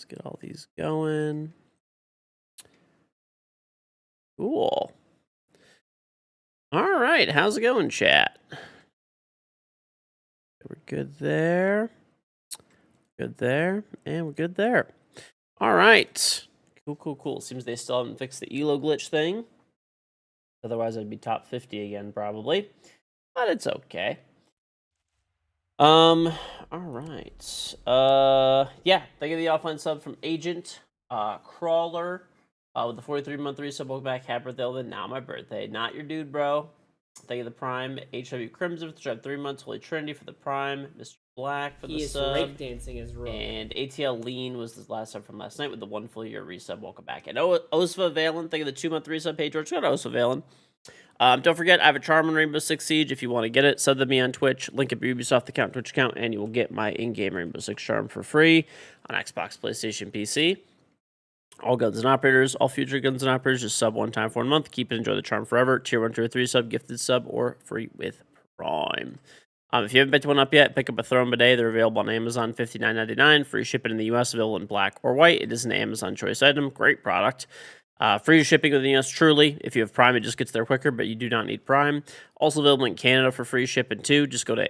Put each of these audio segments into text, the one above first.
Let's get all these going. Cool. All right, how's it going, chat? We're good there. Good there, and we're good there. All right. Cool. Seems they still haven't fixed the ELO glitch thing. Otherwise, I'd be top 50 again, probably. But it's okay. All right. Yeah, thank you for the offline sub from Agent Crawler. With the 43-month resub, welcome back. Happy birthday, Elvin. Now my birthday. Not your dude, bro. Thank you, the Prime. HW Crimson for the 3 months. Holy Trinity for the Prime. Mr. Black for the sub. He is breakdancing his role. And ATL Lean was the last sub from last night with the 1 full year resub. Welcome back. And Osva Valen, thank you the 2-month resub. Hey, George, got Osva Valen. Don't forget, I have a charm on Rainbow Six Siege. If you want to get it, sub to me on Twitch. Link up your Ubisoft account, Twitch account, and you will get my in-game Rainbow Six charm for free on Xbox, PlayStation, PC. All guns and operators, all future guns and operators, just sub 1 time for 1 month. Keep it, enjoy the charm forever. Tier 1, Tier 3 sub, gifted sub, or free with Prime. If you haven't picked one up yet, pick up a Throw 'em Bidet. They're available on Amazon, $59.99. Free shipping in the U.S., available in black or white. It is an Amazon choice item. Great product. Free shipping within the U.S. truly. If you have Prime, it just gets there quicker, but you do not need Prime. Also available in Canada for free shipping too. Just go to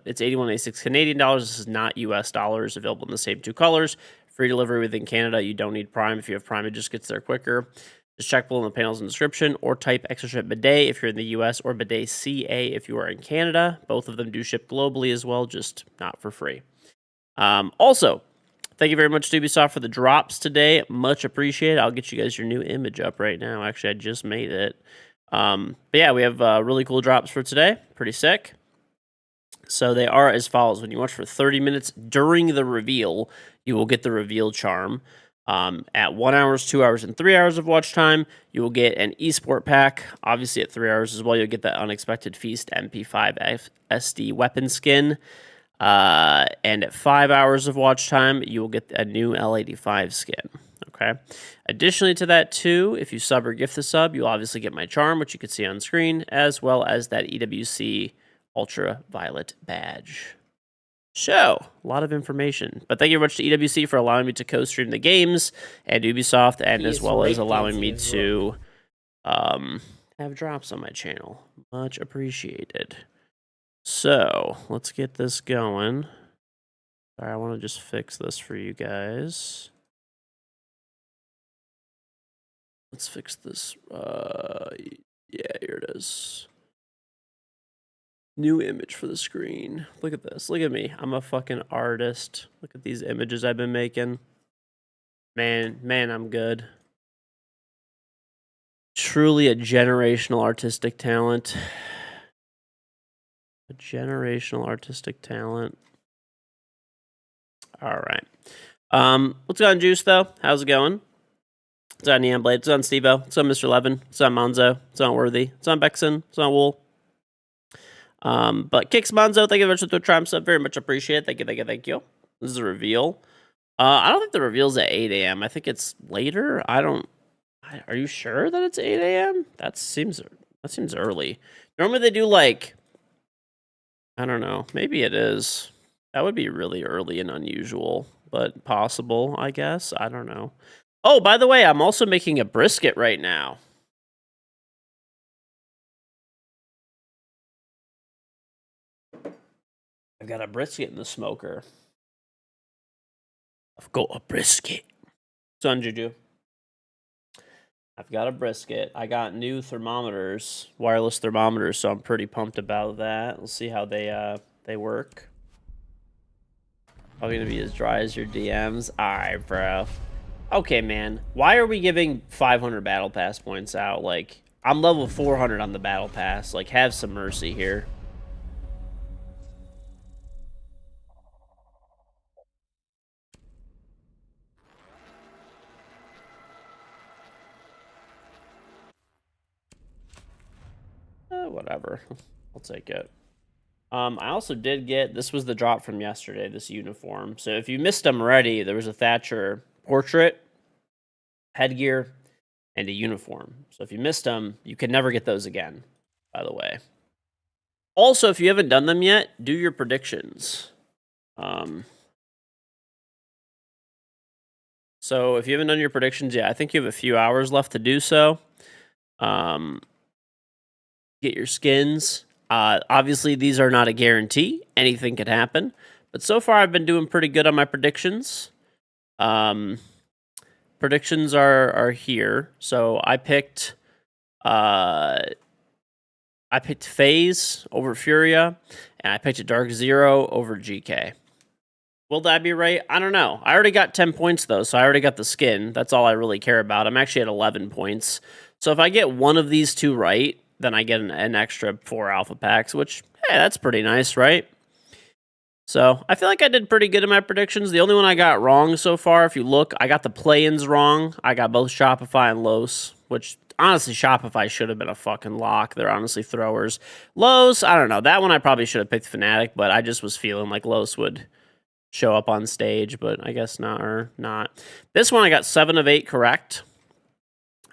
it's 81.86 Canadian dollars. This is not U.S. dollars. Available in the same 2 colors. Free delivery within Canada. You don't need Prime. If you have Prime, it just gets there quicker. Just check below in the panels in the description, or type extra ship bidet if you're in the US, or bidet CA if you are in Canada. Both of them do ship globally as well, just not for free. Also, thank you very much to Ubisoft for the drops today. Much appreciated. I'll get you guys your new image up right now. Actually, I just made it. But yeah, we have really cool drops for today. Pretty sick. So they are as follows. When you watch for 30 minutes during the reveal, you will get the reveal charm. At 1 hour, 2 hours, and 3 hours of watch time, you will get an Esport pack. Obviously, at 3 hours as well, you'll get that Unexpected Feast MP5 SD weapon skin. And at 5 hours of watch time, you will get a new L85 skin. Okay. Additionally to that, too, if you sub or gift the sub, you'll obviously get my charm, which you can see on screen, as well as that EWC Ultraviolet badge. So, a lot of information. But thank you very much to EWC for allowing me to co-stream the games, and Ubisoft, and as well as allowing me to have drops on my channel. Much appreciated. So, let's get this going. Sorry, I want to just fix this for you guys. Let's fix this. Yeah, here it is. New image for the screen. Look at this. Look at me. I'm a fucking artist. Look at these images I've been making. Man, I'm good. Truly a generational artistic talent. A generational artistic talent. All right. What's going on, Juice, though? How's it going? It's on Neon Blade. It's on Stevo. It's on Mr. Levin. It's on Monzo. It's on Worthy. It's on Bexon. It's on Wool. But Kicks Monzo, thank you very much for the Triumph sub. Very much appreciated. Thank you. This is a reveal. I don't think the reveal's at 8 a.m. I think it's later. Are you sure that it's 8 a.m.? That seems early. Normally they do like, I don't know. Maybe it is. That would be really early and unusual, but possible, I guess. I don't know. Oh, by the way, I'm also making a brisket right now. I've got a brisket in the smoker. I've got a brisket. What's on, Juju? I've got a brisket. I got new thermometers, wireless thermometers, so I'm pretty pumped about that. We'll see how they work. Probably gonna be as dry as your DMs. Alright, bro. Okay, man. Why are we giving 500 battle pass points out? Like, I'm level 400 on the battle pass. Like, have some mercy here. Whatever. I'll take it. I also did get, this was the drop from yesterday, this uniform. So if you missed them already, there was a Thatcher portrait, headgear, and a uniform. So if you missed them, you can never get those again, by the way. Also, if you haven't done them yet, do your predictions. So if you haven't done your predictions yet, I think you have a few hours left to do so. Get your skins. Obviously, these are not a guarantee. Anything could happen. But so far, I've been doing pretty good on my predictions. Predictions are here. So I picked FaZe over Furia, and I picked a Dark Zero over GK. Will that be right? I don't know. I already got 10 points, though, so I already got the skin. That's all I really care about. I'm actually at 11 points. So if I get one of these two right, then I get an extra 4 alpha packs, which, hey, that's pretty nice, right? So I feel like I did pretty good in my predictions. The only one I got wrong so far, if you look, I got the play-ins wrong. I got both Shopify and Los, which honestly, Shopify should have been a fucking lock. They're honestly throwers. Los, I don't know. That one I probably should have picked Fnatic, but I just was feeling like Los would show up on stage, but I guess not, or not. This one I got 7 of 8 correct.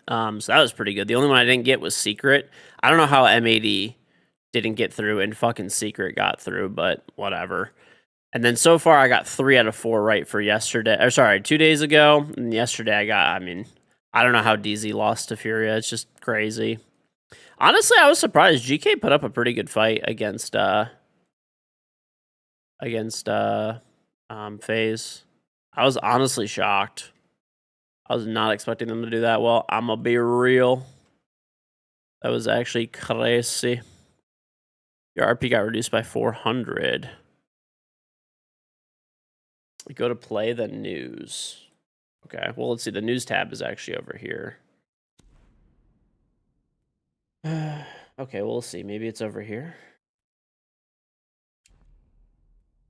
So that was pretty good. The only one I didn't get was Secret. I don't know how M80 didn't get through and fucking Secret got through, but whatever. And then so far I got 3 out of 4 right for yesterday. Or sorry, 2 days ago. And yesterday I don't know how DZ lost to Furia. It's just crazy. Honestly, I was surprised. GK put up a pretty good fight against FaZe. I was honestly shocked. I was not expecting them to do that well. I'm gonna be real. That was actually crazy. Your RP got reduced by 400. We go to play the news. Okay, well, let's see. The news tab is actually over here. Okay, well, we'll see. Maybe it's over here.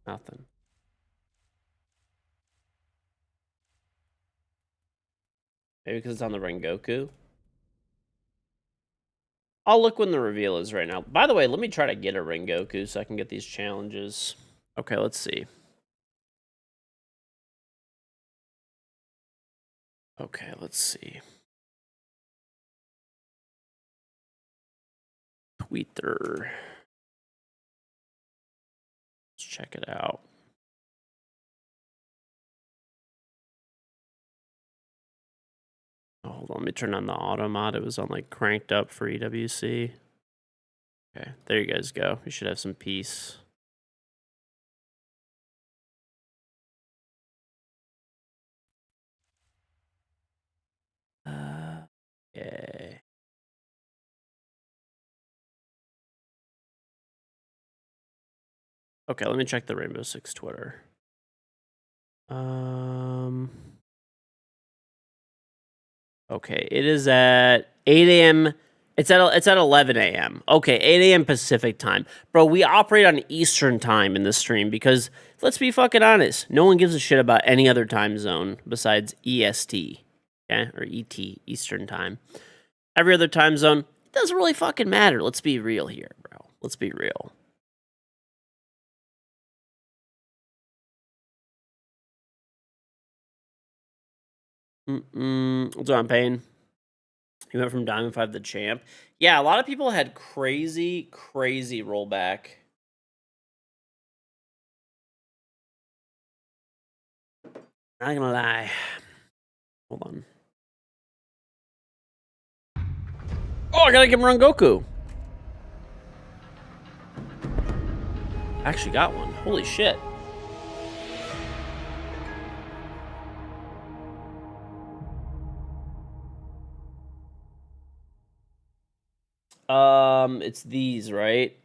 Nothing. Maybe because it's on the Rengoku. I'll look when the reveal is right now. By the way, let me try to get a Rengoku so I can get these challenges. Okay, let's see. Okay, let's see. Twitter. Let's check it out. Oh, hold on, let me turn on the auto mod. It was on like cranked up for EWC. Okay, there you guys go. You should have some peace. Okay. Okay, let me check the Rainbow Six Twitter. Okay, it is at 8 a.m. It's at 11 a.m. Okay, 8 a.m. Pacific time. Bro, we operate on Eastern time in this stream because, let's be fucking honest, no one gives a shit about any other time zone besides EST, okay? Or ET, Eastern time. Every other time zone, it doesn't really fucking matter. Let's be real here, bro. Let's be real. What's on, Payne? He went from Diamond 5 to Champ. Yeah, a lot of people had crazy rollback. Not gonna lie. Hold on. Oh, I gotta give him Rengoku. I actually got one. Holy shit. It's these, right?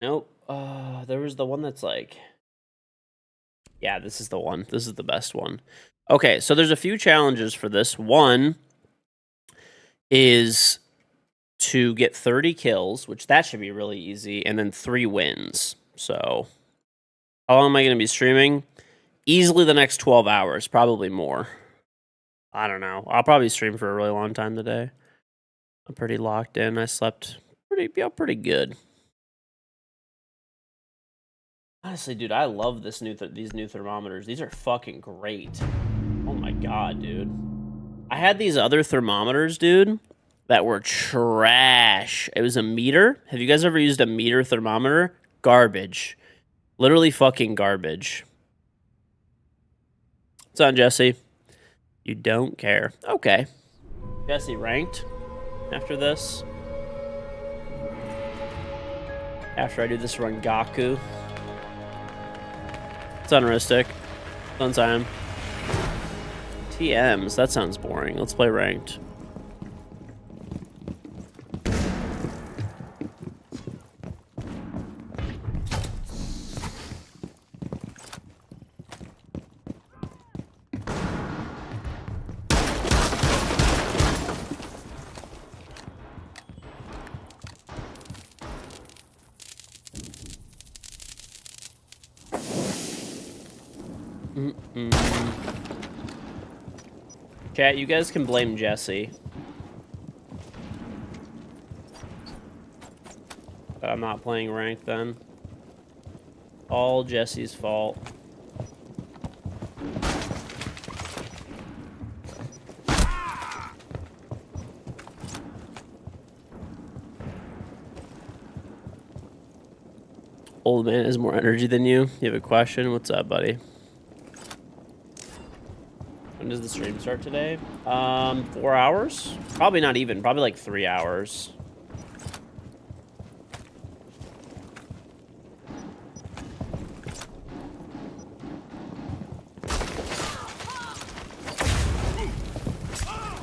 Nope. There was the one that's like... Yeah, this is the one. This is the best one. Okay, so there's a few challenges for this. One is to get 30 kills, which that should be really easy, and then 3 wins. So, how long am I going to be streaming? Easily the next 12 hours, probably more. I don't know. I'll probably stream for a really long time today. I'm pretty locked in. I slept pretty good. Honestly, dude, I love these new thermometers. These are fucking great. Oh my god, dude. I had these other thermometers, dude, that were trash. It was a meter. Have you guys ever used a meter thermometer? Garbage. Literally fucking garbage. What's on, Jesse? You don't care. Okay. Jesse ranked after this. After I do this Rengaku. It's unrealistic. Fun time. TMs, that sounds boring. Let's play ranked. Chat, you guys can blame Jesse. But I'm not playing ranked then. All Jesse's fault. Old man has more energy than you. You have a question? What's up, buddy? When does the stream start today? 4 hours? Probably not even. Probably like 3 hours.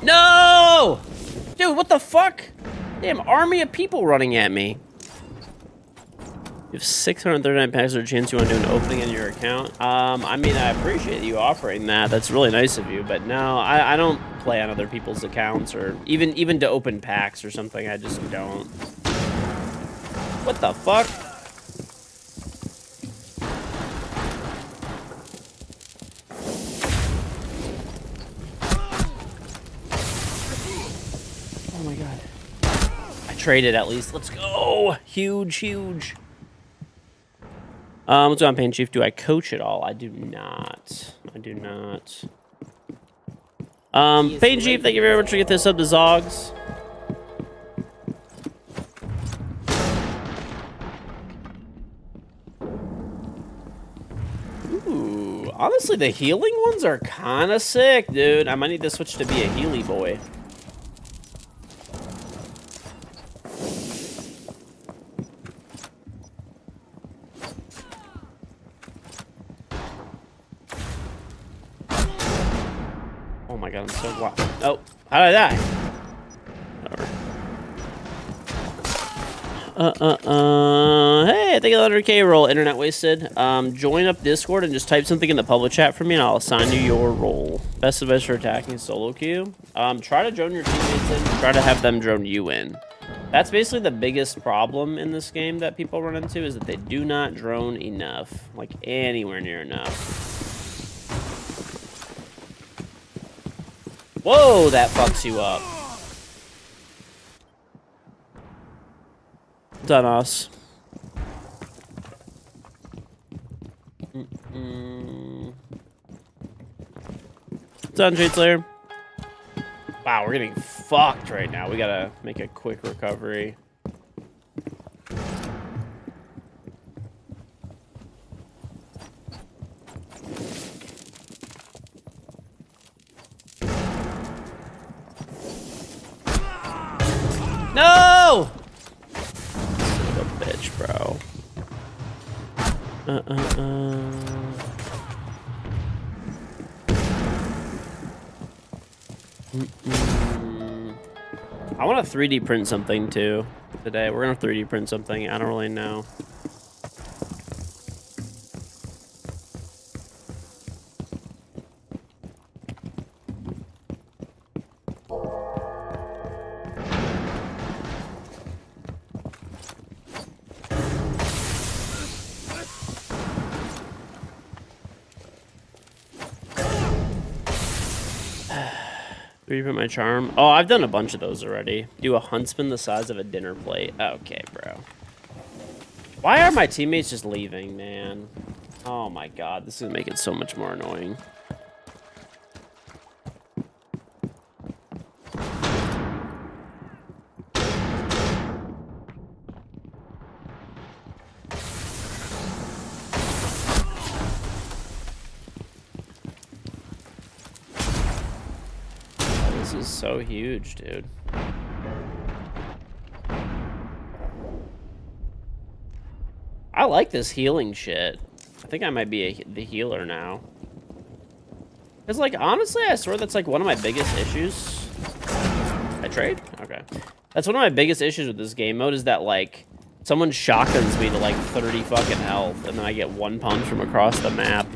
No! Dude, what the fuck? Damn, army of people running at me. You have 639 packs or a chance you want to do an opening in your account. I mean, I appreciate you offering that. That's really nice of you. But no, I don't play on other people's accounts or even to open packs or something. I just don't. What the fuck? Oh my god. I traded at least. Let's go. Huge, huge. What's on Pain Chief? Do I coach at all? I do not. I do not. Pain Chief, thank you very much for getting this up to Zogs. Ooh, honestly, the healing ones are kind of sick, dude. I might need to switch to be a Healy boy. Oh my god, I'm so glad. Oh, how did I die? Whatever. Hey, I think 100K roll, internet wasted. Join up Discord and just type something in the public chat for me and I'll assign you your role. Best advice for attacking solo queue. Try to drone your teammates in, try to have them drone you in. That's basically the biggest problem in this game that people run into is that they do not drone enough. Like, anywhere near enough. Whoa, that fucks you up. Done us. Done, Trade Slayer. Wow, we're getting fucked right now. We gotta make a quick recovery. No! Son of a bitch, bro. I want to 3D print something too today. We're gonna 3D print something. I don't really know. Reprint my charm. Oh, I've done a bunch of those already. Do a huntsman the size of a dinner plate. Okay, bro. Why are my teammates just leaving, man? Oh my god, this is gonna make it so much more annoying. This is so huge, dude. I like this healing shit. I think I might be the healer now. Because, like, honestly, I swear that's, like, one of my biggest issues. I trade? Okay. That's one of my biggest issues with this game mode is that, like, someone shotguns me to, like, 30 fucking health, and then I get one punch from across the map.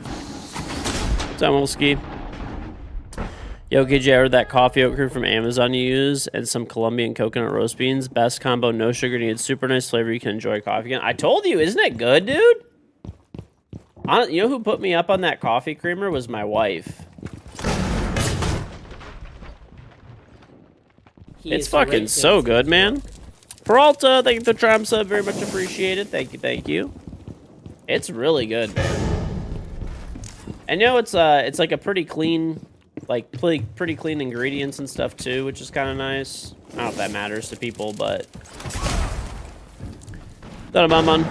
Samuelski. Yo, KJ, I ordered that coffee oat cream from Amazon you use and some Colombian coconut roast beans. Best combo, no sugar needed, super nice flavor. You can enjoy coffee again. I told you, isn't it good, dude? You know who put me up on that coffee creamer was my wife. It's fucking so good, man. Peralta, thank you for the Trump sub. Very much appreciated. Thank you, thank you. It's really good, man. And you know, it's like a pretty clean, like pretty clean ingredients and stuff too, which is kind of nice. I don't know if that matters to people, but that about man.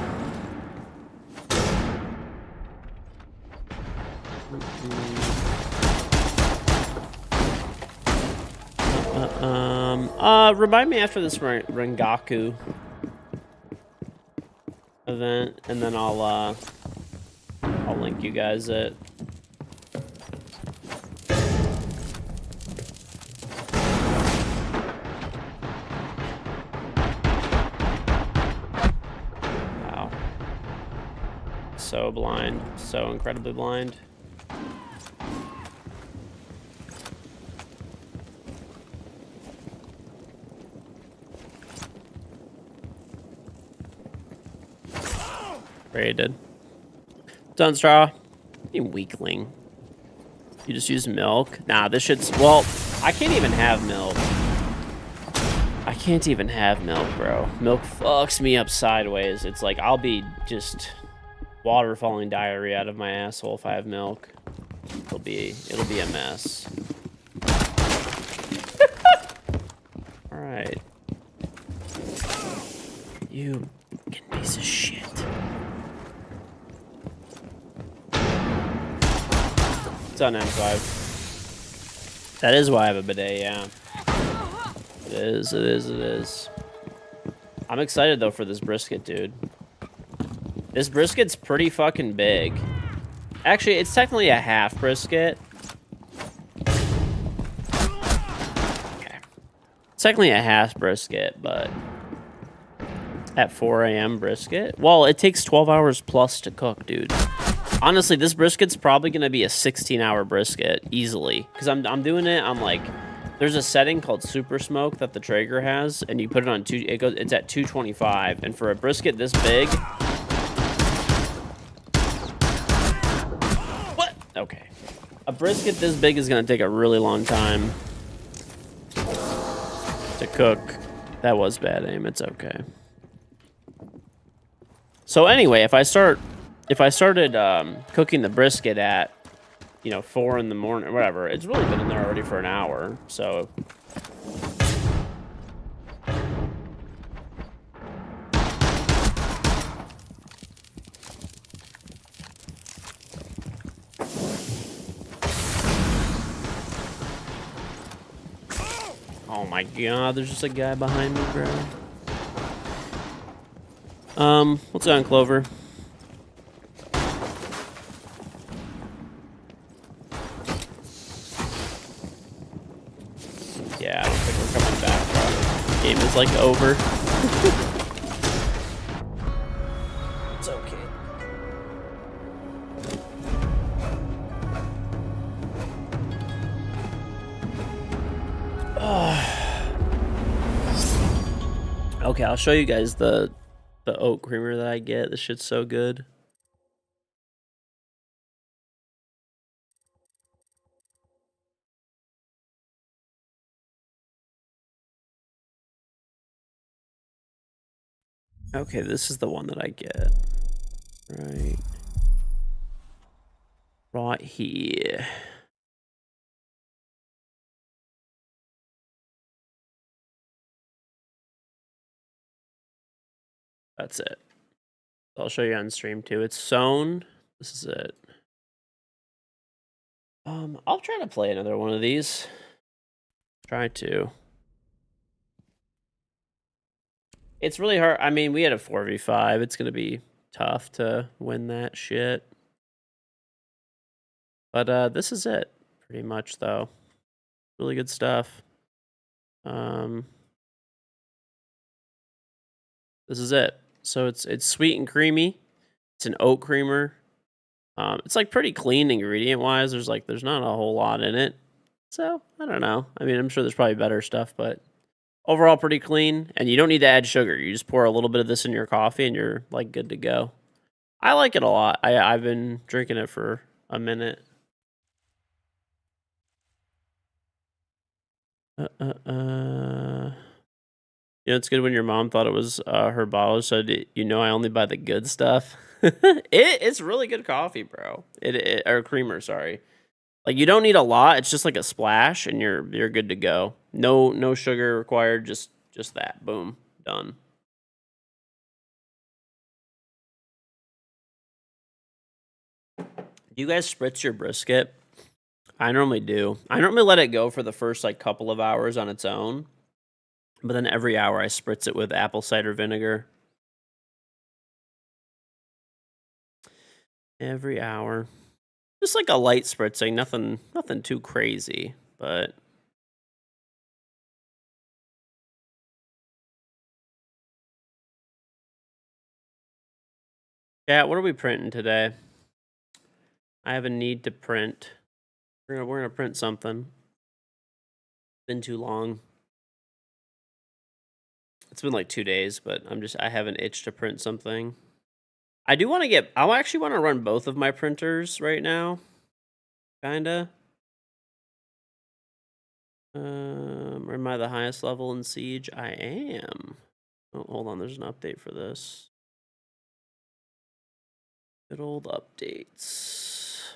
Remind me after this Rengaku event, and then I'll link you guys it. Wow. So blind. So incredibly blind. Raided. Done, straw. You weakling. You just use milk? Nah, this shit's... Well, I can't even have milk. I can't even have milk, bro. Milk fucks me up sideways. It's like I'll be just water falling diarrhea out of my asshole if I have milk. It'll be a mess. All right. You fucking piece of shit. It's on M5. That is why I have a bidet, yeah. It is. I'm excited, though, for this brisket, dude. This brisket's pretty fucking big. Actually, it's technically a half brisket. Okay. It's technically a half brisket, but... At 4 a.m. brisket? Well, it takes 12 hours plus to cook, dude. Honestly, this brisket's probably gonna be a 16-hour brisket easily, because I'm doing it on like, there's a setting called Super Smoke that the Traeger has, and you put it on it's at 225, and for a brisket this big. What? Okay, a brisket this big is gonna take a really long time to cook. That was bad aim. It's okay. So anyway, if I started cooking the brisket at, 4 in the morning or whatever, it's really been in there already for an hour. So oh my god, there's just a guy behind me, bro. What's on Clover? Yeah, I don't think we're coming back, bro. Game is like over. It's okay. Okay, I'll show you guys the oat creamer that I get. This shit's so good. Okay, this is the one that I get. Right here. That's it. I'll show you on stream too. It's sewn. This is it. I'll try to play another one of these. Try to. It's really hard. I mean, we had a 4v5. It's going to be tough to win that shit. But this is it, pretty much, though. Really good stuff. This is it. So it's sweet and creamy. It's an oat creamer. It's like pretty clean ingredient wise. There's not a whole lot in it. So I don't know. I mean, I'm sure there's probably better stuff, but overall pretty clean. And you don't need to add sugar. You just pour a little bit of this in your coffee and you're like good to go. I like it a lot. I've been drinking it for a minute. It's good when your mom thought it was her bottle, so I only buy the good stuff. It's really good coffee, bro. Or creamer, sorry. Like you don't need a lot. It's just like a splash, and you're good to go. No sugar required. Just that. Boom, done. Do you guys spritz your brisket? I normally do. I normally let it go for the first like couple of hours on its own. But then every hour I spritz it with apple cider vinegar. Every hour. Just like a light spritzing, nothing too crazy, but yeah, what are we printing today? I have a need to print. We're gonna print something. It's been too long. It's been like 2 days, but I have an itch to print something. I actually want to run both of my printers right now. Kinda. Am I the highest level in Siege? I am. Oh, hold on, there's an update for this. Good old updates.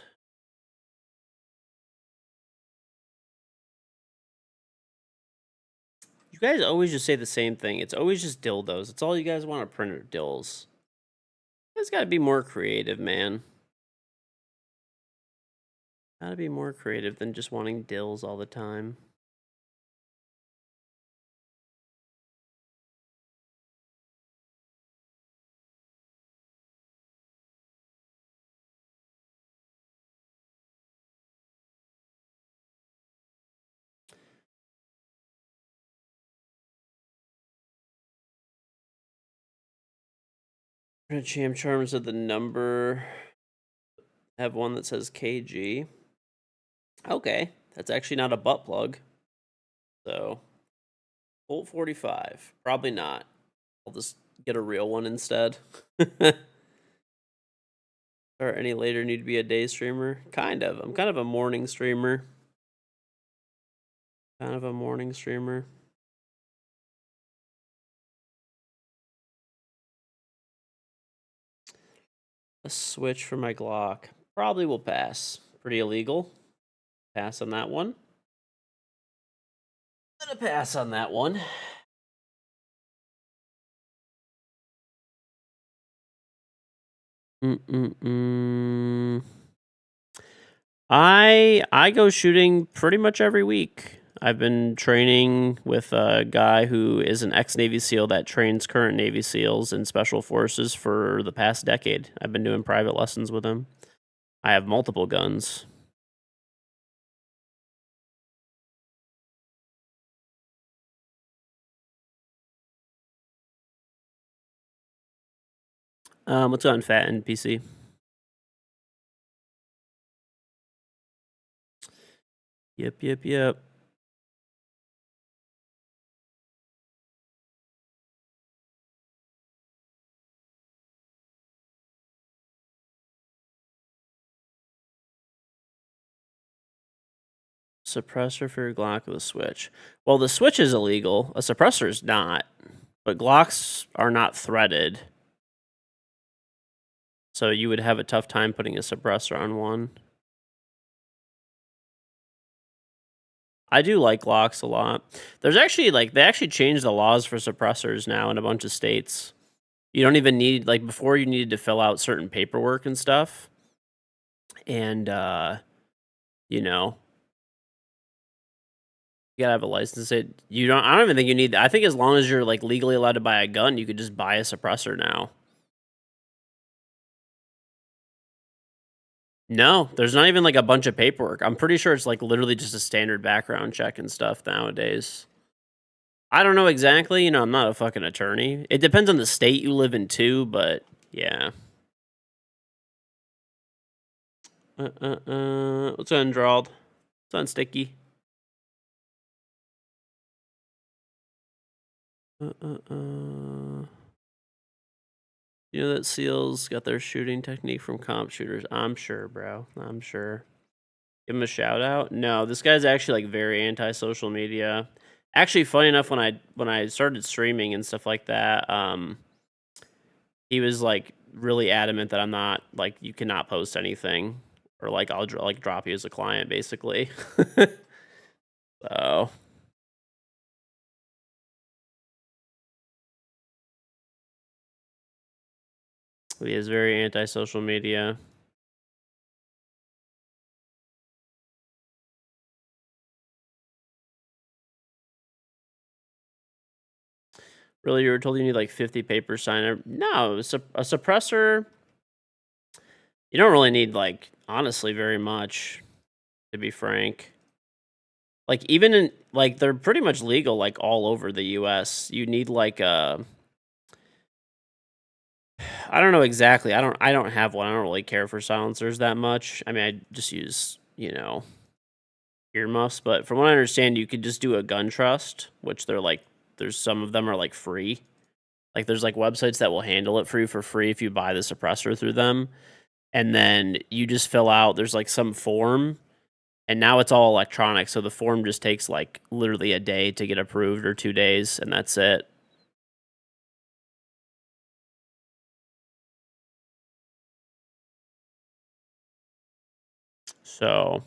You guys always just say the same thing. It's always just dildos. It's all you guys want to print are dills. You guys gotta be more creative, man. Gotta be more creative than just wanting dills all the time. Champ Charms of the number. I have one that says KG. Okay, that's actually not a butt plug. So, Bolt 45. Probably not. I'll just get a real one instead. Or any later need to be a day streamer? Kind of. I'm kind of a morning streamer. A switch for my Glock. Probably will pass. Pretty illegal. Pass on that one. Gonna pass on that one. I go shooting pretty much every week. I've been training with a guy who is an ex-Navy SEAL that trains current Navy SEALs in Special Forces for the past decade. I've been doing private lessons with him. I have multiple guns. What's on Fat and PC? Yep. Suppressor for your Glock with a switch. Well, the switch is illegal. A suppressor is not. But Glocks are not threaded. So you would have a tough time putting a suppressor on one. I do like Glocks a lot. There's actually they actually changed the laws for suppressors now in a bunch of states. You don't even need before you needed to fill out certain paperwork and stuff. And you know, You gotta have a license. You don't. I don't even think you need. I think as long as you're like legally allowed to buy a gun, you could just buy a suppressor now. No, there's not even like a bunch of paperwork. I'm pretty sure it's like literally just a standard background check and stuff nowadays. I don't know exactly. You know, I'm not a fucking attorney. It depends on the state you live in too, but yeah. What's undrawled? What's on sticky? You know that SEALs got their shooting technique from comp shooters. I'm sure, bro. I'm sure. Give him a shout out. No, this guy's actually like very anti social media. Actually, funny enough, when I started streaming and stuff like that, he was like really adamant that I'm not like you cannot post anything or like I'll like drop you as a client basically. So he is very anti social media. Really, you were told you need like 50 paper signer? No, a suppressor. You don't really need like honestly very much, to be frank. Like even in like they're pretty much legal like all over the US. You need like a I don't know exactly. I don't have one. I don't really care for silencers that much. I mean, I just use, you know, earmuffs, but from what I understand, you could just do a gun trust, which they're like there's some of them are like free. Like there's like websites that will handle it for you for free if you buy the suppressor through them. And then you just fill out there's like some form and now it's all electronic, so the form just takes like literally a day to get approved or 2 days and that's it. So,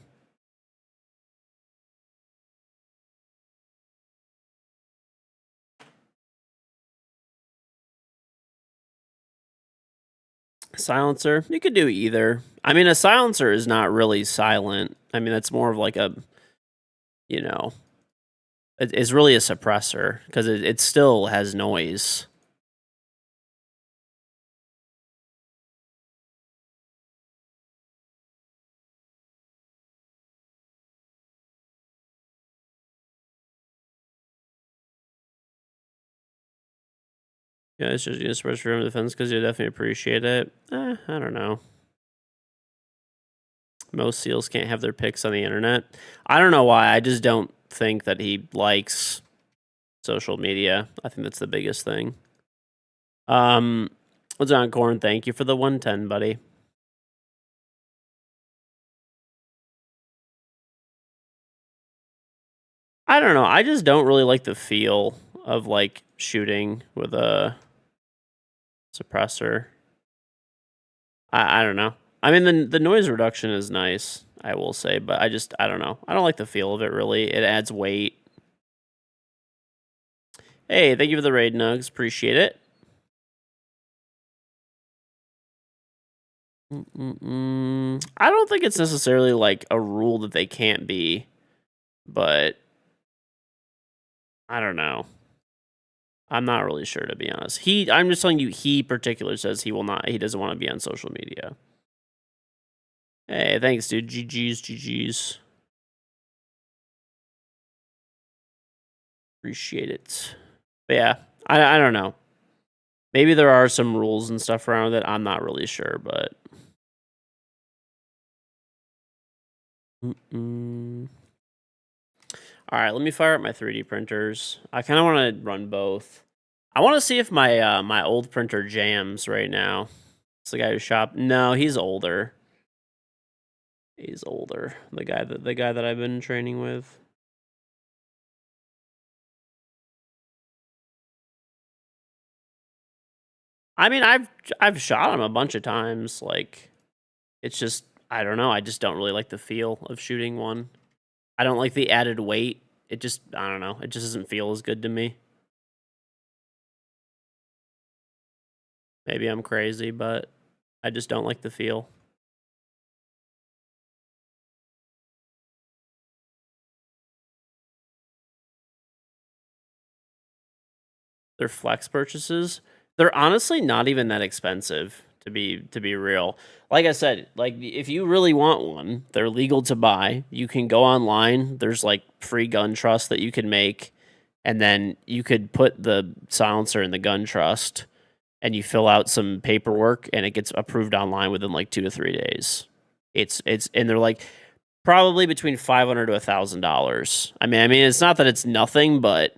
silencer, you could do either. I mean, a silencer is not really silent. I mean, that's more of like a, you know, it's really a suppressor because it still has noise. Yeah, it's just you suppress room defense because you definitely appreciate it. I don't know. Most seals can't have their pics on the internet. I don't know why. I just don't think that he likes social media. I think that's the biggest thing. What's on Corn? Thank you for the 110, buddy. I don't know. I just don't really like the feel of like shooting with a suppressor. I don't know. I mean the noise reduction is nice, I will say, but I don't know. I don't like the feel of it really. It adds weight. Hey, thank you for the raid, Nugs. Appreciate it. I don't think it's necessarily like a rule that they can't be, but I don't know. I'm not really sure to be honest. I'm just telling you, he particular says he will not. He doesn't want to be on social media. Hey, thanks, dude. GG's. Appreciate it. But yeah, I don't know. Maybe there are some rules and stuff around it. I'm not really sure, but. All right, let me fire up my 3D printers. I kind of want to run both. I want to see if my my old printer jams right now. It's the guy who shop. No, he's older. He's older. The guy that I've been training with. I mean, I've shot him a bunch of times. Like, it's just I don't know. I just don't really like the feel of shooting one. I don't like the added weight. It just I don't know. It just doesn't feel as good to me. Maybe I'm crazy, but I just don't like the feel. their flex purchases, they're honestly not even that expensive to be real. Like I said, like if you really want one, they're legal to buy. You can go online. There's like free gun trust that you can make, and then you could put the silencer in the gun trust, and you fill out some paperwork, and it gets approved online within like 2 to 3 days. It's and they're like probably between $500 to $1,000. I mean, it's not that it's nothing, but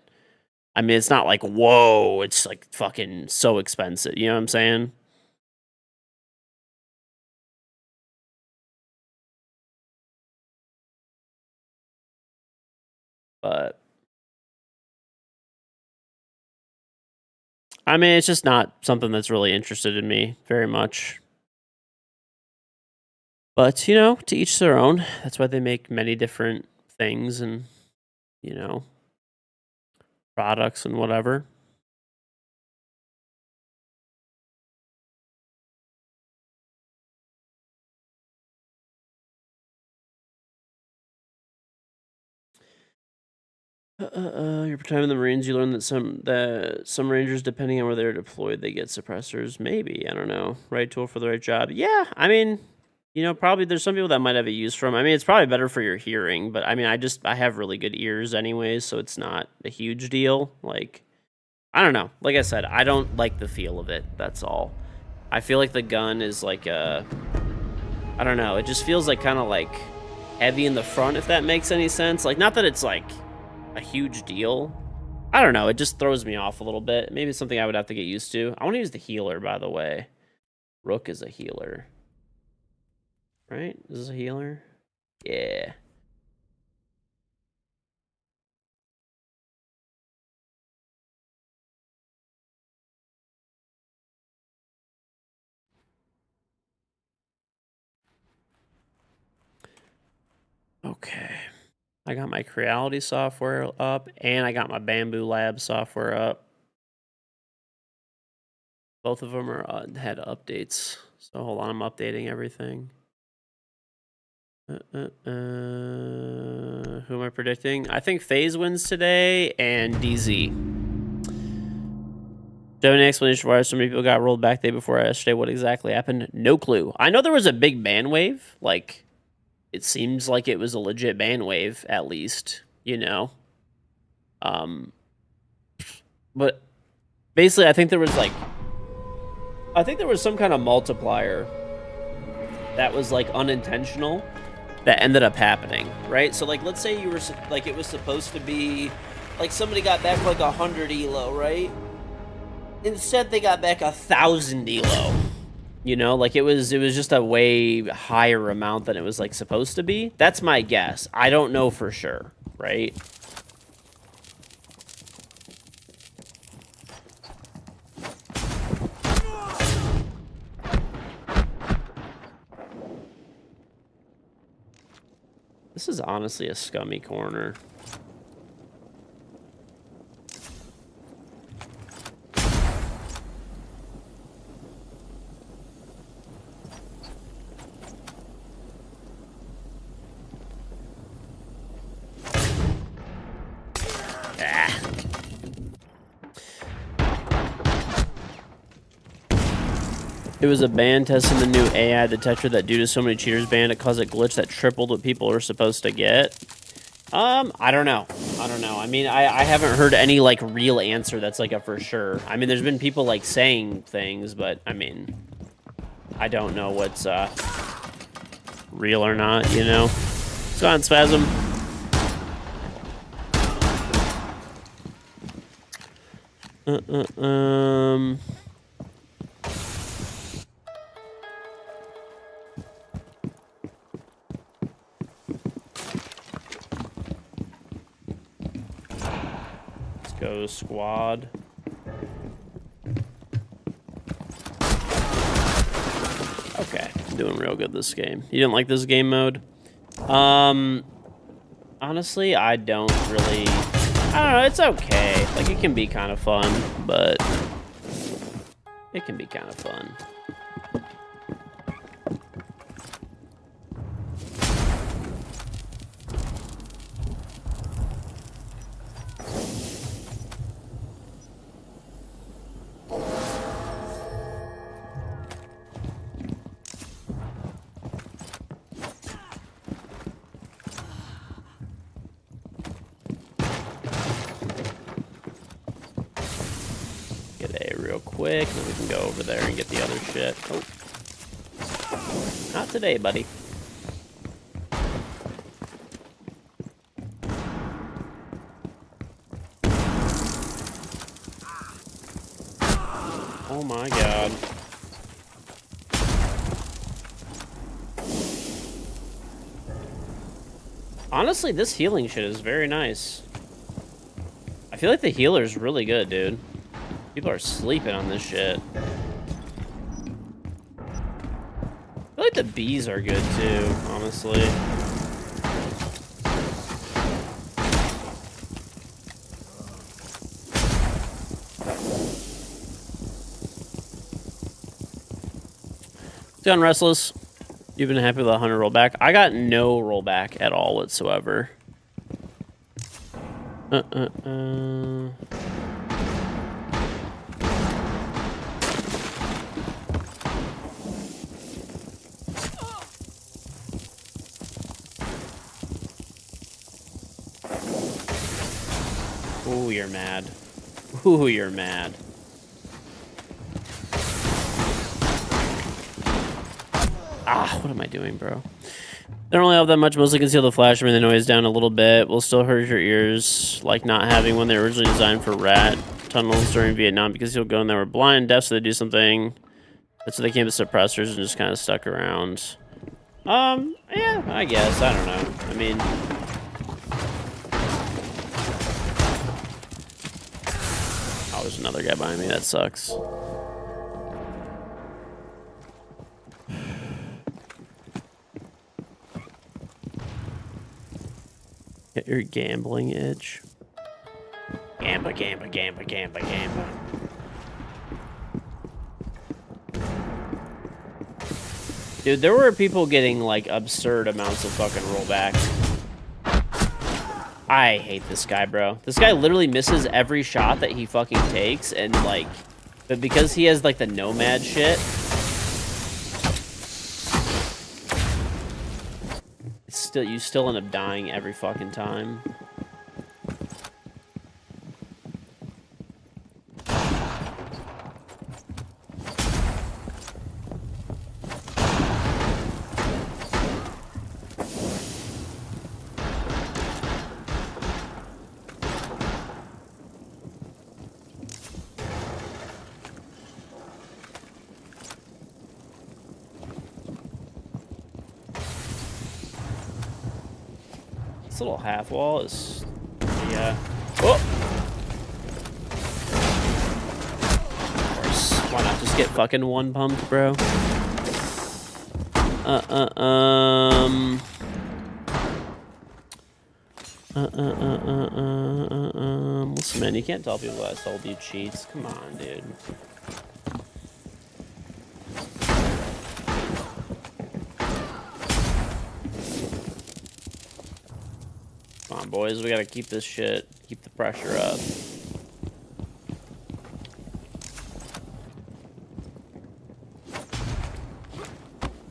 I mean, it's not like whoa, it's like fucking so expensive. You know what I'm saying? But I mean, it's just not something that's really interested in me very much. But, you know, to each their own. That's why they make many different things and, you know, products and whatever. Your time in the Marines, you learn that some Rangers, depending on where they're deployed, they get suppressors. Maybe, I don't know. Right tool for the right job. Yeah, I mean, you know, probably there's some people that might have a use for them. I mean, it's probably better for your hearing, but I mean, I have really good ears anyways, so it's not a huge deal. Like, I don't know. Like I said, I don't like the feel of it. That's all. I feel like the gun is like I don't know. It just feels like kind of like heavy in the front, if that makes any sense. Like, not that it's like a huge deal. I don't know. It just throws me off a little bit. Maybe it's something I would have to get used to. I want to use the healer, by the way. Rook is a healer. Right? Is this a healer? Yeah. Okay. I got my Creality software up, and I got my Bamboo Lab software up. Both of them are had updates. So hold on, I'm updating everything. Who am I predicting? I think FaZe wins today, and DZ. Do you have any explanation for why so many people got rolled back day before yesterday? What exactly happened? No clue. I know there was a big ban wave. Like, it seems like it was a legit ban wave, at least, you know? But basically, I think there was some kind of multiplier that was like unintentional that ended up happening, right? So like, let's say you were like, it was supposed to be like somebody got back like 100 elo, right? Instead, they got back 1,000 elo. You know, like it was just a way higher amount than it was like supposed to be. That's my guess. I don't know for sure, right? This is honestly a scummy corner. It was a ban testing the new AI detector that due to so many cheaters banned, it caused a glitch that tripled what people were supposed to get. I don't know. I mean, I haven't heard any, like, real answer that's, like, a for sure. I mean, there's been people, like, saying things, but, I mean, I don't know what's, real or not, you know? Let's go on, Spasm. Go squad. Okay, I'm doing real good this game. You didn't like this game mode? Honestly, I don't really... I don't know, it's okay. Like, it can be kind of fun, but... it can be kind of fun. quick, and then we can go over there and get the other shit. Oh. Not today, buddy. Oh my god. Honestly, this healing shit is very nice. I feel like the healer's really good, dude. People are sleeping on this shit. I feel like the bees are good too, honestly. Done, Restless. You've been happy with the 100 rollback. I got no rollback at all whatsoever. Ooh, you're mad. Ooh, you're mad. Ah, what am I doing, bro? They don't really have that much. Mostly conceal the flash. I mean, the noise down a little bit. Will still hurt your ears, like not having one. They were originally designed for rat tunnels during Vietnam because you'll go and they were blind and deaf, so they do something. That's why they came with suppressors and just kind of stuck around. Yeah, I guess. I don't know. I mean... Oh, there's another guy behind me. That sucks. Get your gambling itch. Gamba, gamba, gamba, gamba, gamba. Dude, there were people getting, like, absurd amounts of fucking rollbacks. I hate this guy, bro. This guy literally misses every shot that he fucking takes, and, like... But because he has, like, the nomad shit... you still end up dying every fucking time. This little half wall is, yeah. Oh! Of course, why not just get fucking one pumped, bro? Listen, man, you can't tell people I sold you cheats. Come on, dude. Come on, boys, we gotta keep this shit, keep the pressure up.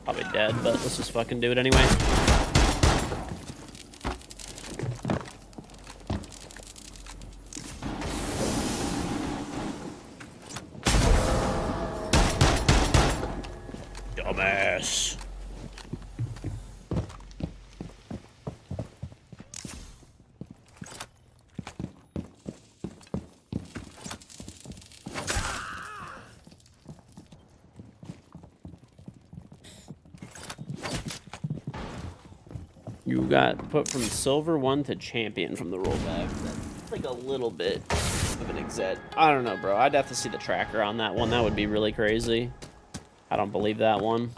Probably dead, but let's just fucking do it anyway. Dumbass. You got put from silver 1 to champion from the rollback. That's like a little bit of an exit. I don't know, bro. I'd have to see the tracker on that one. That would be really crazy. I don't believe that one.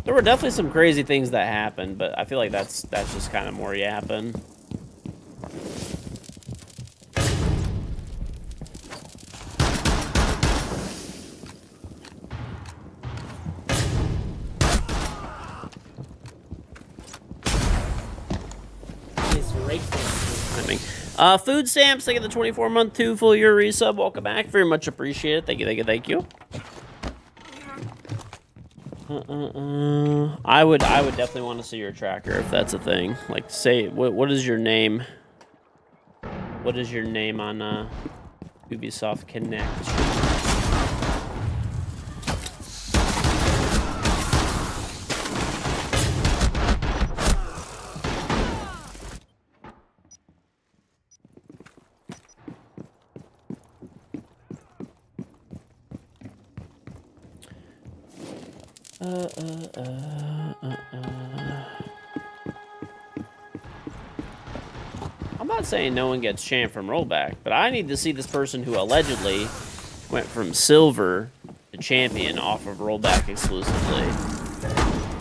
There were definitely some crazy things that happened, but I feel like that's just kind of more yapping. Food stamps, thank you the 24-month 2 full year resub. Welcome back. Very much appreciated. Thank you, thank you, thank you. I would definitely want to see your tracker if that's a thing. Like, say, what is your name? What is your name on Ubisoft Connect? I'm not saying no one gets champ from rollback, but I need to see this person who allegedly went from silver to champion off of rollback exclusively.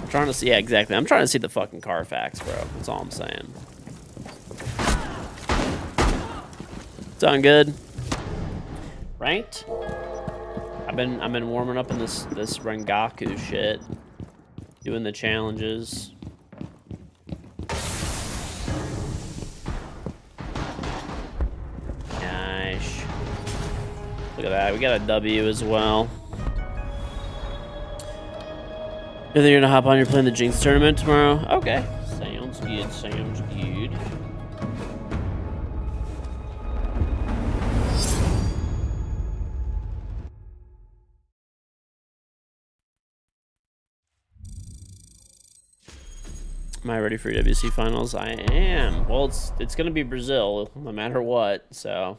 I'm trying to see, yeah, exactly. I'm trying to see the fucking Carfax, bro. That's all I'm saying. Sound good? Ranked? I've been warming up in this Rengaku shit, doing the challenges. Nice. Look at that. We got a W as well. You think you're gonna hop on? You're playing the Jinx tournament tomorrow? Okay. Sounds good. Sounds good. Am I ready for WC finals? I am. Well, it's gonna be Brazil no matter what. So,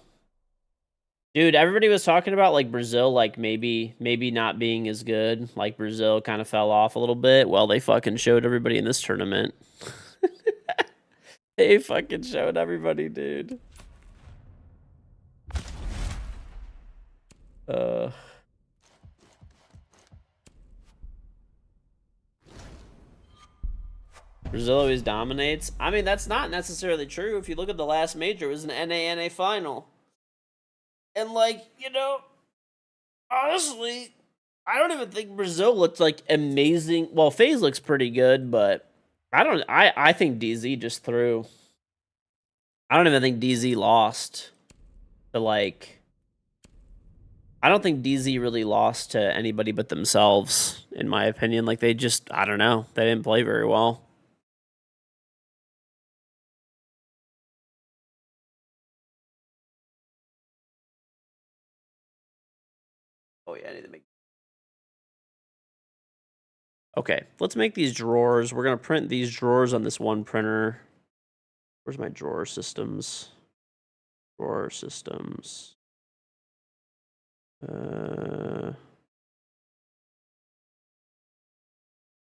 dude, everybody was talking about like Brazil, like maybe not being as good. Like Brazil kind of fell off a little bit. Well, they fucking showed everybody in this tournament. They fucking showed everybody, dude. Brazil always dominates. I mean, that's not necessarily true. If you look at the last major, it was an NA final. And, like, you know, honestly, I don't even think Brazil looked, like, amazing. Well, FaZe looks pretty good, but I think DZ just threw. I don't even think DZ lost to, like, I don't think DZ really lost to anybody but themselves, in my opinion. Like, they just, I don't know. They didn't play very well. Oh, yeah, I need to make. Okay, let's make these drawers. We're going to print these drawers on this one printer. Where's my drawer systems? Drawer systems.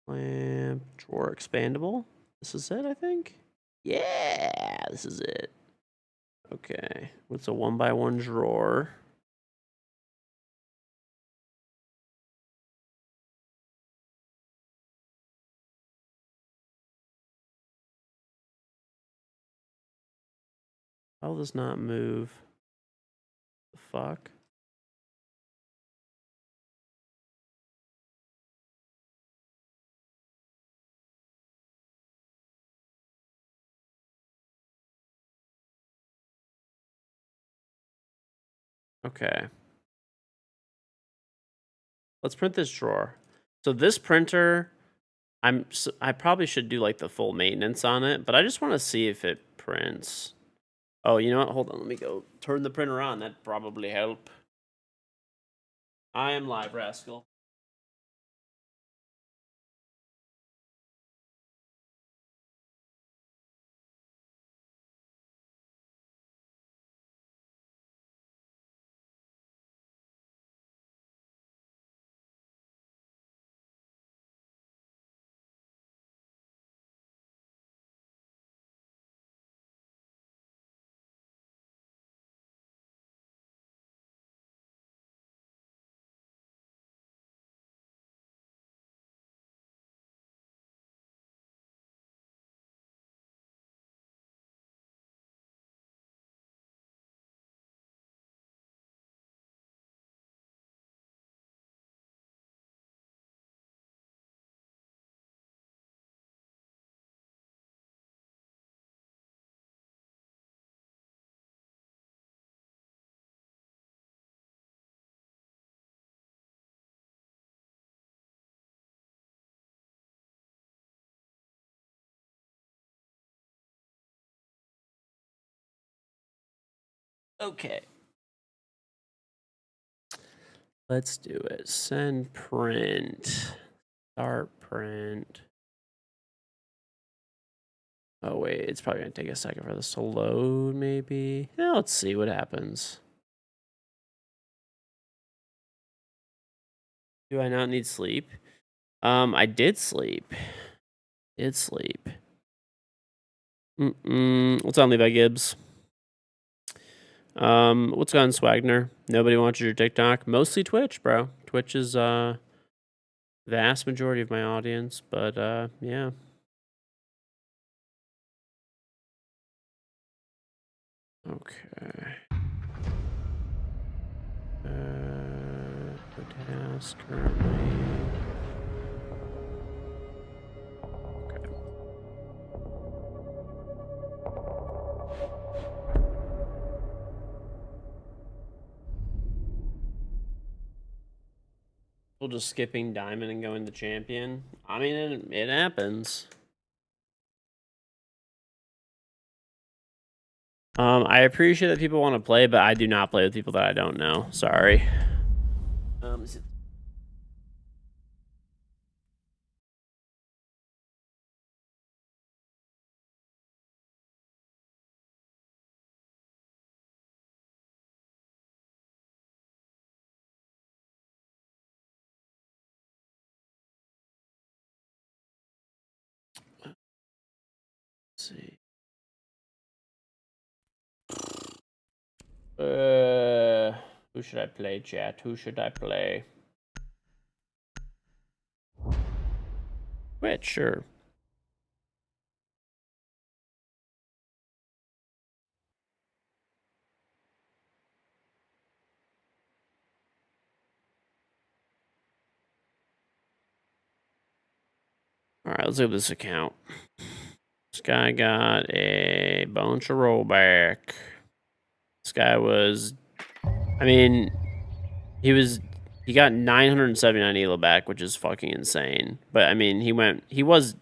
Lamp, drawer expandable. This is it, I think. Yeah, this is it. Okay, what's a 1x1 drawer? How does not move? The fuck? Okay. Let's print this drawer. So this printer, I probably should do like the full maintenance on it, but I just want to see if it prints. Oh, you know what? Hold on. Let me go turn the printer on. That'd probably help. I am live, Rascal. Okay. Let's do it. Send print. Start print. Oh, wait. It's probably going to take a second for this to load, maybe. Yeah, let's see what happens. Do I not need sleep? I did sleep. What's on Levi Gibbs? What's on Swagner? Nobody watches your TikTok. Mostly Twitch, bro. Twitch is vast majority of my audience, but yeah. Okay. Task currently. Okay. We'll just skipping diamond and going to champion. I mean, it happens. I appreciate that people want to play, but I do not play with people that I don't know. Sorry. Let's see. Who should I play, chat? Who should I play? Twitch, sure. All right, let's look at this account. This guy got a bunch of rollback. This guy was, I mean, he got 979 elo back, which is fucking insane. But I mean, he was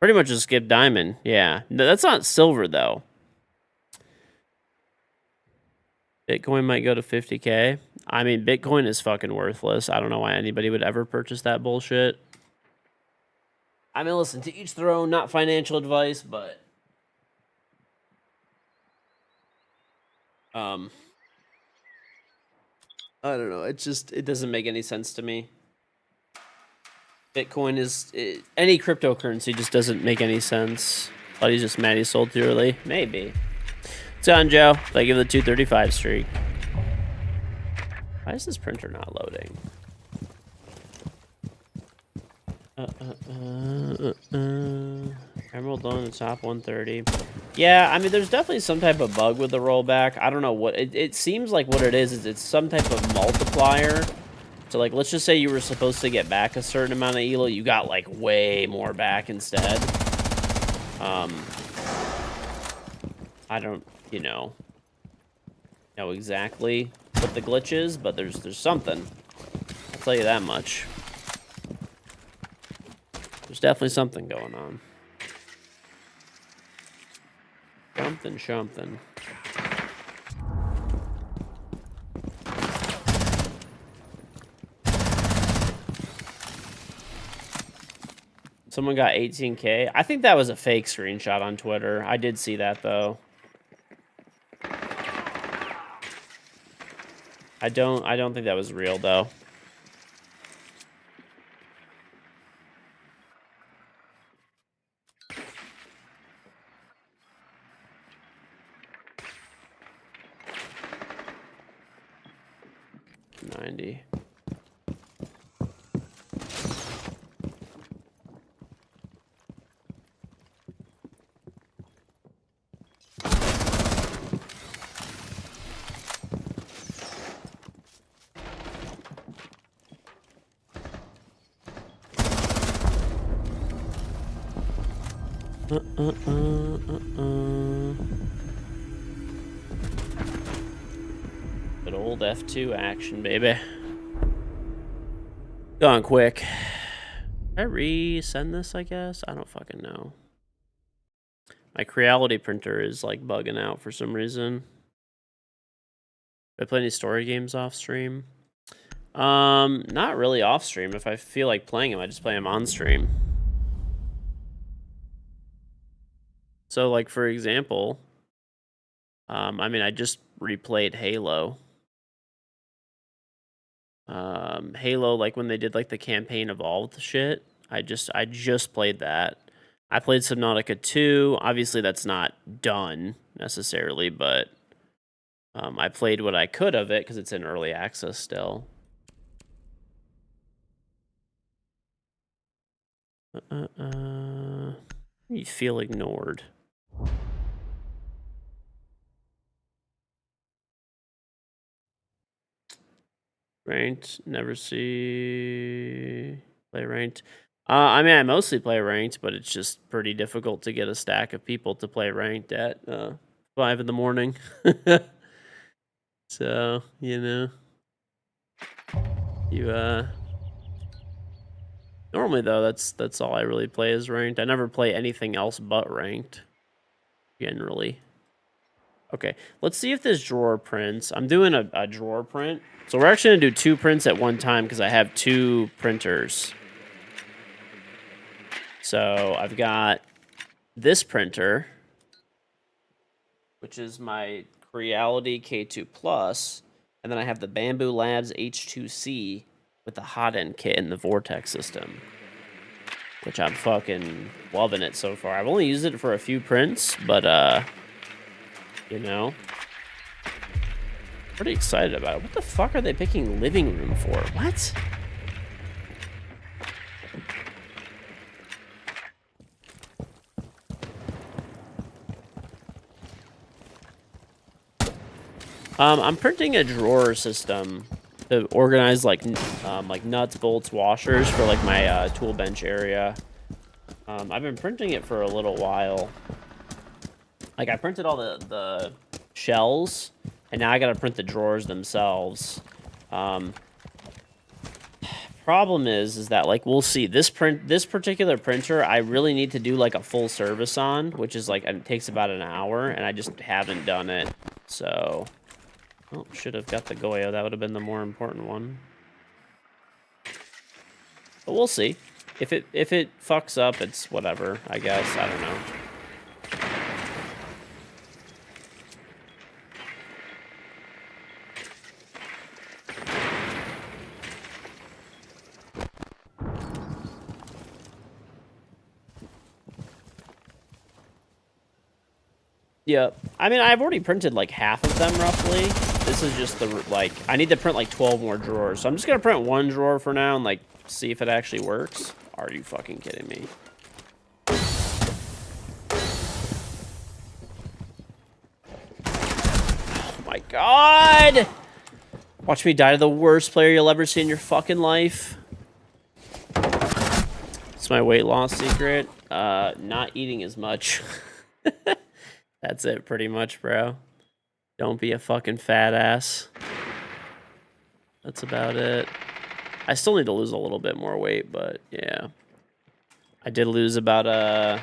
pretty much a skip diamond. Yeah, that's not silver though. Bitcoin might go to 50K. I mean, Bitcoin is fucking worthless. I don't know why anybody would ever purchase that bullshit. I mean, listen, to each their own, not financial advice, but I don't know. It doesn't make any sense to me. Bitcoin is any cryptocurrency just doesn't make any sense. Thought he's just mad he sold too early. Maybe. What's on, Joe? Thank you for the 235 streak. Why is this printer not loading? Emerald on the top 130. Yeah, I mean, there's definitely some type of bug with the rollback. I don't know what it seems like. What it is it's some type of multiplier. So, like, let's just say you were supposed to get back a certain amount of elo, you got like way more back instead. I don't, know exactly what the glitch is, but there's something. I'll tell you that much. There's definitely something going on. Something. Someone got 18K. I think that was a fake screenshot on Twitter. I did see that though. I don't think that was real though. $90. Good old F2 action, baby. Going quick. Can I resend this, I guess? I don't fucking know. My Creality printer is like bugging out for some reason. Do I play any story games off stream? Not really off stream. If I feel like playing them, I just play them on stream. So, like, for example, I mean, I just replayed Halo. Halo, like when they did like the campaign evolved shit. I just played that. I played Subnautica 2. Obviously, that's not done necessarily, but I played what I could of it because it's in early access still. You feel ignored. Ranked, never play ranked. I mean, I mostly play ranked, but it's just pretty difficult to get a stack of people to play ranked at 5 in the morning. So, you know, normally though, that's all I really play is ranked. I never play anything else but ranked, generally. Okay, let's see if this drawer prints. I'm doing a drawer print. So we're actually gonna do 2 prints at one time because I have 2 printers. So I've got this printer, which is my Creality K2 Plus, and then I have the Bamboo Labs H2C with the hot end kit and the Vortex system, which I'm fucking loving it so far. I've only used it for a few prints, but you know, pretty excited about it. What the fuck are they picking living room for? What? I'm printing a drawer system to organize like nuts, bolts, washers for like my tool bench area. I've been printing it for a little while. Like I printed all the shells, and now I gotta print the drawers themselves. Problem is that like we'll see this particular printer I really need to do like a full service on, which is like it takes about an hour, and I just haven't done it. So. Oh, should have got the Goyo. That would have been the more important one. But we'll see. If it fucks up, it's whatever, I guess. I don't know. Yep. I mean, I've already printed like half of them roughly. This is just the, like, I need to print like 12 more drawers. So I'm just going to print one drawer for now and like see if it actually works. Are you fucking kidding me? Oh my god! Watch me die to the worst player you'll ever see in your fucking life. It's my weight loss secret. Not eating as much. That's it, pretty much, bro. Don't be a fucking fat ass. That's about it. I still need to lose a little bit more weight, but yeah. I did lose about I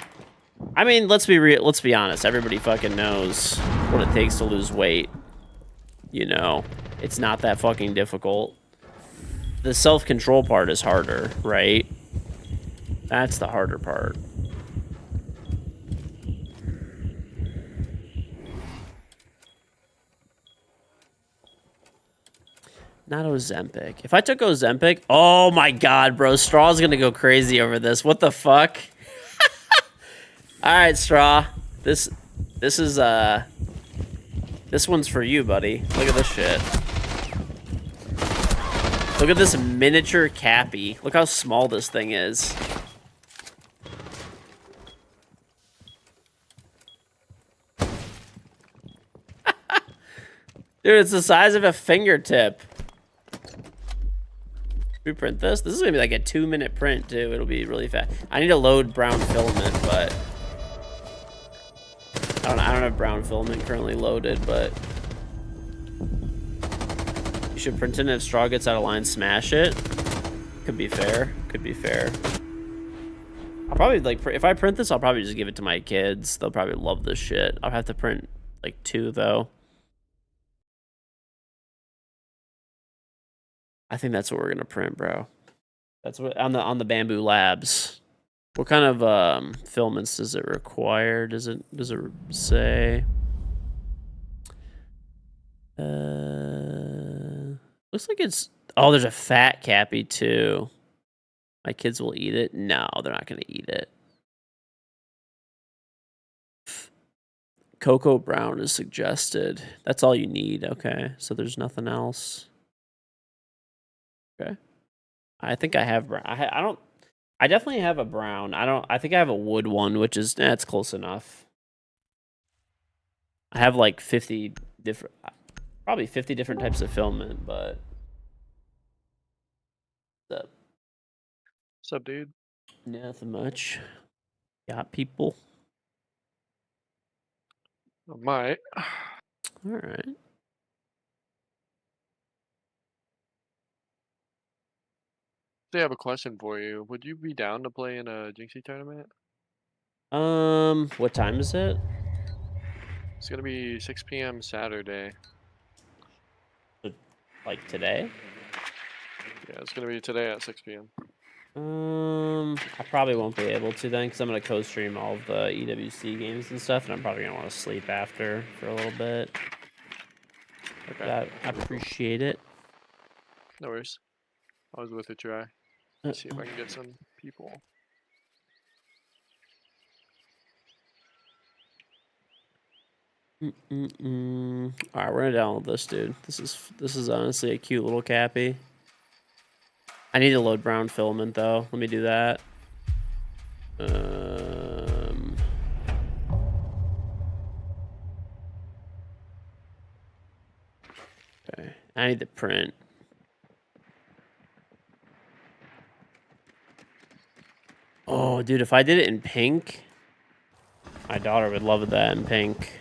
mean, let's be honest. Everybody fucking knows what it takes to lose weight. You know, it's not that fucking difficult. The self-control part is harder, right? That's the harder part. Not Ozempic. If I took Ozempic, oh my god, bro, Straw's gonna go crazy over this. What the fuck? All right, Straw. This is this one's for you, buddy. Look at this shit. Look at this miniature Cappy. Look how small this thing is. Dude, it's the size of a fingertip. We print this? This is gonna be like a 2-minute print too. It'll be really fast. I need to load brown filament, but I don't have brown filament currently loaded, but you should print it, and if Straw gets out of line, smash it. Could be fair. Could be fair. I'll probably like if I print this, I'll probably just give it to my kids. They'll probably love this shit. I'll have to print like 2 though. I think that's what we're gonna print, bro. That's what on the Bamboo Labs. What kind of filaments does it require? Does it say? Looks like it's. Oh, there's a fat Cappy too. My kids will eat it. No, they're not gonna eat it. Cocoa Brown is suggested. That's all you need. Okay, so there's nothing else. Okay, I think I have brown. I don't. I definitely have a brown. I think I have a wood one, which is that's close enough. I have like 50 different, probably 50 different types of filament, but. What's up? What's up, dude? Nothing much. Got people. I might. All right. I have a question for you. Would you be down to play in a Jinxie tournament? What time is it? It's gonna be 6 p.m. Saturday. Like today? Yeah, it's gonna be today at 6 p.m. I probably won't be able to then, because I'm gonna co-stream all of the EWC games and stuff, and I'm probably gonna want to sleep after for a little bit. Okay. I appreciate it. No worries. I was with a try. See if I can get some people. All right, we're gonna download this, dude. This is honestly a cute little Cappy. I need to load brown filament though. Let me do that. Okay, I need to print. Oh, dude, if I did it in pink, my daughter would love that in pink.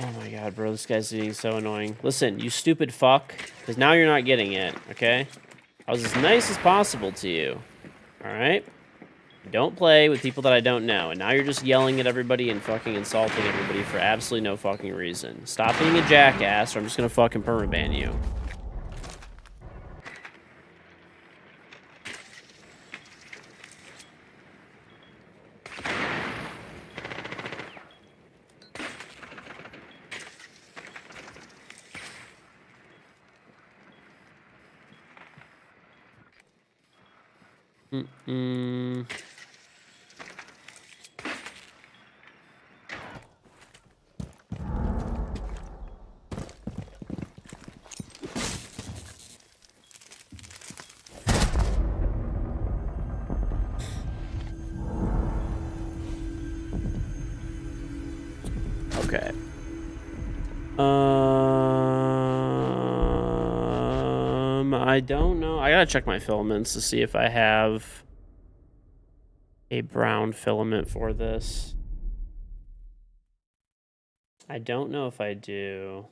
Oh my god, bro, this guy's being so annoying. Listen, you stupid fuck, because now you're not getting it, okay? I was as nice as possible to you, alright? Don't play with people that I don't know, and now you're just yelling at everybody and fucking insulting everybody for absolutely no fucking reason. Stop being a jackass, or I'm just gonna fucking permaban you. Okay. I don't know. I gotta check my filaments to see if I have a brown filament for this. I don't know if I do.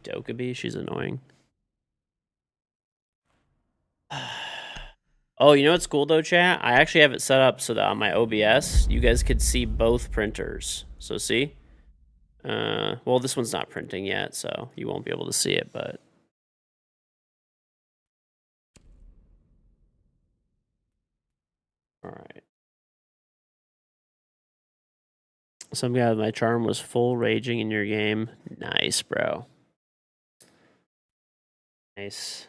Dokkaebi, she's annoying. Oh, you know what's cool though, chat? I actually have it set up so that on my OBS, you guys could see both printers. So see? Well, this one's not printing yet, so you won't be able to see it, but... Alright. Some guy with my charm was full raging in your game. Nice, bro. Nice.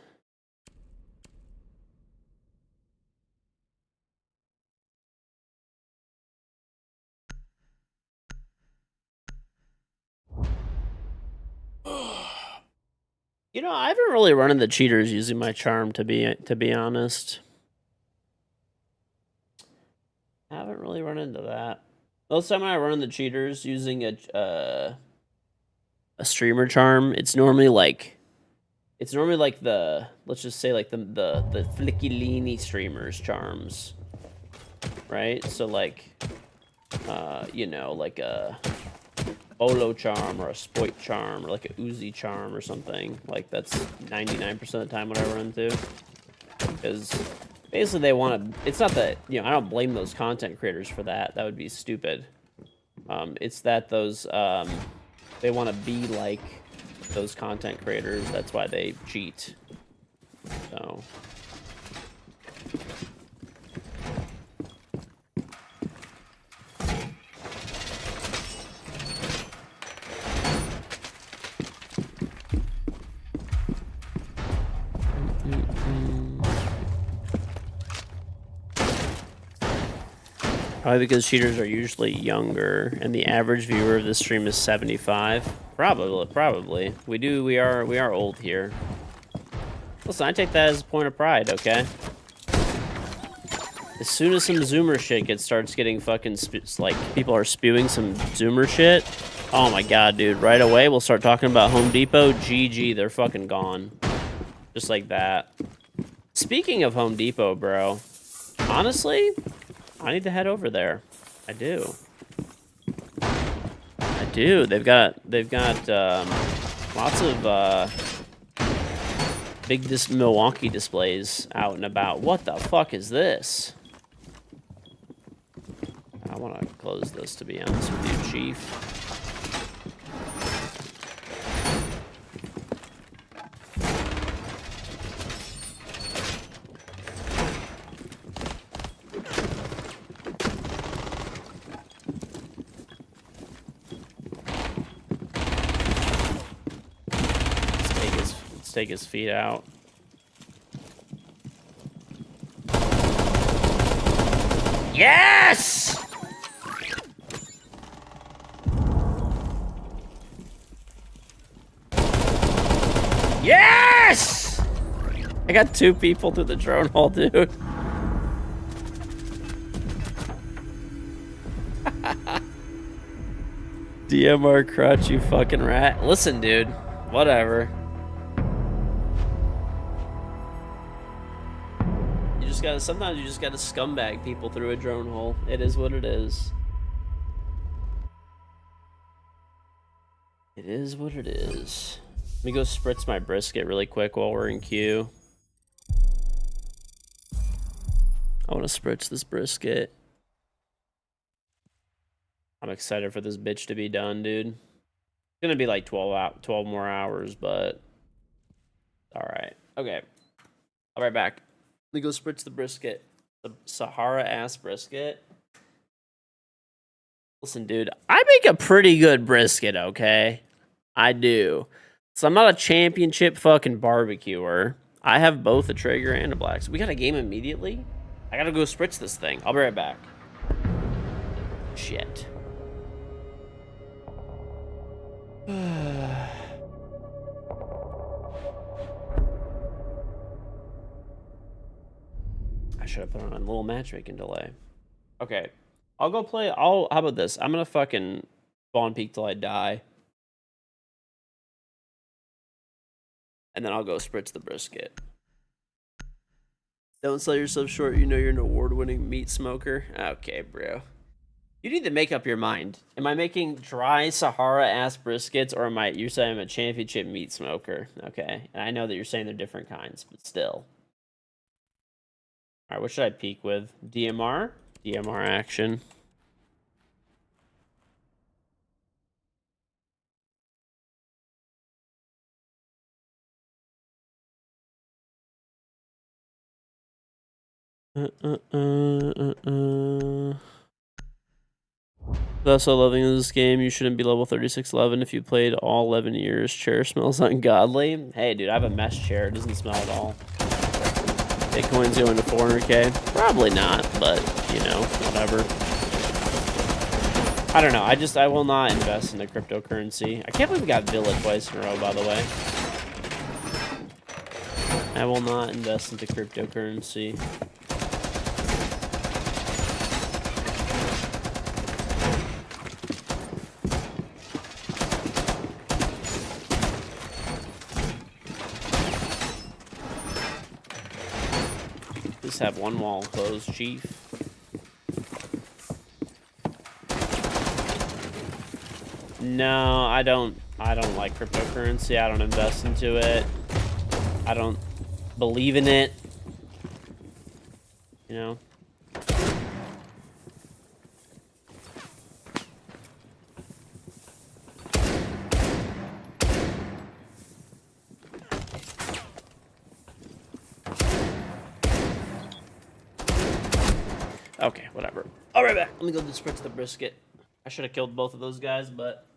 You know, I haven't really run into cheaters using my charm, to be honest. I haven't really run into that. Most time I run into cheaters using a streamer charm, it's normally like the, let's just say like the flicky-leany streamers charms, right? So like, you know, like a Bolo charm or a Spoit charm or like a Uzi charm or something. Like that's 99% of the time what I run into, because basically they want to. It's not that, you know, I don't blame those content creators for that. That would be stupid. It's that those They want to be like those content creators. That's why they cheat. So. Probably because cheaters are usually younger, and the average viewer of this stream is 75. Probably. We are old here. Listen, I take that as a point of pride, okay? As soon as some Zoomer shit starts getting fucking, like, people are spewing some Zoomer shit, oh my god, dude, right away we'll start talking about Home Depot, GG, they're fucking gone. Just like that. Speaking of Home Depot, bro, honestly, I need to head over there. I do. They've got lots of big Milwaukee displays out and about. What the fuck is this? I want to close this, to be honest with you, Chief. Take his feet out. Yes! Yes! I got 2 people through the drone hole, dude. DMR crutch, you fucking rat. Listen, dude. Whatever. Sometimes you just gotta scumbag people through a drone hole. It is what it is. It is what it is. Let me go spritz my brisket really quick while we're in queue. I want to spritz this brisket. I'm excited for this bitch to be done, dude. It's gonna be like 12 more hours, but alright. Okay. I'll be right back. Let me go spritz the brisket. The Sahara-ass brisket. Listen, dude, I make a pretty good brisket, okay? I do. So I'm not a championship fucking barbecuer. I have both a Traeger and a Black. So we got a game immediately? I gotta go spritz this thing. I'll be right back. Shit. I should have put on a little matchmaking delay. Okay. I'll go play. How about this? I'm gonna fucking spawn peek till I die. And then I'll go spritz the brisket. Don't sell yourself short. You know you're an award-winning meat smoker. Okay, bro. You need to make up your mind. Am I making dry Sahara-ass briskets, or you're saying I'm a championship meat smoker? Okay. And I know that you're saying they're different kinds, but still. Alright, what should I peek with? DMR? DMR action. Also loving this game, you shouldn't be level 3611 if you played all 11 years. Chair smells ungodly. Hey, dude, I have a mesh chair. It doesn't smell at all. Bitcoin's going to 400k? Probably not, but, you know, whatever. I don't know. I will not invest in the cryptocurrency. I can't believe we got Villa twice in a row, by the way. I will not invest into cryptocurrency. Just have one wall closed, Chief. No, I don't like cryptocurrency. I don't invest into it. I don't believe in it. You know? Okay, whatever. I'll be right back. Let me go spritz the brisket. I should have killed both of those guys, but...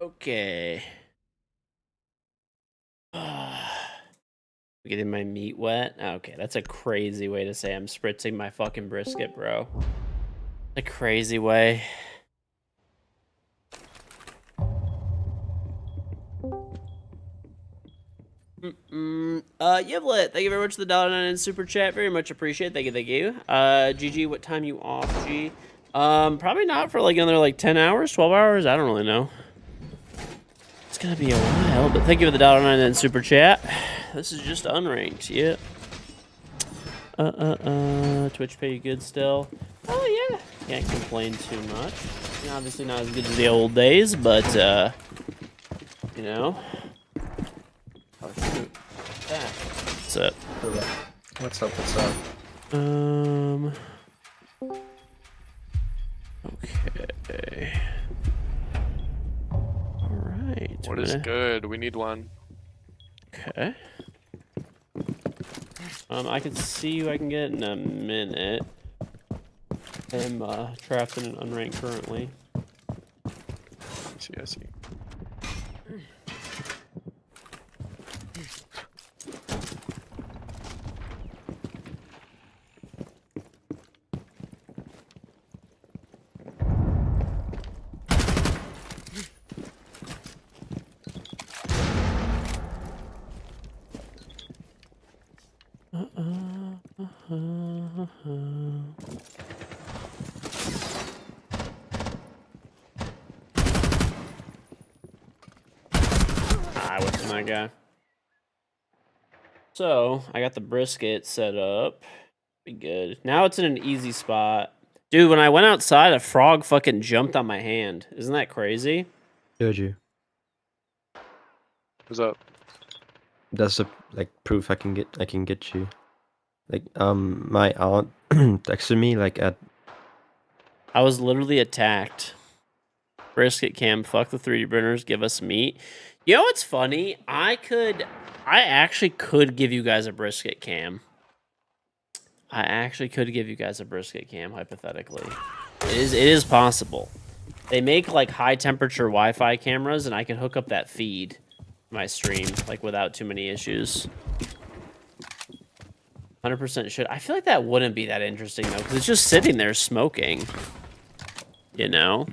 Okay. Getting my meat wet. Okay, that's a crazy way to say I'm spritzing my fucking brisket, bro. A crazy way. Yivlet, thank you very much for the $1.99 super chat. Very much appreciate. Thank you, thank you. GG, what time you off, G? Probably not for like another like 10 hours, 12 hours. I don't really know. It's gonna be a while, but thank you for the $1.99 super chat. This is just unranked, yeah. Twitch pay you good still? Oh yeah, can't complain too much. Obviously not as good as the old days, but you know. Oh shoot. What's up? What's up? What's up? Okay. Alright. What is good? We need one. Okay. I can see who I can get in a minute. I'm trapped in an unranked currently. I see. I wasn't that guy. So, I got the brisket set up. Be good. Now it's in an easy spot. Dude, when I went outside, a frog fucking jumped on my hand. Isn't that crazy? Heard you. What's up? That's a like proof I can get you. Like my aunt texted me like at I was literally attacked. Brisket cam, fuck the 3D printers, give us meat. You know what's funny? I actually could give you guys a brisket cam. Hypothetically. It is possible. They make like high temperature Wi-Fi cameras, and I can hook up that feed to my stream like without too many issues. 100% should. I feel like that wouldn't be that interesting though, because it's just sitting there smoking. You know?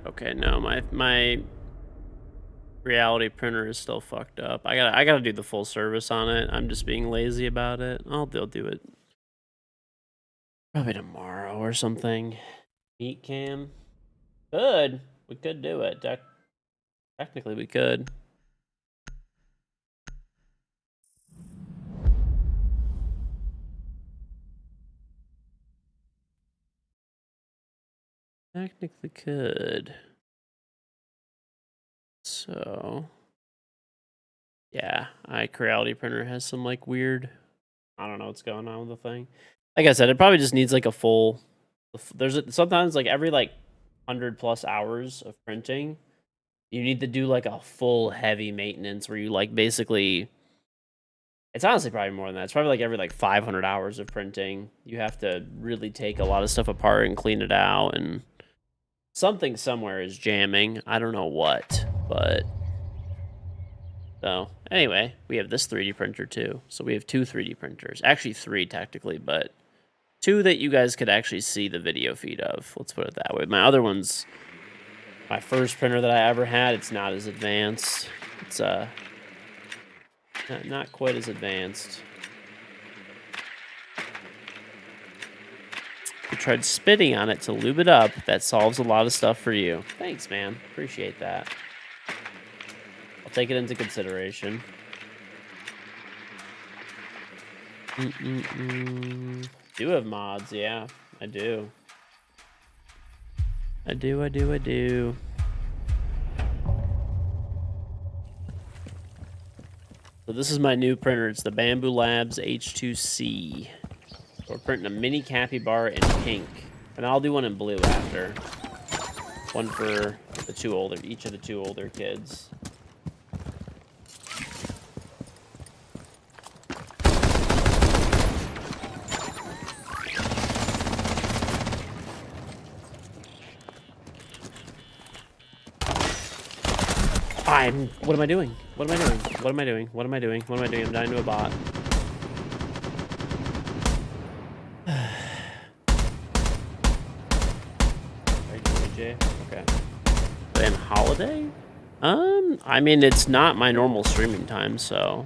Okay, no, my reality printer is still fucked up. I gotta do the full service on it. I'm just being lazy about it. They'll do it probably tomorrow or something. Meat cam. We could do it. Technically we could. Technically could. So yeah, Creality printer has some like weird, I don't know what's going on with the thing. Like I said, it probably just needs like a full, sometimes like every like 100+ hours of printing, you need to do like a full heavy maintenance where you like basically, it's honestly probably more than that. It's probably like every like 500 hours of printing, you have to really take a lot of stuff apart and clean it out, and something somewhere is jamming. I don't know what, but so anyway, we have this 3D printer too. So we have 2 3D printers, actually 3 technically, but 2 that you guys could actually see the video feed of. Let's put it that way. My other one's my first printer that I ever had. It's not as advanced. It's not quite as advanced. tried spitting on it to lube it up. That solves a lot of stuff for you. Thanks, man. Appreciate that. I'll take it into consideration. Do have mods, yeah. I do. I do. So this is my new printer. It's the Bamboo Labs H2C. We're printing a mini capybara in pink. And I'll do one in blue after. One for each of the two older kids. What am I doing? What am I doing? What am I doing? What am I doing? What am I doing? I'm dying to a bot. Okay. Then holiday? I mean, it's not my normal streaming time, so.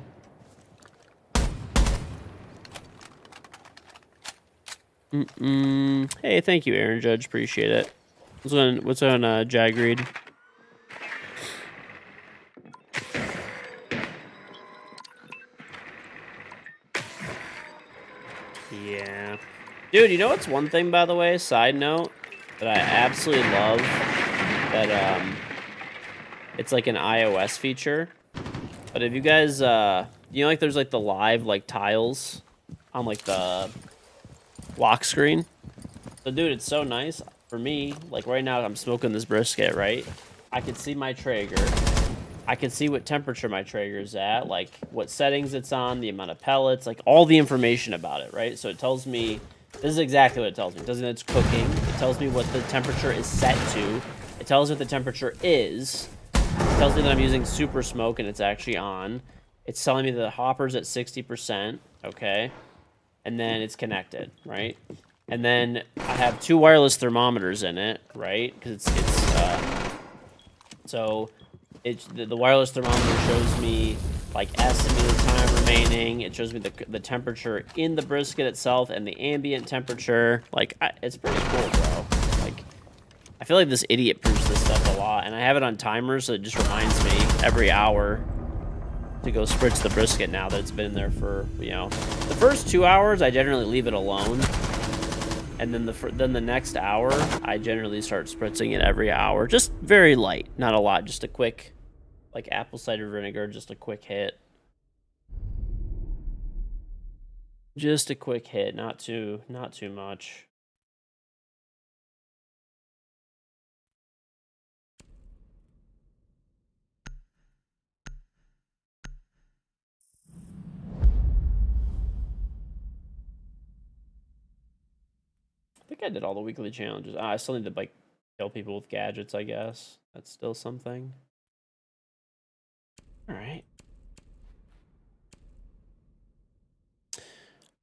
Hey, thank you, Aaron Judge. Appreciate it. What's on Jagreed? Yeah. Dude, you know what's one thing, by the way, side note, that I absolutely love? That, it's like an iOS feature. But if you guys, you know, like there's like the live, like, tiles on, like, the lock screen? So, dude, it's so nice. For me, like, right now, I'm smoking this brisket, right? I can see my Traeger. I can see what temperature my Traeger's at, like what settings it's on, the amount of pellets, like all the information about it, right? So it tells me, this is exactly what it tells me. It tells me that it's cooking. It tells me what the temperature is set to. It tells me what the temperature is. It tells me that I'm using super smoke and it's actually on. It's telling me that the hopper's at 60%, okay? And then it's connected, right? And then I have 2 wireless thermometers in it, right? Because the wireless thermometer shows me like estimated time remaining. It shows me the temperature in the brisket itself and the ambient temperature. Like, it's pretty cool, bro. Like, I feel like this idiot proves this stuff a lot, and I have it on timer, so it just reminds me every hour to go spritz the brisket now that it's been in there for, you know, the first 2 hours I generally leave it alone. And then the next hour, I generally start spritzing it every hour. Just very light, not a lot, just a quick, like apple cider vinegar, just a quick hit. Just a quick hit, not too much. I think I did all the weekly challenges. I still need to like kill people with gadgets, I guess. That's still something. All right.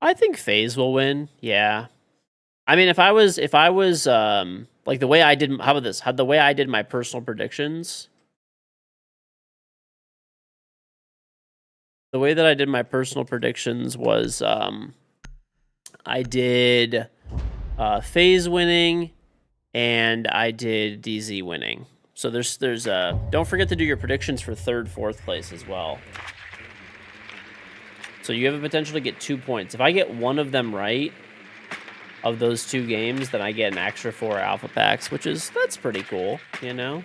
I think FaZe will win. Yeah. I mean, if I was like the way I did, how about this? The way I did my personal predictions. The way that I did my personal predictions was I did FaZe winning and I did DZ winning. So there's don't forget to do your predictions for 3rd, 4th place as well. So you have a potential to get 2 points. If I get one of them right of those 2 games, then I get an extra 4 alpha packs, that's pretty cool, you know?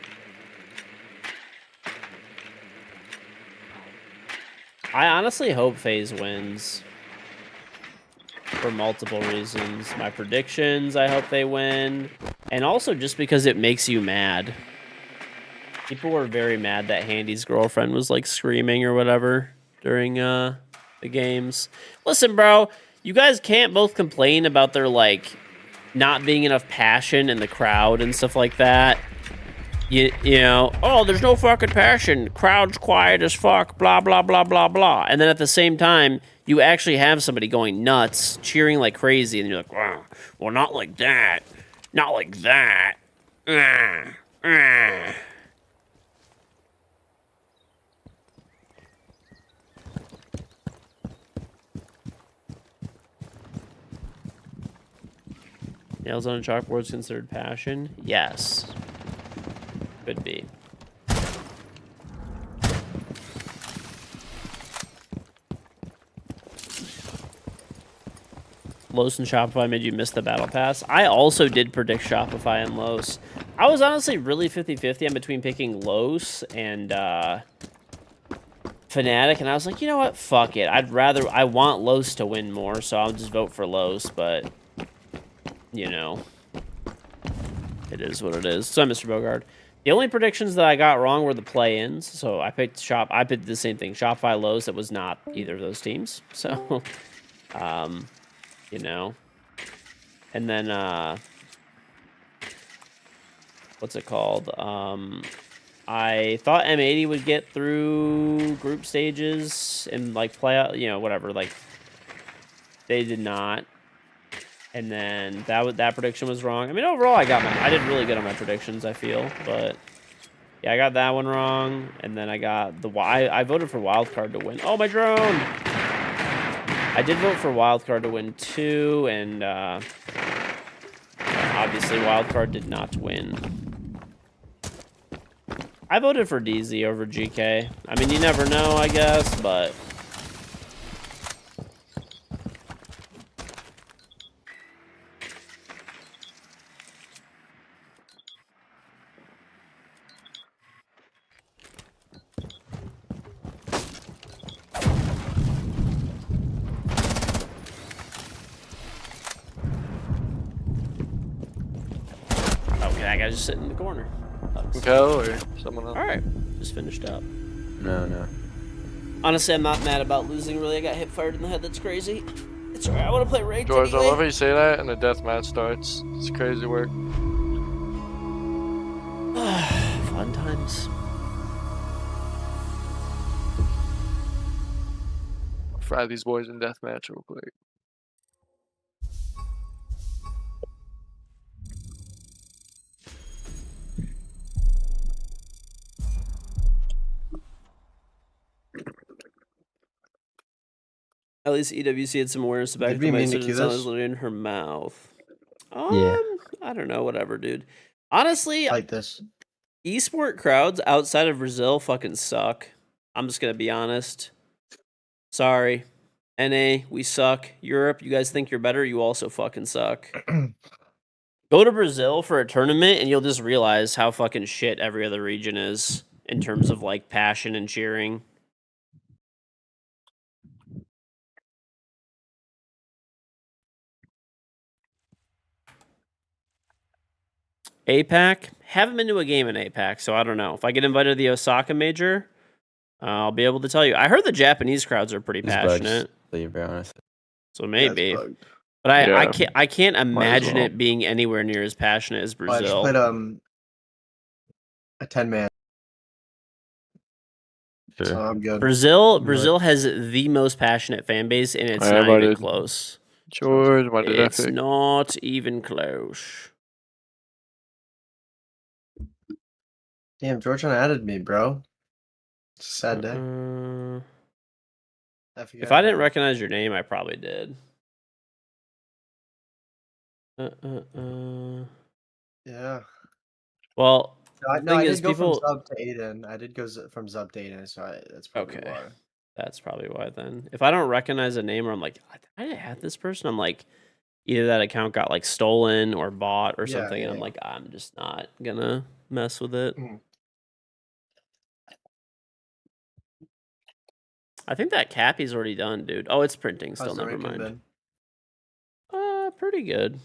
I honestly hope FaZe wins for multiple reasons. My predictions, I hope they win. And also just because it makes you mad. People were very mad that Handy's girlfriend was like screaming or whatever during the games. Listen, bro, you guys can't both complain about there like not being enough passion in the crowd and stuff like that. You know, oh, there's no fucking passion. Crowd's quiet as fuck, blah, blah, blah, blah, blah. And then at the same time, you actually have somebody going nuts, cheering like crazy, and you're like, wow, well, not like that. Not like that. Nails on a chalkboard is considered passion? Yes. Could be. Los and Shopify made you miss the battle pass. I also did predict Shopify and Los. I was honestly really 50-50 in between picking Los and Fnatic, and I was like, you know what? Fuck it. I want Los to win more, so I'll just vote for Los, but you know, it is what it is. So, Mr. Bogard. The only predictions that I got wrong were the play-ins, so I picked the same thing, Shopify, Los. It was not either of those teams, so you know. And then what's it called? I thought M80 would get through group stages and like play out, you know, whatever. Like they did not. And then that prediction was wrong. I mean, overall, I did really good on my predictions, I feel, but yeah, I got that one wrong. And then I got I voted for wildcard to win. Oh, my drone! I did vote for wildcard to win too, and obviously wildcard did not win. I voted for DZ over GK. I mean, you never know, I guess, but okay, that guy's just sitting in the corner. Go or someone else? All right, just finished up. No. Honestly, I'm not mad about losing. Really, I got hit fired in the head. That's crazy. It's alright. I want to play ranked George, anyway. I love how you say that and the death match starts. It's crazy work. Fun times. Fry these boys in death match real quick. At least EWC had some awareness about Did the we mean mic, to so it cue sounded this? literally in her mouth. Yeah. I don't know. Whatever, dude. Honestly, Like this. esport crowds outside of Brazil fucking suck. I'm just gonna be honest. Sorry. NA, we suck. Europe, you guys think you're better, you also fucking suck. Go to Brazil for a tournament and you'll just realize how fucking shit every other region is in terms of like passion and cheering. APAC? Haven't been to a game in APAC, so I don't know. If I get invited to the Osaka major, I'll be able to tell you. I heard the Japanese crowds are pretty These bugs, passionate, to be very honest. so maybe. Yeah, it's But I Yeah. can't imagine well. it being anywhere near as passionate as bugged. I just Brazil. played a 10-man, so Sure. I'm good. Brazil has the most passionate fan base, and it's I not even invited close. George, my It's epic. not even close. Damn, Georgian added me, bro. It's a sad day. If I didn't recognize your name, I probably did. Yeah. Well, No, thing I is, did go people- from Zub to Aiden. I did go from Zub to Aiden, so that's probably Okay. why. That's probably why then. If I don't recognize a name or I'm like, I didn't have this person, I'm like, either that account got like stolen or bought or Yeah, something, and I'm yeah. like, I'm just not gonna mess with it. Mhm. I think that Cappy's already done, dude. Oh, it's printing still. How's the Never ranking mind. been? Pretty good.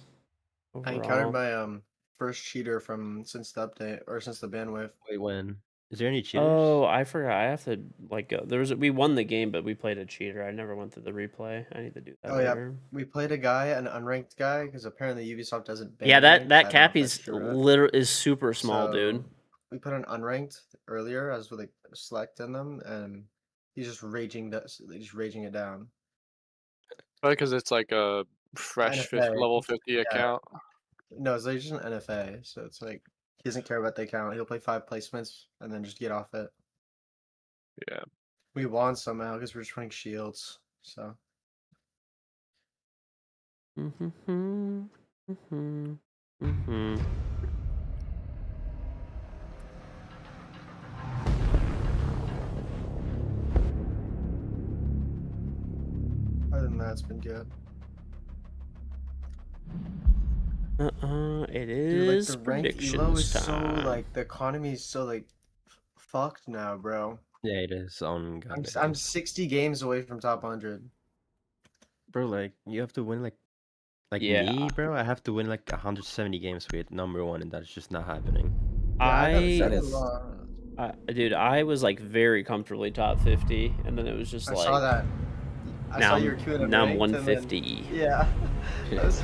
I encountered Overall. my first cheater since the update or since the bandwidth. Wait, when? Is there any cheaters? Oh, I forgot. I have to like go. We won the game, but we played a cheater. I never went through the replay. I need to do that Oh, yeah. later. We played an unranked guy, because apparently Ubisoft doesn't ban Yeah, ranked, I that don't know if Cappy's that's true or not. literally is super small, dude. So, we put an unranked earlier as with like select in them, and he's just raging it down. Probably because it's like a fresh NFA. level 50 Yeah. account. No, it's like just an NFA, so it's like he doesn't care about the account. He'll play 5 placements and then just get off it. Yeah. We won somehow because we're just running shields. So Mm-hmm. Mm-hmm. Other than that, it's been good. It Dude, like is the ranked elo predictions is so time. like the economy is so like fucked now, bro. Yeah, it is on I'm 60 games away from top 100. Bro, like you have to win like Yeah. me, bro. I have to win like 170 games to get #1, and that's just not happening. Yeah, I got I, That a is- lot. dude, I was like very comfortably top 50, and then it was just I like saw that. I now saw I'm your queue and now I'm ranked, and then 150. yeah. I was,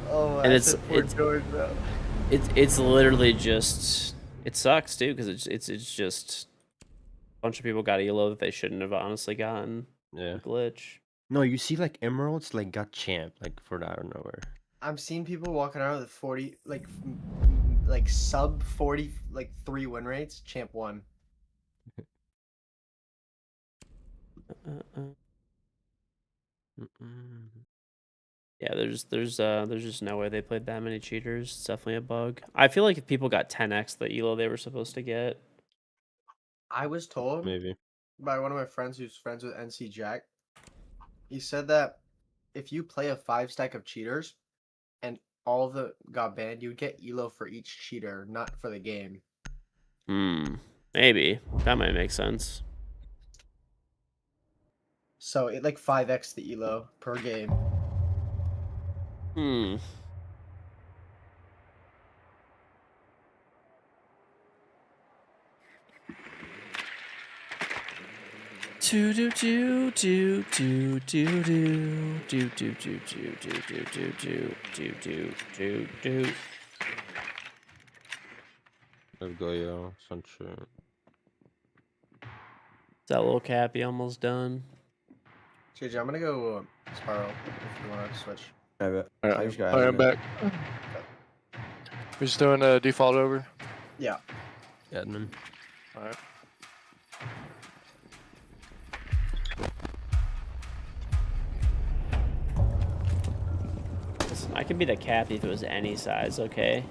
oh, And I it's- said poor it's- George, bro. It's literally just it sucks too because it's just a bunch of people got elo that they shouldn't have honestly gotten. Yeah. Glitch. No, you see, like emeralds, like got champ, like for out of nowhere. I'm seeing people walking around with 40, like sub 40, like 3 win rates. Champ 1. Mm-mm. Yeah, there's just no way they played that many cheaters. It's definitely a bug. I feel like if people got 10x the elo they were supposed to get. I was told Maybe. by one of my friends who's friends with NC Jack. He said that if you play a 5 stack of cheaters and all of them got banned, you would get elo for each cheater, not for the game. Maybe that might make sense. So it like 5x the elo per game. Hmm. Do do do do do do do do do do do do do do do do do do. Let's go, yo. Sunshine. Is that little Cappy almost done? JJ, I'm gonna go Spiral if you want to switch. I bet. Alright, I just got alright, I'm admin. back. We're just doing a default over. Yeah. Admin. Alright. Listen, I could be the Cappy if it was any size, okay?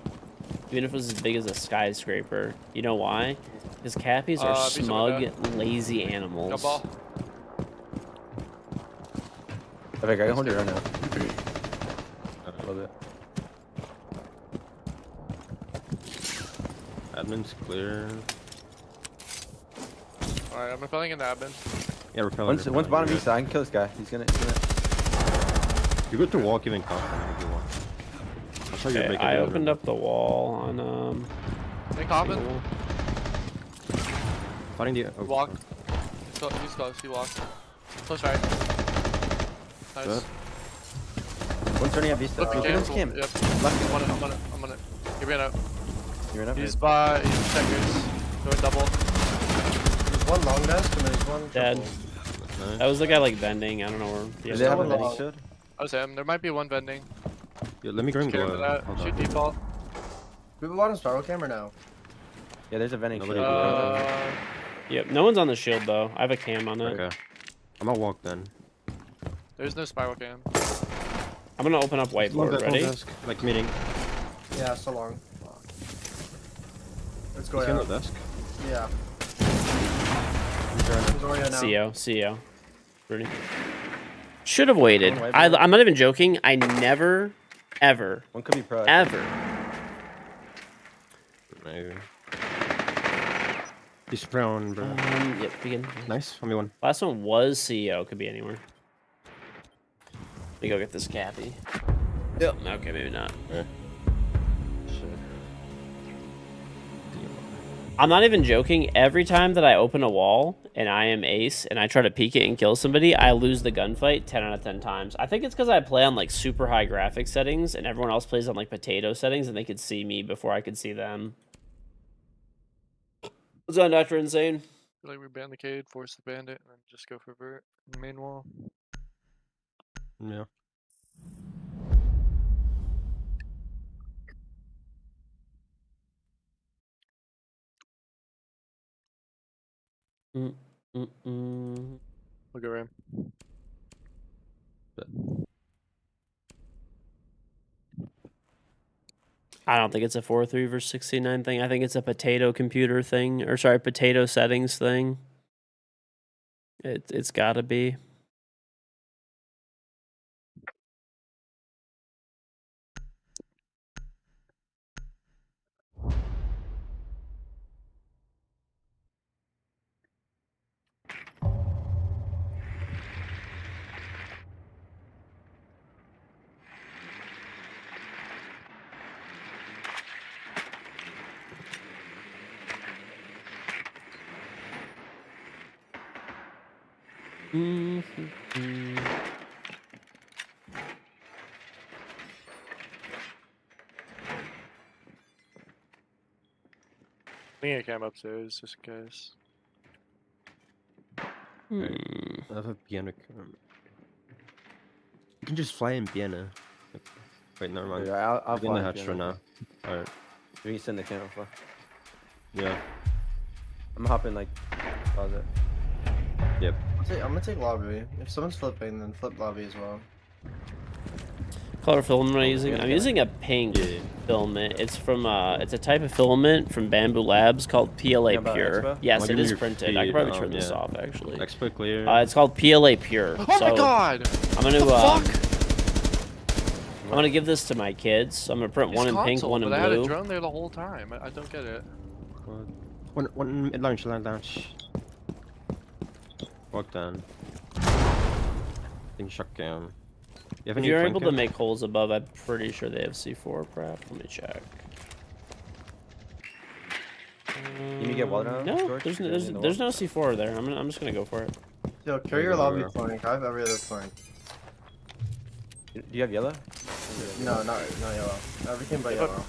Even if it was as big as a skyscraper. You know why? Because Cappies are Visa smug, window. lazy Go animals. ball. I think I can hold it right now. Uh, A little bit. Admin's clear. Alright, I'm repelling in the admin. Yeah, repelling. Once bottom east side, I can kill this guy. He's gonna. You go to walk even confident if you want. I'll show you Okay, break I it down. opened up the wall on In common. Fighting the Walk. So, he's close, he walked. Close right. Nice. Good. One turning at Vista. Look, Oh, be get him, careful. Kim. Yep. Left. I'm on it. He ran out. You ran up. He's checkers. Going double. There's one long desk and there's one Dead. triple. Nice. That was the guy like bending. I don't know where. Does The they other have a one one vending was. shield? That was him. There might be one vending. Yeah, let me green Careful go. with that. Hold Shoot on. default. Do we want a Spiral cam or no? Yeah, there's a vending Nobody shield. Uh, Yep, no one's on the shield though. I have a cam on it. Okay. I'm gonna walk then. there's no spiral cam. I'm gonna open up whiteboard. Ready? Desk. Like meeting. Yeah, so long. Let's go He's on the out. desk. Yeah. He's trying to- There's Oreo now. CO. Ready? Should have waited. One I'm not even joking. I never, ever, One could be pro. ever. Maybe. He's prone, bro. Yep, begin. Nice. Only one. Last one was CEO. Could be anywhere. Let me go get this Cappy. Yep. Okay, maybe not. Shit. I'm not even joking. Every time that I open a wall and I am ace and I try to peek it and kill somebody, I lose the gunfight 10 out of 10 times. I think it's because I play on like super high graphic settings and everyone else plays on like potato settings and they could see me before I could see them. What's on, Dr. Insane? Feel like we bandicade, force the bandit, and then just go for vert in the main wall. Yeah. Mm-mm. We'll go ram. I don't think it's a 4-3 versus 69 thing. I think it's a potato computer thing, or sorry, potato settings thing. It's got to be. Mm-hmm. I think I came upstairs just in case. I have a piano. You can just fly in piano. Wait, never mind. Yeah, I'll We're gonna fly. hatch for now. Alright. We can send the camera for. Yeah. I'm hopping like. Pause it. Yep. I'm gonna take lobby. If someone's flipping, then flip lobby as well. Color filament I'm using. yeah, I'm yeah. using a pink Yeah. filament. It's from it's a type of filament from Bamboo Labs called PLA Yeah, about Pure. Expo? Yes, I'll it give you is your printed. I could feed, probably turn this yeah. off actually. Expo clear. It's called PLA Pure. Oh so my god! I'm gonna Fuck! I'm gonna give this to my kids. I'm gonna print It's one in pink, console, one in but I had a blue. drone there the whole time. I don't get it. One mid launch, Walk down. Thing shut down. You have If any you're able to flanker? make holes above, I'm pretty sure they have C4 prep. Let me check. Can you get water now, No, George? there's Is there any in the there's wall? no C4 there. I'm just gonna go for it. Yo, carry your lobby flank. I have every other flank. Do you have yellow? No, not yellow. Everything but Yeah, but- yellow.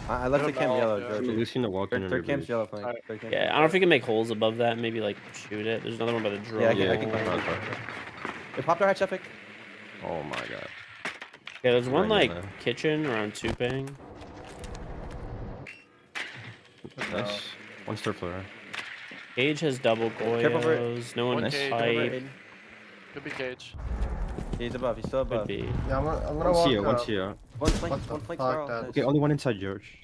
I left the Put cam ball, yellow, yeah. George. Losing the walk in Third camp's yellow flank. Alright. Third camp's Yeah, I yellow. don't know if we can make holes above that. Maybe like shoot it. There's another one by the drone. Yeah, I can Yeah, go. Hey, pop our hatch epic. Oh my god. Yeah, there's one Right like now. kitchen around Tupang. Nice. One star floor. Cage has double Careful for it. Goyos. No one One has cage, pipe. Could be cage. He's above. He's still Could above. be. Yeah, I'm gonna One walk here, one up. here. One flank. What the One flank. fuck, Carl. that- Nice. Okay, only one inside George.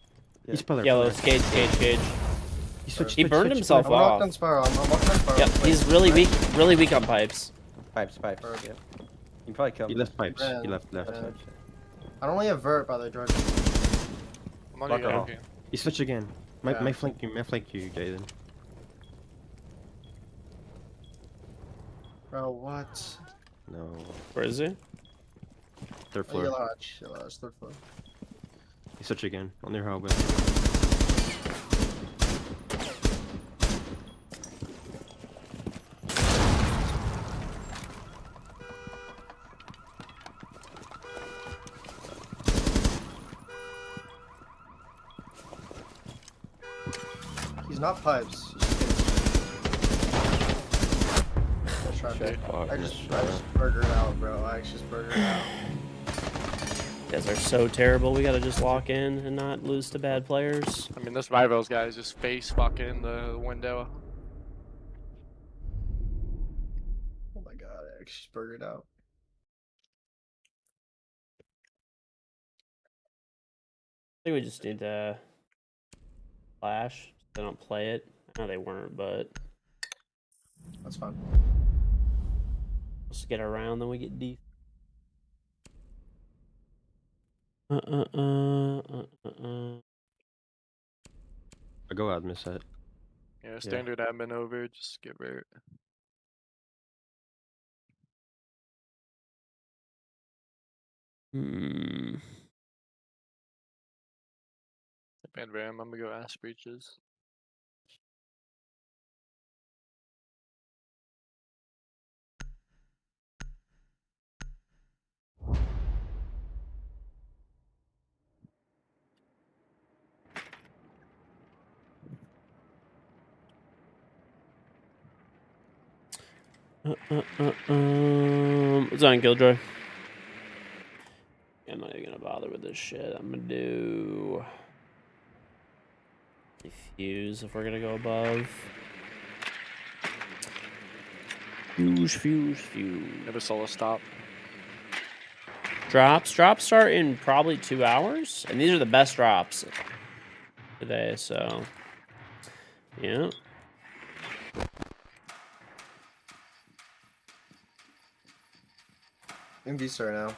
Yeah. He's pillar. Yellows. Cage. He switched. He burned himself I'm walking off. on spiral. I'm walking on spiral. Yep, he's really weak. Really weak on pipes. Pipes. Perfect. Yeah. You can probably kill He him. left pipes. Ran, He left. ran. That's I don't only have vert by the George. I'm on Block you. her Okay. He switched again. Yeah. My flank you, Jaden. Bro, what? No. Where is he? Third Oh, floor. yellow hatch, third floor. He switched again. On your hallway. He's not pipes. He's just Okay. Fuck, I missed just shot. burgered out, bro. I just burgered out. You guys are so terrible. We gotta just lock in and not lose to bad players. I mean, this Rivals guy is just face fucking the window. Oh my god, I just burgered out. I think we just need to flash. They don't play it. I know they weren't, but That's fine. let's get around, then we get deep. I go admin set. Yeah, standard admin over, just get rid. Hmm. Band Ram, I'm gonna go ass breaches. What's on Killjoy? I'm not even gonna bother with this shit. I'm gonna do fuse if we're gonna go above. Fuse. Get a solo stop. Drops start in probably 2 hours, and these are the best drops today. So, yeah. In Vista right now.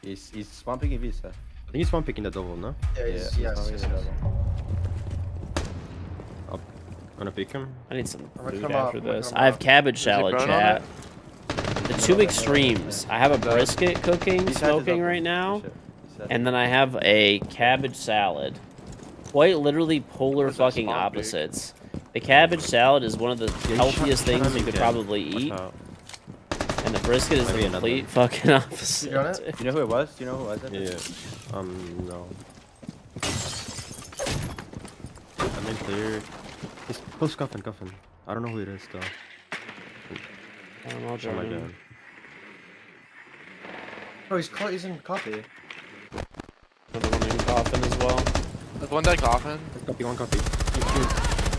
He's swamping in Vista. I think he's one picking the double, no? Yeah, Yeah, he's, he's yes, swamping yes, the yes. double. Wanna pick him? I need some I'm gonna food come up, after I'm gonna this. come I have up. cabbage he salad, prone on chat. The 2 extremes. I have a No. brisket cooking, He's had his smoking double, right for now, sure. He's had and his then I have a cabbage salad. Quite literally polar Where's that fucking spawn peak? opposites. The cabbage salad is one of the healthiest shut things up you could again. probably Watch eat, out. and the brisket is Maybe the another. complete fucking opposite. You got it? double. You know who it was? Do you know who it was? Yeah. No. I'm in clear. He's close coffin. I don't know who it is though. I'll Oh join my him. god. Oh, he's in coffee. Another one in coffin as well. There's one dead coffin. One copy.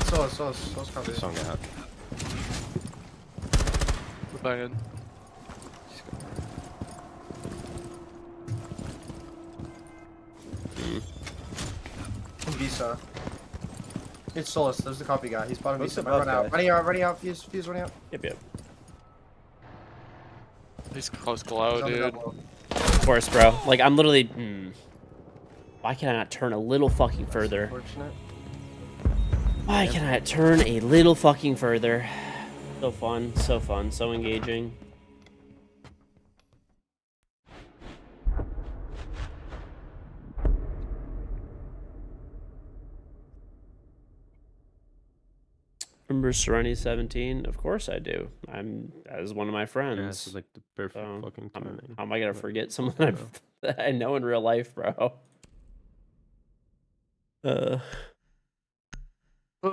So's coffee. This song out. We're playing. In Vista. It's Solus. There's the coffee guy. He's bottom What's Vista. the Run buff, out. guys? Running out. Fuse running out. Yep. He's close glow, He's on the dude. double. Of course, bro. Like, I'm literally... Why can I not turn a little fucking further? Fortunate. Why can I turn a little fucking further? So fun, so engaging. Remember Serenity 17? Of course I do. That is one of my Yeah, friends. this is like the perfect So, fucking I'm- timing. how am I gonna But- forget someone that I know in real life, bro? Ugh. You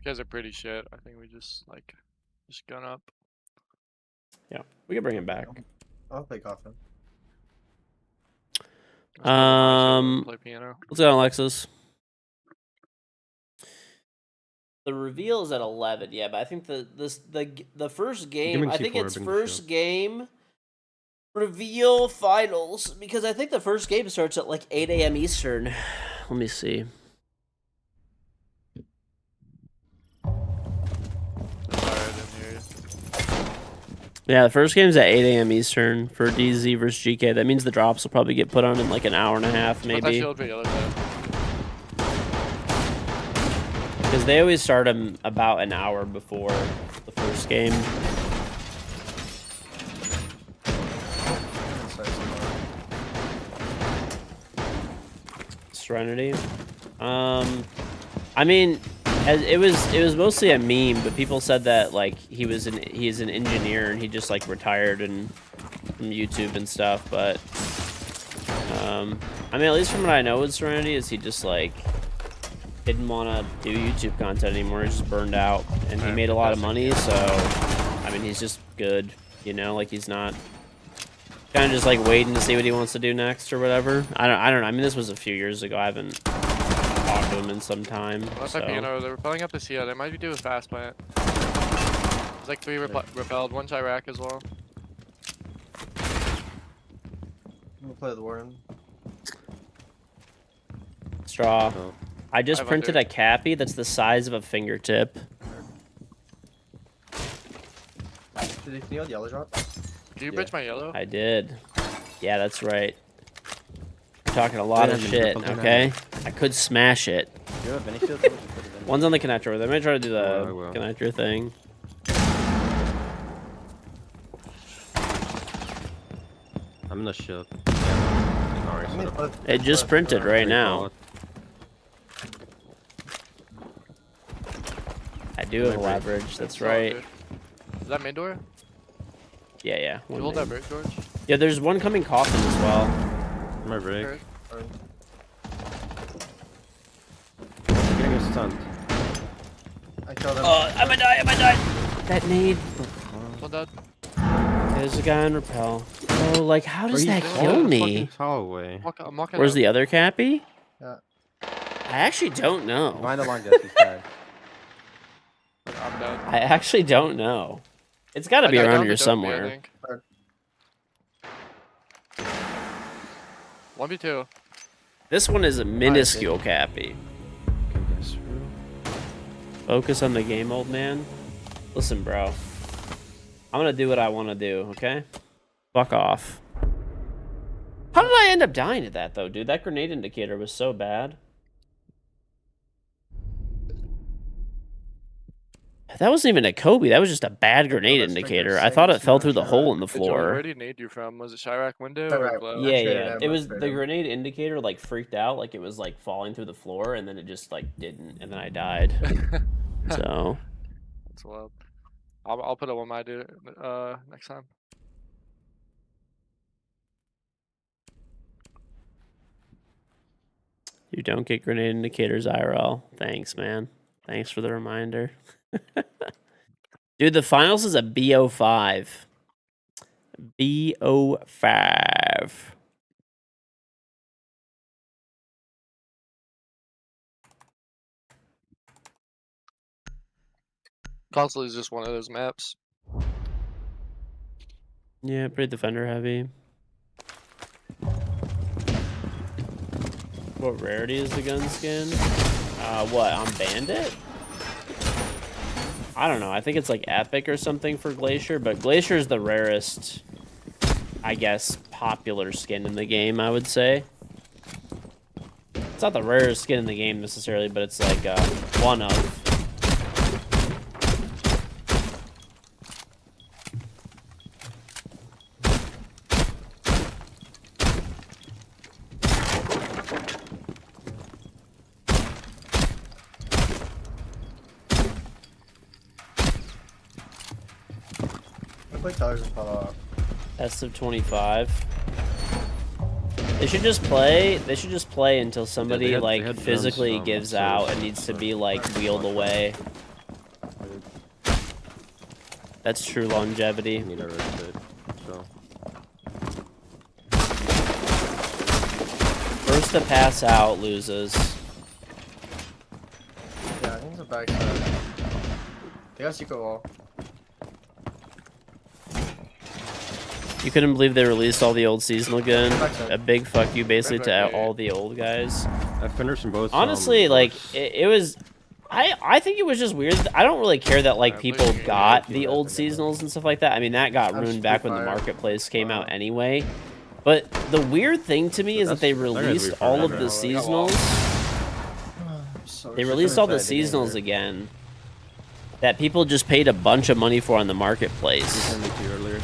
guys are pretty shit. I think we just gun up. Yeah, we can bring him back. I'll play coffin. Let's play the Mars Um, and play piano. Let's go, Alexis. The reveal is at 11, yeah, but I think the first game, me I think C4, it's bring the first shield. game reveal finals, because I think the first game starts at like 8 a.m. Eastern. Let me see. Sorry, I didn't hear you. Yeah, the first game's at 8 a.m. Eastern for DZ versus GK. That means the drops will probably get put on in like an hour and a half, Put that maybe. shield for the other side. Because they always start them about an hour before the first game. Serenity. I mean, it was mostly a meme, but people said that like he's an engineer and he just like retired and from YouTube and stuff. But I mean, at least from what I know with Serenity is he just like didn't want to do YouTube content anymore. He just burned out, and he made a lot of money. So I mean, he's just good, you know, like he's not kind of just like waiting to see what he wants to do next or whatever. I don't know. I mean, this was a few years ago. I haven't talked to him in some time. Let's So. play piano. They're repelling up this here. They might be doing fast plant. There's like 3 repelled, 1 Chirac as well. We'll play the Warren. Straw. So, I just I've printed under- a cappy that's the size of a fingertip. Can you hold yellow drop? Do you Yeah. bridge my yellow? I did. Yeah, that's right. You're talking a lot of Yeah, shit, triple deny. okay? I could smash it. Do you have any shields? How much you put it in? One's on the connector with it. I'm gonna try to do I the will. connector thing. I'm in the ship. Yeah. Sorry, Let me sort of. put- It just put- printed right now. I do have a Library. leverage, that's It's all right. good. Is that main door? Yeah. You one hold main. that brick, George? Yeah, there's one coming coffin as well. My rig. Alright. Getting a stunt. I killed him. I might die. That nade. One dead. There's a guy on rappel. Oh, like, how does Bro, that he's kill all me? fucking hallway. I'm walking Where's out. the other cappy? Yeah. I actually don't know. Behind the long desk, he's dead. I'm dead. I actually don't know. It's got to be I around downed here it, don't be, I somewhere. think. 1v2. This one is a minuscule, Cappy. Can guess through. Focus on the game, old man. Listen, bro. I'm gonna do what I want to do, okay? Fuck off. How did I end up dying at that, though, dude? That grenade indicator was so bad. That wasn't even a Kobe. That was just a bad grenade that's indicator. finger I thought it six, fell no through the shot. hole in the Hey, Jordan, where floor. did he nade you from? Was it Chirac window Chirac. or glow? Yeah, Traded yeah. him, It I was traded the him. grenade indicator like freaked out, like it was like falling through the floor, and then it just like didn't, and then I died. So That's wild. I'll put it on my dude next time. you don't get grenade indicators IRL. Thanks, man. Thanks for the reminder. Dude, the finals is a BO5. BO5. Console is just one of those maps. Yeah, pretty defender heavy. What rarity is the gun skin? What, on Bandit? I don't know. I think it's like Epic or something for Glacier, but Glacier is the rarest, I guess, popular skin in the game, I would say. It's not the rarest skin in the game necessarily, but it's like one of. I play Tellers and fall off. S of 25. They should just play. They should just play until somebody they like had drones, physically gives so out it's- and needs to be like wheeled away. That's true longevity. I need a red bit. So First to pass out loses. Yeah, I think it's a backside. They got secret wall. You couldn't believe they released all the old seasonal again. Backside. A big fuck you basically to Right, all the old guys. I finished in both. Honestly, like course. it was. I think it was just weird. I don't really care that like Yeah, people losing got it, the yeah, old I think seasonals and stuff like that. I mean that got I'm ruined back when the Free Fire. marketplace came out Wow. anyway. But the weird thing to me is that they That's- they're gonna released be all of forever. the They got wall. seasonals. They released all the seasonals again. That people just paid a bunch of money for on the marketplace. Sent it to you earlier.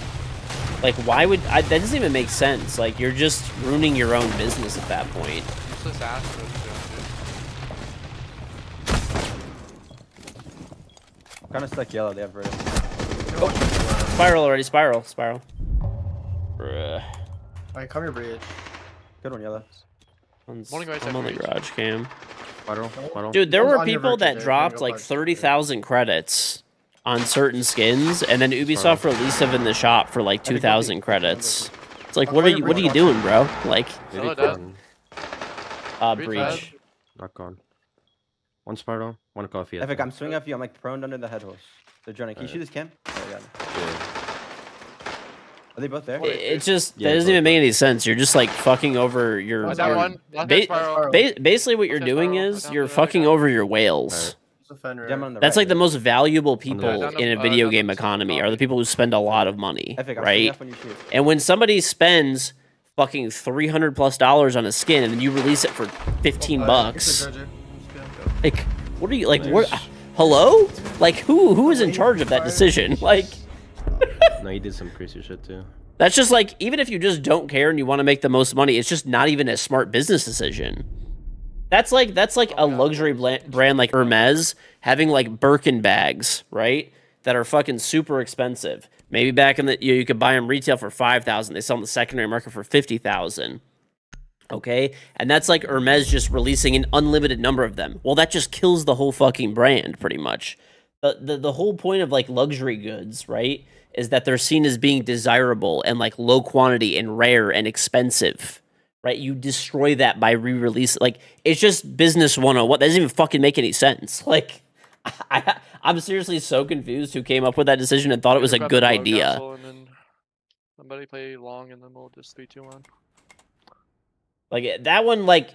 Like, why would that doesn't even make sense? Like, you're just ruining your own business at that point. What's this Astros doing, Kind of stuck yellow. They have red. Spiral already. Spiral. Bruh. Alright, come here, bridge. Good one, yellow. Morning, guys, I'm on the F3. garage cam. Spiral. Dude, there One's were on your people virtue, that Jay. dropped Go like punch. 30,000 credits on certain skins, and then Ubisoft released them in the shop for like 2,000 credits. It's like, I'll what play are you Bridge. doing, bro? Like, Oh, it does. Not breach. gone. One spiral, one coffee. Epic, I'm swinging off you. I'm like prone under the head horse. They're joining. Can you shoot this cam? Oh, I got it. Yeah. Are they both there? It just Yeah, that doesn't both even make are. any sense. You're just like fucking over your. I down your- one. Left ba- hand spiral. basically, what you're Left hand doing spiral. is I down you're the other fucking guy. over your whales. Alright. It's a Fenrir. Gem on the That's right, like the right? most valuable the people right. Down in a the- video down game the economy are lobby. the people who spend a lot of money, Epic, I'm swinging right? off when you shoot. And when somebody spends fucking $300+ on a skin and then you release it for 15 bucks, like, what are you like? What? Hello? Like, who is in charge of that decision? Like, No, he did some crazy shit too. that's just like, even if you just don't care and you want to make the most money, it's just not even a smart business decision. That's like a luxury brand like Hermes having like Birkin bags, right? That are fucking super expensive. Maybe back in the you could buy them retail for 5,000. They sell them in the secondary market for 50,000. Okay, and that's like Hermes just releasing an unlimited number of them. Well, that just kills the whole fucking brand, pretty much. The whole point of like luxury goods, right, is that they're seen as being desirable and like low quantity and rare and expensive, right? You destroy that by re-release. Like, it's just business 101. That doesn't even fucking make any sense. Like, I'm seriously so confused who came up with that decision and thought it was a Grab good the low idea. castle and then somebody play long, and then we'll just 3-2-1. Like that one, like,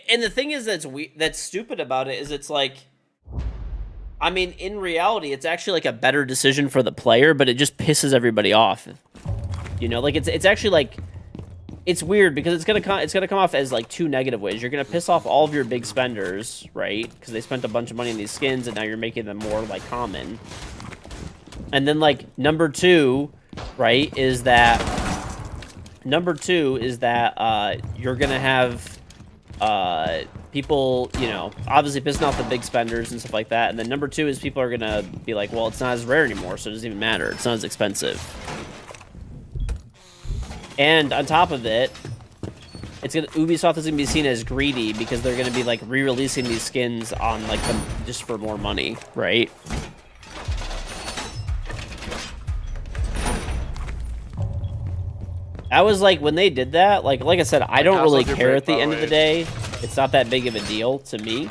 and the thing is that's stupid about it is it's like, I mean, in reality, it's actually like a better decision for the player, but it just pisses everybody off. You know, like it's actually like, it's weird because it's gonna come off as like two negative ways. You're gonna piss off all of your big spenders, right? Because they spent a bunch of money on these skins, and now you're making them more like common. And then like number two, right, is that you're gonna have people, you know, obviously pissing off the big spenders and stuff like that. And then number two is people are gonna be like, well, it's not as rare anymore, so it doesn't even matter. It's not as expensive. And on top of it, Ubisoft is gonna be seen as greedy because they're gonna be like re-releasing these skins on like them just for more money, right? I was like, when they did that, like I said, I don't really care at the end of the day. It's not that big of a deal to me,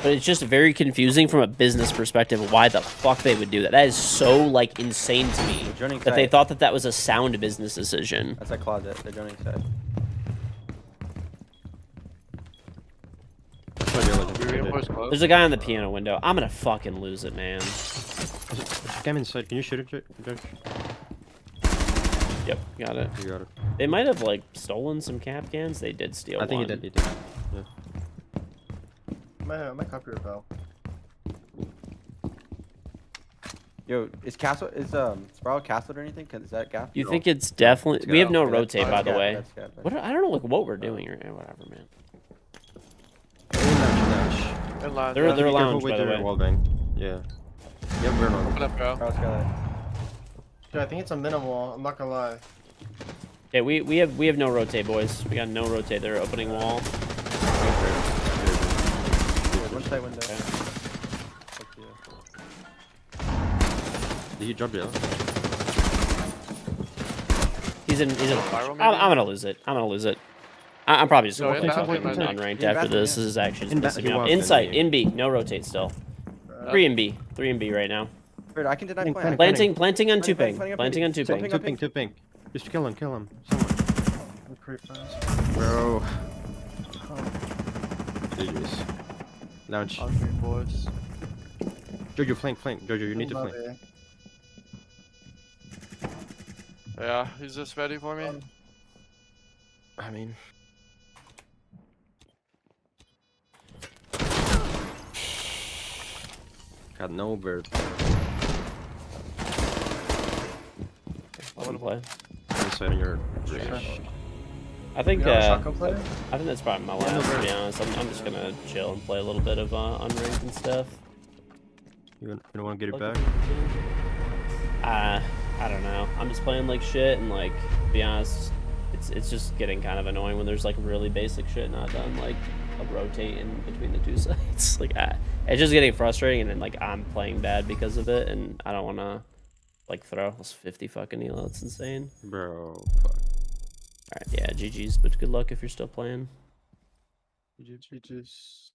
but it's just very confusing from a business perspective why the fuck they would do that. That is so like insane to me that they thought that was a sound business decision. That's a closet. They're joining side. We reinforce close. There's a guy on the piano window. I'm gonna fucking lose it, man. Cam inside. Can you shoot it, George? Yep, got it. You got it. They might have like stolen some cap cans. They did steal I think one. he did. He did. Yeah. My copyright fell. Yo, is Sprout castled or anything? Is that gap? You think it's definitely? We have no rotate, by the way. That's gap. What? I don't know like what we're doing or whatever, man. And line. They're Be lounge, careful by with the your way. wall bang. Yeah. Yeah, we're Open not. up, bro. Sprout's got Dude, I think it's a minimal. I'm not gonna lie. Okay, we have no rotate, boys. We got no rotate. They're opening wall. one side window. Okay. Fuck you. Did he drop it? He's in. Viral, I'm maybe? gonna lose it. I'm probably just No, gonna play inbound, something inbound. unranked Inbound, after this. yeah. This is actually Inbound, just pissing me he off. was Insight, in in B, no rotate still. Bro. 3 in B, 3 in B right now. Wait, I can deny Plant, plant. plant. Planting on two Planting, ping. planting Planting on on two ping. ping. Two ping. Just kill him. Someone. I'm pretty fast. Bro. Oh, GG's. Launch. I'll reinforce. Jojo, flank. Jojo, you need to love flank. it. Yeah, is this ready for me? I mean. Got no bird. I want to play. Inside on your Sure. range. I think You know, shotgun player? I think that's probably my last. To be honest, I'm just gonna chill and play a little bit of unranked and stuff. You don't want to get it back? I don't know. I'm just playing like shit and like, to be honest, it's just getting kind of annoying when there's like really basic shit not done, like a rotate in between the two sites. Like, it's just getting frustrating, and then like I'm playing bad because of it, and I don't want to like throw those 50 fucking elo. It's insane. Bro, fuck. All right, yeah, GG's, but good luck if you're still playing. GG's.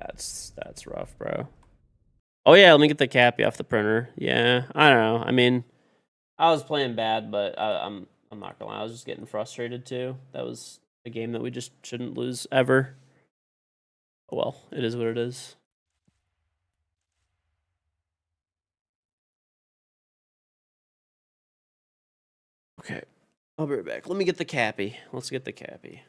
That's rough, bro. Oh yeah, let me get the cappy off the printer. Yeah, I don't know. I mean, I was playing bad, but I'm not gonna lie. I was just getting frustrated too. That was a game that we just shouldn't lose ever. Oh well, it is what it is. Okay, I'll be right back. Let me get the cappy. Let's get the cappy.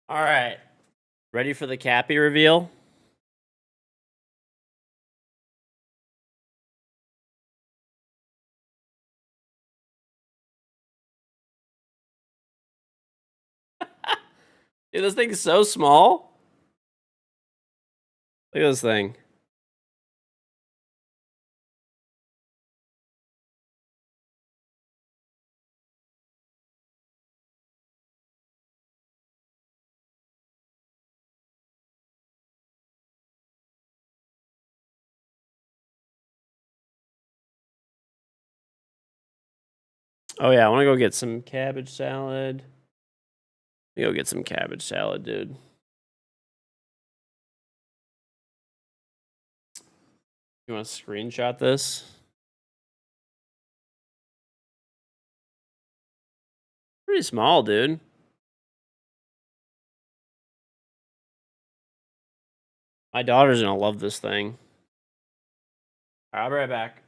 All right. Ready for the Cappy reveal? Dude, this thing's so small. Look at this thing. Oh yeah, I want to go get some cabbage salad. Let me go get some cabbage salad, dude. You want to screenshot this? Pretty small, dude. My daughter's gonna love this thing. All right, I'll be right back.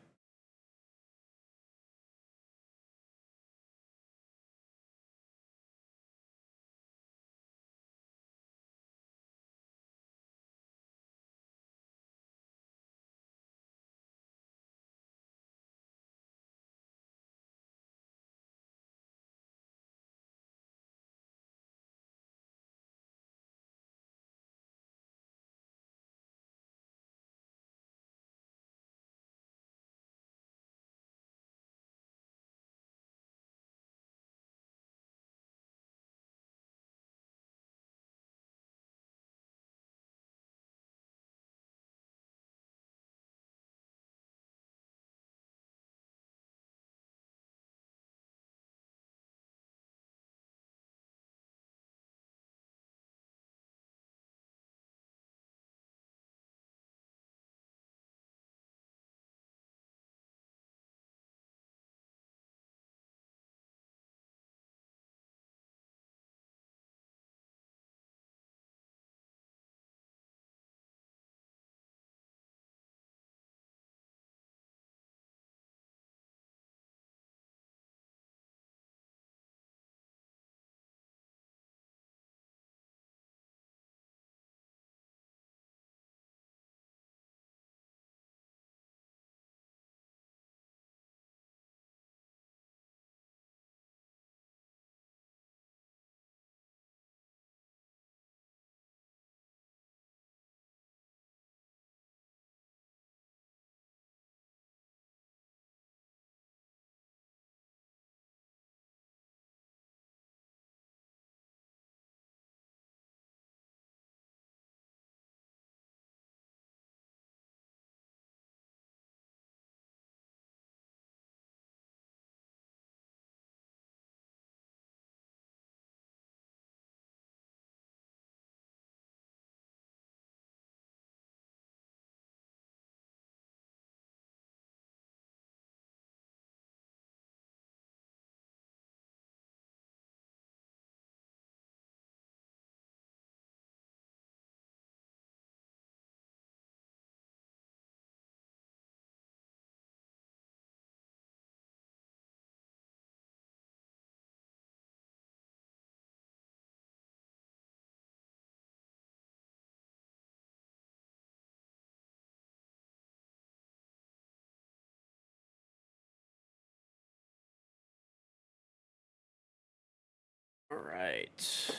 All right.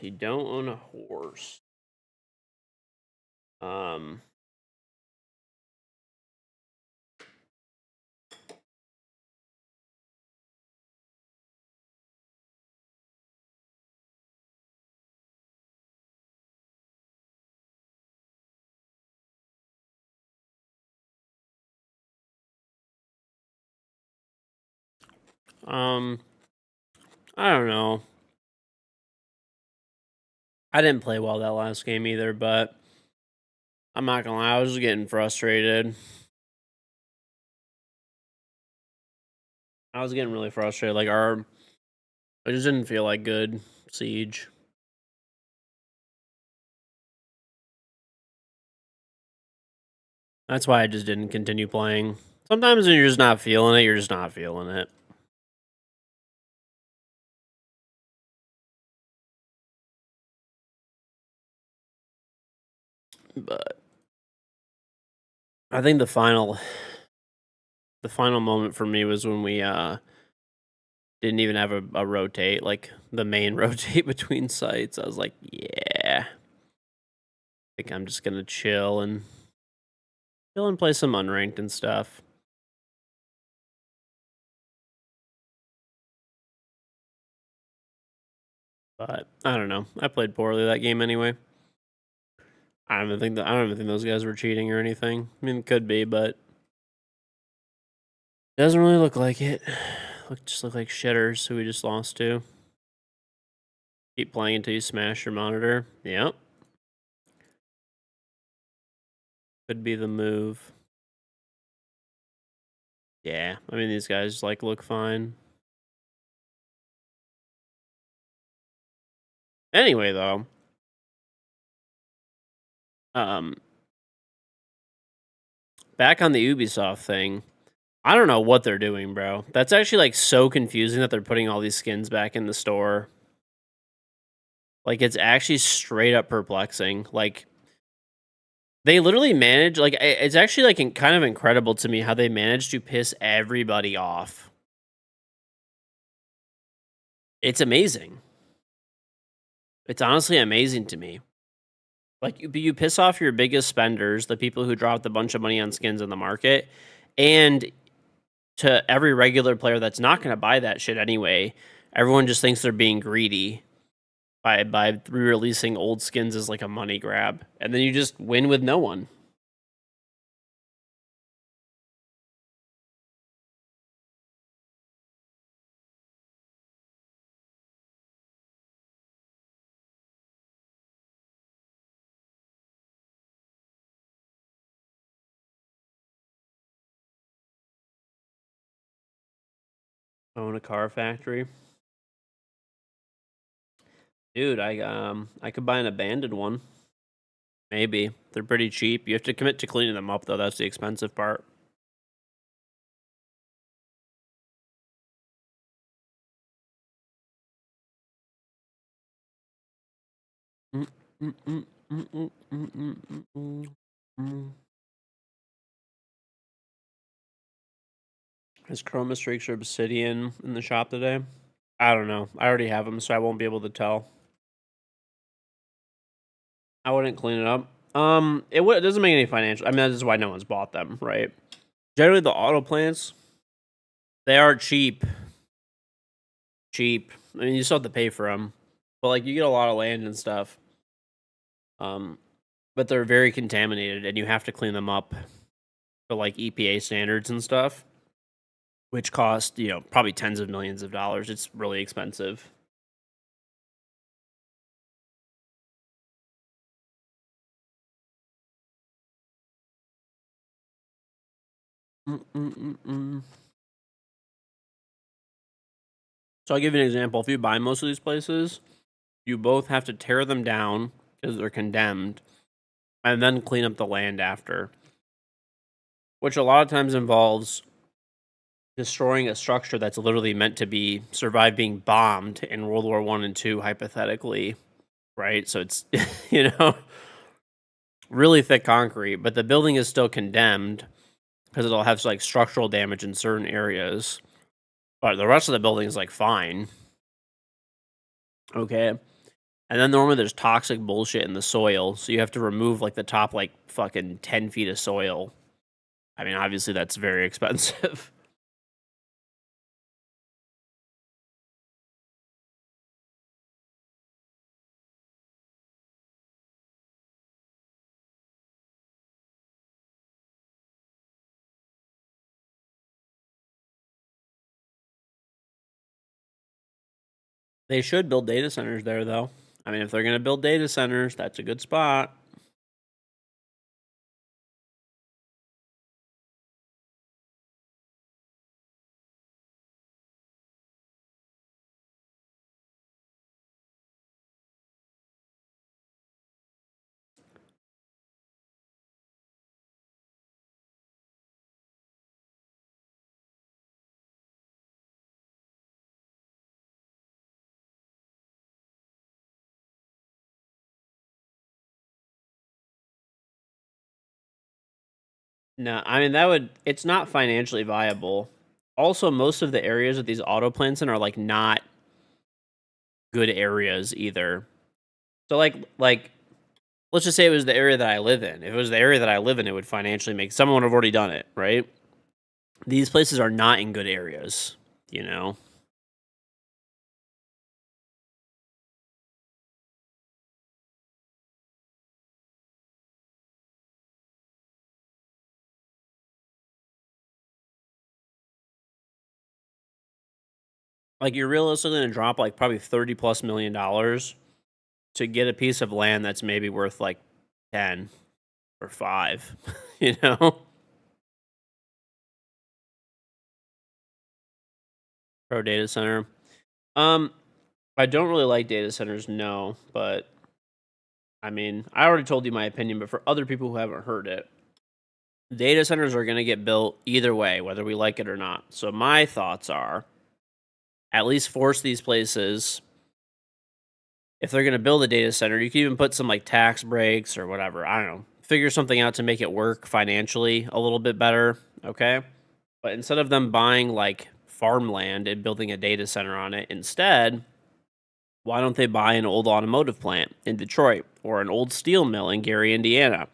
You don't own a horse. Um. I don't know. I didn't play well that last game either, but I'm not gonna lie, I was just getting frustrated. I was getting really frustrated. Like it just didn't feel like good Siege. That's why I just didn't continue playing. Sometimes when you're just not feeling it, you're just not feeling it. But I think the final moment for me was when we didn't even have a rotate, like the main rotate between sites. I was like, yeah, I think I'm just gonna chill and play some unranked and stuff. But I don't know. I played poorly that game anyway. I don't even think those guys were cheating or anything. I mean, it could be, but it doesn't really look like it. Just look like shitters who we just lost to. Keep playing until you smash your monitor. Yep. Could be the move. Yeah, I mean, these guys like look fine. Anyway, though, back on the Ubisoft thing, I don't know what they're doing, bro. That's actually like so confusing that they're putting all these skins back in the store. Like, it's actually straight up perplexing. Like, they literally manage, like, it's actually like kind of incredible to me how they manage to piss everybody off. It's amazing. It's honestly amazing to me. Like, you piss off your biggest spenders, the people who dropped a bunch of money on skins in the market, and to every regular player that's not going to buy that shit anyway, everyone just thinks they're being greedy by re-releasing old skins as like a money grab, and then you just win with no one. Own a car factory. Dude, I could buy an abandoned one. Maybe. They're pretty cheap. You have to commit to cleaning them up though. That's the expensive part. Is Chroma Streaks or Obsidian in the shop today? I don't know. I already have them, so I won't be able to tell. I wouldn't clean it up. It doesn't make any financial. I mean, that is why no one's bought them, right? Generally, the auto plants, they are cheap. Cheap. I mean, you still have to pay for them, but like you get a lot of land and stuff. But they're very contaminated, and you have to clean them up to like EPA standards and stuff, which cost probably tens of millions of dollars. It's really expensive. So I'll give you an example. If you buy most of these places, you both have to tear them down because they're condemned, and then clean up the land after, which a lot of times involves destroying a structure that's literally meant to survive being bombed in World War I and II, hypothetically, right? So it's really thick concrete, but the building is still condemned because it'll have like structural damage in certain areas, but the rest of the building is like fine. Okay. And then normally there's toxic bullshit in the soil, so you have to remove like the top like fucking 10 feet of soil. I mean, obviously that's very expensive. They should build data centers there, though. I mean, if they're going to build data centers, that's a good spot. No, I mean it's not financially viable. Also, most of the areas that these auto plants in are like not good areas either. So like let's just say it was the area that I live in. If it was the area that I live in, it would financially make someone would have already done it, right? These places are not in good areas, you know. Like you're realistically gonna drop like probably $30+ million to get a piece of land that's maybe worth like 10 or 5, you know? Pro data center. I don't really like data centers, no, but I mean, I already told you my opinion, but for other people who haven't heard it, data centers are going to get built either way, whether we like it or not. So my thoughts are at least force these places. If they're going to build a data center, you can even put some like tax breaks or whatever. I don't know. Figure something out to make it work financially a little bit better. Okay. But instead of them buying like farmland and building a data center on it, instead, why don't they buy an old automotive plant in Detroit or an old steel mill in Gary, Indiana?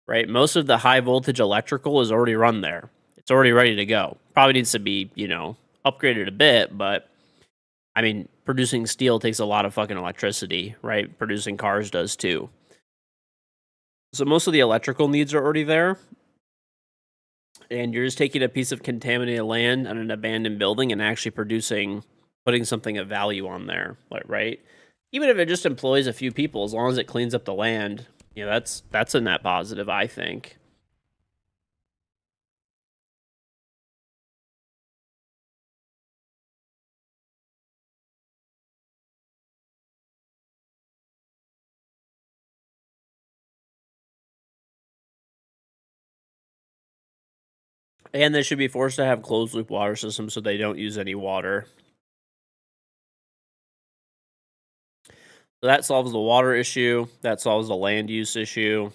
Right? Most of the high voltage electrical is already run there. It's already ready to go. Probably needs to be, upgraded a bit, but I mean, producing steel takes a lot of fucking electricity, right? Producing cars does too. So most of the electrical needs are already there. And you're just taking a piece of contaminated land on an abandoned building and actually putting something of value on there, right? Even if it just employs a few people, as long as it cleans up the land, that's a net positive, I think. And they should be forced to have closed loop water systems so they don't use any water. So that solves the water issue. That solves the land use issue.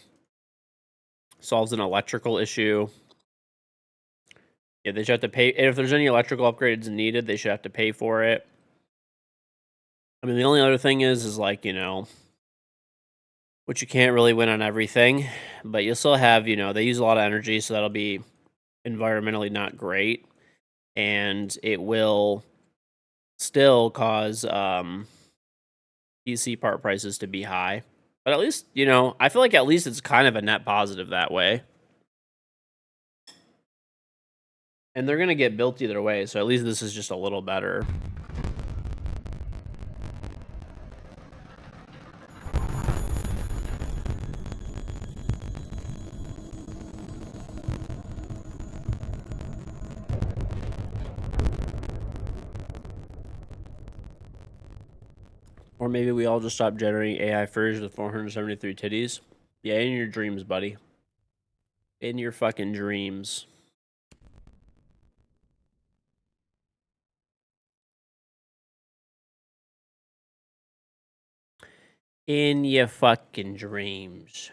Solves an electrical issue. Yeah, they should have to pay. If there's any electrical upgrades needed, they should have to pay for it. I mean, the only other thing is like, which you can't really win on everything, but you'll still have, they use a lot of energy, so that'll be environmentally not great. And it will still cause PC part prices to be high. But at least, I feel like at least it's kind of a net positive that way. And they're going to get built either way, so at least this is just a little better. Or maybe we all just stop generating AI furs with 473 titties. Yeah, in your dreams, buddy. In your fucking dreams. In your fucking dreams.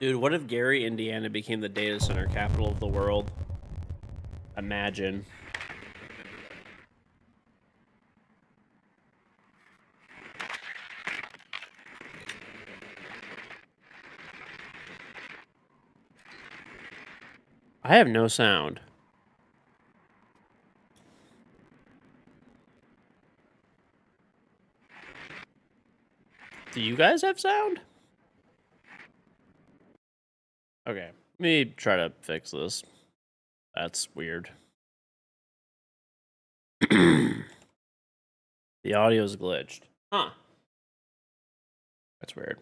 Dude, what if Gary, Indiana became the data center capital of the world? Imagine. I have no sound. Do you guys have sound? Okay, let me try to fix this. That's weird. The audio's glitched. Huh. That's weird.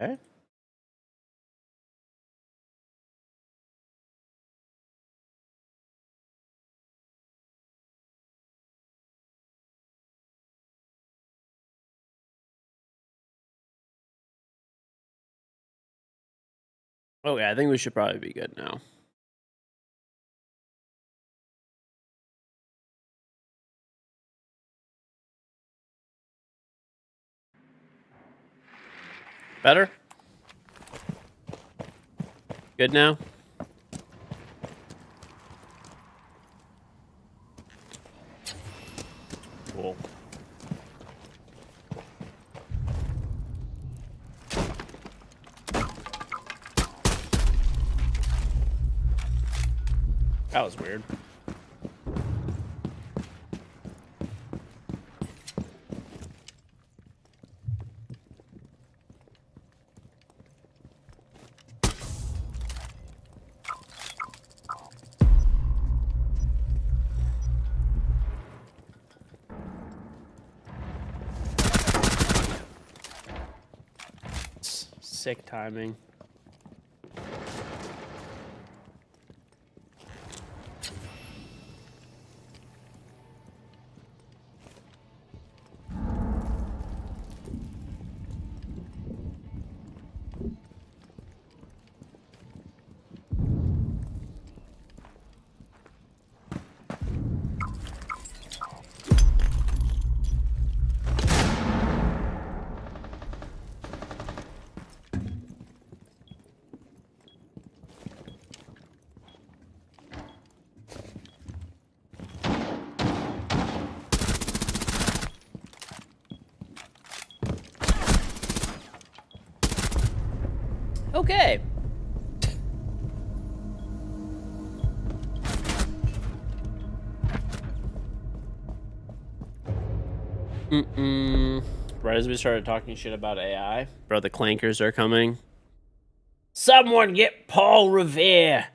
Okay. Okay, I think we should probably be good now. Better? Good now? Cool. That was weird. Sick timing. Okay. Right as we started talking shit about AI, bro, the clankers are coming. Someone get Paul Revere.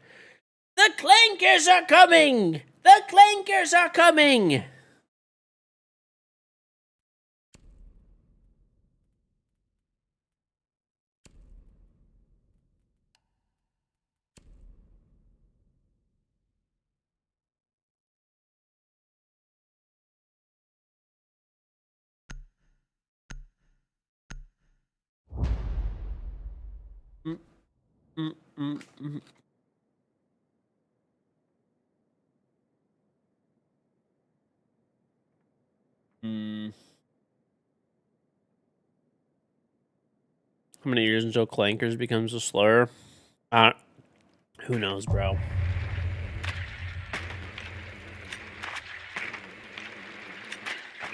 The clankers are coming. The clankers are coming. Mm, mm, mm, mm. Mm. How many years until clankers becomes a slur? Who knows, bro?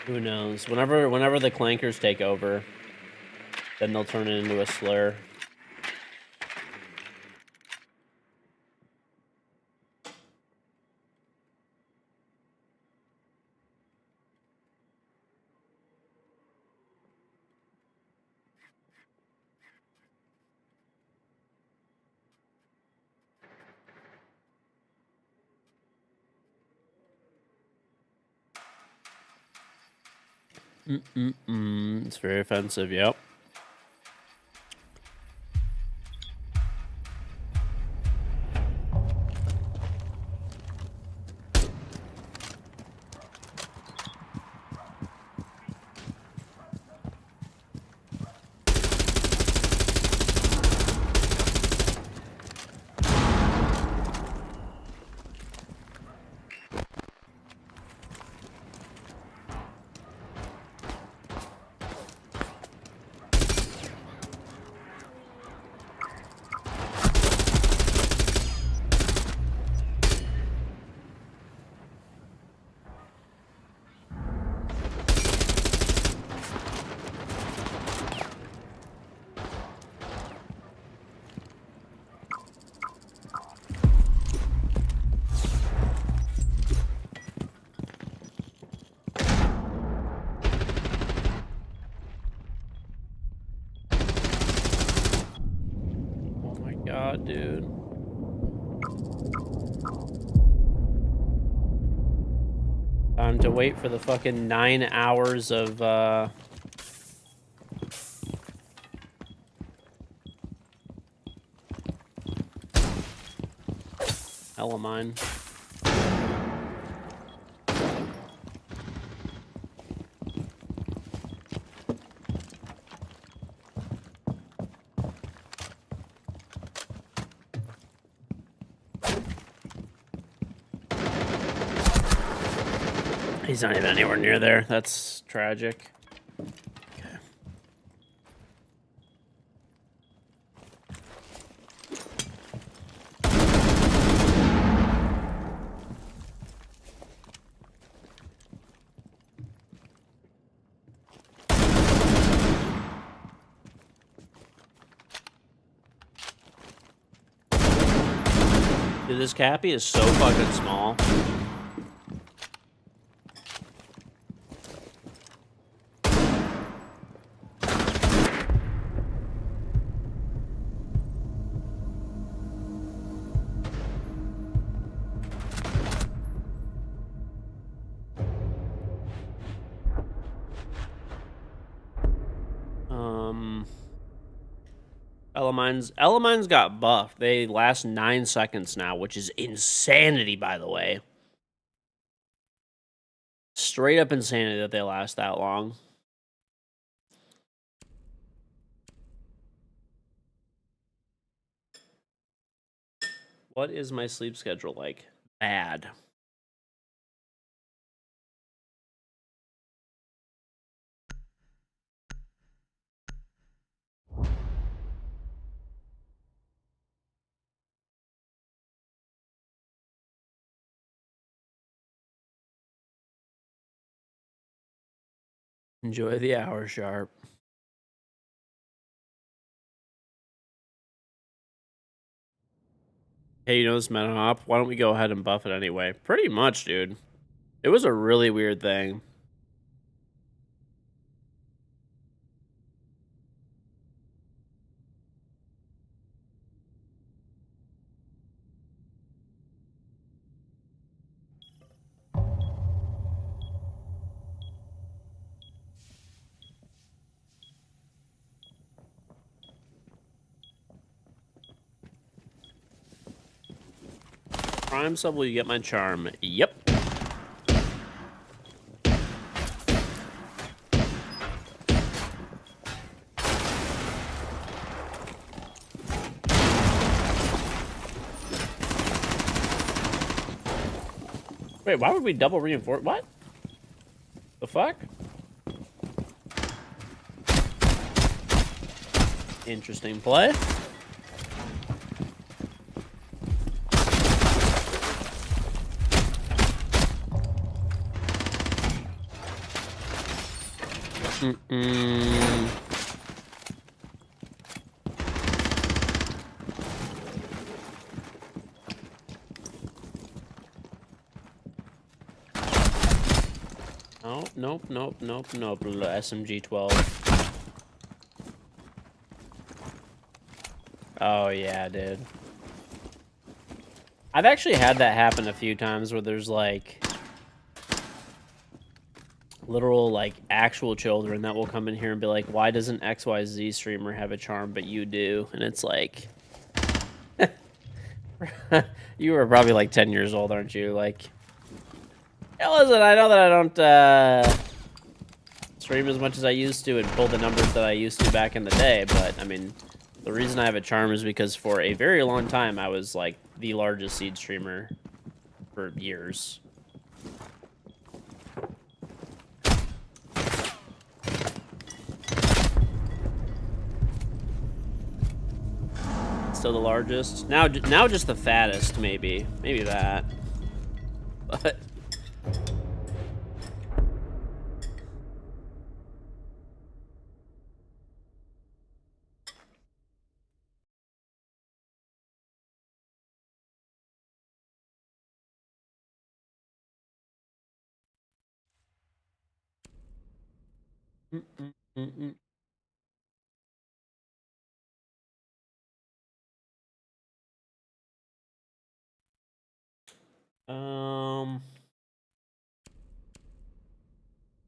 Who knows? Whenever the clankers take over, then they'll turn it into a slur. It's very offensive. Yep. Oh my god, dude. Time to wait for the fucking 9 hours of hella mine. He's not even anywhere near there. That's tragic. Okay. Dude, this Cappy is so fucking small. Elamine's got buffed. They last 9 seconds now, which is insanity, by the way. Straight up insanity that they last that long. What is my sleep schedule like? Bad. Enjoy the hour sharp. Hey, you know this meta hop? Why don't we go ahead and buff it anyway? Pretty much, dude. It was a really weird thing. Prime sub, will you get my charm? Yep. Wait, why would we double reinforce? What? The fuck? Interesting play. Oh, nope. SMG 12. Oh, yeah, dude. I've actually had that happen a few times where there's like literal like actual children that will come in here and be like, why doesn't XYZ streamer have a charm but you do? And it's like, you were probably like 10 years old, aren't you? Like, yeah, listen, I know that I don't stream as much as I used to and pull the numbers that I used to back in the day, but I mean, the reason I have a charm is because for a very long time I was like the largest seed streamer for years. Still the largest. Now just the fattest, maybe. Maybe that. But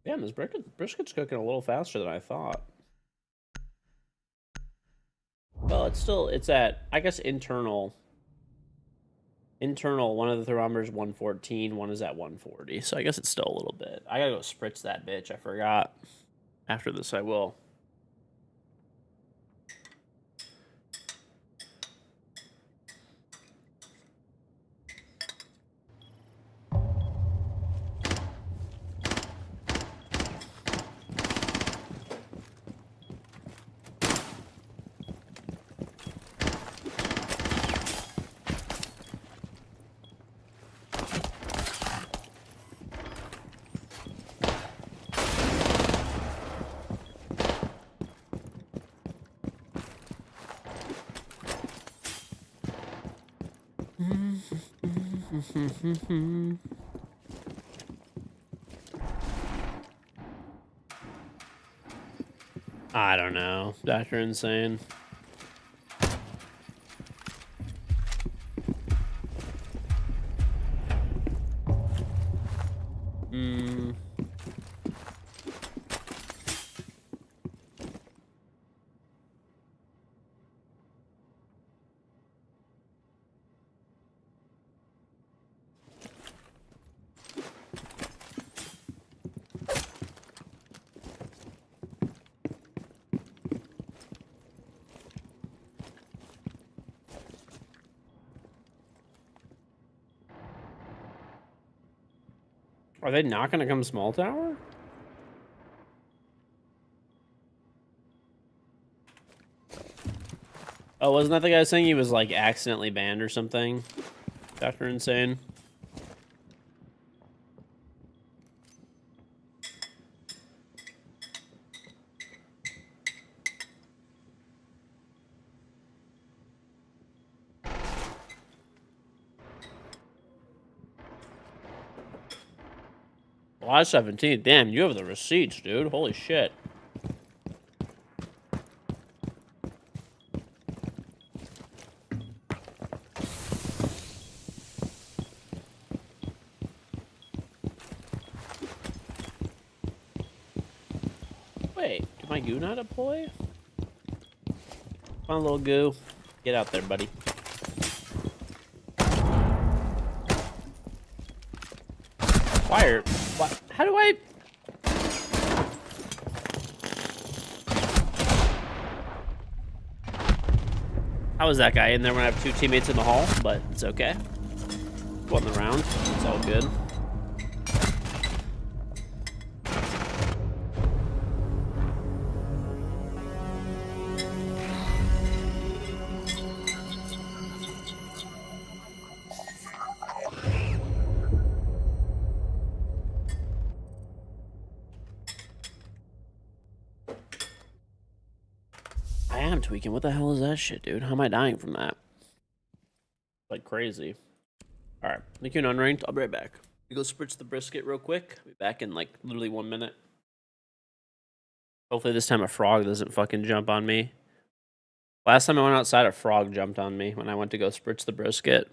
damn, this brisket's cooking a little faster than I thought. Well, it's at, I guess, internal Internal, one of the thermometers 114, one is at 140. So I guess it's still a little bit. I gotta go spritz that bitch. I forgot. After this, I will. I don't know. Dr. Insane. Are they not going to come small tower? Oh, wasn't that the guy saying he was like accidentally banned or something? Dr. Insane. July 17th. Damn, you have the receipts, dude. Holy shit. Wait, did my goo not deploy? Come on, little goo. Get out there, buddy. Fire. What? How do I... How was that guy in there when I have two teammates in the hall? But it's okay. Won the round. It's all good. I am tweaking. What the hell is that shit, dude? How am I dying from that? Like crazy. All right, thank you, unranked. I'll be right back. We go spritz the brisket real quick. Be back in like literally 1 minute. Hopefully this time a frog doesn't fucking jump on me. Last time I went outside, a frog jumped on me when I went to go spritz the brisket.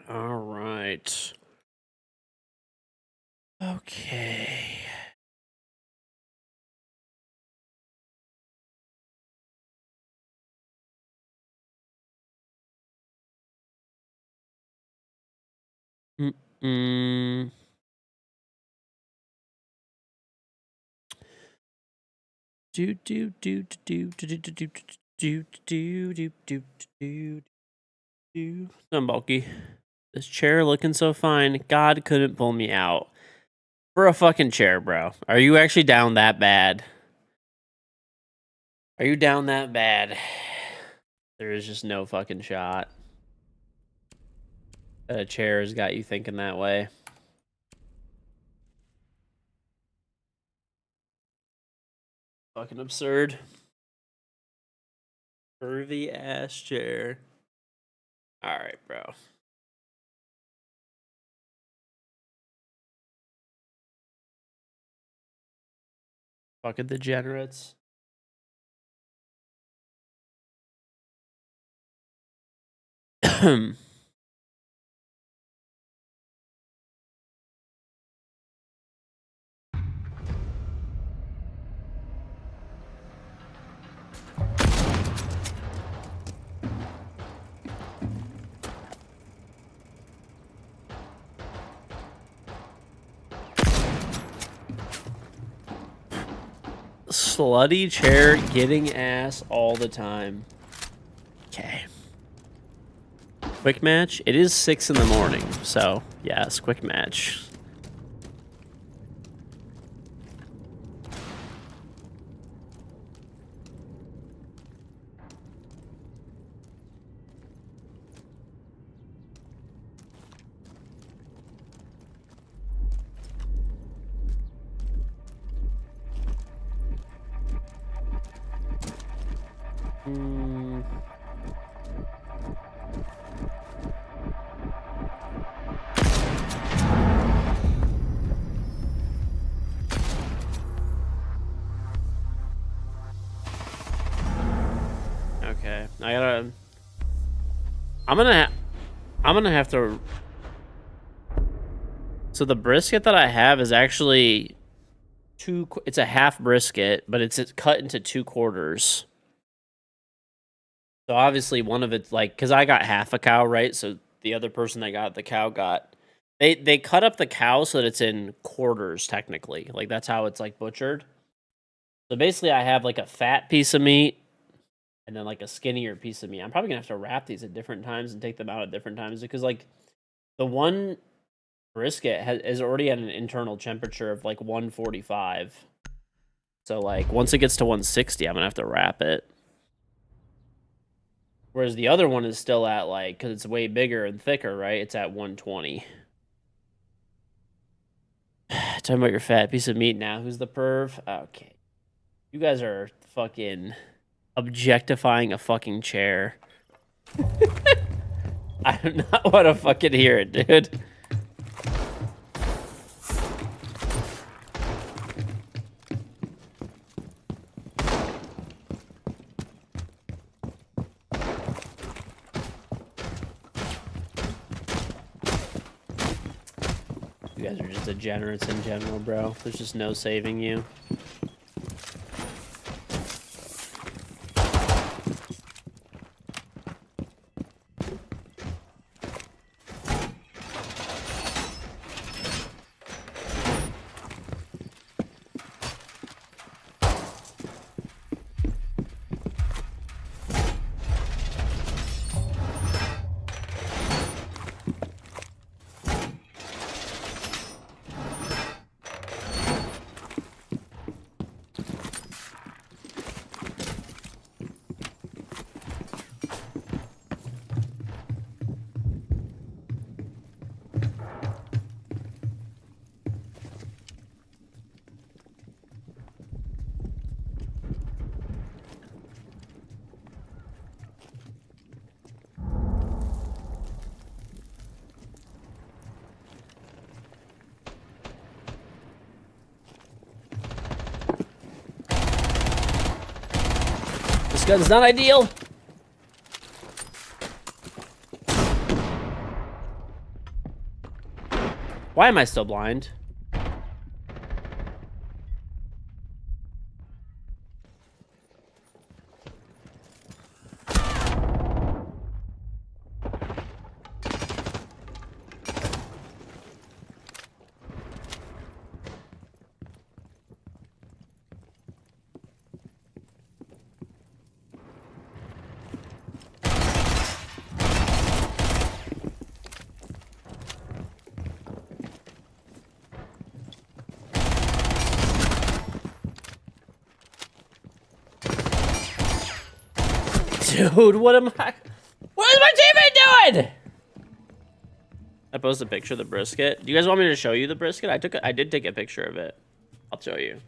All right. Okay. Mm-mm. Do do do do do do do do do do do do do do. I'm bulky. This chair looking so fine. God couldn't pull me out for a fucking chair, bro. Are you actually down that bad? Are you down that bad? There is just no fucking shot that a chair has got you thinking that way. Fucking absurd. Curvy ass chair. Alright, bro. Fucking degenerates. Slutty chair getting ass all the time. Okay. Quick match? It is 6 in the morning, so yes, quick match. Okay, I gotta. I'm gonna have to. So the brisket that I have is actually it's a half brisket, but it's cut into 2 quarters. So obviously one of it's like, cause I got half a cow, right? So the other person that got the cow got, they cut up the cow so that it's in quarters technically. Like that's how it's like butchered. So basically I have like a fat piece of meat and then like a skinnier piece of meat. I'm probably gonna have to wrap these at different times and take them out at different times because like the one brisket is already at an internal temperature of like 145. So like once it gets to 160, I'm gonna have to wrap it. Whereas the other one is still at like, because it's way bigger and thicker, right? It's at 120. Talking about your fat piece of meat now. Who's the perv? Okay. You guys are fucking objectifying a fucking chair. I do not want to fucking hear it, dude. You guys are just degenerates in general, bro. There's just no saving you. This gun's not ideal. Why am I still blind? Dude, what am I? What is my teammate doing? I posted a picture of the brisket. Do you guys want me to show you the brisket? I did take a picture of it. I'll show you.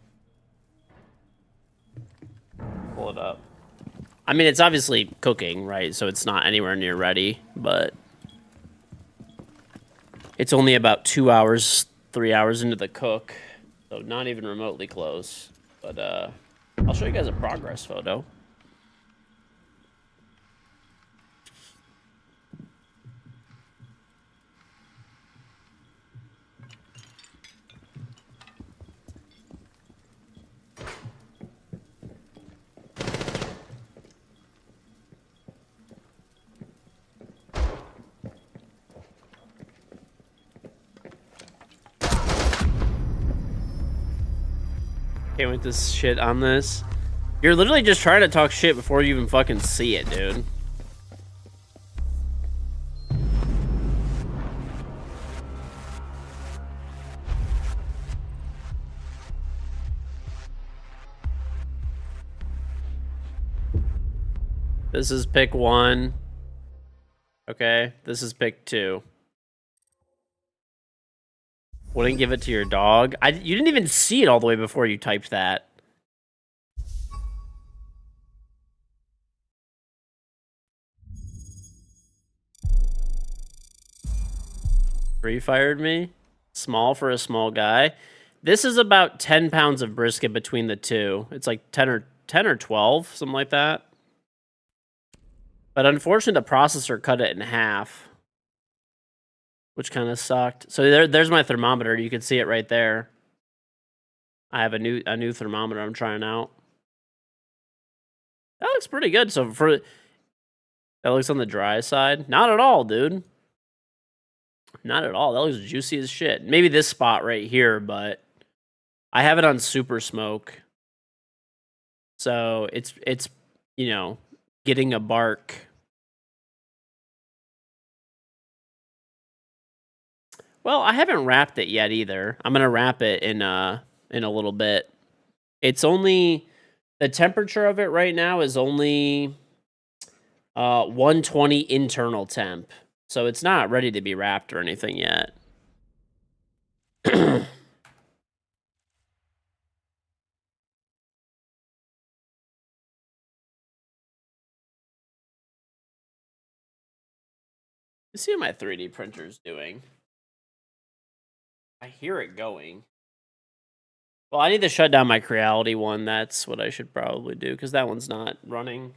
Pull it up. I mean, it's obviously cooking, right? So it's not anywhere near ready, but it's only about 2 hours, 3 hours into the cook. So not even remotely close. But I'll show you guys a progress photo. Can't wait to shit on this. You're literally just trying to talk shit before you even fucking see it, dude. This is pick 1. Okay, this is pick 2. Wouldn't give it to your dog. You didn't even see it all the way before you typed that. Free fired me. Small for a small guy. This is about 10 pounds of brisket between the two. It's like 10 or 12, something like that. But unfortunately, the processor cut it in half, which kind of sucked. So there's my thermometer. You can see it right there. I have a new thermometer I'm trying out. That looks pretty good. So that looks on the dry side. Not at all, dude. Not at all. That looks juicy as shit. Maybe this spot right here, but I have it on super smoke. So it's you know, getting a bark. Well, I haven't wrapped it yet either. I'm gonna wrap it in a little bit. It's only the temperature of it right now is only 120 internal temp. So it's not ready to be wrapped or anything yet. Let's see what my 3D printer's doing. I hear it going. Well, I need to shut down my Creality one. That's what I should probably do, because that one's not running.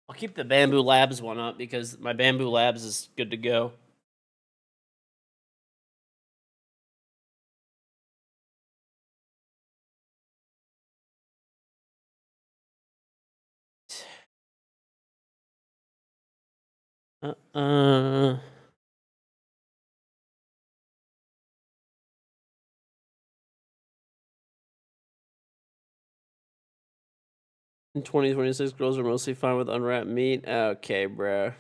I'll keep the Bamboo Labs one up because my Bamboo Labs is good to go. In 2026, girls are mostly fine with unwrapped meat. Okay, bro.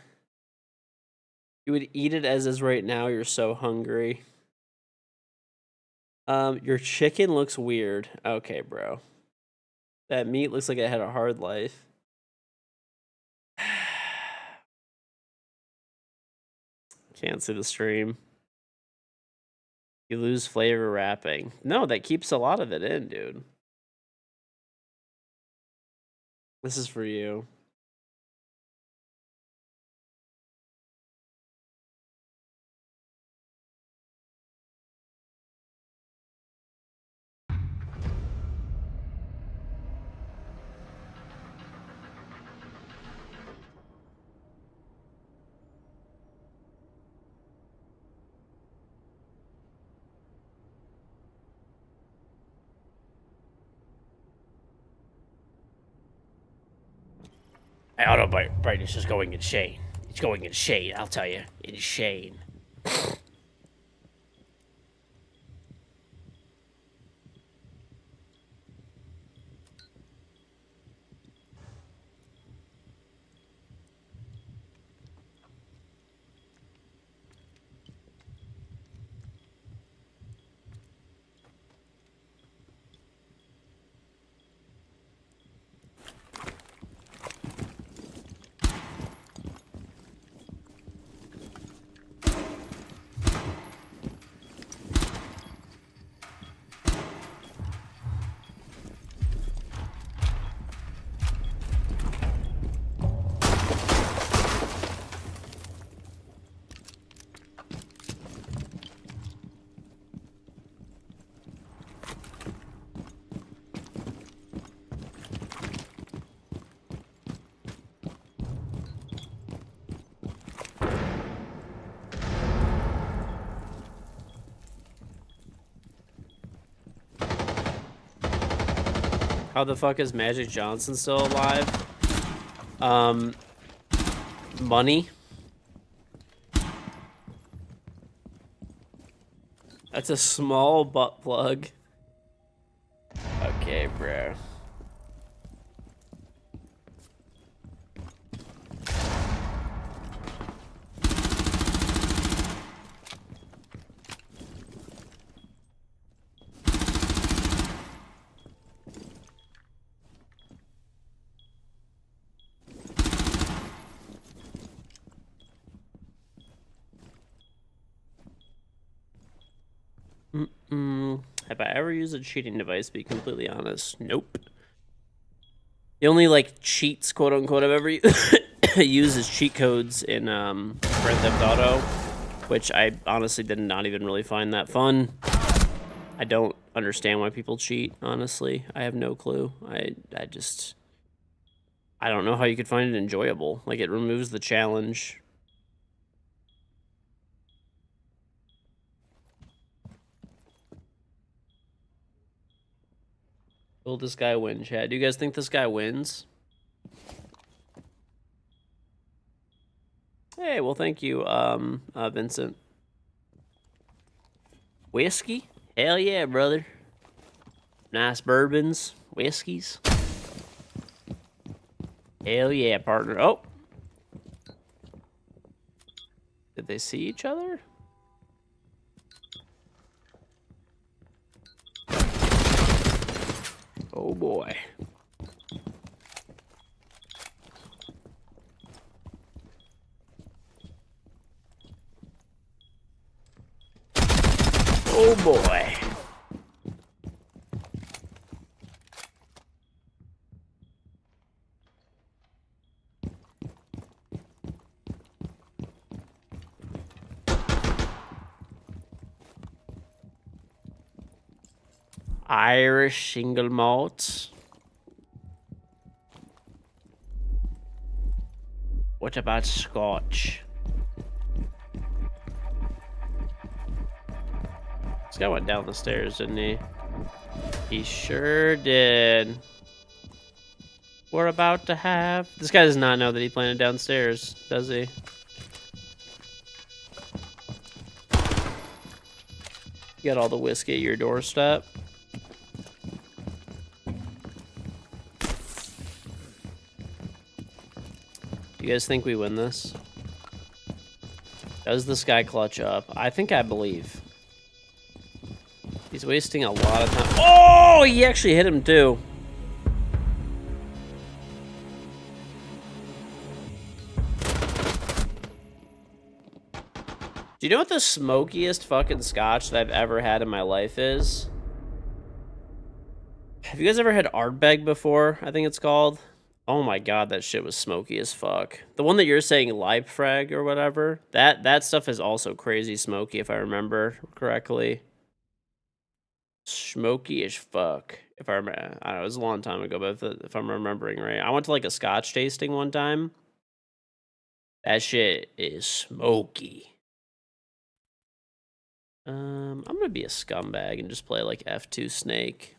You would eat it as is right now. You're so hungry. Your chicken looks weird. Okay, bro. That meat looks like it had a hard life. Can't see the stream. You lose flavor wrapping. No, that keeps a lot of it in, dude. This is for you. My auto brightness is going insane. It's going insane, I'll tell you. Insane. How the fuck is Magic Johnson still alive? Money. That's a small butt plug. Okay, bro. Have I ever used a cheating device, to be completely honest? Nope. The only, like, cheats, quote-unquote, I've ever used is cheat codes in, Grand Theft Auto, which I honestly did not even really find that fun. I don't understand why people cheat, honestly. I have no clue. I don't know how you could find it enjoyable. Like, it removes the challenge. Will this guy win, Chad? Do you guys think this guy wins? Hey, well, thank you, Vincent. Whiskey? Hell yeah, brother. Nice bourbons, whiskeys. Hell yeah, partner. Oh! Did they see each other? Oh boy. Oh boy. Irish single malt. What about Scotch? This guy went down the stairs, didn't he? He sure did. We're about to have... This guy does not know that he planted downstairs, does he? You got all the whiskey at your doorstep. Do you guys think we win this? Does this guy clutch up? I think I believe. He's wasting a lot of time. Oh, he actually hit him too. Do you know what the smokiest fucking scotch that I've ever had in my life is? Have you guys ever had Ardbeg before? I think it's called. Oh my god, that shit was smoky as fuck. The one that you're saying, Leibfrag or whatever, that stuff is also crazy smoky if I remember correctly. Smoky as fuck. If I remember, I don't know, it was a long time ago, but if I'm remembering right, I went to like a scotch tasting one time. That shit is smoky. I'm gonna be a scumbag and just play like F2 Snake.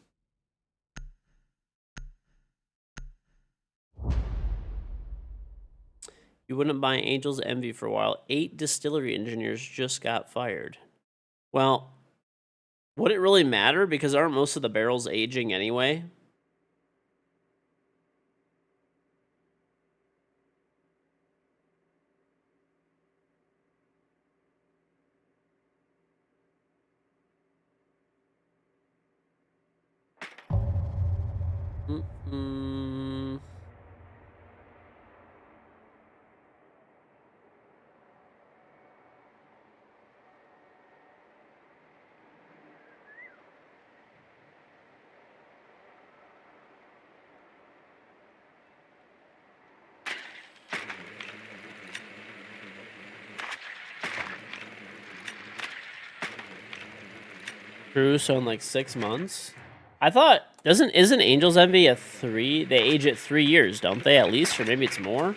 You wouldn't buy Angel's Envy for a while. 8 distillery engineers just got fired. Well, would it really matter? Because aren't most of the barrels aging anyway? Mm-mm. True, so in like 6 months? I thought, isn't Angel's Envy a 3? They age it 3 years, don't they, at least? Or maybe it's more?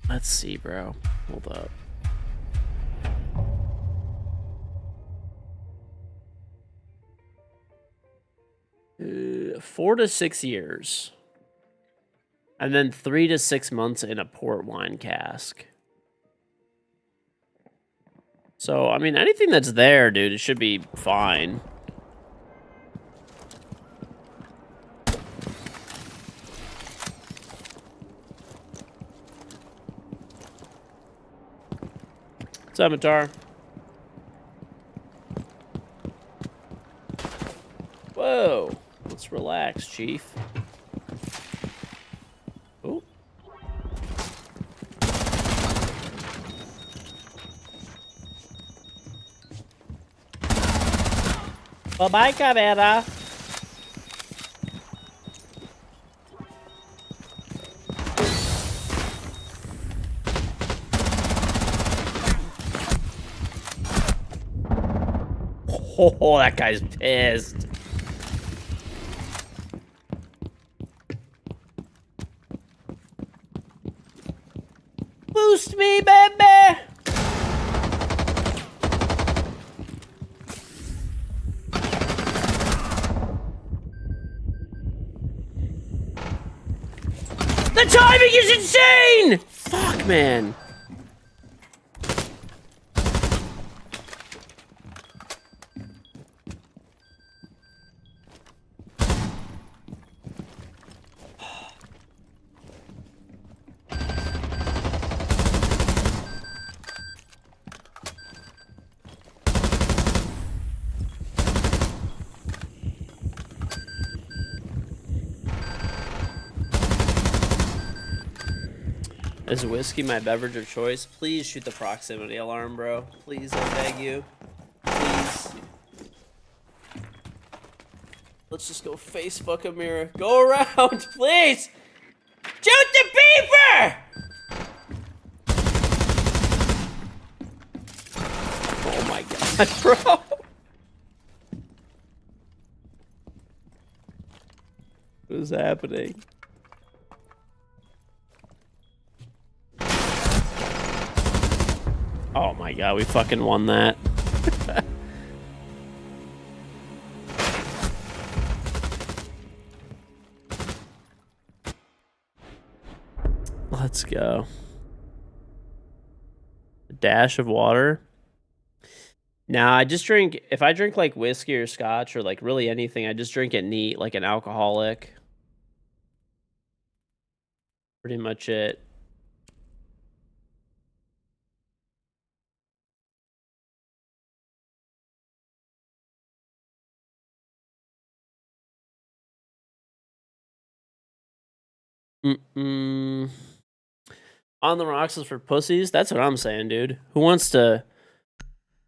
Let's see, bro. Hold up. Uh, 4 to 6 years. And then 3 to 6 months in a port wine cask. So, I mean, anything that's there, dude, it should be fine. What's up, Matar? Whoa. Let's relax, Chief. Oh. Bye-bye, Cabera. Oh, that guy's pissed. Boost me, baby! The timing is insane! Fuck, man. Is whiskey my beverage of choice? Please shoot the proximity alarm, bro. Please, I beg you. Please. Let's just go face fuck a mirror. Go around, please! Shoot the beaver! Oh my god, bro. What is happening? Oh my god, we fucking won that. Let's go. A dash of water. Now, I just drink, if I drink like whiskey or scotch or like really anything, I just drink it neat, like an alcoholic. Pretty much it. On the rocks is for pussies. That's what I'm saying, dude. Who wants to?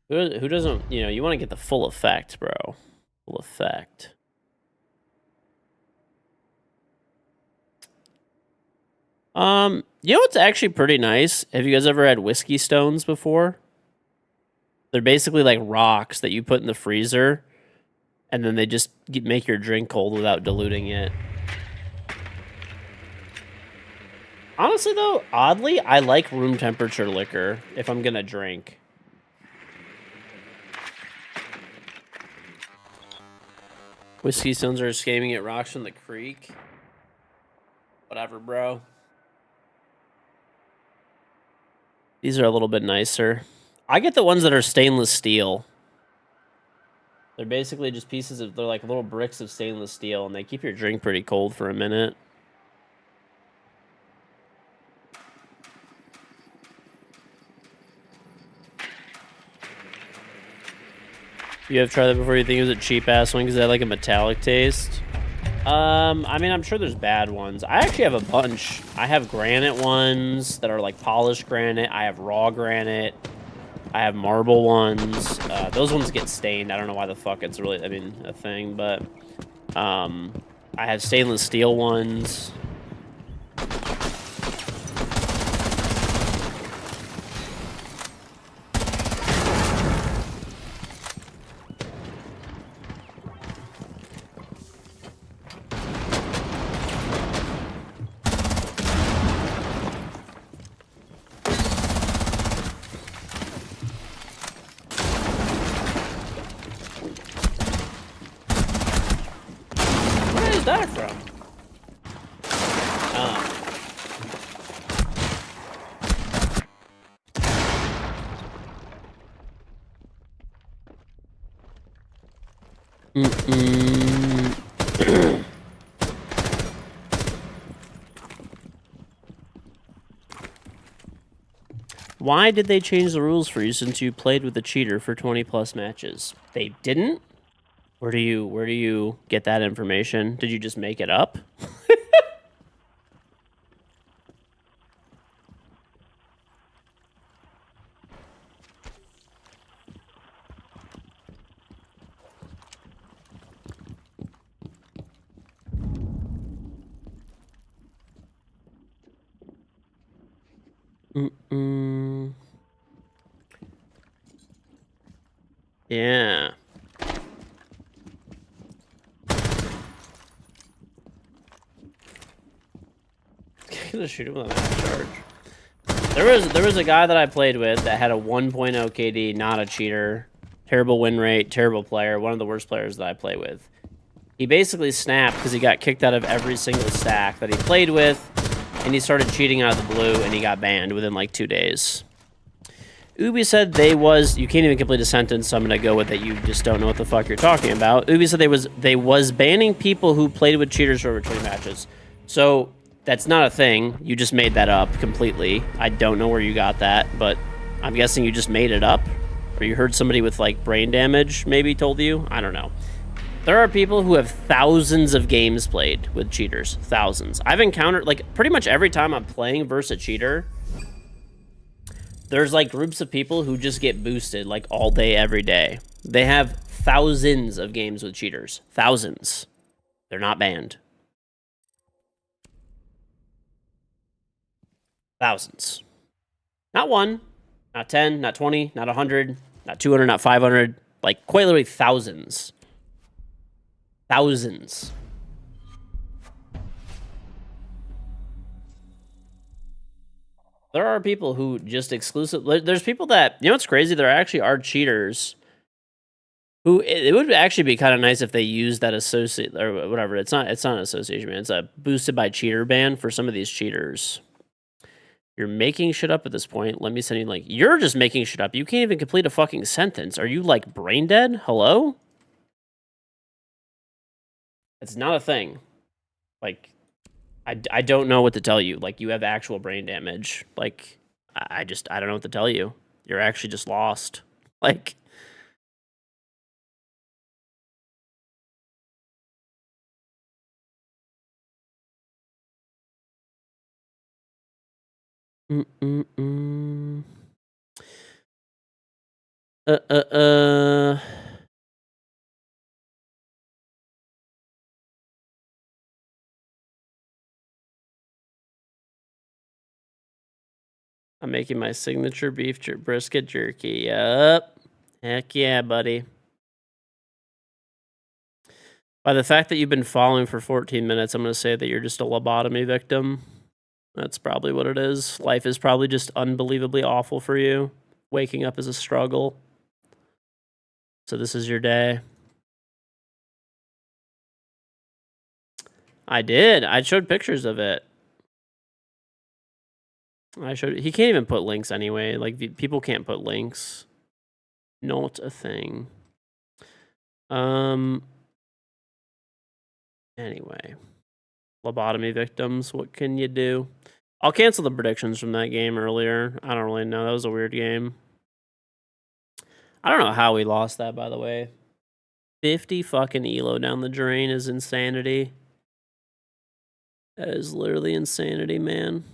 Who doesn't? You know, you want to get the full effect, bro. Full effect. You know what's actually pretty nice? Have you guys ever had whiskey stones before? They're basically like rocks that you put in the freezer, and then they just make your drink cold without diluting it. Honestly, though, oddly, I like room temperature liquor if I'm gonna drink. Whiskey Stones are scamming at rocks from the creek. Whatever, bro. These are a little bit nicer. I get the ones that are stainless steel. They're basically just pieces of, they're like little bricks of stainless steel, and they keep your drink pretty cold for a minute. You have tried that before? You think it was a cheap ass one because they had like a metallic taste? I mean, I'm sure there's bad ones. I actually have a bunch. I have granite ones that are like polished granite. I have raw granite. I have marble ones. Those ones get stained. I don't know why the fuck it's really, I mean, a thing, but I have stainless steel ones. Where is that from? Why did they change the rules for you since you played with a cheater for 20 plus matches? They didn't? Where do you get that information? Did you just make it up? Yeah. Gonna shoot him with a max charge. There was a guy that I played with that had a 1.0 KD, not a cheater, terrible win rate, terrible player, one of the worst players that I play with. He basically snapped because he got kicked out of every single stack that he played with, and he started cheating out of the blue, and he got banned within like 2 days. Ubi said you can't even complete a sentence, so I'm gonna go with that you just don't know what the fuck you're talking about. Ubi said they was banning people who played with cheaters for over 20 matches. So that's not a thing. You just made that up completely. I don't know where you got that, but I'm guessing you just made it up. Or you heard somebody with like brain damage maybe told you. I don't know. There are people who have thousands of games played with cheaters. Thousands. I've encountered, like, pretty much every time I'm playing versus a cheater, there's like groups of people who just get boosted like all day, every day. They have thousands of games with cheaters. Thousands. They're not banned. Thousands. Not 1, not 10, not 20, not 100, not 200, not 500. Like, quite literally thousands. Thousands. There are people who just there's people that, you know what's crazy? There actually are cheaters who, it would actually be kind of nice if they used that associate, or whatever. It's not an association, man. It's a boosted by cheater ban for some of these cheaters. You're making shit up at this point. Let me send you, like, you're just making shit up. You can't even complete a fucking sentence. Are you, like, brain dead? Hello? It's not a thing. Like, I don't know what to tell you. Like, you have actual brain damage. Like, I don't know what to tell you. You're actually just lost. Like, I'm making my signature beef brisket jerky. Yup. Heck yeah, buddy. By the fact that you've been following for 14 minutes, I'm going to say that you're just a lobotomy victim. That's probably what it is. Life is probably just unbelievably awful for you. Waking up is a struggle. So this is your day. I did. I showed pictures of it. He can't even put links anyway. Like, people can't put links. Not a thing. Anyway. Lobotomy victims, what can you do? I'll cancel the predictions from that game earlier. I don't really know. That was a weird game. I don't know how we lost that, by the way. 50 fucking elo down the drain is insanity. That is literally insanity, man.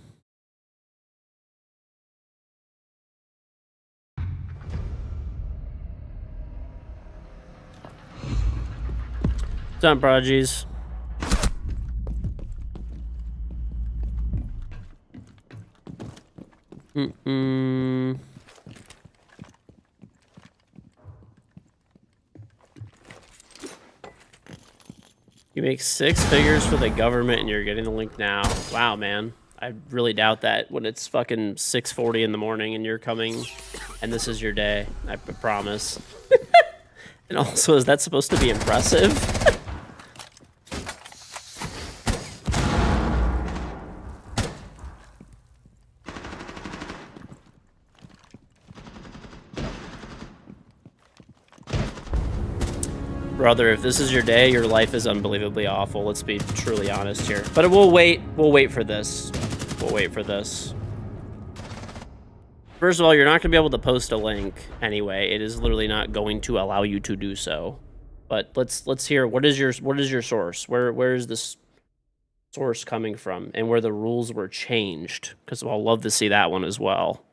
What's up, prodigies? You make 6 figures for the government and you're getting the link now. Wow, man. I really doubt that when it's fucking 6:40 in the morning and you're coming and this is your day. I promise. And also, is that supposed to be impressive? Brother, if this is your day, your life is unbelievably awful. Let's be truly honest here. But we'll wait. We'll wait for this. We'll wait for this. First of all, you're not going to be able to post a link anyway. It is literally not going to allow you to do so. But let's hear, what is your source? Where is this source coming from, and where the rules were changed? Because I'll love to see that one as well.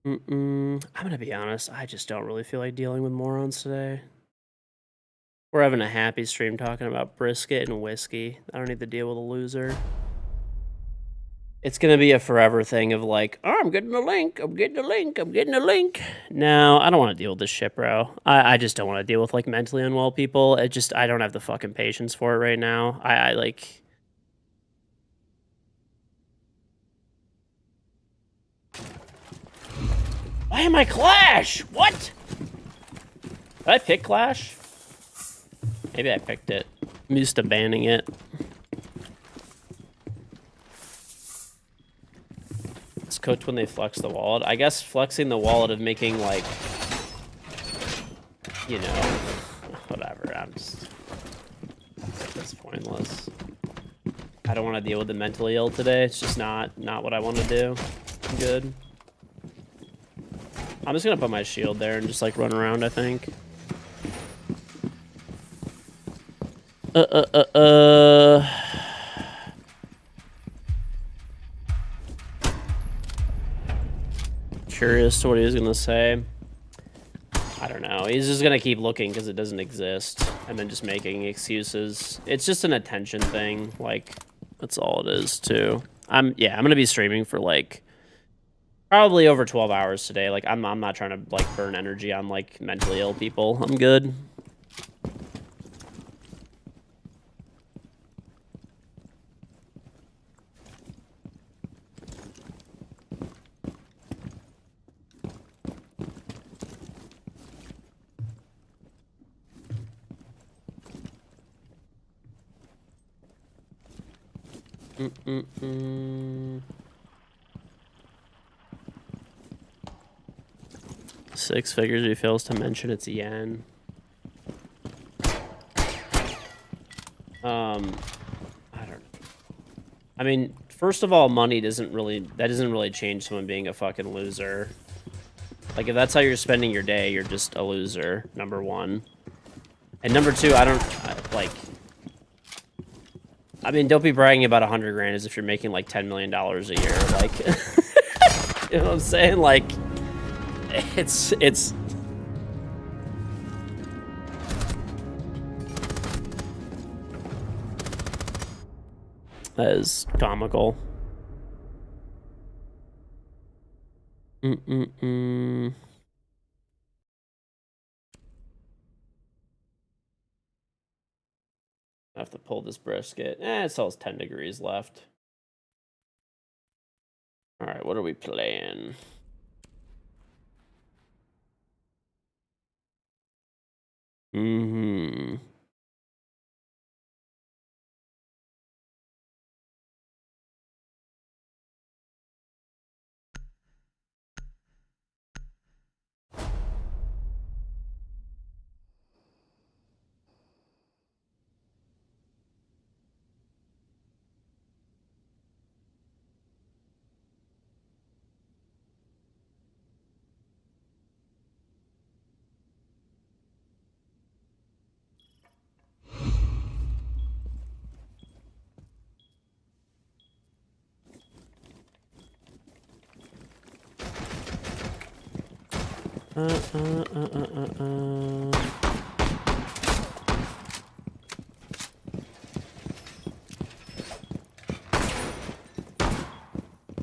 I'm gonna be honest, I just don't really feel like dealing with morons today. We're having a happy stream talking about brisket and whiskey. I don't need to deal with a loser. It's gonna be a forever thing of like, oh, I'm getting a link, I'm getting a link, I'm getting a link. No, I don't want to deal with this shit, bro. I just don't want to deal with like mentally unwell people. I don't have the fucking patience for it right now. I like... Why am I Clash? What? Did I pick Clash? Maybe I picked it. I'm used to banning it. It's cooked when they flex the wallet. I guess flexing the wallet of making, like, you know, whatever. I'm just... That's pointless. I don't want to deal with the mentally ill today. It's just not what I want to do. I'm good. I'm just gonna put my shield there and just like run around, I think. Curious to what he was gonna say. I don't know. He's just gonna keep looking because it doesn't exist, and then just making excuses. It's just an attention thing. Like, that's all it is too. I'm gonna be streaming for like probably over 12 hours today. Like, I'm not trying to like burn energy on like mentally ill people. I'm good. Six figures, he fails to mention it's yen. I don't know. I mean, first of all, money doesn't really change someone being a fucking loser. Like, if that's how you're spending your day, you're just a loser, number one. And number two, I mean, don't be bragging about 100 grand as if you're making like $10 million a year. Like, you know what I'm saying? Like, it's that is comical. I have to pull this brisket. It still has 10 degrees left. All right, what are we playing? Mm-hmm.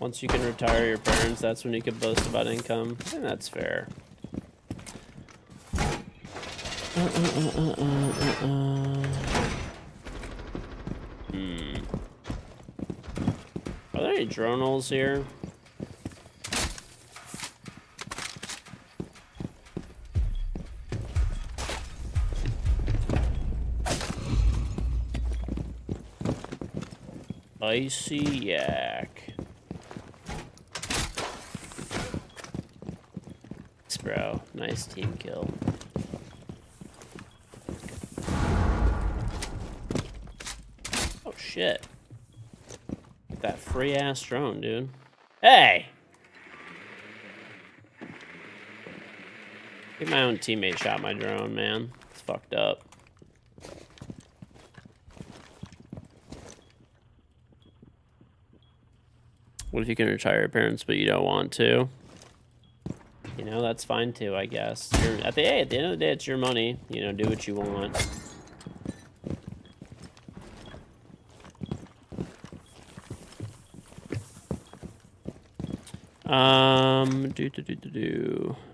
Once you can retire your parents, that's when you can boast about income. I think that's fair. Are there any dronals here? Icy yak. Thanks, bro. Nice team kill. Oh shit. Get that free ass drone, dude. Hey! I think my own teammate shot my drone, man. It's fucked up. What if you can retire your parents, but you don't want to? You know, that's fine too, I guess. At the end of the day, it's your money. You know, do what you want.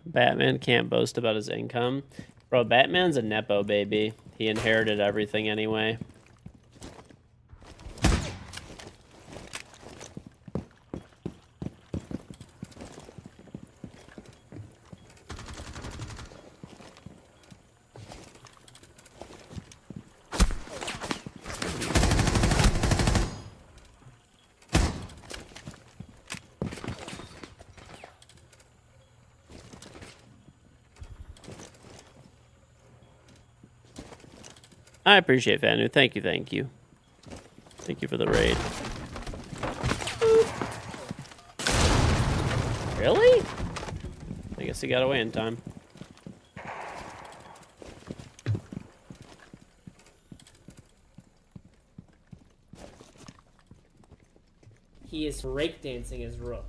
Batman can't boast about his income. Bro, Batman's a Nepo baby. He inherited everything anyway. I appreciate Vanu. Thank you, thank you. Thank you for the raid. Really? I guess he got away in time. He is breakdancing his rook.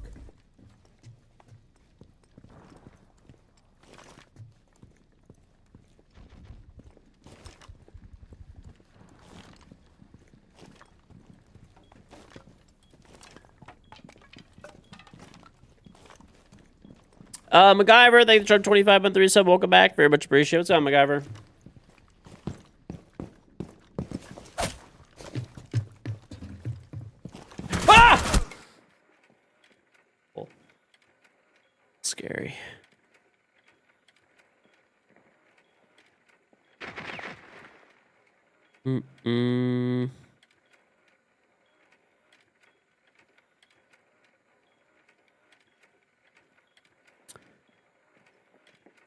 MacGyver, thank you for 25 month resub. Welcome back. Very much appreciate it. What's up, MacGyver? Ah! Oh. Scary. Mm-mm.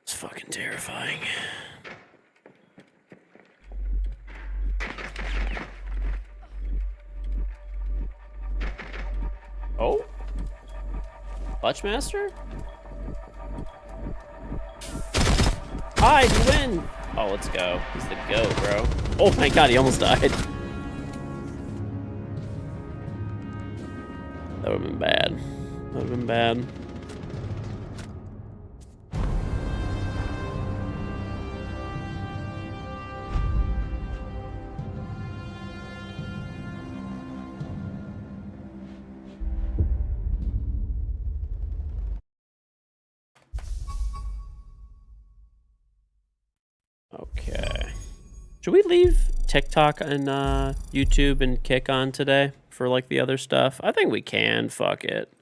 It's fucking terrifying. Oh? Clutchmaster? Hi, you win! Oh, let's go. He's the GOAT, bro. Oh my god, he almost died. That would've been bad. That would've been bad. Okay. Should we leave TikTok and YouTube and Kick on today for like the other stuff? I think we can. Fuck it.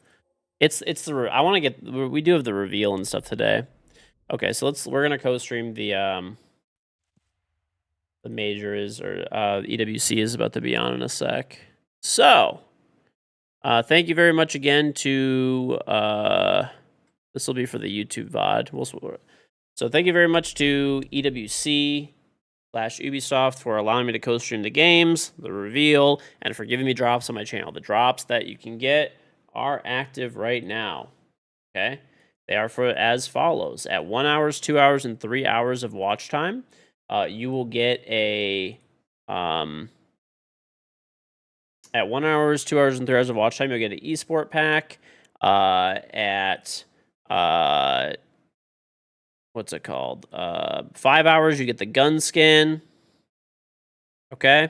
It's I want to get we do have the reveal and stuff today. Okay, so we're gonna co-stream the major is or EWC is about to be on in a sec. So thank you very much again to this will be for the YouTube VOD. So thank you very much to EWC/Ubisoft for allowing me to co-stream the games, the reveal, and for giving me drops on my channel. The drops that you can get are active right now. Okay, they are for as follows: at 1 hour, 2 hours, and 3 hours of watch time, you will get a at 1 hour, 2 hours, and 3 hours of watch time, you'll get an esport pack. At what's it called? 5 hours, you get the gun skin. Okay.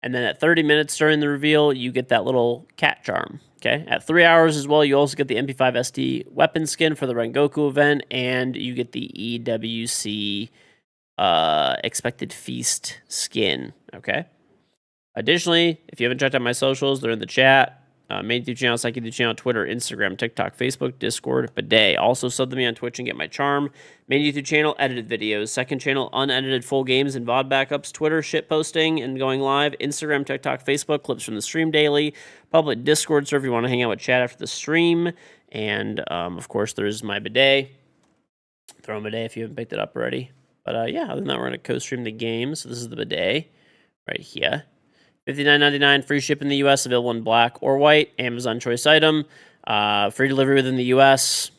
And then at 30 minutes during the reveal, you get that little cat charm. Okay. At 3 hours as well, you also get the MP5 SD weapon skin for the Rengoku event, and you get the EWC expected feast skin. Okay. Additionally, if you haven't checked out my socials, they're in the chat. Main YouTube channel, Psyche YouTube channel, Twitter, Instagram, TikTok, Facebook, Discord, Bidet. Also sub to me on Twitch and get my charm. Main YouTube channel, edited videos. Second channel, unedited full games and VOD backups. Twitter, shit posting and going live. Instagram, TikTok, Facebook, clips from the stream daily. Public Discord server if you want to hang out with chat after the stream. And, of course, there's my Bidet. Throw in Bidet if you haven't picked it up already. But, yeah, other than that, we're going to co-stream the game. So this is the Bidet right here. $59.99, free ship in the U.S., available in black or white, Amazon choice item, free delivery within the U.S.,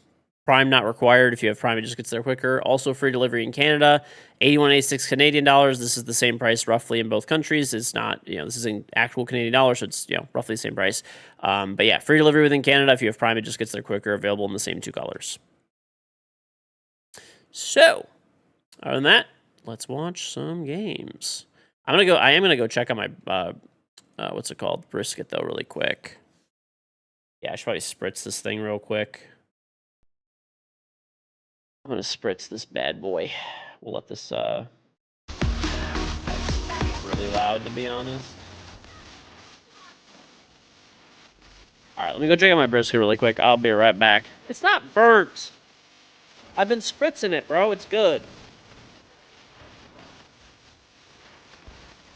Prime not required. If you have Prime, it just gets there quicker. Also free delivery in Canada, 81.86 Canadian dollars. This is the same price roughly in both countries. It's not, this is in actual Canadian dollars, so it's, roughly the same price. But yeah, free delivery within Canada. If you have Prime, it just gets there quicker, available in the same 2 colors. So, other than that, let's watch some games. I am gonna go check on my what's it called? Brisket though, really quick. Yeah, I should probably spritz this thing real quick. I'm gonna spritz this bad boy. We'll let this really loud, to be honest. All right, let me go check on my brisket really quick. I'll be right back. It's not burnt. I've been spritzing it, bro. It's good.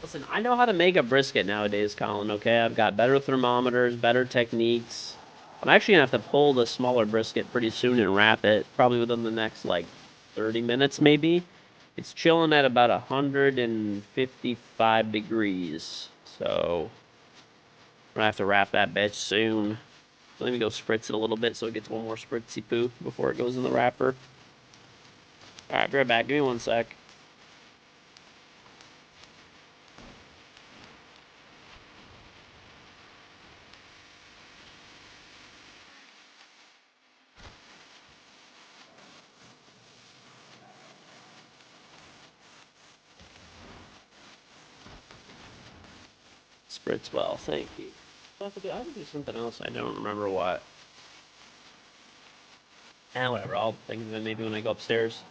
Listen, I know how to make a brisket nowadays, Colin, okay? I've got better thermometers, better techniques. I'm actually going to have to pull the smaller brisket pretty soon and wrap it, probably within the next, 30 minutes, maybe. It's chilling at about 155 degrees, so I'm going to have to wrap that bitch soon. So let me go spritz it a little bit so it gets one more spritzy poo before it goes in the wrapper. Alright, be right back. Give me 1 sec. Spritz well, thank you. I have to do something else. I don't remember what. Whatever. I'll think of it maybe when I go upstairs.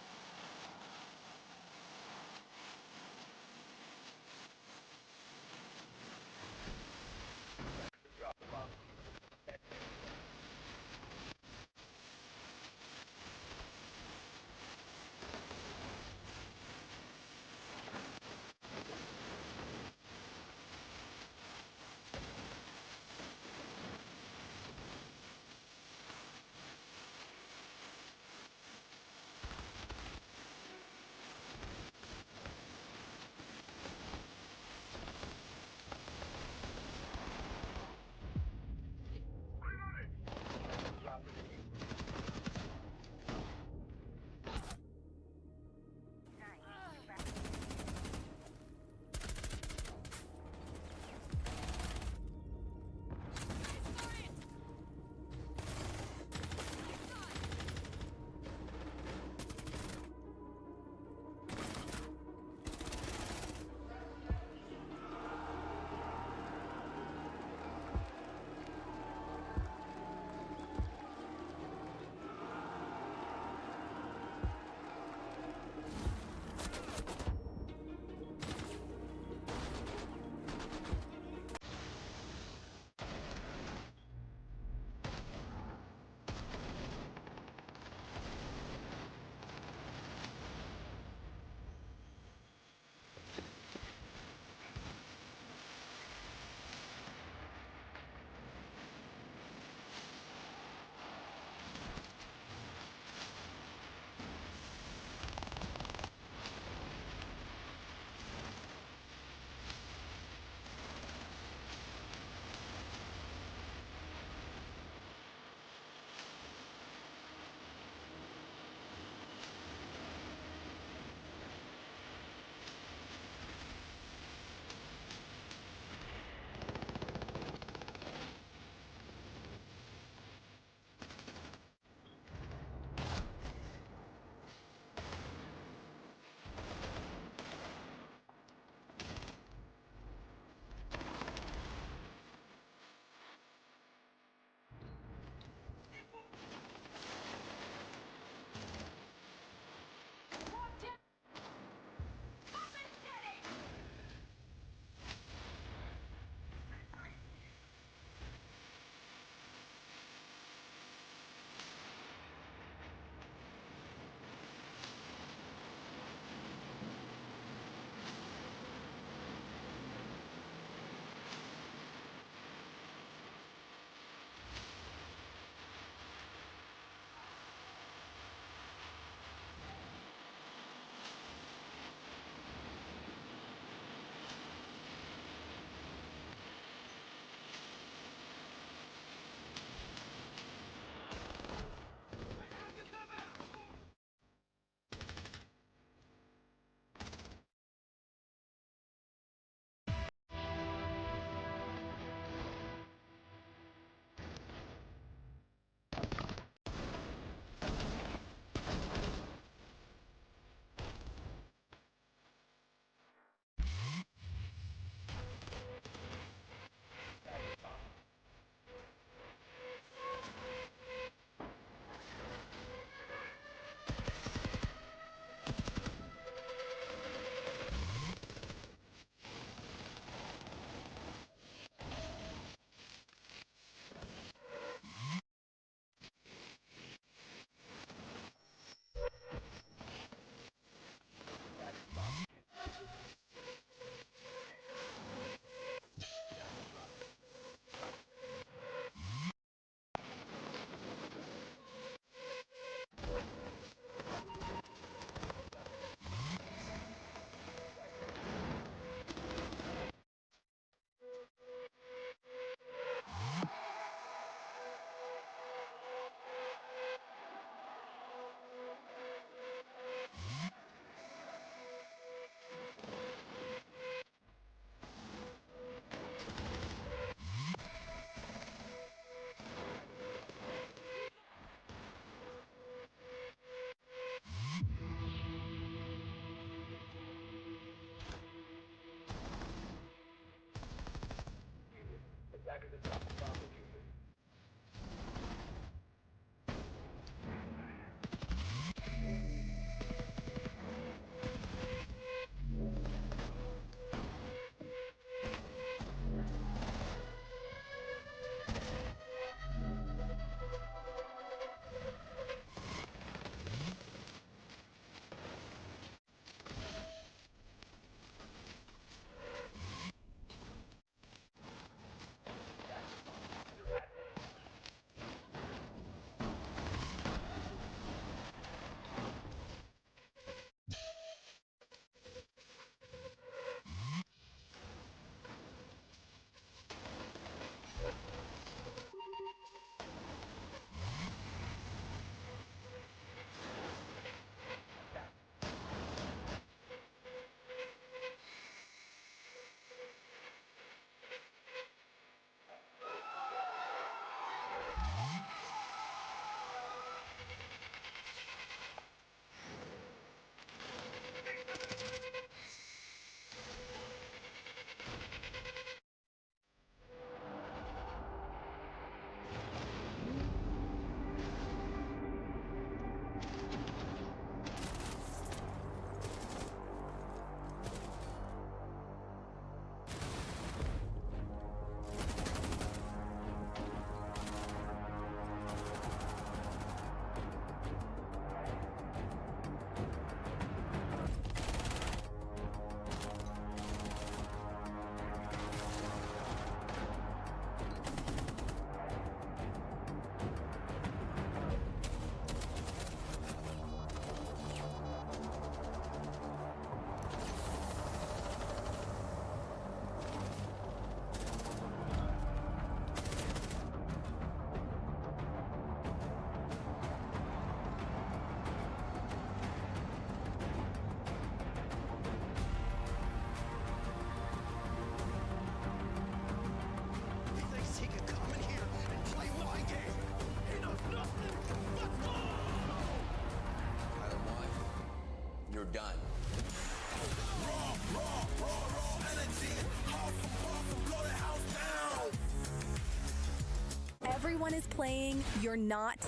everyone is playing, you're not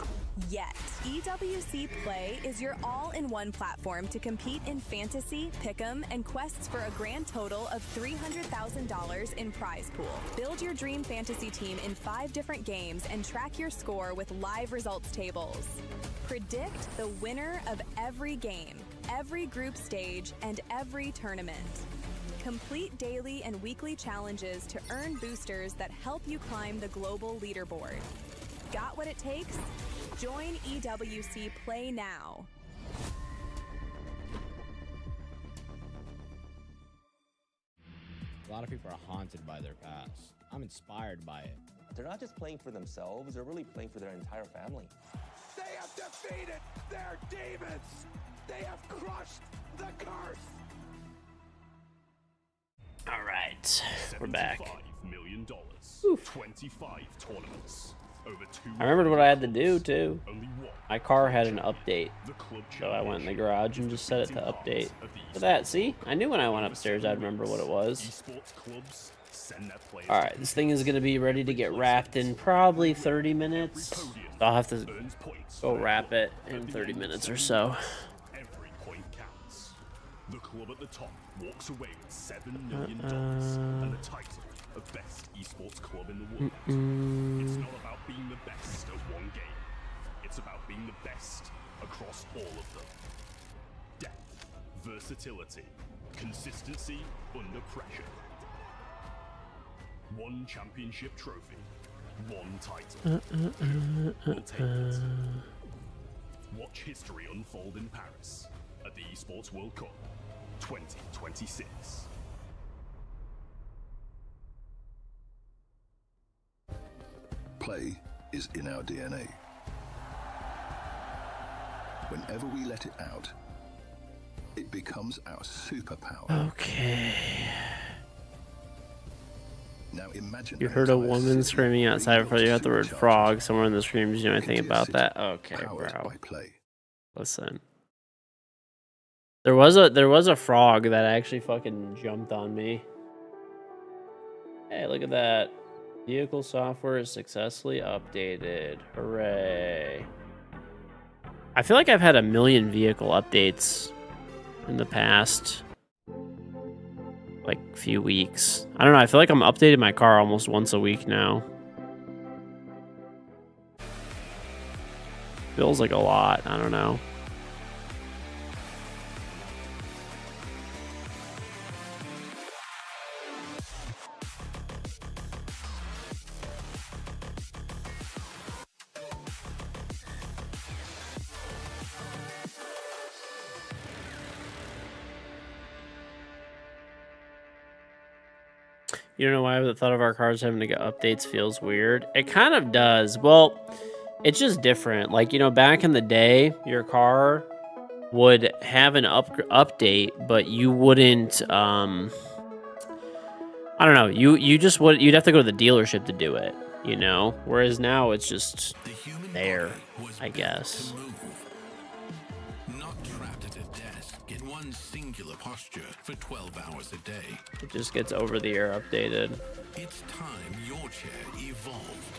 yet. EWC Play is your all-in-one platform to compete in fantasy, pick'em, and quests for a grand total of $300,000 in prize pool. Build your dream fantasy team in 5 different games and track your score with live results tables. Predict the winner of every game, every group stage, and every tournament. Complete daily and weekly challenges to earn boosters that help you climb the global leaderboard. Got what it takes? Join EWC Play now. A lot of people are haunted by their past. I'm inspired by it. They're not just playing for themselves, they're really playing for their entire family. They have defeated their demons! They have crushed the curse! All right, we're back. $75 million. 25 tournaments. Over 2 I remembered what I had to do too. Only one. My car had an update, so I went in the garage and just set it to update. For that, see? I knew when I went upstairs I'd remember what it was. Esports clubs send their players. Alright, this thing is going to be ready to get wrapped in probably 30 minutes. So I'll have to go wrap it in 30 minutes or so. Every point counts. The club at the top walks away with $7 million and the title of best esports club in the world. It's not about being the best at one game. It's about being the best across all of them. Depth, versatility, consistency under pressure. One championship trophy, one title. We'll take it. Watch history unfold in Paris at the Esports World Cup 2026. Play is in our DNA. Whenever we let it out, it becomes our superpower. Okay. Now imagine You heard a woman screaming outside before you got the word frog. Somewhere in the scream, did you know anything about that? Okay, bro. Listen. There was a frog that actually fucking jumped on me. Hey, look at that. Vehicle software is successfully updated. Hooray. I feel like I've had 1 million vehicle updates in the past like few weeks. I don't know, I feel like I'm updating my car almost once a week now. Feels like a lot, I don't know. You don't know why the thought of our cars having to get updates feels weird? It kind of does. Well, it's just different. Like, you know, back in the day, your car would have an update, but you wouldn't, I don't know, you'd have to go to the dealership to do it, you know? Whereas now it's just there, I guess. Singular posture for 12 hours a day. It just gets over the air updated. It's time your chair evolved.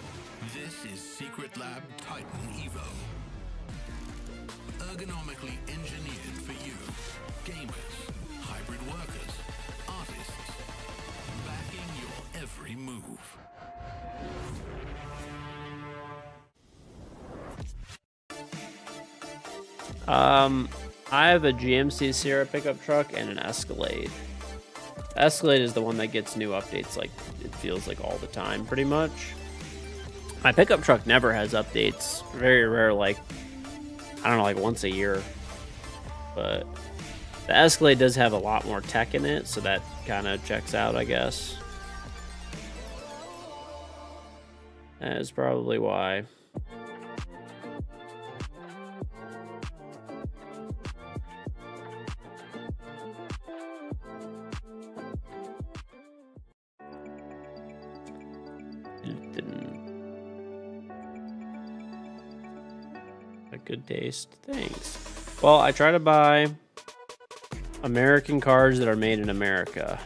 This is Secret Lab Titan Evo. Ergonomically engineered for you, gamers, hybrid workers, artists, backing your every move. I have a GMC Sierra pickup truck and an Escalade. The Escalade is the one that gets new updates, like, it feels like all the time, pretty much. My pickup truck never has updates. Very rare, like, I don't know, like once a year. But the Escalade does have a lot more tech in it, so that kind of checks out, I guess. That is probably why. Good taste. Thanks. Well, I try to buy American cars that are made in America.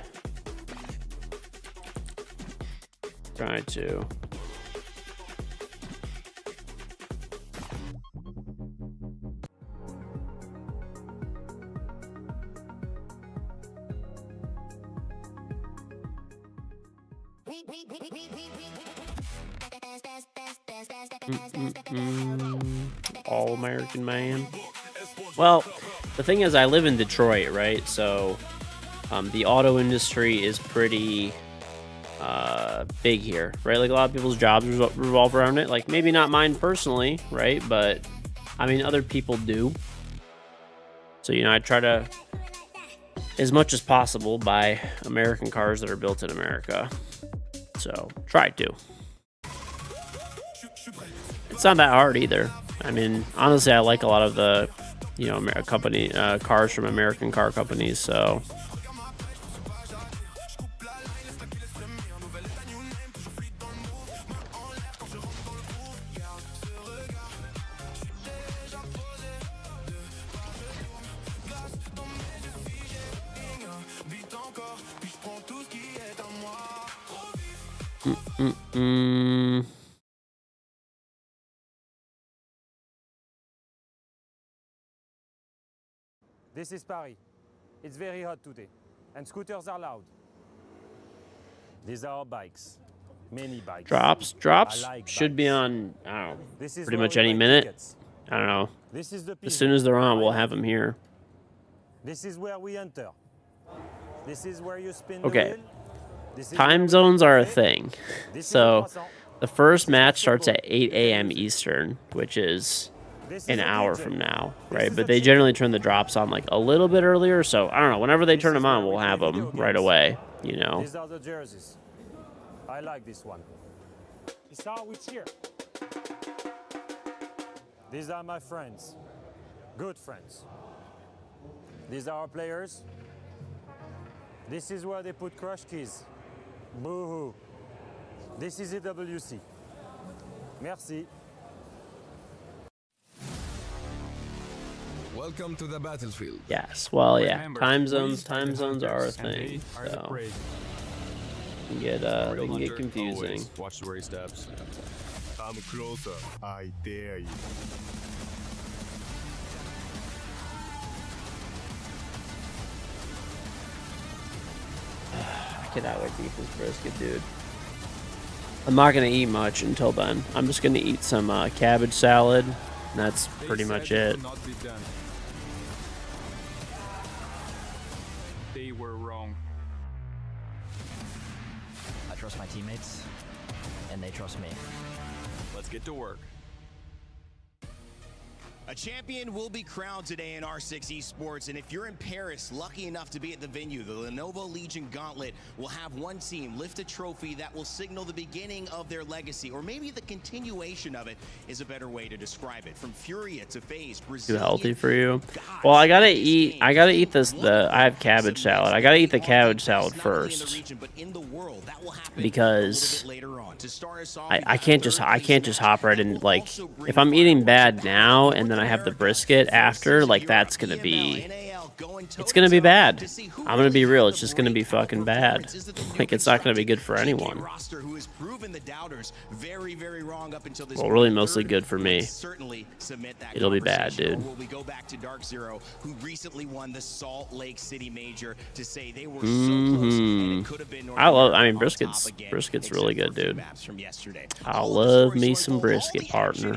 Try to. All-American man. Well, the thing is, I live in Detroit, right? So the auto industry is pretty big here, right? Like a lot of people's jobs revolve around it. Like maybe not mine personally, right? But I mean, other people do. So, you know, I try to, as much as possible, buy American cars that are built in America. So, try to. It's not that hard either. I mean, honestly, I like a lot of the, you know, cars from American car companies, so. This is Paris. It's very hot today, and scooters are loud. These are our bikes. Many bikes. Drops should be on, I don't know, pretty much any minute. I don't know. As soon as they're on, we'll have them here. This is where we enter. This is where you spin Okay. Time zones are a thing. So the first match starts at 8 a.m. Eastern, which is an hour from now, right? But they generally turn the drops on like a little bit earlier. So I don't know. Whenever they turn them on, we'll have them right away, you know. These are the jerseys. I like this one. This are we cheer. These are my friends. Good friends. These are our players. This is where they put crush keys. Boo-hoo. This is EWC. Merci. Welcome to the battlefield. Yes, well, yeah. Time zones are a thing. So they can get confusing. Watch where he steps. Come closer. I dare you. I cannot wait to eat this brisket, dude. I'm not gonna eat much until then. I'm just gonna eat some cabbage salad. And that's pretty much it. They were wrong. I trust my teammates, and they trust me. Let's get to work. A champion will be crowned today in R6 Esports, and if you're in Paris, lucky enough to be at the venue, the Lenovo Legion Gauntlet will have one team lift a trophy that will signal the beginning of their legacy, or maybe the continuation of it is a better way to describe it. From Furia to FaZe, Too healthy for you. Well, I gotta eat this. I have cabbage salad. I gotta eat the cabbage salad first because I can't just hop right in. Like if I'm eating bad now and then I have the brisket after, like it's gonna be bad. I'm gonna be real. It's just gonna be fucking bad. Like it's not gonna be good for anyone. Well, really mostly good for me. It'll be bad, dude. We go back to Dark Zero, who recently won the Salt Lake City Major, to say they were so close and it could have been brisket's really good, dude. I love me some brisket, partner.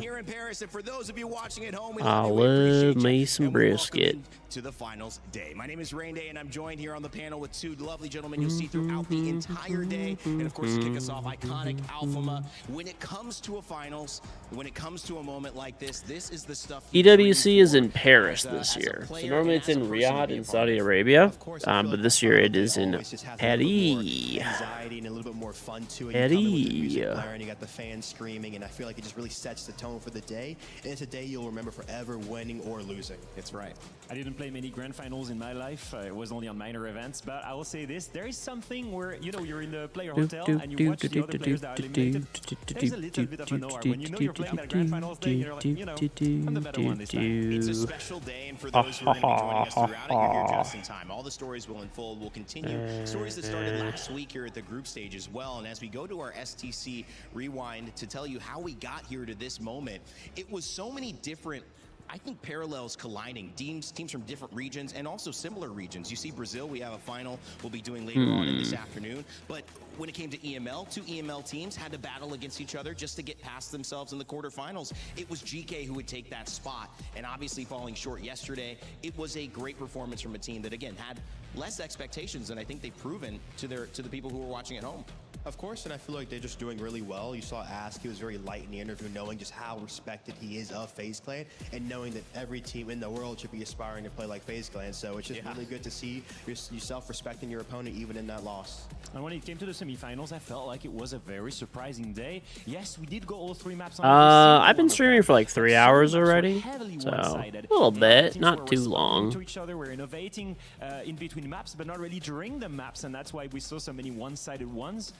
I love me some brisket. To the finals day. My name is Rain Day, and I'm joined here on the panel with two lovely gentlemen you'll see throughout the entire day. And of course, to kick us off, iconic Alphama. When it comes to a finals, when it comes to a moment like this is the stuff. EWC is in Paris this year. So normally it's in Riyadh in Saudi Arabia, but this year it is in Paris. Anxiety and a little bit more fun to it. You come in with the music blaring, you got the fans screaming, and I feel like it just really sets the tone for the day. And it's a day you'll remember forever, winning or losing. It's right. I didn't play many grand finals in my life. It was only on minor events, but I will say this: there is something where you're in the player hotel and you watch the other players that are eliminated. There's a little bit of a noir when you're playing at a grand finals day. You're like, I'm the better one this time. It's a special day, and for those who are going to be joining us throughout it, you're here just in time. All the stories will unfold. We'll continue stories that started last week here at the group stage as well. And as we go to our STC rewind to tell you how we got here to this moment, it was so many different I think parallels colliding. Teams from different regions and also similar regions. You see Brazil, we have a final we'll be doing later on in this afternoon. But when it came to EML, 2 EML teams had to battle against each other just to get past themselves in the quarterfinals. It was GK who would take that spot, and obviously falling short yesterday. It was a great performance from a team that, again, had less expectations than I think they've proven to the people who were watching at home. Of course, and I feel like they're just doing really well. You saw Ask, he was very light in the interview, knowing just how respected he is of FaZe Clan, and knowing that every team in the world should be aspiring to play like FaZe Clan. So it's just really good to see yourself respecting your opponent even in that loss. And when it came to the semifinals, I felt like it was a very surprising day. Yes, we did go all 3 maps on I've been streaming for like 3 hours already, so a little bit, not too long. To each other, we're innovating in between maps, but not really during the maps, and that's why we saw so many one-sided ones.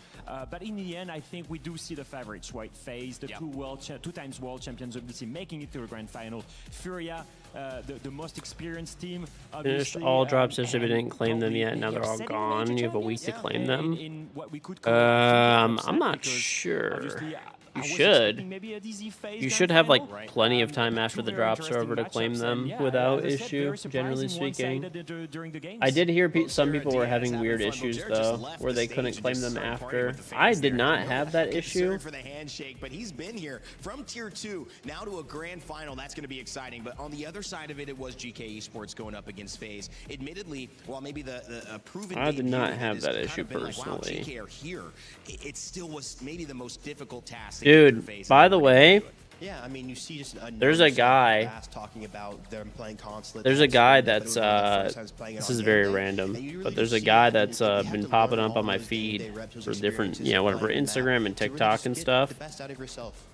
But in the end, I think we do see the favorites, right? FaZe, the 2 times world champions of the team, making it to the grand final. Furia, the most experienced team. Finished all drops yesterday, but didn't claim them yet. Now they're all gone. You have a week to claim them. I'm not sure. You should. You should have like plenty of time after the drops are over to claim them without issue, generally speaking. I did hear some people were having weird issues though, where they couldn't claim them after. I did not have that issue. For the handshake, but he's been here from tier 2 now to a grand final. That's going to be exciting. But on the other side of it, it was GK Esports going up against FaZe. Admittedly, while maybe the proven I did not have that issue personally. Like, wow, GK are here. It still was maybe the most difficult task. Dude, by the way, yeah, I mean, you see just there's a guy talking about them playing Consulate. There's a guy that's this is very random, but there's a guy that's been popping up on my feed for different, whatever, Instagram and TikTok and stuff.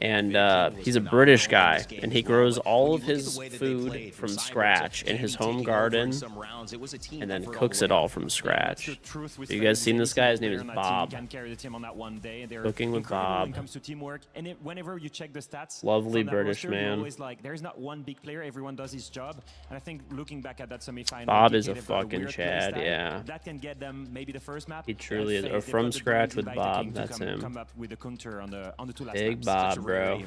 And he's a British guy, and he grows all of his food from scratch in his home garden, and then cooks it all from scratch. Have you guys seen this guy? His name is Bob. Cooking with Bob. Whenever you check the stats, lovely British man. Always like, there's not one big player, everyone does his job. And I think looking back at that semifinal, Bob is a fucking Chad, yeah. That can get them maybe the first map. He truly is. Or from scratch with Bob, that's him. Come up with a counter on the 2 last Big maps. Bob, bro.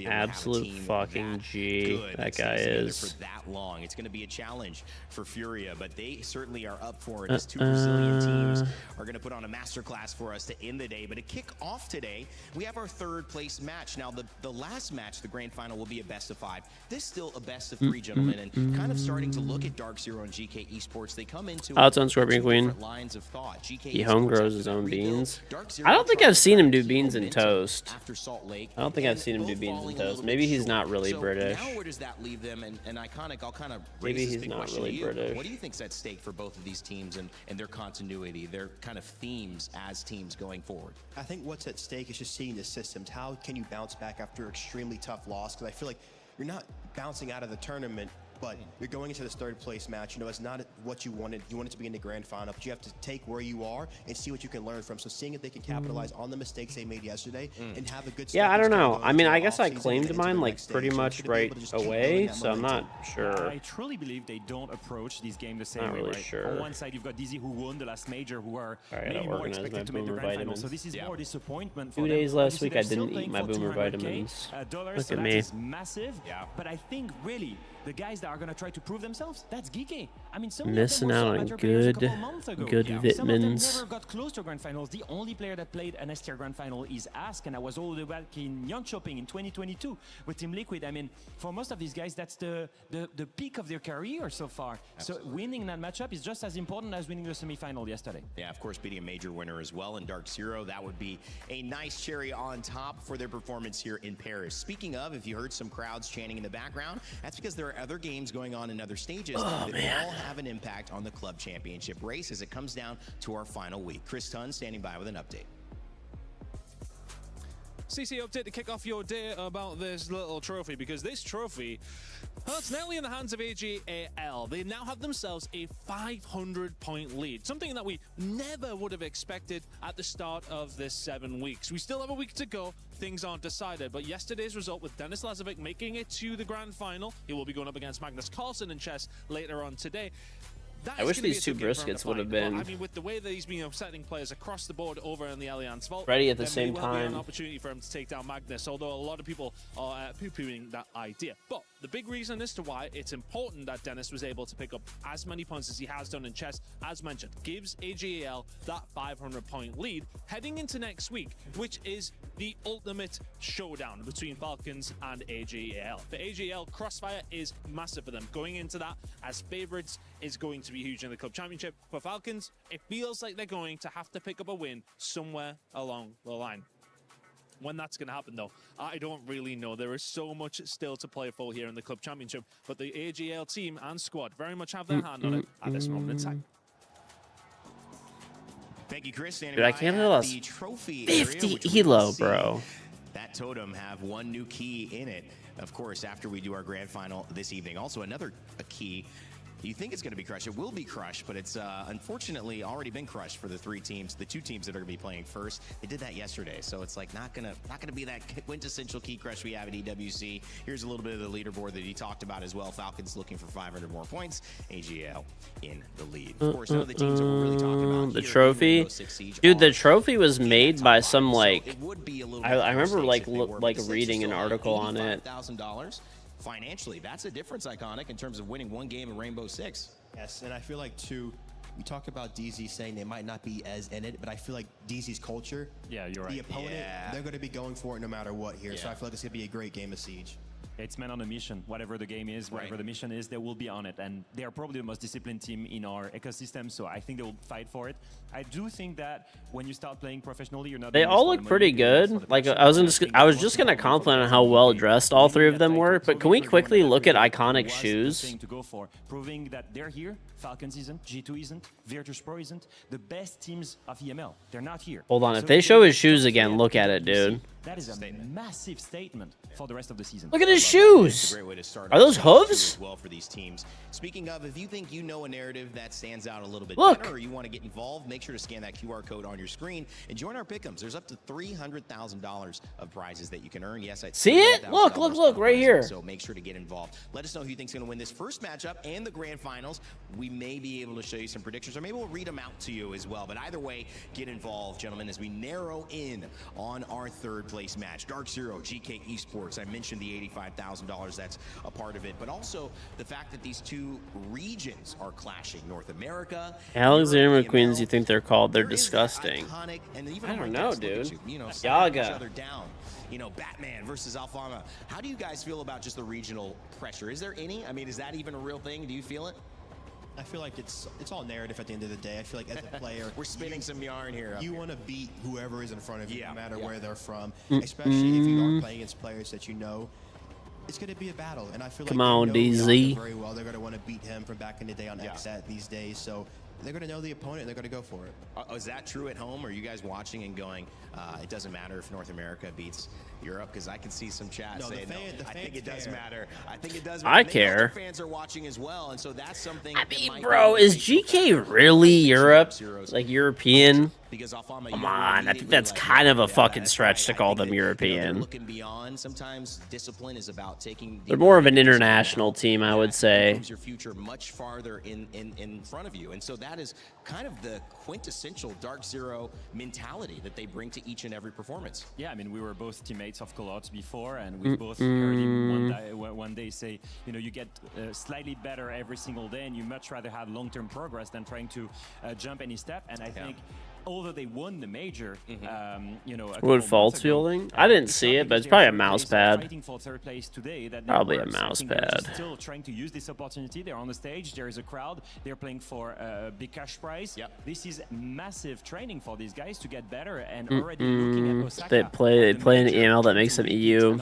Absolute fucking G. That guy is. For that long, it's going to be a challenge for Furia, but they certainly are up for it. As 2 Brazilian teams are going to put on a masterclass for us to end the day. But to kick off today, we have our 3rd place match. Now, the last match, the grand final, will be a best of 5. This still a best of 3, gentlemen, and kind of starting to look at Dark Zero and GK Esports. They come into on Scorpion Queen. Lines of thought. GK he home grows his own beans. I don't think I've seen him do beans and toast. I don't think I've seen him do beans and toast. Maybe he's not really British. Now where does that leave them? And Iconic, I'll kind of maybe he's not really British. What do you think's at stake for both of these teams and their continuity, their kind of themes as teams going forward? I think what's at stake is just seeing the systems. How can you bounce back after an extremely tough loss? Because I feel like you're not bouncing out of the tournament, but you're going into this 3rd place match. It's not what you wanted. You want it to be in the grand final, but you have to take where you are and see what you can learn from. So seeing if they can capitalize on the mistakes they made yesterday and have a good. Yeah, I don't know. I mean, I guess I claimed mine like pretty much right away, so I'm not sure. I truly believe they don't approach this game the same way. Really sure. On one side, you've got DZ who won the last major, who are maybe more expected to make the grand final. So this is more disappointment for 2 them. days last week, I didn't eat my boomer vitamins. Look at me. Is massive. Yeah. But I think really the guys that are going to try to prove themselves, that's Geeky. I mean, some missing out on good vitamins. Some of them never got close to grand finals. The only player that played an S tier grand final is Ask, and I was all the way back in Young Shopping in 2022 with Team Liquid. I mean, for most of these guys, that's the peak of their career so far. Absolutely. So winning that matchup is just as important as winning the semifinal yesterday. Yeah, of course, beating a major winner as well in Dark Zero. That would be a nice cherry on top for their performance here in Paris. Speaking of, if you heard some crowds chanting in the background, that's because there are other games going on in other stages that all have an impact on the club championship race as it comes down to our final week. Chris Tunn standing by with an update. CC update to kick off your day about this little trophy, because this trophy, well, it's nearly in the hands of AGAL. They now have themselves a 500-point lead, something that we never would have expected at the start of this 7 weeks. We still have a week to go. Things aren't decided, but yesterday's result with Dennis Lazovic making it to the grand final, he will be going up against Magnus Carlsen in chess later on today. I wish these two briskets would have been I mean, with the way that he's been setting players across the board over in the Allianz Vault, ready at the there same may well be time. an opportunity for him to take down Magnus, although a lot of people are poo-pooing that idea. But the big reason as to why it's important that Dennis was able to pick up as many points as he has done in chess, as mentioned, gives AGAL that 500-point lead heading into next week, which is the ultimate showdown between Falcons and AGAL. For AGAL, Crossfire is massive for them. Going into that as favorites is going to be huge in the club championship. For Falcons, it feels like they're going to have to pick up a win somewhere along the line. When that's going to happen, though, I don't really know. There is so much still to play for here in the club championship, but the AGL team and squad very much have their hand on it at this moment in time. Thank you, Chris. Dude, I can't believe the trophy 50 elo, bro. That totem have one new key in it, of course, after we do our grand final this evening. Also, another key. You think it's going to be crushed. It will be crushed, but it's unfortunately already been crushed for the two teams that are going to be playing first. They did that yesterday, so it's like not gonna be that quintessential key crush we have at EWC. Here's a little bit of the leaderboard that he talked about as well. Falcons looking for 500 more points. AGL in the lead. Of course, some of the teams that we're really talking about the here, trophy, dude. The trophy was made by some like I remember like reading an article on it. $85,000 financially. That's a difference, Iconic, in terms of winning one game in Rainbow Six. Yes, and I feel like too, we talk about DZ saying they might not be as in it, but I feel like DZ's culture, yeah, you're right. The opponent, they're going to be going for it no matter what here. So I feel like it's going to be a great game of Siege. It's men on a mission. Whatever the game is, whatever the mission is, they will be on it. And they are probably the most disciplined team in our ecosystem, so I think they will fight for it. I do think that when you start playing professionally, you're not... They all look pretty good. Like I was just gonna compliment on how well dressed all three of them were, but can we quickly look at Iconic shoes? To go for, proving that they're here. Falcons isn't, G2 isn't, Virtus Pro isn't. The best teams of EML, they're not here. Hold on, if they show his shoes again, look at it, dude. That is a massive statement for the rest of the season. Look at his shoes. Great way to start. Are those hooves? As well for these teams. Speaking of, if you think you know a narrative that stands out a little bit Look. better, or you want to get involved, make sure to scan that QR code on your screen and join our pick'ems. There's up to $300,000 of prizes that you can earn. Yes, I see it. Look right here. So make sure to get involved. Let us know who you think's going to win this first matchup and the grand finals. We may be able to show you some predictions, or maybe we'll read them out to you as well. But either way, get involved, gentlemen, as we narrow in on our third place match. Dark Zero, GK Esports. I mentioned the $85,000 that's a part of it, but also the fact that these two regions are clashing. North America, Alexander McQueens, you think they're called? They're disgusting. And even I don't know, dude. You know, Yaga. each other down. You know, Batman versus Alfama. How do you guys feel about just the regional pressure? Is there any? I mean, is that even a real thing? Do you feel it? I feel like it's all narrative at the end of the day. I feel like as a player, we're spinning some yarn here. You want to beat whoever is in front of you, no matter where they're from. Mm-mm. Especially if you are playing against players that you know. It's going to be a battle, and I feel Come like on, they know DZ. Yaga very well. They're going to want to beat him from back in the day on XSAT these days. So they're going to know the opponent, and they're going to go for it. Is that true at home? Are you guys watching and going, it doesn't matter if North America beats Europe? Because I can see some chat saying, I think it does matter. I think it does matter. I care. Fans are watching as well, and so that's something. I mean, bro, is GK really Europe? Like European? Come on, I think that's kind of a fucking stretch to call them European. Looking beyond, sometimes discipline is about taking. They're more of an international team, I would say. Your future much farther in front of you, and so that is kind of the quintessential Dark Zero mentality that they bring to each and every performance. Yeah, I mean, we were both teammates of Colots before, and we both heard him one day say, you know, you get slightly better every single day, and you much rather have long-term progress than trying to jump any step. And I think, although they won the major, you know, Wood false fielding? I didn't see it, but it's probably a mouse pad. Fighting for third place today, that Probably a works. I mouse think they're pad. just still trying to use this opportunity. They're on the stage. There is a crowd. They're playing for a big cash prize. This is massive training for these guys to get better, and already looking at Osaka. They play an EML that makes them EU.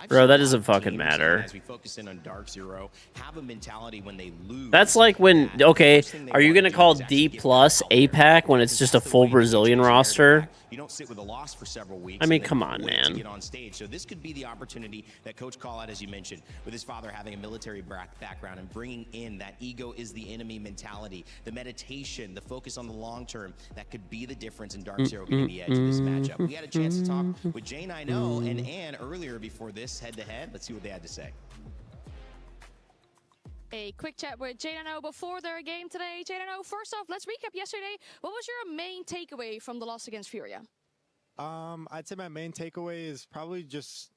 Bro, that doesn't fucking matter. As we focus in on Dark Zero, have a mentality when they lose. That's like when, okay, are you going to call D plus APAC when it's just a full Brazilian roster? You don't sit with a loss for several weeks. I mean, and then come on, wait man. To get on stage. So this could be the opportunity that Coach Callout, as you mentioned, with his father having a military background and bringing in that ego is the enemy mentality, the meditation, the focus on the long term, that could be the difference in Dark Zero getting the edge of this matchup. We had a chance to talk with Jane I Know and Ann earlier before this head-to-head. Let's see what they had to say. A quick chat with Jadano before their game today. Jadano, first off, let's recap yesterday. What was your main takeaway from the loss against Furia? I'd say my main takeaway is probably just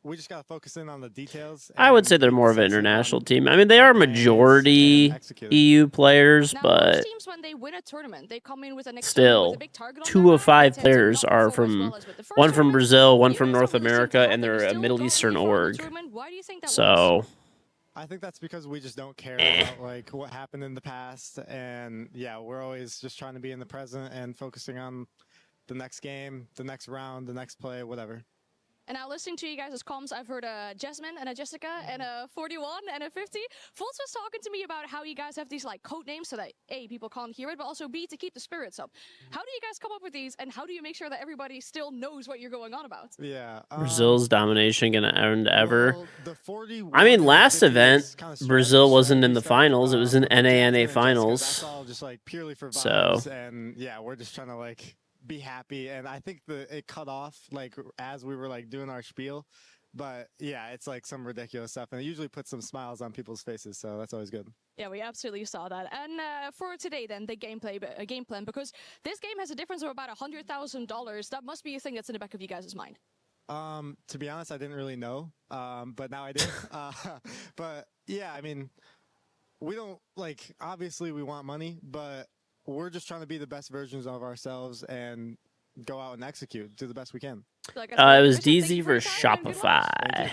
we just gotta focus in on the details. I would say they're more of an international team. I mean, they are majority EU players, but Teams, when they win a tournament, they come in with an still, 2 of 5 players are from one from Brazil, one from North America, and they're a Middle Eastern org. Why do you think that So, I think that's because we just don't care about like what happened in the past, and yeah, we're always just trying to be in the present and focusing on the next game, the next round, the next play, whatever. And now listening to you guys' comms, I've heard a Jasmine and a Jessica and a 41 and a 50. Fultz was talking to me about how you guys have these like code names so that A, people can't hear it, but also B, to keep the spirits up. How do you guys come up with these, and how do you make sure that everybody still knows what you're going on about? Yeah. Brazil's domination gonna end ever. I mean, last event, Brazil wasn't in the finals. It was in NANA finals. That's all just like purely for So, vibes, and yeah, we're just trying to like be happy, and I think it cut off like as we were like doing our spiel, but yeah, it's like some ridiculous stuff, and it usually puts some smiles on people's faces, so that's always good. Yeah, we absolutely saw that. And for today, then, the game plan, because this game has a difference of about $100,000. That must be a thing that's in the back of you guys' mind. To be honest, I didn't really know, but now I do. But yeah, I mean, we don't like, obviously we want money, but we're just trying to be the best versions of ourselves and go out and execute, do the best we can. it was DZ versus Shopify.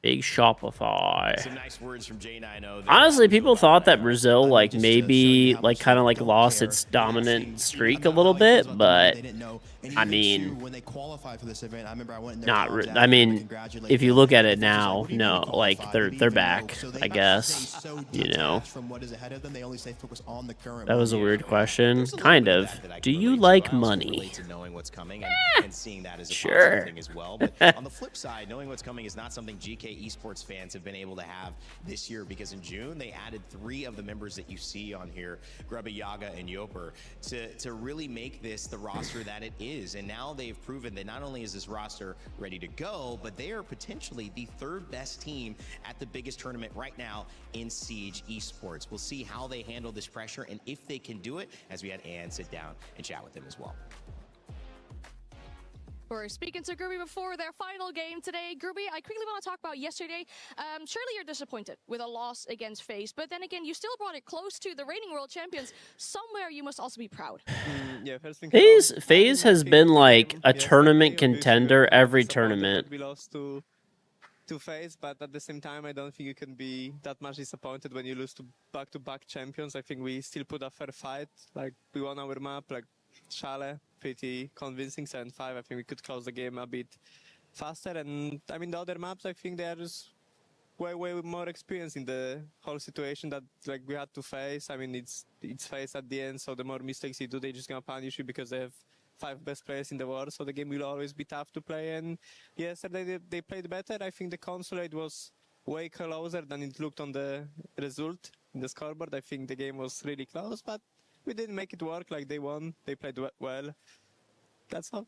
Big Shopify. Some nice words from J9O. Honestly, people thought that Brazil like maybe like kind of like lost its dominant streak a little bit, but I mean, when they qualified for this event, I remember I went in there. not. I mean, if you look at it now, no, like they're back. I guess, you know. From what is ahead of them, they only stay focused on the current. That was a weird question. Kind of. Do you like money? Knowing what's coming and seeing that as a Sure. positive thing as well. But on the flip side, knowing what's coming is not something GK Esports fans have been able to have this year, because in June they added 3 of the members that you see on here, Grubba, Yaga, and Yoper, to really make this the roster that it is. And now they've proven that not only is this roster ready to go, but they are potentially the 3rd best team at the biggest tournament right now in Siege Esports. We'll see how they handle this pressure and if they can do it, as we had Ann sit down and chat with them as well. We're speaking to Gruby before their final game today. Gruby, I quickly want to talk about yesterday. Surely you're disappointed with a loss against FaZe, but then again, you still brought it close to the reigning world champions. Somewhere you must also be proud. Yeah, first thing FaZe has been like a tournament contender every tournament. We lost to FaZe, but at the same time, I don't think you can be that much disappointed when you lose to back-to-back champions. I think we still put a fair fight. Like, we won our map, like Shale, pretty convincing 7-5. I think we could close the game a bit faster. And I mean, the other maps, I think they are just way more experienced in the whole situation that like we had to face. I mean, it's FaZe at the end, so the more mistakes you do, they're just gonna punish you because they have 5 best players in the world. So the game will always be tough to play. And yesterday they played better. I think the consolate was way closer than it looked on the result in the scoreboard. I think the game was really close, but we didn't make it work. Like, they won, they played well. That's all.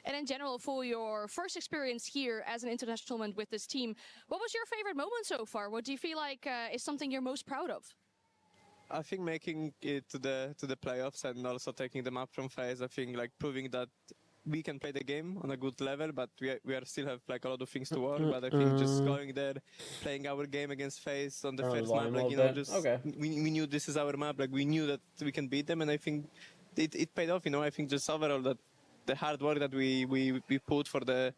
And in general, for your first experience here as an international tournament with this team, what was your favorite moment so far? What do you feel like is something you're most proud of? I think making it to the playoffs and also taking the map from FaZe. I think like proving that we can play the game on a good level, but we are still have like a lot of things to work. But I think just going there, playing our game against FaZe on the first map, like, you know, just we knew this is our map. Like, we knew that we can beat them, and I think it paid off. You know, I think just overall that the hard work that we put for the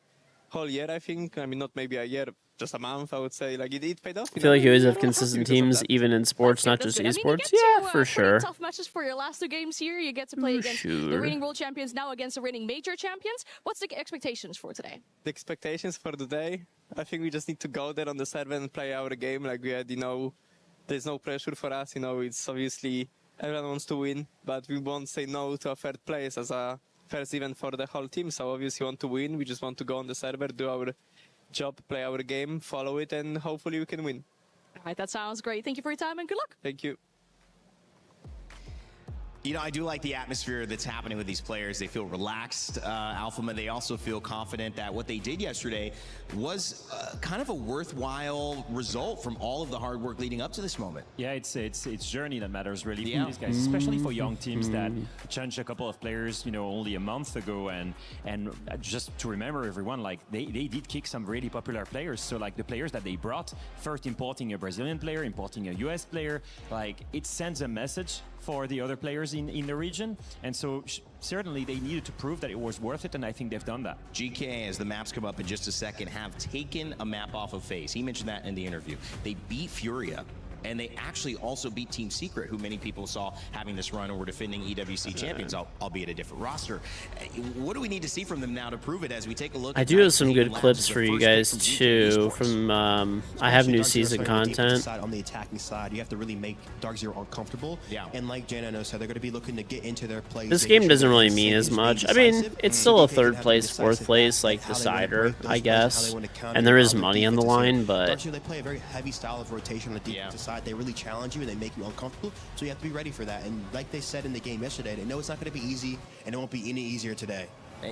whole year. I think, I mean, not maybe a year, just a month, I would say. Like, it paid off. I feel like you always have consistent teams, even in sports, not just esports. Yeah, for sure. Tough matches for your last 2 games here. You get to play against the reigning world champions, now against the reigning major champions. What's the expectations for today? The expectations for today, I think we just need to go there on the server and play our game. Like, we had, you know, there's no pressure for us. You know, it's obviously everyone wants to win, but we won't say no to a 3rd place as a first event for the whole team. So obviously we want to win. We just want to go on the server, do our job, play our game, follow it, and hopefully we can win. All right, that sounds great. Thank you for your time and good luck. Thank you. You know, I do like the atmosphere that's happening with these players. They feel relaxed, Alphama. They also feel confident that what they did yesterday was kind of a worthwhile result from all of the hard work leading up to this moment. Yeah, it's journey that matters really Yeah. for these guys, especially for young teams that changed a couple of players, you know, only a month ago. And just to remember everyone, like they did kick some really popular players. So like the players that they brought, first importing a Brazilian player, importing a US player, like it sends a message for the other players in the region. And so certainly they needed to prove that it was worth it, and I think they've done that. GK, as the maps come up in just a second, have taken a map off of FaZe. He mentioned that in the interview. They beat Furia, and they actually also beat Team Secret, who many people saw having this run over defending EWC champions, albeit a different roster. What do we need to see from them now to prove it as we take a look? I do have some good clips for you guys too. From I have new season content. On the attacking side, you have to really make Dark Zero uncomfortable. Yeah. And like Jano said, they're going to be looking to get into their plays. This game doesn't really mean as much. I mean, it's still a third place, fourth place, like decider, I guess. And there is money on the line, but Dark Zero, they play a very heavy style of rotation on the defensive side. They really challenge you and they make you uncomfortable. So you have to be ready for that. And like they said in the game yesterday, they know it's not going to be easy, and it won't be any easier today.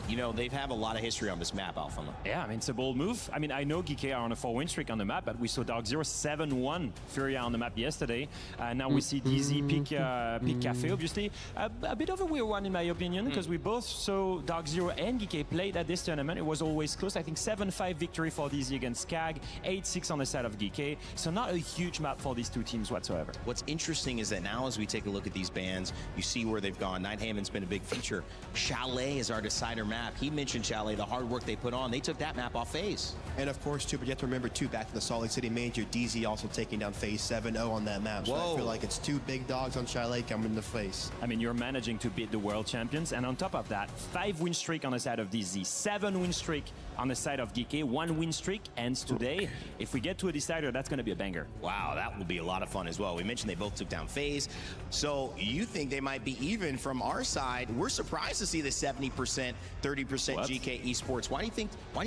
You know, they've had a lot of history on this map, Alphama. Yeah, I mean, it's a bold move. I mean, I know GK are on a 4-win streak on the map, but we saw Dark Zero 7-1 Furia on the map yesterday. Now we see DZ pick Cafe, obviously. A bit of a weird one, in my opinion, because we both saw Dark Zero and GK played at this tournament. It was always close. I think 7-5 victory for DZ against KAG, 8-6 on the side of GK. So not a huge map for these two teams whatsoever. What's interesting is that now as we take a look at these bands, you see where they've gone. Nighthaven's been a big feature. Chalet is our decider map. He mentioned Chalet, the hard work they put on. They took that map off FaZe. And of course, too, but you have to remember, too, back to the Salt Lake City Major, DZ also taking down FaZe 7-0 on that map. So I feel like it's two big dogs on Chalet coming to FaZe. I mean, you're managing to beat the world champions, and on top of that, 5-win streak on the side of DZ, 7-win streak on the side of GK, 1-win streak ends today. If we get to a decider, that's going to be a banger. Wow, that will be a lot of fun as well. We mentioned they both took down FaZe. So you think they might be even from our side. We're surprised to see the 70%, 30% GK Esports. Why do you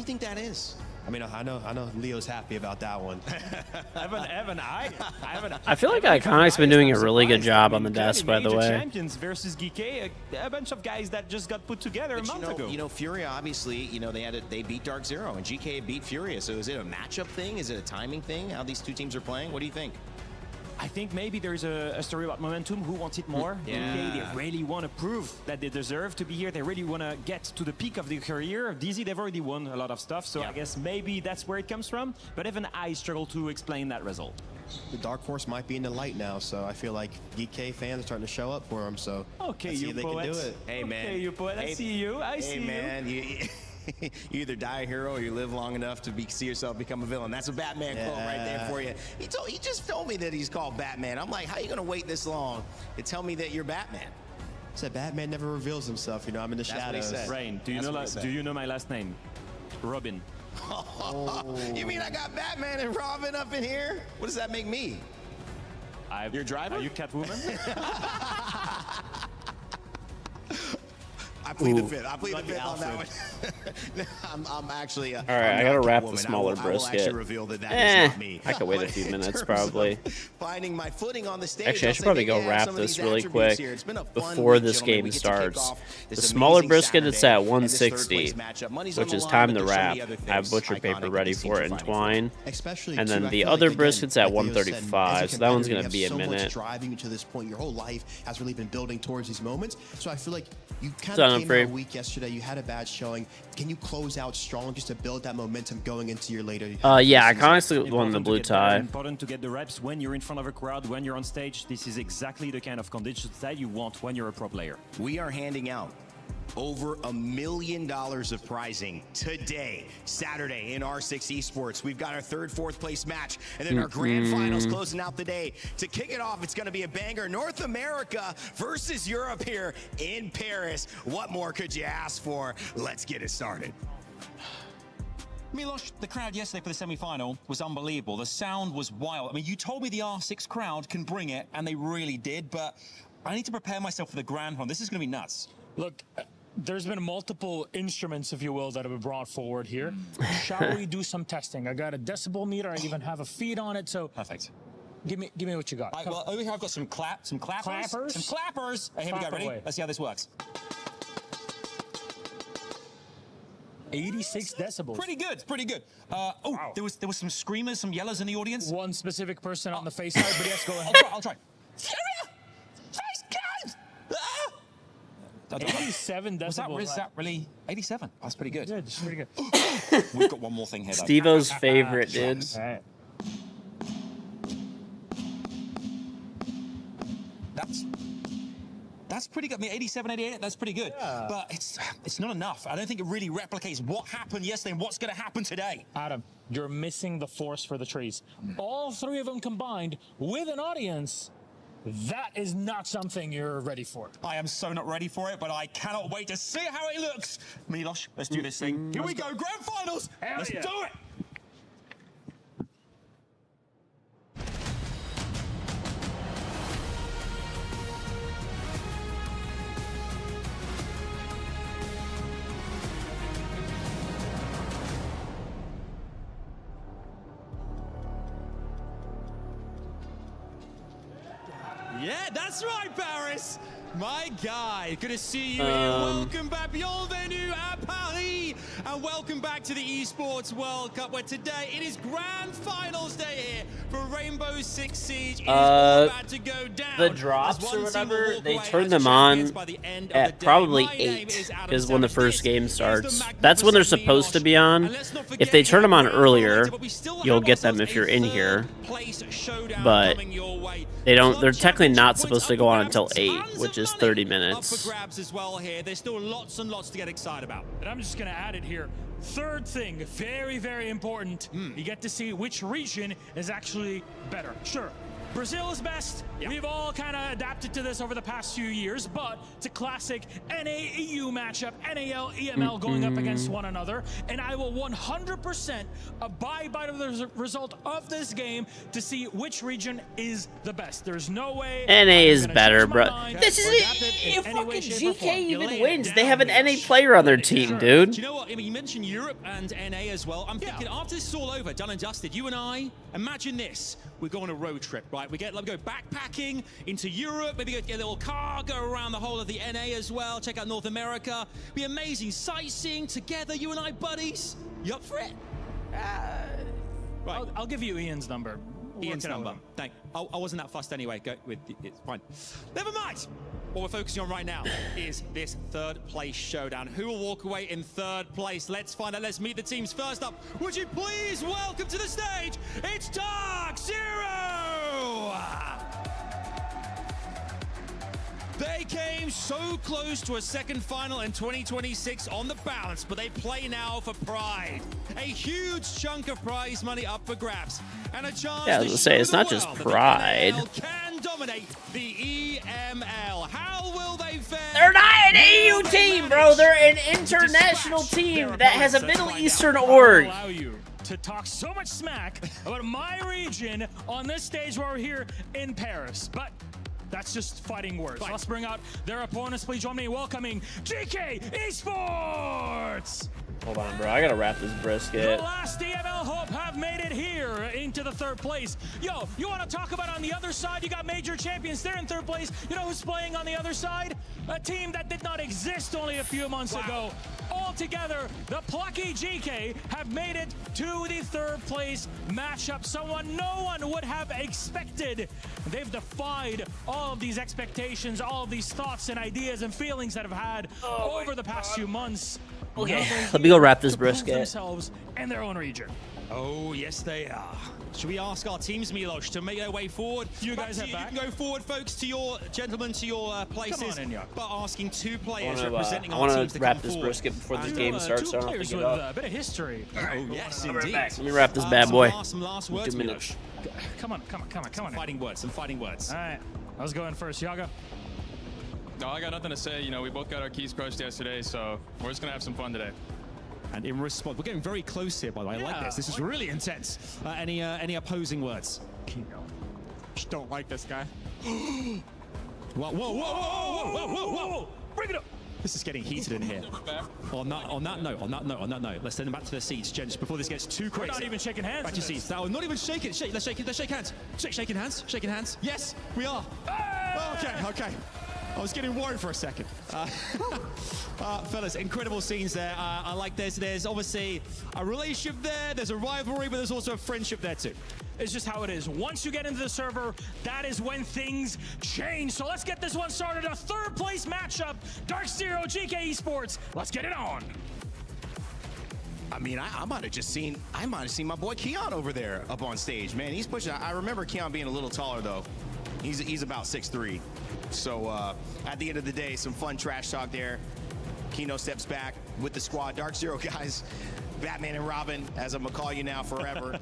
think that is? I mean, I know Leo's happy about that one. I feel like Iconic's been doing a really good job on the desk, by the way. Champions versus GK, a bunch of guys that just got put together a month ago. You know, Furia, obviously, you know, they beat Dark Zero, and GK beat Furia. So is it a matchup thing? Is it a timing thing? How these two teams are playing? What do you think? I think maybe there's a story about momentum. Who wants it more? Yeah. They really want to prove that they deserve to be here. They really want to get to the peak of their career. DZ, they've already won a lot of stuff, so I guess maybe that's where it comes from. But even I struggle to explain that result. The Dark Horse might be in the light now, so I feel like GK fans are starting to show up for him. So okay, let's see you if they poet. can do it. Hey, man. Okay, you poet. I see you. I see you. Man, you either die a hero or you live long enough to see yourself become a villain. That's a Batman quote right there for you. He just told me that he's called Batman. I'm like, how are you gonna wait this long to tell me that you're Batman? Said Batman never reveals himself. You know, I'm in the shadows. Rain, do you know my last name? Robin. You mean I got Batman and Robin up in here? What does that make me? Your driver? Are you Catwoman? I plead the fifth. I plead the fifth on that one. I'm actually. All right, I gotta wrap the smaller I will actually brisket. reveal that is not me. I could wait a few minutes probably. Finding my footing on the stage. Actually, I should probably go wrap this really quick before week, this gentlemen. game We get to starts. kick off The this smaller amazing brisket is Saturday at and this 160, third place matchup. Money's on which the is line, time but to there's so wrap. many other I have things butcher iconic paper that ready these for it teams and are fighting twine. Especially And too, then I the feel other like, again, brisket's at like Leo said, 135, as a so that one's competitor, gonna be you a have so minute. much driving you to this point. Your whole life has really been building towards these moments. So I feel like you kind Done, of came Humphrey. out weak yesterday. You had a bad showing. Can you close out strong just to build that momentum going into your later? Yeah, Iconic's won the blue tie. Important to get the reps when you're in front of a crowd, when you're on stage. This is exactly the kind of conditions that you want when you're a pro player. We are handing out over $1 million of prizing today, Saturday, in R6 Esports. We've got our third, fourth place match, and then our grand finals closing out the day. To kick it off, it's going to be a banger. North America versus Europe here in Paris. What more could you ask for? Let's get it started. Milosh, the crowd yesterday for the semi-final was unbelievable. The sound was wild. I mean, you told me the R6 crowd can bring it, and they really did, but I need to prepare myself for the grand final. This is going to be nuts. Look, there's been multiple instruments, if you will, that have been brought forward here. Shall we do some testing? I got a decibel meter. I even have a feed on it, so... Perfect. Give me what you got. Right, well, over here I've got some clappers. Some clappers. Hey, here we go. Ready? Away. Let's see how this works. 86 decibels. Pretty good. Pretty good. Oh, wow. there was some screamers, some yellers in the audience. One specific person on the face side, but yes, go ahead. I'll try. 87 decibels. Was that really 87? That's pretty good. Yeah, it's pretty good. We've got one more thing here, though. Steve-O's favorite, dude. That's pretty good. I mean, 87, 88, that's pretty good. Yeah. But it's not enough. I don't think it really replicates what happened yesterday and what's going to happen today. Adam, you're missing the force for the trees. All three of them combined with an audience, that is not something you're ready for. I am so not ready for it, but I cannot wait to see how it looks. Milos, let's do this thing. Here we go, grand finals. Let's do it. Yeah, that's right, Paris. My guy, good to see you here. Welcome back, bienvenue à Paris, and welcome back to the Esports World Cup, where today it is grand finals day here for Rainbow Six Siege. It is all about to go down. The drops or whatever, they turn them on at probably 8 is when the first game starts. That's when they're supposed to be on. If they turn them on earlier, you'll get them if you're in here. But they don't. They're technically not supposed to go on until 8, which is 30 minutes. For grabs as well here. There's still lots and lots to get excited about. And I'm just going to add it here. Third thing, very, very important. You get to see which region is actually better. Sure, Brazil is best. We've all kind of adapted to this over the past few years, but it's a classic NA-EU matchup, NAL-EML going up against one another, and I will 100% abide by the result of this game to see which region is the best. There's no way NA is better, bro. This is if fucking GK even wins. They have an NA player on their team, dude. Do you know what? I mean, you mentioned Europe and NA as well. I'm thinking after this is all over, done and dusted, you and I, imagine this. We go on a road trip, right? We go backpacking into Europe, maybe get a little car, go around the whole of the NA as well, check out North America. Be amazing sightseeing together, you and I, buddies. You up for it? Right. I'll give you Ian's number. Ian's number. Thank. I wasn't that fussed anyway. Go with it's fine. Never mind. What we're focusing on right now is this third place showdown. Who will walk away in third place? Let's find out. Let's meet the teams. First up, would you please welcome to the stage, it's Dark Zero! They came so close to a second final in 2026 on the balance, but they play now for pride. A huge chunk of prize money up for grabs. And a chance Yeah, I was gonna say, it's not just pride. Can dominate the EML. How will they fare? They're not an EU team, bro. They're an international team that has a Middle Eastern org. Allow you to talk so much smack about my region on this stage while we're here in Paris, but that's just fighting words. Let's bring out their opponents. Please join me in welcoming GK Esports. Hold on, bro. I gotta wrap this brisket. The last EML Hope have made it here into the third place. Yo, you want to talk about on the other side? You got major champions. They're in third place. You know who's playing on the other side? A team that did not exist only a few months ago. All together, the plucky GK have made it to the third place matchup. Someone no one would have expected. They've defied all of these expectations, all of these thoughts and ideas and feelings that have had over the past few months. Okay, let me go wrap this brisket. Themselves and their own region. Oh, yes, they are. Should we ask our teams, Milos, to make their way forward? You guys have back. You can go forward, folks, to your gentlemen, to your places. Come on in, but asking two players I representing our want teams to to wrap come this forward. brisket before this game starts. So I don't players think with it up. a bit of history. Oh, yes, indeed. Let me wrap this bad boy. Some last words, 2 minutes. Come on. Some fighting words. All right, I was going first. Yaga. No, I got nothing to say. You know, we both got our keys crushed yesterday, so we're just gonna have some fun today. And in response, we're getting very close here, by the way. I like this. This is really intense. Any opposing words? Just don't like this guy. Whoa. Bring it up. This is getting heated in here. On that note, let's send them back to their seats, gents, before this gets too crazy. We're not even shaking hands. Back to your seats. No, not even shaking. Let's shake hands. Shaking hands. Shaking hands. Yes, we are. Okay. I was getting worried for a second. Fellas, incredible scenes there. I like this. There's obviously a relationship there. There's a rivalry, but there's also a friendship there too. It's just how it is. Once you get into the server, that is when things change. So let's get this one started. A third place matchup. Dark Zero, GK Esports. Let's get it on. I mean, I might have seen my boy Keon over there up on stage. Man, he's pushing. I remember Keon being a little taller though. He's about 6'3". So at the end of the day, some fun trash talk there. Kino steps back with the squad. Dark Zero guys, Batman and Robin, as I'm gonna call you now forever.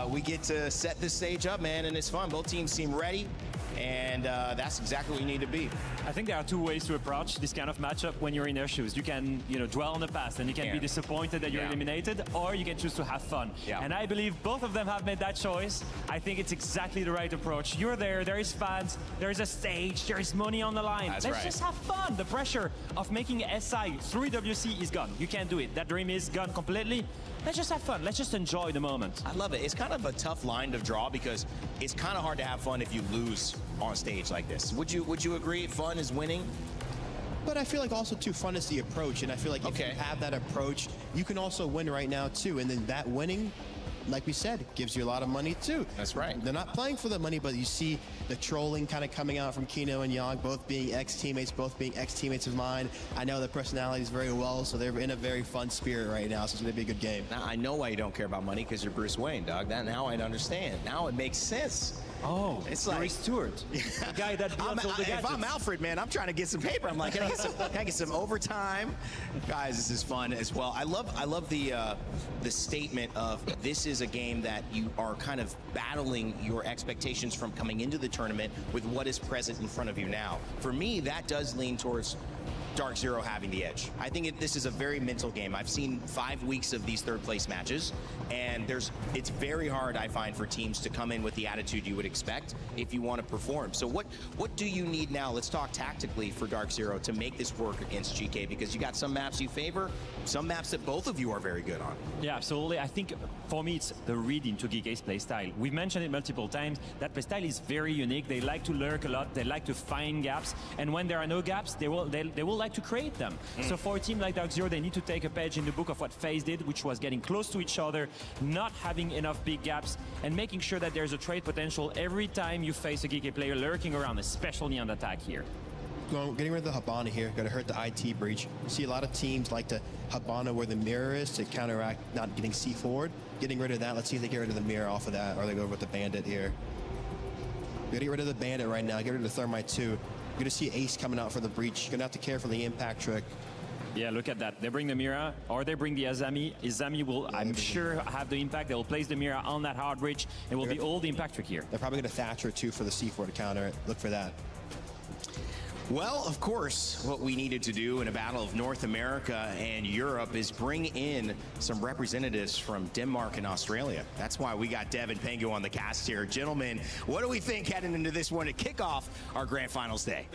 We get to set this stage up, man, and it's fun. Both teams seem ready, and that's exactly what you need to be. I think there are two ways to approach this kind of matchup when you're in their shoes. You can, dwell on the past and you can be disappointed that you're eliminated, or you can choose to have fun. Yeah. And I believe both of them have made that choice. I think it's exactly the right approach. You're there is fans, there is a stage, there is money on the line. Let's just have fun. The pressure of making SI through WC is gone. You can't do it. That dream is gone completely. Let's just have fun. Let's just enjoy the moment. I love it. It's kind of a tough line to draw because it's kind of hard to have fun if you lose on stage like this. Would you agree? Fun is winning? But I feel like also too, fun is the approach, and I feel like if you have that approach, you can also win right now too, and then that winning, like we said, gives you a lot of money too. That's right. They're not playing for the money, but you see the trolling kind of coming out from Kino and Yang, both being ex-teammates, both being ex-teammates of mine. I know their personalities very well, so they're in a very fun spirit right now, so it's going to be a good game. Now, I know why you don't care about money, because you're Bruce Wayne, dog. Now I understand. Now it makes sense. Oh, it's like like Stewart, the guy that builds all the gadgets. If I'm Alfred, man, I'm trying to get some paper. I'm like, can I get some overtime? Guys, this is fun as well. I love the statement of this is a game that you are kind of battling your expectations from coming into the tournament with what is present in front of you now. For me, that does lean towards Dark Zero having the edge. I think this is a very mental game. I've seen 5 weeks of these third place matches, and it's very hard, I find, for teams to come in with the attitude you would expect if you want to perform. So what do you need now? Let's talk tactically for Dark Zero to make this work against GK, because you got some maps you favor, some maps that both of you are very good on. Yeah, absolutely. I think for me, it's the read into GK's playstyle. We've mentioned it multiple times. That playstyle is very unique. They like to lurk a lot. They like to find gaps, and when there are no gaps, they will like to create them. So for a team like Dark Zero, they need to take a page in the book of what FaZe did, which was getting close to each other, not having enough big gaps, and making sure that there's a trade potential every time you face a GK player lurking around, especially on attack here. Getting rid of the Habana here, going to hurt the IT breach. You see a lot of teams like to Habana where the mirror is to counteract not getting C forward. Getting rid of that, let's see if they get rid of the mirror off of that, or they go with the Bandit here. Getting rid of the Bandit right now, get rid of the Thermite too. You're going to see Ace coming out for the breach. You're going to have to care for the impact trick. Yeah, look at that. They bring the Mira, or they bring the Azami. Izami will, I'm sure, have the impact. They will place the Mira on that hard breach, and will be all the impact trick here. They're probably going to Thatcher too for the C4 to counter it. Look for that. Well, of course, what we needed to do in a battle of North America and Europe is bring in some representatives from Denmark and Australia. That's why we got Dev and Pengu on the cast here. Gentlemen, what do we think heading into this one to kick off our Grand Finals day?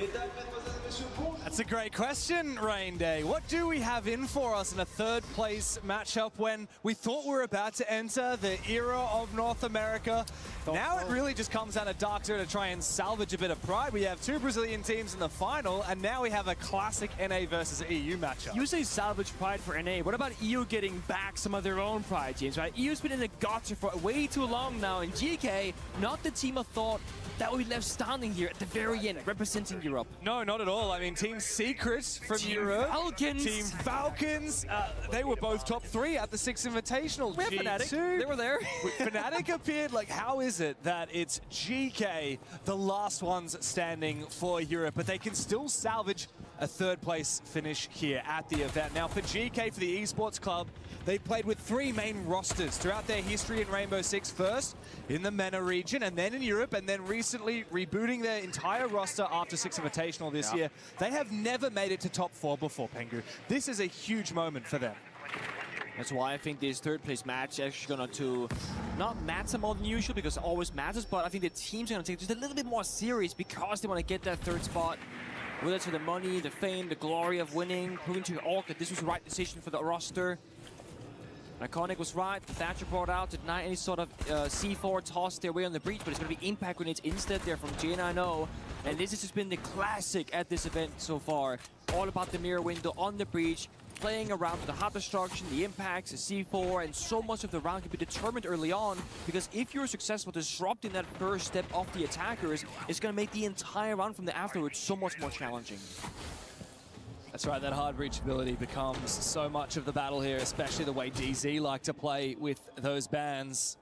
That's a great question, Rain Day. What do we have in for us in a third place matchup when we thought we were about to enter the era of North America? Now it really just comes down to Dark Zero to try and salvage a bit of pride. We have 2 Brazilian teams in the final, and now we have a classic NA versus EU matchup. You say salvage pride for NA. What about EU getting back some of their own pride, James? Right? EU's been in the gutter for way too long now, and GK, not the team of thought that we left standing here at the very end, representing Europe. No, not at all. I mean, Team Secret from Europe. Falcons. Team Falcons. They were both top 3 at the 6 Invitational. We have Fnatic. They were there. Fnatic appeared. Like, how is it that it's GK, the last ones standing for Europe, but they can still salvage a third place finish here at the event? Now, for GK, for the Esports Club, they played with 3 main rosters throughout their history in Rainbow Six, first in the MENA region, and then in Europe, and then recently rebooting their entire roster after 6 Invitational this year. They have never made it to top 4 before, Pengu. This is a huge moment for them. That's why I think this third place match is actually going to not matter more than usual, because it always matters, but I think the teams are going to take it just a little bit more serious because they want to get that third spot. Whether it's for the money, the fame, the glory of winning, proving to your orc that this was the right decision for the roster. Iconic was right. Thatcher brought out to deny any sort of C4 toss their way on the breach, but it's going to be impact grenades instead there from J9O. And this has just been the classic at this event so far. All about the mirror window on the breach, playing around with the hot destruction, the impacts, the C4, and so much of the round can be determined early on, because if you're successful disrupting that first step of the attackers, it's going to make the entire round from the afterwards so much more challenging. That's right, that hard breachability becomes so much of the battle here, especially the way DZ like to play with those bans.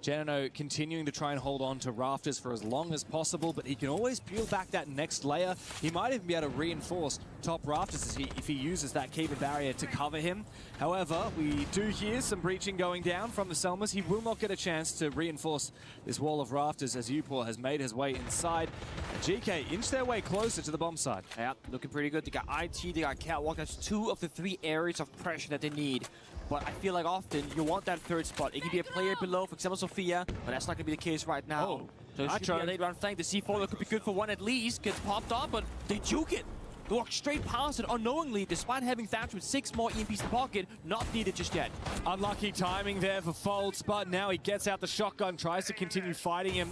Janino continuing to try and hold on to rafters for as long as possible, but he can always peel back that next layer. He might even be able to reinforce top rafters if he uses that Keeper barrier to cover him. However, we do hear some breaching going down from the Selmas. He will not get a chance to reinforce this wall of rafters as Upor has made his way inside. And GK inch their way closer to the bomb side. Yeah, looking pretty good. They got IT, they got Catwalk. That's 2 of the 3 areas of pressure that they need. But I feel like often you want that third spot. It can be a player below, for example, Sophia, but that's not going to be the case right now. Oh, so it should be a late round flank. The C4 that could be good for 1 at least. Gets popped off, but they juke it. They walk straight past it unknowingly, despite having Thatcher with 6 more EMPs in pocket. Not needed just yet. Unlucky timing there for Foltz, but now he gets out the shotgun, tries to continue fighting him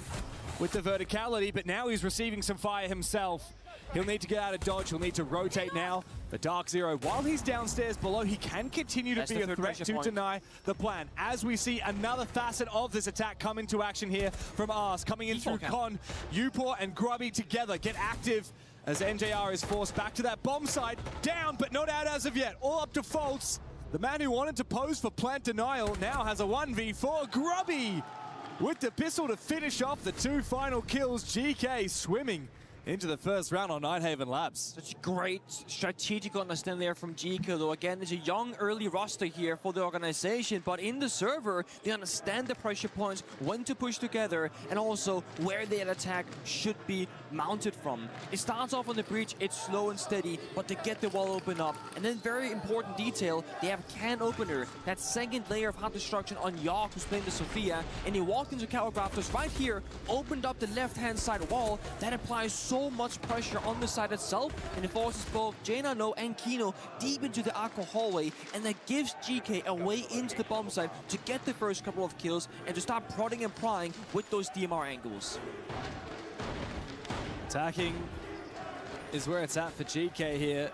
with the verticality, but now he's receiving some fire himself. He'll need to get out of dodge. He'll need to rotate now. The Dark Zero, while he's downstairs below, he can continue to be a threat to deny the plan. As we see another facet of this attack come into action here from Ars, coming in through Con. Upor and Grubby together get active as NJR is forced back to that bomb site. Down, but not out as of yet. All up to Foltz. The man who wanted to pose for plant denial now has a 1v4. Grubby with the pistol to finish off the 2 final kills. GK swimming into the first round on Nighthaven Labs. Such great strategic understanding there from GK, though. Again, there's a young early roster here for the organization, but in the server, they understand the pressure points, when to push together, and also where their attack should be mounted from. It starts off on the breach, it's slow and steady, but to get the wall open up. And then very important detail, they have can opener, that second layer of hot destruction on York, who's playing the Sophia, and he walked into Calgrafters right here, opened up the left-hand side wall. That applies so much pressure on the side itself, and it forces both J9O and Kino deep into the Aqua hallway, and that gives GK a way into the bomb site to get the first couple of kills and to start prodding and prying with those DMR angles. Attacking is where it's at for GK here.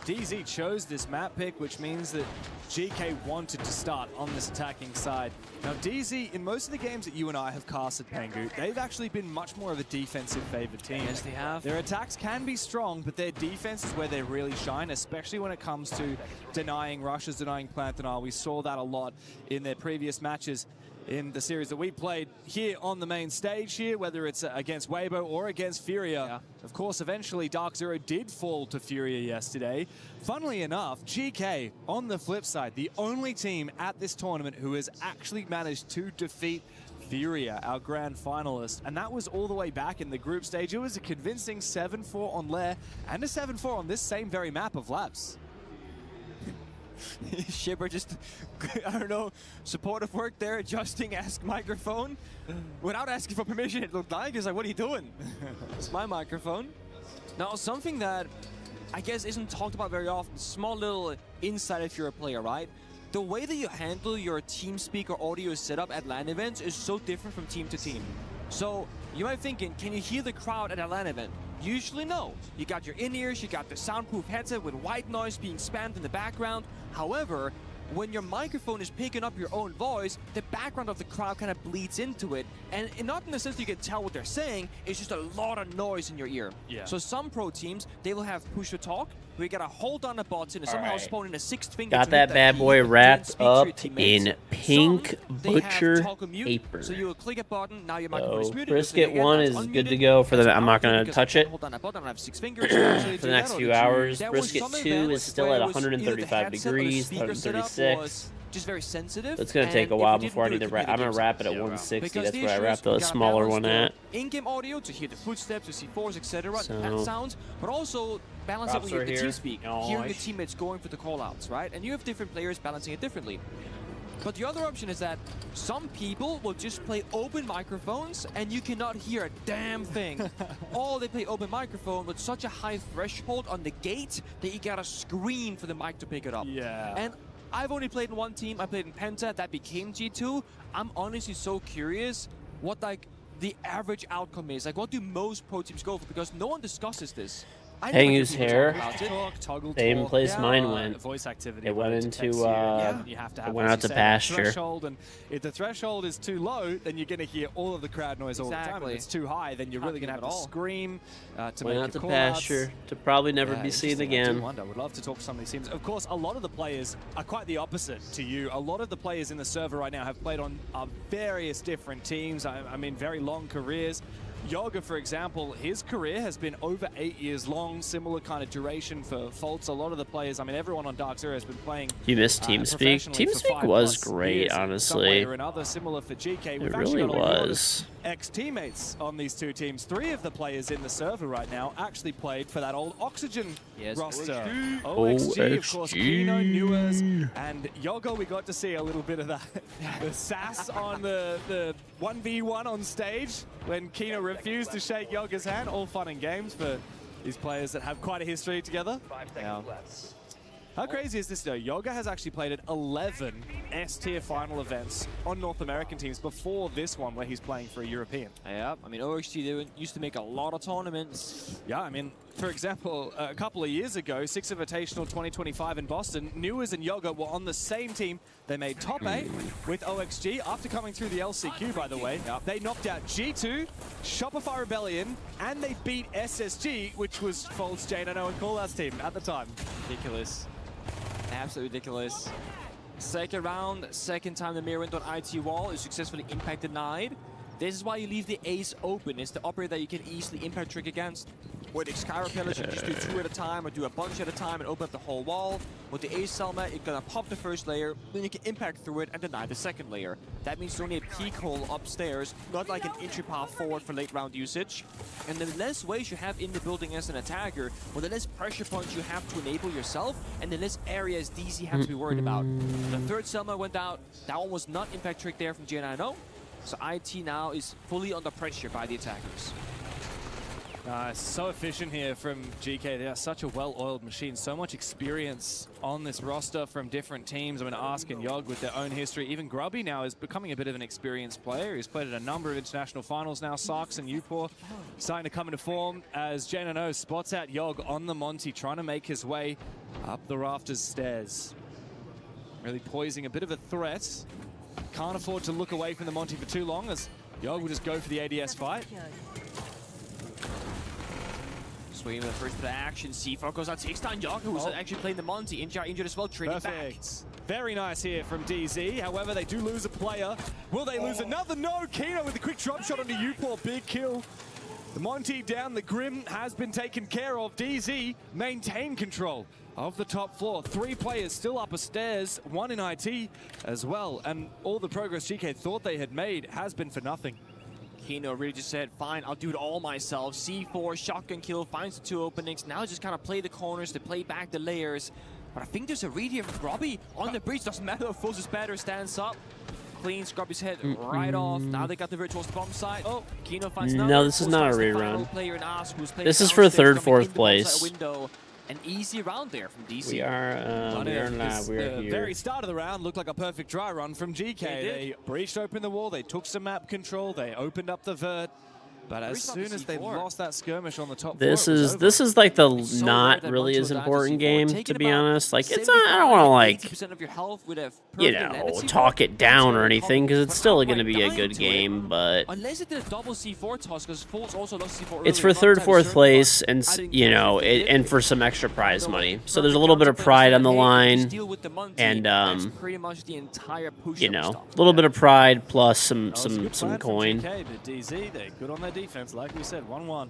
DZ chose this map pick, which means that GK wanted to start on this attacking side. Now DZ, in most of the games that you and I have casted, Pangu, they've actually been much more of a defensive favored team. Yes, they have. Their attacks can be strong, but their defense is where they really shine, especially when it comes to denying rushes, denying plant denial. We saw that a lot in their previous matches in the series that we played here on the main stage here, whether it's against Weibo or against Furia. Yeah. Of course, eventually Dark Zero did fall to Furia yesterday. Funnily enough, GK, on the flip side, the only team at this tournament who has actually managed to defeat Furia, our grand finalist, and that was all the way back in the group stage. It was a convincing 7-4 on Lair and a 7-4 on this same very map of Labs. Shipper just, I don't know, supportive work there, adjusting Ask microphone without asking for permission. It looked like, he's like, what are you doing? It's my microphone. Now, something that I guess isn't talked about very often, small little insight if you're a player, right? The way that you handle your TeamSpeak or audio setup at LAN events is so different from team to team. So you might be thinking, can you hear the crowd at a LAN event? Usually no. You got your in-ears, you got the soundproof headset with white noise being spammed in the background. However, when your microphone is picking up your own voice, the background of the crowd kind of bleeds into it. And not in the sense that you can tell what they're saying, it's just a lot of noise in your ear. Yeah. So some pro teams, they will have push-to-talk, where you gotta hold on the button and somehow spawn in a 6th finger. Got that bad boy wrapped up in pink butcher paper. So you will click a button, now your microphone is muted. Brisket 1 is good to go for the. I'm not gonna touch it Hold on that button, I have 6 fingers. for the next few hours. Brisket 2 is still at 135 degrees, 136. Just very sensitive. It's gonna take a while before I need to wrap. I'm gonna wrap it at 160. That's where I wrap the smaller one at. In-game audio to hear the footsteps, the C4s, etc. That sounds, but also balance it with your TeamSpeak, hearing the teammates going for the callouts, right? And you have different players balancing it differently. But the other option is that some people will just play open microphones and you cannot hear a damn thing. Or they play open microphone with such a high threshold on the gate that you gotta scream for the mic to pick it up. Yeah. And I've only played in one team. I played in Penta. That became G2. I'm honestly so curious what like the average outcome is. Like, what do most pro teams go for? Because no one discusses this. I never hear Hengu's people hair. talk about it. Toggle Same talk, place yeah. mine went. Voice activity. It went when into detects you, and you have to it have, went as out you to said, pasture. Threshold, and if the threshold is too low, then you're going to hear all of the crowd noise all the time. Exactly. If it's too high, then you're really going to have to scream to Went make out your to call-outs. pasture to probably never Yeah, be seen interesting. I do again. wonder. Would love to talk to some of these teams. Of course, a lot of the players are quite the opposite to you. A lot of the players in the server right now have played on various different teams. I mean, very long careers. Yoga, for example, his career has been over 8 years long, similar kind of duration for Faults. A lot of the players, I mean, everyone on Dark Zero has been playing. You missed TeamSpeak. TeamSpeak was great, honestly. Some way or another, similar for GK. It We've really actually got a lot of was. ex-teammates on these two teams. 3 of the players in the server right now actually played for that old Oxygen roster. OXG, of course, Kino, Newers, and Yogo. We got to see a little bit of that, the sass on the 1v1 on stage when Kino refused to shake Yoga's hand. All fun and games for these players that have quite a history together. Now, how crazy is this though? Yoga has actually played at 11 S-tier final events on North American teams before this one where he's playing for a European. Yeah, I mean, OXG, they used to make a lot of tournaments. Yeah, I mean, for example, a couple of years ago, 6 Invitational 2025 in Boston, Newers and Yoga were on the same team. They made top 8 with OXG after coming through the LCQ, by the way. They knocked out G2, Shopify Rebellion, and they beat SSG, which was Faults, JNO, and Callout's team at the time. Ridiculous. Absolutely ridiculous. Second round, second time the mirror went on IT wall is successfully impact denied. This is why you leave the ace open. It's the operator that you can easily impact trick against. With the Sky Repellers, you just do 2 at a time or do a bunch at a time and open up the whole wall. With the ace helmet, you're gonna pop the first layer, then you can impact through it and deny the second layer. That means you only a peek hole upstairs, not like an entry path forward for late round usage. And the less ways you have in the building as an attacker, or the less pressure points you have to enable yourself, and the less areas DC have to be worried about. The third Selma went out. That one was not impact trick there from J9O. So IT now is fully under pressure by the attackers. So efficient here from GK. They are such a well-oiled machine. So much experience on this roster from different teams. I mean, Ask and Yog with their own history. Even Grubby now is becoming a bit of an experienced player. He's played at a number of international finals now. Sarks and Upor starting to come into form as JNO spots out Yog on the Monty, trying to make his way up the rafters stairs. Really poising a bit of a threat. Can't afford to look away from the Monty for too long as Yog will just go for the ADS fight. Swinging the first bit of action. C4 goes out, takes down Yoga, who's actually playing the Monty. Injured as well, trading back. Very nice here from DZ. However, they do lose a player. Will they lose another? No! Kino with a quick drop shot onto Upor. Big kill. The Monty down the Grim has been taken care of. DZ maintain control of the top floor. 3 players still up stairs, 1 in IT as well. And all the progress GK thought they had made has been for nothing. Kino really just said, fine, I'll do it all myself. C4, shotgun kill, finds the 2 openings. Now just kind of play the corners to play back the layers. But I think there's a read here from Grubby on the bridge. Doesn't matter if Fosus Batter stands up. Cleans Grubby's head right off. Now they got the virtual bomb site. Oh, Kino finds another. No, this is not a rerun. Player in Ask, who's This is for 3rd, 4th place. Window. An easy round there from DC. We are The here. very start of the round looked like a perfect dry run from GK. They breached open the wall, they took some map control, they opened up the vert. But as soon as they lost that skirmish on the top This floor, is like the not really as important game, to be honest. Like, it's not, I don't want to like, of your health with a you know, talk it down or anything, because it's still going to be a good game, but unless it did a double C4 toss, because Faults also lost C4 it's for 3rd, 4th place, and you know, and for some extra prize money. So there's a little bit of pride on the line, and pretty much the entire push. you know, a little bit of pride plus some coin. Okay, but DZ, they're good on their defense, like we said, 1-1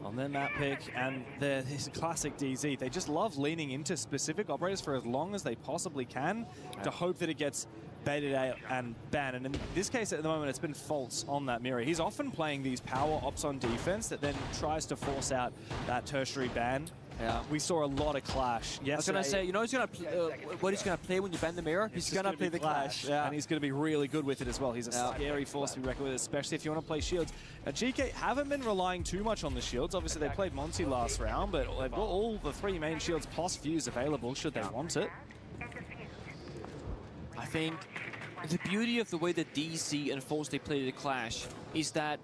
on their map pick, and this classic DZ. They just love leaning into specific operators for as long as they possibly can to hope that it gets baited out and banned. And in this case, at the moment, it's been Faults on that mirror. He's often playing these power ops on defense that then tries to force out that tertiary ban Yeah, we saw a lot of clash. Yes, I was gonna say, you know, he's gonna what he's gonna play when you bend the mirror. He's gonna play the clash. Yeah, and he's gonna be really good with it as well. He's a scary force to be reckoned with, especially if you want to play shields. Now, GK haven't been relying too much on the shields. Obviously, they played Monty last round, but they've got all the 3 main shields plus Fuse available should they want it. I think the beauty of the way that DC and Force they play the clash is that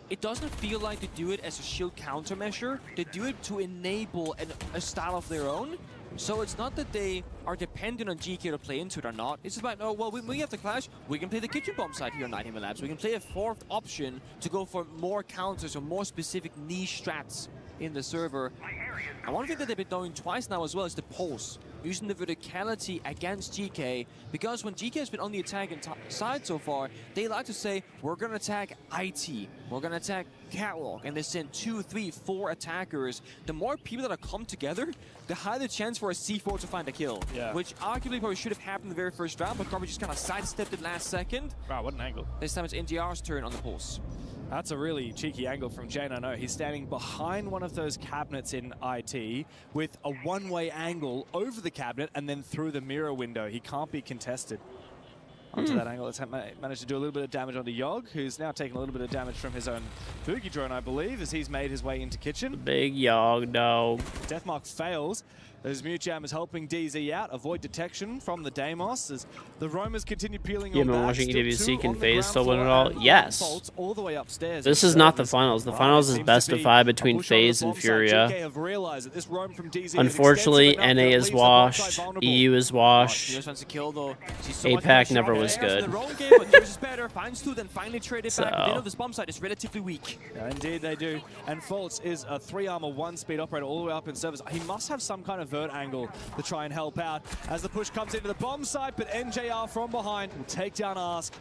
it doesn't feel like they do it as a shield countermeasure. They do it to enable a style of their own. So it's not that they are dependent on GK to play into it or not. It's about, oh, well, when we have the clash, we can play the kitchen bomb side here on Nightingale Labs. We can play a 4th option to go for more counters or more specific niche strats in the server. And one thing that they've been doing twice now as well is the pulse, using the verticality against GK, because when GK has been on the attacking side so far, they like to say, we're going to attack IT, we're going to attack Catwalk, and they send 2, 3, 4 attackers. The more people that come together, the higher the chance for a C4 to find a kill, which arguably probably should have happened in the very first round, but Garby just kind of sidestepped it last second. Wow, what an angle. This time it's NGR's turn on the pulse. That's a really cheeky angle from Jane. I know he's standing behind one of those cabinets in IT with a one-way angle over the cabinet and then through the mirror window. He can't be contested. Onto that angle, let's manage to do a little bit of damage onto Yogg, who's now taking a little bit of damage from his own Boogie drone, I believe, as he's made his way into kitchen. Big Yogg dog. Deathmark fails. As Mucham is helping DZ out, avoid detection from the Deimos as the Roamers continue peeling on You've been watching EWC, can FaZe still win it all? Yes. All the way upstairs. This is not the finals. The finals is best of 5 between FaZe and Furia. Unfortunately, NA is washed, EU is washed. APAC never was good. So. This bomb site is relatively weak. Yeah, indeed they do. And Faults is a 3-armor 1-speed operator all the way up in service. He must have some kind of vert angle to try and help out as the push comes into the bomb site, but NJR from behind will take down Ask.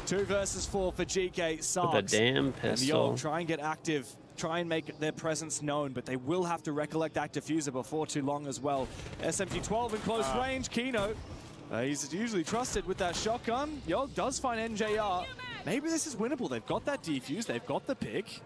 2 versus 4 for GK. Sarks with a damn pistol. And try and get active, try and make their presence known, but they will have to recollect that diffuser before too long as well. SMG-12 in close range. Kino, he's usually trusted with that shotgun. Yogg does find NJR. Maybe this is winnable. They've got that defuse, they've got the pick.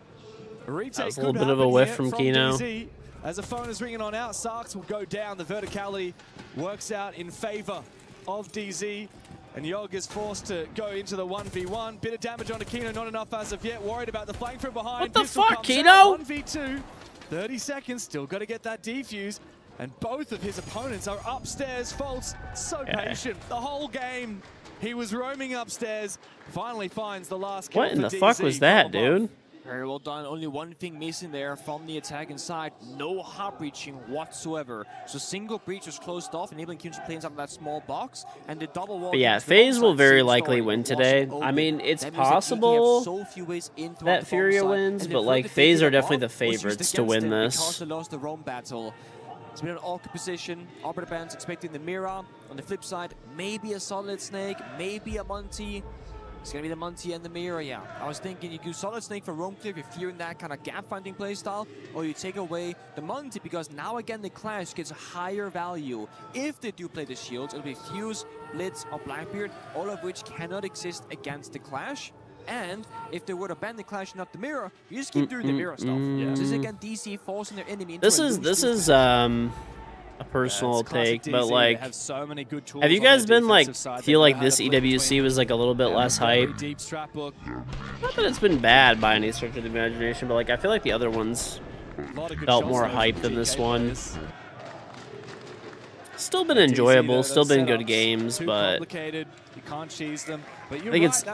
A retake that was a little bit of a whiff from Kino. DZ. As the phone is ringing on out, Sarks will go down. The verticality works out in favor of DZ. And Yogg is forced to go into the 1v1. Bit of damage onto Kino, not enough as of yet. Worried about the flank from behind. What the Pistol fuck, comes Kino? out, 1v2. 30 seconds, still got to get that defuse. And both of his opponents are upstairs. Faults, so patient. The whole game, he was roaming upstairs. Finally finds the last kill. What in the fuck was that, dude? Very well done. Only one thing missing there from the attack inside. No hop breaching whatsoever. So single breach was closed off, enabling Kim to play inside of that small box. And the double wall. But yeah, FaZe will very likely win today. I mean, it's possible that Furia wins, but like FaZe are definitely the favorites to win this. Because they lost the roam battle. It's been an awkward position. Arbiter Band's expecting the Mira. On the flip side, maybe a Solid Snake, maybe a Monty. It's going to be the Monty and the Mira, yeah. I was thinking you do Solid Snake for roam clear if you're fearing that kind of gap-finding playstyle, or you take away the Monty because now again the Clash gets a higher value. If they do play the shields, it'll be Fuse, Blitz, or Blackbeard, all of which cannot exist against the Clash. And if they were to ban the Clash, not the Mirror, you just keep doing the Mirror stuff. Yeah. This is again DC forcing their enemy into This is a personal take, but like, have so many good tools have you guys been like feel like this EWC was like a little bit less hype? Deep strap book. Not that it's been bad by any stretch of the imagination, but like I feel like the other ones felt more hype than this one. Still been enjoyable, still been good games, but you can't cheese them. But I think it's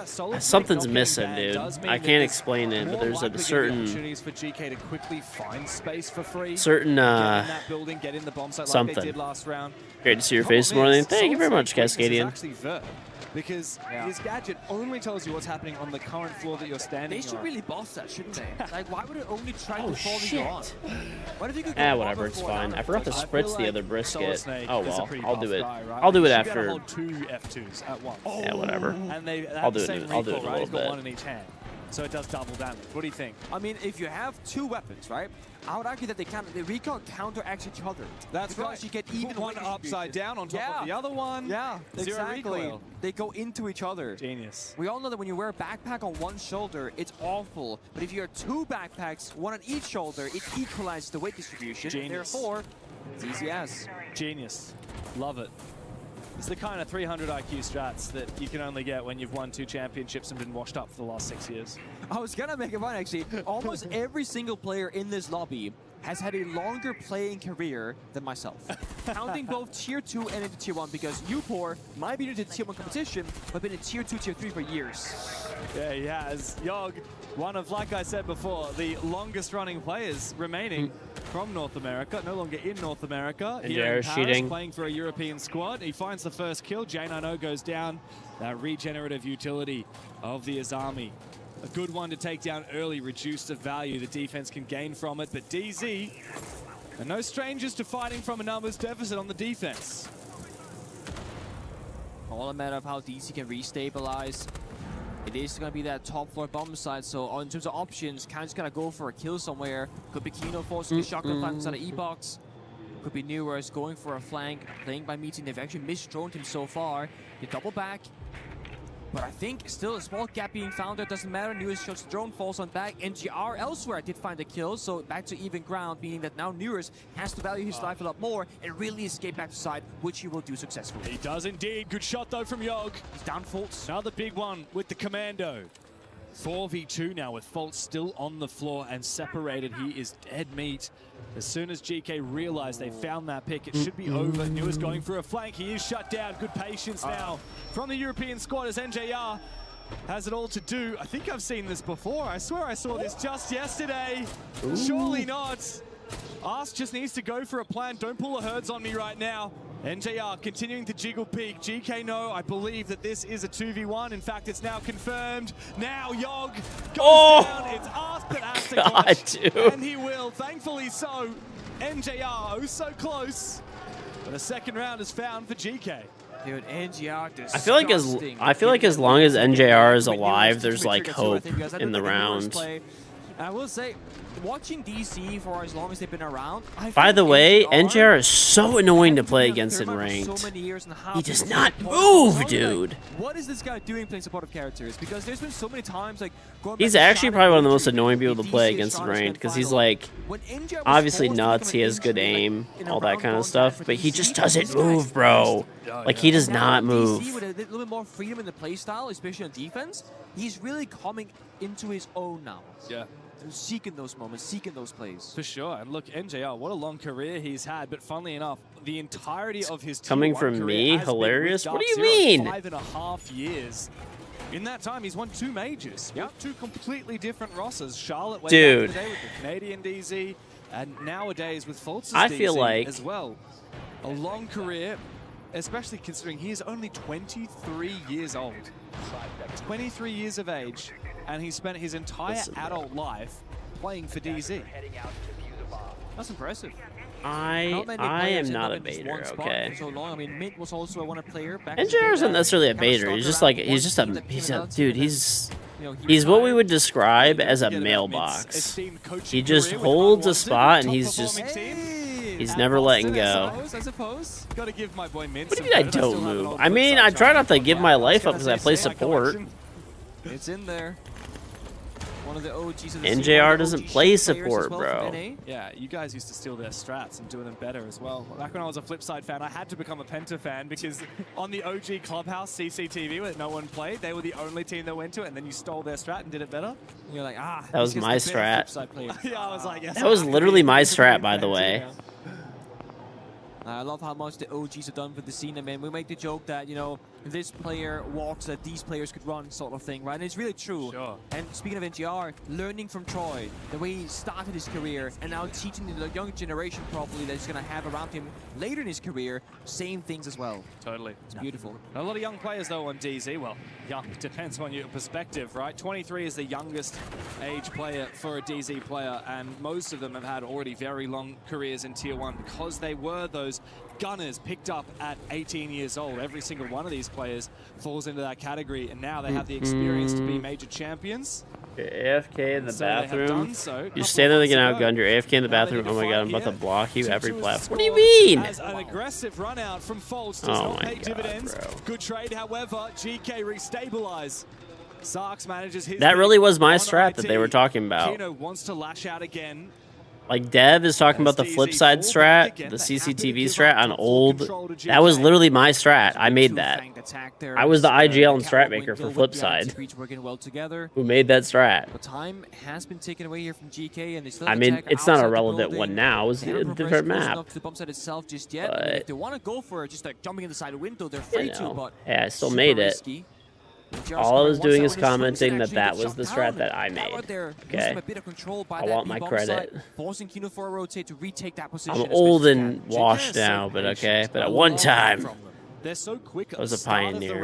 something's missing, dude. I can't explain it, but there's a certain for GK to quickly find space for free. Certain building, get in the bomb site something. Like they did last round. Great to see your face more than thank you very much, Cascadian. Because his gadget only tells you what's happening on the current floor that you're standing on. They should really boss that, shouldn't they? Like, why would it only try to fall on? What if you could whatever, it's fine. I forgot to spritz the other brisket. Oh well, I'll do it. I'll do it after. Hold 2 F2s at once. Yeah, whatever. And I'll do it. I'll do it in a little bit. One in each hand. so it does double damage. What do you think? I mean, if you have two weapons, right? I would argue that they recon counteract each other. That's because right. you get even one upside down on top of the other one. Yeah, Zero exactly. recoil. They go into each other. Genius. We all know that when you wear a backpack on one shoulder, it's awful. But if you have two backpacks, one on each shoulder, it equalizes the weight distribution. Genius. Therefore, it's easy as. Genius. Love it. It's the kind of 300 IQ strats that you can only get when you've won 2 championships and been washed up for the last 6 years. I was gonna make a point actually. Almost every single player in this lobby has had a longer playing career than myself. Counting both Tier 2 and into Tier 1, because Upor might be into Tier 1 competition, but been in Tier 2, Tier 3 for years. Yeah, he has. Yogg, one of, like I said before, the longest running players remaining from North America, no longer in North America. Here in Paris, cheating. playing for a European squad. He finds the first kill. Jane, I know, goes down. That regenerative utility of the Azami. A good one to take down early, reduce the value the defense can gain from it. But DZ are no strangers to fighting from a numbers deficit on the defense. All a matter of how DC can restabilize. It is going to be that top floor bomb side, so in terms of options, kind of just got to go for a kill somewhere. Could be Kino forcing a shotgun flank inside of E-Box. Could be Newers going for a flank, playing by meeting. They've actually misdroned him so far. You double back. But I think still a small gap being found there. Doesn't matter. Newers shots the drone, falls on back. NGR elsewhere did find a kill, so back to even ground, meaning that now Newers has to value his life a lot more and really escape back to side, which he will do successfully. He does indeed. Good shot though from Yogg. He's down Fultz. Another big one with the Commando. 4v2 now with Fultz still on the floor and separated. He is dead meat. As soon as GK realized they found that pick, it should be over. Newers going for a flank. He is shut down. Good patience now from the European squad as NJR has it all to do. I think I've seen this before. I swear I saw this just yesterday. Surely not. Arse just needs to go for a plan. Don't pull the herds on me right now. NJR continuing to jiggle peak. GK no, I believe that this is a 2v1. In fact, it's now confirmed. Now Yogg goes down. It's Arse that has to clutch, and he will. Thankfully so. NJR, oh so close. But a second round is found for GK. Dude, NGR I feel like as long as NJR is alive, there's like hope in the round. I will say, watching DC for as long as they've been around. By the way, NJR is so annoying to play against in ranked. He does not move, dude. What is this guy doing playing supportive characters? Because there's been so many times like he's actually probably one of the most annoying people to play against in ranked because he's like obviously nuts. He has good aim, all that kind of stuff, but he just doesn't move, bro. Like he does not move. DC with a little bit more freedom in the playstyle, especially on defense, he's really coming into his own now. Yeah. Seeking those moments, seeking those plays. For sure. And look, NJR, what a long career he's had. But funnily enough, the entirety of his coming from me, hilarious. What do you mean? 5.5 years. In that time, he's won 2 majors. Yep. 2 completely different rosses. Charlotte way Dude. back in the day with the Canadian DZ, and nowadays with Fultz's I DZ feel like as well. A long career, especially considering he is only 23 years old. 23 years of age, and he spent his entire adult life playing for DZ. That's impressive. I am not a baiter, okay. So long. I mean, Mint was also a one player. NJR isn't necessarily a baiter. He's just like he's a dude. He's what we would describe as a mailbox. He just holds a spot and he's never letting go. I suppose. Gotta give my boy Mint. What do you mean I don't move? I mean, I try not to give my life up because I play support. It's in there. One of the OGs of the NJR doesn't play support, bro. Yeah, you guys used to steal their strats and do them better as well. Back when I was a Flipside fan, I had to become a Penta fan because on the OG Clubhouse CCTV where no one played, they were the only team that went to it, and then you stole their strat and did it better. And you're like, ah. That was my strat. Yeah, I was like, yes. That was literally my strat, by the way. I love how much the OGs have done for the scene. I mean, we make the joke that, you know, this player walks that these players could run sort of thing, right? And it's really true. Sure. And speaking of NGR, learning from Troy, the way he started his career, and now teaching the younger generation probably that he's going to have around him later in his career, same things as well. Totally. It's beautiful. A lot of young players, though, on DZ. Well, young depends on your perspective, right? 23 is the youngest age player for a DZ player, and most of them have had already very long careers in Tier 1 because they were those those gunners picked up at 18 years old. Every single one of these players falls into that category, and now they have the experience to be major champions. You're AFK in the bathroom. So. You stand there getting outgunned. You're AFK in the bathroom. Oh my god, I'm about to block you every platform. What do you mean? As an aggressive run out from Foltz does not pay dividends. Bro. Good trade, however. GK restabilize. Sarks manages his. That really was my strat that they were talking about. Kino wants to lash out again. Like Dev is talking about the flip side strat, the CCTV strat on old. That was literally my strat. I made that. I was the IGL and strat maker for flip side. Who made that strat? But time has been taken away here from GK, and they still I mean, it's not a relevant one now. It's a different map. The bump side itself just yet. But, if they want to go for it, just like jumping in the side window, they're free to. But yeah, I still made it. All I was doing is commenting that was the strat that I made. Okay, I want my credit. I'm old and washed now, but okay. But at one time, they're so quick I was a pioneer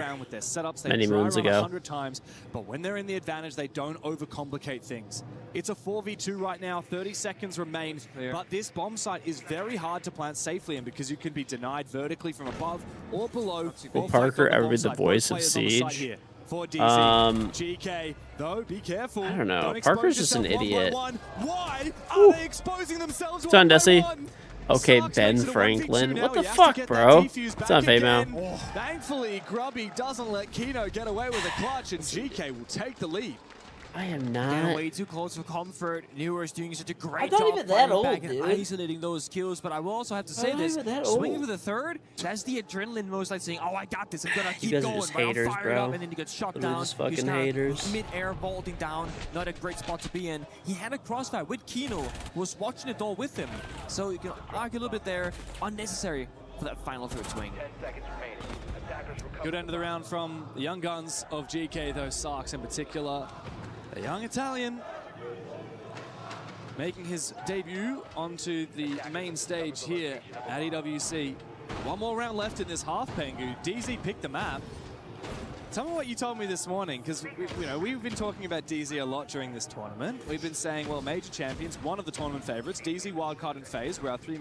many moons ago. 100 times, but when they're in the advantage, they don't overcomplicate things. It's a 4v2 right now. 30 seconds remain, but this bomb site is very hard to plant safely in because you can be denied vertically from above or below. Will Parker ever be the voice of Siege? For DC. GK, though, be careful. I don't know. Parker's just an idiot. Why are they exposing themselves? It's on Desi. Okay, Ben Franklin. What the fuck, bro? It's on Fade now. Thankfully, Grubby doesn't let Kino get away with a clutch, and GK will take the lead. I am not. Getting way too close for comfort. Newer's doing such a great I'm not job even that old, back dude. and isolating those kills, but I will also have to say this. Swinging for the third, that's the adrenaline most like saying, oh, I got this. I'm going to keep going. You guys are just haters, bro. Up, and then you get shot They're down. just fucking He's haters. Mid-air vaulting down. Not a great spot to be in. He had a crossfire with Kino, who was watching it all with him. So you can argue a little bit there. Unnecessary for that final third swing. 10 seconds remaining. Good end of the round from the young guns of GK, though, Sarks in particular. A young Italian making his debut onto the main stage here at EWC. One more round left in this half, Pengu. DZ picked the map. Tell me what you told me this morning, because we've been talking about DZ a lot during this tournament. We've been saying, well, major champions, one of the tournament favorites, DZ, Wildcard, and FaZe were our three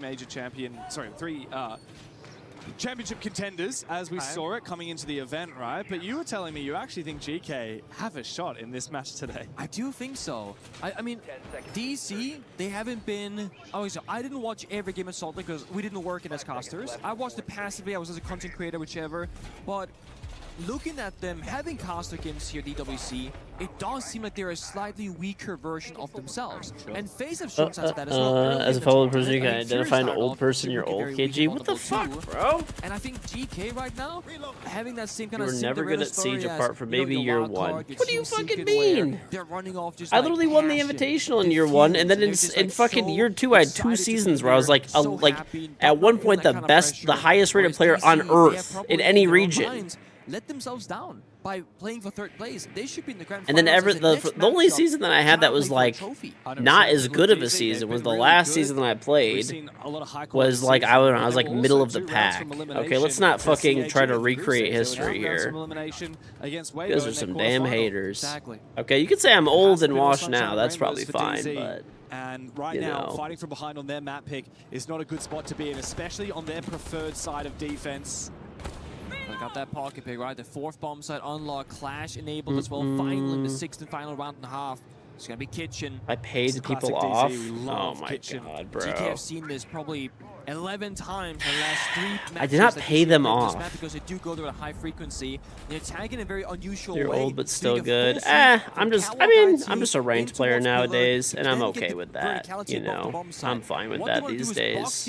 championship contenders as we saw it coming into the event, right? But you were telling me you actually think GK have a shot in this match today. I do think so. I mean, DC, they haven't been... Oh, so I didn't watch every game of Salt Lake because we didn't work it as casters. I watched it passively. I was as a content creator, whichever. But looking at them, having caster games here at EWC, it does seem like they're a slightly weaker version of themselves. And FaZe have shown signs of that as well. As a fellow person, you can identify an old person, you're old, KG. What the fuck, bro? And I think GK right now, having that same kind You of were never good at Siege apart from maybe year one. What do you fucking mean? mean? They're running off just I literally won the Invitational in year one, and then in fucking year two, I had 2 seasons where I was like at one point the highest rated player on Earth in any region. Let themselves down by playing for third place. They should be in the grand And then finals. the only season that I had that was like not as good of a season was the last season that I played. Was like I was like middle of the pack. Okay, let's not fucking try to recreate history here. You guys are some damn haters. Okay, you could say I'm old and washed now. That's probably fine, but. And right now, fighting from behind on their map pick is not a good spot to be in, especially on their preferred side of defense. Got that pocket pick, right? The fourth bomb site unlock, Clash enabled as well. Finally, in the sixth and final round and a half. It's going to be Kitchen. I paid people off? Oh my god, bro. GK have seen this probably 11 times in the last 3 matches. I did not pay them off. Because they do go there at a high frequency. They're tagging in a very unusual way. You're old but still good. I'm just a ranked player nowadays, and I'm okay with that. You know, I'm fine with that these days.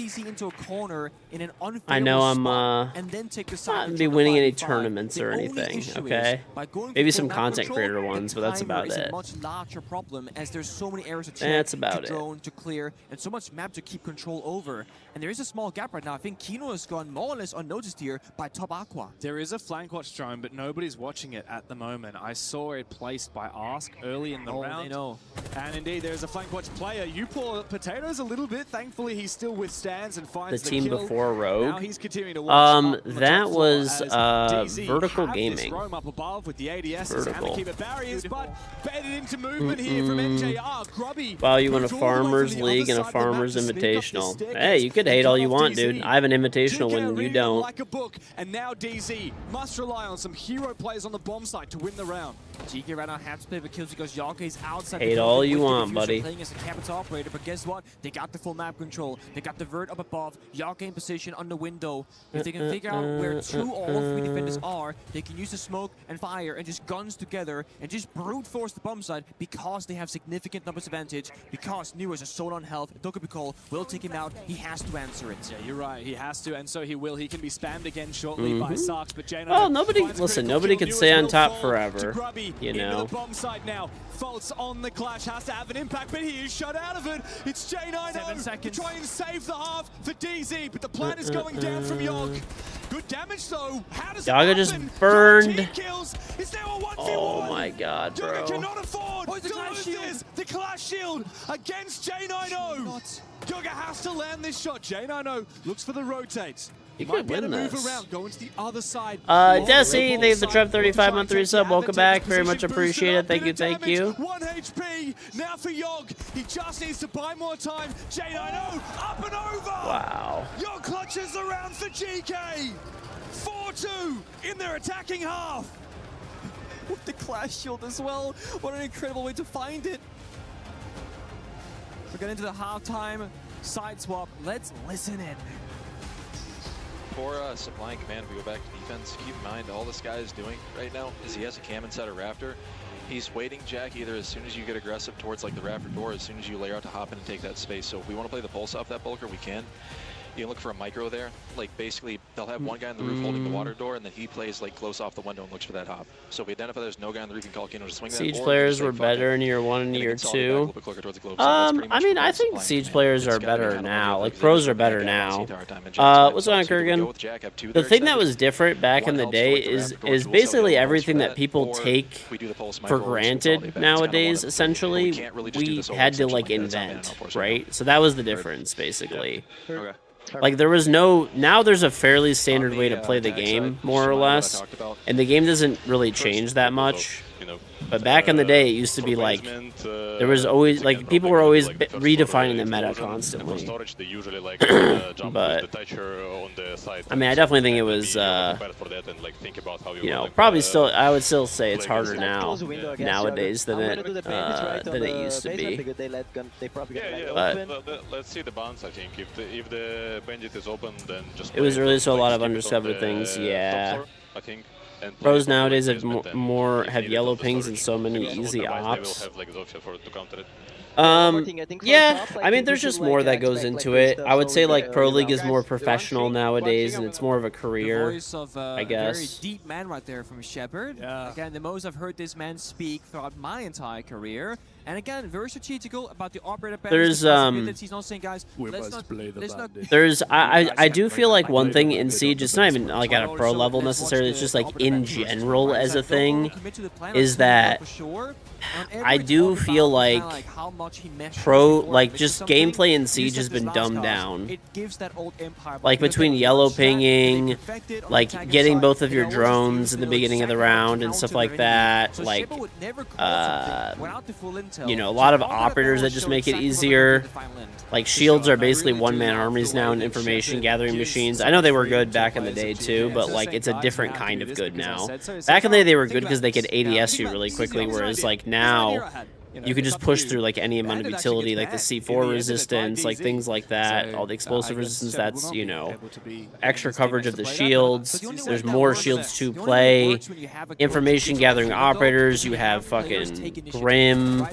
I know I'm not gonna be winning any tournaments or anything. Okay, maybe some content creator ones, but that's about it. As there's so many areas to check, that's about to drone, to clear, and so much map to keep control over. And there is a small gap right now. I think Kino has gone more or less unnoticed here by Top Aqua. There is a flank watch drone, but nobody's watching it at the moment. I saw it placed by Ask early in the round. They know. And indeed, there's a flank watch player. You pour potatoes a little bit. Thankfully, he still withstands and finds the team kill. before Rogue. Now he's continuing to watch that was Vertical Gaming. Up above with the ADS Vertical. Keep barriers, but bedded into movement here from MJR. Grubby. Wow, you won a Farmers League and a Farmers Invitational. Hey, you could hate hate all you want, dude. I have an invitational win and you don't. Like a book, and now DZ must rely on some hero players on the bomb side to win the round. GK right now has to play the kills because Yaka is outside. Hate all you want, buddy. Playing as a capital operator, but guess what? They got the full map control. They got the vert up above. Yaka in position on the window. If they can figure out where 2 or 3 defenders are, they can use the smoke and fire and just guns together and just brute force the bomb side because they have significant numbers advantage. Because Newers are so on health, Dokubikol will take him out. He has to answer it. Yeah, you're right. He has to, and so he will. He can be spammed again shortly by Sarks, but Jane. Well, nobody can stay on top forever. You know. Into the bomb side now. Faults on the clash has to have an impact, but he is shut out of it. It's J9O to try and save the half for DZ, but the plan is going down from Yog. Good damage though. How does Yaga it just happen? burned. Kills. Is there a 1v1? Oh my god, bro. Yaga cannot afford to lose this. The clash shield against J9O. Yaga has to land this shot. J9O looks for the rotate. He might could be able win to move this. around, go into the other side. Desi, thank you for the Trev 35 month resub. Welcome back. Very much appreciated. Thank you, thank you. 1 HP now for Yog. He just needs to buy more time. J9O up and over. Wow. Yog clutches around for GK. 4-2 in their attacking half. With the clash shield as well. What an incredible way to find it. We're getting into the halftime side swap. Let's listen in. For supply and command, we go back to defense. Keep in mind, all this guy is doing right now is he has a cam inside a Raptor. He's waiting Jack either as soon as you get aggressive towards like the Raptor door, as soon as you layer out to hop in and take that space. So if we want to play the pulse off that bulker, we can. You can look for a micro there. Like basically, they'll have one guy on the roof holding the water door, and then he plays like close off the window and looks for that hop. So if we identify there's no guy on the roof, you can call Kino to swing that. Siege players were better in year 1 and year 2. I mean, I think Siege players are better now. Like pros are better now. What's going on, Kurgan? The thing that was different back in the day is basically everything that people take for granted nowadays. Essentially, we had to like invent, right? So that was the difference, basically. Okay. Like there was no, now there's a fairly standard way to play the game, more or less, and the game doesn't really change that much. But back in the day, it used to be like, there was always, like, people were always redefining the meta constantly. But, I mean, I definitely think it was, you know, probably still, I would still say it's harder now, nowadays, than it used to be. But let's see the bounce, I think. If the bandit is open, then just it was really so a lot of undiscovered things, yeah. I think. Pros nowadays have have yellow pings and so many easy ops. Yeah, I mean, there's just more that goes into it. I would say like Pro League is more professional nowadays, and it's more of a career, The voice of I guess. very deep man right there from Shepard. Again, the most I've heard this man speak throughout my entire career. And again, very strategical about the operator balance. He's not saying, guys, let's not. There's I do feel like one thing in Siege, it's not even like at a pro level necessarily, it's just like in general as a thing, is that I do feel like just gameplay in Siege has been dumbed down. Like between yellow pinging, like getting both of your drones in the beginning of the round and stuff like that, like you know, a lot of operators that just make it easier. Like shields are basically one-man armies now and information gathering machines. I know they were good back in the day too, but like it's a different kind of good now. Back in the day they were good because they could ADS you really quickly, whereas like now you can just push through like any amount of utility, like the C4 resistance, like things like that, all the explosive resistance. That's, you know, extra coverage of the shields. There's more shields to play. Information gathering operators. You have fucking Grim.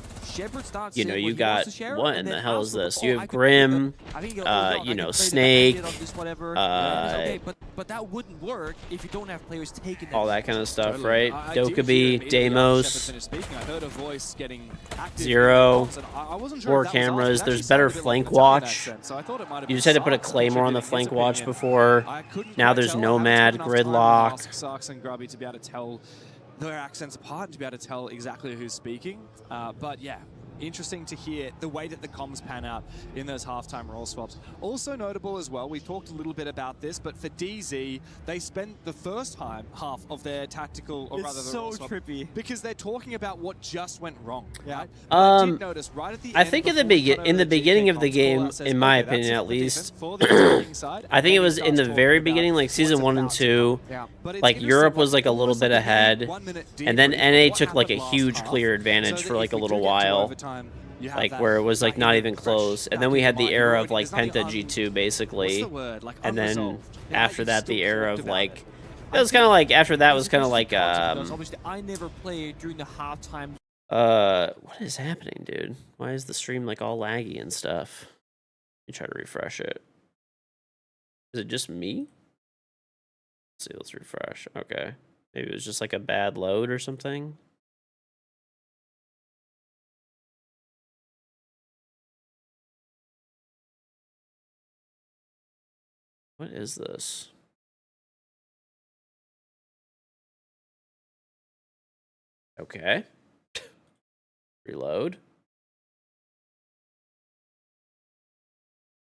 You know, you got, what in the hell is this? You have Grim, you know, Snake, but that wouldn't work if you don't have players taking all that kind of stuff, right? Dokkaebi, Deimos, Zero, 4 cameras. There's better flank watch. You just had to put a Claymore on the flank watch before. Now there's Nomad, Gridlock. Sarks and Grubby to be able to tell their accents apart, to be able to tell exactly who's speaking. But yeah, interesting to hear the way that the comms pan out in those halftime role swaps. Also notable as well, we talked a little bit about this, but for DZ, they spent the first half of their tactical, or rather the so role swap, trippy because they're talking about what just went wrong. Yeah. Right? But I did notice right at the I end, think in the before we cut over to beginning of the GK game, comms, in my okay, that's opinion it at for defense least, for the attacking side, I and think then it he was in starts the talking very about beginning, like season 1 and 2, But it's like interesting Europe what was like a little almost bit like an ahead, 1 minute and then debrief NA of took what like a happened huge last clear half, advantage so for that like if a we little do get to while, overtime, you have like that- where it was like that not in even fresh close, and back then we in had your the mind. era You're of like it's nothing Penta G2 basically, What's the word? Like and then unresolved. after that the era of about like it was kind of like after that was kind of like Obviously, I never played during the halftime. what is happening, dude? Why is the stream like all laggy and stuff? Let me try to refresh it. Is it just me? Let's see, let's refresh. Okay. Maybe it was just like a bad load or something. What is this? Okay. Reload.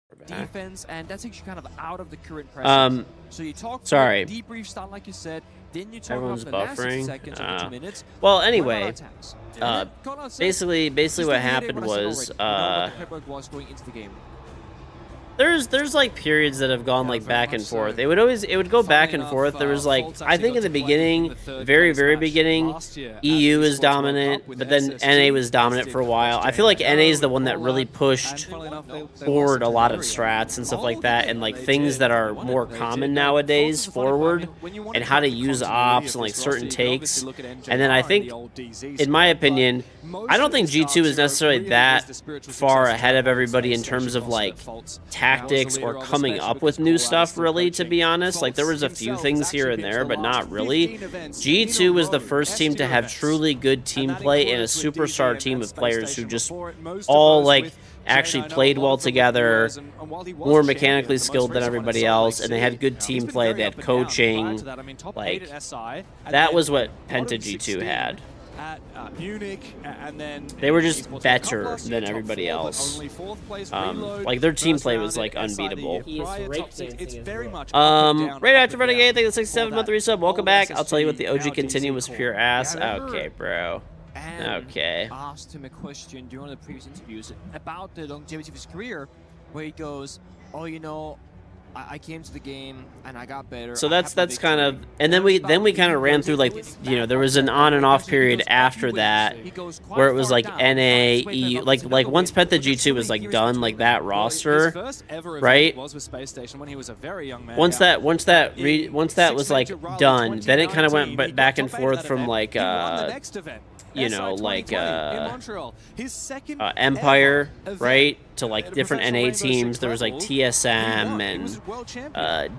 We're back. Defense, and that's actually kind of out of the current pressure. So you talk for sorry. debrief style, like you said, then you talk Everyone's about the last 60 buffering. seconds or 2 minutes. Well, What anyway, about attacks? And then Conrad said, basically just what to reiterate happened I said was, already, you know what the prep work was going into the game. there's like periods that have gone like back and forth. It would go back and forth. There was like I think in the beginning, very beginning, EU is dominant, but then NA was dominant for a while. I feel like NA is the one that really pushed forward a lot of strats and stuff like that, and like things that are more common nowadays forward, and how to use ops and like certain takes. And then I think, in my opinion, I don't think G2 is necessarily that far ahead of everybody in terms of like tactics or coming up with new stuff, really, to be honest. Like, there was a few things here and there, but not really. G2 was the first team to have truly good team play and a superstar team of players who just all, like, actually played well together, more mechanically skilled than everybody else, and they had good team play, they had coaching. Like, that was what Penta G2 had. At Munich, and then they were just better than everybody else. Like their team play was like unbeatable. It's very much right after Renegade, thank you for the 6-7-month resub. Welcome back. I'll tell you what the OG Continuum was pure ass. Okay, bro. Okay. Asked him a question during the previous interviews about the longevity of his career, where he goes, "Oh, you know, I came to the game and I got better." So that's kind of, and then we kind of ran through like, you know, there was an on and off period after that where it was like NA, EU, like once Penta G2 was like done, like that roster, right? Was with Space Station when he was a very young man. Once that was like done, then it kind of went back and forth from like you know, like Empire, right, to like different NA teams. There was like TSM and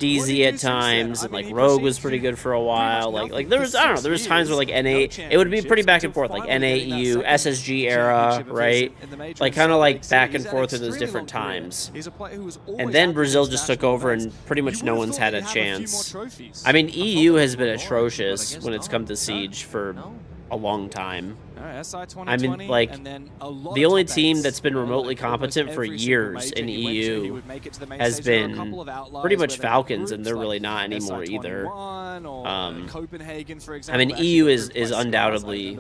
DZ at times, and like Rogue was pretty good for a while. Like there was, I don't know, there was times where like NA, it would be pretty back and forth, like NA, EU, SSG era, right, like kind of like back and forth at those different times. And then Brazil just took over, and pretty much no one's had a chance. I mean, EU has been atrocious when it's come to Siege for a long time. I mean, like, the only team that's been remotely competent for years in EU has been pretty much Falcons, and they're really not anymore either. I mean, EU is undoubtedly,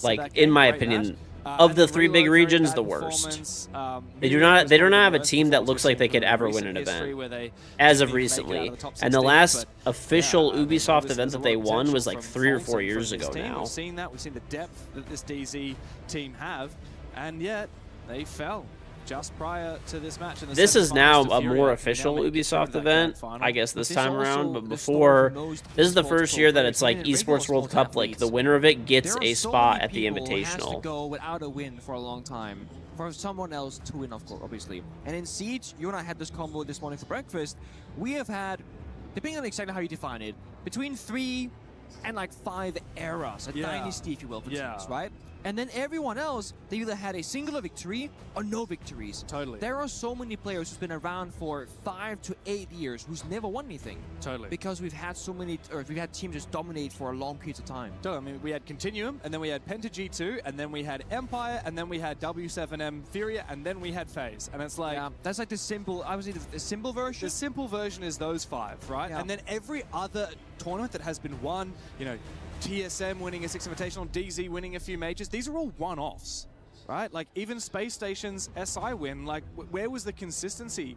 like, in my opinion, of the three big regions, the worst. They do not have a team that looks like they could ever win an event as of recently. And the last official Ubisoft event that they won was like 3 or 4 years ago now. We've seen that. We've seen the depth that this DZ team have, and yet they fell just prior to this match. This is now a more official Ubisoft event, I guess, this time around. But before, this is the first year that it's like Esports World Cup. Like, the winner of it gets a spot at the Invitational. To go without a win for a long time, for someone else to win, of course, obviously. And in Siege, you and I had this combo this morning for breakfast. We have had, depending on exactly how you define it, between 3 and like 5 eras, a dynasty, if you will, for teams, right? And then everyone else, they either had a singular victory or no victories. Totally. There are so many players who's been around for 5 to 8 years who's never won anything. Totally. Because we've had so many, or we've had teams just dominate for a long period of time. I mean, we had Continuum, and then we had Penta G2, and then we had Empire, and then we had W7M Furia, and then we had FaZe. And it's like... Yeah, that's like the simple, I would say the simple version. The simple version is those 5, right? Yeah. And then every other tournament that has been won, you know, TSM winning a 6 Invitational, DZ winning a few majors, these are all one-offs, right? Like, even Space Station's SI win, like, where was the consistency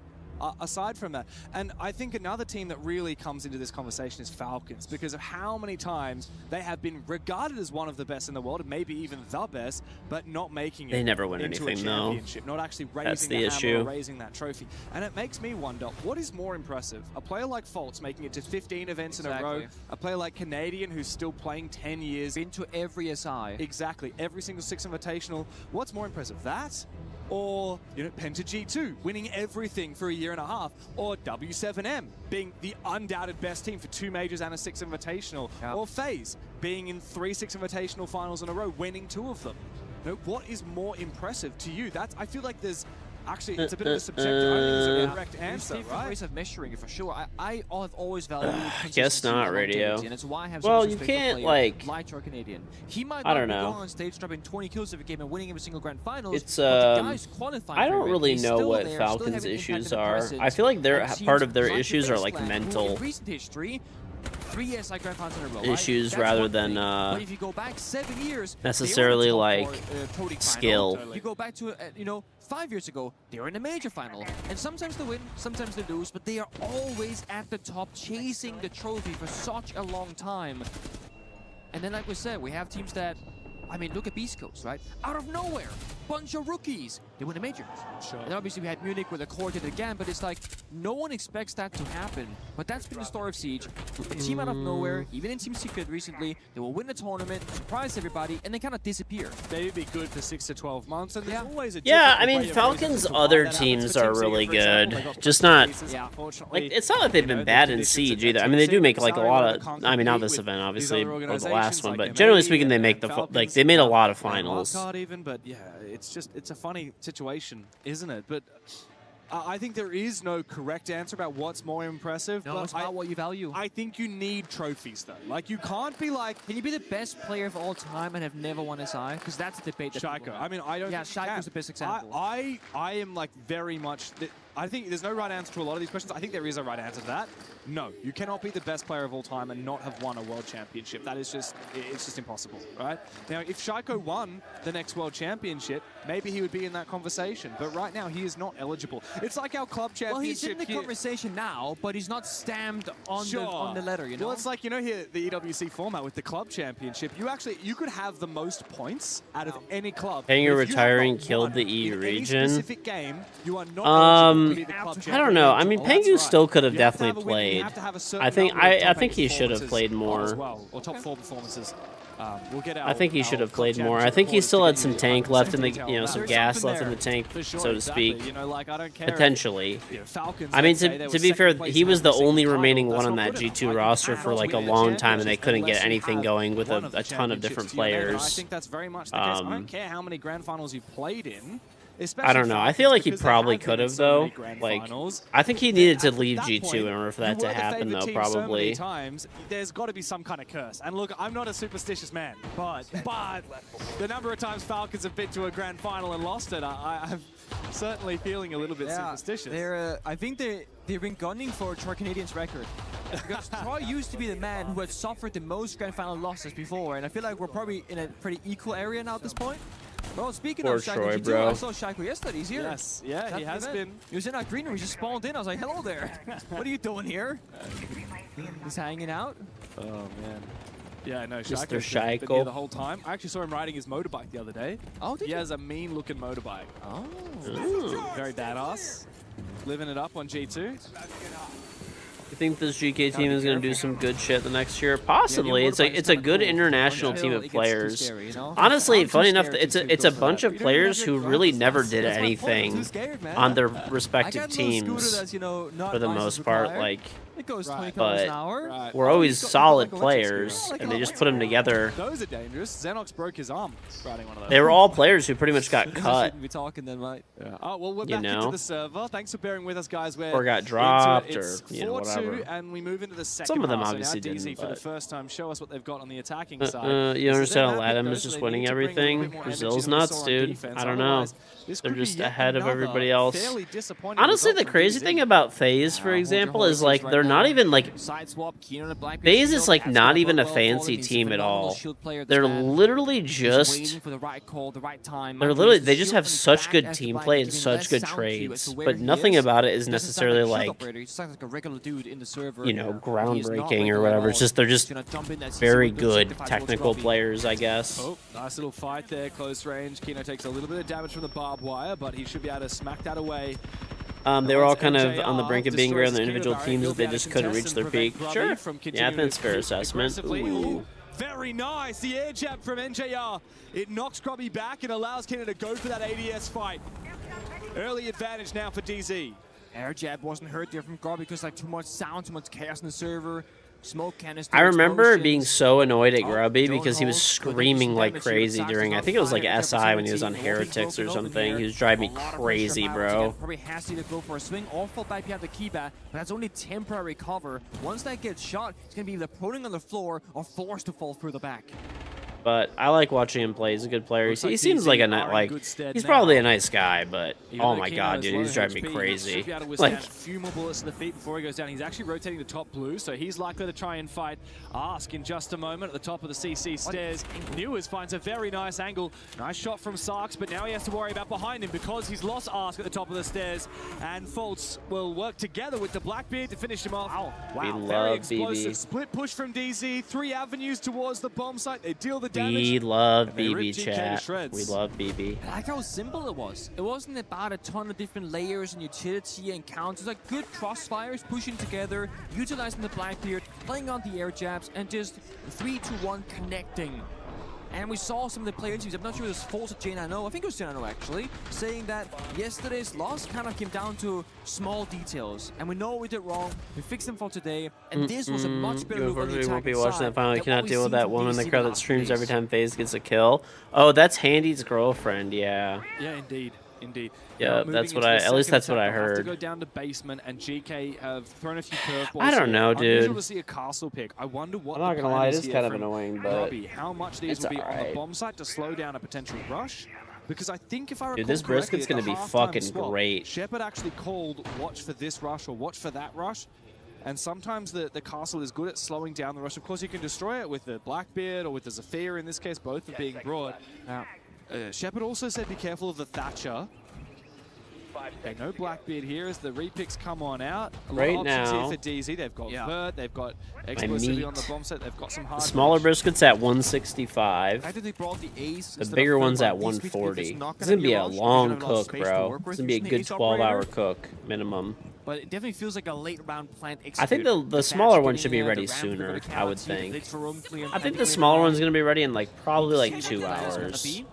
aside from that? And I think another team that really comes into this conversation is Falcons, because of how many times they have been regarded as one of the best in the world, and maybe even the best, but not making it. They never win into anything, a though. championship, not actually That's raising the the issue. hammer or raising that trophy. And it makes me wonder, what is more impressive? A player like Faults making it to 15 events in a row, a player like Canadian who's still playing 10 years. Into every SI. Exactly, every single 6 Invitational. What's more impressive, that? Or, you know, Penta G2 winning everything for a year and a half, or W7M being the undoubted best team for 2 majors and a 6 Invitational, or FaZe being in 3 6 Invitational finals in a row, winning 2 of them. You know, what is more impressive to you? That's, I feel like there's actually, it's a bit of a subjective, I think there's a correct answer, Different right? ways of measuring it for sure. I have always valued Guess not, Radio. and it's why I have Well, so much you respect for can't, players like... or Canadian. He might I not don't be know. going on stage dropping 20 kills every game and winning every single grand finals. It's but the guys qualifying I for don't it, really he's know still what there, still Falcons' having impact issues in the are. present. I feel like their And part teams of their like issues are FaZe like Clan, who mental in recent history, 3 SI grand finals in a row, issues right? rather That's one than thing. But if you go back 7 years, necessarily they were like in the top 4, Pro League skill. final. You go back to you know, 5 years ago, they were in the major final, and sometimes they win, sometimes they lose, but they are always at the top, chasing the trophy for such a long time. And then, like we said, we have teams that, I mean, look at Beast Coast, right? Out of nowhere, bunch of rookies, they win the majors. Sure. And obviously we had Munich where the core did it again, but it's like, no one expects that to happen. But that's been the story of Siege. A team out of nowhere, even in Team Secret recently, they will win the tournament, surprise everybody, and then kind of disappear. They'd be good for 6 to 12 months, and there's always a Yeah, I different mean, way of Falcons' reasoning to other why that happens. teams For are Team really Secret, for example, they good. got Just plenty not... of cases, unfortunately. Like, it's not like they've been bad in Siege either. I mean, they do make like a lot of... I mean, not this event, obviously, or the last one, but generally speaking, they make the... Like, they made a lot of finals. Even, but yeah, it's a funny situation, isn't it? But I think there is no correct answer about what's more impressive. No, but it's not what you value. I think you need trophies, though. Like, you can't be like... Can you be the best player of all time and have never won SI? Because that's a debate that Shaiko. I mean, I don't Yeah, think you Shaiko's can. the best example. I am, like, very much... I think there's no right answer to a lot of these questions. I think there is a right answer to that. No, you cannot be the best player of all time and not have won a world championship. That is just, it's just impossible, right? Now, if Shaiko won the next world championship, maybe he would be in that conversation. But right now, he is not eligible. It's like our club championship. Well, he's in the conversation now, but he's not stamped on the letter, you know? Well, it's like, you know, here, the EWC format with the club championship, you could have the most points out of any club. Hanger But if you have retiring not killed won the E in region. any specific game, you are not eligible to be the club champion. I don't know. I mean, That's Pengu right. still could have You have to definitely have a win, you played. have to have a certain I think number of top I think eight he should have performances played as more. well, or top 4 performances. We'll get I think he should have our played club more. I championship think he reports still to had give some you tank 100% left in the, detail you know, on some that. gas Something left in the there. tank, For sure, so to exactly. speak. You know, like, I don't care. Potentially. You know, Falcons, I mean, let's say they to were be fair, second place he was the having a only single remaining title. one on That's that not good enough. G2 roster for like a long time, and they couldn't get anything going with a ton of different players. I think that's very much the case. I don't care how many grand finals you've played in. I don't know. I feel like he probably could have, though. Like, I think he needed to leave G2 in order for that to happen, though, probably. So many times, there's got to be some kind of curse. And look, I'm not a superstitious man, but the number of times Falcons have been to a grand final and lost it, I'm certainly feeling a little bit superstitious. I think they've been gunning for Troy Canadian's record. Because Troy used to be the man who had suffered the most grand final losses before, and I feel like we're probably in a pretty equal area now at this point. Well, speaking Poor of Shaiko Troy, G2, bro. I saw Shaiko yesterday. He's here. Yes, yeah, he has been. He was in our green room. He just spawned in. I was like, hello there. What are you doing here? He's hanging out. Oh, man. Yeah, no, Mr. Shaiko's been Shaiko. here the whole time. I actually saw him riding his motorbike the other day. Oh, did he you? has a mean-looking motorbike. Oh. Ooh. Very badass. Living it up on G2. You think this GK team is going to do some good shit the next year? Possibly. It's a good international team of players. Honestly, funny enough, it's a bunch of players who really never did anything on their respective teams for the most part. Like, It goes 20 but kilometers an hour. we're always solid players, and they just put them together. Those are dangerous. Xenox broke his arm riding one of those. They were all players who pretty much got cut. Shouldn't be talking then, mate. Yeah. Oh, well, we're You back into know? the server. Thanks for bearing with us, guys. We're Or got into it. dropped, It's or, you know, 4-2, whatever. and we move into the second Some of them half. obviously so now DZ didn't, for the but- first time show us what they've got on the attacking side. You This is understand? their map, Latham it is goes, so just they winning need to bring a little everything. bit more energy Brazil's than we nuts, saw on dude. defense. I don't know. Otherwise, this They're could be just yet ahead of another everybody else. fairly disappointing Honestly, result the from crazy DZ. thing about FaZe, for example, is like they're not even like Side swap, Keen on the black FaZe is like not even a fancy team at all. They're literally just for the right call, the right time. they're literally they just have such good team play and such good trades, but nothing about it is necessarily like, a regular dude in the server. you know, groundbreaking or whatever. It's just they're just very good technical players, I guess. Oh, nice little fight there, close range. Kino takes a little bit of damage from the barbed wire, but he should be able to smack that away. They were all kind of on the brink of being great on their individual teams, but they just couldn't reach their peak. Sure. Yeah, I think it's fair assessment. Ooh. Very nice. The air jab from NJR. It knocks Grubby back and allows Kino to go for that ADS fight. Early advantage now for DZ. Air jab wasn't hurt there from Grubby because like too much sound, too much chaos in the server. Smoke canister. I remember explosions. being so annoyed at Grubby because he was screaming like crazy during, I think it was like SI when he was on Heretics or something. He was driving me crazy, bro. Probably has to either go for a swing or fall back behind the keypad, but that's only temporary cover. Once that gets shot, it's going to be either floating on the floor or forced to fall through the back. But I like watching him play. He's a good player. He seems like he's probably a nice guy, but oh my god, dude, he's driving me crazy. Like, a few more bullets to the feet before he goes down. He's actually rotating the top blue, so he's likely to try and fight Ask in just a moment at the top of the CC stairs. Newers finds a very nice angle. Nice shot from Sarks, but now he has to worry about behind him because he's lost Ask at the top of the stairs. And Fultz will work together with the Blackbeard to finish him off. We Wow, very love explosive BB. split push from DZ. 3 avenues towards the bomb site. They deal the damage. we love and they rip BB, GK to chat. shreds. We love BB. I like how simple it was. It wasn't about a ton of different layers and utility and counters. Like good crossfires, pushing together, utilizing the Blackbeard, playing on the air jabs, and just 3-2-1 connecting. And we saw some of the player interviews. I'm not sure it was Fultz or J9O. I think it was J9O actually, saying that yesterday's loss kind of came down to small details. And we know we did wrong. We fixed them for today. And this was a much better You move on the unfortunately won't be attacking watching side that final. You than cannot what we've deal with seen that from woman in the DC crowd that last streams days. every time FaZe gets a kill. Oh, that's Handy's girlfriend, yeah. Yeah, indeed. Indeed. Yeah, Now, that's moving what into I- the at least second that's what I attack, they'll have to heard. go down to basement, and GK have thrown a few curveballs. I don't here. know, Unusual dude. to see a castle pick. I wonder what I'm not the gonna plan lie, it is is here kind of from annoying, but Robbie. How much these it's will be on the alright. bomb site to slow down a potential rush? Because I think if I recall Dude, this correctly, brisket's at the gonna be halftime fucking swap, great. Shepard actually called watch for this rush or watch for that rush. And sometimes the castle is good at slowing down the rush. Of course, you can destroy it with the Blackbeard or with the Zephyr. In this case, both are being brought. Now, Shepard also said be careful of the Thatcher. Okay, no Blackbeard here as the repicks come on out. A lot Right of options now, here for DZ. They've got Vert, they've got meat. explosivity on the bomb set, they've got some hard The smaller brisket's at 165. I think they brought the ace. The bigger one's at 140. It's gonna be a long cook, bro. It's gonna be a good 12-hour cook minimum. But it definitely feels like a late round plant. I think the smaller one should be ready sooner, I would think. I think the smaller one's gonna be ready in like probably like 2 hours.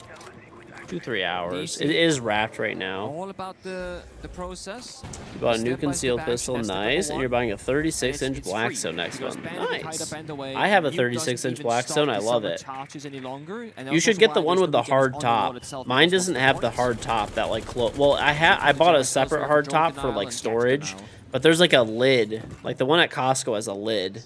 2-3 hours. It is wrapped right now. All about the process. You bought a new Step by concealed step pistol, action, that's nice, step and you're number buying a 36-inch Blackstone next month. Nice. I have a 36-inch Blackstone. I love it. You should get the one with the hard top. Mine doesn't have the hard top that like well, I bought a separate hard top for like storage, but there's like a lid. Like the one at Costco has a lid.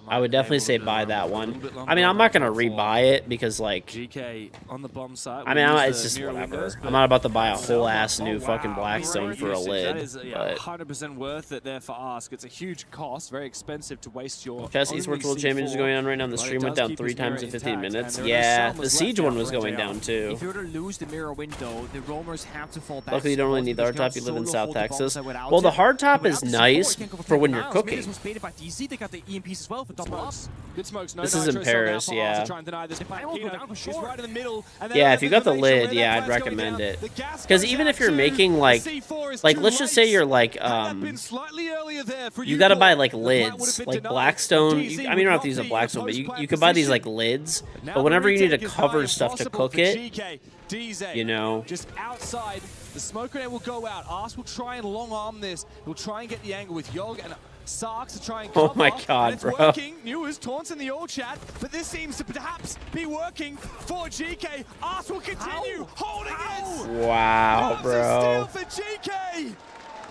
I would definitely say buy that one. I mean, I'm not gonna rebuy it because like GK on the bomb site. I mean, it's just whatever. I'm not about to buy a whole ass new fucking Blackstone for a lid. That is But 100% worth it there for Ask. It's a huge cost, very expensive to waste your. Chess only Esports World Championship is going on right now. The but it stream went does down keep 3 his mirror times in 15 intact, minutes. and there are Yeah, some the left Siege out one for was going NJR. down too. If you were to lose the mirror window, the roamers have to fall back. Luckily, you don't really need the hard top. You live in South Texas. Well, the it. hard top But is without the nice support, you can't go for when you're Miles. cooking. Midas was baited by DZ. They got the EMPs as well for double up. Good smokes. No This is in nitro, so now Paris, for Ask yeah. to try and deny this. I will go down for She's sure. right in the middle. And Yeah, then if you got the information lid, where yeah, that I'd plant's going recommend down. it. The gas Because goes even out if you're to making like C4 is too let's just say late. you're like Had that been slightly earlier there for you gotta Paul, buy like the plant would have lids, been like denied. Blackstone. DZ I mean, you would don't have not to use a be in Blackstone, but post-plant you could buy these position. like lids. Now But whenever the you need to retake is cover nigh stuff to impossible cook for it, GK. DZ, you know. just outside, the smoke grenade will go out. Ask will try and long arm this. He'll try and get the angle with Yog and Sarks to try and Oh cover, my God, and it's bro. working. Newers taunts in the all chat, but this seems to perhaps be working for GK. Ars will continue holding it. Wow, That's a steal bro. for GK.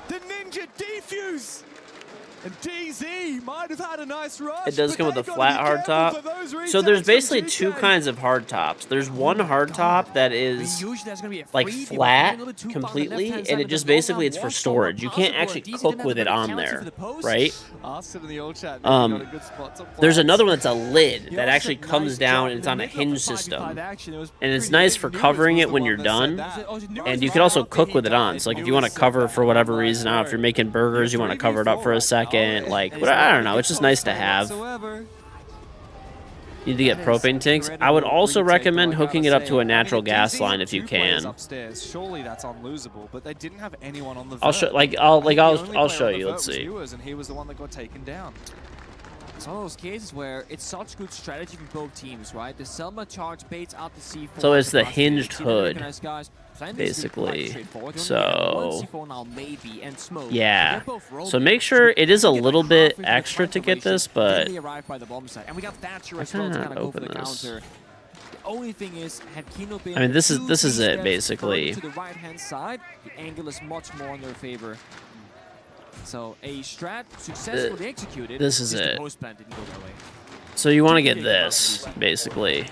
The Ninja defuse. And DZ might have had a nice rush. It does come with a flat hard top. So there's basically two kinds of hard tops. There's one hard top that is like flat completely, and it just basically it's for storage. You can't actually cook with it on there, right? There's another one that's a lid that actually comes down and it's on a hinge system, and it's nice for covering it when you're done. And you can also cook with it on. So like if you want to cover for whatever reason, I don't know if you're making burgers, you want to cover it up for a second. Like, I don't know, it's just nice to have. You need to get propane tanks. I would also recommend hooking it up to a natural gas line if you can. Surely that's unlosable, but they didn't have anyone on the I'll show, I'll show you. Let's see. And he was the one that got taken down. It's one of those cases where it's such good strategy from both teams, right? The Selma charge baits out the C4. So it's the hinged hood, basically. So yeah. So make sure it is a little bit extra to get this, but I can't open this. Only thing is, had Kino been I mean, this is it basically. to the right-hand side, the angle is much more in their favor. So a strat successfully executed. This is just the it. post plan didn't go their way. So you want to get this basically.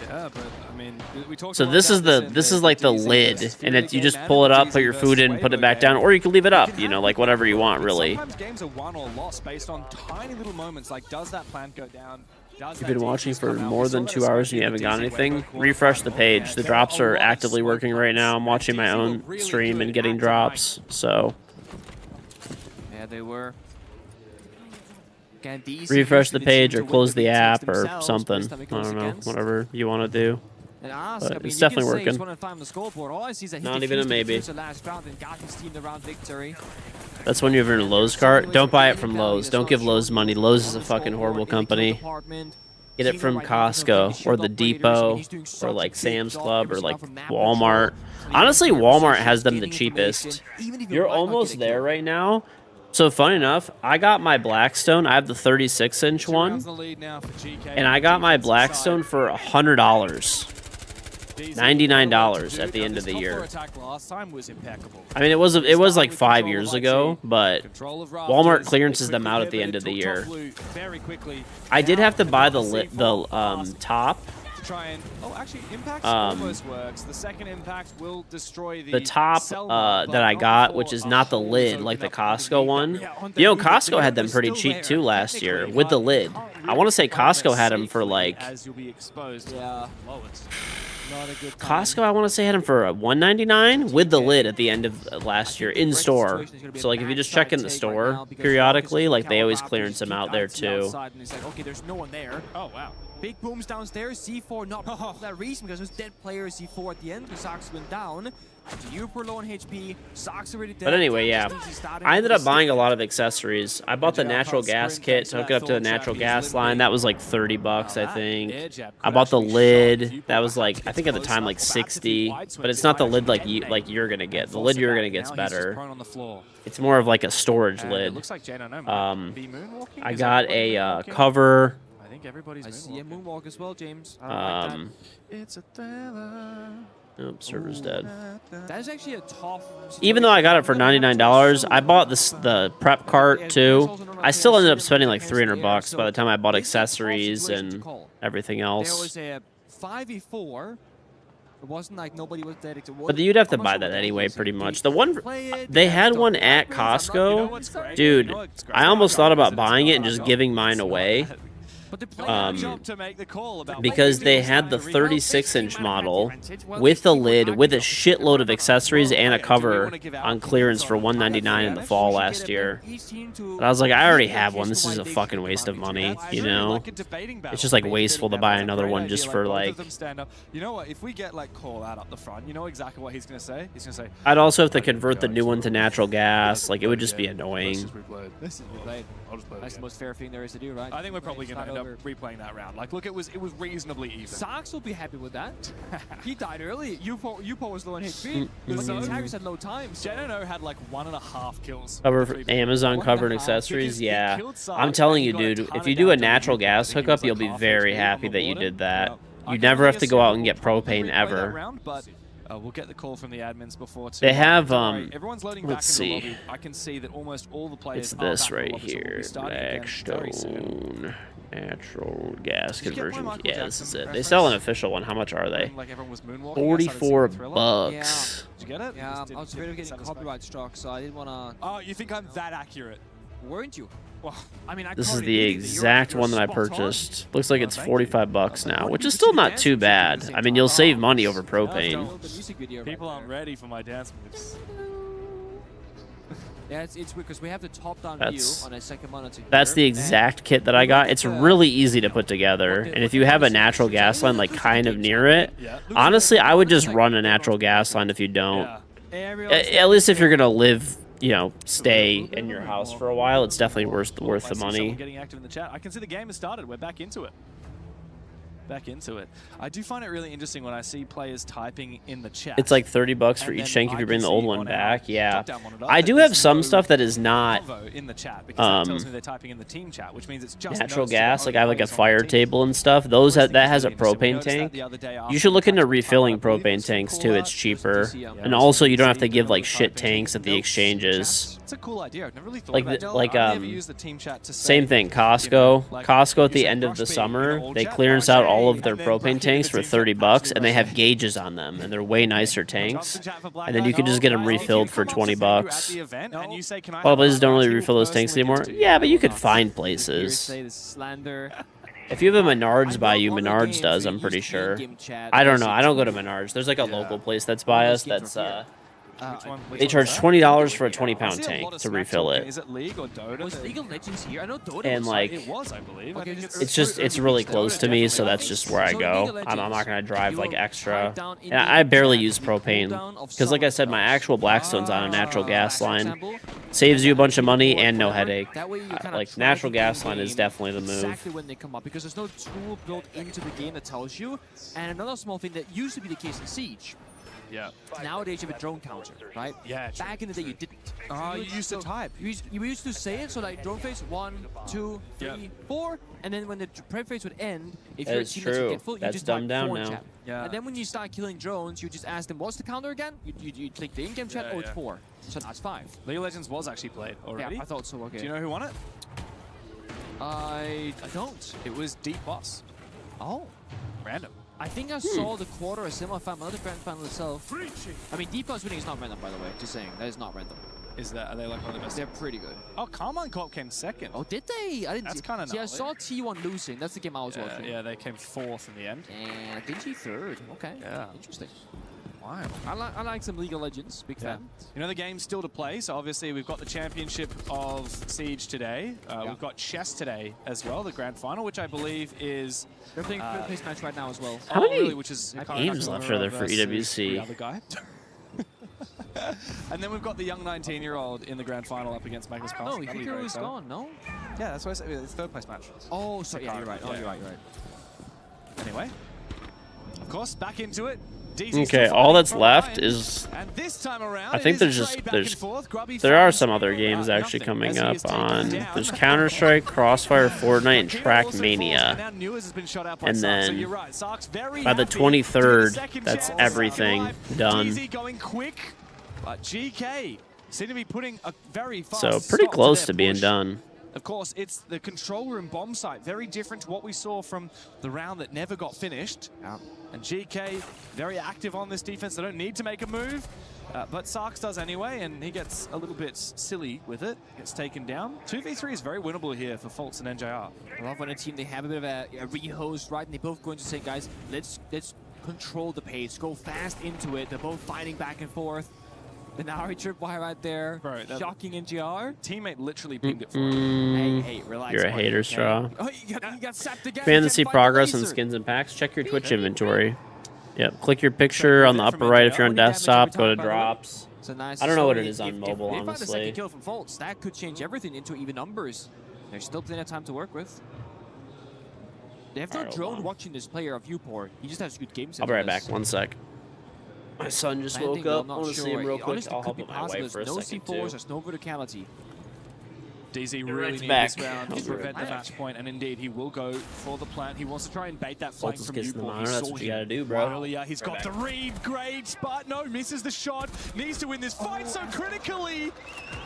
Yeah, but I mean, we talked So about this is that this is like the lid, and you just pull it up, put your food in, put it back down, or you can leave it up. You know, like whatever you want, really. Sometimes games are won or lost based on tiny little moments. Like, does that plant go down? If you've been watching for more than 2 hours and you haven't got anything, refresh the page. The drops are actively working right now. I'm watching my own stream and getting drops, so Yeah, they were. Again, these refresh the usually page seem or to close win the app or themselves something. first time it I goes don't know, against. whatever you want to do. And Ask, But I mean, it's you definitely can say he's working. 1 and 5 on the scoreboard. All I see is that he Not even a defused the maybe. defense the last round and got his team the round victory. That's when you're in a Lowe's cart. Don't buy it from Lowe's. Don't give Lowe's money. Lowe's is a fucking horrible company. Get it from Costco or the Depot or like Sam's Club or like Walmart. Honestly, Walmart has them the cheapest. You're almost there right now. So funny enough, I got my Blackstone. I have the 36-inch one, and I got my Blackstone for $100, $99 at the end of the year. I mean, it was like 5 years ago, but Walmart clearances them out at the end of the year. I did have to buy the top. Try and actually impact almost works. The second impact will destroy The top that I got, which is not the lid like the Costco one. You know, Costco had them pretty cheap too last year with the lid. I want to say Costco had them for like Costco. I want to say had them for $199 with the lid at the end of last year in store. So like if you just check in the store periodically, like they always clearance them out there too. Okay, there's no one there. Oh wow. Big booms downstairs. C4 not for that reason because there's dead players. C4 at the end. The Sox went down. You per low on HP. Sox already dead. But anyway, yeah, I ended up buying a lot of accessories. I bought the natural gas kit to hook it up to the natural gas line. That was like $30, I think. I bought the lid. That was like, I think at the time like 60. But it's not the lid like you're gonna get. The lid you're gonna get's better. It's more of like a storage lid. I got a cover. I see a moonwalk as well, James. I like that. It's a thriller. Oops, server's dead. That is actually a tough. Even though I got it for $99, I bought the prep cart too. I still ended up spending like $300 by the time I bought accessories and everything else. There was a 5v4. It wasn't like nobody was there. But you'd have to buy that anyway, pretty much. The one they had one at Costco, dude. I almost thought about buying it and just giving mine away. Because they had the 36-inch model with the lid, with a shitload of accessories and a cover on clearance for $199 in the fall last year. But I was like, I already have one. This is a fucking waste of money, you know? It's just like wasteful to buy another one just for like... You know what? If we get like call out up the front, you know exactly what he's gonna say. He's gonna say, I'd also have to convert the new one to natural gas. Like, it would just be annoying. That's the most fair thing there is to do, right? I think we're probably gonna end up replaying that round. Like, look, it was reasonably even. Sox will be happy with that. He died early. Yupo was low on HP. But the Tigers had low time. So. Jeno had like 1.5 kills. Cover for Amazon cover and accessories. Yeah, I'm telling you, dude. If you do a natural gas hookup, you'll be very happy that you did that. You never have to go out and get propane ever. We'll get the call from the admins before too. They have everyone's loading back let's in the see. lobby. I can see that almost all the players It's are this back in the right lobby, so we'll be here. starting again very soon. Blackstone natural gas Did you get my conversion. Michael Yeah, this Jackson is it. They reference? sell an official one. How much are they? Like everyone was moonwalking, I started 44 singing Thriller. bucks. Did you get it? Yeah, I was afraid of getting copyright struck, so I didn't want to. Oh, you think I'm that accurate? Weren't you? Well, I mean, This is the exact one that I purchased. Looks like it's 45 bucks now, which is still not too bad. I mean, you'll save money over propane. People aren't ready for my dance moves. Yeah, it's weird because we have the top-down view on a second monitor. That's the exact kit that I got. It's really easy to put together. And if you have a natural gas line like kind of near it, honestly, I would just run a natural gas line if you don't. At least if you're going to live, you know, stay in your house for a while, it's definitely worth the money. Getting active in the chat. I can see the game has started. We're back into it. I do find it really interesting when I see players typing in the chat. It's like 30 bucks for each tank if you bring the old one back. Yeah, I do have some stuff that is not in the chat because that tells me they're typing in the team chat, which means it's just natural gas. Like I have like a fire table and stuff. Those that has a propane tank. You should look into refilling propane tanks too. It's cheaper, and also you don't have to give like shit tanks at the exchanges. It's a cool idea. I've never really thought about it. Like I've never used the team chat to say, same thing. Costco at the end of the summer, they clearance out all of their propane tanks for 30 bucks, and they have gauges on them, and they're way nicer tanks. And then you can just get them refilled for 20 bucks. A lot of places don't really refill those tanks anymore. Yeah, but you could find places. If you have a Menards by you, Menards does, I'm pretty sure. I don't know. I don't go to Menards. There's like a local place that's by us that's they charge $20 for a 20-pound tank to refill it. Is it League or Dota? Was League of Legends here? I know Dota and was like it was, I believe. Okay, it's really close to me, so that's just where I go. I'm not gonna drive like extra. And I barely use propane because, like I said, my actual Blackstone's on a natural gas line. Saves you a bunch of money and no headache. Like natural gas line is definitely the move. Exactly when they come up because there's no tool built into the game that tells you. And another small thing that used to be the case in Siege. Yeah. Nowadays you have a drone counter, right? Yeah. Back in the day you didn't. You used to type. You used to say it, so like drone phase 1, 2, 3, 4, and then when the prep phase would end, if your teammates would get full, you just type 4 in chat. Yeah. And then when you start killing drones, you just ask them, what's the counter again? You click the in-game chat, it's 4. So that's 5. League of Legends was actually played already. Yeah, I thought so, okay. Do you know who won it? I don't. It was Deep Boss. Oh. Random. I think I saw the quarter or semifinal, not the grand final itself. I mean, Deep Boss winning is not random, by the way. Just saying, that is not random. Are they like one of the best? They're pretty good. Oh, Carmine Corp came second. Oh, did they? I didn't That's see. kind of See, I saw T1 losing. That's the game I was watching. Yeah, they came 4th in the end. And Dingy 3rd. Okay. Yeah. Interesting. Wow. I like some League of Legends. Big fan. You know, the game's still to play, so obviously we've got the championship of Siege today. We've got chess today as well, the grand final, which I believe is... They're playing pace match right now as well. How many really, which is games left are there for EWC? The other guy. And then we've got the young 19-year-old in the grand final up against Magnus Carlsen. No, Hikaru's gone, no? Yeah, that's why I said it's 3rd place match. Oh, sorry, yeah, you're right. Oh, you're right. Anyway, of course, back into it. Okay, all that's left is I think there are some other games actually coming up on. There's Counter-Strike, Crossfire, Fortnite, and Trackmania. And then by the 23rd, that's everything done. GK seem to be putting a very fast So pretty close to being done. Of course, it's the control room bomb site. Very different to what we saw from the round that never got finished. And GK, very active on this defense. They don't need to make a move, but Sarks does anyway, and he gets a little bit silly with it. Gets taken down. 2v3 is very winnable here for Fultz and NJR. I love when a team, they have a bit of a re-host, right? And they both going to say, guys, let's control the pace. Go fast into it. They're both fighting back and forth. The Nari tripwire right there. Bro, shocking NGR. Teammate literally pinged it for him. Hey, relax. You're a hater, Straw. Oh, you got sapped again. Fan to see progress on skins and packs. Check your Twitch inventory. Yep, click your picture on the upper right if you're on desktop. Go to drops. I don't know what it is on mobile, honestly. If they find a second kill from Fultz, that could change everything into even numbers. There's still plenty of time to work with. They have no Alright, drone hold on. watching this player of viewport. He just has good game sense. I'll be right back. 1 sec. My son just woke up. I want to see him real quick. Honestly, I'll could hop be with my possible. wife for a There's no second, C4s, too. there's no verticality. DZ You're really right needs back. this round I'll to be right prevent the back. match point, and indeed he will go for the plant. He wants to try and bait that flank Voltus from gets in the Newport. monitor, He that's saw what you him gotta do, bro. earlier. He's got the read, great, but no, misses the shot. Needs to win this fight so critically,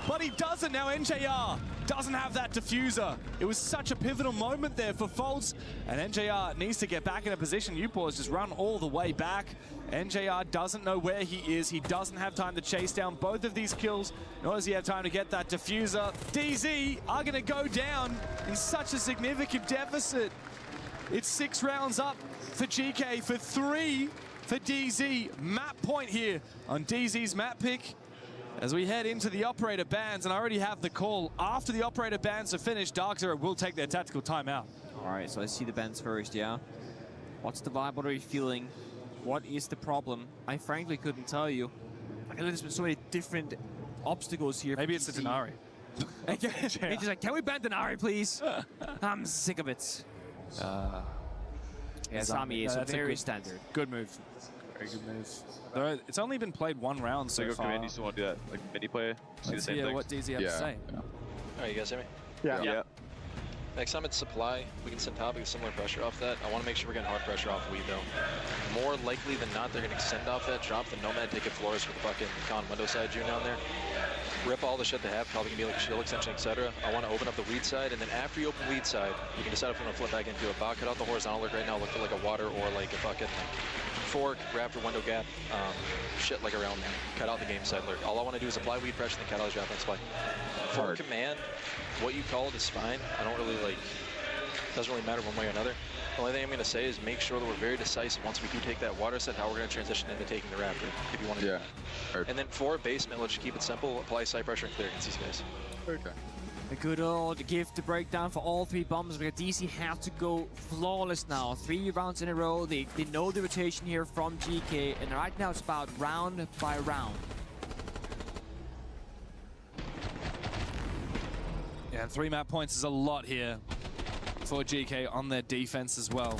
but he doesn't. Now NJR doesn't have that diffuser. It was such a pivotal moment there for Foltz, and NJR needs to get back in a position. Newport has just run all the way back. NJR doesn't know where he is. He doesn't have time to chase down both of these kills, nor does he have time to get that diffuser. DZ are going to go down in such a significant deficit. It's 6 rounds up for GK, for 3 for DZ. Map point here on DZ's map pick as we head into the operator bans, and I already have the call. After the operator bans are finished, Dark Zero will take their tactical timeout. All right, so let's see the bans first, yeah? What's the vibe? What are you feeling? What is the problem? I frankly couldn't tell you. I feel like there's been so many different obstacles here. Maybe it's the Denari. He's just like, can we ban Denari, please? I'm sick of it. Yeah, Sami is that's a very good- standard. Good move. Very good move. Though it's only been played 1 round so So far. command used to want to do that, like mini play. See the Let's same hear thing. what DZ have to say. Alright, you guys hear me? Yeah. Next time it's supply, we can send top with similar pressure off that. I want to make sure we're getting hard pressure off weed though. More likely than not, they're going to extend off that, drop the Nomad, take it floors with the fucking con window side June down there. Rip all the shit they have, probably gonna be like a shield extension, etc. I want to open up the weed side, and then after you open weed side, you can decide if you want to flip back into it. Bot, cut out the horizontal look right now, look for like a water or like a fucking fork, raptor, window gap, shit like around there. Cut out the game side lurk. All I want to do is apply weed pressure, then cut out his drop and supply. For command, what you call it is fine. I don't really like, doesn't really matter one way or another. The only thing I'm going to say is make sure that we're very decisive once we do take that water set, how we're going to transition into taking the raptor, if you want to do that. And then for basement, let's just keep it simple, apply side pressure and clear against these guys. Okay. A good old gift to break down for all 3 bombs, because DC have to go flawless now. 3 rounds in a row. They know the rotation here from GK, and right now it's about round by round. Yeah, 3 map points is a lot here for GK on their defense as well.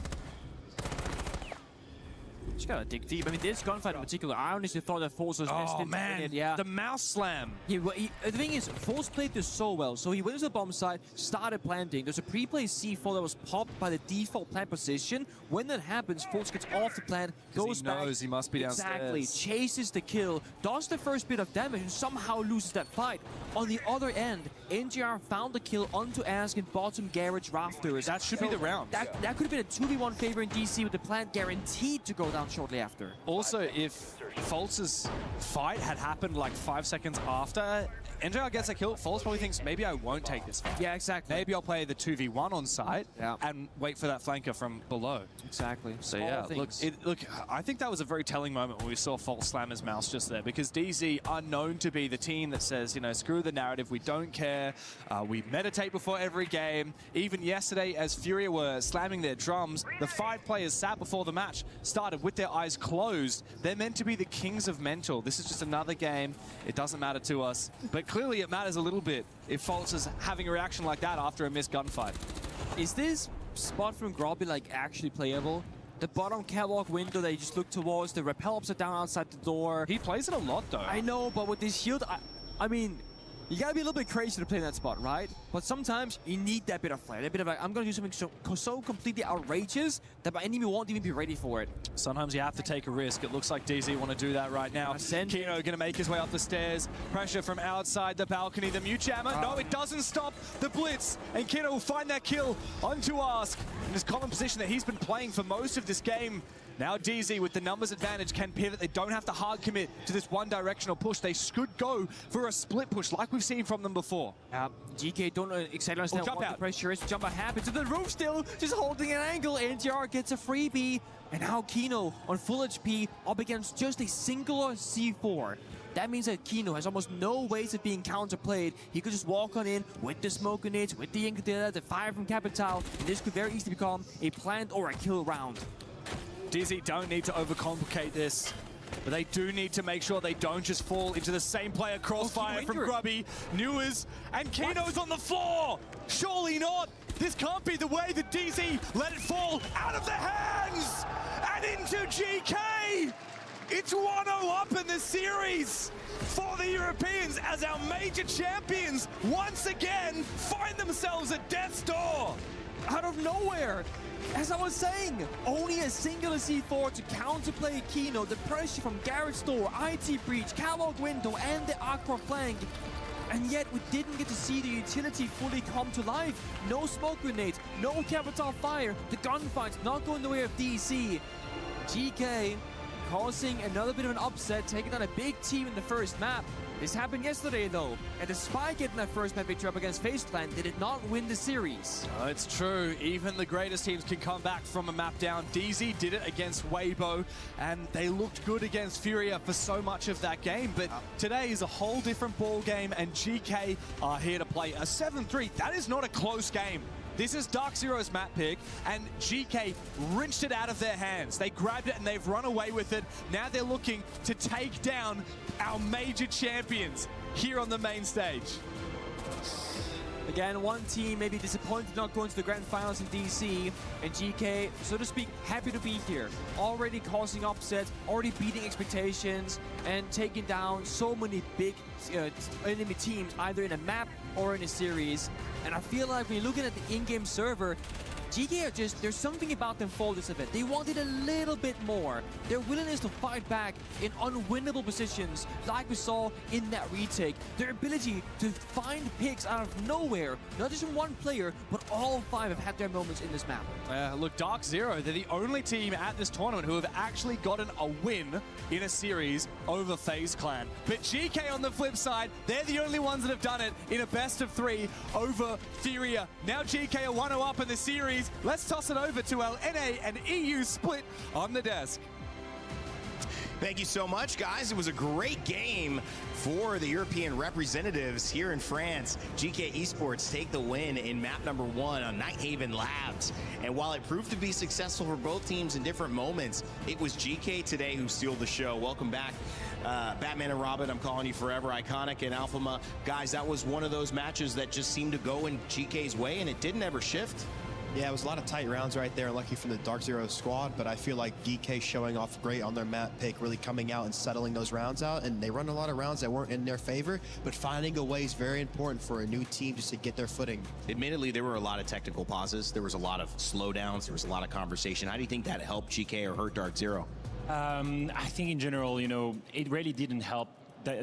Just gotta dig deep. I mean, this gunfight in particular, I honestly thought that Force was Oh man, yeah. the mouse slam. The thing is, Force played this so well. So he went to the bomb site, started planting. There's a pre-play C4 that was popped by the default plant position. When that happens, Force gets off the plant, goes he back. knows he must be downstairs. Exactly, chases the kill, does the first bit of damage, and somehow loses that fight. On the other end, NGR found the kill onto Ask in bottom garage rafters. That should be the round. That could have been a 2v1 favor in DC with the plant guaranteed to go down shortly after. Also, if Foltz's fight had happened like 5 seconds after NJR gets a kill, Foltz probably thinks, maybe I won't take this fight. Yeah, exactly. Maybe I'll play the 2v1 on site and wait for that flanker from below. Exactly. So yeah, look, I think that was a very telling moment when we saw Foltz slam his mouse just there, because DZ are known to be the team that says, you know, screw the narrative, we don't care, we meditate before every game. Even yesterday, as Furia were slamming their drums, the 5 players sat before the match started with their eyes closed. They're meant to be the kings of mental. This is just another game. It doesn't matter to us. But clearly it matters a little bit if Foltz is having a reaction like that after a missed gunfight. Is this spot from Grobby like actually playable? The bottom catwalk window that you just look towards, the rappel upside down outside the door. He plays it a lot though. I know, but with this shield, I mean, you gotta be a little bit crazy to play in that spot, right? But sometimes you need that bit of flair, that bit of like, I'm gonna do something so completely outrageous that my enemy won't even be ready for it. Sometimes you have to take a risk. It looks like DZ want to do that right now. Kino gonna make his way up the stairs. Pressure from outside the balcony. The mute jammer. No, it doesn't stop the blitz. And Kino will find that kill onto Ask in his common position that he's been playing for most of this game. Now DZ with the numbers advantage can pivot. They don't have to hard commit to this one-directional push. They could go for a split push like we've seen from them before. GK don't exactly understand what the pressure is. Jump out happens to the roof still, just holding an angle. NTR gets a freebie. And now Kino on full HP up against just a singular C4. That means that Kino has almost no ways of being counterplayed. He could just walk on in with the smoke grenades, with the Inca, the fire from Capital, and this could very easily become a plant or a kill round. DZ don't need to overcomplicate this, but they do need to make sure they don't just fall into the same player crossfire from Grubby, Newers, and Kino's on the floor! Surely not! This can't be the way that DZ let it fall out of their hands and into GK. It's 1-0 up in the series for the Europeans as our major champions once again find themselves at death's door. Out of nowhere. As I was saying, only a singular C4 to counterplay Kino, the pressure from Garrett's door, IT Breach, Catwalk Window, and the Aqua flank. And yet we didn't get to see the utility fully come to life. No smoke grenades, no capital fire, the gunfight's not going the way of DC. GK causing another bit of an upset, taking on a big team in the first map. This happened yesterday though, and despite getting that first map victory up against FaZe Clan, they did not win the series. It's true, even the greatest teams can come back from a map down. DZ did it against Weibo, and they looked good against Furia for so much of that game, but today is a whole different ball game, and GK are here to play a 7-3. That is not a close game. This is Dark Zero's map pick, and GK wrenched it out of their hands. They grabbed it and they've run away with it. Now they're looking to take down our major champions here on the main stage. Again, one team maybe disappointed not going to the grand finals in DC, and GK, so to speak, happy to be here. Already causing upsets, already beating expectations, and taking down so many big enemy teams, either in a map or in a series. And I feel like when you're looking at the in-game server, GK are just, there's something about them for this event. They wanted a little bit more. Their willingness to fight back in unwinnable positions, like we saw in that retake. Their ability to find picks out of nowhere, not just from one player, but all five have had their moments in this map. Look, Dark Zero, they're the only team at this tournament who have actually gotten a win in a series over FaZe Clan. But GK on the flip side, they're the only ones that have done it in a best of 3 over Furia. Now GK are 1-0 up in the series. Let's toss it over to our NA and EU split on the desk. Thank you so much, guys. It was a great game for the European representatives here in France. GK Esports take the win in map number 1 on Nighthaven Labs. And while it proved to be successful for both teams in different moments, it was GK today who sealed the show. Welcome back, Batman and Robin. I'm calling you forever. Iconic and Alphama. Guys, that was one of those matches that just seemed to go in GK's way, and it didn't ever shift. Yeah, it was a lot of tight rounds right there, lucky from the Dark Zero squad, but I feel like GK showing off great on their map pick, really coming out and settling those rounds out, and they run a lot of rounds that weren't in their favor, but finding a way is very important for a new team just to get their footing. Admittedly, there were a lot of technical pauses, there was a lot of slowdowns, there was a lot of conversation. How do you think that helped GK or hurt Dark Zero? I think in general, you know, it really didn't help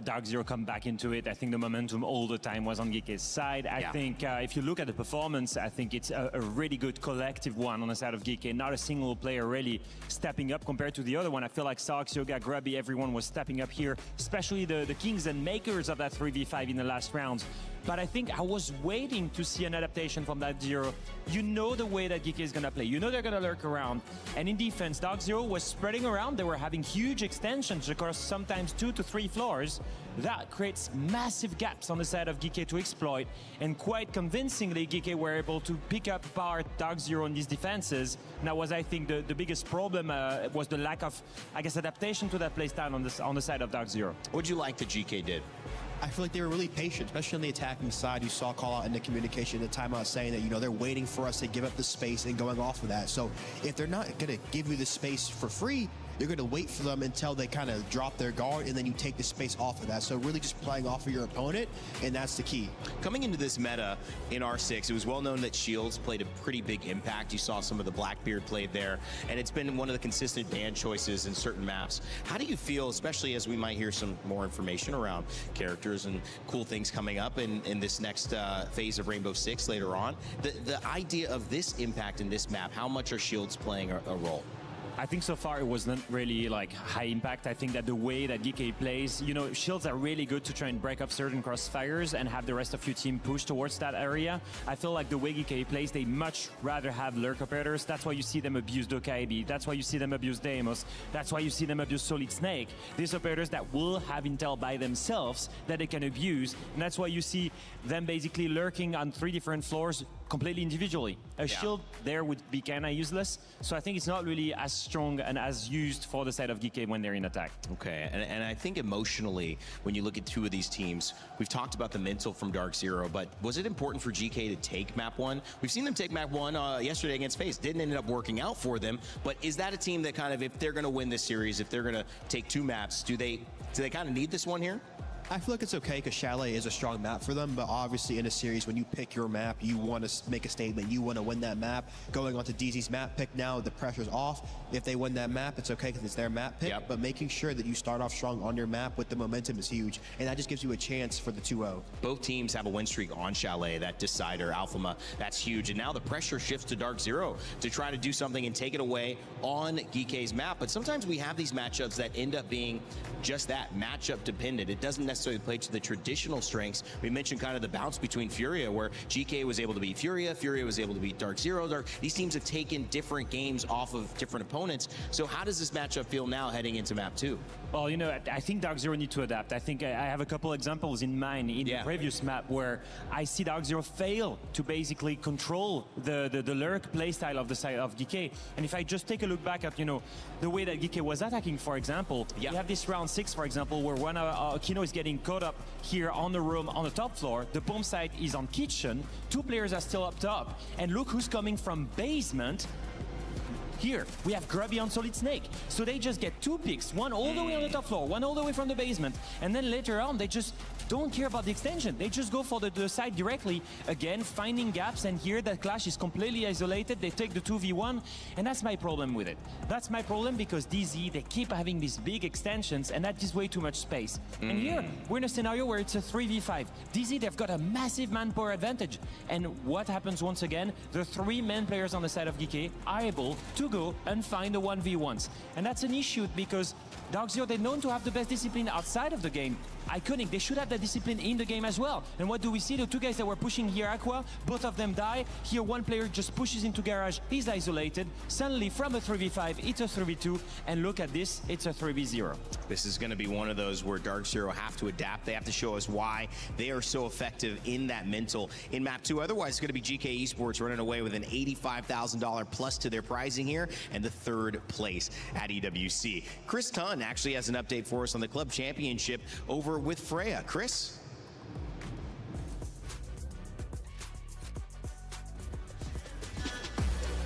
Dark Zero come back into it. I think the momentum all the time was on GK's side. I think if you look at the performance, I think it's a really good collective one on the side of GK. Not a single player really stepping up compared to the other one. I feel like Sox, Yoga, Grubby, everyone was stepping up here, especially the kings and makers of that 3v5 in the last rounds. But I think I was waiting to see an adaptation from Dark Zero. You know the way that GK is going to play. You know they're going to lurk around. And in defense, Dark Zero was spreading around. They were having huge extensions across sometimes 2 to 3 floors. That creates massive gaps on the side of GK to exploit. And quite convincingly, GK were able to pick up apart Dark Zero in these defenses. And that was, I think, the biggest problem was the lack of, I guess, adaptation to that playstyle on the side of Dark Zero. What do you like that GK did? I feel like they were really patient, especially on the attacking side. You saw call out in the communication, the timeout saying that, you know, they're waiting for us to give up the space and going off of that. So if they're not going to give you the space for free, you're going to wait for them until they kind of drop their guard, and then you take the space off of that. So really just playing off of your opponent, and that's the key. Coming into this meta in R6, it was well known that Shields played a pretty big impact. You saw some of the Blackbeard played there, and it's been one of the consistent ban choices in certain maps. How do you feel, especially as we might hear some more information around characters and cool things coming up in this next phase of Rainbow Six later on, the idea of this impact in this map, how much are Shields playing a role? I think so far it wasn't really like high impact. I think that the way that GK plays, you know, Shields are really good to try and break up certain crossfires and have the rest of your team push towards that area. I feel like the way GK plays, they much rather have lurk operators. That's why you see them abuse Dokaib. That's why you see them abuse Deimos. That's why you see them abuse Solid Snake. These operators that will have intel by themselves that they can abuse. And that's why you see them basically lurking on 3 different floors, completely individually. A shield there would be kind of useless. So I think it's not really as strong and as used for the side of GK when they're in attack. Okay, and I think emotionally, when you look at two of these teams, we've talked about the mental from Dark Zero, but was it important for GK to take map 1? We've seen them take map 1 yesterday against FaZe. Didn't end up working out for them, but is that a team that kind of, if they're going to win this series, if they're going to take 2 maps, do they kind of need this one here? I feel like it's okay because Chalet is a strong map for them, but obviously in a series, when you pick your map, you want to make a statement. You want to win that map. Going on to DZ's map pick now, the pressure's off. If they win that map, it's okay because it's their map pick, but making sure that you start off strong on your map with the momentum is huge, and that just gives you a chance for the 2-0. Both teams have a win streak on Chalet, that decider, Alphama, that's huge. And now the pressure shifts to Dark Zero to try to do something and take it away on GK's map. But sometimes we have these matchups that end up being just that, matchup dependent. It doesn't necessarily play to the traditional strengths. We mentioned kind of the bounce between Furia, where GK was able to beat Furia, Furia was able to beat Dark Zero. These teams have taken different games off of different opponents. So how does this matchup feel now heading into map 2? Well, you know, I think Dark Zero need to adapt. I think I have a couple examples in mind in the previous map where I see Dark Zero fail to basically control the lurk playstyle of the side of GK. And if I just take a look back at, you know, the way that GK was attacking, for example, you have this round 6, for example, where one Kino is getting caught up here on the room on the top floor. The bomb site is on kitchen. 2 players are still up top. And look who's coming from basement. Here, we have Grubby on Solid Snake. So they just get 2 picks, one all the way on the top floor, one all the way from the basement. And then later on, they just don't care about the extension. They just go for the side directly. Again, finding gaps, and here that Clash is completely isolated. They take the 2v1, and that's my problem with it. That's my problem because DZ, they keep having these big extensions, and that gives way too much space. And here, we're in a scenario where it's a 3v5. DZ, they've got a massive manpower advantage. And what happens once again? The 3 main players on the side of GK are able to go and find the 1v1s. And that's an issue because Dark Zero, they're known to have the best discipline outside of the game. Iconic, they should have that discipline in the game as well. And what do we see? The 2 guys that were pushing here Aqua, both of them die. Here one player just pushes into garage, he's isolated. Suddenly from a 3v5, it's a 3v2. And look at this, it's a 3v0. This is going to be one of those where Dark Zero have to adapt. They have to show us why they are so effective in that mental in map 2. Otherwise, it's going to be GK Esports running away with an $85,000 plus to their pricing here and the 3rd place at EWC. Chris Tunn actually has an update for us on the club championship over with Freya. Chris?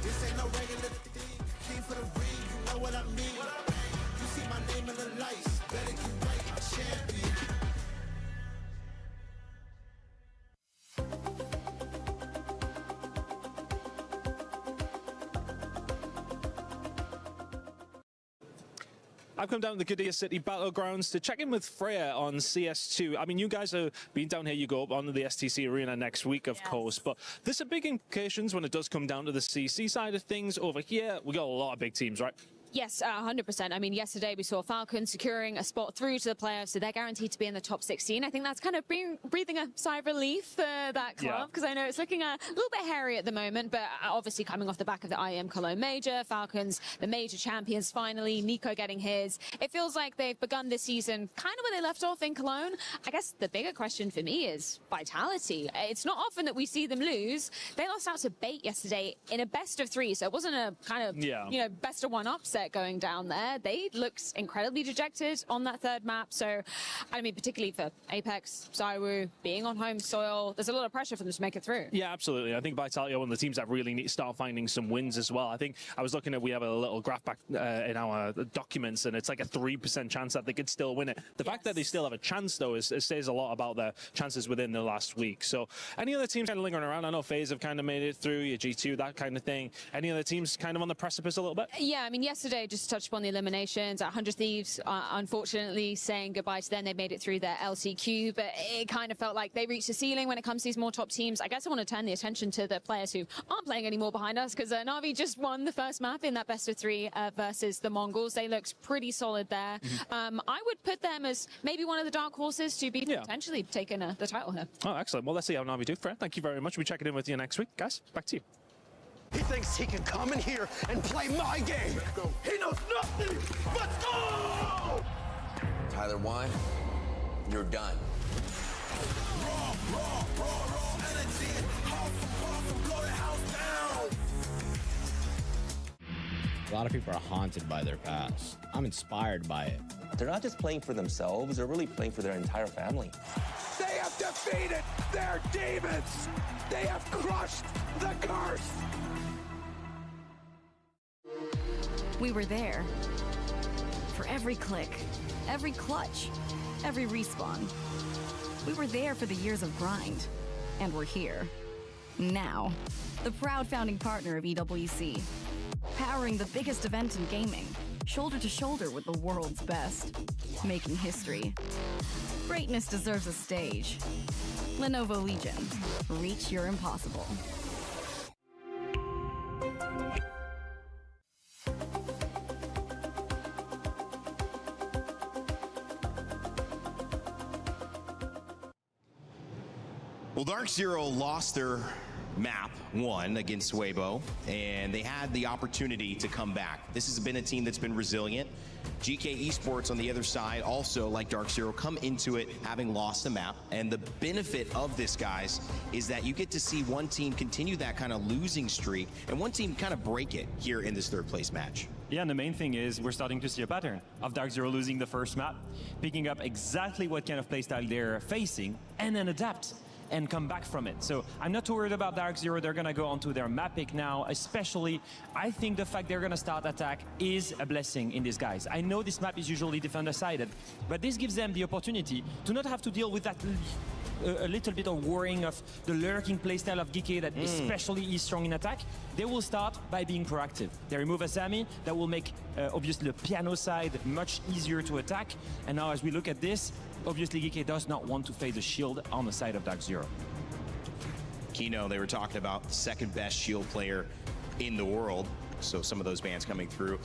This ain't no regular thing. Came for the ring, you know what I mean. You see my name in the lights. Better get right, champion. I've come down to the Gdynia City Battlegrounds to check in with Freya on CS2. I mean, you guys have been down here, you go up onto the STC Arena next week, of course, but there's some big implications when it does come down to the CC side of things. Over here, we got a lot of big teams, right? Yes, 100%. I mean, yesterday we saw Falcons securing a spot through to the playoffs, so they're guaranteed to be in the top 16. I think that's kind of breathing a sigh of relief for that club, because I know it's looking a little bit hairy at the moment, but obviously coming off the back of the IEM Cologne Major, Falcons, the major champions finally, Nico getting his. It feels like they've begun this season kind of where they left off in Cologne. I guess the bigger question for me is Vitality. It's not often that we see them lose. They lost out to Bait yesterday in a best of 3, so it wasn't a kind of, you know, best of 1 upset going down there. They looked incredibly dejected on that 3rd map. So, I mean, particularly for Apex, Zywoo, being on home soil, there's a lot of pressure for them to make it through. Yeah, absolutely. I think Vitality are one of the teams that really need to start finding some wins as well. I think I was looking at, we have a little graph back in our documents, and it's like a 3% chance that they could still win it. The fact that they still have a chance, though, it says a lot about their chances within the last week. So, any other teams kind of lingering around? I know FaZe have kind of made it through, your G2, that kind of thing. Any other teams kind of on the precipice a little bit? Yeah, I mean, yesterday, just touched upon the eliminations. 100 Thieves, unfortunately, saying goodbye to them. They made it through their LCQ, but it kind of felt like they reached the ceiling when it comes to these more top teams. I guess I want to turn the attention to the players who aren't playing anymore behind us, because Na'Vi just won the first map in that best of 3 versus the Mongols. They looked pretty solid there. I would put them as maybe one of the dark horses to be potentially taking the title here. Oh, excellent. Well, let's see how Na'Vi do. Fred, thank you very much. We'll be checking in with you next week. Guys, back to you. He thinks he can come in here and play my game. He knows nothing. Let's go! Tyler Wine, you're done. Raw energy, hard from glory. A lot of people are haunted by their past. I'm inspired by it. They're not just playing for themselves, they're really playing for their entire family. They have defeated their demons. They have crushed the curse. We were there. For every click, every clutch, every respawn. We were there for the years of grind. And we're here. Now. The proud founding partner of EWC. Powering the biggest event in gaming. Shoulder to shoulder with the world's best. Making history. Greatness deserves a stage. Lenovo Legion. Reach your impossible. Well, Dark Zero lost their map 1 against Weibo, and they had the opportunity to come back. This has been a team that's been resilient. GK Esports on the other side, also like Dark Zero, come into it having lost the map. And the benefit of this, guys, is that you get to see one team continue that kind of losing streak, and one team kind of break it here in this third place match. Yeah, and the main thing is we're starting to see a pattern of Dark Zero losing the first map, picking up exactly what kind of playstyle they're facing, and then adapt and come back from it. So I'm not too worried about Dark Zero. They're gonna go onto their map pick now, especially I think the fact they're gonna start attack is a blessing in disguise. I know this map is usually defender-sided, but this gives them the opportunity to not have to deal with that a little bit of worrying of the lurking playstyle of GK that especially is strong in attack. They will start by being proactive. They remove Asami, that will make obviously the piano side much easier to attack. And now as we look at this, obviously GK does not want to face a shield on the side of Dark Zero. Kino, they were talking about the second best shield player in the world. So some of those bans coming through.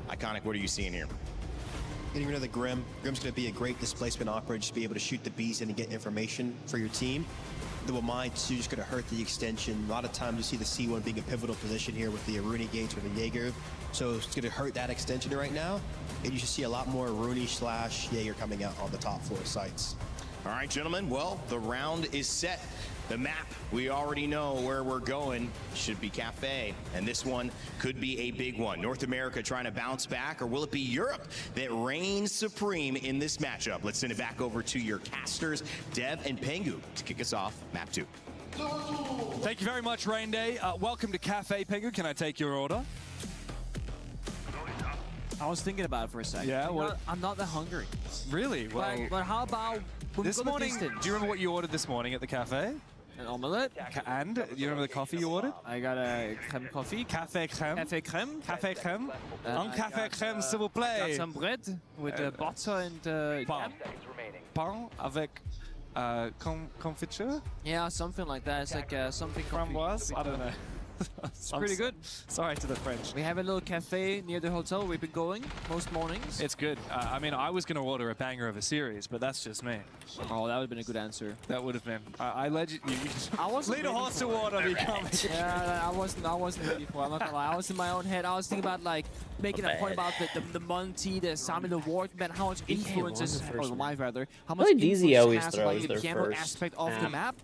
Iconic, what are you seeing here? Getting rid of the Grim. Grim's going to be a great displacement operator, just be able to shoot the beast and get information for your team. The Wamai too just going to hurt the extension. A lot of times you see the C1 being a pivotal position here with the Aruni gates or the Jaeger. So it's going to hurt that extension right now. And you should see a lot more Aruni/Jaeger coming out on the top 4 sites. All right, gentlemen. Well, the round is set. The map, we already know where we're going, should be Cafe, and this one could be a big one. North America trying to bounce back, or will it be Europe that reigns supreme in this matchup? Let's send it back over to your casters, Dev and Pengu, to kick us off map 2. Thank you very much, Rain Day. Welcome to Cafe, Pengu. Can I take your order? I was thinking about it for a second. Yeah, I'm not that hungry. Really? Well, but how about this morning? Do you remember what you ordered this morning at the cafe? An omelette. And do you remember the coffee you ordered? I got a crème coffee. Café crème. Café crème. Café crème. Un café crème, s'il vous plaît. Got some bread with butter and pain. Pain avec confiture? Yeah, something like that. It's like something framboise. I don't know. It's pretty good. Sorry to the French. We have a little cafe near the hotel we've been going most mornings. It's good. I mean, I was going to order a banger of a series, but that's just me. Oh, that would have been a good answer. That would have been. I led you. I wasn't lead a horse to water. Yeah, I wasn't ready for it. I'm not gonna lie. I was in my own head. I was thinking about like making a point about the Monty, the Sami, the Wardman, how much influences, or the Live rather, how much DZ always has throws like, the their piano first aspect of the map.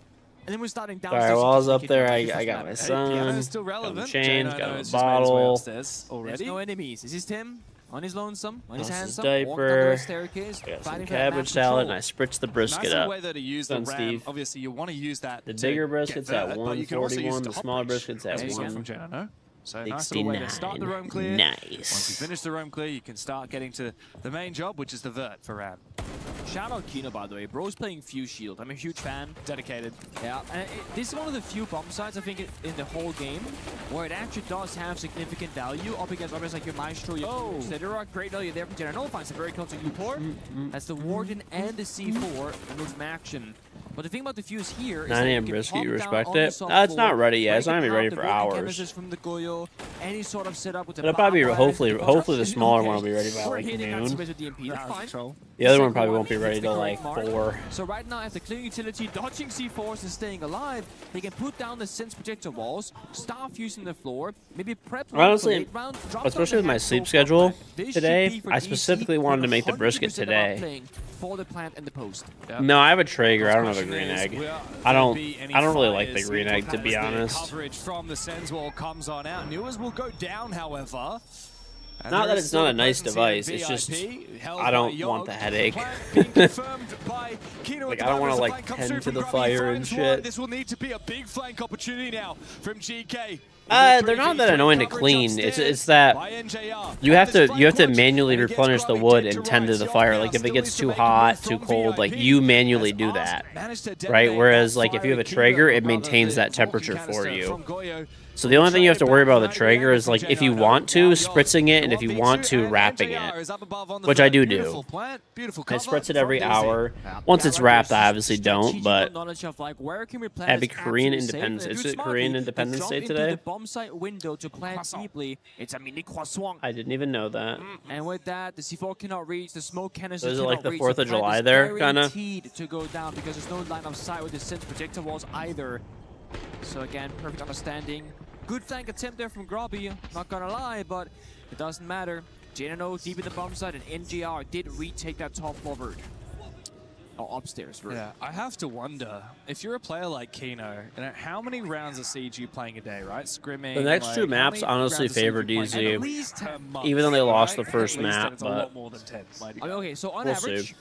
And then we're starting down. Alright, while I was up there, I got my son, still relevant. change, got a bottle. There's no enemies. This is Tim on his lonesome, on his Lost his handsome, diaper. staircase, I got some cabbage salad, and I spritz the brisket up. Way to use Done, the RAM. Steve. Obviously, you want to use that. The bigger briskets at 141, the smaller briskets at 169. So nice 69. way to start the roam clear. Nice. Once you finish the roam clear, you can start getting to the main job, which is the vert for Ram. Shout out Kino, by the way. Bro's playing Fuse Shield. I'm a huge fan. Dedicated. Yeah, and this is one of the few bomb sites, I think, in the whole game where it actually does have significant value up against others like your Maestro, your etc. Great value there from General. Finds a very close to U4. That's the Warden and the C4 remove from action. But the thing about the Fuse here is 9 AM brisket, you respect it? It's not ready yet. It's not even ready for hours. From the Goyo, any sort of setup with the It'll probably hopefully the smaller one will be ready by like noon. The other one second probably won't be ready hits the till correct like mark. 4. So right now, after clearing utility, dodging C4s and staying alive, they can put down the Sense projector walls, start fusing the floor, maybe prep Honestly, round, especially with my sleep schedule today, I specifically wanted to make the brisket today. For the plant and the post. No, I have a Traeger. I don't have a green egg. I don't really like the green egg, to be honest. Coverage from the Sens wall comes on out. Newers will go down, however. Not that it's not a nice device. It's just I don't want the headache. Like I don't want to like tend to the fire and shit. This will need to be a big flank opportunity now from GK. They're not that annoying to clean. It's that you have to manually replenish the wood and tend to the fire. Like if it gets too hot, too cold, like you manually do that, right? Whereas like if you have a Traeger, it maintains that temperature for you. So the only thing you have to worry about with the Traeger is like if you want to, spritzing it, and if you want to, wrapping it, which I do. I spritz it every hour. Once it's wrapped, I obviously don't, but happy Korean Independence. Is it Korean Independence Day today? It's a mini croissant. I didn't even know that. And with that, the C4 cannot reach, the smoke cannons So is it like the reach. 4th of plant July is there, kinda? guaranteed to go down because there's no line of sight with the Sense projector walls either. So again, perfect understanding. Good flank attempt there from Grobby, not gonna lie, but it doesn't matter. JNO deep in the bomb site, and NGR did retake that top floor vert. Oh, upstairs vert. Yeah, I have to wonder, if you're a player like Kino, how many rounds of Siege are you playing a day, right? Scrimming. The next two maps honestly favor DZ, even though they lost the first map, it's but a lot more than 10. Okay, so on we'll average, see.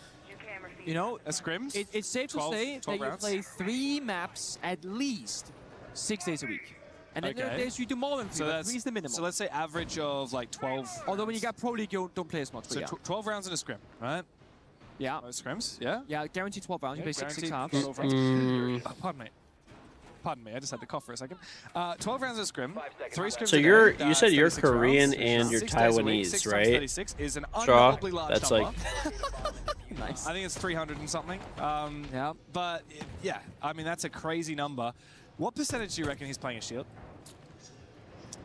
you know, a scrims? It's safe to say that you rounds? play 3 maps at least 6 days a week. And then there are days you do more than 3, but 3 is the minimum. So let's say average of like 12. Although when you got Pro League, you don't play as much. So Yeah. 12 rounds in a scrim, right? Yeah. Scrims, yeah? Yeah, guaranteed 12 rounds. You play 6 halves. Pardon me. Pardon me, I just had to cough for a second. 12 rounds of scrim, 3 scrims. So you said you're Korean and you're Taiwanese, right? 36 is an Straw. unbelievably large That's number. like Nice. I think it's 300 and something. Yeah. But yeah, I mean that's a crazy number. What percentage do you reckon he's playing a shield?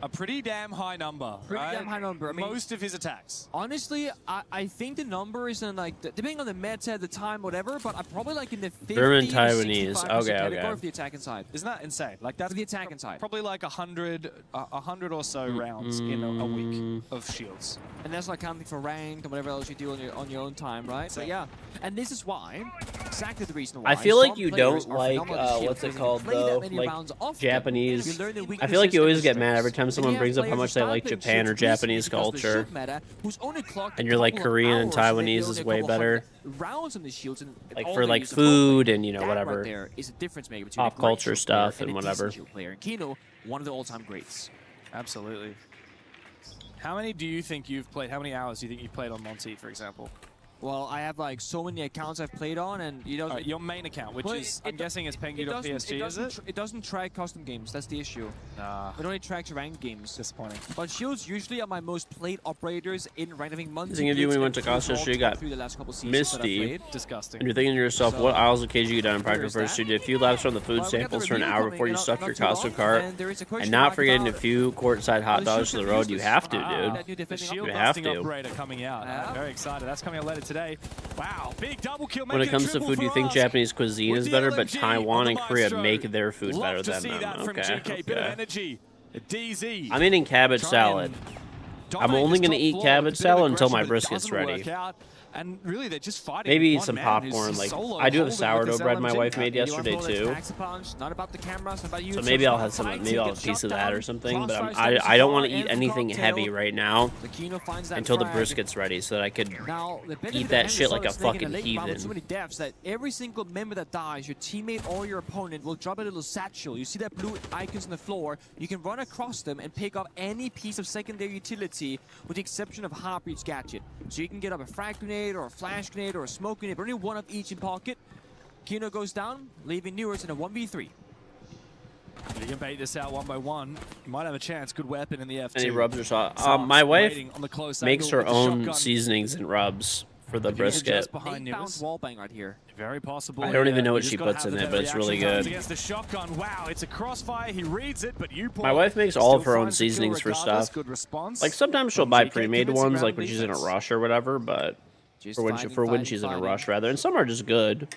A pretty damn high number. Pretty right? damn high number. I mean, most of his attacks. Honestly, I think the number is in like, depending on the meta, the time, whatever, but I'm probably like in the 50 German to Taiwanese. 65% Okay, category okay. for the attacking side. Isn't that insane? Like that's For the attacking side. Probably like 100 or so rounds in a week of shields. And that's not counting for ranked and whatever else you do on your own time, right? So yeah, and this is why, exactly the reason why. I feel like some you players don't are like phenomenal at the shield, what's it because called when you play that though, many like rounds often, Japanese. you learn the I feel weaknesses like you and always the get mad every strengths. time someone Then you brings have up how players much they who like start playing Japan or shields recently Japanese because of the culture. shield meta, who's only clocked And you're like a couple of Korean and hours, and they Taiwanese build is a way couple better. hundred rounds on the shields, and Like all for they like use is a full food plate. and you know That whatever. right there is a difference maker between Pop a great culture shield player stuff and and a whatever. decent shield player. And Kino, one of the all-time greats. Absolutely. How many do you think you've played? How many hours do you think you've played on Monty, for example? Well, I have like so many accounts I've played on, and you know, your main account, which is I'm guessing is pengu.psg, is it? It doesn't track custom games. That's the issue. Nah. It only tracks ranked games. Disappointing. But shields usually are my most played operators in ranked. I think Monty. Thinking of you when we went to Costa, you got through the last couple seasons that I've Misty, played. Disgusting. and you're thinking to yourself, So, what aisles of KG you done in practice there is first? that. You did a few laps from the food Well, we got the samples for an review hour coming before you in stuffed not your too long, Costco cart, and there is a question and not mark forgetting a about few courtside hot dogs to the road. You have to, that dude. new The defending shield You have busting to. operator coming out. Yeah. Very excited. That's coming out later today. Wow, big double kill. When it comes to food, do you think Japanese cuisine is better, but Taiwan and Korea make their food better than them? Okay. Bit of energy. DZ. I'm eating cabbage salad. I'm only going to eat cabbage salad until my brisket's ready. And really, they're just fighting. Maybe eat one some man popcorn. who's Like solo I do have holding sourdough with his bread my LMG. wife made yesterday too. Not about the cameras, not about you. So maybe I'll have some. Maybe I'll have a piece of that or something. But I don't want to eat anything heavy right now until the brisket's ready, so that I could eat that shit like a fucking heathen. So many deaths that every single member that dies, your teammate or your opponent will drop a little satchel. You see that blue icons on the floor. You can run across them and pick up any piece of secondary utility, with the exception of Heartbeat's gadget. So you can get up a frag grenade or a flash grenade or a smoke grenade, but only one of each in pocket. Kino goes down, leaving Newers in a 1v3. You can bait this out one by one. You might have a chance. Good weapon in the F2. Any rubs or sauce? My wife on the close makes angle her with the own shotgun. seasonings and rubs for the brisket. Behind Bounce wall bang right here. Very possible. I don't even know what You she just gotta puts have in the it, but it's really reaction times good. Against the shotgun. Wow, it's a crossfire. He reads it, but you My wife makes all of her own finds the kill seasonings for regardless. stuff. Good response. Like sometimes she'll From buy GK, pre-made convincing ones, round like when she's in a defense. rush or whatever. But for when she's in a rush, rather. And some are just good,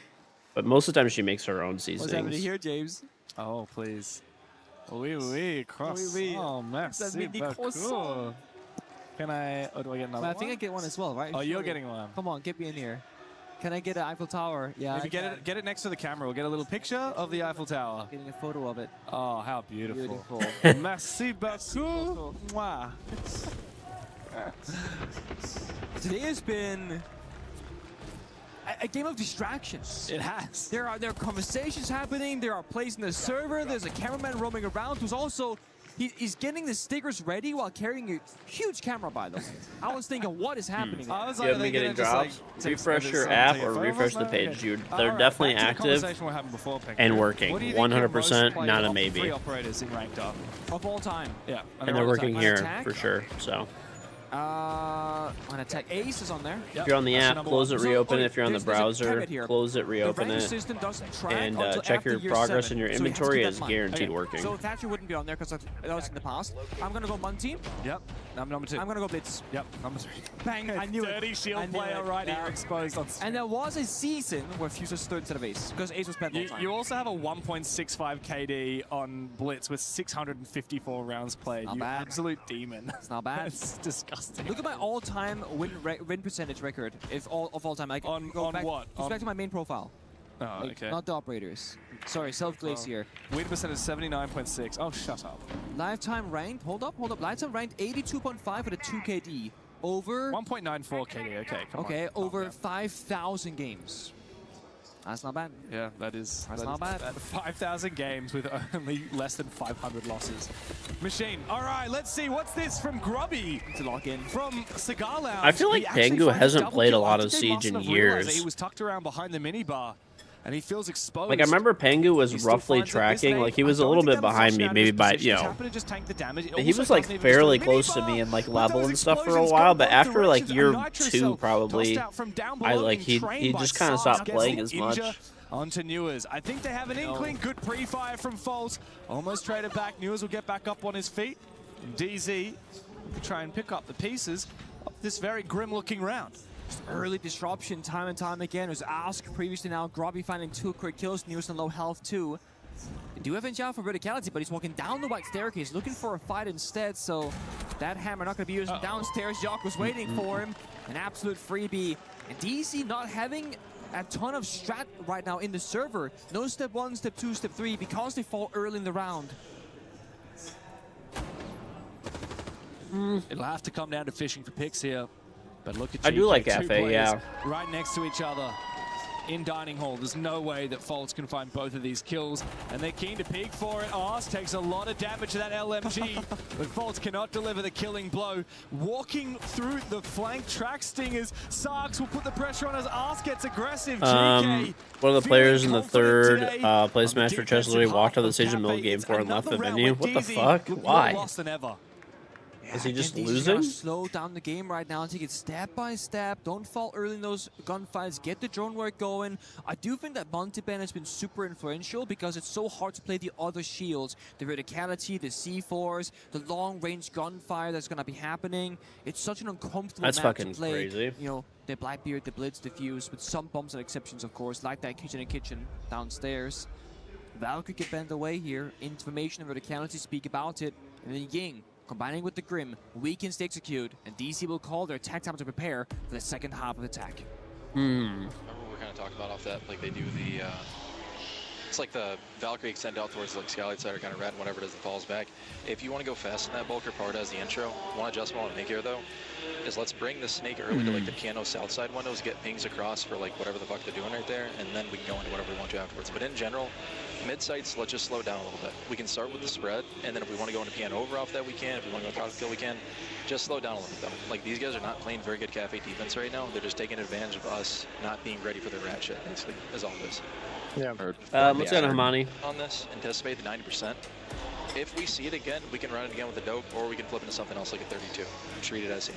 but most of the time she makes her own What's happening seasonings. here, James? Oh, please. Oui, croissant. Oui, oui. Oh, merci mini beaucoup. croissant. Can I... Oh, do I get another I one? think I get one as well, right? Oh, you're Surely. getting one. Come on, get me in here. Can I get an Eiffel Tower? Yeah, If you get it next to the camera, we'll get a little picture of the Eiffel Tower. Getting a photo of it. Oh, how beautiful. Beautiful. Merci beaucoup. Mwah. Today has been a game of distractions. It has. There are conversations happening. There are plays in the server. There's a cameraman roaming around who's also he's getting the stickers ready while carrying a huge camera. By the way, I was thinking, what is happening? I was You haven't been getting drops? Refresh your app or refresh the page. They're definitely active and working. 100%, not a maybe. 3 operators in ranked up. Of all time. Yeah. And they're working here for sure. So On attack, Ace is on there. if you're on the app, close it, reopen it. If you're on the there's a browser, caveat here. close it, reopen The rank it, system doesn't track and until check after your year progress 7. in your So you have to inventory keep is that in mind. guaranteed working. So Thatcher wouldn't be on there because that was in the past. I'm gonna go Mun team. Yep. I'm number 2. I'm gonna go Blitz. Yep. Number 3. Bang! I knew it. Dirty shield I knew player it. right Yeah. here exposed on And there was a season where Fuse was third instead of Ace because Ace was spent all the time. You also have a 1.65 KD on Blitz with 654 rounds played. Not you bad. absolute demon. It's not bad. It's disgusting. Look at my all-time win percentage record of all time. Like On back, what? Goes back to my main profile. Oh, Like, okay. Not the operators. Sorry, Self-Glacier. Win percentage 79.6. Oh, shut up. Lifetime ranked. Hold up. Lifetime ranked 82.5 with a 2 KD. Over 1.94 KD. Okay, come on. Okay, over 5,000 games. That's not bad. Yeah, that is. That's not bad. 5,000 games with only less than 500 losses. Machine. All right, let's see. What's this from Grubby? To lock in. From Cigar Lounge. I feel like He actually Pengu finds hasn't double played a kill. lot I of think they Siege mustn't in have realized that years. He was tucked around behind the minibar, and he feels exposed. Like I remember Pengu was He still roughly finds that this tracking, lane- like he I was a don't little think bit that was behind such me, an maybe adverse by position. you Just know. happened to just tank the damage. It He also was like doesn't even fairly destroy close to minibar. me in like But level those and stuff for a explosions while, go but both after like directions, year and Nitro 2 Cell probably, tossed out from down I below, like being he trained by just kind of Sars, stopped gets playing the as much. Inja onto Newers. I think they have an inkling. Good pre-fire from Foles. Almost traded back. Newers will get back up on his feet. DZ will try and pick up the pieces of this very grim-looking round. Early disruption time and time again. It was Ask previously, now Grubby finding 2 quick kills. News on low health too. They do have Inja for verticality, but he's walking down the white staircase looking for a fight instead, so that hammer not going to be used downstairs. Jock was waiting for him. An absolute freebie. And DC not having a ton of strat right now in the server. No step 1, step 2, step 3 because they fall early in the round. It'll have to come down to fishing for picks here. But look at I do GK, like 2 FA, players yeah. right next to each other in Dining Hall. There's no way that Foltz can find both of these kills, and they're keen to peek for it. Ars takes a lot of damage to that LMG, but Foltz cannot deliver the killing blow. Walking through the flank track stingers, Sarks will put the pressure on as Ars gets aggressive. GK One of the players in the third today place match for Chess literally walked out of the stage in the middle game for and left the venue. What the fuck? Why? Lost than ever. Is he just Again, losing? Gotta slow down the game right now, take it step by step. Don't fall early in those gunfights. Get the drone work going. I do think that multi-ban has been super influential because it's so hard to play the other shields. The verticality, the C4s, the long-range gunfire that's gonna be happening. It's such an uncomfortable That's map to fucking play. crazy. You know, the Blackbeard, the Blitz, the Fuse, with some bumps and exceptions, of course, like that kitchen and kitchen downstairs. Val could get bent away here. Information and verticality speak about it. And then Ying, combining with the Grim, weakens to execute, and DC will call their attack time to prepare for the second half of the attack. Remember what we kind of talked about off that? Like they do the, it's like the Valkyrie extend out towards like Skylight side or kind of red, whatever it is that falls back. If you want to go fast in that bulker part as the intro, one adjustment I want to make here though, is let's bring the snake early to like the piano south side windows, get pings across for like whatever the fuck they're doing right there, and then we can go into whatever we want to afterwards. But in general, mid sites, let's just slow down a little bit. We can start with the spread, and then if we want to go into piano over off that we can, if we want to go cross kill we can. Just slow down a little bit though. Like these guys are not playing very good cafe defense right now. They're just taking advantage of us not being ready for their rat shit, basically, is all this. Yeah. Let's go to Hamani. On this, anticipate the 90%. If we see it again, we can run it again with a dope, or we can flip into something else like a 32. Treat it as seen.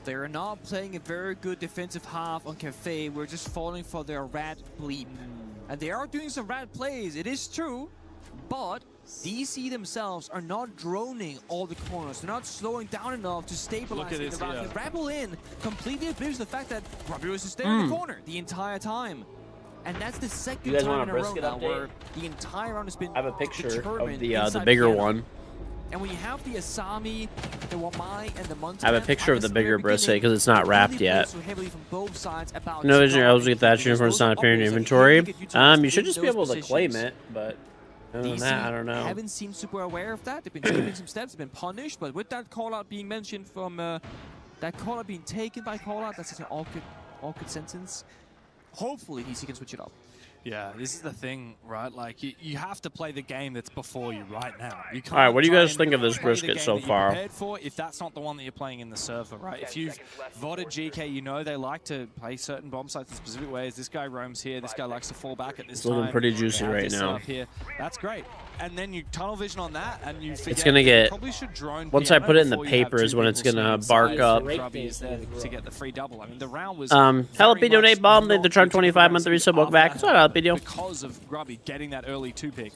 They're not playing a very good defensive half on Cafe. We're just falling for their rat bleep. And they are doing some rat plays, it is true, but DC themselves are not droning all the corners. They're not slowing down enough to stabilize Look at the round. it, They yeah. rebel in, completely oblivious to the fact that Robbie was just there in the corner the entire time. And that's the second You guys time want in a a row brisket now update? where the entire round has been I have a picture of determined the inside bigger piano. one. And when you have the Asami, the Wamai, and the Munchkin, I have a picture of the bigger brisket because it's not wrapped yet. So heavily from both sides about No vision strong else get that uniform because it's not those appearing in operators inventory. are hitting it You should in just be those able to claim positions. it, but other than DC that, I don't know. haven't seemed super aware of that. They've been taking some steps, they've been punished, but with that call out being mentioned from that call out being taken by call out, that's such an awkward sentence. Hopefully DC can switch it up. Yeah, this is the thing, right? Like, you have to play the game that's before you right now. You can't All right, what do you try guys and think of this play the brisket game so that you're far? prepared for if that's not the one that you're playing in the server, right? If you've voted GK, you know they like to play certain bomb sites in specific ways. This guy roams here. This guy likes to fall back at this It's looking time. pretty They juicy have right this now. setup here. That's great. And then you tunnel vision on that, and you forget It's gonna that you get probably should drone once I piano put it in the before you have paper is two when it's people gonna swinging bark sides. up. Grubby is there to get the free double. I mean, the round was Jalapeno very Nate much Bomb, not the charm 25 month resub. Welcome back. What's up, Jalapeno? because of Grubby getting that early 2-pick.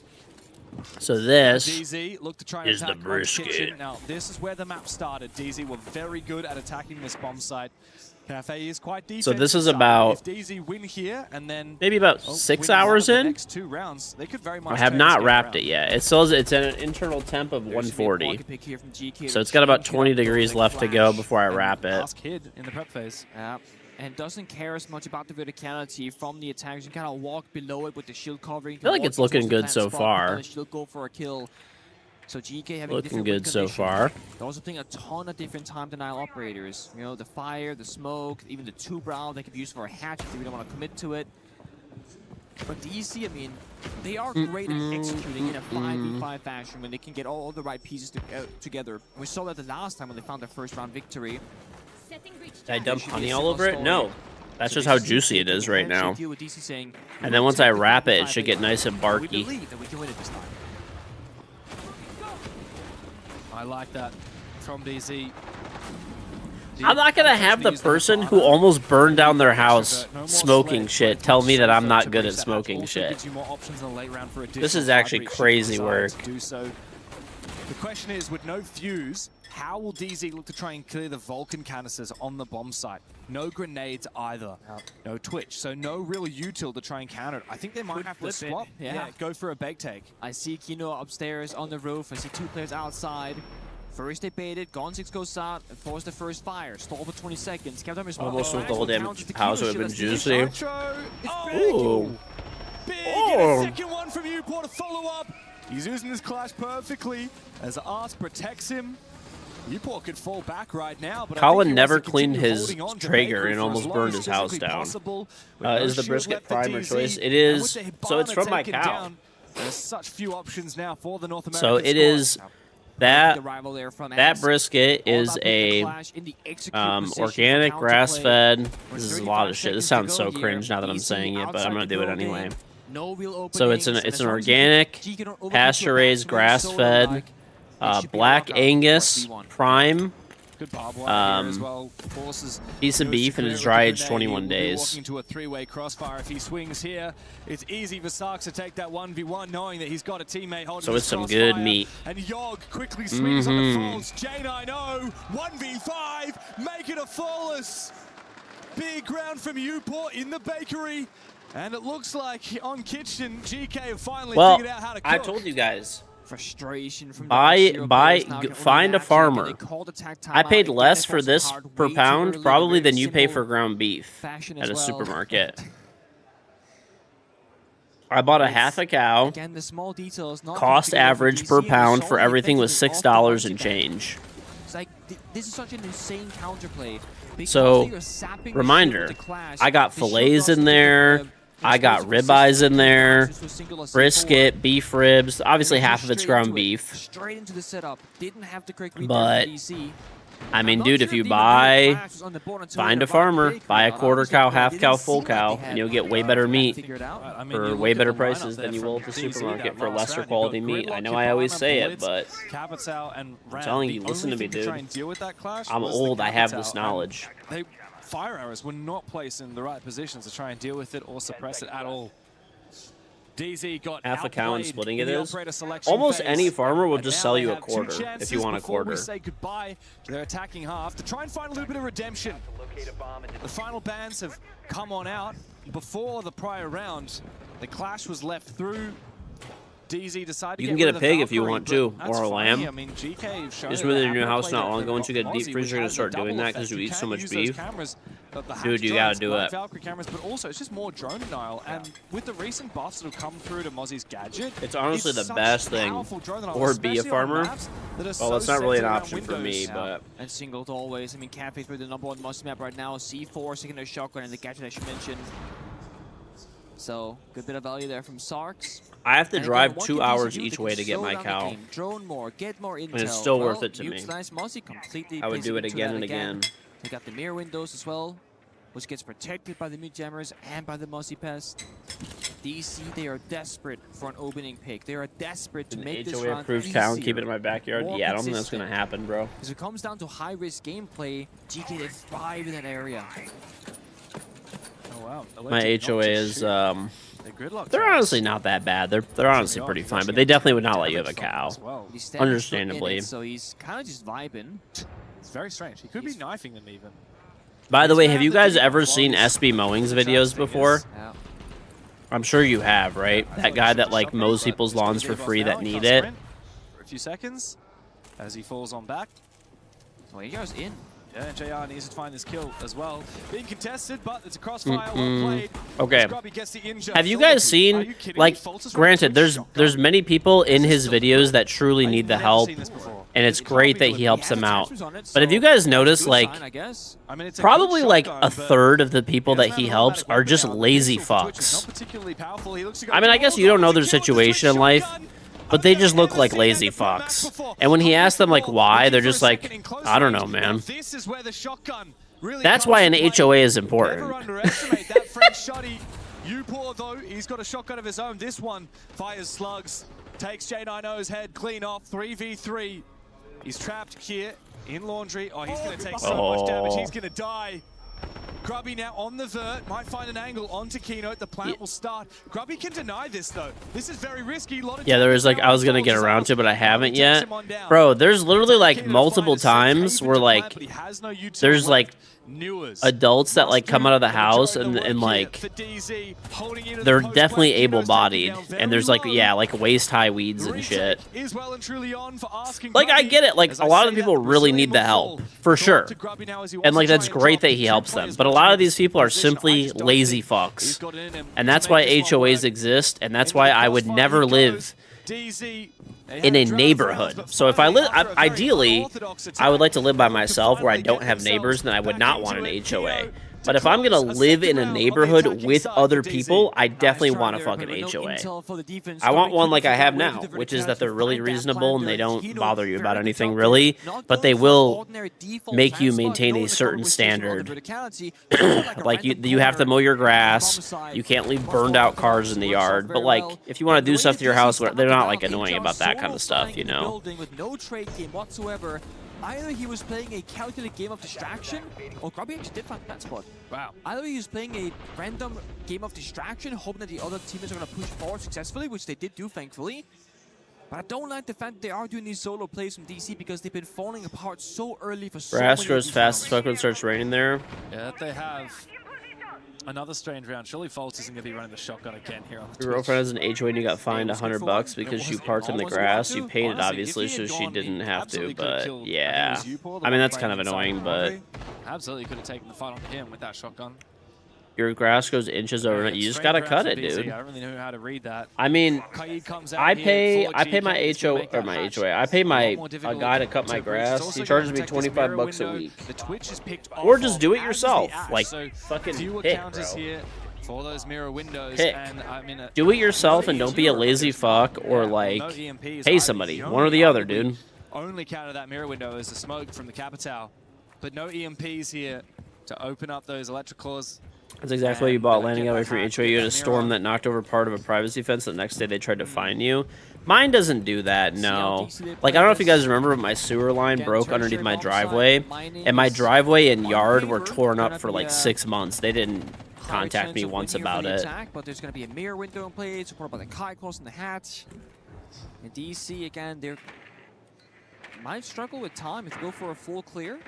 So this DZ look to try and is the attack on brisket. kitchen. Now, this is where the map started. DZ were very good at attacking this bomb site. Cafe is quite defensive. So this is side. about If DZ win here and then maybe about win 6 one of hours the in. next 2 rounds, they could very much I have turn not this game wrapped around. it yet. It says it's at an internal temp of 140. Pocket pick here from GK So to it's got about change it 20 up, though, degrees like left to go Flash before I and wrap it. Last kid in the prep phase. Yeah, and doesn't care as much about the verticality from the attacks. You kind of walk below it with the shield covering. I feel like it's looking good so far. Shield go for a kill. So GK having Looking different good win so conditions. far. They're also playing a ton of different time denial operators. You know, the fire, the smoke, even the 2 brow they could use for a hatch if they don't want to commit to it. But DC, I mean, they are great at executing in a 5v5 fashion when they can get all the right pieces together. We saw that the last time when they found their first round victory. Did I dump honey all over it? No. That's just how juicy it is right now. Deal with DC saying, And then once I wrap it, it should get nice and we barky. believe that we can win it this time. I like that from DZ. I'm not gonna have the person who almost burned down their house smoking shit tell me that I'm not good at smoking shit. This is actually crazy work. The question is, with no fuse, how will DZ look to try and clear the Vulcan canisters on the bomb site? No grenades either. No Twitch, so no real util to try and counter it. I think they might have to flip it, swap. yeah. Go for a bake take. I see Kino upstairs on the roof. I see 2 players outside. First they baited, Gonzix goes out and force the first fire. Stall for 20 seconds. Captain is Almost with the whole damn house would have been juicy. Ooh. Big, and a second one from Uport to follow up. He's using this clash perfectly as Ars protects him. Uport could fall back right now, but Colin I think he never wants to cleaned continue his holding on to Traeger Bakery and for as almost long burned as his house physically down. possible, with no Is the shield brisket left for primer DZ, choice? It and is. with the So it's Hibana from my taken cow. down, there's such few options now for the North American So it squad. is that That brisket is a organic grass-fed. This is a lot of shit. This sounds so cringe now that I'm saying it, but I'm gonna do it anyway. So it's an organic, pasture-raised, grass-fed, black Angus prime. Good barbed wire here as well. Forces Piece of goes beef to and clear is it dry with aged the 21 grenade. He will be days. walking to a 3-way crossfire. If he swings here, it's easy for Sarks to take that 1v1, knowing that he's got a teammate holding So his it's some good crossfire. meat. And Yogg quickly swings on the falls. J9-0, 1v5, make it a flawless. Big round from Uport in the bakery. And it looks like on Kitchen, GK have finally Well, figured out how to cook. I told you guys. Frustration from Find a farmer. I paid less for this per pound probably than you pay for ground beef at a supermarket. I bought a half a cow. Again, the small details, not Cost average per pound for everything was $6 and and change. It's like this is such an insane counterplay. Because So, they are sapping the reminder, shield with the clash, I got the shield fillets lost in the, there. I got ribeyes in there, brisket, beef ribs. Obviously, half of it's ground beef. Straight into the setup. Didn't have the correct read But, there for DC. I mean, dude, if you find a farmer, buy a quarter cow, half cow, full cow, and you'll get way better meat for way better prices than you will at the supermarket for lesser quality meat. I know I always say it, but I'm telling you, listen to me, dude. I'm old, I have this knowledge. Fire arrows were not placed in the right positions to try and deal with it or suppress it at all. DZ got half a cow and outplayed splitting in it the is. operator selection Almost phase. any farmer will And just now sell they you a have two quarter if chances you want a before we quarter. say goodbye to their attacking half to try and find a little bit of redemption. The final bans have come on out. Before the prior round, the clash was left through. DZ decided You to can get get rid a of pig the if you Valkyrie, want to, but or a that's lamb. fine. I mean, GK have shown Just that moved they in your have house played not long a ago. Once you get a Mozzie, deep which freezer, you're gonna has a start doing double that because effect. you eat so much can use beef. those cameras, the Dude, you hatch gotta drones do like it. Valkyrie cameras, but also it's just more drone denial. And with the recent buffs that have come through to Mozzie's gadget, It's honestly the such best thing. powerful drone denial, Or be a especially on farmer. maps that are Well, so that's not really an centered around option for me, windows. but And singled always. I mean, Cafe for the #1 Mozzie map right now. C4 taking a shotgun and the gadget that you mentioned. So, good bit of value there from Sarks. I have to And drive again, what 2 can DC hours do? They each can way to get slow my down the cow. game, drone more, get more intel. And it's still worth Well, it to me. utilize Mozzie completely. I would do pacing it into again that and again. They got the mirror windows as well, which gets protected by the mid jammers and by the Mozzie pest. DC, they are desperate for an opening pick. They are desperate to make this HOA round approved cow and easier, keep it in my backyard. more Yeah, I don't think that's consistent. gonna happen, bro. Because it comes down to high-risk gameplay, GK, they thrive in that area. Oh, wow. My HOA is gridlock they're honestly not that bad. They're honestly pretty fine, but they definitely would not let you have a cow. He's standing Understandably. in it, so he's kind of just vibing. It's very strange. He could be knifing them even. By the way, have you guys ever seen SB Mowing's videos before? Yeah. I'm sure you have, right? That guy that like mows people's lawns for free that need it. For a few seconds as he falls on back. Well, he goes in. Yeah, and JR needs to find this kill as well. Being contested, but it's a crossfire. Well played. Okay. As Grubby gets the injure. Have you guys seen, like, granted, there's many people in his videos that truly need the help, and it's great that he helps them out. But have you guys noticed, like, probably like a third of the people that he helps are just lazy fucks? I mean, I guess you don't know their situation in life, but they just look like lazy fucks. And when he asks them, like, why, they're just like, I don't know, man. This is where the shotgun really That's why an HOA is important. Never underestimate that French shotty. Upor, though, he's got a shotgun of his own. This one fires slugs, takes J90's head clean off. 3v3. He's trapped here in Laundry. Oh, he's going to take so much damage. He's going to die. Grubby now on the vert, might find an angle onto Keynote. The plant will start. Grubby can deny this, though. This is very risky. Yeah, there was like, I was going to get around to, but I haven't yet. Bro, there's literally like multiple times where like, there's like adults that like come out of the house and like, they're definitely able-bodied. And there's like, yeah, like waist-high weeds and shit. Like, I get it. Like, a lot of the people really need the help, for sure. And like, that's great that he helps them. But a lot of these people are simply lazy fucks. And that's why HOAs exist, and that's why I would never live in a neighborhood. So if I live, ideally, I would like to live by myself where I don't have neighbors, then I would not want an HOA. But if I'm going to live in a neighborhood with other people, I definitely want a fucking HOA. I want one like I have now, which is that they're really reasonable and they don't bother you about anything really, but they will make you maintain a certain standard. Like you have to mow your grass, you can't leave burned out cars in the yard, but like if you want to do stuff to your house, they're not like annoying about that kind of stuff, you know? With no trade game whatsoever. Either he was playing a calculated game of distraction, or Grubby actually did find that spot. Wow. Either he was playing a random game of distraction, hoping that the other teammates are going to push forward successfully, which they did do, thankfully. But I don't like the fact that they are doing these solo plays from DC because they've been falling apart so early for so many Grass grows fast as fuck when it starts raining there. Yeah, they have another strange round. Surely Fultz isn't going to be running the shotgun again here on the Your girlfriend has an HOA and you got fined $100 because you parked in the grass. You paid it, obviously, so she didn't have to, but yeah. I mean, that's kind of annoying, but absolutely could have taken the fight on him with that shotgun. your grass goes inches over it. You just gotta cut it, dude. I don't really know how to read that. I mean, I pay my HOA or my HOA. I pay a guy to cut my grass. He charges me $25 a week. The Twitch is picked Or just do it yourself. Like, so fucking fewer pick, counters bro. here for those mirror windows. Pick. And I mean, Do it yourself and don't be a lazy fuck or like pay somebody. One or the other, dude. Only counter that mirror window is the smoke from the Capital, but no EMPs here to open up those electricals. That's exactly what you bought landing away for HOA. You had a storm that knocked over part of a privacy fence. The next day they tried to fine you. Mine doesn't do that, no. Like, I don't know if you guys remember, but my sewer line broke underneath my driveway. And my driveway and yard were torn up for like 6 months. They didn't contact me once about it. Attack, but there's going to be a mirror window in play, supported by the Kai Cross and the hatch. And DC, again, they might struggle with time if they go for a full clear.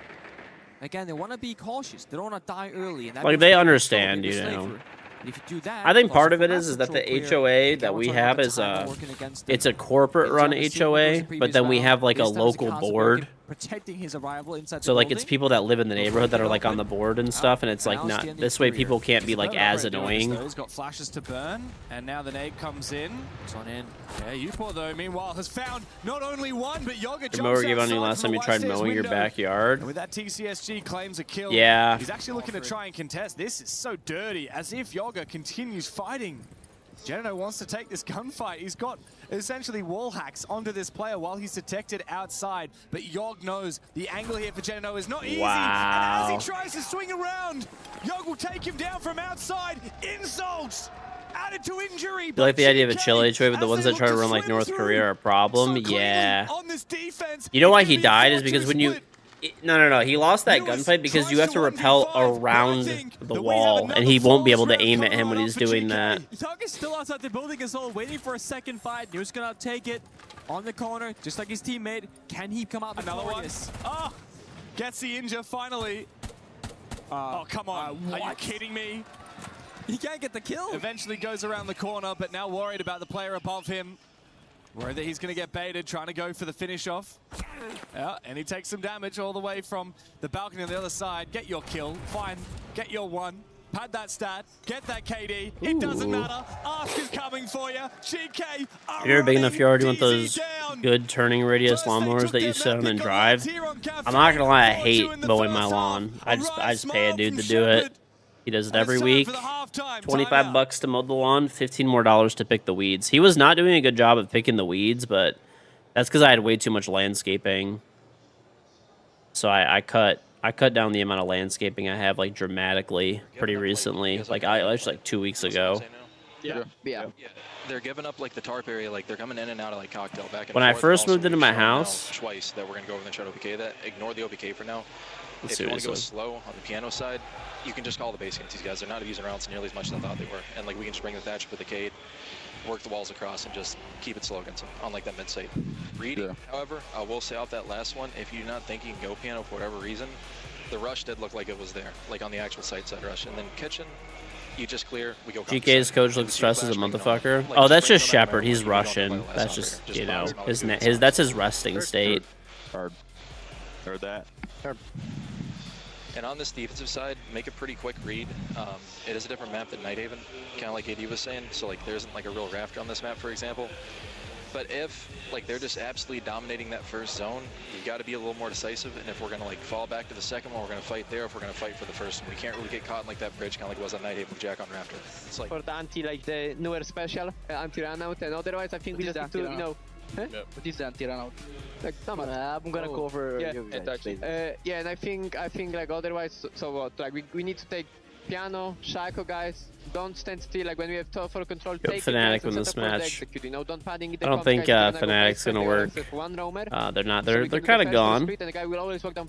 Again, they want to be cautious. They don't want to die early. And that Like, they understand, you know. If you do that, I think part of it is that the HOA that we have is it's a corporate run HOA, but then we have like a local board. Protecting his arrival inside So like it's people that live in the neighborhood that are like on the board and stuff, and it's like not this way people can't be like as annoying. He's got flashes to burn, and now the nade comes in. It's on in. Yeah, Upor though, meanwhile, has found not only one, but Yoga The mower gave on you last time you tried mowing your backyard. And with that, TCSG claims a kill. Yeah. He's actually looking to try and contest. This is so dirty, as if Yoga continues fighting. Geno wants to take this gunfight. He's got essentially wall hacks onto this player while he's detected outside. But Yogg knows the angle here for Geno is not easy. Wow. And as he tries to swing around, Yogg will take him down from outside. Insults added to injury. You like the idea of a chill HOA, but the ones that try to run like North Korea are a problem? Yeah. You know why he died is because when you... No. He lost that gunfight because you have to rappel around the wall, and he won't be able to aim at him when he's doing that. Yogg is still outside the building as well, waiting for a second fight. News gonna take it on the corner, just like his teammate. Can he come out victorious? Oh, gets the injure finally. Oh, come on. Are you kidding me? He can't get the kill. Eventually goes around the corner, but now worried about the player above him. Worried that he's going to get baited, trying to go for the finish off. Yeah, and he takes some damage all the way from the balcony on the other side. Get your kill. Fine. Get your one. Pad that stat. Get that KD. It doesn't matter. Ask is coming for you. GK. If you're a big enough yard, you want those good turning radius lawnmowers that you sit on and drive. I'm not going to lie, I hate mowing my lawn. I just pay a dude to do it. He does it every week. 25 bucks to mow the lawn, $15 more to pick the weeds. He was not doing a good job of picking the weeds, but that's because I had way too much landscaping. So I cut down the amount of landscaping I have like dramatically pretty recently. Like just like 2 weeks ago. Yeah. They're giving up like the tarp area, like they're coming in and out of like cocktail back and When I forth. first Also, moved into we've my shown now house, twice that we're gonna go over and try to OPK that. Ignore the OPK for now. Let's If see you what want to he go said. slow on the piano side, you can just call the base against these guys. They're not using rounds nearly as much as I thought they were. And like we can just bring the thatch with the Cade, work the walls across, and just keep it slow against them, unlike that mid site. Reading, however, I will say off that last one, if you're not thinking go piano for whatever reason, the rush did look like it was there, like on the actual site side rush. And then kitchen, you just clear, we go. GK's coach looks stressed as a motherfucker. Oh, that's just Shepard. He's Russian. That's just, you know, that's his resting state. Heard that. And on this defensive side, make a pretty quick read. It is a different map than Nighthaven, kind of like AD was saying. So like there isn't like a real rafter on this map, for example. But if like they're just absolutely dominating that first zone, you got to be a little more decisive. And if we're gonna like fall back to the second one, we're gonna fight there. If we're gonna fight for the first one, we can't really get caught in like that bridge, kind of like it was on Nighthaven with Jack on Rafter. It's like for the anti like the newer special anti-run out, and otherwise I think we just have to, you know. What is the anti-run out? Like, I'm gonna cover you guys. Yeah, and I think like otherwise, so what? Like we need to take piano, Shaco guys. Don't stand still. Like when we have total control, take Fnatic it, win this match. execute, you know, don't padding it, I don't think Fnatic's gonna work. They're not. They're kind of gone.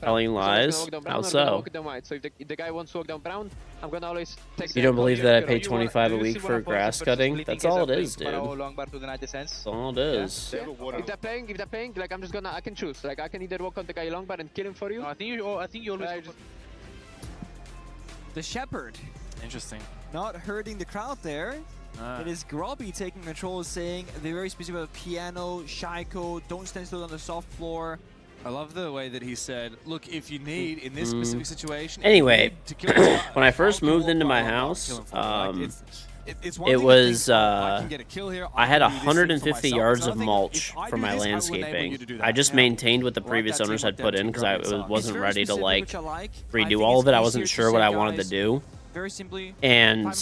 Telling lies. How so? So if the guy wants to walk down brown, I'm gonna always take. You don't believe that I pay 25 a week for grass cutting? That's all it is, dude. That's all it is. If they're playing, like I can choose. Like I can either walk on the guy long bar and kill him for you. I think you always. The Shepherd. Interesting. Not hurting the crowd there. It is Grobby taking control, saying they're very specific about piano, Shaiko, don't stand still on the soft floor. I love the way that he said, look, if you need, in this specific situation... Anyway, when I first moved into my house, it was, I had 150 yards of mulch for my landscaping. I just maintained what the previous owners had put in because I wasn't ready to, like, redo all of it. I wasn't sure what I wanted to do. Very simply, and I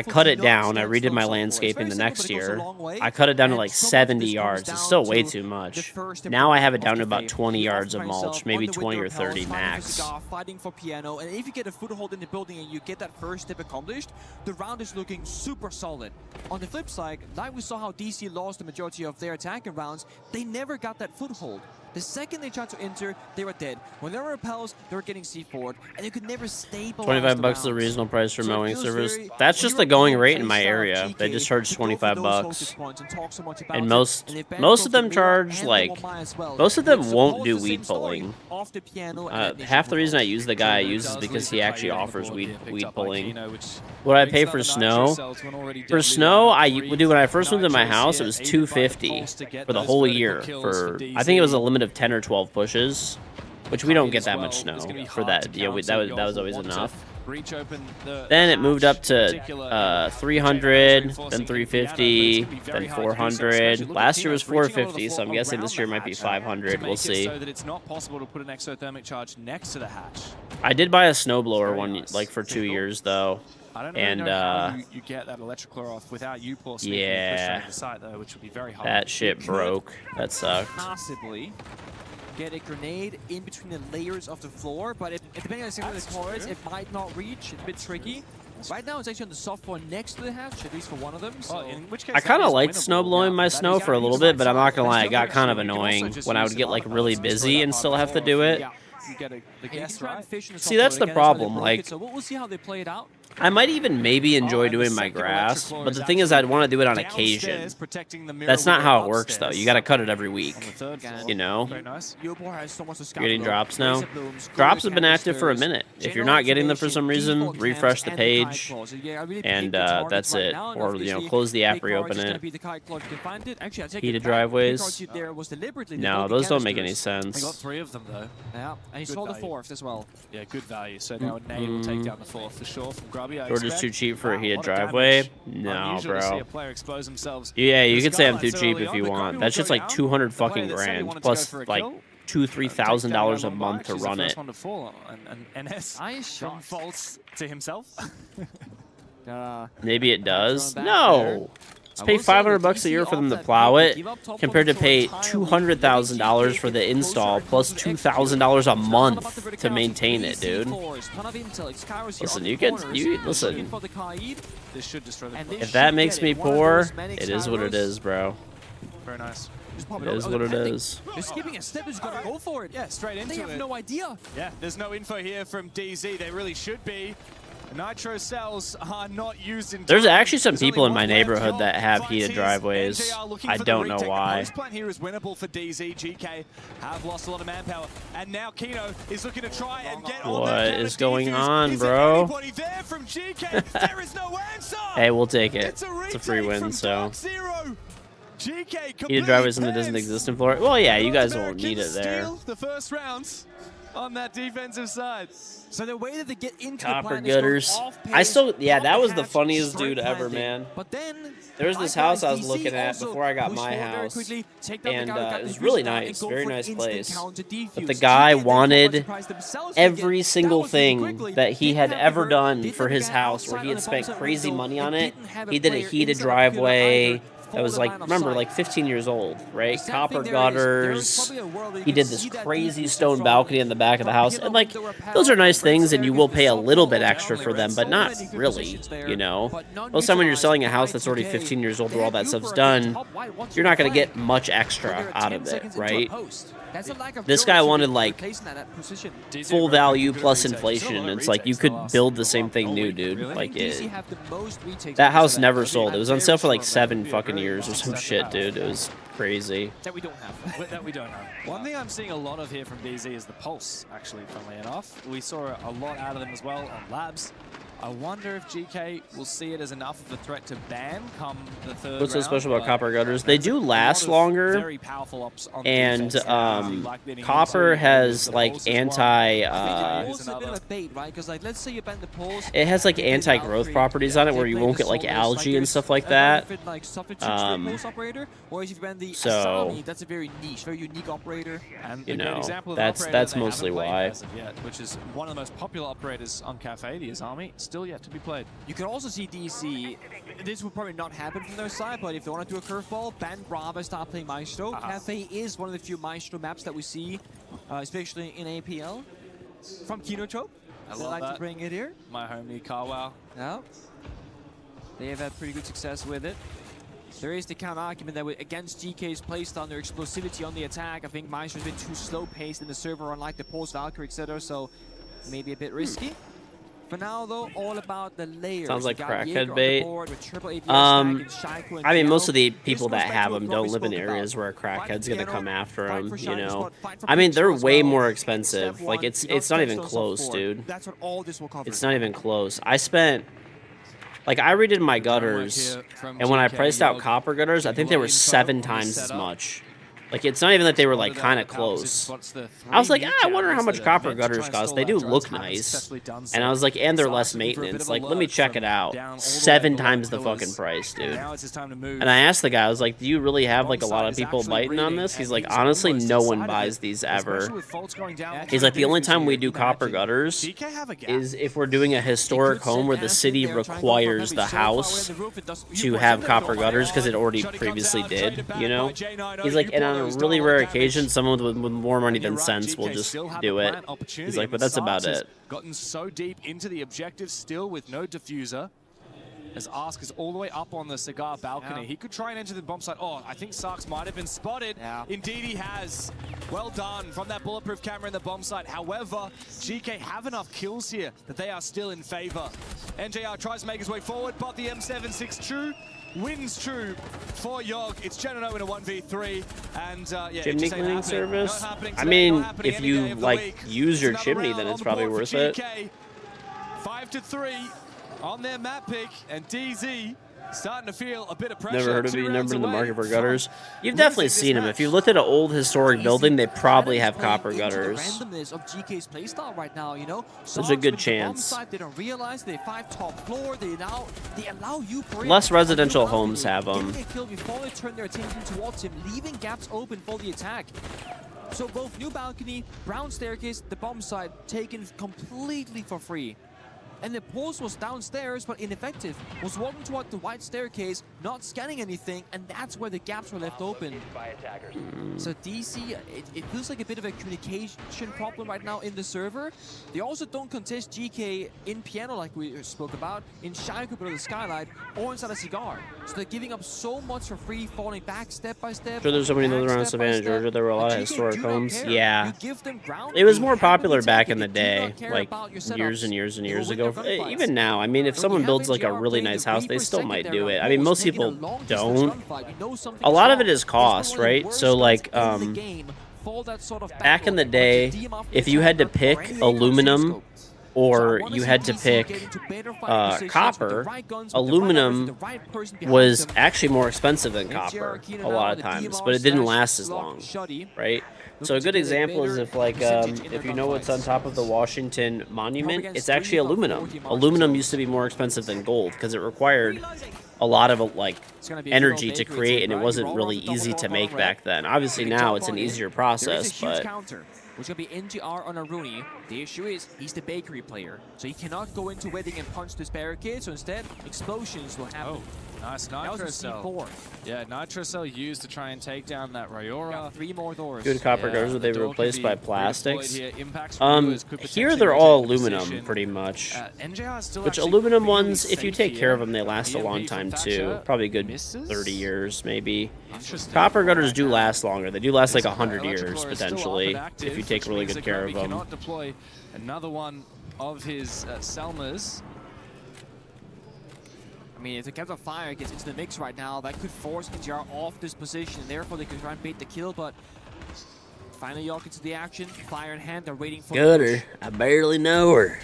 cut it down. I redid my landscaping the next year. I cut it down to like 70 yards. It's still way too much. Now I have it down to about 20 yards of mulch, maybe 20 or 30 max. Fighting for piano, and if you get a foothold in the building and you get that first step accomplished, the round is looking super solid. On the flip side, like we saw how DC lost the majority of their attacking rounds, they never got that foothold. The second they tried to enter, they were dead. When there were repels, they were getting C4'd, and they could never stabilize. $25 is a reasonable price for mowing servers. That's just the going rate in my area. They just charge $25, and most of them charge like most of them won't do weed pulling. Half the reason I use the guy I use is because he actually offers weed pulling. What I pay for snow? For snow, I would do when I first moved to my house. It was $250 for the whole year. For I think it was a limit of 10 or 12 pushes, which we don't get that much snow for that. Yeah, that was always enough. Then it moved up to 300, then 350, then 400. Last year was 450, so I'm guessing this year might be 500. We'll see. So that it's not possible to put an exothermic charge next to the hatch. I did buy a snowblower one like for 2 years though. I don't know how you get that electrical off without U-Pulse pushing the site though, which would be very hard. That shit broke. That sucked. Possibly get a grenade in between the layers of the floor, but depending on the cores, it might not reach. It's a bit tricky. Right now, it's actually on the soft floor next to the hatch, at least for one of them. So in which case, I kind of liked snow blowing my snow for a little bit, but I'm not gonna lie, it got kind of annoying when I would get like really busy and still have to do it. See, that's the problem. Like, so we'll see how they play it out. I might even maybe enjoy doing my grass, but the thing is I'd want to do it on occasion. That's not how it works, though. You got to cut it every week, you know? You're getting drops now? Drops have been active for a minute. If you're not getting them for some reason, refresh the page, and that's it. Or, you know, close the app, reopen it. Heated driveways? No, those don't make any sense. I got 3 of them, though. Yeah, and he saw the 4th as well. Yeah, good value. So now Nate will take down the 4th for sure from Grubby. Or just too cheap for a heated driveway? No, bro. See a player expose themselves. Yeah, you could say I'm too cheap if you want. That shit's like 200 fucking grand plus like $2,000-$3,000 a month to run it. And NS from faults to himself. Maybe it does. No. Let's pay $500 a year for them to plow it, compared to pay $200,000 for the install plus $2,000 a month to maintain it, dude. Listen, listen. If that makes me poor, it is what it is, bro. Very nice. It is what it is. They're skipping a step, he's gonna go for it. Yeah, straight into it. They have no idea. Yeah, there's no info here from DZ. They really should be. Nitro cells are not used in. There's actually some people in my neighborhood that have heated driveways. I don't know why. This plan here is winnable for DZ. GK have lost a lot of manpower, and now Kino is looking to try and get on. What is going on, bro? There from GK? There is no answer. Hey, we'll take it. It's a free win, so. Heated driveways that doesn't exist in Florida. Well, yeah, you guys won't need it there. The first rounds on that defensive side. So the way that they get into Copper the gutters. Yeah, that was the funniest dude ever, man. But then there was this house I was looking at before I got my house, and it was really nice, very nice place. But the guy wanted every single thing that he had ever done for his house, where he had spent crazy money on it. He did a heated driveway. That was like, remember, like 15 years old, right? Copper gutters. He did this crazy stone balcony in the back of the house. And like, those are nice things, and you will pay a little bit extra for them, but not really, you know? Most of the time when you're selling a house that's already 15 years old where all that stuff's done, you're not going to get much extra out of it, right? This guy wanted like full value plus inflation. It's like you could build the same thing new, dude. Like that house never sold. It was on sale for like 7 fucking years or some shit, dude. It was crazy. That we don't have. One thing I'm seeing a lot of here from DZ is the pulse, actually, funnily enough. We saw a lot out of them as well on labs. I wonder if GK will see it as enough of a threat to ban come the third round. What's so special about copper gutters? They do last longer, very powerful ops on and copper has like anti. It has like anti-growth properties on it, where you won't get like algae and stuff like that. So that's a very niche, very unique operator. And you know, that's mostly why. Which is one of the most popular operators on Cafe, the Izami. Still yet to be played. You can also see DC. This would probably not happen from their side, but if they want to do a curveball, ban Brava, start playing Maestro. Cafe is one of the few Maestro maps that we see, especially in APL. From KingGeorge, I like to bring it here. My homie Carwow. Yeah. They have had pretty good success with it. there is the counter argument that against GK's playstyle, their explosivity on the attack, I think Maestro's been too slow-paced in the server, unlike the Pulse Valkyrie, etc. So maybe a bit risky. For now, though, all about the layers. Sounds like crackhead bait. I mean, most of the people that have them don't live in areas where a crackhead's gonna come after them. You know, I mean, they're way more expensive. Like it's not even close, dude. That's what all this will cover. It's not even close. I spent. Like, I redid my gutters, and when I priced out copper gutters, I think they were 7 times as much. Like, it's not even that they were, like, kind of close. I was like, I wonder how much copper gutters cost. They do look nice. And I was like, and they're less maintenance. Like, let me check it out. 7 times the fucking price, dude. And I asked the guy, I was like, do you really have, like, a lot of people biting on this? He's like, honestly, no one buys these ever. He's like, the only time we do copper gutters is if we're doing a historic home where the city requires the house to have copper gutters because it already previously did, you know? He's like, and on a really rare occasion, someone with more money than sense will just do it. He's like, but that's about it. Gotten so deep into the objective still with no diffuser. As Ask is all the way up on the cigar balcony. He could try and enter the bomb site. Oh, I think Sarks might have been spotted. Indeed he has. Well done from that bulletproof camera in the bomb site. However, GK have enough kills here that they are still in favor. NJR tries to make his way forward, but the M76 True wins True for Yogg. It's Genono in a 1v3, and yeah, chimney cleaning service. I mean, if you like use your chimney, then it's probably worth it. 5-3 on their map pick, and DZ starting to feel a bit of pressure. Never heard of being numbered in the market for gutters. You've definitely seen them. If you looked at an old historic building, they probably have copper gutters. Randomness of GK's playstyle right now, you know. There's a good chance. They don't realize they 5 top floor. They allow you. Less residential homes have them. Getting a kill before they turn their attention towards him, leaving gaps open for the attack. So both new balcony, brown staircase, the bomb site taken completely for free. And the pulse was downstairs, but ineffective. Was walking toward the white staircase, not scanning anything, and that's where the gaps were left open. So DC, it feels like a bit of a communication problem right now in the server. They also don't contest GK in piano like we spoke about, in Shaiko below the skylight, or inside a cigar. So they're giving up so much for free, falling back step by step. Sure, there's so many other around Savannah, Georgia. There were a lot of historic homes. Yeah. It was more popular back in the day, like years and years and years ago. Even now, I mean, if someone builds like a really nice house, they still might do it. I mean, most people don't. A lot of it is cost, right? So like, back in the day, if you had to pick aluminum or you had to pick copper, aluminum was actually more expensive than copper a lot of times, but it didn't last as long, right? So a good example is if, like, if you know what's on top of the Washington Monument, it's actually aluminum. Aluminum used to be more expensive than gold because it required a lot of, like, energy to create, and it wasn't really easy to make back then. Obviously now it's an easier process, but... Which will be NGR on Aruni. The issue is he's the bakery player, so he cannot go into wedding and punch this barricade. So instead, explosions will happen. Nice Nitro Cell. Yeah, Nitro Cell used to try and take down that Ryora. 3 more doors. Good copper gutters, but they were replaced by plastics. Here they're all aluminum, pretty much. Which aluminum ones, if you take care of them, they last a long time too. Probably a good 30 years, maybe. Copper gutters do last longer. They do last like 100 years, potentially, if you take really good care of them. Cannot deploy another one of his Selmas. I mean, if the Captain Fire gets into the mix right now, that could force NGR off this position, and therefore they can try and bait the kill, but finally Yogg into the action. Fire in hand, they're waiting for Gutter, I barely know her.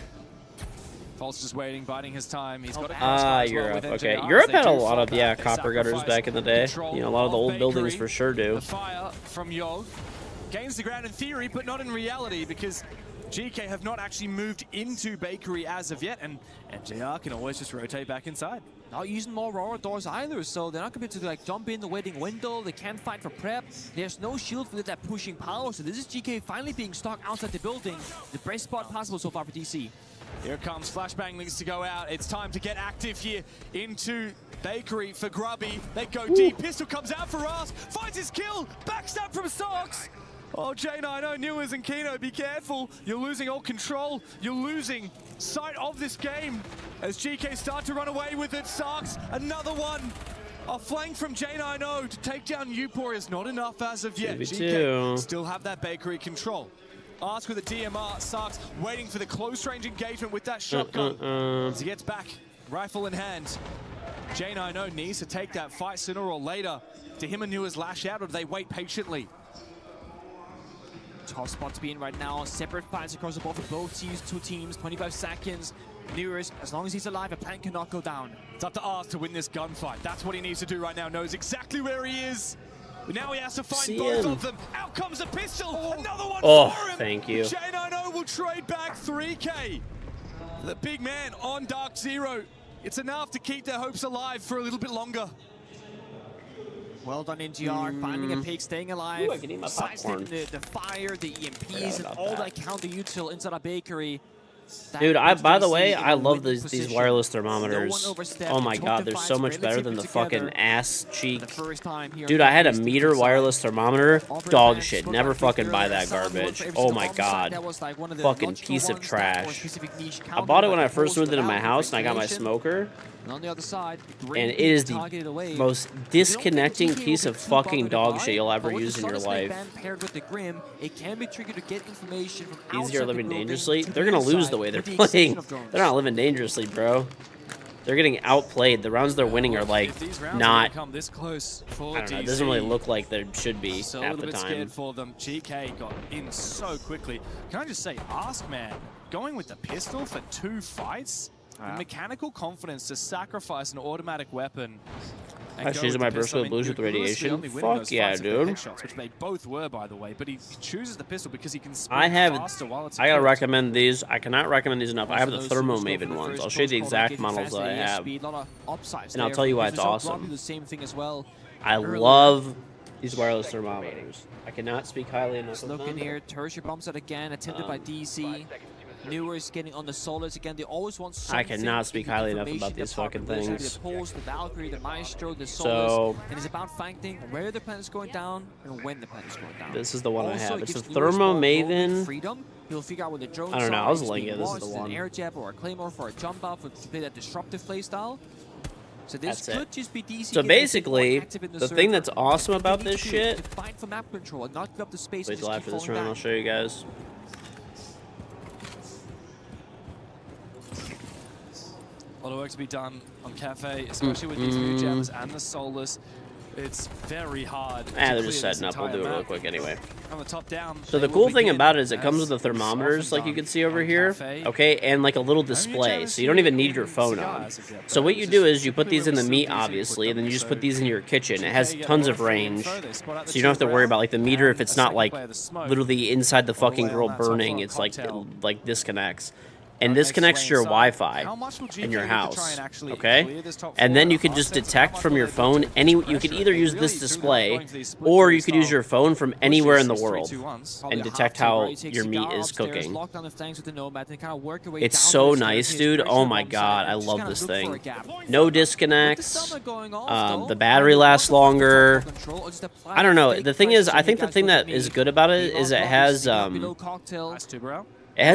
False just waiting, biding his time. He's got Europe. Okay, Europe had a lot of copper gutters back in the day. You know, a lot of the old buildings for sure do. The fire from Yogg gains the ground in theory, but not in reality, because GK have not actually moved into bakery as of yet, and JR can always just rotate back inside. Not using more Aurora doors either, so they're not going to be able to like jump in the wedding window. They can't fight for prep. There's no shield for that pushing power, so this is GK finally being stuck outside the building. The best spot possible so far for DC. Here comes Flashbang needs to go out. It's time to get active here into bakery for Grubby. They go deep. Pistol comes out for us. Finds his kill. Backstab from Socks. Oh, J90, Newers and Kino, be careful. You're losing all control. You're losing sight of this game as GK start to run away with it. Sarks, another one. A flank from J90 to take down Upor is not enough as of yet. 2v2. GK still have that bakery control. Ask with a DMR, Sarks waiting for the close range engagement with that shotgun. As he gets back, rifle in hand. J90 needs to take that fight sooner or later. Do him and Nua's lash out, or do they wait patiently? Tough spot to be in right now. Separate fights across the board for both teams. 2 teams, 25 seconds. Nearest, as long as he's alive, a plan cannot go down. It's up to Ars to win this gunfight. That's what he needs to do right now. Knows exactly where he is. But now he has to find both of them. Out comes a pistol. Another one for him. Thank you. J90 will trade back 3K. The big man on Dark Zero. It's enough to keep their hopes alive for a little bit longer. Well done, NGR, finding a pig, staying alive. Ooh, I can eat my popcorn. The fire, the EMPs, and all that counter util inside a bakery. Dude, by the way, I love these wireless thermometers. Oh my god, they're so much better than the fucking ass cheek. Dude, I had a meter wireless thermometer. Dog shit. Never fucking buy that garbage. Oh my god. Fucking piece of trash. I bought it when I first moved into my house and I got my smoker. And on the other side, and it is the most disconnecting piece of fucking dog shit you'll ever use in your life. Paired with the Grim, it can be tricky to get information from Easier living dangerously. They're gonna lose the way they're playing. They're not living dangerously, bro. They're getting outplayed. The rounds they're winning are like not. I don't know. It doesn't really look like they should be half the time. Scared for them. GK got in so quickly. Can I just say, Ask Man going with the pistol for 2 fights. The mechanical confidence to sacrifice an automatic weapon. Actually, using my burst with blues with radiation. Fuck yeah, dude. Which they both were, by the way. But he chooses the pistol because he can speed faster while it's I gotta recommend these. I cannot recommend these enough. I have the Thermo Maven ones. I'll show you the exact models that I have. And I'll tell you why it's awesome. I love these wireless thermometers. I cannot speak highly enough of them. Look in here, tertiary bombs out again, attempted by DC. Newer is getting on the solids again. They always want something. I cannot speak highly enough about these fucking things. The Pulse, the Valkyrie, the Maestro, the Solus, and it's about finding where the plan is going down and when the plan is going down. This is the one I have. It's a Thermo Maven. Freedom. He'll figure out where the drones I don't know. are. I was linking it. This is the one. An air jab or a claymore for a jump out to play that disruptive playstyle. So this could just be DC. So basically, the thing that's awesome about this shit. Fight for map control and not give up the space. Wait till after this round, I'll show you guys. A lot of work to be done on Cafe, especially with these new gems and the Solus. It's very hard. They're just setting up. We'll do it real quick anyway. From the top down. So the cool thing about it is it comes with the thermometers, like you can see over here, okay, and like a little display, so you don't even need your phone on. So what you do is you put these in the meat, obviously, and then you just put these in your kitchen. It has tons of range, so you don't have to worry about like the meter if it's not like literally inside the fucking grill burning. It's like it disconnects. And this connects to your Wi-Fi in your house, okay? And then you can just detect from your phone you could either use this display, or you could use your phone from anywhere in the world and detect how your meat is cooking. It's so nice, dude. Oh my god, I love this thing. No disconnects. The battery lasts longer. I don't know. The thing is, I think the thing that is good about it is it has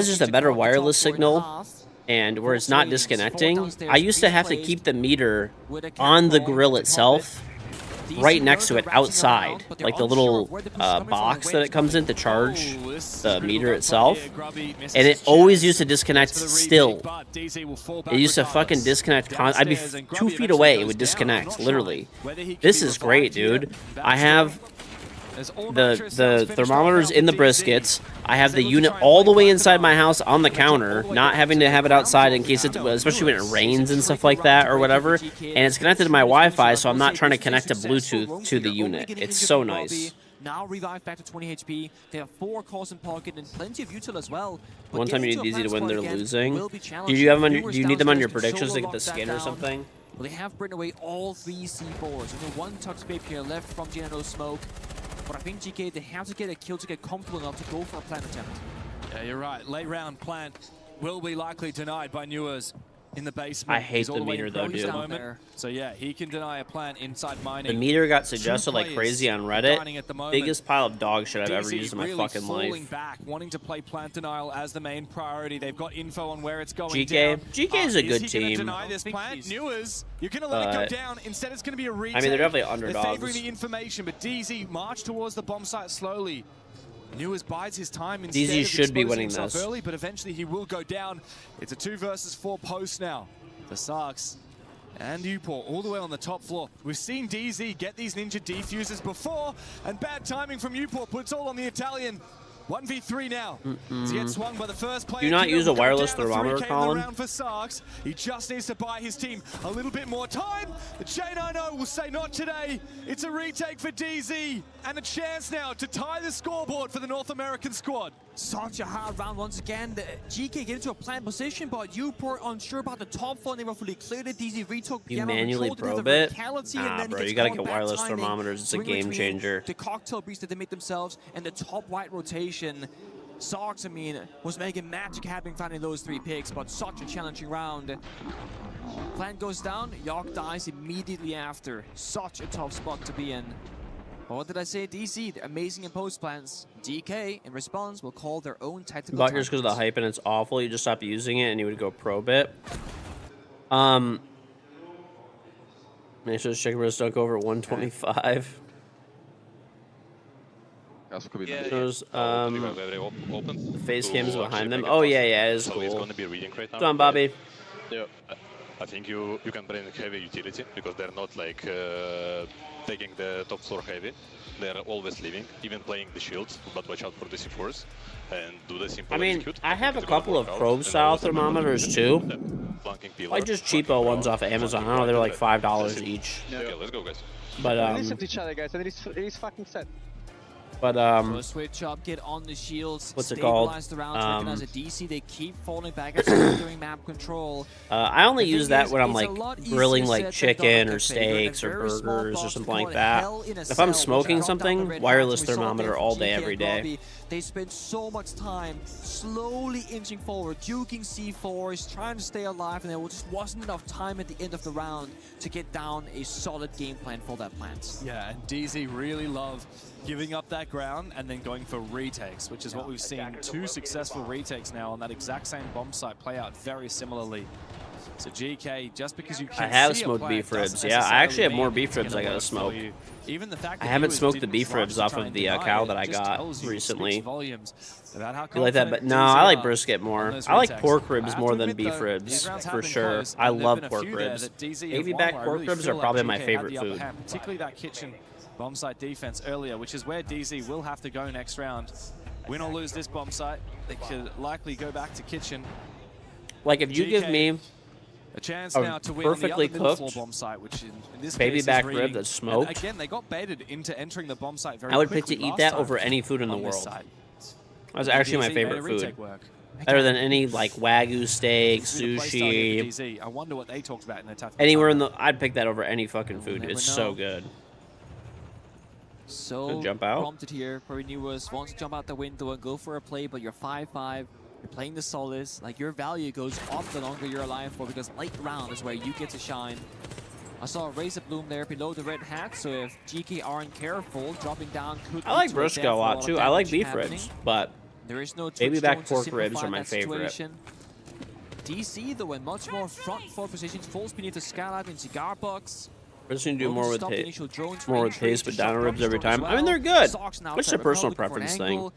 just a better wireless signal, and where it's not disconnecting. I used to have to keep the meter on the grill itself, right next to it outside, like the little box that it comes in to charge the meter itself, and it always used to disconnect still. It used to fucking disconnect. I'd be 2 feet away, it would disconnect, literally. This is great, dude. I have the thermometers in the briskets. I have the unit all the way inside my house on the counter, not having to have it outside in case especially when it rains and stuff like that or whatever. And it's connected to my Wi-Fi, so I'm not trying to connect to Bluetooth to the unit. It's so nice. Now revive back to 20 HP. They have 4 calls in pocket and plenty of util as well. One time you need DZ to win, they're losing. Do you have them on do you need them on your predictions to get the skin or something? Well, they have burned away all 3 C4s. Only 1 Toxic here left from G90 Smoke. But I think GK, they have to get a kill to get comfortable enough to go for a plant attempt. Yeah, you're right. Late round plant will be likely denied by Newers. in the basement. I hate He's all the way meter in though, pro at the dude. moment. So yeah, he can deny a plant inside mining. The meter got Two suggested like players crazy on dining Reddit. at the moment. Biggest pile of dog shit I've ever DZ used in my really fucking falling life. back, wanting to play plant denial as the main priority. They've got info on where it's going GK down. GK is a good he gonna team. deny this plant? Newers, you're going to let it go down. Instead, it's going to be a retake. I mean, they're definitely They're underdogs. favoring the information, but DZ march towards the bomb site slowly. Newers bides his time instead DZ of should be exposing winning himself this. early, but eventually he will go down. It's a 2 versus 4 post now. The Sarks and Newport all the way on the top floor. We've seen DZ get these ninja defusers before, and bad timing from Newport puts all on the Italian. 1v3 now. As he gets swung by the first player. Do not use a wireless thermometer, Colin. Colin. For Sarks. He just needs to buy his team a little bit more time. The J90 will say not today. It's a retake for DZ and a chance now to tie the scoreboard for the North American squad. Such a hard round once again. The GK get into a plant position, but Newport unsure about the top floor. They were fully cleared. DZ retook. You manually probe it? Nah, bro, you gotta get wireless thermometers. It's a game changer. The cocktail breach that they made themselves and the top right rotation. Sarks, I mean, was making magic happen finding those 3 picks, but such a challenging round. Plant goes down, York dies immediately after. Such a tough spot to be in. But what did I say? DC, they're amazing in post plants. DK, in response, will call their own tactical But just because of the hype and it's awful, you just stop using it and you would go probe it. Make sure to check where stuck over 125. Those the face cams behind them. Oh yeah, yeah, it is So cool. he's going to be reading right now. What's on, Bobby? Yeah. I think you can bring heavy utility because they're not like taking the top floor heavy. They're always leaving, even playing the shields, but watch out for the C4s and do the simple I mean, execute. I have a It's gonna couple of work out, probe and style also thermometers too. flanking pillar, Like just cheapo ones off of Amazon. I don't know, they're like $5 each. Okay, let's go, guys. But Listen to each other, guys, and it is fucking set. But So switch up, get on the shields, what's it called? stabilize the rounds, recognize a DC, they keep falling back as during map control. I only The use thing that is, when I'm it's a like lot easier grilling said like than chicken done or at Cafe. You're in a steaks or very small burgers or box, something we like call it that. hell in a If I'm cell, smoking which dropped down the something, red wireless hats, we saw there thermometer from all day, GK every and day. Robbie. They spend so much time slowly inching forward, duking C4s, trying to stay alive, and there just wasn't enough time at the end of the round to get down a solid game plan for that plant. Yeah, and DZ really love giving up that ground and then going for retakes, which is what we've seen. 2 successful retakes now on that exact same bomb site play out very similarly. So GK, just because you can I have see a smoked plant beef ribs. doesn't Yeah, I actually have necessarily more mean beef it's ribs I gonna gotta work for smoke. you. Even the fact I that haven't Lewis smoked the didn't beef rush ribs to off try of and the deny cow it, that I just got tells you, recently. speaks volumes about how You like that? But confident no, DZ I like are brisket on more. those I like retakes. pork I ribs have more to than admit, beef though, ribs these rounds have for been sure. close, I and there've love been a pork few there ribs. that DZ have Baby won back where I pork really ribs feel are like probably GK my had favorite the upper food. hand, particularly that kitchen bomb site defense earlier, which is where DZ will have to go next round. Win or lose this bomb site, they could likely go back to kitchen. Like if you GK, give me a chance a now to win on the perfectly other middle cooked floor bomb site, which in this baby case back is rib reading. that's And smoked, again, they got baited into entering the bomb site very I would pick quickly to eat last that time over any food in the on this world. side. That's actually my DZ made a favorite food. retake work. Better than any like Wagyu steak, This is the play style here for sushi, DZ. I wonder what they talked about in their tactical anywhere in time. the. I'd pick that over any fucking food. never It's so know. good. So Good jump out. prompted here. Probably Newers wants to jump out the window and go for a play, but you're 5-5. You're playing the Solace. Like your value goes up the longer you're alive for, because late round is where you get to shine. I saw a Razor Bloom there below the red hat, so if GK aren't careful, dropping down could I like lead to a brisket death a or lot of too. I like damage beef happening. ribs, but There is no baby touchstone back to pork simplify ribs are my that favorite. situation. DC though in much more front four positions, falls beneath the skylight in cigar box. we're just gonna do Looking more to with stop the taste. initial drones More range with reach, taste, but shot down ribs block every strong as time. I mean, well. they're good. Sox now It's a type of personal looking for an preference thing. angle.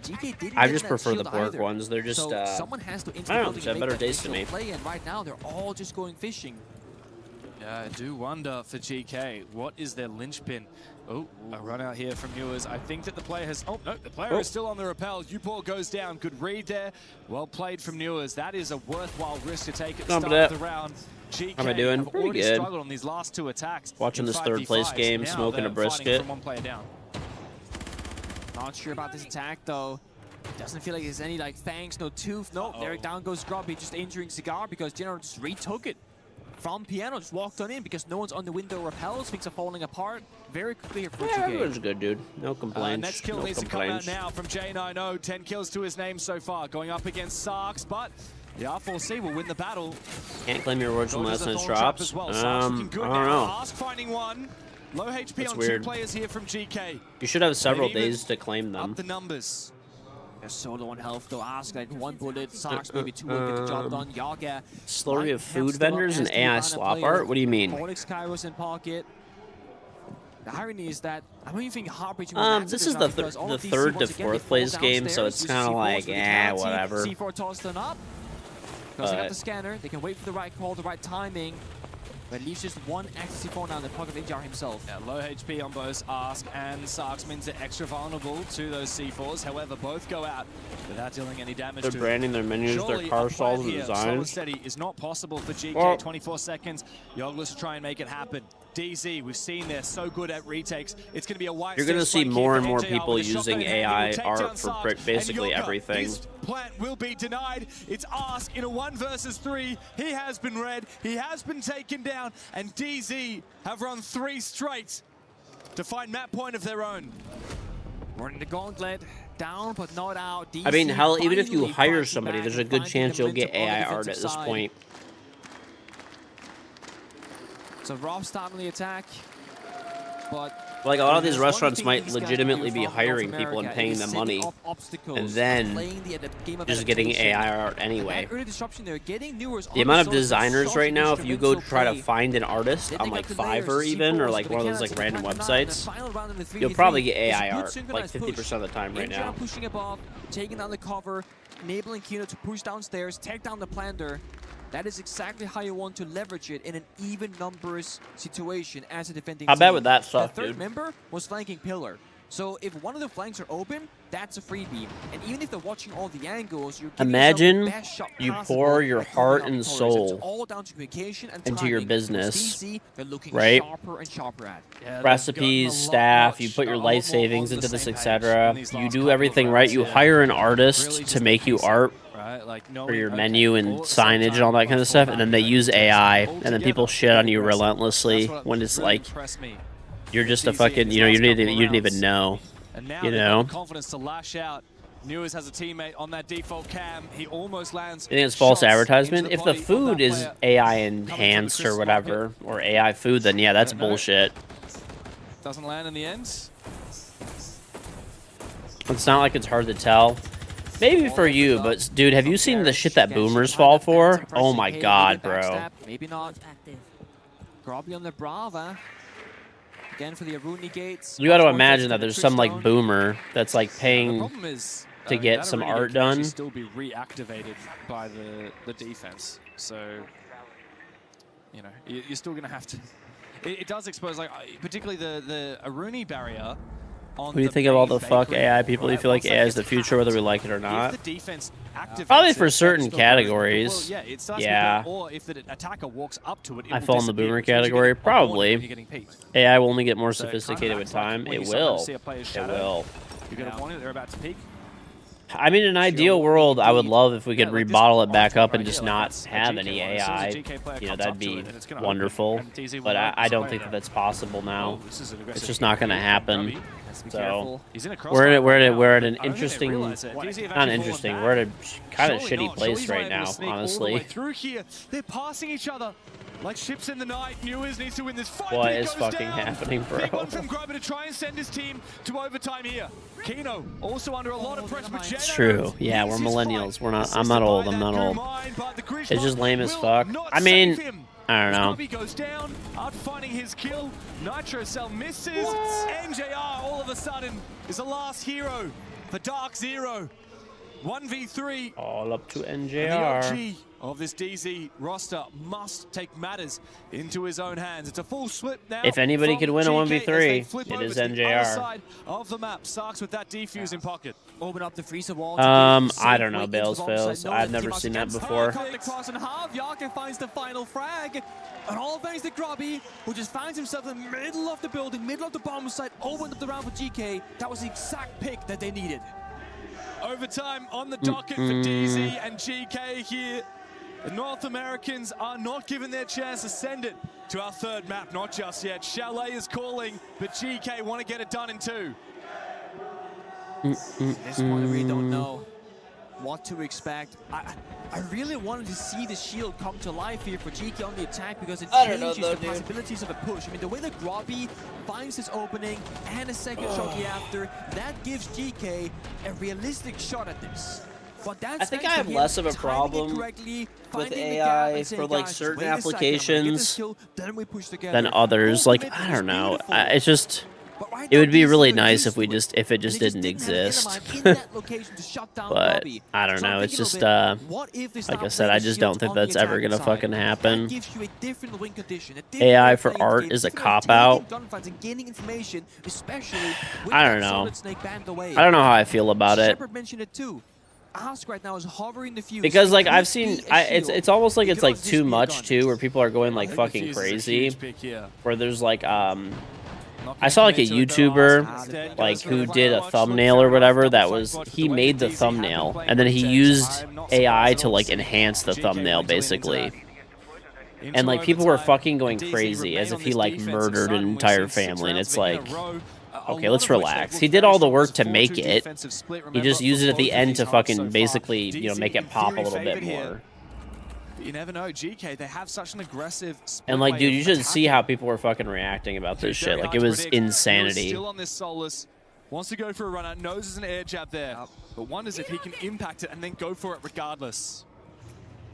GK didn't I get just that prefer the shield pork either. ones. They're just, so someone has to enter I the don't know, building it's and a make better that taste to initial me. play, and right now they're all just going fishing. Yeah, I do wonder for GK, what is their linchpin? Oh, a run out here from Newers. I think that the player has... Oh, no, the player is still on the rappel. Upor goes down. Good read there. Well played from Newers. That is a worthwhile risk to take at the start of the round. GK How am I doing? have Pretty already good. struggled on these last 2 attacks. Watching in this third place 5v5s. game, Now smoking a they're fighting brisket. from 1 player down. Not sure about this attack though. Doesn't feel like there's any like fangs, no tooth. No, there down goes Grubby, just injuring Cigar because General just retook it from Piano, just walked on in because no one's on the window repels. Things are falling apart very quickly for Yeah, GK. everyone's good, dude. No complaints. Next kill no needs to come out complaints. now from J90. 10 kills to his name so far, going up against Sarks, but The R4C will win the battle. Can't claim your rewards from last night's drops. Well. I don't know. Ask finding one. Low HP That's on weird. 2 players here from GK. You should have several days to claim them. Up the numbers. They're so low on health though. Ask like 1 bullet, Sarks maybe 2 will get the job done. Yaga. Slurry of food vendors and AI slop art? What do you mean? Onyx Kairos in pocket. The irony is that I don't even think Heartbreach this is the third to fourth place game, so it's kind of like, whatever. C4 tossed them up. Because they got the scanner, they can wait for the right call, the right timing. But it leaves just one extra C4 now in the pocket of Injar himself. Yeah, low HP on both Ask and Sarks means they're extra vulnerable to those C4s. However, both go out without dealing any damage. They're branding their menus, their car stalls, and Slow and designs. steady is not possible for GK. Well, 24 seconds. Yogglers try and make it happen. DZ, we've seen they're so good at retakes. It's going to be a white. You're going to see more and more people using AI art for basically everything. His plant will be denied. It's Ask in a 1 versus 3. He has been red. He has been taken down. And DZ have run 3 straight to find map point of their own. Running the gauntlet. Down but not out. DC I mean, hell, even if you finally hire fighting somebody, back there's a and good finding chance the you'll get momentum on the AI art at defensive this side. point. So Rob starting the attack, but Like, a lot of these restaurants might legitimately be hiring people and paying them money, and then just getting AI art anyway. The amount of designers right now, if you go try to find an artist on like Fiverr even, or like one of those like random websites, you'll probably get AI art like 50% of the time right now. Pushing above, taking down the cover, enabling Kino to push downstairs, take down the planter. That is exactly how you want to leverage it in an even numbers situation as a defending How team. bad would that suck, The third dude? member was flanking Pillar. So if one of the flanks are open, that's a freebie. And even if they're watching all the angles, you're giving Imagine yourself the best shot you possible pour your at heart cleaning and out the colors. soul It's all down to communication and into your timing. business, DC, they're looking right? sharper and sharper at. Recipes, staff, you put your life savings into this, etc. You do everything right. You hire an artist to make you art for your menu and signage and all that kind of stuff, and then they use AI, and then people shit on you relentlessly when it's like you're just a fucking, you didn't even know, And now you they've got know. the confidence to lash out. Newers has a teammate on that default cam. He almost lands. I think it's false shots advertisement. into If the body of food that is player. AI enhanced or whatever, or AI food, then yeah, that's bullshit. Doesn't land in the end. It's not like it's hard to tell. Maybe for you, but dude, have you seen the shit that boomers fall for? Oh my god, bro. Maybe not. Grobby on the Brava. Again for the Aruni gates. You got to imagine that there's some like boomer that's like paying problem is, to get that some Aruni art can actually done. still be reactivated by the defense. So, you know, you're still going to have to. It does expose, like, particularly the Aruni barrier. What do you think of all the fuck AI people? Do you feel like AI is the future, whether we like it or not? If the defense activates Probably for it, certain that's categories. well, yeah, it starts Yeah. with that, or if the attacker walks up to it, it I will fall in the disappear, boomer which means you're category. getting on board when Probably. you're getting peaked. AI will only get more So it sophisticated kinda with acts like time. when It you sometimes will. see a player's It shadow, will. You're going to want it, they're about to peak. I mean, in an ideal world, I would love if we could rebottle it back up and just not have any AI. You know, that'd be wonderful. But I don't think that that's possible now. It's just not going to happen. So we're at an interesting, not interesting. We're at a kind of shitty place right now, honestly. Through here, they're passing each other like ships in the night. Newers needs to win this fight. What but it is goes fucking down. happening, bro? Big one from Grubber to try and send his team to overtime here. Kino also under a lot of pressure. But It's true. Yeah, we're millennials. We're not. I'm not old. I'm not old. It's just lame as fuck. I mean, I don't know. Grubby goes down, out finding his kill. Nitro Cell misses. NJR all of a sudden is the last hero for Dark Zero. 1v3. All up to And the NJR. OG of this DZ roster must take matters into his own hands. It's a full flip now. If anybody from could win a GK as they 1v3, flip it over is to the other NJR. side of the map. Sarks with that defuse in pocket. Open up the freezer wall. I don't know, Bales fails. I've never seen that before. Cut the cross in half. Yaka finds the final frag. And all thanks to Grubby, who just finds himself in the middle of the building, middle of the bomb site, opened up the round for GK. That was the exact pick that they needed. Overtime on the docket for DZ and GK here. The North Americans are not given their chance to send it to our third map. Not just yet. Chalet is calling, but GK want to get it done in 2. At this point, we don't know. what to expect. I really wanted to see the shield come to life here for GK on the attack because it changes the possibilities of a push. I mean, the way that Grobby finds his opening and a second shocky after, that gives GK a realistic shot at this. But that's I think I have less of a problem with AI for like certain applications than others. Like, I don't know. It's just, it would be really nice if it just didn't exist. But I don't know. It's just like I said, I just don't think that's ever gonna fucking happen. AI for art is a cop out. I don't know. I don't know how I feel about it. Ask right now is hovering the fuse because like I've seen it's almost like it's like too much too, where people are going like fucking crazy, where there's like I saw like a YouTuber like who did a thumbnail or whatever that was, he made the thumbnail and then he used AI to like enhance the thumbnail basically, and like people were fucking going crazy as if he like murdered an entire family, and it's like, okay, let's relax. He did all the work to make it. He just used it at the end to fucking basically, you know, make it pop a little bit more. You never know, GK, they have such an aggressive and like, dude, you should see how people were fucking reacting about this shit. Like, it was insanity. Still on this Solus, wants to go for a run out, knows there's an air jab there, but wonders if he can impact it and then go for it regardless.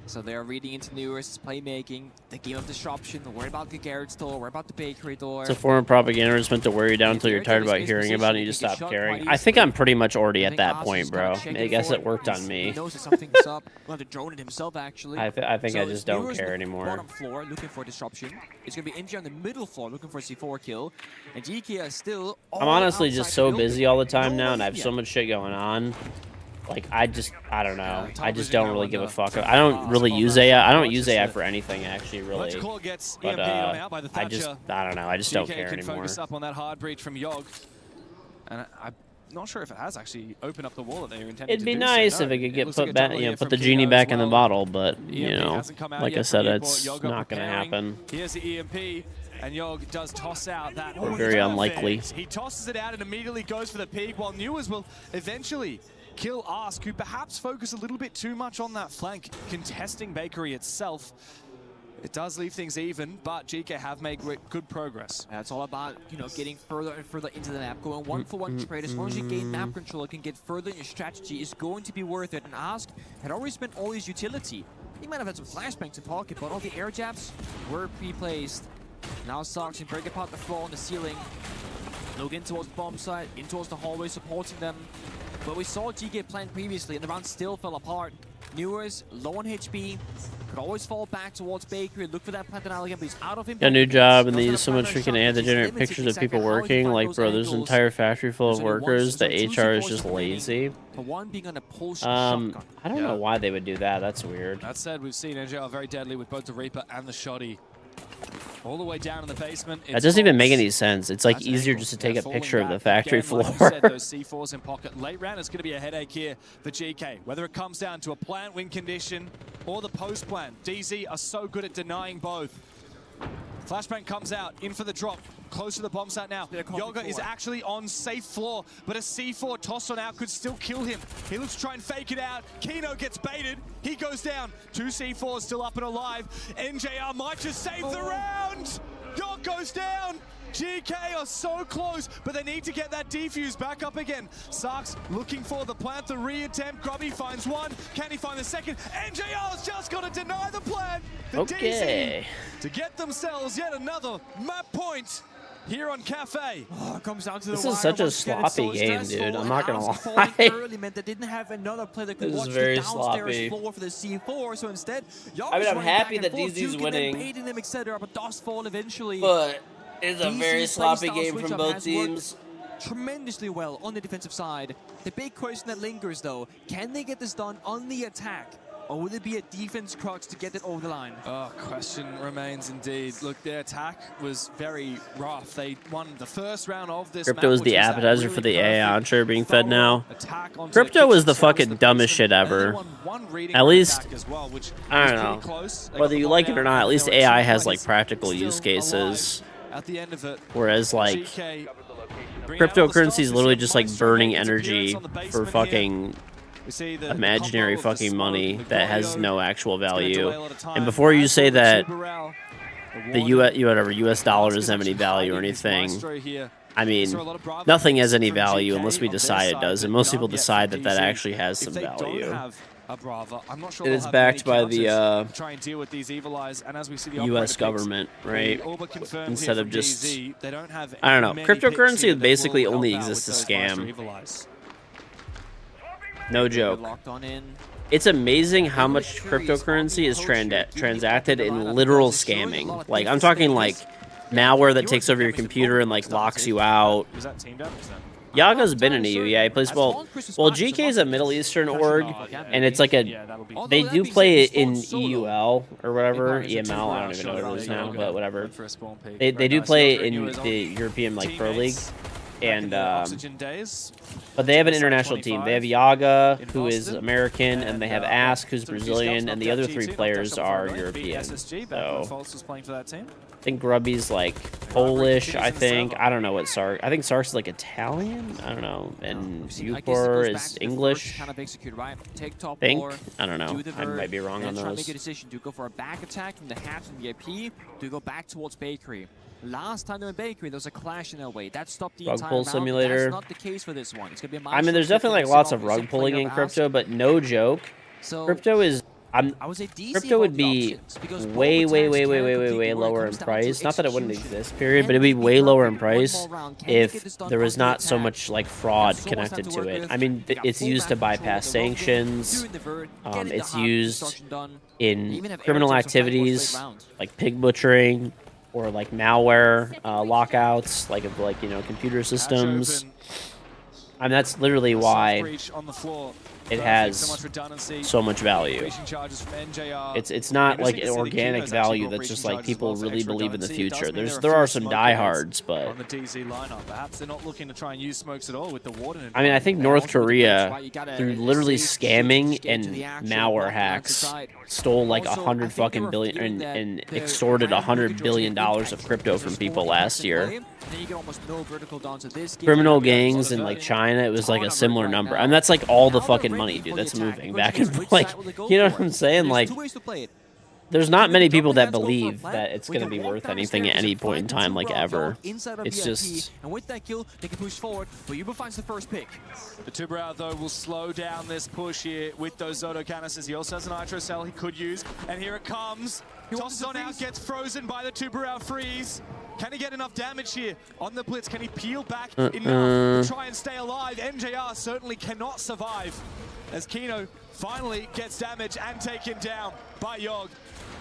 So they are reading into Newer's playmaking, the game of disruption, worry about the garage door, worry about the bakery door. It's a form of propaganda that's meant to wear you down until you're tired about hearing about it and you just stop caring. I think I'm pretty much already at that point, bro. I guess it worked on me. He knows that something's up. Well, to drone it himself, actually. I think I just don't care anymore. Bottom floor looking for disruption. It's going to be NG on the middle floor looking for a C4 kill. And GK is still I'm honestly just so busy all the time now, and I have so much shit going on. Like, I don't know. I just don't really give a fuck. I don't really use AI. I don't use AI for anything, actually, really. But, I don't know. I just don't care anymore. Focus up on that hard breach from Yogg. And I'm not sure if it has actually opened up the wall that they were intending to do. It'd be nice if it could get put back, you know, put the genie back in the bottle, but, you know, like I said, it's not going to happen. Here's the EMP. And Yogg does toss out that. Very unlikely. He tosses it out and immediately goes for the peak, while Newers will eventually kill Ask, who perhaps focus a little bit too much on that flank, contesting Bakery itself. It does leave things even, but GK have made good progress. Yeah, it's all about, you know, getting further and further into the map, going one-for-one trade. As long as you gain map control, it can get further in your strategy, is going to be worth it. And Ask had already spent all his utility. He might have had some flashbangs in pocket, but all the air jabs were pre-placed. Now Sox can break apart the floor on the ceiling. Look in towards the bomb site, in towards the hallway, supporting them. But we saw GK plant previously, and the round still fell apart. Newers, low on HP, could always fall back towards Bakery, look for that plant and again, but he's out of him. Got a new job, and they use so much freaking AI to generate pictures of people working. Like, bro, there's an entire factory full of workers. The HR is just lazy. I don't know why they would do that. That's weird. That said, we've seen NJR very deadly with both the Reaper and the Shoddy. All the way down in the basement. That doesn't even make any sense. It's like easier just to take a picture of the factory floor. Like you said, those C4s in pocket. Late round is going to be a headache here for GK. Whether it comes down to a plant win condition or the post plant, DZ are so good at denying both. Flashbang comes out, in for the drop, close to the bomb site now. Yoga is actually on safe floor, but a C4 toss on out could still kill him. He looks to try and fake it out. Kino gets baited. He goes down. 2 C4s still up and alive. NJR might just save the round. Yoga goes down. GK are so close, but they need to get that defuse back up again. Sarks looking for the plant, the re-attempt. Grubby finds one. Can he find the second? NJR's just got to deny the plant. The okay. DZ to get themselves yet another map point here on Cafe. Oh, it comes down to this the is such a sloppy game, dude. I'm not gonna lie. Early meant they didn't have another player that could this watch is very the downstairs sloppy. floor for the C4. So instead, I mean, I'm happy that DZ's winning, baiting them, etc. But does fall eventually. But it's a very sloppy game from both teams. Tremendously well on the defensive side. The big question that lingers, though, can they get this done on the attack? Or will it be a defense crux to get it over the line? Oh, question remains indeed. Look, their attack was very rough. They won the first round of this Crypto map, is the appetizer really for the AI onshore being fed now. Crypto Crypto is the fucking dumbest shit ever. At least, well, I don't know. Whether you like it or not, at least AI has like practical use cases. At the end of it, whereas like cryptocurrency is literally just like burning energy for fucking imaginary fucking money that has no actual value. And before you say that the US dollar doesn't have any value or anything, I mean, nothing has any value unless we decide it does, and most people decide that that actually has some value. It is backed by the US government, right? Instead of just, I don't know. Cryptocurrency basically only exists to scam. No joke. It's amazing how much cryptocurrency is transacted in literal scamming. Like, I'm talking like malware that takes over your computer and like locks you out. Yaga's been in EU, yeah. He plays well. Well, GK is a Middle Eastern org, and it's like a. They do play it in EUL or whatever, EML. I don't even know what it is now, but whatever. They do play it in the European like Pro League, and but they have an international team. They have Yaga, who is American, and they have Ask, who's Brazilian, and the other 3 players are European. So I think Grubby's like Polish, I think. I don't know what Sark. I think Sark's like Italian. I don't know. And Upor is English. Think. I don't know. I might be wrong on those. Make a decision. Do you go for a back attack from the half and VIP? Do you go back towards Bakery? Last time they went Bakery, there was a clash in their way. That stopped the rug entire pull round. simulator. That's not the case for this one. It's gonna be a I mean, there's definitely like lots of rug pulling in crypto, but no joke. Crypto is. Crypto would be way lower in price. Not that it wouldn't exist, period, but it'd be way lower in price if there was not so much like fraud connected to it. I mean, it's used to bypass sanctions. It's used in criminal activities like pig butchering or like malware lockouts, like of like computer systems. I mean, that's literally why it has so much value. It's not like an organic value that's just like people really believe in the future. There are some diehards, but on the DZ lineup, perhaps they're not looking to try and use smokes at all with the warden. I mean, I think North Korea, through literally scamming and malware hacks, stole like 100 fucking billion and extorted $100 billion of crypto from people last year. Criminal gangs in like China, it was like a similar number. I mean, that's like all the fucking money, dude, that's moving back and forth. Like, you know what I'm saying? Like, there's not many people that believe that it's going to be worth anything at any point in time, like ever. It's just. And with that kill, they can push forward, but Yuba finds the first pick. The Tubarão, though, will slow down this push here with those Zoto canisters. He also has an Nitro Cell he could use, and here it comes. Tosses on out, gets frozen by the Tubarão freeze. Can he get enough damage here on the Blitz? Can he peel back enough to try and stay alive? MJR certainly cannot survive as Kino finally gets damage and taken down by Yog.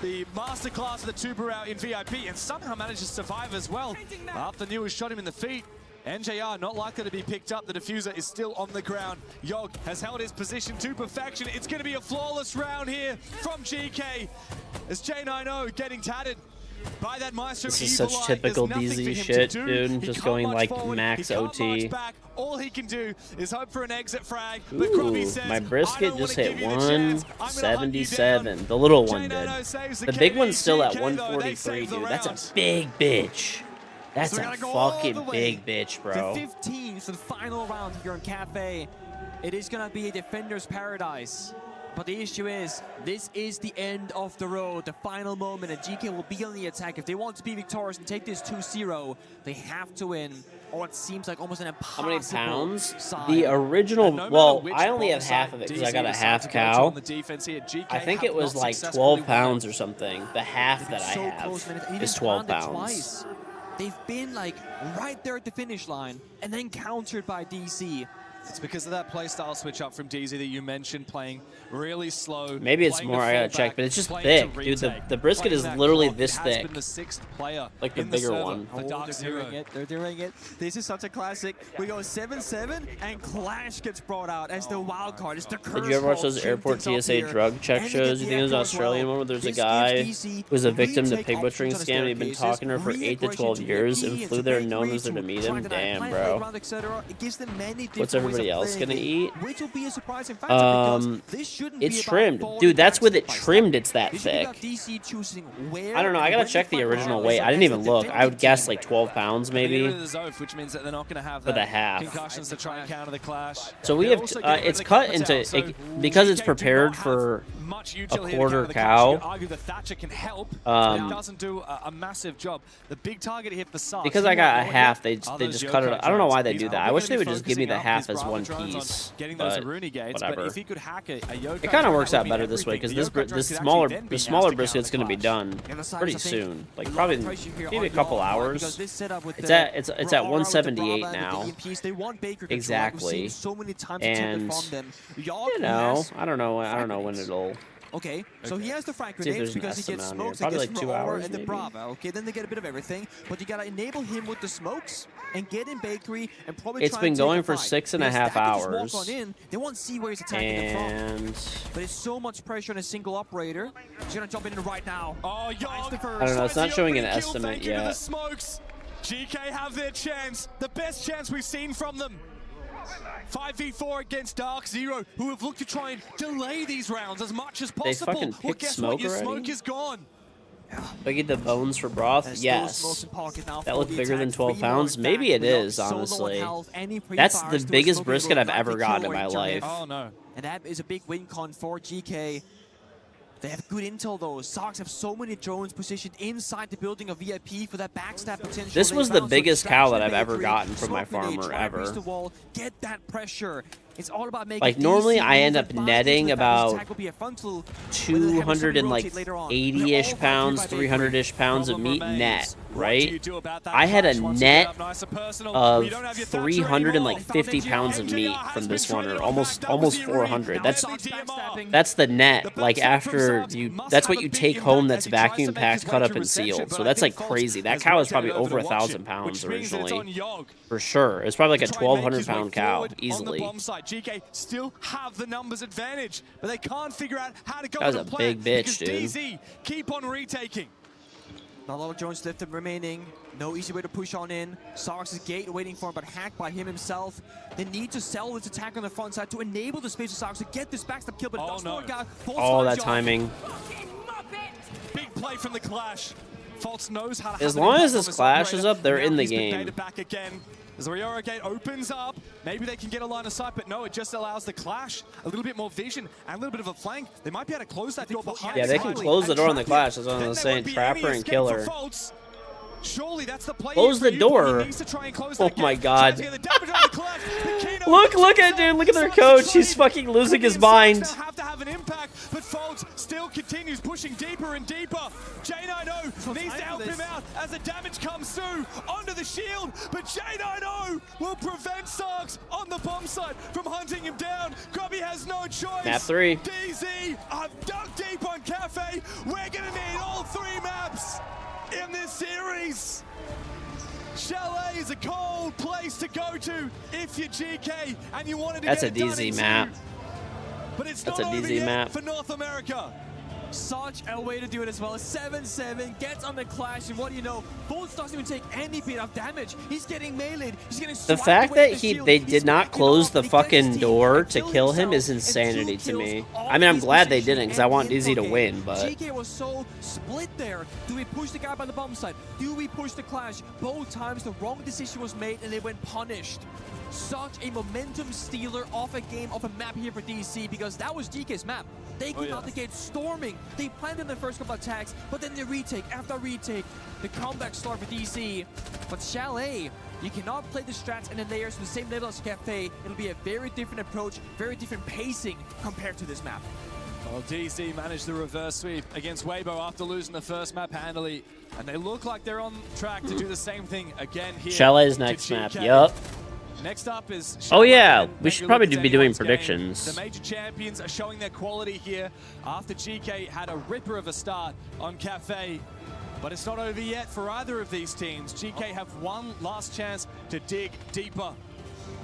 The masterclass of the Tubarão in VIP, and somehow manages to survive as well. After New shot him in the feet, NJR not likely to be picked up. The diffuser is still on the ground. Yog has held his position to perfection. It's going to be a flawless round here from GK as J90 getting tatted by that Maestro. This is such typical DZ shit, dude. Just going like max OT. All he can do is hope for an exit frag. Ooh, my brisket just hit 177. The little one did. The big one's still at 143, dude. That's a big bitch. That's a fucking big bitch, bro. The 15 for the final round here in Cafe. It is gonna be a defender's paradise. But the issue is, this is the end of the road, the final moment, and GK will be on the attack. If they want to be victorious and take this 2-0, they have to win, or it seems like almost an impossible. How many pounds? The original, well, I only have half of it because I got a half cow. I think it was like 12 pounds or something. The half that I have is 12 pounds. They've been like right there at the finish line and then countered by DC. It's because of that playstyle switch up from DZ that you mentioned, playing really slow. Maybe it's more, I gotta check, but it's just thick. Dude, the brisket is literally this thick. Been the 6th player like the bigger one. They're doing it. This is such a classic. We go 7-7 and Clash gets brought out as the wild card. It's the curse. Did you ever watch those airport TSA drug check shows? You think it was an Australian one where there's a guy who was a victim to pig butchering scam and he'd been talking to her for 8 to 12 years and flew there and no one was there to meet him? Damn, bro. What's everybody everybody else gonna eat? Which will be a surprising factor because this shouldn't it's be about trimmed, falling dude. That's with it step by trimmed. step. It's that This should be thick. about DC choosing where I don't know. I and gotta when check the fight original rounds weight. I didn't against even the look. I would defending guess team. like 12 pounds maybe. Which means that they're not going to have For the that half. concussions to try and counter the clash. So we have it's cut into because it's prepared for a quarter cow. Argue the Thatcher can help, but it doesn't do a massive job. The big target here for Sark. Because I got a half, they just cut it. I don't know why they do that. I wish they would just give me the half as one piece. But whatever. If he could hack a Yoko, It kind of works out better this way because the smaller brisket's going to be done pretty soon, like probably maybe a couple hours. It's at 178 now. Exactly. And you know, I don't know when it'll. Okay, so he has the frag See if grenades there's an because he gets estimate on here. smokes, Probably he like gets 2 from Aura hours, and the maybe. Brava. Okay, then they get a bit of everything, but you gotta enable him with the smokes and get in bakery and probably It's try been and take going a for fight. 6.5 Because that could just hours. walk on in, they won't see where he's attacking them from. But it's so much pressure on a single operator. He's gonna jump in right now. Oh, I don't know. It's not showing an estimate yet. Smokes. GK have their chance, the best chance we've seen from them. 5v4 against Dark Zero, who have looked to try and delay these rounds as much as They possible. fucking Well, picked guess smoke what? Your already? smoke is gone. Biggie the bones for broth? Yes. That looked bigger than 12 pounds? Maybe it is, honestly. That's the biggest brisket I've ever gotten in my life. Oh, no. And that is a big win con for GK. They have good intel though. Sox have so many drones positioned inside the building of VIP for that backstab potential. This They was the bounce biggest with cow that Distraction I've ever Bakery, gotten from my smoke grenade, farmer try and breach ever. the wall, get that pressure. It's all about making Like normally DC I end move up and netting bind into the about attack will be a frontal, whether they have some rotate later on. 280-ish pounds, 300-ish pounds of meat net, right? I had a net of 350 pounds of meat from this one, or almost 400. That's the net. Like after that's what you take home. That's vacuum packed, cut up, and sealed. So that's like crazy. That cow is probably over 1,000 pounds originally, for sure. It's probably like a 1,200-pound cow easily. GK still have the numbers advantage, but they can't figure out how to go That was with a the plan big bitch, because dude. DZ keep on retaking. Not a lot of drones left remaining. No easy way to push on in. Sark's gate waiting for him, but hacked by him himself. They need to sell this attack on the front side to enable the space for Sarks to get this backstab kill, but it doesn't work out. Oh, that timing. Big play from the Clash. Fultz knows how to As have an long as impact on this Clash is up, they're Now in the he's been game. baited back again. As the Riora gate opens up, maybe they can get a line of sight, but no, it just allows the Clash a little bit more vision and a little bit of a flank. They might be able to close that door behind. Yeah, they can close the door on the Clash. That's what I was saying. Trapper and Killer. Surely that's the play. Close the door. Oh my god. Look at dude. Look at their coach. He's fucking losing his mind. Have to have an impact, but Fultz still continues pushing deeper and deeper. J90 needs to help him out as the damage comes through onto the shield, but J90 will prevent Sarks on the bomb site from hunting him down. Grubby has no choice. Map 3. DZ, I've dug deep on Cafe. We're gonna need all 3 maps in this series. Chalet is a cold place to go to if you're GK and you wanted to That's get a it done in DZ two. map. But it's That's not a over DZ yet map. for North America. Such a way to do it as well. 7-7 gets on the Clash, and what do you know? Fultz doesn't even take any bit of damage. He's getting meleeed. He's getting The swiped fact away that with the shield. they He's did not backing close off, the and he gets his fucking team door and to kill kill him himself, is and insanity 2 to me. kills all I mean, I'm his glad they position didn't because I want and DZ to info win, game. but GK was so split there. Do we push the guy by the bomb side? Do we push the Clash? Both times the wrong decision was made and they went punished. Such a momentum stealer off a game, off a map here for DC, because that was GK's map. They came out the gate storming. They planned in the first couple attacks, but then they retake after retake. The comeback start for DC. But Chalet, you cannot play the strats and the layers to the same level as Cafe. It'll be a very different approach, very different pacing compared to this map. Well, DC managed the reverse sweep against Weibo after losing the first map handily, and they look like they're on track to do the same thing again here. Chalet's next to map. GK. Yup. Next up is Oh Chalet, yeah, and we take should a probably look at be doing anyone's game. predictions. The major champions are showing their quality here after GK had a ripper of a start on Cafe. But it's not over yet for either of these teams. GK have one last chance to dig deeper.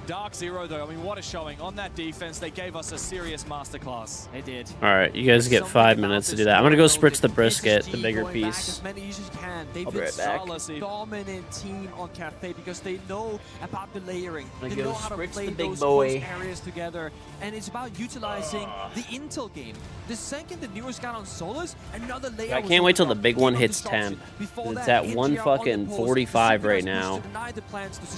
Dark Zero, though, I mean, what a showing on that defense. They gave us a serious masterclass. They did. All right, you guys get 5 minutes to do that. I'm gonna go spritz the brisket, the bigger piece. As many as you can. They've I'll be been right back. such a dominant team on Cafe because they know about the layering. I'm They gonna know go how to spritz play the big those boy. close areas together, and it's about utilizing the intel game. The second the newest got on Solus, another layer. I can't wait till the big one hits temp. It's at 1 fucking 45 right now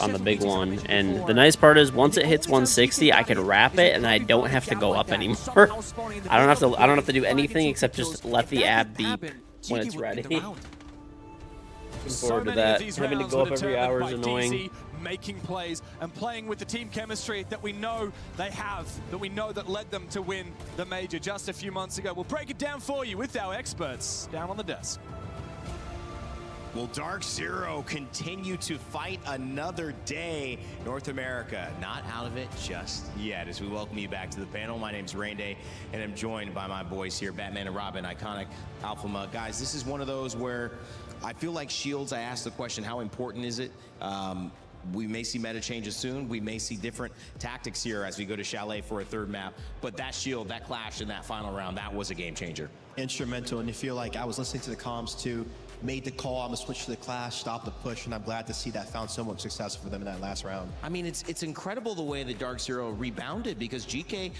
on the big one, and the nice part is once it hits 160, I can wrap it and I don't have to go up anymore. I don't have to do anything except just let the app beep when it's ready. Looking forward to that. Having to go up every hour is annoying. Making plays and playing with the team chemistry that we know they have, that we know that led them to win the major just a few months ago. We'll break it down for you with our experts down on the desk. Will Dark Zero continue to fight another day? North America not out of it just yet. As we welcome you back to the panel, my name's Randy, and I'm joined by my boys here, Batman and Robin, iconic Alpha Mug. Guys, this is one of those where I feel like Shields, I asked the question, how important is it? We may see meta changes soon. We may see different tactics here as we go to Chalet for a third map. But that Shield, that clash in that final round, that was a game changer. Instrumental, and you feel like I was listening to the comms too, made the call, I'm gonna switch to the clash, stop the push, and I'm glad to see that found so much success for them in that last round. I mean, it's incredible the way that Dark Zero rebounded because GK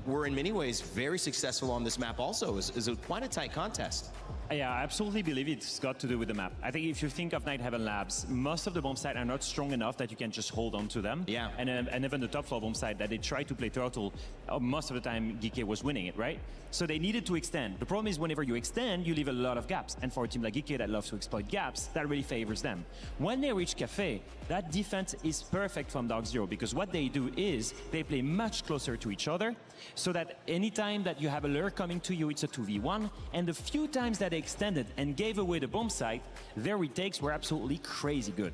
were in many ways very successful on this map also. Is quite a tight contest. Yeah, I absolutely believe it's got to do with the map. I think if you think of Night Heaven Labs, most of the bomb sites are not strong enough that you can just hold on to them. Yeah. And even the top floor bomb site that they tried to play Turtle, most of the time GK was winning it, right? So they needed to extend. The problem is whenever you extend, you leave a lot of gaps. And for a team like GK that loves to exploit gaps, that really favors them. When they reach Cafe, that defense is perfect from Dark Zero because what they do is they play much closer to each other so that anytime that you have a lure coming to you, it's a 2v1. And the few times that they extended and gave away the bomb site, their retakes were absolutely crazy good.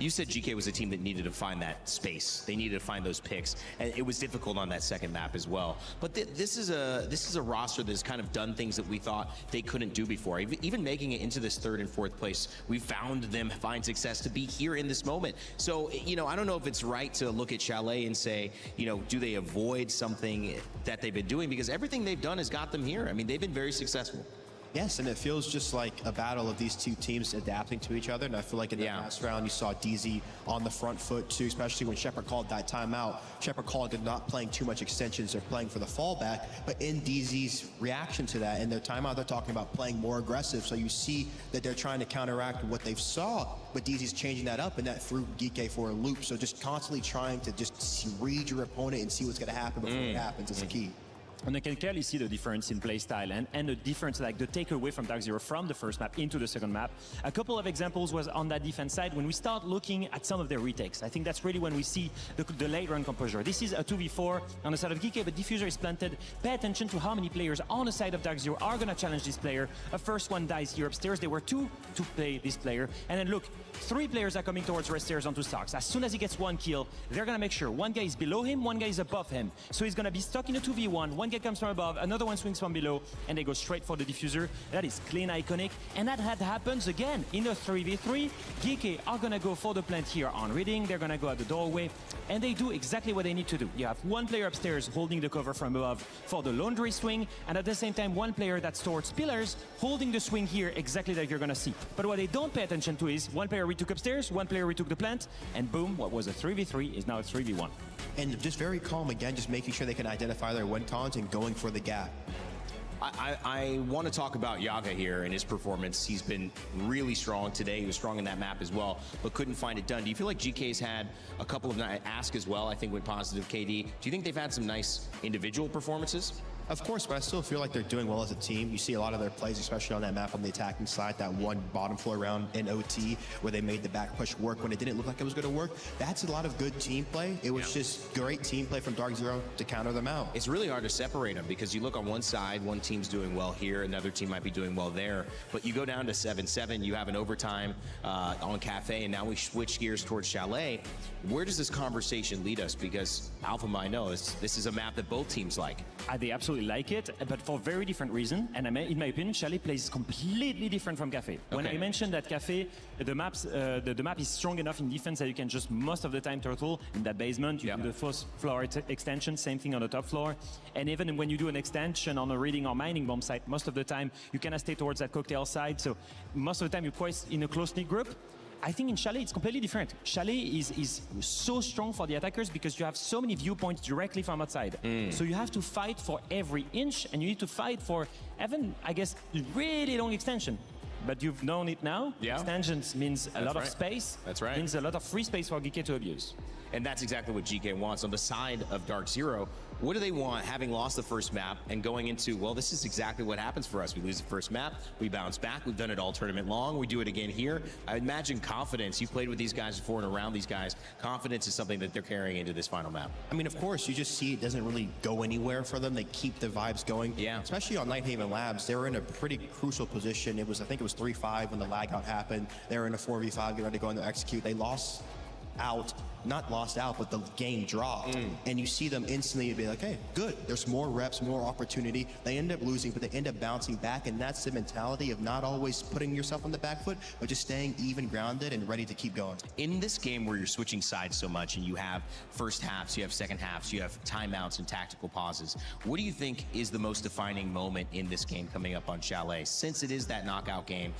You said GK was a team that needed to find that space. They needed to find those picks, and it was difficult on that second map as well. But this is a roster that's kind of done things that we thought they couldn't do before. Even making it into this third and fourth place, we found them find success to be here in this moment. So, you know, I don't know if it's right to look at Chalet and say, you know, do they avoid something that they've been doing? Because everything they've done has got them here. I mean, they've been very successful. Yes, and it feels just like a battle of these two teams adapting to each other. And I feel like in the last round, you saw DZ on the front foot too, especially when Shepard called that timeout. Shepard called it not playing too much extensions, they're playing for the fallback. But in DZ's reaction to that, in their timeout, they're talking about playing more aggressive. So you see that they're trying to counteract what they've saw, but DZ's changing that up, and that threw Geeke for a loop. So just constantly trying to just read your opponent and see what's going to happen before it happens is the key. And I can clearly see the difference in playstyle and the difference, like the takeaway from Dark Zero from the first map into the second map. A couple of examples was on that defense side when we start looking at some of their retakes. I think that's really when we see the late run composure. This is a 2v4 on the side of Geeke, but Diffuser is planted. Pay attention to how many players on the side of Dark Zero are going to challenge this player. A first one dies here upstairs. There were two to play this player. And then look, 3 players are coming towards red stairs onto Starks. As soon as he gets 1 kill, they're going to make sure one guy is below him, one guy is above him. So he's going to be stuck in a 2v1. One guy comes from above, another one swings from below, and they go straight for the Diffuser. That is clean, iconic. And that happens again in the 3v3. Geeke are going to go for the plant here on reading. They're going to go at the doorway, and they do exactly what they need to do. You have one player upstairs holding the cover from above for the laundry swing, and at the same time, one player that's towards pillars holding the swing here exactly like you're going to see. But what they don't pay attention to is one player retook upstairs, one player retook the plant, and boom, what was a 3v3 is now a 3v1. And just very calm again, just making sure they can identify their win cons and going for the gap. I want to talk about Yaga here and his performance. He's been really strong today. He was strong in that map as well, but couldn't find it done. Do you feel like GK's had a couple of Ask as well, I think went positive, KD. Do you think they've had some nice individual performances? Of course, but I still feel like they're doing well as a team. You see a lot of their plays, especially on that map on the attacking side, that one bottom floor round in OT where they made the back push work when it didn't look like it was going to work. That's a lot of good team play. It was just great team play from Dark Zero to counter them out. It's really hard to separate them because you look on one side, one team's doing well here, another team might be doing well there, but you go down to 7-7, you have an overtime on Cafe, and now we switch gears towards Chalet. Where does this conversation lead us? Because Alpha, I know this is a map that both teams like. They absolutely absolutely like it, but for very different reason. And in my opinion, Chalet plays completely different from Cafe. When I mentioned that Cafe, the map is strong enough in defense that you can just most of the time turtle in that basement. You do the first floor extension, same thing on the top floor. And even when you do an extension on a reading or mining bomb site, most of the time you kind of stay towards that cocktail side. So most of the time you're quite in a close-knit group. I think in Chalet, it's completely different. Chalet is so strong for the attackers because you have so many viewpoints directly from outside. So you have to fight for every inch, and you need to fight for even, I guess, really long extension. But you've known it now. Extensions means a lot of space. That's right. Means a lot of free space for GK to abuse. And that's exactly what GK wants. On the side of Dark Zero, what do they want, having lost the first map and going into, well, this is exactly what happens for us. We lose the first map, we bounce back, we've done it all tournament long, we do it again here. I imagine confidence, you've played with these guys before and around these guys, confidence is something that they're carrying into this final map. I mean, of course, you just see it doesn't really go anywhere for them. They keep the vibes going. Yeah. Especially on Nighthaven Labs, they were in a pretty crucial position. I think it was 3-5 when the lag out happened. They were in a 4v5, getting ready to go in to execute. They lost out. Not lost out, but the game dropped. And you see them instantly be like, hey, good. There's more reps, more opportunity. They end up losing, but they end up bouncing back. And that's the mentality of not always putting yourself on the back foot, but just staying even grounded and ready to keep going. In this game where you're switching sides so much and you have first halves, you have second halves, you have timeouts and tactical pauses, what do you think is the most defining moment in this game coming up on Chalet? Since it is that knockout game,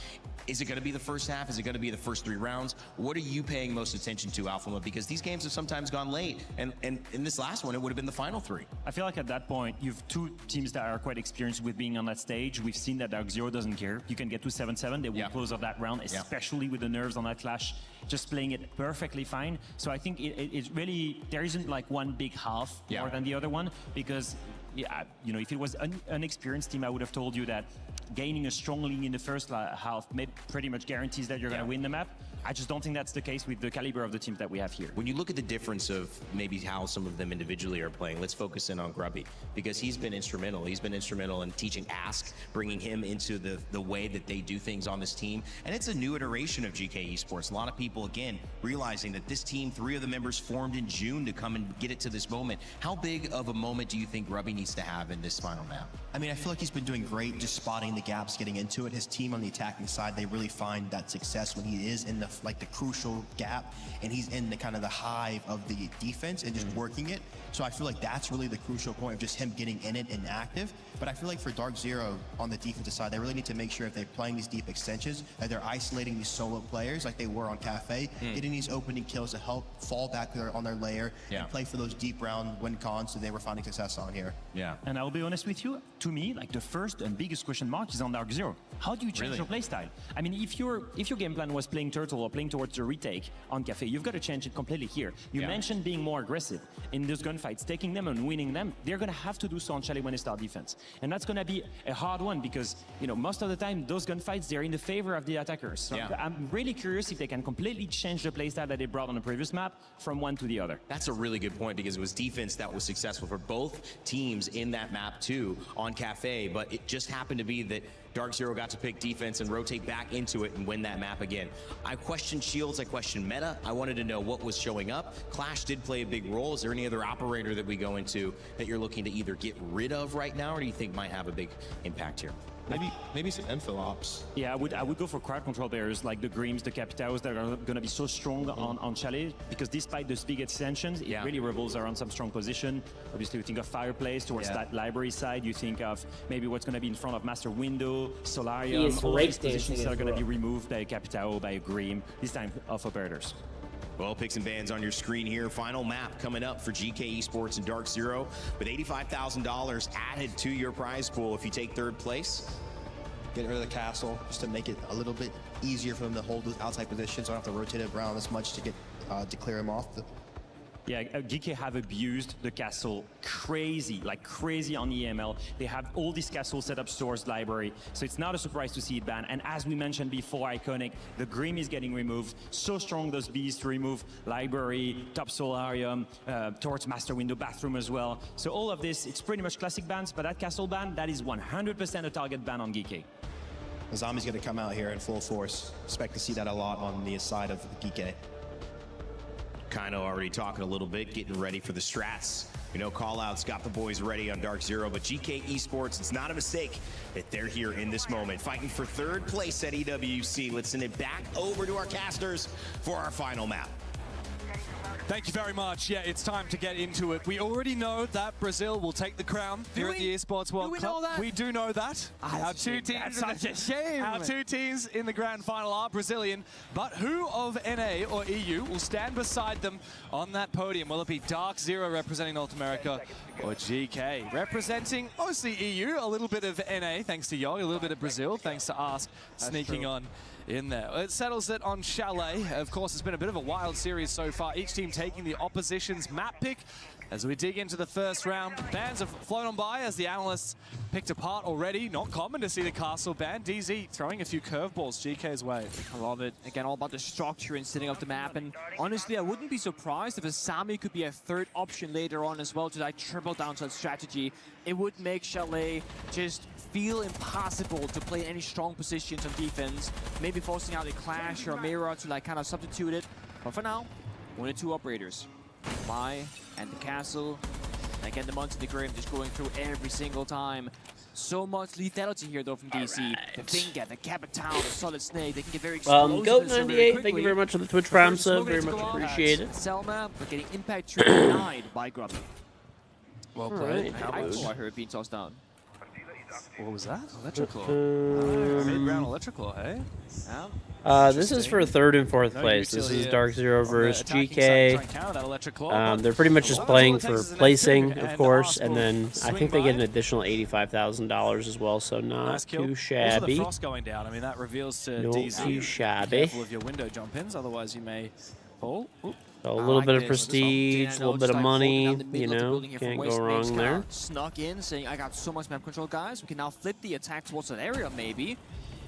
is it going to be the first half? Is it going to be the first 3 rounds? What are you paying most attention to, Alpha? Because these games have sometimes gone late. And in this last one, it would have been the final 3. I feel like at that point, you've 2 teams that are quite experienced with being on that stage. We've seen that Dark Zero doesn't care. You can get to 7-7. They will close out that round, especially with the nerves on that clash, just playing it perfectly fine. So I think it really, there isn't like one big half more than the other one, because if it was an inexperienced team, I would have told you that gaining a strong lead in the first half pretty much guarantees that you're going to win the map. I just don't think that's the case with the caliber of the teams that we have here. When you look at the difference of maybe how some of them individually are playing, let's focus in on Grubby, because he's been instrumental. He's been instrumental in teaching Ask, bringing him into the way that they do things on this team. And it's a new iteration of GK Esports. A lot of people, again, realizing that this team, 3 of the members formed in June to come and get it to this moment. How big of a moment do you think Grubby needs to have in this final map? I mean, I feel like he's been doing great just spotting the gaps, getting into it. His team on the attacking side, they really find that success when he is in the crucial gap and he's in the kind of the hive of the defense and just working it. So I feel like that's really the crucial point of just him getting in it and active. But I feel like for Dark Zero on the defensive side, they really need to make sure if they're playing these deep extensions that they're isolating these solo players like they were on Cafe, getting these opening kills to help fall back on their layer and play for those deep round win cons that they were finding success on here. And I'll be honest with you, to me, like the first and biggest question mark is on Dark Zero. How do you change your playstyle? I mean, if your game plan was playing Turtle or playing towards the retake on Cafe, you've got to change it completely here. You mentioned being more aggressive in those gunfights, taking them and winning them. They're going to have to do so on Chalet when they start defense. And that's going to be a hard one because, most of the time, those gunfights, they're in the favor of the attackers. So I'm really curious if they can completely change the playstyle that they brought on the previous map from one to the other. That's a really good point because it was defense that was successful for both teams in that map too on Cafe, but it just happened to be that Dark Zero got to pick defense and rotate back into it and win that map again. I questioned shields, I questioned meta. I wanted to know what was showing up. Clash did play a big role. Is there any other operator that we go into that you're looking to either get rid of right now or do you think might have a big impact here? Maybe some info ops. Yeah, I would go for crowd control players like the Grims, the Capitals that are going to be so strong on Chalet because despite those big extensions, it really revolves around some strong position. Obviously, you think of Fireplace towards that library side. You think of maybe what's going to be in front of Master Window, Solarium. All these positions that are going to be removed by a Capital, by a Grim, this time of operators. Well, picks and bans on your screen here. Final map coming up for GK Esports and Dark Zero with $85,000 added to your prize pool if you take 3rd place. Getting rid of the castle just to make it a little bit easier for them to hold those outside positions. So I don't have to rotate it around as much to get to clear them off. Yeah, GK have abused the castle crazy on EML. They have all these castle setup stores library, so it's not a surprise to see it banned. And as we mentioned before, Iconic, the Grim is getting removed. So strong those bees to remove library, top solarium, towards master window, bathroom as well. So all of this, it's pretty much classic bans, but that castle ban, that is 100% a target ban on GK. The zombie's going to come out here in full force. Expect to see that a lot on the side of GK. Kino already talking a little bit, getting ready for the strats. We know Callout's got the boys ready on Dark Zero, but GK Esports, it's not a mistake that they're here in this moment, fighting for third place at EWC. Let's send it back over to our casters for our final map. Thank you very much. Yeah, it's time to get into it. We already know that Brazil will take the crown here at the Esports World Cup. Know that? We do know that. Our two teams, That's such a shame. Our two teams in the grand final are Brazilian, but who of NA or EU will stand beside them on that podium? Will it be Dark Zero representing North America or GK representing mostly EU, a little bit of NA thanks to Yogi, a little bit of Brazil thanks to us sneaking on in there. It settles it on Chalet. Of course, it's been a bit of a wild series so far. Each team taking the opposition's map pick. As we dig into the first round, bans have flown on by as the analysts picked apart already. Not common to see the castle ban. DZ throwing a few curveballs GK's way. I love it. Again, all about the structure and setting up the map. And honestly, I wouldn't be surprised if a Sami could be a third option later on as well to like triple down to that strategy. It would make Chalet just feel impossible to play any strong positions on defense. Maybe forcing out a Clash or a Mirror to like kind of substitute it. But for now, one or two operators. Fly and the castle. And again, the Monster the Grim just going through every single time. So much lethality here though from DC. The Finger, the Capital, the Solid Snake, they can get very explosive. Goat98, thank you very much for the Twitch Prime sub, very much appreciated. Selma, but getting impact denied by Grubby. Well played. I heard being tossed down. What was that? Electroclaw. Mid-round Electroclaw, hey? This is for third and fourth place. This is Dark Zero versus GK. They're pretty much just playing for placing, of course, and then I think they get an additional $85,000 as well, so not too shabby. The frost going down. I mean, that reveals to Not DZ. too shabby. Be careful of your window jump-ins, otherwise you may fall. Oop. So a little bit of prestige, a little bit of money, you know, can't go wrong there. Snuck in, saying, I got so much map control, guys. We can now flip the attack towards that area, maybe.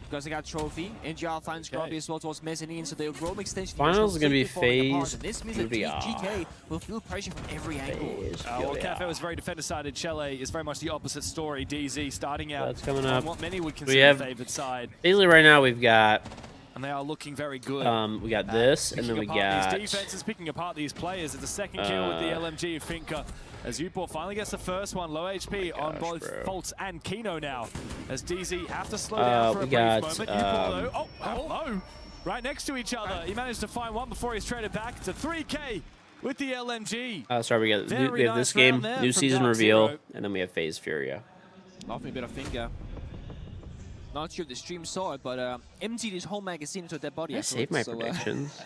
Because they got Trophy. NGR finds Grubby as well towards Mezzanine, so the roam extension Finals is going to be phase. This means that GK will feel pressure from every angle. Well, Cafe was very defender-sided. Chalet is very much the opposite story. DZ starting out That's coming up. on what many would consider the favored side. Basically, right now we've got. And they are looking very good. We got this, and then we got. These defenses picking apart these players. It's the second kill with the LMG Finka. As Upor finally gets the first one, low HP on both Foltz and Kino now. As DZ have to slow down for a brief moment. Upor though, hello, right next to each other. He managed to find one before he's traded back to 3K with the LMG. Sorry, we have this game, new season reveal, and then we have Phase Furia. Off me a bit of Finger. Not sure if the stream saw it, but emptied his whole magazine into a dead body. I saved my predictions.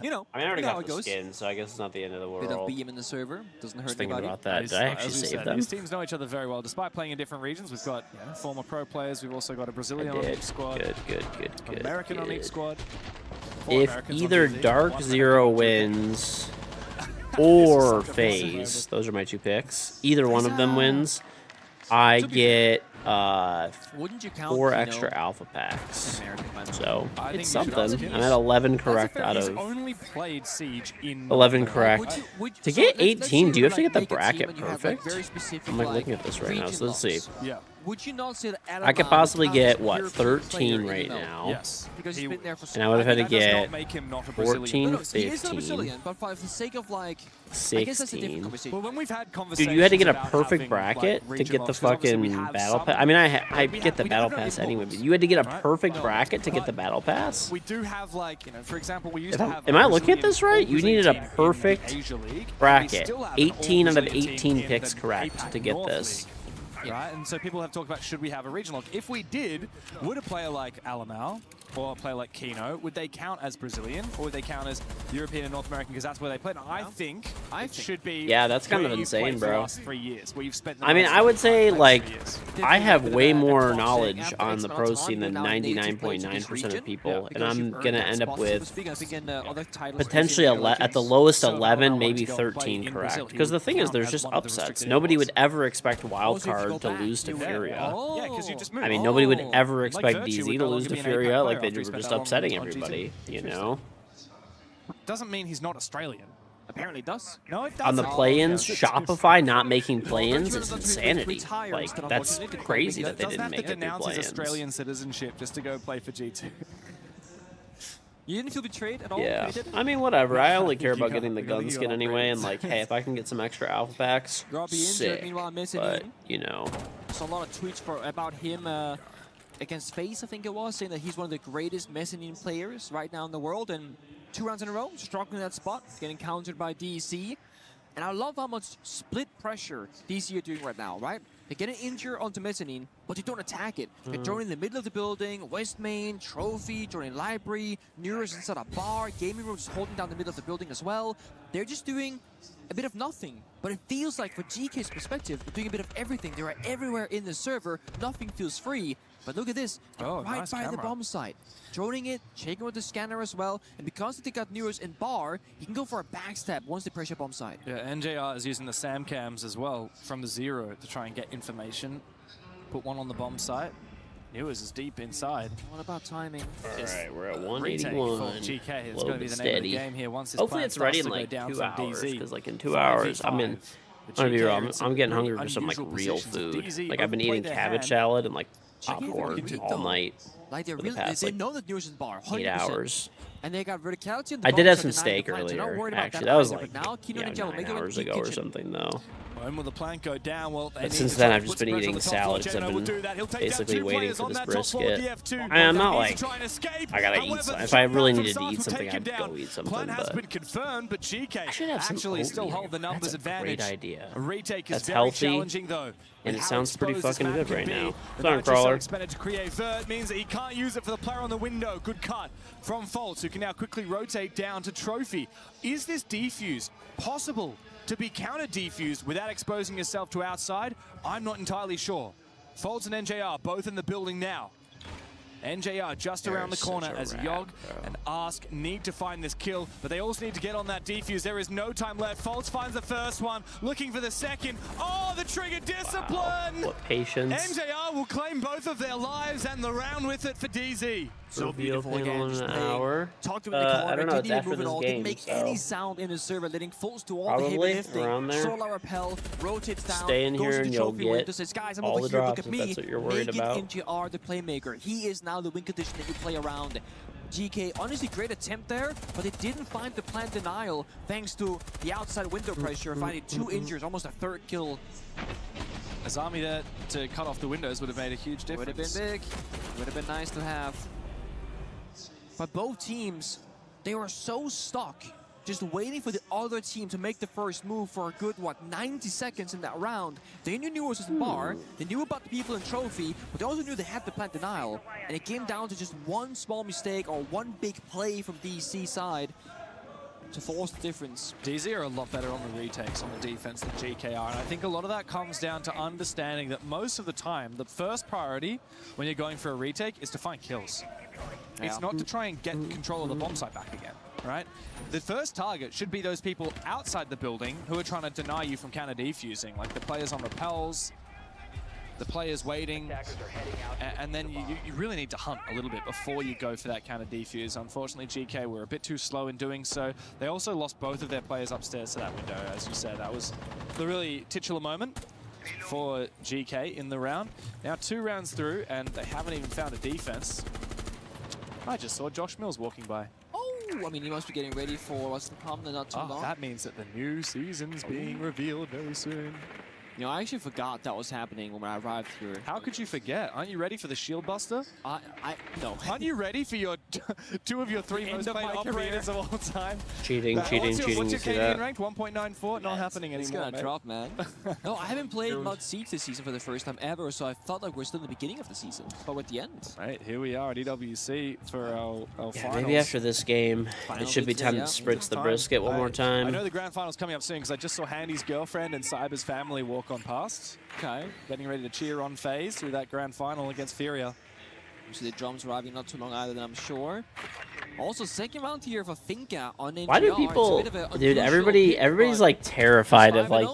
You know, I mean, I already got it the goes. skin, so I guess it's not the end of the world. Bit of BM in the server doesn't hurt Just thinking anybody. about that. Did I actually save them? These teams know each other very well, despite playing in different regions. We've got former pro players. We've also got a Brazilian on each squad. Good. American on each squad. If either Dark Zero wins or FaZe, those are my two picks. Either one of them wins, I get 4 extra alpha packs. So it's something. I'm at 11 correct out of only played Siege in 11 correct. To get 18, do you have to get the bracket perfect? I'm like looking at this right now, so let's see. Yeah. Would you not say that I could possibly get, what, 13 right now? Yes. Because he's been there for so And I would have had to get He 14, is not a Brazilian, 15, but for the sake of like, I guess that's a different 16. conversation. Well, when we've had conversations Dude, you had to get a about perfect having, bracket like, to get the region locks, 'cause obviously we fucking have battle some- pass. I mean, I get the we battle don't pass have anyway, people. but you had to get a Right? perfect bracket to get the battle pass? We do have, like, you know, for example, we used If to I'm- have. am I looking at Brazilian this right? You needed a team in perfect Asia League. We bracket. still have an 18 out of all-Brazilian 18 team picks in the correct APAC to get North this. League. Right, and so people have talked about, should we have a regional? If we did, would a player like Alamau or a player like Kino, would they count as Brazilian or would they count as European and North American? Because that's where they played. And I think it should be. Yeah, that's kind where of you've played insane, for the bro. last 3 years, where you've spent the I mean, last I would say, 5 like, years. I have way more knowledge on the pro scene than 99.9% of people, and I'm going to end up with potentially at the lowest 11, maybe 13 correct. Because the thing is, there's just upsets. Nobody would ever expect Wildcard to lose to Furia. Yeah, because you just move. I mean, nobody would ever expect Virtue DZ would to no lose longer to be an Furia. APAC Like, player they after he were spent just that long upsetting on G2. everybody, you know? Doesn't mean he's not Australian. Apparently it does. No, it doesn't. On the play-ins, Shopify not making play-ins is insanity. Like, that's crazy that they Doesn't didn't have make to it do denounce his play-ins. Australian citizenship just to go play for G2. You didn't feel betrayed at all? Yeah, when you did it? I mean, whatever. I only care about got- getting the I think gun you skin got anyway, and upgrades. like, hey, if I can get some extra alpha packs, Robbie injured, sick. meanwhile missing But in. you know, Saw a lot of tweets about him against FaZe, I think it was, saying that he's one of the greatest mezzanine players right now in the world, and 2 rounds in a row, struggling that spot, getting countered by DC. And I love how much split pressure DC are doing right now, right? They get an injure onto mezzanine, but they don't attack it. They're joining the middle of the building, West Main, Trophy, joining Library, Neuros inside a bar, Gaming Room just holding down the middle of the building as well. They're just doing a bit of nothing. But it feels like, for GK's perspective, they're doing a bit of everything. They are everywhere in the server. Nothing feels free. But look at this. They're right nice by the camera. bomb site. Droning it, checking with the scanner as well. And because they got Neuros in bar, he can go for a backstab once they pressure bomb site. Yeah, NJR is using the SAM cams as well from the zero to try and get information. Put one on the bomb site. Newers is deep inside. What about timing? Alright, we're at Retake 181. for GK. It's Little going to be bit the name of the steady. game here. Once this Hopefully plan it's ready in starts to like go down 2 from hours, DZ. because like in 2 hours, I'm in. I'm gonna be real. I'm getting hungry for some like unusual real positions. food. DZ Like I've been overplayed eating their cabbage hand. salad and like Check it, popcorn read all though. night. Like they're for the really, past, they like, know that Neuros is in bar. 100%. 8 hours. And they got verticality. And the I did bombs have are some denying steak the plan, so not earlier. worried about Actually, that that was either. like But now Kino yeah, and Jello 9 make it hours deep ago or kitchen. something though. When will the plank go down? Well, But since then, I've just been eating salad because I've been basically waiting for this brisket. I'm not like I gotta eat. If I really needed to eat something, I'd go eat something. Plan has But been confirmed, but GK I should have some actually still oatmeal. hold the numbers That's a advantage. great idea. A retake is That's very healthy, challenging though. and with it how sounds pretty exposed this fucking map good can right be. now. The Sorry, Nitro so Crawler. expected to create vert means that he can't use it for the player on the window. Good cut from Faults, who can now quickly rotate down to Trophy. Is this defuse possible to be counter defused without exposing yourself to outside? I'm not entirely sure. Faults and NJR both in the building now. NJR just around the corner as Yogg and Ask need to find this kill, but they also need to get on that defuse. There is no time left. Faults finds the first one, looking for the second. Oh, the trigger discipline! What patience. NJR will claim both of their lives and the round with it for DZ. So Reveal beautiful again. panel in Just an playing. hour. Talked to him in the corner. I don't know. Didn't It's even after move at this all. game. Didn't make so any sound in the server. Letting Faults do all Probably the heavy lifting. around there. Solar repel, rotates down. Stay in goes here to and the you'll trophy get window. Says, guys, I'm all over the here. Look drops at if me. that's what you're worried Make about. it NGR the playmaker. He is now the win condition that you play around. GK, honestly, great attempt there, but they didn't find the plant denial thanks to the outside window pressure, finding 2 injuries, almost a 3rd kill. Azami there to cut off the windows would have made a huge difference. Would have been big. Would have been nice to have. But both teams, they were so stuck, just waiting for the other team to make the first move for a good, 90 seconds in that round. They knew Neuros was in bar, they knew about the people in Trophy, but they also knew they had the plant denial. And it came down to just one small mistake or one big play from DC side to force the difference. DZ are a lot better on the retakes on the defense than GK are, and I think a lot of that comes down to understanding that most of the time, the first priority when you're going for a retake is to find kills. It's not to try and get control of the bomb site back again, right? The first target should be those people outside the building who are trying to deny you from counter defusing, like the players on repels, the players waiting, and then you really need to hunt a little bit before you go for that counter defuse. Unfortunately, GK were a bit too slow in doing so. They also lost both of their players upstairs to that window, as you said. That was the really titular moment for GK in the round. Now 2 rounds through, and they haven't even found a defense. I just saw Josh Mills walking by. Oh, I mean, he must be getting ready for what's to come in not too long. That means that the new season's being revealed very soon. You know, I actually forgot that was happening when I arrived here. How could you forget? Aren't you ready for the Shield Buster? No. Aren't you ready for your 2 of your 3 most played operators of all time? Cheating, What's cheating, your you see Canadian that? ranked? 1.94? Not happening It's anymore, gonna drop, man. No, I haven't played Mud Siege this season for the first time ever, so I felt like we're still in the beginning of the season, but we're at the end. Right, here we are at EWC for our finals. Maybe after this game, it Finals should be time to spritz the brisket one more I time. know the grand final's coming up soon because I just saw Handy's girlfriend and Cyber's family walk on past. Okay. Getting ready to cheer on FaZe through that grand final against Furia. So the drums arriving not too long either, I'm sure. Also, second round here for Finka on NGR. Why do people, dude? Everybody's like terrified of like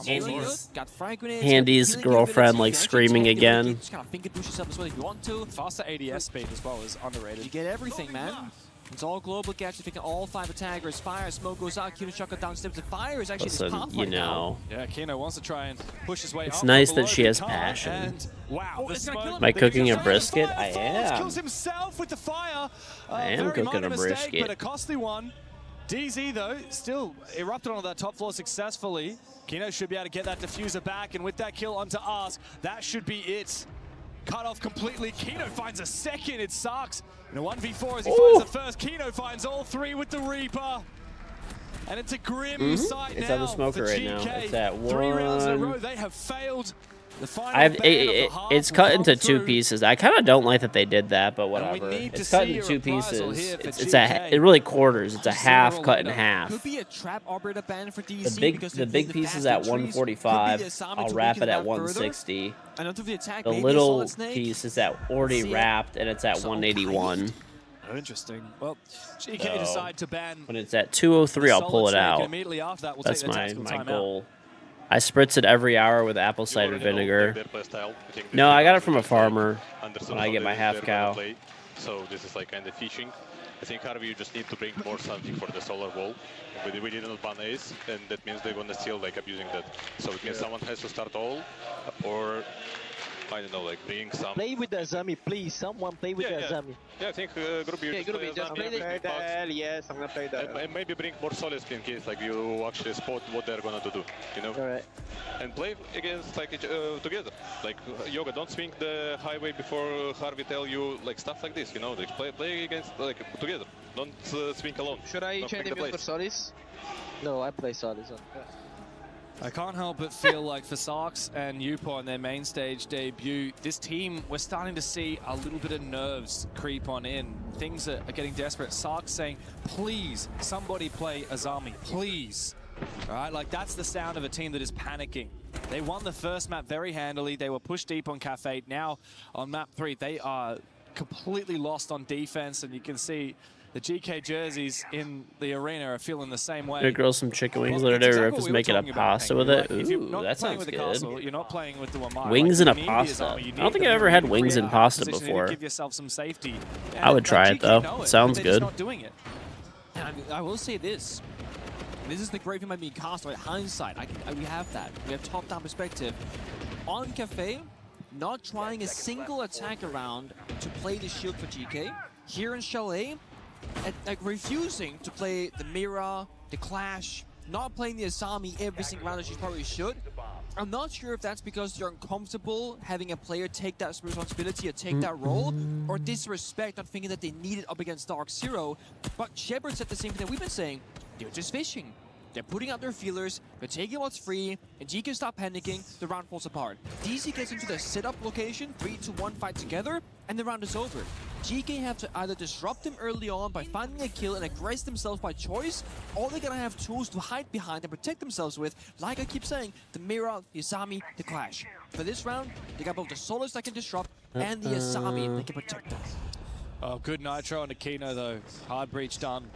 Handy's girlfriend like screaming again. Just kind of finger push yourself as well if you want to. Faster ADS speed as well is underrated. You get everything, man. It's all global catch. Picking all 5 attackers. Fire, smoke goes out. Kino Shaka down steps. The fire is actually Listen, his path you right know. now. Yeah, Kino wants to try and push his way It's up nice from that below, she but has can't, passion. And wow, the smoke. Am I cooking a brisket? I am. Kills himself with the fire. I am Very cooking minor a mistake, brisket. but a costly one. DZ, though, still erupted onto that top floor successfully. Kino should be able to get that diffuser back, and with that kill onto Ask, that should be it. Cut off completely. Kino finds a second. It sucks. In a 1v4 as he finds the first. Kino finds all 3 with the Reaper. And it's a grim sight It's now at the smoker for right GK. now. It's at 3 rounds in a row. one. They have failed. The final It's cut into 2 pieces. I kind of don't like that they did that, but whatever. It's cut into 2 pieces. It really quarters. It's a half cut in half. Could be a trap operator ban for DC. The big piece is at 145. I'll wrap it at 160. The little piece is already wrapped, and it's at 181. Oh, interesting. Well, GK decide to ban. When it's at 203, I'll pull it out. Immediately after that, we'll That's take the my goal. I spritz it every hour with apple cider vinegar. Their play style. No, I got it from a farmer Understood when I how get my half they're cow. gonna play. So this is like kind of teaching. I think Harvey, you just need to bring more something for the solar wall. We didn't ban ace, and that means they're gonna still like abusing that. So it means someone has to start all, or I don't know, like bring some. Play with the Azami, please. Someone play with the Azami. Yeah, I think Gruby, just play the L. Yes, I'm gonna play that. And maybe bring more Solis in case like you actually spot what they're gonna do, you know? Alright. And play against like together. Like Yoga, don't swing the highway before Harvey tell you like stuff like this, you know? Like play against like together. Don't swing alone. Should I Don't change swing the mute for Solis? No, I play Solis. I can't help but feel like for Sarks and Yupo on their main stage debut, this team, we're starting to see a little bit of nerves creep on in. Things are getting desperate. Sarks saying, please, somebody play Azami, please. All right, like that's the sound of a team that is panicking. They won the first map very handily. They were pushed deep on Cafe. Now on map 3, they are completely lost on defense, and you can see the GK jerseys in the arena are feeling the same way. Gonna grill some chicken wings later, or just making a pasta with it. Ooh, that sounds good. Castle, you're not playing with the Wamai. Wings like, and a pasta. I don't think I've ever had wings and pasta before. Give yourself some safety. I would try it though. It sounds good. Not doing it. And I will say this. This is the great thing about being cast, right? Hindsight. We have that. We have top-down perspective. On Cafe, not trying a single attack around to play the shield for GK. Here in Chalet, like refusing to play the Mira, the Clash, not playing the Asami every single round as you probably should. I'm not sure if that's because they're uncomfortable having a player take that responsibility or take that role, or disrespect, not thinking that they need it up against Dark Zero. But Shepard said the same thing that we've been saying. They're just fishing. They're putting out their feelers, they're taking what's free, and GK stop panicking, the round falls apart. DC gets into their setup location, 3-1 fight together, and the round is over. GK have to either disrupt them early on by finding a kill and aggress themselves by choice, or they're gonna have tools to hide behind and protect themselves with, like I keep saying, the Mira, the Asami, the Clash. For this round, they got both the Solos that can disrupt, and the Asami that can protect them. Oh, good Nitro on Akino though. Hard breach done.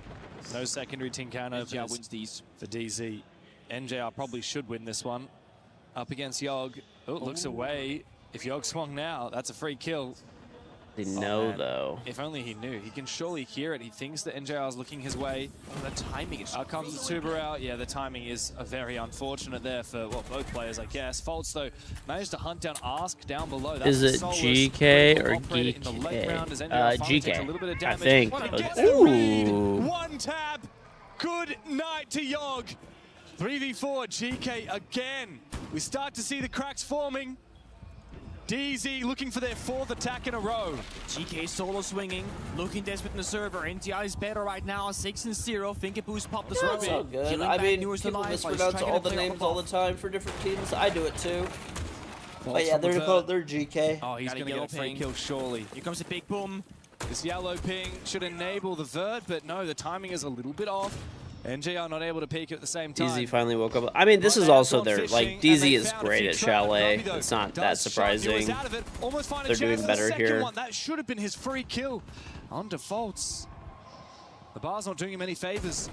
No secondary team counter. NJR wins these. For DZ. NJR probably should win this one. Up against Yogg. Oh, looks away. If Yogg swung now, that's a free kill. Didn't know man. though. If only he knew. He can surely hear it. He thinks that NJR is looking his way. Oh, the timing is Out comes the tuber out. Yeah, the timing is very unfortunate there for, well, both players, I guess. Faults, though, managed to hunt down Ask down below. That's Is it GK or GK? GK, I think. Ooh. One tab. Good night to Yogg. 3v4, GK again. We start to see the cracks forming. DZ looking for their 4th attack in a row. GK solo swinging, looking desperate in the server. NTI is better right now, 6-0. Finger boost pop the server. So good. I mean, people mispronounce all the names all the time for different teams. I do it too. But yeah, they're GK. Oh, he's going to get a free kill, surely. Here comes a big boom. This yellow ping should enable the Vert, but no, the timing is a little bit off. NJR not able to peek at the same time. DZ finally woke up. I mean, this is also their, like, DZ is great at Chalet. It's not that surprising. They're doing better here. That should have been his free kill. On defaults. The bar's not doing him any favors.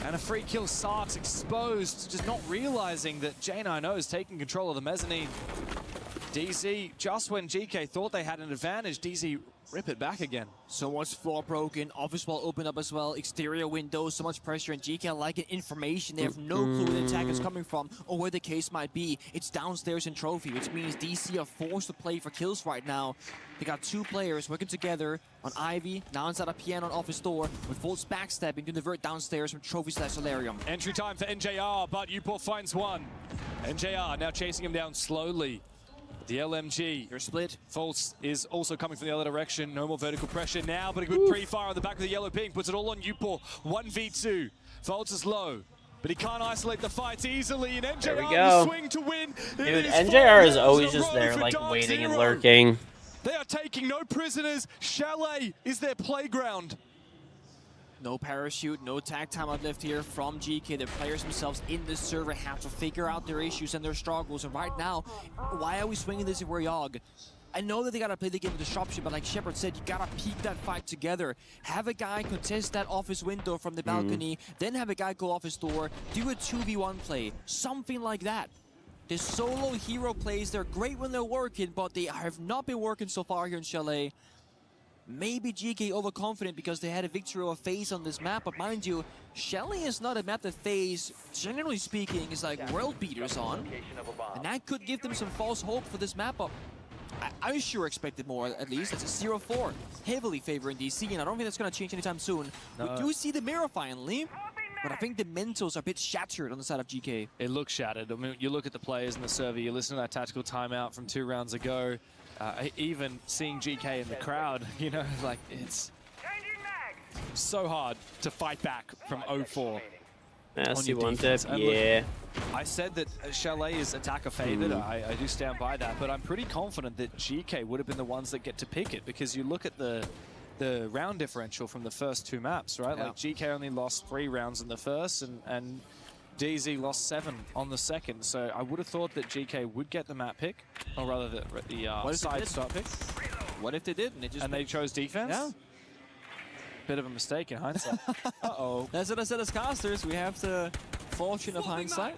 And a free kill. Sarks exposed, just not realizing that J90 is taking control of the mezzanine. DZ, just when GK thought they had an advantage, DZ rip it back again. So much floor broken, office wall open up as well, exterior windows, so much pressure, and GK liking information. They have no clue where the attack is coming from or where the case might be. It's downstairs in Trophy, which means DC are forced to play for kills right now. They got 2 players working together on Ivy, now inside a piano on office door, with Volts backstepping to divert downstairs from Trophy/Solarium. Entry time for NJR, but Upor finds one. NJR now chasing him down slowly. The LMG. You're split. Volts is also coming from the other direction. No more vertical pressure now, but a good pre-fire on the back of the yellow ping. Puts it all on Upor. 1v2. Volts is low, but he can't isolate the fights easily. And NJR will swing to win. Dude, NJR is always just there, like, waiting and lurking. They are taking no prisoners. Chalet is their playground. No parachute, no tag timeout left here from GK. The players themselves in this server have to figure out their issues and their struggles. And right now, why are we swinging this if we're Yogg? I know that they gotta play the game with disruption, but like Shepard said, you gotta peak that fight together. Have a guy contest that office window from the balcony, then have a guy go office door, do a 2v1 play, something like that. The solo hero plays, they're great when they're working, but they have not been working so far here in Chalet. Maybe GK overconfident because they had a victory over FaZe on this map, but mind you, Chalet is not a map that FaZe, generally speaking, is like world beaters on. And that could give them some false hope for this map. But I sure expected more, at least. It's a 0-4, heavily favoring DC, and I don't think that's going to change anytime soon. We do see the mirror finally, but I think the mentals are a bit shattered on the side of GK. It looks shattered. I mean, you look at the players in the server, you listen to that tactical timeout from 2 rounds ago. Even seeing GK in the crowd, you know, like it's so hard to fight back from 0-4. Nasty one tip, yeah. I said that Chalet is attacker favored. I do stand by that, but I'm pretty confident that GK would have been the ones that get to pick it, because you look at the round differential from the first 2 maps, right? Like GK only lost 3 rounds in the first, and DZ lost 7 on the second, so I would have thought that GK would get the map pick, or rather the side start pick. What if they did and they chose defense? Yeah. Bit of a mistake in hindsight. Uh-oh. That's what I said as casters. We have the fortune of hindsight.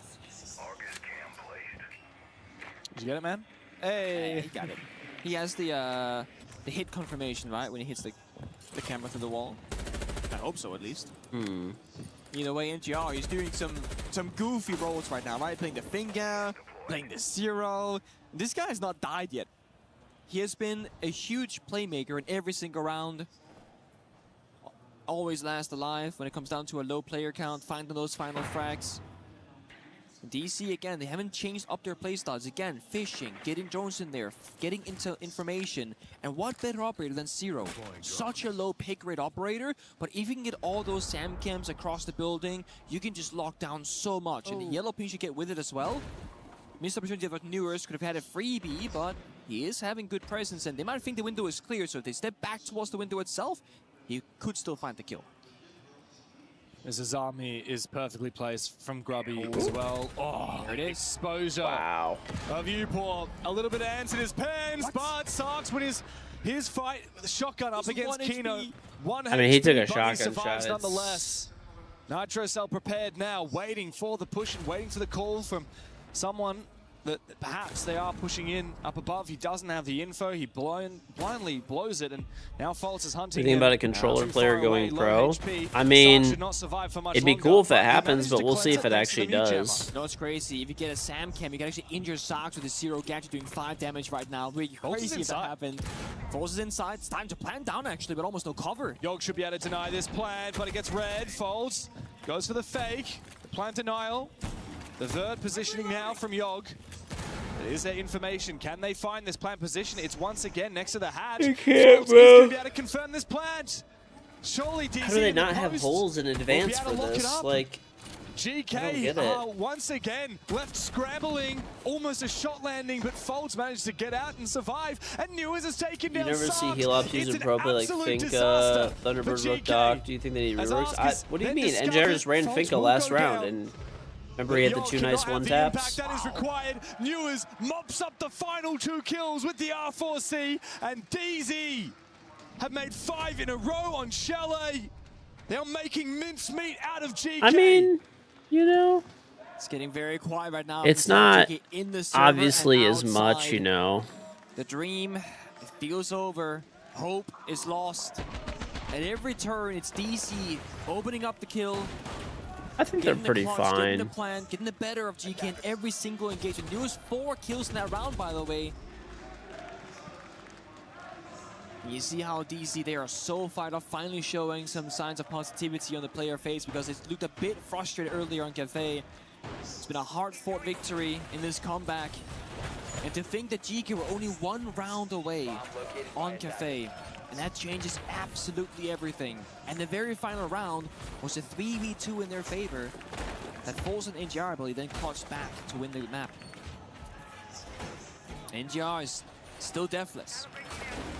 Did you get it, man? Hey! He got it. He has the hit confirmation, right, when he hits the camera through the wall. I hope so, at least. Either way, NGR, he's doing some goofy roles right now, right? Playing the finger, playing the zero. This guy's not died yet. He has been a huge playmaker in every single round. Always last alive when it comes down to a low player count, finding those final frags. DC, again, they haven't changed up their playstyles. Again, fishing, getting drones in there, getting into information. And what better operator than Zero? Such a low pick rate operator, but if you can get all those SAM cams across the building, you can just lock down so much. And the yellow ping should get with it as well. Missed opportunity that Newers could have had a freebie, but he is having good presence, and they might think the window is clear, so if they step back towards the window itself, he could still find the kill. As Azami is perfectly placed from Grubby as well. Oh, there it is. Exposure of Upor. A little bit of ants in his pants, but Sarks when his fight with the shotgun up against Kino. I mean, he took a shotgun survives shot. Nonetheless. Nitro Cell prepared now, waiting for the push and waiting for the call from someone that perhaps they are pushing in up above. He doesn't have the info. He blindly blows it, and now Foltz is hunting. Thinking about a controller player going pro. I mean, it'd be cool if it happens, but we'll see if it actually does. No, it's crazy. If you get a SAM cam, you can actually injure Sox with a zero gadget doing 5 damage right now. Really crazy if that happened. Foltz is inside. It's time to plant down actually, but almost no cover. Yogg should be able to deny this plant, but it gets red. Foltz goes for the fake. The plant denial. The third positioning now from Yogg. Is there information? Can they find this plant position? It's once again next to the hatch. You can't, bro. Going to be able to confirm this plant. Surely DC. How do they not have holes in advance for this? Like, GK once again left scrambling, almost a shot landing, but Foltz managed to get out and survive. And Newers is taken down. You never see heal ups using pro play like Finka, Thunderbird, Rook Doc. Do you think they need reworks? What do you mean? NJR just ran Finka last round and. Remember, he had the 2 nice one taps. That is required. Newers mops up the final 2 kills with the R4C, and DZ have made 5 in a row on Chalet. They are making mincemeat out of GK. I mean, you know, It's getting very quiet right now. It's not in the server obviously and as much, outside. you know. The dream, it feels over. Hope is lost. At every turn, it's DC opening up the kill. I think they're getting the pretty clutch, fine. Getting the plan, getting the better of GK in every single engagement. Newest 4 kills in that round, by the way. You see how DC, they are so fired up, finally showing some signs of positivity on the player face because it looked a bit frustrated earlier on Cafe. It's been a hard-fought victory in this comeback. And to think that GK were only 1 round away on Cafe, and that changes absolutely everything. And the very final round was a 3v2 in their favor that Falls and NGR, I believe, then clutched back to win the map. NGR is still deathless.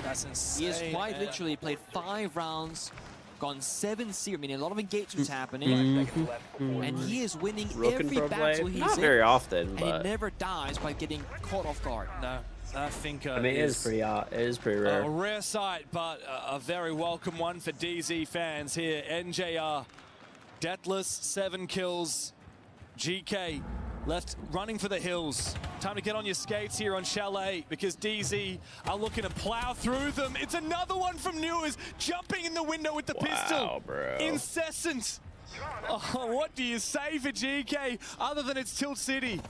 That's insane. He has quite literally played 5 rounds, gone 7-0, meaning a lot of engagements happening, and he is winning every battle he's Not in. very often, and but he never dies by getting caught off guard. No, I think I mean, it is pretty rare. A rare sight, but a very welcome one for DZ fans here. NJR, deathless, 7 kills. GK left running for the hills. Time to get on your skates here on Chalet because DZ are looking to plow through them. It's another one from Newers, jumping in the window with the pistol. Bro. Incessant. Oh, what do you say for GK other than it's Tilt City?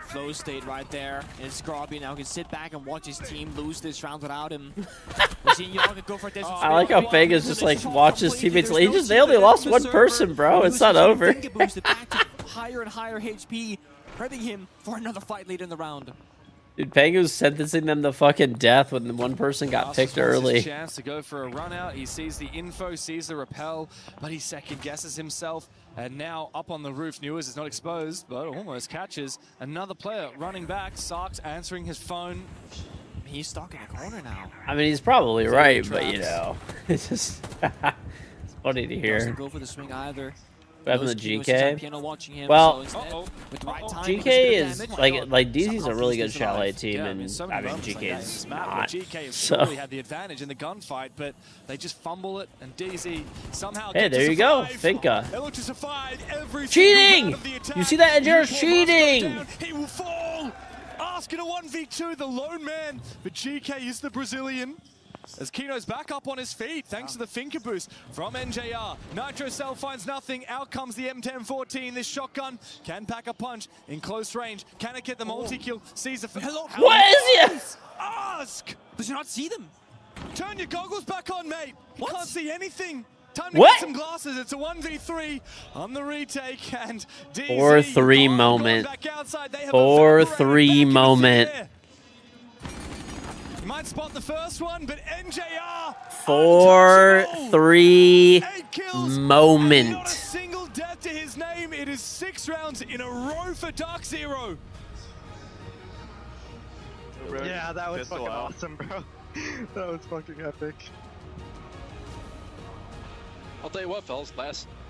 Flow state right there. And Scrobby now can sit back and watch his team lose this round without him. We're seeing Yaga go for a desert I like how Vegas just like watches teammates. They only lost 1 person, bro. It's not over. Higher and higher HP, prepping him for another fight later in the round. Dude, Pangu's sentencing them to fucking death when 1 person got picked early. Chance to go for a run out. He sees the info, sees the rappel, but he second guesses himself. And now up on the roof, Newers is not exposed, but almost catches another player running back. Sark's answering his phone. He's stuck in a corner now. I mean, he's probably right, but you know, it's just it's funny to hear. Doesn't go for the swing either. What happened to Knows GK? Piano watching him, Well, so instead, with the right timing, GK it's is good damage. like DZ's a really good Somehow Chalet he's team, alive. and I mean GK is not. GK has So surely had the advantage in the gunfight, but they just fumble it, and DZ somehow hey, gets there to you go, survive. Finka. They look to survive every Cheating! single round of the attack. You see that? NGR's Unicorn cheating! must go down. He will fall. Asking a 1v2, the lone man, but GK is the Brazilian. As Kino's back up on his feet, thanks to the Finker boost from NJR. Nitro Cell finds nothing. Out comes the M1014. This shotgun can pack a punch in close range. Can it get the multi-kill? Sees the... Hello. What is it? Ask! Does he not see them? Turn your goggles back on, mate. What? Can't see anything. Time to What? get some glasses. It's a 1v3 on the retake, and DZ 4-3 moment. back outside. They have 4-3 moment. You might spot the first one, but NJR 4-3 not a moment. single death to his name. It is 6 rounds in a row for Dark Zero. Yeah, that was fucking awesome, bro. That was fucking epic. I'll tell you what, fellas.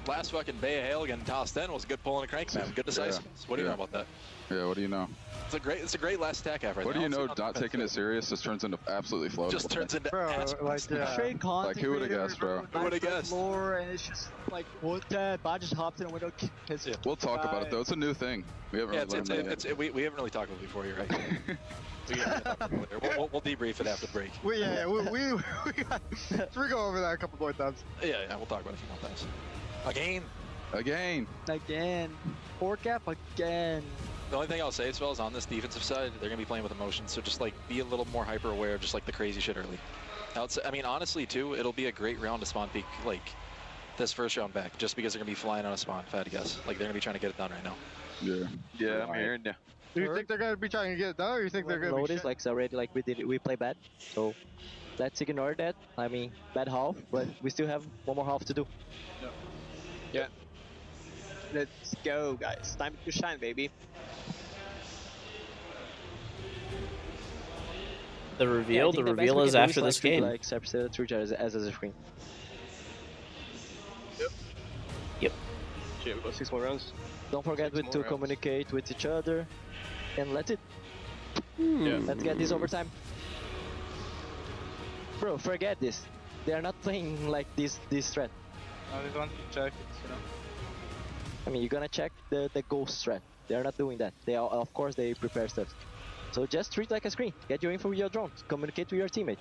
Last fucking Bay of Hail getting tossed in was a good pull and a crank, man. Good decisive. Yeah. What do you know about that? Yeah, what do you know? It's a great last attack effort. What do you know? Not taking it serious just turns into absolutely floatable. Just turns into Straight content. Like, who would've guessed, bro? Who would've guessed? Floor, and it's just like, what that? Bot just hopped in a window, hits it. We'll talk about it though. It's a new thing. We haven't really learned that yet. We haven't really talked about it before, you're right. We'll debrief it after the break. We go over that a couple more times. Yeah, we'll talk about it a few more times. Again. Four cap again. The only thing I'll say as well is on this defensive side, they're gonna be playing with emotion, so just like be a little more hyper aware of just like the crazy shit early. I mean, honestly too, it'll be a great round to spawn peak like this first round back, just because they're gonna be flying on a spawn. If I had to guess, like they're gonna be trying to get it done right now. Yeah, I'm hearing you. Do you think they're gonna be trying to get it done, or you think they're gonna be like already like we play bad, so let's ignore that. I mean, bad half, but we still have one more half to do. Yeah. Let's go, guys. Time to shine, baby. The reveal is after this game. Like Substitute as a screen. Yep. Shit, we got 6 more rounds. Don't forget to communicate with each other, and let's let's get this overtime. Bro, forget this. They are not playing like this threat. I just want to check it, you know. I mean, you're gonna check the ghost threat. They're not doing that. They are, of course, they prepare stuff. So just treat it like a screen. Get your info with your drone. Communicate with your teammate.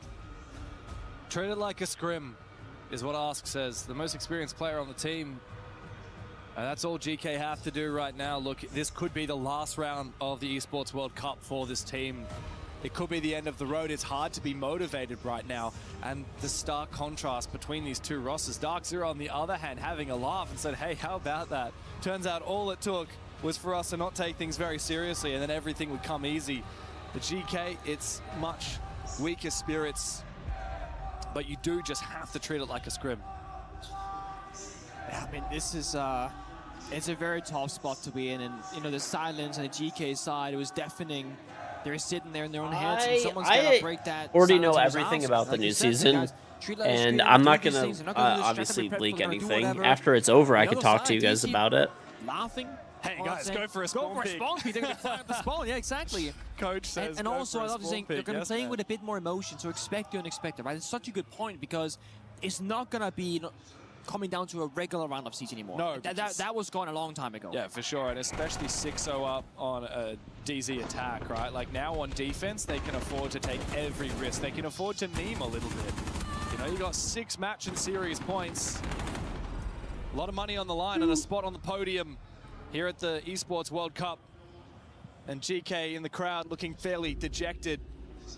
Treat it like a scrim, is what Ask says. The most experienced player on the team. And that's all GK have to do right now. Look, this could be the last round of the Esports World Cup for this team. It could be the end of the road. It's hard to be motivated right now. And the stark contrast between these two rosters. Dark Zero, on the other hand, having a laugh and said, hey, how about that? Turns out all it took was for us to not take things very seriously, and then everything would come easy. The GK, it's much weaker spirits, but you do just have to treat it like a scrim. Yeah, I mean, this is it's a very tough spot to be in, and you know the silence on the GK side, it was deafening. They're sitting there in their own heads, and someone's got to break that. Already know everything about the new season, and I'm not gonna obviously leak anything. After it's over, I could talk to you guys about it. Laughing. Hey guys, go for a spawn peek. They're going to fire up the spawn. Yeah, exactly. Coach says. And also, I love saying they're going to be playing with a bit more emotion, so expect the unexpected. Right? It's such a good point because it's not going to be coming down to a regular round of siege anymore. No, that was gone a long time ago. Yeah, for sure, and especially 6-0 up on a DZ attack, right? Like now on defense, they can afford to take every risk. They can afford to meme a little bit. You know, you got 6 match and series points. A lot of money on the line and a spot on the podium here at the Esports World Cup. And GK in the crowd looking fairly dejected.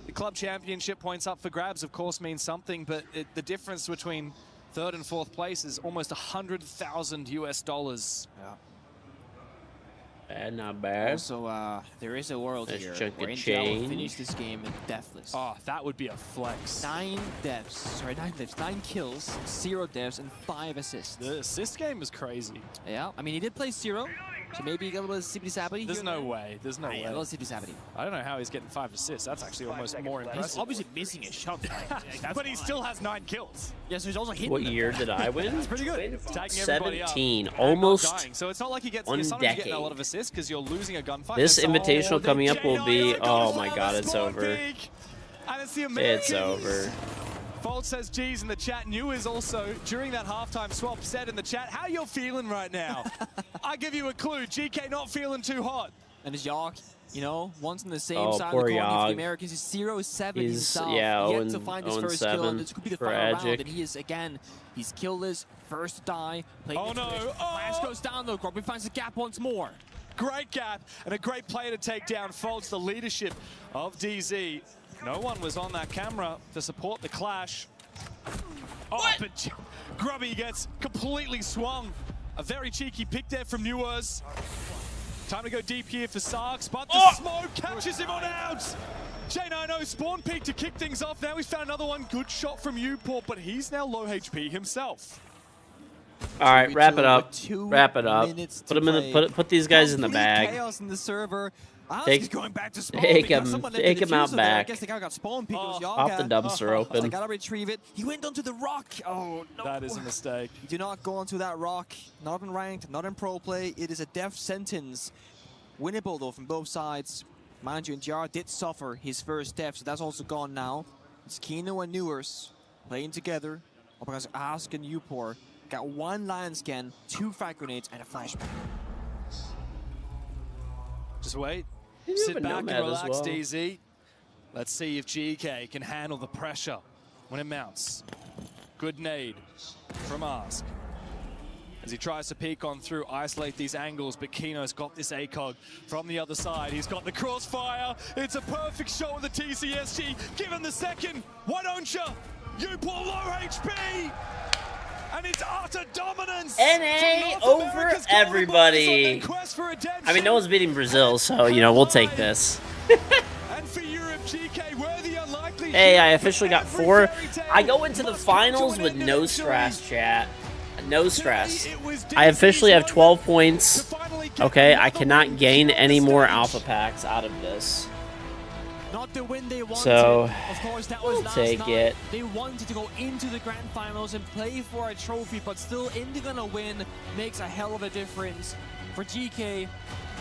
The club championship points up for grabs, of course, means something, but the difference between 3rd and 4th place is almost $100,000 US. Yeah. And not bad. Also, there is a world Nice here chunk where of Intel will finish this game deathless. Oh, that would be a flex. 9 deaths. Sorry, 9 deaths. 9 kills, 0 deaths, and 5 assists. The assist game is crazy. Yeah, I mean, he did play 0. So maybe he got a little sippity-sappity. There's no way. There's no way. A little sippity-sappity. I don't know how he's getting 5 assists. That's actually almost more impressive. He's obviously missing a shot. But he still has 9 kills. Yeah, so he's also hitting What them. year did I win? That's pretty good. Tagging everybody up 17. and Almost not dying. So it's not like he gets 1 sometimes getting a decade. lot of assists because you're losing a gunfight. This And so- invitational coming up will be, J9 oh goes my for god, the it's spawn over. peek. And it's the It's Americans. over. Fold says G's in the chat. New is also, during that halftime swap, said in the chat, how you feeling right now? I give you a clue. GK not feeling too hot. And his York, you know, once on the same Oh, side of poor the coin with the Yogg. Americans. He's 0-7 He's, himself. yeah, Yet to find his first kill, and this could be the final round. tragic. And he is, again, he's killless, first to die. Oh, no. Flash goes down, though. Grubby finds the gap once more. Great gap and a great player to take down. Folds the leadership of DZ. No one was on that camera to support the clash. Oh, but Grubby gets completely swung. A very cheeky pick there from Newers. Time to go deep here for Sarks, but the smoke catches him on out. J9O spawn peek to kick things off. Now he's found another one. Good shot from Uport, but he's now low HP himself. All right, wrap it up. 2 Wrap it up. minutes Put to them in play. the put these guys in the Complete bag. chaos in the server. Take- He's going back to spawn take because him- someone left take the him out diffuser there. I back. guess the guy got spawn peek. It was Pop the Yaga. dumpster They open. gotta retrieve it. He went onto the rock. Oh no! That is a mistake. You do not go onto that rock. Not in ranked, not in pro play. It is a death sentence. Winnable though from both sides. Mind you, NGR did suffer his first death, so that's also gone now. It's Kino and Newers playing together. Because Ask and Upor got 1 lion scan, 2 frag grenades, and a flashbang. Just wait. You Sit have a back and nomad as relax, well. DZ. Let's see if GK can handle the pressure when it mounts. Good nade from Ask. As he tries to peek on through, isolate these angles, but Kino's got this ACOG from the other side. He's got the crossfire. It's a perfect shot with the TCSG. Give him the second. Why don't you? Uport low HP. And it's utter dominance. NA over everybody. I mean, no one's beating Brazil, so, you know, we'll take this. And for Europe, GK were the unlikely. Hey, I officially got 4. I go into the finals with no stress, chat. No stress. I officially have 12 points. Okay, I cannot gain any more alpha packs out of this. Not the win they wanted. So, of course, that was we'll last take night. it. They wanted to go into the grand finals and play for a trophy, but still, Indy gonna win makes a hell of a difference. For GK,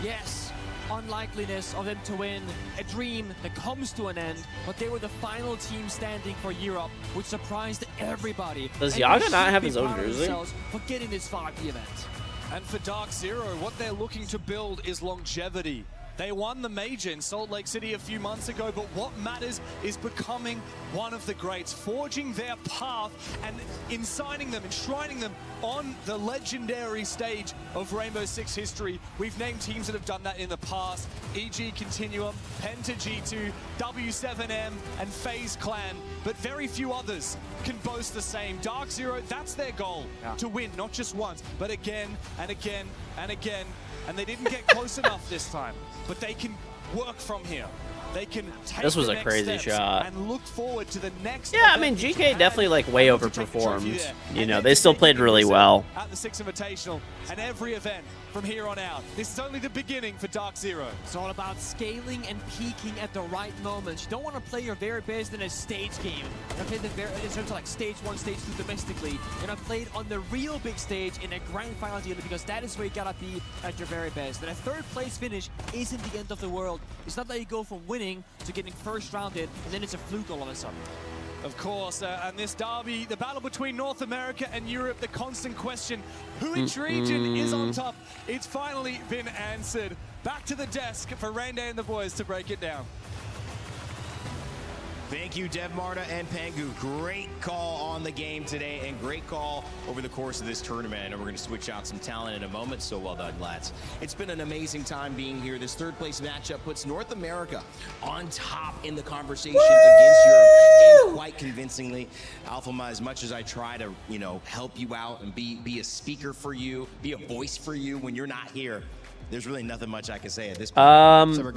yes, unlikeliness of them to win, a dream that comes to an end, but they were the final team standing for Europe, which surprised everybody. Does And Yaga they not should have be his own proud of jersey? themselves for getting this far at the event. And for Dark Zero, what they're looking to build is longevity. They won the major in Salt Lake City a few months ago, but what matters is becoming one of the greats, forging their path and enshrining them on the legendary stage of Rainbow Six history. We've named teams that have done that in the past: EG Continuum, Penta G2, W7M, and FaZe Clan, but very few others can boast the same. Dark Zero, that's their goal, to win, not just once, but again and again and again. And they didn't get close enough this time, but they can work from here. They can take This was the a next crazy steps shot. and look forward to the next. Yeah, I mean, GK definitely like way overperformed. You know, they still played really well. At the Six Invitational and every event from here on out. This is only the beginning for Dark Zero. It's all about scaling and peaking at the right moments. You don't want to play your very best in a stage game. You play in terms of like stage 1, stage 2 domestically. You're not played on the real big stage in a grand final deal, because that is where you gotta be at your very best. And a third place finish isn't the end of the world. It's not that you go from winning to getting first rounded and then it's a fluke all of a sudden. Of course, and this derby, the battle between North America and Europe, the constant question, who each region is on top? It's finally been answered. Back to the desk for Rainday and the boys to break it down. Thank you, Dev Marta and Pangu. Great call on the game today, and great call over the course of this tournament. I know we're going to switch out some talent in a moment, so well done, lads. It's been an amazing time being here. This third place matchup puts North America on top in the conversation against Europe, and quite convincingly. Alphama, as much as I try to, you know, help you out and be a speaker for you, be a voice for you when you're not here, there's really nothing much I can say at this point.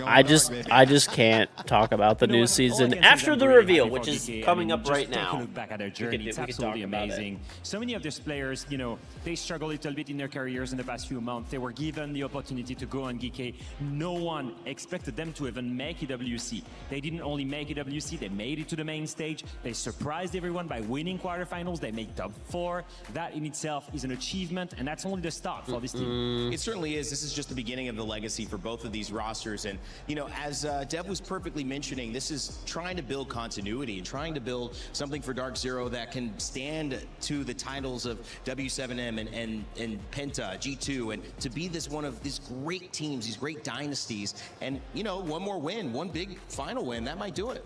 I just can't talk about the new season after the reveal, which is coming up right now. Look back at their journey. It's absolutely amazing. So many of these players, you know, they struggled a little bit in their careers in the past few months. They were given the opportunity to go on GK. No one expected them to even make EWC. They didn't only make EWC, they made it to the main stage. They surprised everyone by winning quarterfinals. They made top 4. That in itself is an achievement, and that's only the start for this team. It certainly is. This is just the beginning of the legacy for both of these rosters. And, you know, as Dev was perfectly mentioning, this is trying to build continuity and trying to build something for Dark Zero that can stand to the titles of W7M and Penta, G2, and to be this one of these great teams, these great dynasties. And, you know, one more win, one big final win, that might do it.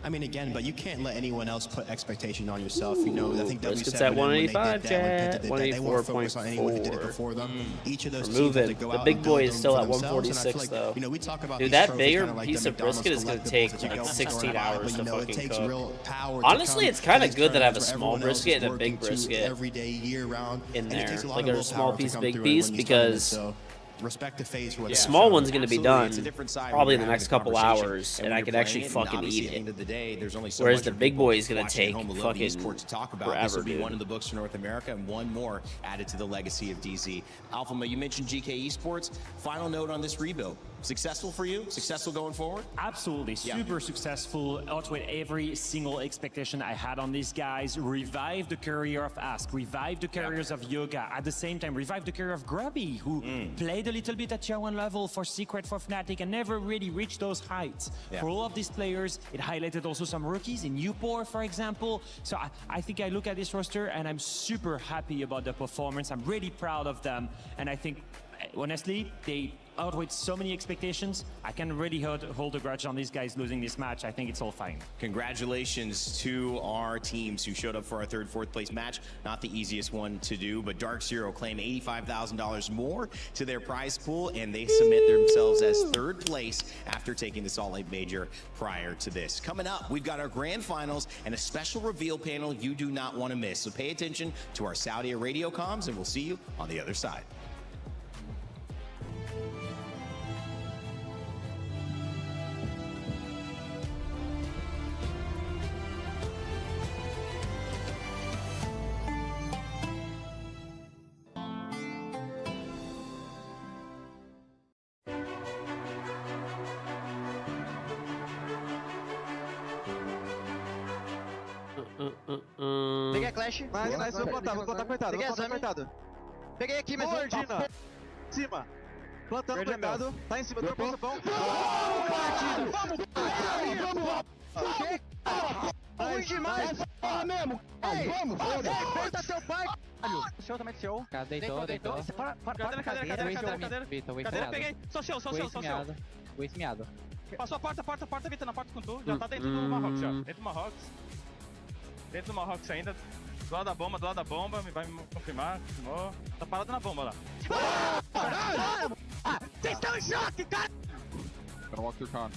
I mean, again, but you can't let anyone else put expectation on yourself. You know, I think It's W7 at when they did 185, that, when Penta chat. did that, they won't focus on anyone who did it before them. Each of those teams have to go The out big and boy build is them still for at themselves, and I feel 146 like, though. you know, we talk about Dude, these that trophies bigger kinda like piece the of brisket is McDonald's gonna take collectibles. You like go 16 for it, hours but, to you know, it fucking takes cook. real power to Honestly, come it's kind to of these good that I have a tournaments where small everyone else is brisket and a working big to brisket every day, year round, in and it there. takes a lot Like of a small willpower to piece, come big through piece, and win these because tournaments, so respect to FaZe for what the they've small shown. one's going to be Absolutely, done it's a different side probably when in the you're next having couple a conversation. hours, And and when I you're could playing actually it, and fucking obviously eat at the end it. of the day, there's only so Whereas much the of big people boy is going to watching take home alone fucking esports to talk about. forever, This will be dude. one in the books for North America and one more added to the legacy of DZ. Alphama, you mentioned GK Esports. Final note on this rebuild. Successful for you? Successful going forward? Absolutely, super successful. Outweighed every single expectation I had on these guys. Revived the career of Ask, revived the careers of Yoga. At the same time, revived the career of Grubby, who played a little bit at tier 1 level for Secret, for Fnatic, and never really reached those heights. For all of these players, it highlighted also some rookies in Upor, for example. So I think I look at this roster and I'm super happy about the performance. I'm really proud of them, and I think, honestly, they outweighed so many expectations. I can really hold a grudge on these guys losing this match. I think it's all fine. Congratulations to our teams who showed up for our third, fourth place match. Not the easiest one to do, but Dark Zero claim $85,000 more to their prize pool, and they submit themselves as third place after taking the Salt Lake Major prior to this. Coming up, we've got our grand finals and a special reveal panel you do not want to miss. So pay attention to our Saudi radio comms, and we'll see you on the other side. Peguei a Clash. Mas vou plantar coitado. Peguei a Vou plantar Zami. coitado. Peguei aqui, mas Mordina. Em cima. Plantando coitado. Tá em cima do pão. Vamos, Vamos, vamos! Ruim demais! Fala mesmo, vamos, Feita seu pai, caralho. Show também do show. Deitou. Para cadeira. Vitor, Cadeira, peguei. Só seu. Waze miado. Passou a porta, Vitor, na porta com tu. Já tá dentro do Marrocos, já. Dentro do Marrocos ainda. Do lado da bomba, vai me confirmar. Confirmou. Tá parado na bomba lá. Caralho! Vocês estão em choque, cara! Gonna walk through con.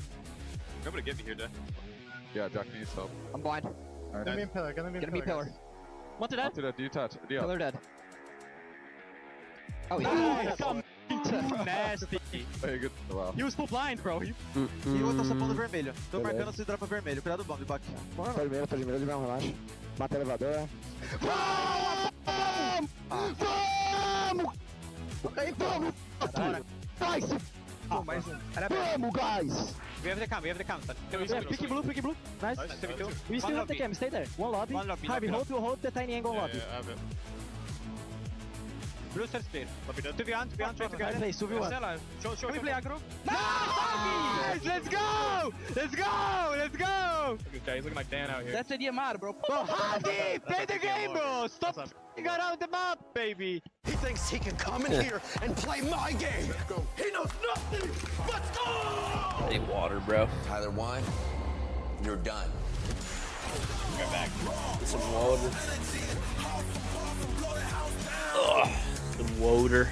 You're able to get me here, Jack. Yeah, Jack needs help. I'm blind. Alright. Gonna be in pillar. One to dead. Do that. Pillar dead. Oh, yeah. Too nasty. Hey, good. Wow. He was full blind, bro. E o outro só pondo vermelho. Tô marcando se dropa vermelho. Cuidado do bomb, bate. Primeiro de mão, relaxa. Mata elevador. Vamos! Guys! Vamos, guys! We have the cam. Yeah, pick blue. Nice. We still have the cam. Stay there. One lobby. Harvey, hold the tiny angle lobby. I have it. Blue stairs clear. To be on, try to get it. Play, Suvi one. Show me play aggro. Nice! Let's go! Okay, he's looking like Dan out here. That's the Amar, bro. Hardy, play the game, bro! Stop f***ing around the map, baby! He thinks he can come in here and play my game. He knows nothing. Let's go! I need water, bro. Tyler won. You're done. Go back. Get some water. Ugh. Some water.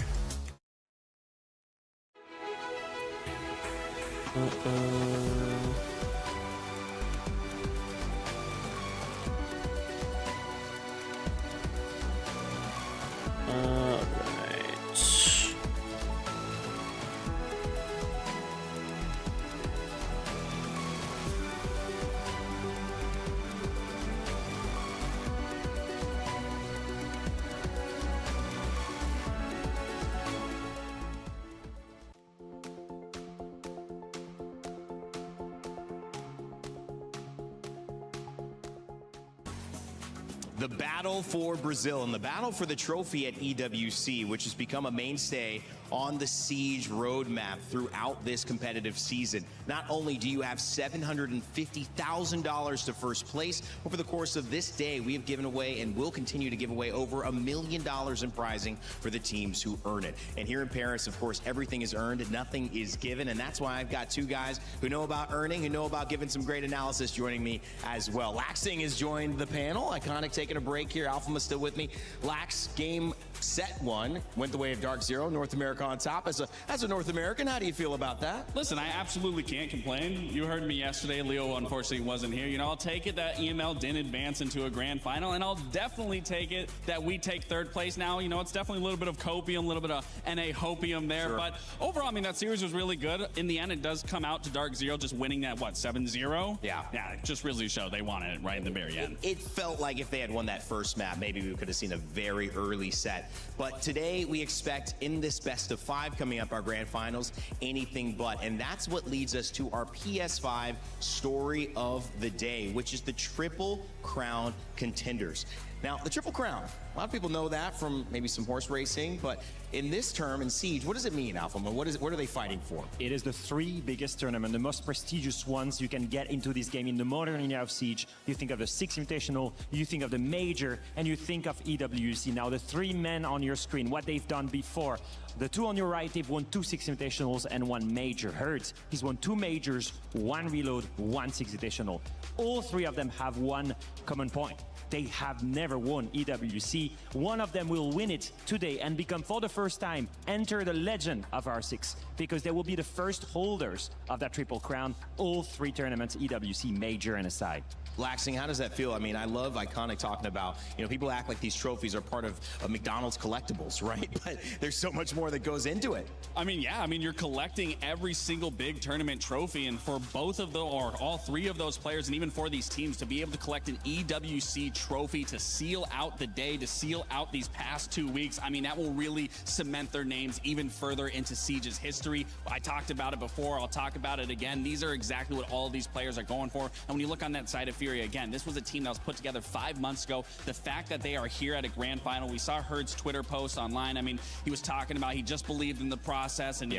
The battle for Brazil and the battle for the trophy at EWC, which has become a mainstay on the Siege roadmap throughout this competitive season. Not only do you have $750,000 to first place, over the course of this day, we have given away and will continue to give away over $1 million in prizing for the teams who earn it. And here in Paris, of course, everything is earned, nothing is given. And that's why I've got two guys who know about earning, who know about giving some great analysis joining me as well. Laxing has joined the panel. Iconic taking a break here. Alphama's still with me. Lax, game set one, went the way of Dark Zero, North America on top. As a North American, how do you feel about that? Listen, I absolutely can't complain. You heard me yesterday. Leo unfortunately wasn't here. You know, I'll take it that EML didn't advance into a grand final, and I'll definitely take it that we take third place now. You know, it's definitely a little bit of copium, a little bit of NA hopium there. Sure. But overall, I mean, that series was really good. In the end, it does come out to Dark Zero just winning that, what, 7-0? Yeah. Yeah, it just really showed they wanted it right in the very end. It felt like if they had won that first map, maybe we could have seen a very early set. But today, we expect in this best of 5 coming up, our grand finals, anything but. And that's what leads us to our PS5 story of the day, which is the Triple Crown contenders. Now, the Triple Crown, a lot of people know that from maybe some horse racing, but in this term, in Siege, what does it mean, Alphama? What are they fighting for? It is the 3 biggest tournament, the most prestigious ones you can get into this game in the modern era of Siege. You think of the 6 Invitational, you think of the Major, and you think of EWC. Now, the 3 men on your screen, what they've done before. The 2 on your right, they've won 2 6 Invitationals and 1 Major. Hertz, he's won 2 Majors, 1 Reload, 1 6 Invitational. All 3 of them have one common point. They have never won EWC. One of them will win it today and become, for the first time, enter the legend of R6, because they will be the first holders of that Triple Crown, all 3 tournaments, EWC, Major, and aside. Laxing, how does that feel? I mean, I love Iconic talking about, you know, people act like these trophies are part of McDonald's collectibles, right? But there's so much more that goes into it. I mean, yeah, I mean, you're collecting every single big tournament trophy, and for both of the, or all 3 of those players, and even for these teams, to be able to collect an EWC trophy to seal out the day, to seal out these past 2 weeks, I mean, that will really cement their names even further into Siege's history. I talked about it before, I'll talk about it again. These are exactly what all these players are going for, and when you look on that side of field, Fury, again, this was a team that was put together 5 months ago. The fact that they are here at a grand final, we saw Herd's Twitter post online. I mean, he was talking about he just believed in the process and he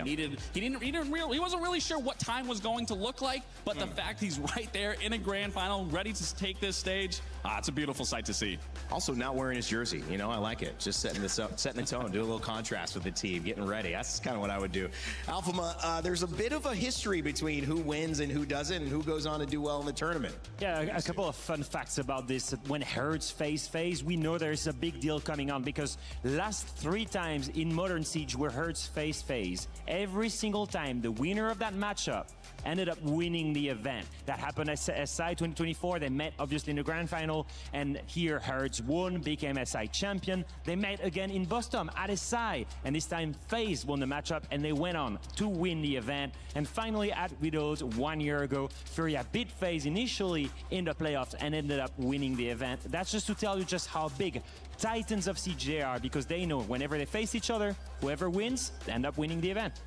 wasn't really sure what time was going to look like, but the fact he's right there in a grand final, ready to take this stage, it's a beautiful sight to see. Also, not wearing his jersey, you know, I like it. Just setting this up, setting the tone, do a little contrast with the team, getting ready. That's kind of what I would do. Alphama, there's a bit of a history between who wins and who doesn't, and who goes on to do well in the tournament. Yeah, a couple of fun facts about this. When Herds face FaZe, we know there's a big deal coming on because last 3 times in Modern Siege where Herds face FaZe, every single time the winner of that matchup ended up winning the event. That happened at SI 2024. They met obviously in the grand final, and here Herds won, became SI champion. They met again in Boston at SI, and this time FaZe won the matchup, and they went on to win the event. And finally at Widows 1 year ago, Furia beat FaZe initially in the playoffs and ended up winning the event. That's just to tell you just how big Titans of Siege they are, because they know whenever they face each other, whoever wins, they end up winning the event.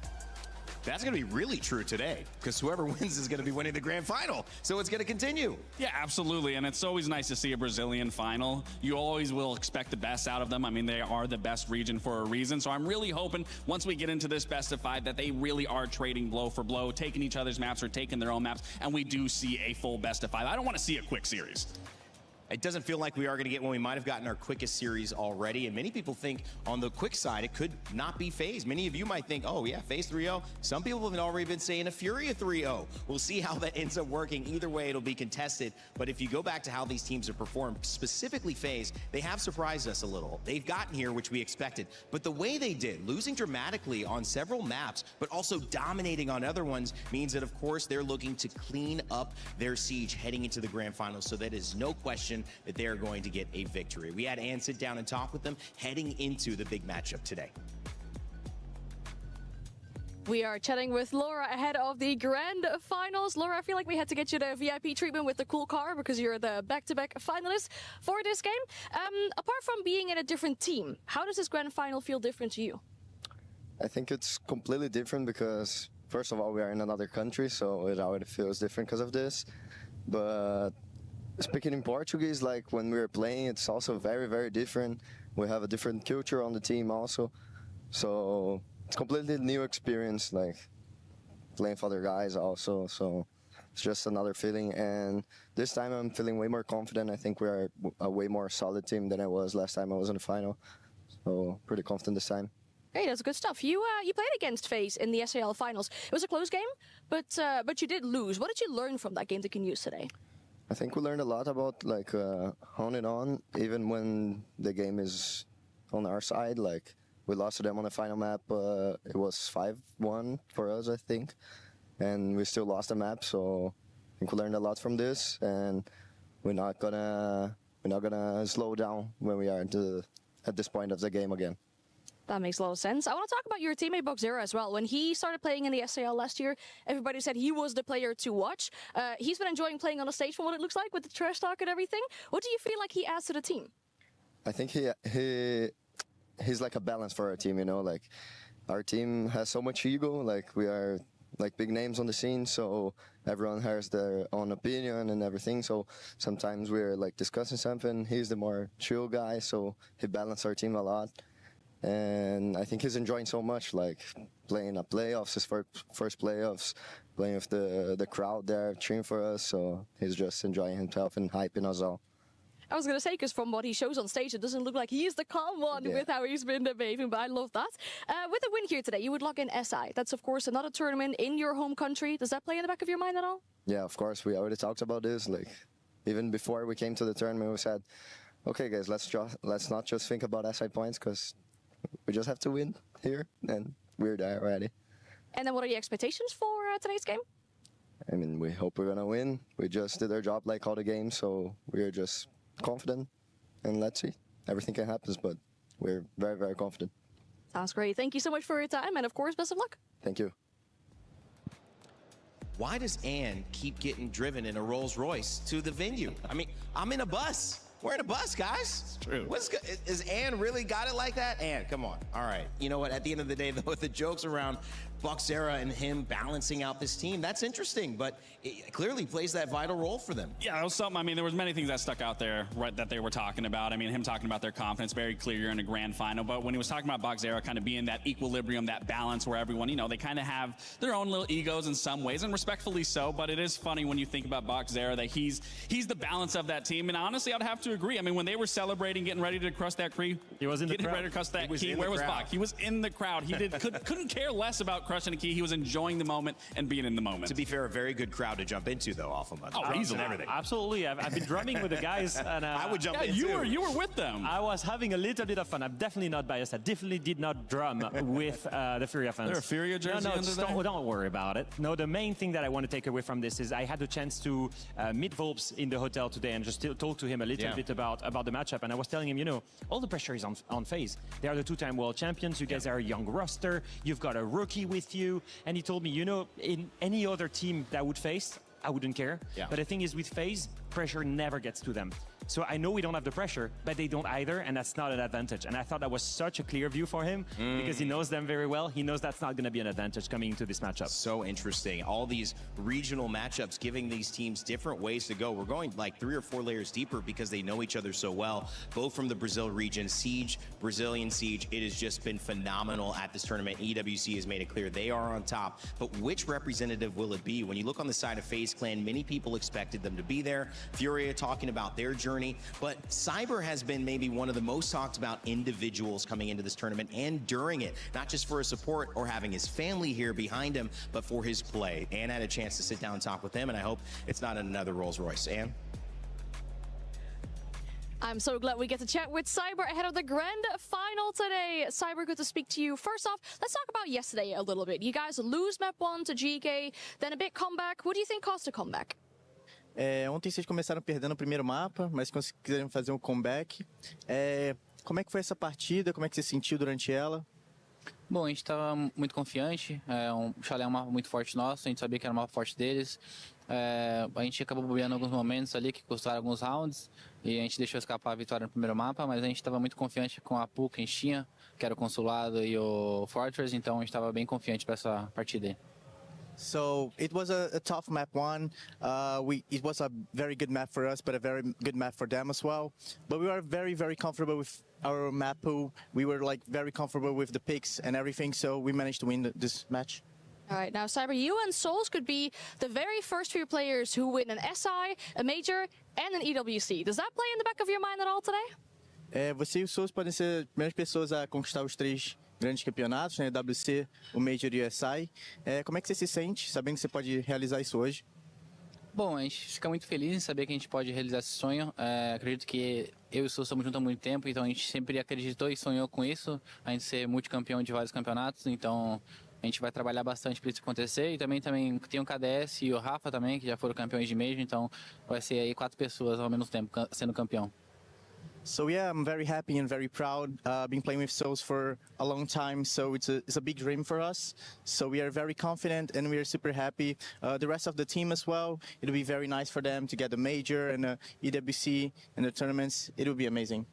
That's going to be really true today, because whoever wins is going to be winning the grand final. So it's going to continue. Yeah, absolutely. And it's always nice to see a Brazilian final. You always will expect the best out of them. I mean, they are the best region for a reason. So I'm really hoping once we get into this best of 5 that they really are trading blow for blow, taking each other's maps or taking their own maps, and we do see a full best of 5. I don't want to see a quick series. It doesn't feel like we are going to get one. We might have gotten our quickest series already, and many people think on the quick side it could not be FaZe. Many of you might think, oh yeah, FaZe 3-0. Some people have already been saying a Furia 3-0. We'll see how that ends up working. Either way, it'll be contested. But if you go back to how these teams have performed, specifically FaZe, they have surprised us a little. They've gotten here, which we expected. But the way they did, losing dramatically on several maps, but also dominating on other ones, means that, of course, they're looking to clean up their siege heading into the grand finals. So that is no question that they're going to get a victory. We had Ann sit down and talk with them heading into the big matchup today. We are chatting with Laura ahead of the grand finals. Laura, I feel like we had to get you the VIP treatment with the cool car because you're the back-to-back finalist for this game. Apart from being in a different team, how does this grand final feel different to you? I think it's completely different because, first of all, we are in another country, so it already feels different because of this. But speaking in Portuguese, like when we were playing, it's also very, very different. We have a different culture on the team also. So it's completely new experience, like playing for other guys also. So it's just another feeling. And this time I'm feeling way more confident. I think we're a way more solid team than I was last time I was in the final. So pretty confident this time. Hey, that's good stuff. You played against FaZe in the SAL finals. It was a close game, but you did lose. What did you learn from that game that you can use today? I think we learned a lot about like honing on, even when the game is on our side. Like we lost to them on the final map. It was 5-1 for us, I think, and we still lost the map. So I think we learned a lot from this, and we're not gonna slow down when we are at this point of the game again. That makes a lot of sense. I want to talk about your teammate Boxzera as well. When he started playing in the SAL last year, everybody said he was the player to watch. He's been enjoying playing on the stage from what it looks like with the trash talk and everything. What do you feel like he adds to the team? I think he's like a balance for our team, you know, like our team has so much ego, like we are like big names on the scene, so everyone has their own opinion and everything. So sometimes we're like discussing something. He's the more chill guy, so he balances our team a lot. And I think he's enjoying so much, like playing at playoffs, his first playoffs, playing with the crowd there, cheering for us. So he's just enjoying himself and hyping us all. I was going to say, because from what he shows on stage, it doesn't look like he's the calm one with how he's been behaving, but I love that. With a win here today, you would lock in SI. That's, of course, another tournament in your home country. Does that play in the back of your mind at all? Yeah, of course. We already talked about this. Like, even before we came to the tournament, we said, okay, guys, let's not just think about SI points, because we just have to win here, and we're there already. And then what are the expectations for today's game? I mean, we hope we're going to win. We just did our job like all the games, so we're just confident, and let's see. Everything can happen, but we're very, very confident. Sounds great. Thank you so much for your time, and of course, best of luck. Thank you. Why does Ann keep getting driven in a Rolls Royce to the venue? I mean, I'm in a bus. We're in a bus, guys. It's true. Is Ann really got it like that? Ann, come on. All right. You know what? At the end of the day, though, with the jokes around, Buxera and him balancing out this team. That's interesting, but it clearly plays that vital role for them. Yeah, that was something. I mean, there was many things that stuck out there, right, that they were talking about. I mean, him talking about their confidence, very clear you're in a grand final. But when he was talking about Buxera kind of being that equilibrium, that balance where everyone, you know, they kind of have their own little egos in some ways, and respectfully so. But it is funny when you think about Buxera that he's the balance of that team. And honestly, I'd have to agree. I mean, when they were celebrating, getting ready to crush that key, he was in the crowd. Ready to crush that key. Where was Bach? He was in the crowd. He couldn't care less about crushing a key. He was enjoying the moment and being in the moment. To be fair, a very good crowd to jump into, though, off of drums and everything. Absolutely. I've been drumming with the guys. And, I would jump in, too. You were with them. I was having a little bit of fun. I'm definitely not biased. I definitely did not drum with the Furia fans. There a Furia jersey under there? Don't worry about it. No, the main thing that I want to take away from this is I had the chance to meet Volps in the hotel today and just talk to him a little bit about the matchup. And I was telling him, you know, all the pressure is on FaZe. They are the two-time world champions. You guys are a young roster. You've got a rookie with you. And he told me, you know, in any other team that I would face, I wouldn't care. Yeah. But the thing is, with FaZe, pressure never gets to them. So I know we don't have the pressure, but they don't either, and that's not an advantage. And I thought that was such a clear view for him because he knows them very well. He knows that's not going to be an advantage coming into this matchup. So interesting. All these regional matchups giving these teams different ways to go. We're going like 3 or 4 layers deeper because they know each other so well. Both from the Brazil region, Siege, Brazilian Siege. It has just been phenomenal at this tournament. EWC has made it clear they are on top. But which representative will it be? When you look on the side of FaZe Clan, many people expected them to be there. Furia talking about their journey. But Cyber has been maybe one of the most talked about individuals coming into this tournament and during it, not just for his support or having his family here behind him, but for his play. Anne had a chance to sit down and talk with him, and I hope it's not another Rolls Royce. Anne? I'm so glad we get to chat with Cyber ahead of the grand final today. Cyber, good to speak to you. First off, let's talk about yesterday a little bit. You guys lose map 1 to GK, then a big comeback. What do you think caused the comeback? Ontem vocês começaram perdendo o primeiro mapa, mas conseguiram fazer um comeback. Como é que foi essa partida? Como é que você sentiu durante ela? Bom, a gente estava muito confiante. O Chalé é um mapa muito forte nosso, a gente sabia que era um mapa forte deles. A gente acabou bobeando alguns momentos ali que custaram alguns rounds e a gente deixou escapar a vitória no primeiro mapa, mas a gente estava muito confiante com a pool que a gente tinha, que era o Consulado e o Fortress, então a gente estava bem confiante para essa partida aí. So it was a tough map 1. It was a very good map for us, but a very good map for them as well. But we were very, very comfortable with our map pool. We were like very comfortable with the picks and everything, so we managed to win this match. All right, now Cyber, you and Souls could be the very first few players who win an SI, a Major, and an EWC. Does that play in the back of your mind at all today? Você e o Souls podem ser as primeiras pessoas a conquistar os 3 grandes campeonatos, né? WC, o Major e o SI. Como é que você se sente sabendo que você pode realizar isso hoje? Bom, a gente fica muito feliz em saber que a gente pode realizar esse sonho. Acredito que eu e o Souls estamos juntos há muito tempo, então a gente sempre acreditou e sonhou com isso, a gente ser multicampeão de vários campeonatos, então a gente vai trabalhar bastante para isso acontecer. E também tem o KDS e o Rafa também, que já foram campeões de Major, então vai ser aí 4 pessoas ao mesmo tempo sendo campeão. So yeah, I'm very happy and very proud. Been playing with Souls for a long time, so it's a big dream for us. So we are very confident and we are super happy. The rest of the team as well, it'll be very nice for them to get the Major and the EWC and the tournaments. It'll be amazing.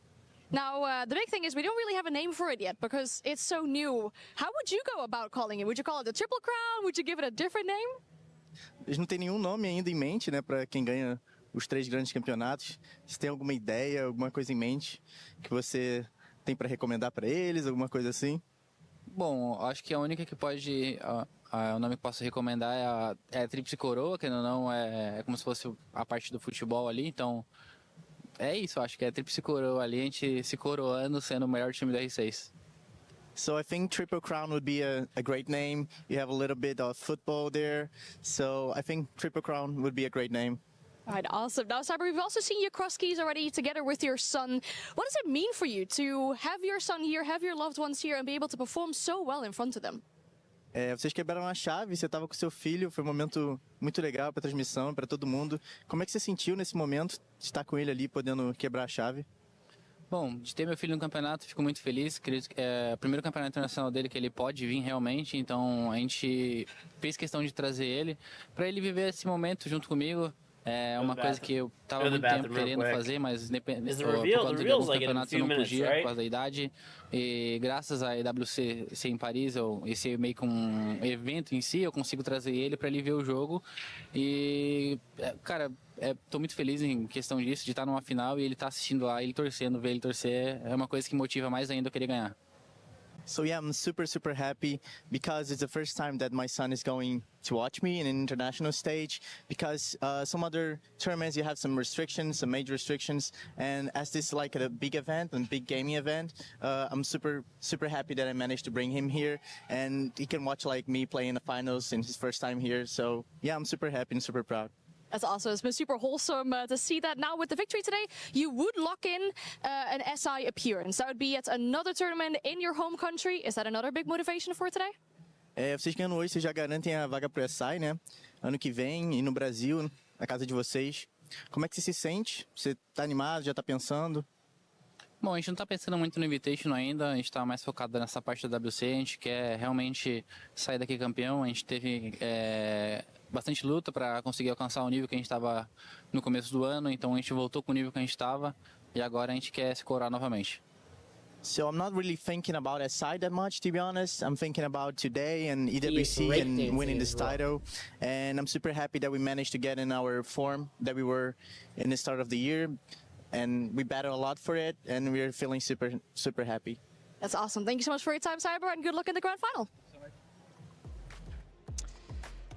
Now, the big thing is we don't really have a name for it yet because it's so new. How would you go about calling it? Would you call it the Triple Crown? Would you give it a different name? Eles não têm nenhum nome ainda em mente, né, para quem ganha os 3 grandes campeonatos. Se tem alguma ideia, alguma coisa em mente que você tem para recomendar para eles, alguma coisa assim? Bom, acho que a única que pode, o nome que posso recomendar é a Tríplice Coroa, que não é como se fosse a parte do futebol ali, então é isso, acho que é a Tríplice Coroa ali, a gente se coroando sendo o melhor time do R6. So I think Triple Crown would be a great name. You have a little bit of football there, so I think Triple Crown would be a great name. All right, awesome. Now, Cyber, we've also seen you cross keys already together with your son. What does it mean for you to have your son here, have your loved ones here, and be able to perform so well in front of them? Vocês quebraram a chave, você estava com seu filho, foi um momento muito legal para a transmissão, para todo mundo. Como é que você sentiu nesse momento de estar com ele ali, podendo quebrar a chave? Bom, de ter meu filho no campeonato, fico muito feliz. Acredito que é o primeiro campeonato internacional dele que ele pode vir realmente, então a gente fez questão de trazer ele para ele viver esse momento junto comigo. É uma coisa que eu tava há muito tempo querendo fazer, mas por conta de alguns campeonatos eu não podia por causa da idade. E graças à EWC ser em Paris, esse meio que um evento em si, eu consigo trazer ele para ele ver o jogo. E, cara, tô muito feliz em questão disso, de estar numa final e ele tá assistindo lá, ele torcendo, ver ele torcer, é uma coisa que motiva mais ainda eu querer ganhar. So yeah, I'm super happy because it's the first time that my son is going to watch me in an international stage, because some other tournaments you have some restrictions, some major restrictions, and as this is like a big event and big gaming event, I'm super happy that I managed to bring him here and he can watch like me play in the finals in his first time here. So yeah, I'm super happy and super proud. That's awesome. It's been super wholesome to see that. Now with the victory today, you would lock in an SI appearance. That would be at another tournament in your home country. Is that another big motivation for today? Vocês ganhando hoje, vocês já garantem a vaga pro SI, né? Ano que vem, e no Brasil, na casa de vocês. Como é que você se sente? Você tá animado, já tá pensando? Bom, a gente não tá pensando muito no Invitational ainda, a gente tá mais focado nessa parte da WC, a gente quer realmente sair daqui campeão, a gente teve bastante luta para conseguir alcançar o nível que a gente estava no começo do ano, então a gente voltou com o nível que a gente estava e agora a gente quer se coroar novamente. So I'm not really thinking about SI that much, to be honest. I'm thinking about today and EWC and winning this title. And I'm super happy that we managed to get in our form that we were in the start of the year. And we battled a lot for it, and we're feeling super happy. That's awesome. Thank you so much for your time, Cyber, and good luck in the grand final.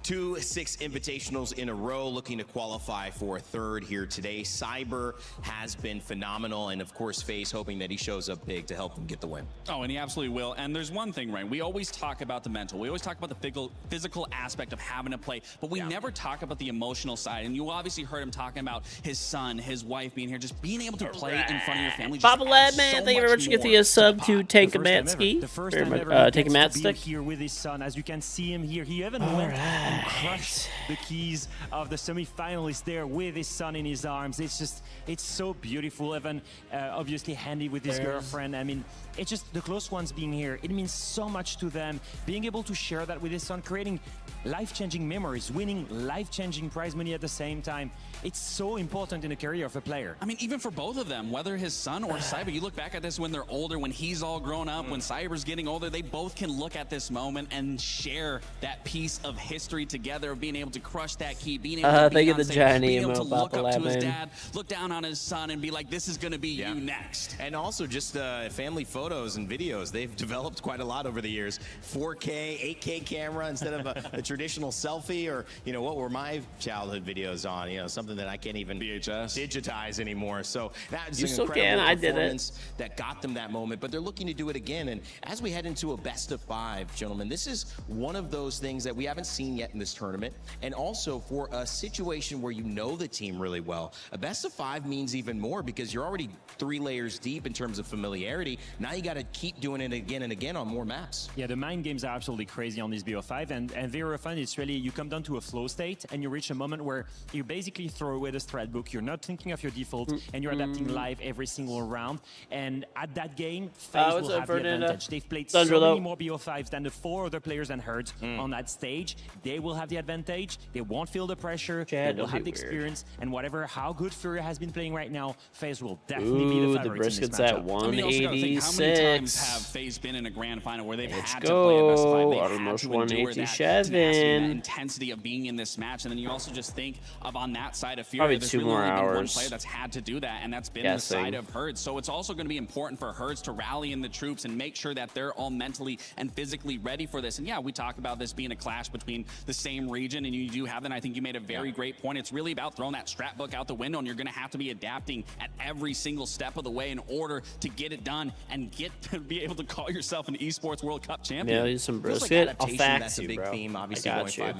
2 6 invitationals in a row, looking to qualify for a third here today. Cyber has been phenomenal, and of course, FaZe hoping that he shows up big to help them get the win. Oh, and he absolutely will. And there's one thing, Ryan, we always talk about the mental. We always talk about the physical aspect of having to play, but we never talk about the emotional side. And you obviously heard him talking about his son, his wife being here, just being able to play in front of your family. Baba Lad, man, thank you very much for getting a sub to Tankamatsky. The first time ever Tankamatsky here with his son. As you can see him here, he even went and crushed the keys of the semi-finalists there with his son in his arms. It's so beautiful. Even obviously handy with his girlfriend. I mean, it's just the close ones being here. It means so much to them. Being able to share that with his son, creating life-changing memories, winning life-changing prize money at the same time. It's so important in the career of a player. I mean, even for both of them, whether his son or Cyber, you look back at this when they're older, when he's all grown up, when Cyber's getting older, they both can look at this moment and share that piece of history together, of being able to crush that key, being able to be on stage, being able to look up to his dad, look down on his son, and be like, this is going to be you next. And also just family photos and videos. They've developed quite a lot over the years. 4K, 8K camera instead of a traditional selfie, or, you know, what were my childhood videos on? You know, something that I can't even digitize anymore. So that's an incredible performance that got them that moment, but they're looking to do it again. And as we head into a best of 5, gentlemen, this is one of those things that we haven't seen yet in this tournament. And also for a situation where you know the team really well, a best of 5 means even more, because you're already 3 layers deep in terms of familiarity. Now you got to keep doing it again and again on more maps. Yeah, the mind games are absolutely crazy on this BO5, and very often it's really, you come down to a flow state and you reach a moment where you basically throw away the strat book, you're not thinking of your default, and you're adapting live every single round. And at that game, FaZe will have the advantage. They've played so many more BO5s than the 4 other players and Herds on that stage. They will have the advantage. They won't feel the pressure. They will have the experience. And whatever how good Fury has been playing right now, FaZe will definitely be the favorites in this matchup. At 186. How many times have FaZe been in a grand final where they've had to play a best of 5? They had to endure that tenacity and that intensity of being in this match. And then you also just think of on that side of Fury, probably there's 2 really more only been one hours. player that's had to do that, and that's been the side of Herds. So it's also going to be important for Herds to rally in the troops and make sure that they're all mentally and physically ready for this. And yeah, we talk about this being a clash between the same region, and you do have that. And I think you made a very great point. It's really about throwing that strat book out the window, and you're going to have to be adapting at every single step of the way in order to get it done and get to be able to call yourself an Esports World Cup champion. Yeah, use some brisket. I'll fax that's a big bro. theme, obviously going 5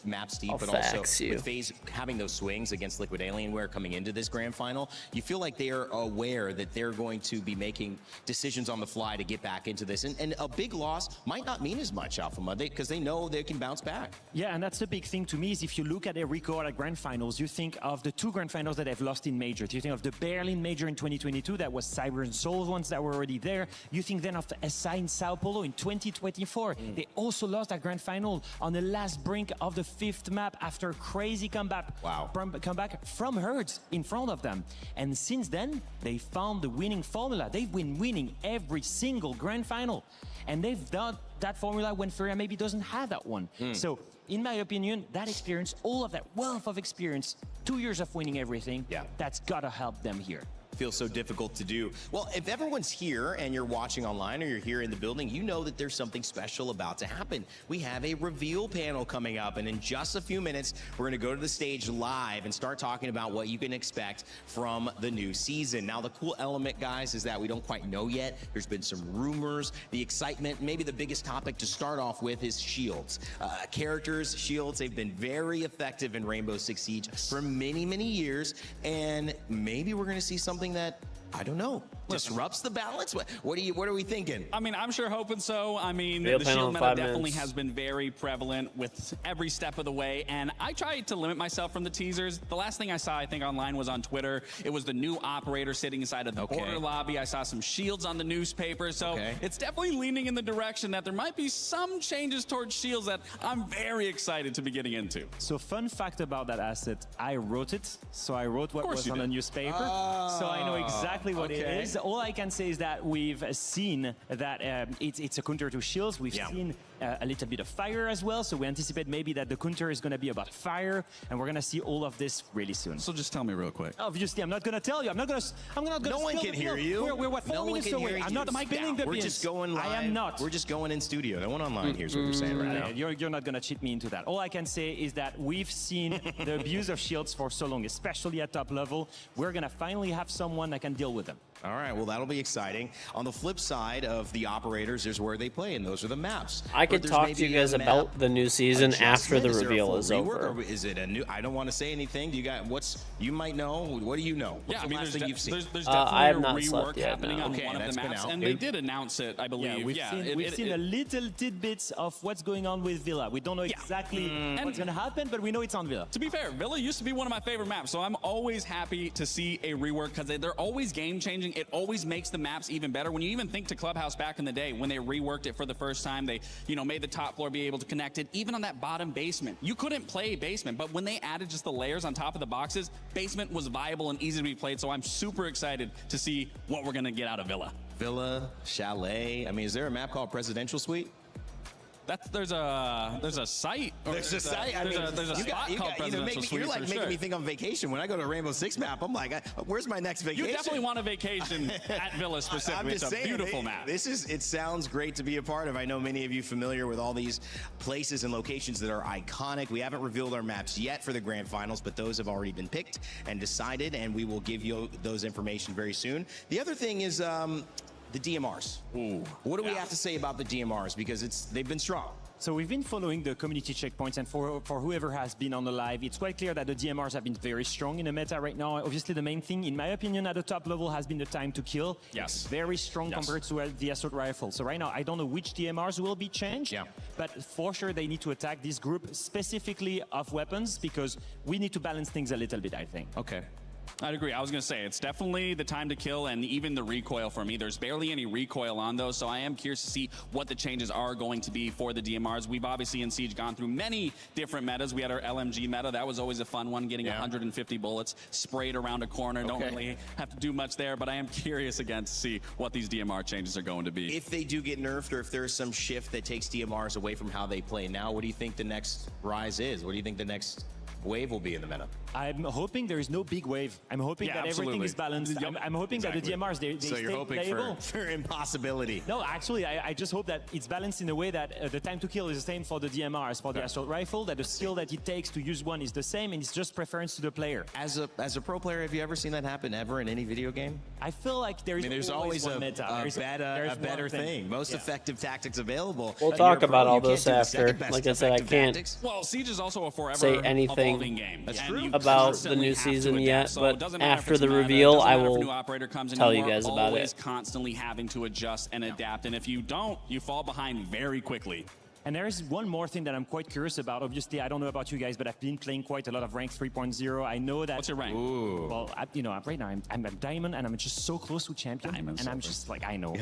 maps deep, but also with FaZe having those swings against Liquid Alienware coming into this grand final, you feel like they are aware that they're going to be making decisions on the fly to get back into this. And a big loss might not mean as much, Alpha Monday, because they know they can bounce back. Yeah, and that's the big thing to me is if you look at a record at Grand Finals, you think of the 2 Grand Finals that they've lost in majors. You think of the Berlin Major in 2022, that was Cyber and Soul ones that were already there. You think then of the SI in Sao Paulo in 2024. They also lost that Grand Final on the last brink of the 5th map after a crazy comeback from Hertz in front of them. And since then, they found the winning formula. They've been winning every single Grand Final. And they've done that formula when Furia maybe doesn't have that one. So, in my opinion, that experience, all of that wealth of experience, 2 years of winning everything, that's gotta help them here. Feels so difficult to do. Well, if everyone's here and you're watching online or you're here in the building, you know that there's something special about to happen. We have a reveal panel coming up, and in just a few minutes, we're going to go to the stage live and start talking about what you can expect from the new season. Now, the cool element, guys, is that we don't quite know yet. There's been some rumors, the excitement. Maybe the biggest topic to start off with is shields. Characters, shields, they've been very effective in Rainbow Six Siege for many, many years, and maybe we're going to see something that, I don't know, disrupts the balance. What are we thinking? I mean, I'm sure hoping so. I mean, Real the panel shield in meta 5 definitely minutes. has been very prevalent with every step of the way, and I tried to limit myself from the teasers. The last thing I saw, I think, online was on Twitter. It was the new operator sitting inside of the border lobby. I saw some shields on the newspaper, so it's definitely leaning in the direction that there might be some changes towards shields that I'm very excited to be getting into. So fun fact about that asset, I wrote it. So I wrote what was on the newspaper. So I know exactly what it is. All I can say is that we've seen that it's a counter to shields. We've seen a little bit of fire as well. So we anticipate maybe that the counter is going to be about fire, and we're going to see all of this really soon. So just tell me real quick. Obviously, I'm not going to tell you. I'm not going to. No one can hear you. We're what, 4 No one minutes can hear away. you. I'm not spinning the We're pins. just going live. I am not. We're just going in studio. No one online hears what we're saying right now. You're not going to cheat me into that. All I can say is that we've seen the abuse of shields for so long, especially at top level. We're going to finally have someone that can deal with them. All right, well, that'll be exciting. On the flip side of the operators, there's where they play, and those are the maps. I could talk to you guys about the new season after the reveal is over. Or is it a new? I don't want to say anything. Do you got you might know? What do you know? What's the last thing you've seen? There's I have definitely not a slept rework yet, happening no. on Okay, one of that's the been maps, out. and they did announce it, I believe. We've seen a little tidbits of what's going on with Villa. We don't know exactly what's going to happen, but we know it's on Villa. To be fair, Villa used to be one of my favorite maps, so I'm always happy to see a rework because they're always game-changing. It always makes the maps even better. When you even think to Clubhouse back in the day, when they reworked it for the first time, they made the top floor be able to connect it. Even on that bottom basement, you couldn't play basement, but when they added just the layers on top of the boxes, basement was viable and easy to be played, so I'm super excited to see what we're going to get out of Villa. Villa, Chalet. I mean, is there a map called Presidential Suite? There's a site. There's a site. There's a spot called Presidential Suite. You're like for making sure. me think on vacation. When I go to a Rainbow Six map, I'm like, where's my next vacation? You definitely want a vacation at Villa specifically. I'm just it's a beautiful map. It sounds great to be a part of. I know many of you familiar with all these places and locations that are iconic. We haven't revealed our maps yet for the grand finals, but those have already been picked and decided, and we will give you those information very soon. The other thing is the DMRs. Ooh. What do we have to say about the DMRs? Because they've been strong. So we've been following the community checkpoints, and for whoever has been on the live, it's quite clear that the DMRs have been very strong in the meta right now. Obviously, the main thing, in my opinion, at the top level has been the time to kill. Yes. It's very strong compared to the assault rifle. So right now, I don't know which DMRs will be changed, but for sure they need to attack this group specifically of weapons because we need to balance things a little bit, I think. Okay. I'd agree. I was going to say, it's definitely the time to kill and even the recoil for me. There's barely any recoil on those, so I am curious to see what the changes are going to be for the DMRs. We've obviously in Siege gone through many different metas. We had our LMG meta. That was always a fun one, getting 150 bullets sprayed around a corner. Don't really have to do much there, but I am curious again to see what these DMR changes are going to be. If they do get nerfed or if there's some shift that takes DMRs away from how they play now, what do you think the next rise is? What do you think the next wave will be in the meta? I'm hoping there is no big wave. I'm hoping that everything is balanced. I'm hoping that the DMRs, they so you're stay hoping playable. for impossibility. No, actually, I just hope that it's balanced in a way that the time to kill is the same for the DMR as for the assault rifle, that the skill that it takes to use one is the same, and it's just preference to the player. As a pro player, have you ever seen that happen ever in any video game? I feel like there's always one a meta. better thing. Most effective tactics available. We'll talk about all this after. Like I said, I can't Well, Siege is also a forever say anything evolving game. That's And true. you about the constantly new have to season adapt. yet, So but it doesn't matter if after it's the meta, it reveal, doesn't I matter if a will new operator comes in, tell you are guys about always it. constantly having to adjust and adapt, and if you don't, you fall behind very quickly. And there is one more thing that I'm quite curious about. Obviously, I don't know about you guys, but I've been playing quite a lot of rank 3.0. I know that. What's your rank? Well, right now I'm a diamond, and I'm just so close to champion. Diamond, and I'm just like, I know.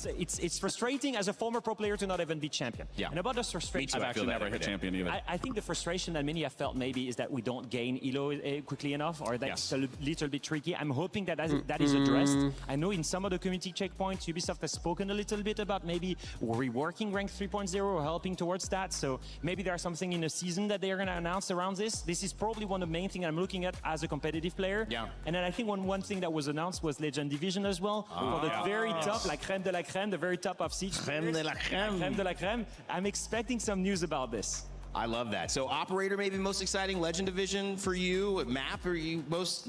it's frustrating as a former pro player to not even be champion. Yeah. And about this frustration, I've actually never hit champion either. I think the frustration that many have felt maybe is that we don't gain elo quickly enough, or that's a little bit tricky. I'm hoping that that is addressed. I know in some of the community checkpoints, Ubisoft has spoken a little bit about maybe reworking rank 3.0 or helping towards that. So maybe there's something in the season that they are going to announce around this. This is probably one of the main things I'm looking at as a competitive player. Yeah. And then I think one thing that was announced was Legend Division as well. For the very top, like crème de la crème, the very top of Siege. Crème de la crème. Crème de la crème. I'm expecting some news about this. I love that. So operator, maybe most exciting Legend Division for you. Map, are you most?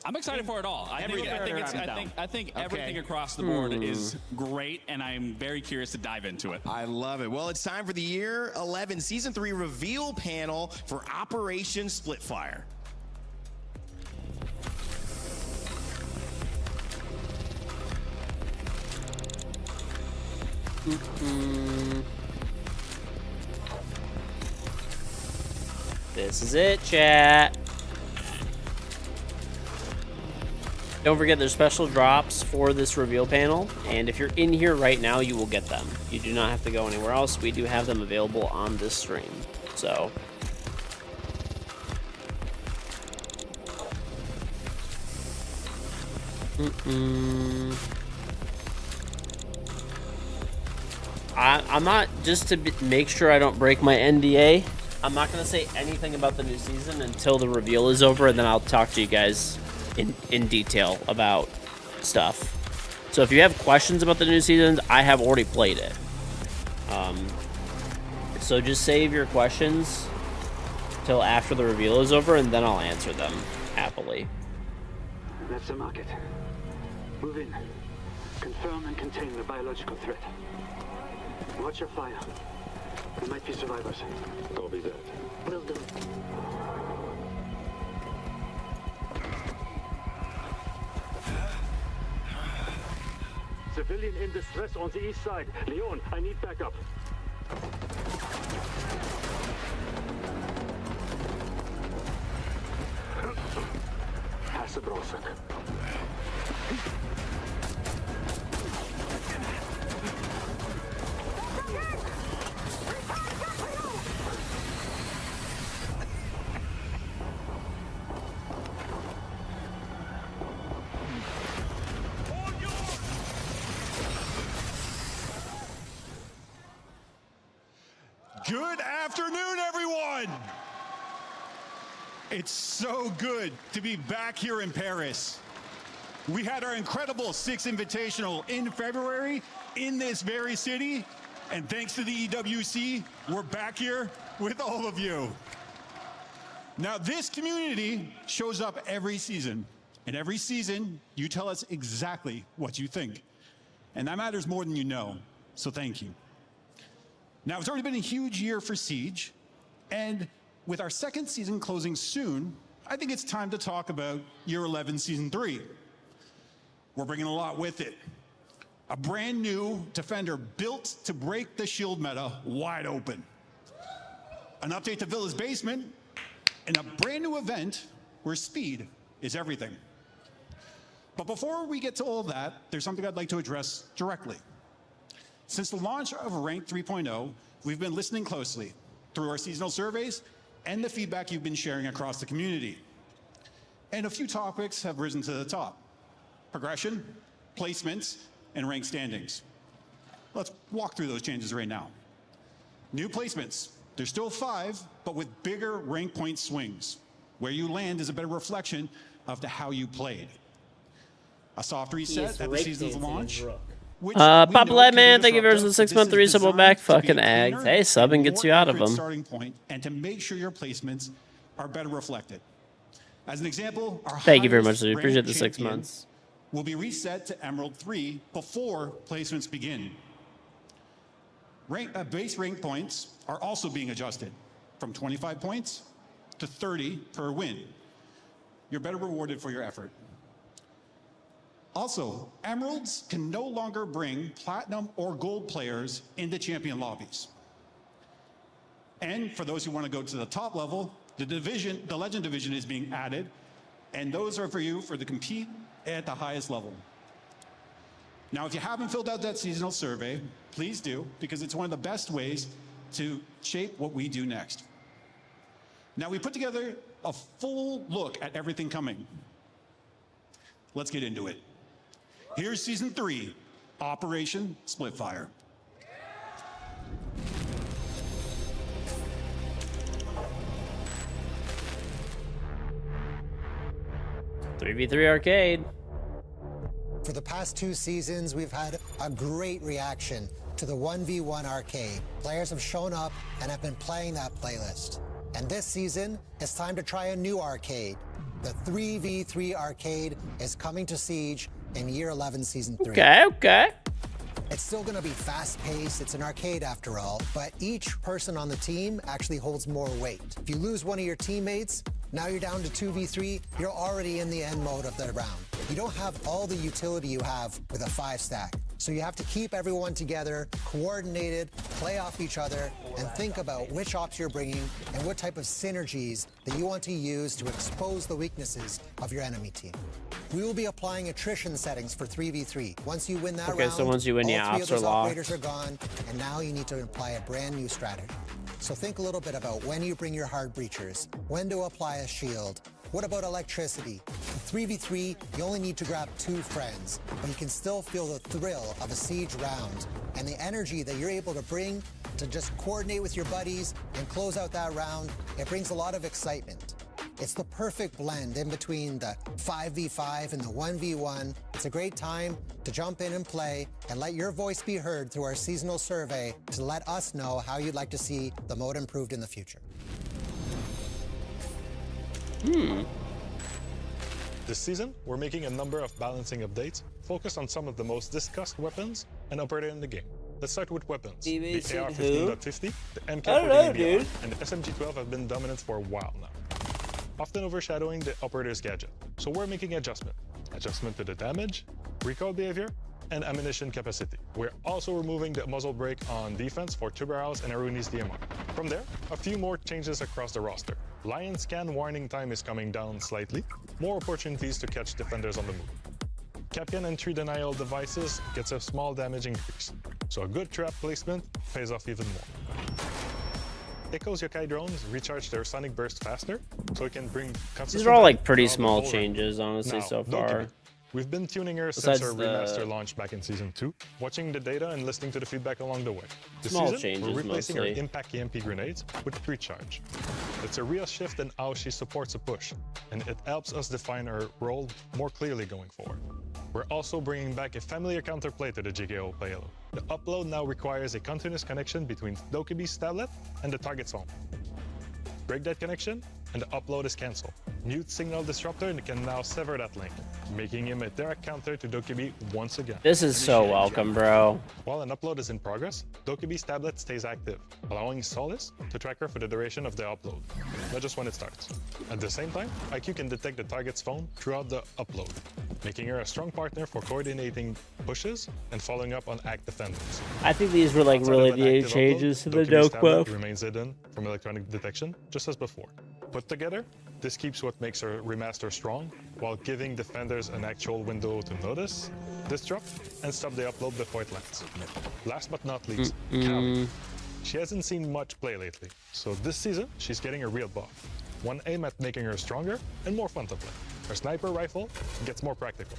I'm excited for it all. I think everything across the board is great, and I'm very curious to dive into it. I love it. Well, it's time for the Year 11 Season 3 reveal panel for Operation Splitfire. This is it, chat. Don't forget there's special drops for this reveal panel, and if you're in here right now, you will get them. You do not have to go anywhere else. We do have them available on this stream. So I'm not, just to make sure I don't break my NDA, I'm not going to say anything about the new season until the reveal is over, and then I'll talk to you guys in detail about stuff. So if you have questions about the new seasons, I have already played it. So just save your questions till after the reveal is over, and then I'll answer them happily. That's the market. Move in. Confirm and contain the biological threat. Watch your fire. There might be survivors. Copy that. Will do. Civilian in distress on the east side. Leon, I need backup. Pass a brosek. Good afternoon, everyone! It's so good to be back here in Paris. We had our incredible 6 Invitational in February in this very city, and thanks to the EWC, we're back here with all of you. Now, this community shows up every season, and every season, you tell us exactly what you think. And that matters more than you know, so thank you. Now, it's already been a huge year for Siege, and with our second season closing soon, I think it's time to talk about Year 11 Season 3. We're bringing a lot with it. A brand new Defender built to break the shield meta wide open. An update to Villa's Basement, and a brand new event where speed is everything. But before we get to all that, there's something I'd like to address directly. Since the launch of Rank 3.0, we've been listening closely through our seasonal surveys and the feedback you've been sharing across the community. And a few topics have risen to the top: progression, placements, and rank standings. Let's walk through those changes right now. New placements. There's still 5, but with bigger rank point swings. Where you land is a better reflection of how you played. A soft reset at the season's launch. Papa Man, thank you for the 6-month resub back. Fucking eggs. Hey, subbing gets you out of them. Starting point, and to make sure your placements are better reflected. As an example, our thank you very much, dude. Appreciate the 6 months. Will be reset to Emerald 3 before placements begin. Base rank points are also being adjusted from 25 points to 30 per win. You're better rewarded for your effort. Also, Emeralds can no longer bring platinum or gold players into champion lobbies. And for those who want to go to the top level, the Legend Division is being added, and those are for you to compete at the highest level. Now, if you haven't filled out that seasonal survey, please do, because it's one of the best ways to shape what we do next. Now, we put together a full look at everything coming. Let's get into it. Here's Season 3, Operation Splitfire. 3v3 arcade. For the past 2 seasons, we've had a great reaction to the 1v1 arcade. Players have shown up and have been playing that playlist. And this season, it's time to try a new arcade. The 3v3 arcade is coming to Siege in Year 11 Season 3. Okay. It's still going to be fast-paced. It's an arcade after all, but each person on the team actually holds more weight. If you lose one of your teammates, now you're down to 2v3, you're already in the end mode of the round. You don't have all the utility you have with a 5-stack. So you have to keep everyone together, coordinated, play off each other, and think about which ops you're bringing and what type of synergies that you want to use to expose the weaknesses of your enemy team. We will be applying attrition settings for 3v3. Once you win that round, so once you win, all 3 of ops are those locked. operators are gone, and now you need to apply a brand new strategy. So think a little bit about when you bring your hard breachers, when to apply a shield. What about electricity? In 3v3, you only need to grab 2 friends, but you can still feel the thrill of a siege round and the energy that you're able to bring to just coordinate with your buddies and close out that round. It brings a lot of excitement. It's the perfect blend in between the 5v5 and the 1v1. It's a great time to jump in and play and let your voice be heard through our seasonal survey to let us know how you'd like to see the mode improved in the future. This season, we're making a number of balancing updates focused on some of the most discussed weapons and operator in the game. Let's start with weapons. The AR-15.50, the MK-40 and the SMG-12 have been dominant for a while now, often overshadowing the operator's gadget. So we're making adjustment to the damage, recoil behavior, and ammunition capacity. We're also removing the muzzle brake on defense for Tuberals and Aruni's DMR. From there, a few more changes across the roster. Lion scan warning time is coming down slightly, more opportunities to catch defenders on the move. Capcan entry denial devices gets a small damage increase, so a good trap placement pays off even more. Echo's Yokai drones recharge their sonic burst faster, so it can bring consistent. These are all like pretty small changes, honestly, so far. Dokkaebi. We've been tuning her since her remaster launched back in Season 2, watching the data and listening to the feedback along the way. This Small season, changes, we're replacing mostly. her Impact EMP grenades with Recharge. It's a real shift in how she supports a push, and it helps us define her role more clearly going forward. We're also bringing back a familiar counterplay to the GKO payload. The upload now requires a continuous connection between Dokkaebi's tablet and the target's phone. Break that connection, and the upload is cancelled. Mute Signal Disruptor can now sever that link, making him a direct counter to Dokkaebi once again. This is so welcome, bro. While an upload is in progress, Dokkaebi's tablet stays active, allowing Solace to track her for the duration of the upload, not just when it starts. At the same time, IQ can detect the target's phone throughout the upload, making her a strong partner for coordinating pushes and following up on act defenders. I think these were like really the changes to the Doke buff. Remains hidden from electronic detection, just as before. Put together, this keeps what makes her remaster strong, while giving defenders an actual window to notice, disrupt, and stop the upload before it lands. Last but not least, Kali. She hasn't seen much play lately, so this season, she's getting a real buff. One aim at making her stronger and more fun to play. Her sniper rifle gets more practical.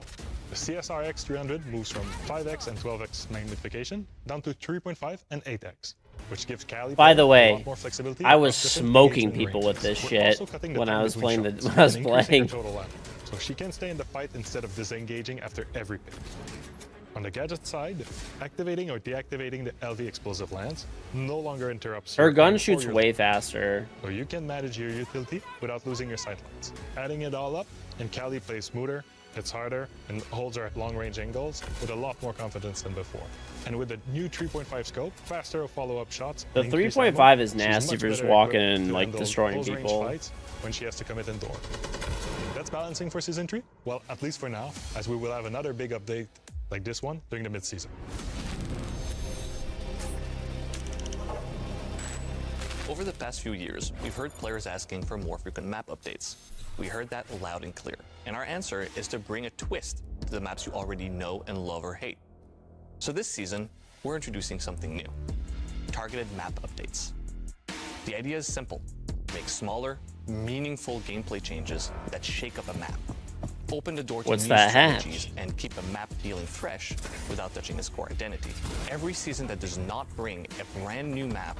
The CSRX 300 moves from 5x and 12x magnification down to 3.5 and 8x. Which gives Kali By the a way, lot more flexibility I was across different smoking engagement people with ranges. this We're shit also cutting the when time I was between playing shots when I was and increasing playing. her total ammo, so she can stay in the fight instead of disengaging after every pick. On the gadget side, activating or deactivating the LV explosive lance no longer interrupts Her your gun aim or shoots your way load. faster. So you can manage your utility without losing your sightlines. Adding it all up, and Kali plays smoother, hits harder, and holds her at long-range angles with a lot more confidence than before. And with the new 3.5 scope, faster follow-up shots. The and increased 3.5 ammo, is she's nasty much for just better walking equipped and to like handle destroying close-range people. fights when she has to commit indoor. That's balancing for Season 3? Well, at least for now, as we will have another big update like this one during the mid-season. Over the past few years, we've heard players asking for more frequent map updates. We heard that loud and clear, and our answer is to bring a twist to the maps you already know and love or hate. So this season, we're introducing something new: targeted map updates. The idea is simple: make smaller, meaningful gameplay changes that shake up a map. Open the door to new strategies and keep a map feeling fresh without touching its core identity. Every season that does not bring a brand new map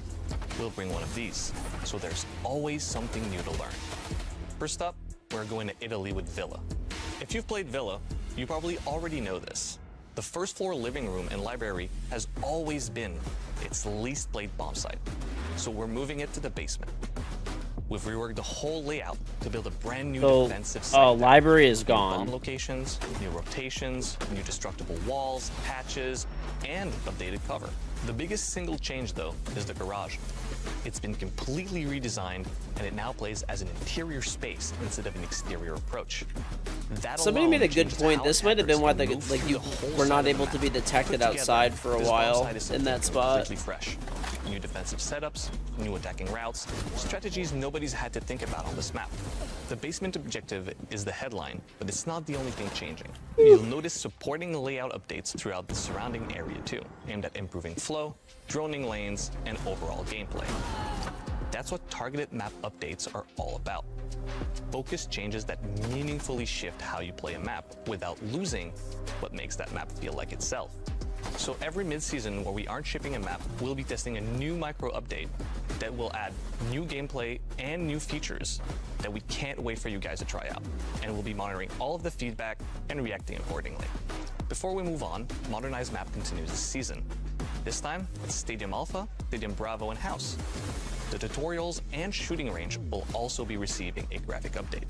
will bring one of these, so there's always something new to learn. First up, we're going to Italy with Villa. If you've played Villa, you probably already know this. The first floor living room and library has always been its least played bomb site, so we're moving it to the basement. We've reworked the whole layout to build a brand new defensive site. Oh, library is gone. Bomb locations, new rotations, new destructible walls, hatches, and updated cover. The biggest single change, though, is the garage. It's been completely redesigned, and it now plays as an interior space instead of an exterior approach. That Somebody made a good point. This might have been why you were not able to be detected outside for a while in that spot. Fresh. New defensive setups, new attacking routes, strategies nobody's had to think about on this map. The basement objective is the headline, but it's not the only thing changing. You'll notice supporting layout updates throughout the surrounding area too, aimed at improving flow, droning lanes, and overall gameplay. That's what targeted map updates are all about. Focused changes that meaningfully shift how you play a map without losing what makes that map feel like itself. So every mid-season where we aren't shipping a map, we'll be testing a new micro update that will add new gameplay and new features that we can't wait for you guys to try out. And we'll be monitoring all of the feedback and reacting accordingly. Before we move on, Modernized Map continues this season. This time, it's Stadium Alpha, Stadium Bravo, and House. The tutorials and shooting range will also be receiving a graphic update.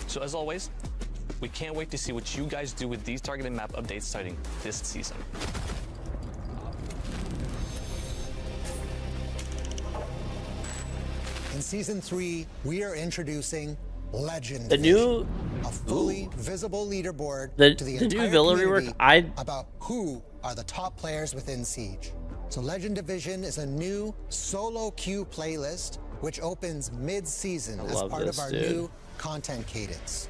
So as always, we can't wait to see what you guys do with these targeted map updates starting this season. In Season 3, we are introducing Legend. The new, a fully visible leaderboard to the new entire Villa community rework. About who are the top players within Siege. So Legend Division is a new solo queue playlist which opens mid-season as part of our new content cadence.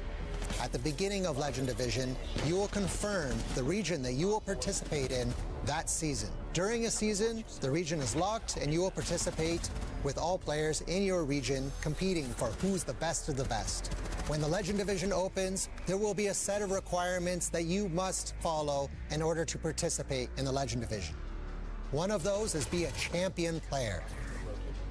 At the beginning of Legend Division, you will confirm the region that you will participate in that season. During a season, the region is locked and you will participate with all players in your region competing for who's the best of the best. When the Legend Division opens, there will be a set of requirements that you must follow in order to participate in the Legend Division. One of those is be a champion player.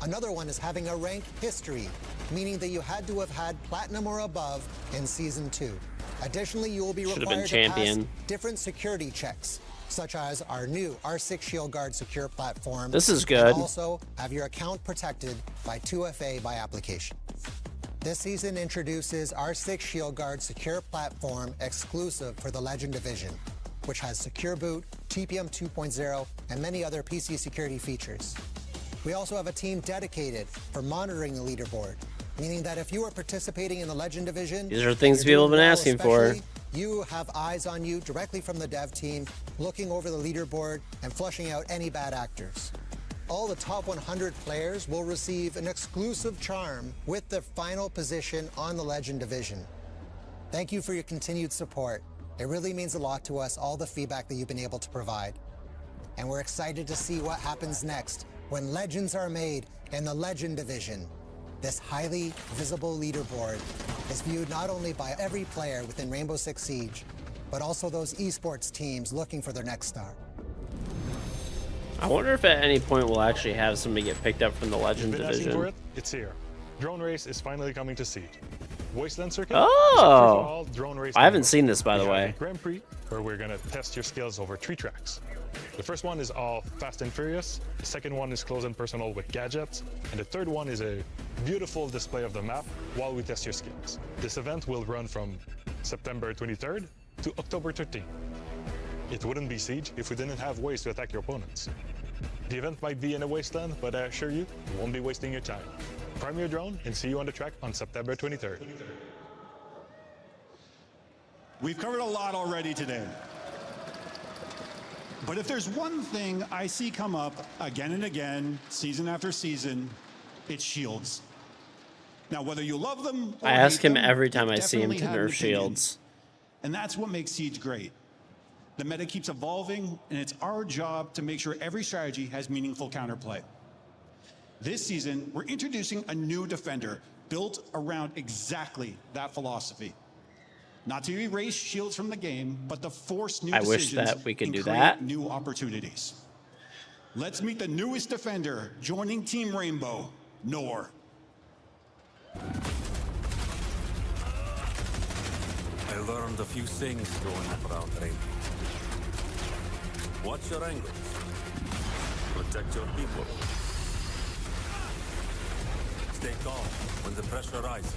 Another one is having a rank history, meaning that you had to have had Platinum or above in Season 2. Additionally, you will be required to pass different security checks, such as our new R6 Shield Guard secure platform. This is good. And also have your account protected by 2FA by application. This season introduces R6 Shield Guard secure platform exclusive for the Legend Division, which has Secure Boot, TPM 2.0, and many other PC security features. We also have a team dedicated for monitoring the leaderboard, meaning that if you are participating in the Legend Division, these are things people have been asking for. You have eyes on you directly from the dev team, looking over the leaderboard and flushing out any bad actors. All the top 100 players will receive an exclusive charm with their final position on the Legend Division. Thank you for your continued support. It really means a lot to us, all the feedback that you've been able to provide. And we're excited to see what happens next when legends are made in the Legend Division. This highly visible leaderboard is viewed not only by every player within Rainbow Six Siege, but also those esports teams looking for their next star. I wonder if at any point we'll actually have somebody get picked up from the Legend You've been Division. asking for it? It's here. Drone Race is finally coming to Siege. Wasteland Circuit. Oh! So first of all, Drone Race I haven't seen this, by the way. Grand Prix, where we're gonna test your skills over 3 tracks. The first one is all fast and furious. The second one is close and personal with gadgets. And the third one is a beautiful display of the map while we test your skills. This event will run from September 23rd to October 13th. It wouldn't be Siege if we didn't have ways to attack your opponents. The event might be in a wasteland, but I assure you, you won't be wasting your time. Prime your drone and see you on the track on September 23rd. We've covered a lot already today. But if there's one thing I see come up again and again, season after season, it's shields. Now, whether you love them or I ask hate him them, every time you I see him definitely to have an nerf opinion. shields. And that's what makes Siege great. The meta keeps evolving, and it's our job to make sure every strategy has meaningful counterplay. This season, we're introducing a new defender built around exactly that philosophy. Not to erase shields from the game, but to force new I wish decisions that we could and do create that. new opportunities. Let's meet the newest defender joining Team Rainbow, Nor. I learned a few things growing up around Rainbow. Watch your angles. Protect your people. Stay calm when the pressure rises.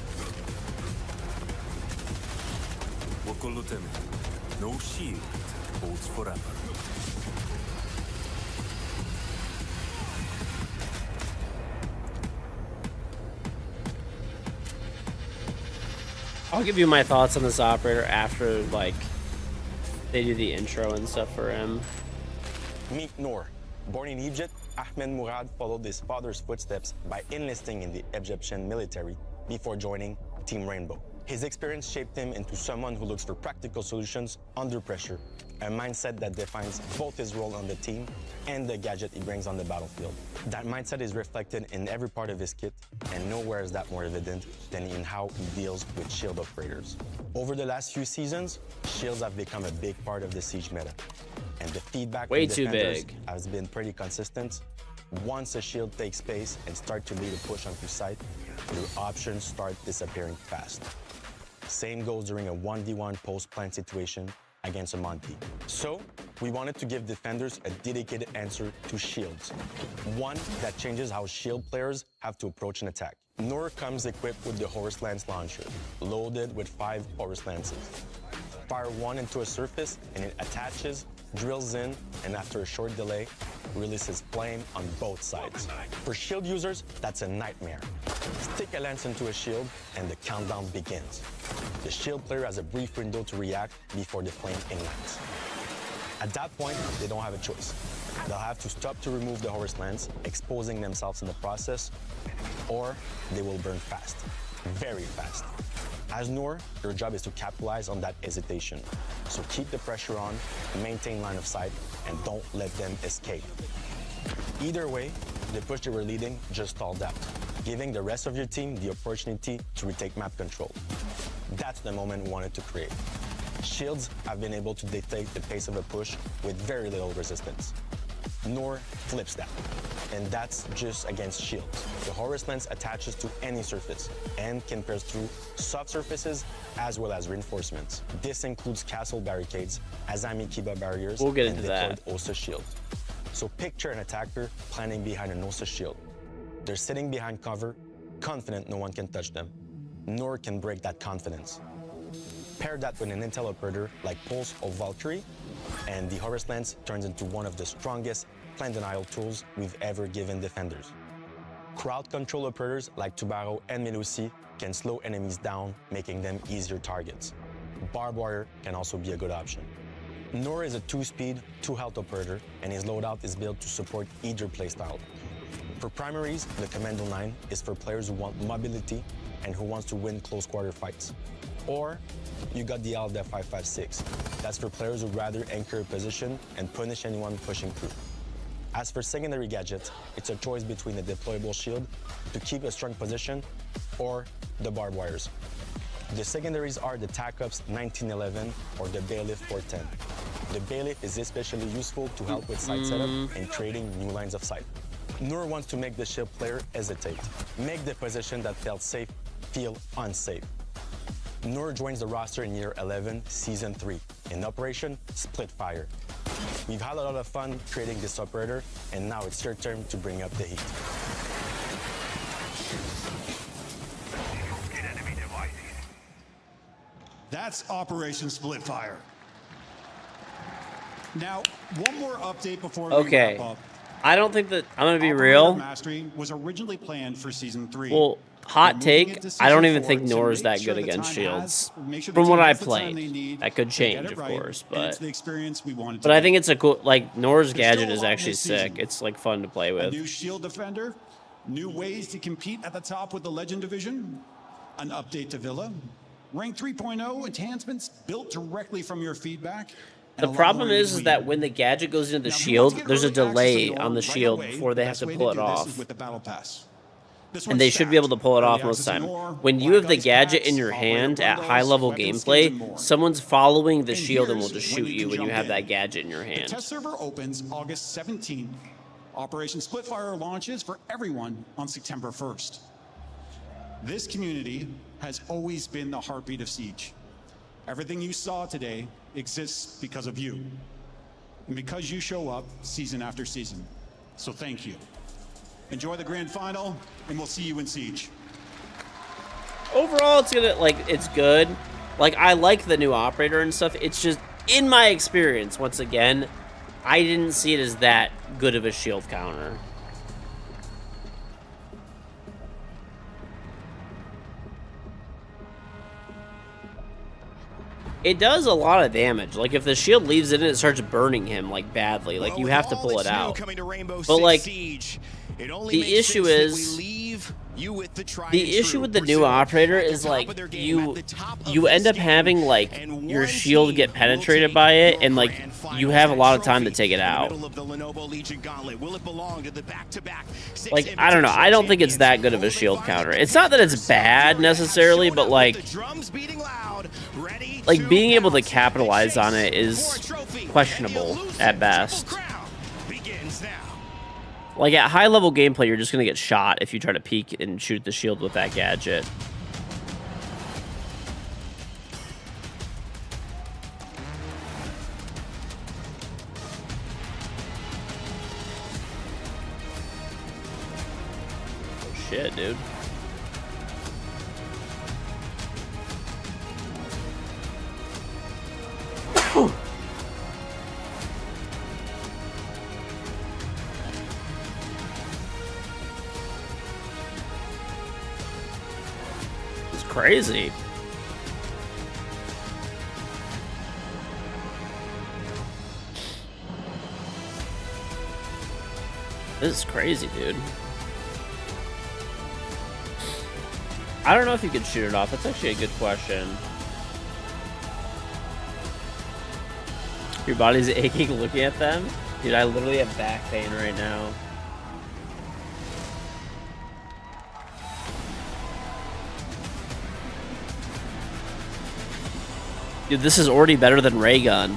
Wokolutemi. No shield holds forever. I'll give you my thoughts on this operator after, like, they do the intro and stuff for him. Meet Noor. Born in Egypt, Ahmed Murad followed his father's footsteps by enlisting in the Egyptian military before joining Team Rainbow. His experience shaped him into someone who looks for practical solutions under pressure, a mindset that defines both his role on the team and the gadget he brings on the battlefield. That mindset is reflected in every part of his kit, and nowhere is that more evident than in how he deals with shield operators. Over the last few seasons, shields have become a big part of the Siege meta, and the feedback Way from too defenders big. has been pretty consistent. Once a shield takes space and start to lead a push onto site, your options start disappearing fast. Same goes during a 1v1 post-plant situation against a Monty. So, we wanted to give defenders a dedicated answer to shields. One that changes how shield players have to approach an attack. Noor comes equipped with the Horus Lance launcher, loaded with 5 Horus Lances. Fire one into a surface and it attaches, drills in, and after a short delay, releases flame on both sides. For shield users, that's a nightmare. Stick a lance into a shield and the countdown begins. The shield player has a brief window to react before the flame ignites. At that point, they don't have a choice. They'll have to stop to remove the Horus Lance, exposing themselves in the process, or they will burn fast, very fast. As Noor, your job is to capitalize on that hesitation. So keep the pressure on, maintain line of sight, and don't let them escape. Either way, the push they were leading just stalled out, giving the rest of your team the opportunity to retake map control. That's the moment we wanted to create. Shields have been able to dictate the pace of a push with very little resistance. Noor flips that, and that's just against shields. The Horus Lance attaches to any surface and can pierce through soft surfaces as well as reinforcements. This includes castle barricades, Azami Kiba barriers, We'll get and into deployed that. Osa shield. So picture an attacker planning behind an Osa shield. They're sitting behind cover, confident no one can touch them. Noor can break that confidence. Pair that with an intel operator like Pulse or Valkyrie, and the Horus Lance turns into one of the strongest plant denial tools we've ever given defenders. Crowd control operators like Tubaro and Melusi can slow enemies down, making them easier targets. Barbed Wire can also be a good option. Noor is a 2-speed, 2-health operator, and his loadout is built to support either playstyle. For primaries, the Commando 9 is for players who want mobility and who wants to win close quarter fights. Or you got the Alda 556. That's for players who'd rather anchor a position and punish anyone pushing through. As for secondary gadgets, it's a choice between a deployable shield to keep a strong position or the barbed wires. The secondaries are the TACOPS 1911 or the Bailiff 410. The Bailiff is especially useful to help with site setup and creating new lines of sight. Noor wants to make the shield player hesitate, make the position that felt safe feel unsafe. Noor joins the roster in year 11, season 3, in Operation Splitfire. We've had a lot of fun creating this operator, and now it's your turn to bring up the heat. That's Operation Splitfire. Now, one more update before we Okay. wrap up. I don't think that I'm gonna be Operator real. Mastery was originally planned for season 3. Well, Hot take, I don't even think Nor is that good against shields. From what I played. That could change, of course, but I think it's a cool, like, Nor's gadget is actually sick. It's, like, fun to play with. A new shield defender, new ways to compete at the top with the Legend Division, an update to Villa, Rank 3.0 enhancements built directly from your feedback. The problem is that when the gadget goes into the shield, there's a delay on the shield before they have to pull it off. And they should be able to pull it off most of the time. When you have the gadget in your hand at high-level gameplay, someone's following the shield and will just shoot you when you have that gadget in your hand. The test server opens August 17th. Operation Splitfire launches for everyone on September 1st. This community has always been the heartbeat of Siege. Everything you saw today exists because of you. And because you show up season after season. So thank you. Enjoy the grand final, and we'll see you in Siege. Overall, it's good. Like, I like the new operator and stuff. It's just, in my experience, once again, I didn't see it as that good of a shield counter. It does a lot of damage. Like, if the shield leaves it in, it starts burning him, like, badly. Like, you have to pull it out. But, like, the issue is... The issue with the new operator is, like, you end up having, like, your shield get penetrated by it, and, like, you have a lot of time to take it out. Like, I don't know. I don't think it's that good of a shield counter. It's not that it's bad, necessarily, but, like, being able to capitalize on it is questionable at best. Like, at high-level gameplay, you're just going to get shot if you try to peek and shoot the shield with that gadget. Oh, shit, dude. Crazy. This is crazy, dude. I don't know if you could shoot it off. That's actually a good question. Your body's aching looking at them? Dude, I literally have back pain right now. Dude, this is already better than ray gun.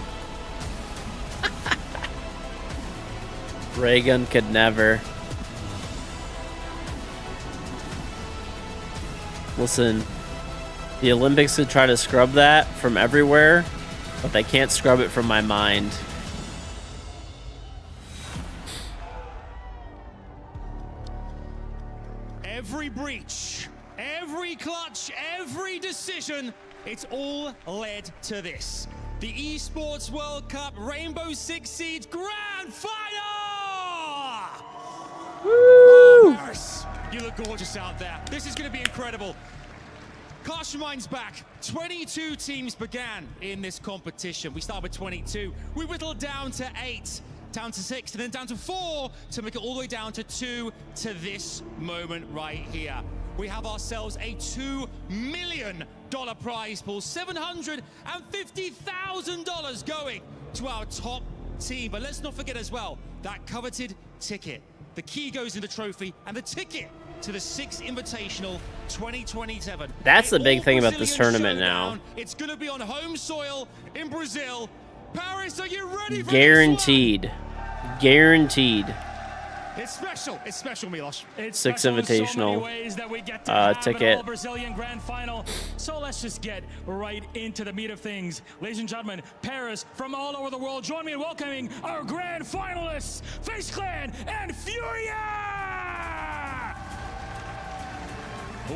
Ray gun could never. Listen, the Olympics could try to scrub that from everywhere, but they can't scrub it from my mind. Every breach, every clutch, every decision, it's all led to this. The Esports World Cup Rainbow Six Siege Grand Final! Woo! Oh, Paris, you look gorgeous out there. This is going to be incredible. Cast your minds back. 22 teams began in this competition. We started with 22. We whittled down to 8, down to 6, and then down to 4 to make it all the way down to 2 to this moment right here. We have ourselves a $2 million prize pool, $750,000 going to our top team. But let's not forget as well, that coveted ticket. The key goes in the trophy and the ticket to the Six Invitational 2027. That's the big thing about this tournament now. It's going to be on home soil in Brazil. Paris, are you ready for Guaranteed. Guaranteed. It's special. It's special, Milos. It's Six special Invitational in so many ways that we get to ticket. Brazilian Grand Final. So let's just get right into the meat of things. Ladies and gentlemen, Paris from all over the world, join me in welcoming our grand finalists, FaZe Clan and Furia!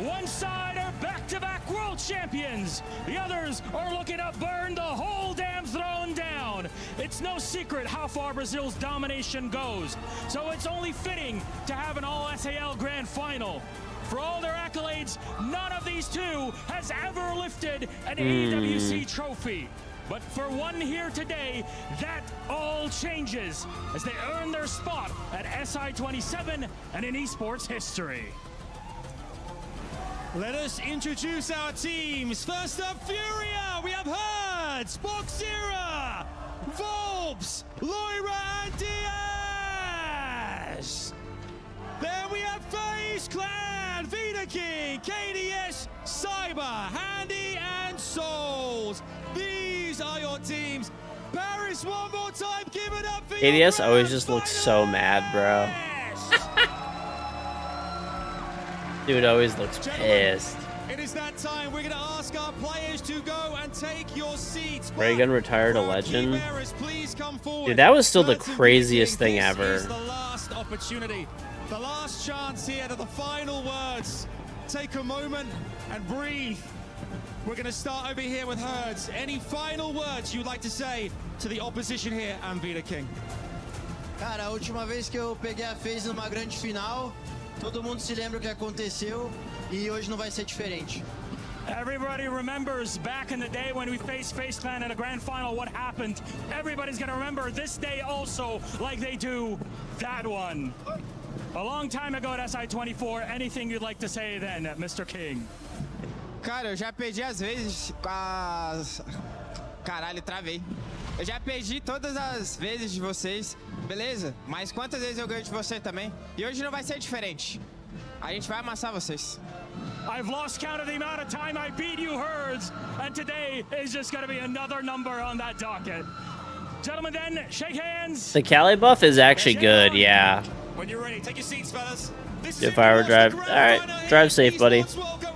One side are back-to-back world champions. The others are looking to burn the whole damn throne down. It's no secret how far Brazil's domination goes, so it's only fitting to have an all-SAL Grand Final. For all their accolades, none of these two has ever lifted an AWC trophy. But for one here today, that all changes as they earn their spot at SI27 and in esports history. Let us introduce our teams. First up, Furia. We have Herds, Boxera, Volbs, Loira, and Diaz. Then we have FaZe Clan, Vita King, KDS, Cyber, Handy, and Souls. These are your teams. Paris, one more time. Give it up for ADS always just looks so mad, bro. Dude always looks pissed. It is that time. We're going to ask our players to go and take your seats. Raygun retired a legend. Please come forward. Dude, that was still the craziest thing ever. This is the last opportunity, the last chance here to the final words. Take a moment and breathe. We're going to start over here with Herds. Any final words you'd like to say to the opposition here and Vita King? Cara, a última vez que eu peguei a FaZe numa grande final, todo mundo se lembra o que aconteceu e hoje não vai ser diferente. Everybody remembers back in the day when we faced FaZe Clan at a grand final what happened. Everybody's gonna remember this day also like they do that one. A long time ago at SI24, anything you'd like to say then, Mr. King? Cara, eu já perdi às vezes com as... Caralho, travei. Eu já perdi todas as vezes de vocês, beleza? Mas quantas vezes eu ganho de você também? E hoje não vai ser diferente. A gente vai amassar vocês. I've lost count of the amount of time I beat you, Herds, and today is just going to be another number on that docket. Gentlemen, then, shake hands. The Cali buff is actually good, yeah. When you're ready, take your seats, fellas. If I were drive, all right, drive safe, buddy.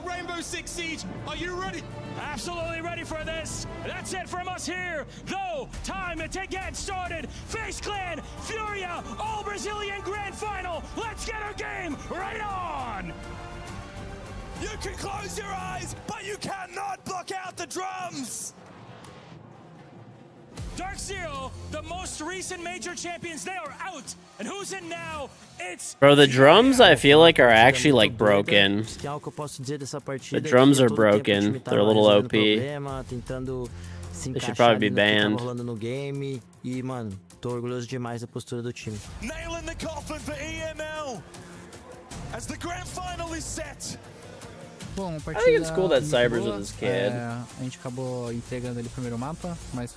Rainbow Six Siege, are you ready? Absolutely ready for this. That's it from us here. Though, time to get started. FaZe Clan, Furia, all Brazilian Grand Final. Let's get our game right on. You can close your eyes, but you cannot block out the drums. Dark Zero, the most recent major champions, they are out. And who's in now? It's Bro, the drums I feel like are actually like broken. The drums are broken. They're a little OP. They should probably be banned. Nailing the coffin for EML as the grand final is set. Bom, I think it's cool that Cyber's with his kid. A gente acabou entregando ali o primeiro mapa, mas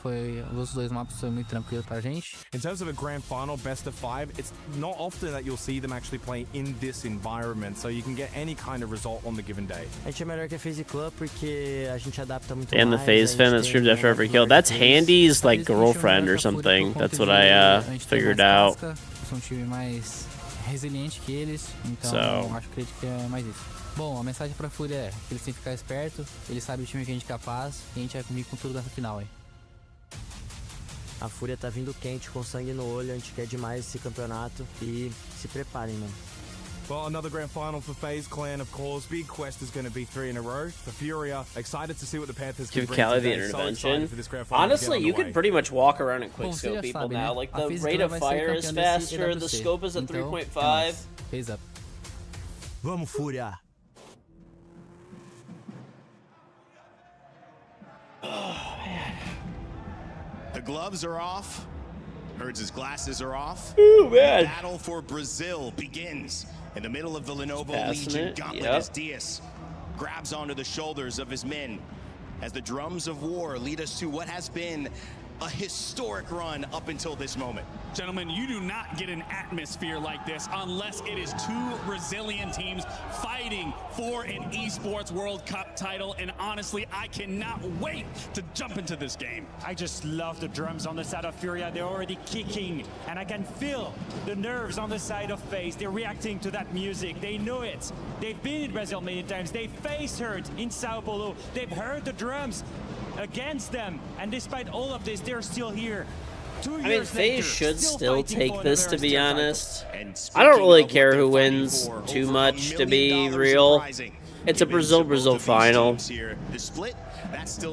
os dois mapas foi muito tranquilo pra gente. In terms of a grand final, best of 5, it's not often that you'll see them actually play in this environment, so you can get any kind of result on the given day. A gente é melhor que a FaZe Club porque a gente adapta muito And the FaZe fan that streams after every kill. That's Handy's like girlfriend or something. That's what I figured out. São um time mais resiliente que eles, então acredito que é mais isso. Bom, a mensagem pra Fúria é que eles têm que ficar esperto, eles sabem o time que a gente é capaz e a gente vai comigo com tudo nessa final aí. A Fúria tá vindo quente, com sangue no olho, a gente quer demais esse campeonato e se preparem, mano. Well, another grand final for FaZe Clan, of course. Big quest is going to be 3 in a row. For Furia, excited to see what the Panthers can Give bring Cali the today. So intervention. for this grand final. Honestly, you could pretty much walk around and quickscope people now. Like the rate of fire is faster, the scope is at 3.5. FaZe up. Vamos, Fúria. Oh, man. The gloves are off. Herds' glasses are off. Ooh, man. The battle for Brazil begins in the middle of the Lenovo Legion Gauntlet as Diaz grabs onto the shoulders of his men as the drums of war lead us to what has been a historic run up until this moment. Gentlemen, you do not get an atmosphere like this unless it is two Brazilian teams fighting for an Esports World Cup title. And honestly, I cannot wait to jump into this game. I just love the drums on the side of Furia. They're already kicking, and I can feel the nerves on the side of FaZe. They're reacting to that music. They know it. They've been in Brazil many times. They faced Hurt in Sao Paulo. They've heard the drums against them, and despite all of this, they're still here. I mean, FaZe should still take this, to be honest. I don't really care who wins too much, to be real. It's a Brazil final.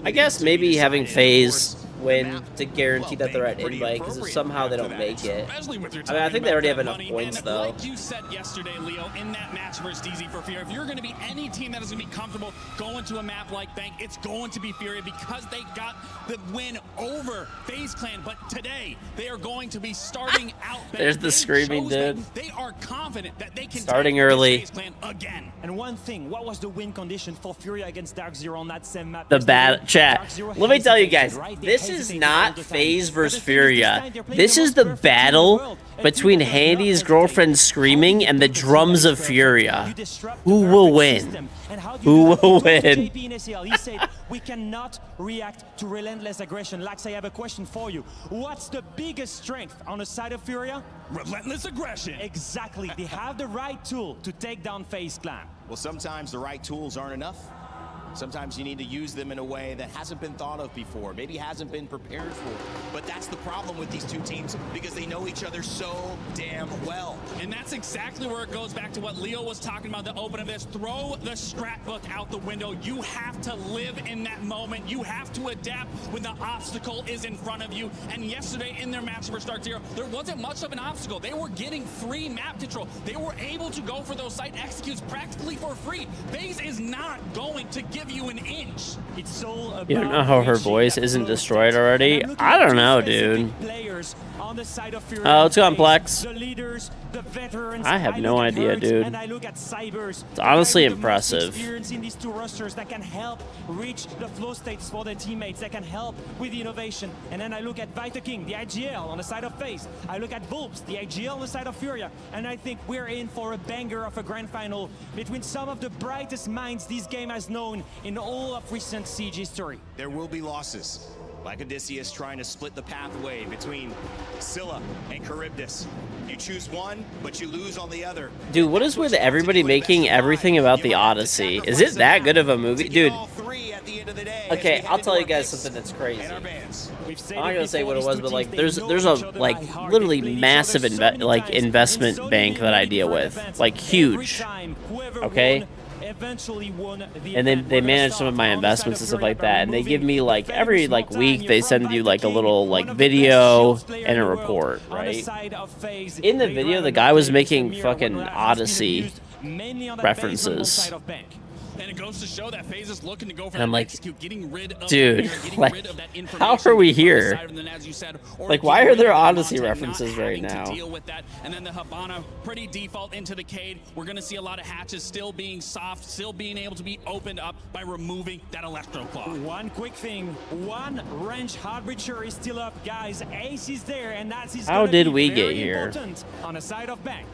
I guess maybe having FaZe win to guarantee that they're at invite, because if somehow they don't make it. I mean, I think they already have enough points, though. Like you said yesterday, Leo, in that match versus DZ for Furia, if you're going to be any team that is going to be comfortable going to a map like Bank, it's going to be Furia because they got the win over FaZe Clan. But today, they are going to be starting out Bank. There's the screaming dude. They are confident that they can starting early. FaZe Clan again. And one thing, what was the win condition for Furia against Dark Zero on that same map? The bad chat. Let me tell you guys, this is not FaZe versus Furia. This is the battle between Handy's girlfriend screaming and the drums of Furia. Who will win? Who will win? He said, we cannot react to relentless aggression. Lax, I have a question for you. What's the biggest strength on the side of Furia? Relentless aggression. Exactly. They have the right tool to take down FaZe Clan. Well, sometimes the right tools aren't enough. Sometimes you need to use them in a way that hasn't been thought of before, maybe hasn't been prepared for. But that's the problem with these two teams, because they know each other so damn well. And that's exactly where it goes back to what Leo was talking about, the open of this. Throw the scrapbook out the window. You have to live in that moment. You have to adapt when the obstacle is in front of you. And yesterday in their match versus Dark Zero, there wasn't much of an obstacle. They were getting free map control. They were able to go for those site executes practically for free. FaZe is not going to give you an inch. It's all about You don't know how her voice isn't destroyed already? I don't know, dude. Oh, it's complex. I have no idea, dude. It's honestly impressive. In these two rosters that can help reach the flow states for their teammates, that can help with the innovation. And then I look at Vita King, the IGL on the side of FaZe. I look at Volps, the IGL on the side of Furia. And I think we're in for a banger of a grand final between some of the brightest minds this game has known in all of recent Siege history. There will be losses, like Odysseus trying to split the pathway between Scylla and Charybdis. You choose one, but you lose on the other. Dude, what is with everybody making everything about the Odyssey? Is it that good of a movie? Dude, okay, I'll tell you guys something that's crazy. I'm not gonna say what it was, but like, there's a like literally massive investment bank that I deal with, like huge. Okay. And they manage some of my investments and stuff like that, and they give me like every like week they send you like a little like video and a report, right? In the video, the guy was making fucking Odyssey references. And it goes to show that FaZe is looking to go for And I'm like, getting rid of dude, like, how are we here? Like, why are there Odyssey references right now? Deal with that. And then the Habana, pretty default into the Cade. We're going to see a lot of hatches still being soft, still being able to be opened up by removing that Electro Claw. One quick thing, one range hard breacher is still up, guys. Ace is there, and that's how did we get here? On the side of Bank.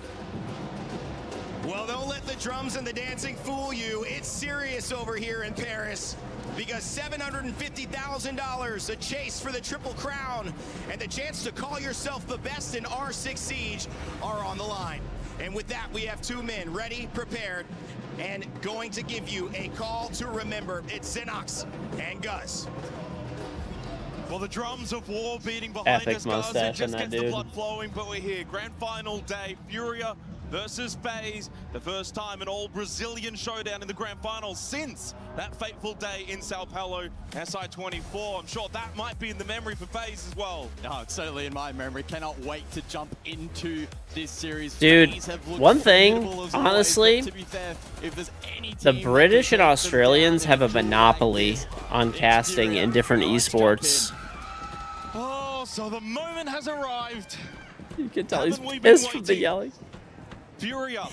Well, don't let the drums and the dancing fool you. It's serious over here in Paris, because $750,000, a chase for the Triple Crown, and the chance to call yourself the best in R6 Siege are on the line. And with that, we have two men ready, prepared, and going to give you a call to remember. It's Xenox and Gus. Well, the drums of war beating behind us, Gus. It just gets the dude. blood flowing, but we're here. Grand final day, Furia versus FaZe. The first time an all-Brazilian showdown in the grand final since that fateful day in Sao Paulo, SI24. I'm sure that might be in the memory for FaZe as well. No, it's certainly in my memory. Cannot wait to jump into this series. Dude, one thing, honestly, the British and Australians have a monopoly on casting in different esports. Oh, so the moment has arrived. You can tell he's pissed from the yelling. Furia,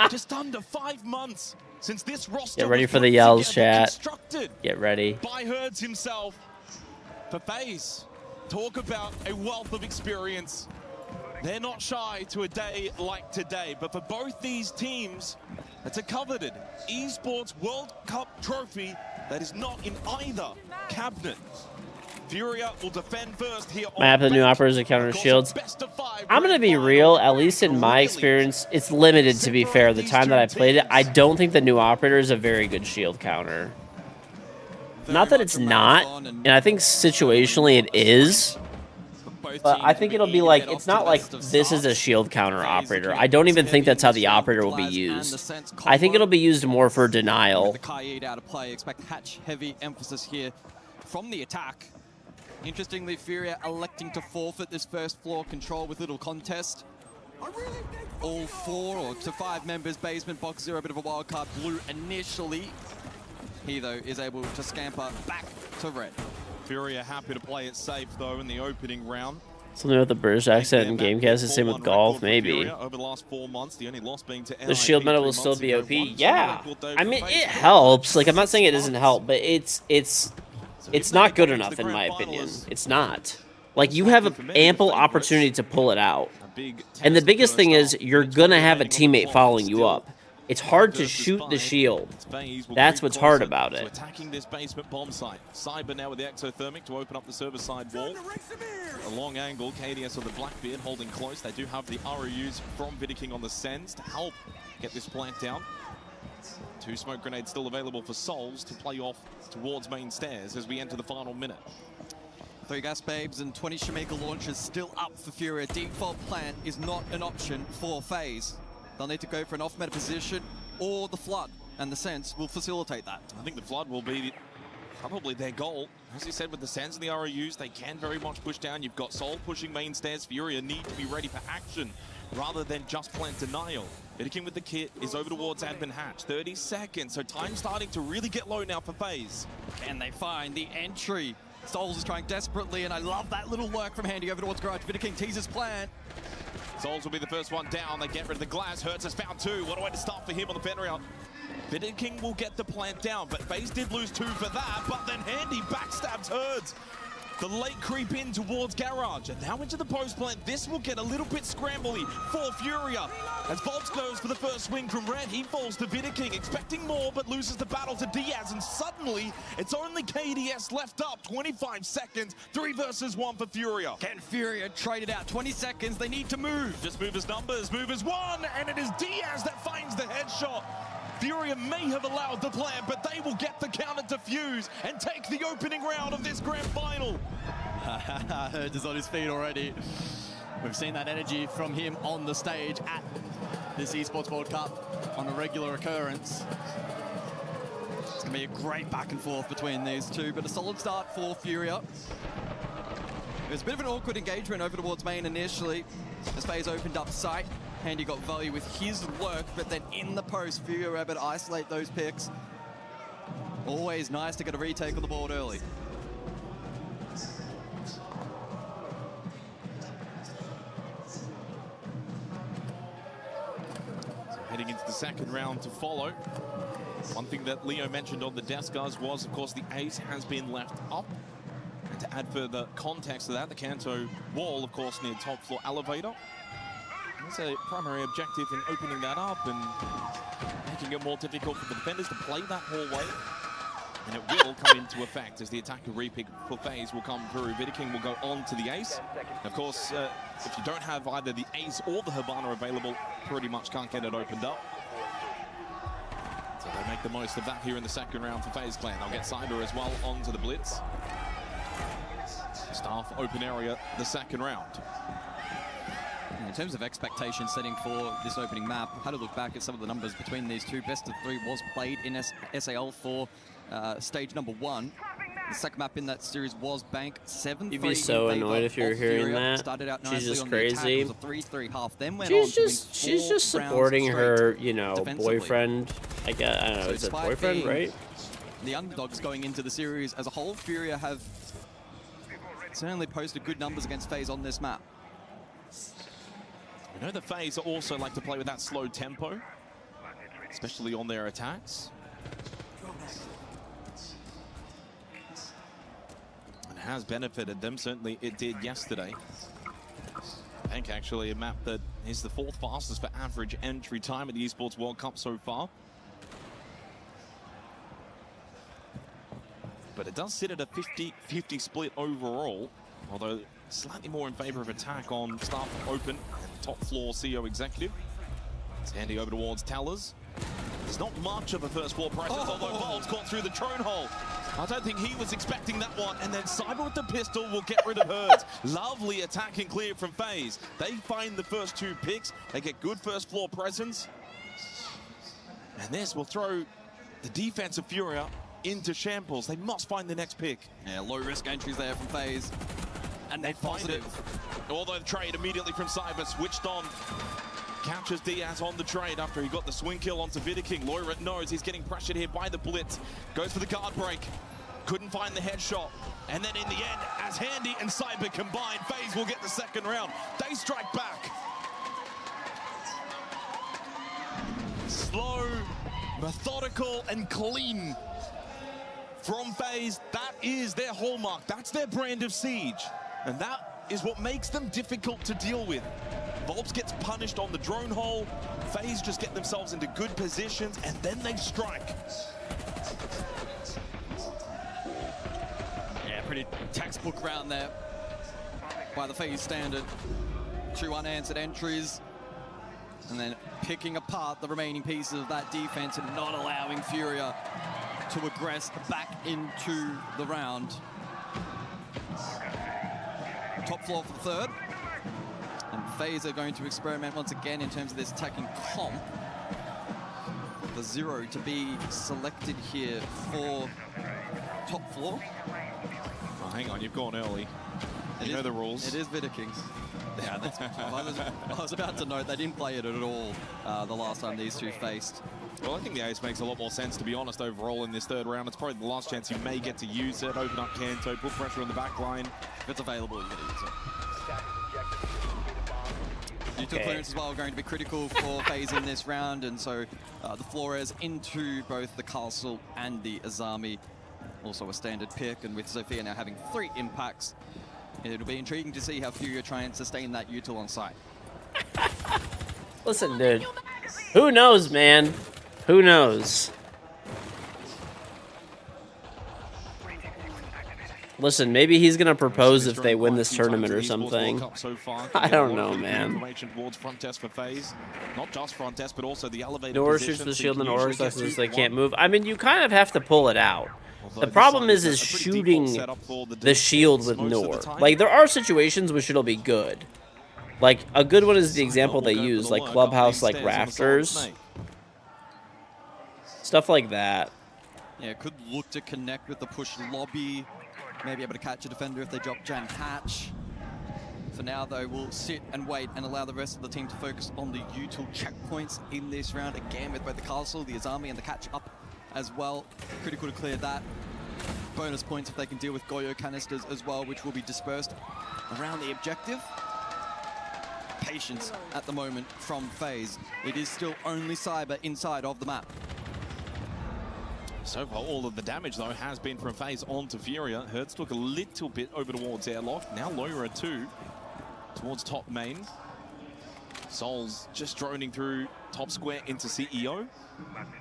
just under 5 months since this roster. Get ready for the yells, chat. Get ready. By Herds himself. For FaZe, talk about a wealth of experience. They're not shy to a day like today, but for both these teams, it's a coveted Esports World Cup trophy that is not in either cabinet. Furia will defend first here. Map the new operators and counter shields. I'm gonna be real, at least in my experience, it's limited, to be fair. The time that I played it, I don't think the new operator is a very good shield counter. Not that it's not, and I think situationally it is, but I think it'll be like, it's not like this is a shield counter operator. I don't even think that's how the operator will be used. I think it'll be used more for denial. The Kaid out of play. Expect hatch heavy emphasis here from the attack. Interestingly, Furia electing to forfeit this first floor control with little contest. All 4 or to 5 members, basement, box 0, bit of a wild card blue initially. He, though, is able to scamper back to red. Furia happy to play it safe, though, in the opening round. Something with the British accent in Gamecast, the same with golf, maybe. Over the last 4 months, the only loss being to The shield meta will still be OP. Yeah, I mean, it helps. Like, I'm not saying it doesn't help, but it's not good enough, in my opinion. It's not. Like, you have an ample opportunity to pull it out. And the biggest thing is, you're going to have a teammate following you up. It's hard to shoot the shield. That's what's hard about it. Attacking this basement bomb site. Cyber now with the exothermic to open up the server side wall. A long angle, KDS on the Blackbeard holding close. They do have the ROUs from Vidiking on the sends to help get this plant down. 2 smoke grenades still available for Souls to play off towards main stairs as we enter the final minute. 3 gas babes and 20 Shemeka launchers still up for Furia. Default plant is not an option for FaZe. They'll need to go for an off-meta position, or the Flood, and the Sense will facilitate that. I think the Flood will be probably their goal. As you said, with the Sens and the ROUs, they can very much push down. You've got Soul pushing main stairs. Furia need to be ready for action rather than just plant denial. Vidiking with the kit is over towards admin hatch. 30 seconds, so time's starting to really get low now for FaZe. Can they find the entry? Souls is trying desperately, and I love that little lurk from Handy over towards Garage. Vidiking teases plan. Souls will be the first one down. They get rid of the glass. Hertz has found 2. What a way to start for him on the pen round. Vidiking will get the plant down, but FaZe did lose 2 for that, but then Handy backstabs Hertz. The late creep in towards Garage, and now into the post plant. This will get a little bit scrambly for Furia. As Volts goes for the first swing from red, he falls to Vidiking, expecting more, but loses the battle to Diaz, and suddenly, it's only KDS left up. 25 seconds, 3 versus 1 for Furia. Can Furia trade it out? 20 seconds, they need to move. Just movers numbers, movers 1, and it is Diaz that finds the headshot. Furia may have allowed the plan, but they will get the counter defuse and take the opening round of this grand final. Hertz is on his feet already. We've seen that energy from him on the stage at this Esports World Cup on a regular occurrence. It's going to be a great back and forth between these two, but a solid start for Furia. It was a bit of an awkward engagement over towards main initially, as FaZe opened up sight. Handy got value with his work, but then in the post, Furia were able to isolate those picks. Always nice to get a retake on the board early. So heading into the second round to follow. One thing that Leo mentioned on the desk was, of course, the ace has been left up. And to add further context to that, the Kanto wall, of course, near top floor elevator. That's a primary objective in opening that up and making it more difficult for the defenders to play that hallway. And it will come into effect as the attacker repick for FaZe will come through. Vidiking will go on to the ace. Of course, if you don't have either the ace or the Hibana available, pretty much can't get it opened up. So they make the most of that here in the second round for FaZe Clan. They'll get Cyber as well onto the blitz. Staff open area the second round. In terms of expectation setting for this opening map, I had to look back at some of the numbers between these two. Best of 3 was played in SAL for stage number 1. The second map in that series was Bank 7-3. You'd be so annoyed if you were hearing that. Started out She's just on crazy. The attack, was a 3-3 half, then went She's just supporting her, you know, boyfriend. I guess, I don't know, it's a boyfriend, right? The underdogs going into the series as a whole, Furia have certainly posted good numbers against FaZe on this map. I know the FaZe also like to play with that slow tempo, especially on their attacks. And it has benefited them, certainly it did yesterday. I think actually a map that is the 4th fastest for average entry time at the Esports World Cup so far. But it does sit at a 50-50 split overall, although slightly more in favor of attack on staff open and top floor CEO executive. It's handy over towards Tellers. There's not much of a first floor presence, although Volts caught through the drone hole. I don't think he was expecting that one, and then Cyber with the pistol will get rid of Hertz. Lovely attack and clear from FaZe. They find the first 2 picks. They get good first floor presence. And this will throw the defense of Furia into shambles. They must find the next pick. Yeah, low-risk entries there from FaZe. And they're positive. Although the trade immediately from Cyber switched on. Captures Diaz on the trade after he got the swing kill onto Vidiking. Loira knows he's getting pressured here by the blitz. Goes for the guard break. Couldn't find the headshot. And then in the end, as Handy and Cyber combine, FaZe will get the second round. They strike back. Slow, methodical, and clean from FaZe. That is their hallmark. That's their brand of Siege. And that is what makes them difficult to deal with. Volps gets punished on the drone hole. FaZe just get themselves into good positions, and then they strike. Yeah, pretty textbook round there by the FaZe standard. 2 unanswered entries, and then picking apart the remaining pieces of that defense and not allowing Furia to aggress back into the round. Top floor for the third. And FaZe are going to experiment once again in terms of this attacking comp. The 0 to be selected here for top floor. Oh, hang on, you've gone early. You know the rules. It is Vidikings. Yeah, that's, I was about to note they didn't play it at all the last time these two faced. Well, I think the ace makes a lot more sense, to be honest, overall in this third round. It's probably the last chance you may get to use it. Open up Kanto, put pressure on the back line. If it's available, you're going to use it. Util clearance as well going to be critical for FaZe in this round, and so the Flores into both the Castle and the Azami. Also a standard pick, and with Sophia now having 3 impacts, it'll be intriguing to see how Furia try and sustain that Util on site. Listen, dude. Who knows, man? Who knows? Listen, maybe he's gonna propose if they win this tournament or something. I don't know, man. Towards front test for FaZe. Not just front test, but also the elevated Nor shoots the shield and Aura says they can't move. I mean, you kind of have to pull it out. The problem is shooting the shield with Nor. Like, there are situations which it'll be good. Like, a good one is the example they use, like Clubhouse, like Rafters. Stuff like that. Yeah, could look to connect with the push lobby. Maybe able to catch a defender if they drop Jan Hatch. For now, though, we'll sit and wait and allow the rest of the team to focus on the Util checkpoints in this round. Again, with both the Castle, the Azami, and the catch-up as well. Critical to clear that. Bonus points if they can deal with Goyo canisters as well, which will be dispersed around the objective. Patience at the moment from FaZe. It is still only Cyber inside of the map. So far, all of the damage, though, has been from FaZe onto Furia. Hertz took a little bit over towards airlock. Now Loira 2 towards top main. Souls just droning through top square into CEO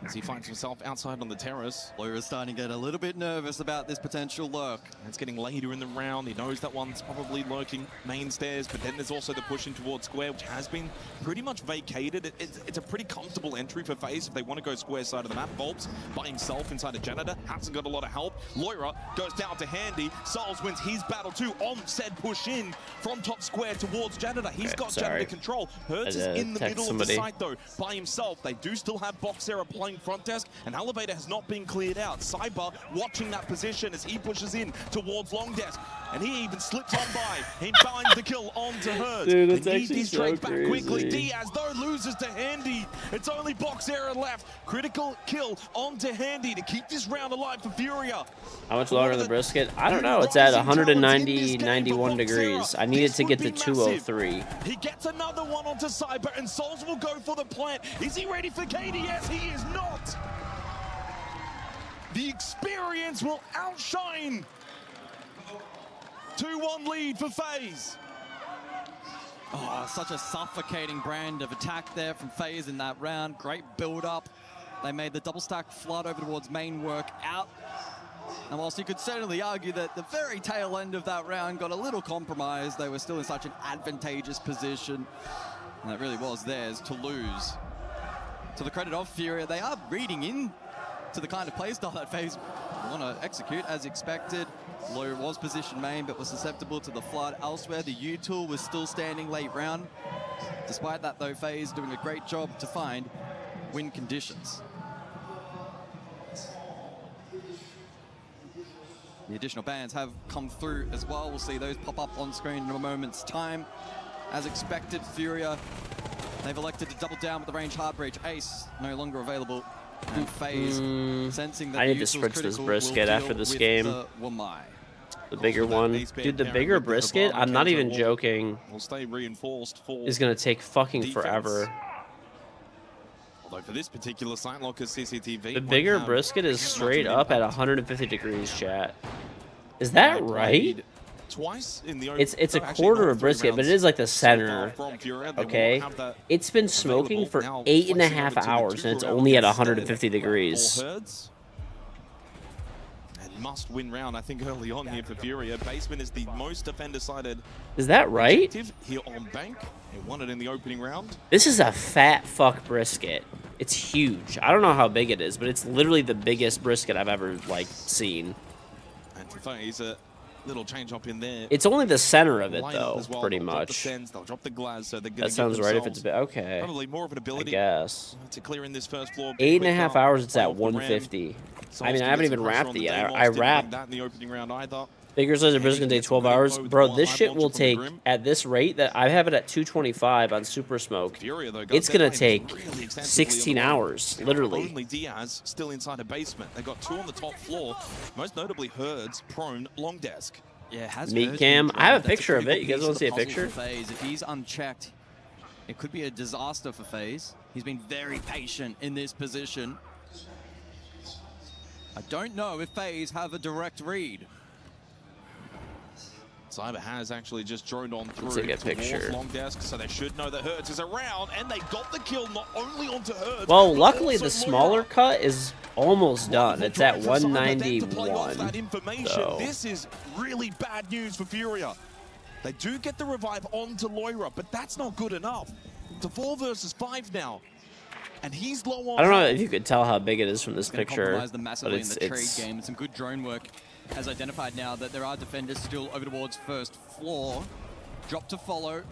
as he finds himself outside on the terrace. Loira's starting to get a little bit nervous about this potential lurk. It's getting later in the round. He knows that one's probably lurking main stairs, but then there's also the push in towards square, which has been pretty much vacated. It's a pretty comfortable entry for FaZe if they want to go square side of the map. Volps by himself inside a janitor. Hasn't got a lot of help. Loira goes down to Handy. Souls wins his battle too on said push in from top square towards janitor. He's got janitor control. Hertz is in the middle of the site though by himself. They do still have Boxera playing front desk, and Elevator has not been cleared out. Cyber watching that position as he pushes in towards long desk, and he even slips on by. He finds the kill onto Hertz. Dude, it's and actually so back quickly. crazy. Diaz though loses to Handy. It's only Boxera left. Critical kill onto Handy to keep this round alive for Furia. How much lower in the brisket? I don't know. It's at 190, 91 degrees. I need it to get to 203. He gets another one onto Cyber, and Souls will go for the plant. Is he ready for KDS? He is not. The experience will outshine. 2-1 lead for FaZe. Oh, such a suffocating brand of attack there from FaZe in that round. Great build-up. They made the double stack flood over towards main work out. And whilst you could certainly argue that the very tail end of that round got a little compromised, they were still in such an advantageous position. And that really was theirs to lose. To the credit of Furia, they are reading in to the kind of playstyle that FaZe want to execute as expected. Low was position main, but was susceptible to the flood elsewhere. The Util was still standing late round. Despite that, though, FaZe doing a great job to find win conditions. The additional bans have come through as well. We'll see those pop up on screen in a moment's time. As expected, Furia, they've elected to double down with the range hard breach. Ace no longer available. And FaZe, sensing that I need to switch this brisket after this game. The bigger one. Dude, the bigger brisket, I'm not even joking, is going to take fucking forever. Although for this particular site locker CCTV, The bigger brisket is straight up at 150 degrees, chat. Is that right? Twice in the It's a quarter of brisket, but it is like the center. Okay? It's been smoking for 8.5 hours, and it's only at 150 degrees. Must win round, I think, early on here for Furia. Basement is the most defender-sided. Is that right? Here on Bank. They won it in the opening round. This is a fat fuck brisket. It's huge. I don't know how big it is, but it's literally the biggest brisket I've ever, like, seen. And to FaZe, a little change up in there. It's only the center of it, though, pretty much. They'll drop the glass, so they're That sounds right if it's a bit. Okay. Probably more of an ability, I guess. to clear in this first floor. 8.5 hours, it's at 150. I mean, I haven't even wrapped it yet. I wrapped. That in the opening round either. Bigger size of brisket can take 12 hours. Bro, this shit will take, at this rate, that I have it at 225 on Super Smoke, it's going to take 16 hours, literally. Only Diaz still inside a basement. They got two on the top floor, most notably Herds, prone, long desk. Yeah, has Meat cam. I have a picture of it. You guys want to see a picture? If he's unchecked, it could be a disaster for FaZe. He's been very patient in this position. I don't know if FaZe have a direct read. Cyber has actually just droned on through. Let's take a picture. Long desk, so they should know that Hertz is around, and they got the kill not only onto Hertz. Well, luckily the smaller cut is almost done. It's at 191. So. This is really bad news for Furia. They do get the revive onto Loira, but that's not good enough. To 4 versus 5 now. And he's low on. I don't know if you could tell how big it is from this picture, but it's trade game. Some good drone work has identified now that there are defenders still over towards first floor. Drop to follow,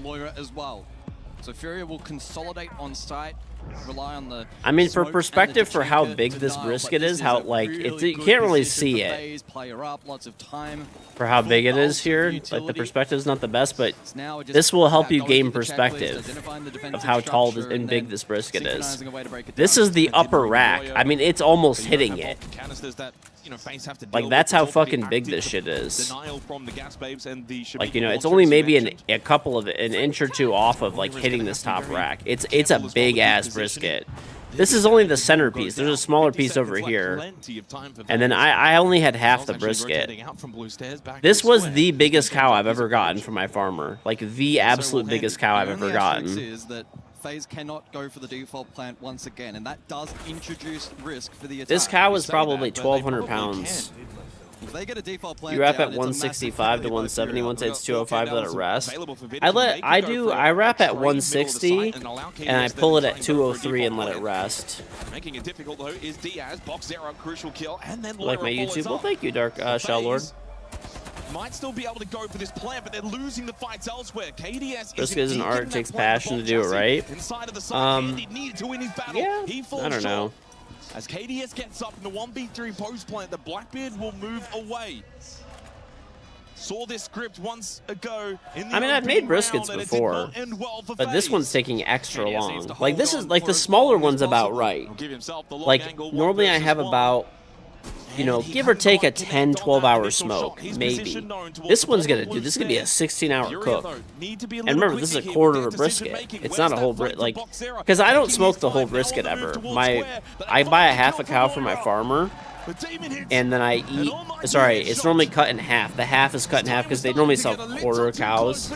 Loira as well. So Furia will consolidate on site, rely on the. I mean, for perspective for how big this brisket is, how like you can't really see it. For how big it is here, like the perspective is not the best, but this will help you gain perspective of how tall and big this brisket is. This is the upper rack. I mean, it's almost hitting it. Like, that's how fucking big this shit is. Like, you know, it's only maybe an inch or two off of like hitting this top rack. It's a big ass brisket. This is only the centerpiece. There's a smaller piece over here. And then I only had half the brisket. This was the biggest cow I've ever gotten from my farmer. Like, the absolute biggest cow I've ever gotten. FaZe cannot go for the default plant once again, and that does introduce risk for the attack. This cow is probably 1,200 pounds. If they get a default plant You wrap down, at 165 to 170. Once it's 205, let it rest. I wrap at 160, and I pull it at 203 and let it rest. Making it difficult though is Diaz, box zero, crucial kill, and then Like my YouTube. Well, thank you, Dark Shell Lord. Might still be able to go for this plan, but they're losing the fights elsewhere. KDS Brisket is an art, takes passion to do it right. Yeah, I don't know. As KDS gets up in the 1v3 post plant, the Blackbeard will move away. Saw this script once ago in the I've made briskets before, but this one's taking extra long. Like, this is like the smaller one's about right. Like, normally I have about, you know, give or take a 10-12 hour smoke, maybe. This one's gonna do. This is gonna be a 16-hour cook. And remember, this is a quarter of a brisket. It's not a whole brisket, like, because I don't smoke the whole brisket ever. I buy a half a cow from my farmer, and then I eat. Sorry, it's normally cut in half. The half is cut in half because they normally sell quarter cows.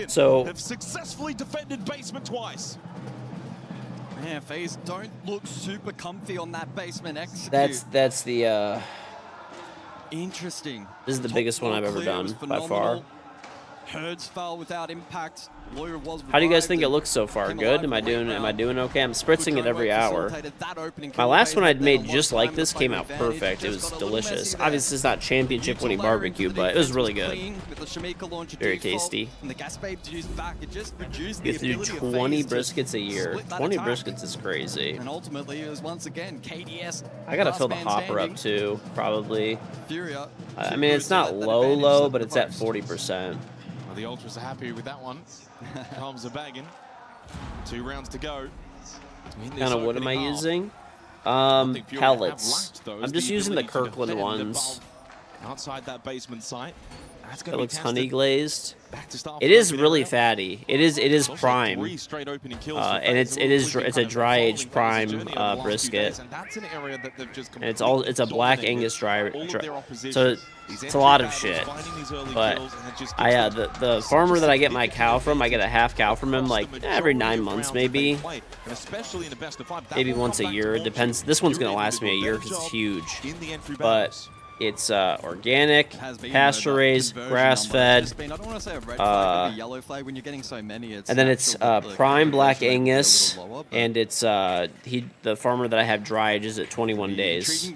So have successfully defended basement twice. Man, FaZe don't look super comfy on that basement execute. that's the interesting. This is the biggest one I've ever done by far. Herds fell without impact. How do you guys think it looks so far? Good? Am I doing okay? I'm spritzing it every hour. My last one I'd made just like this came out perfect. It was delicious. Obviously it's not championship winning barbecue, but it was really good. Very tasty. You have to do 20 briskets a year. 20 briskets is crazy. And ultimately, it was once again KDS. I gotta fill the hopper up too, probably. I mean, it's not low, but it's at 40%. Well, the Ultras are happy with that one. Comes a bagging. 2 rounds to go. Kind of what am I using? Pellets. I'm just using the Kirkland ones. Outside that basement site. It looks honey glazed. It is really fatty. It is prime, and it's a dry aged prime brisket. And it's a black Angus dry so it's a lot of shit. But the farmer that I get my cow from, I get a half cow from him like every 9 months maybe once a year. It depends. This one's gonna last me a year because it's huge, but. It's organic, pasture raised, grass fed, and then it's prime black Angus, and it's the farmer that I have dry ages at 21 days.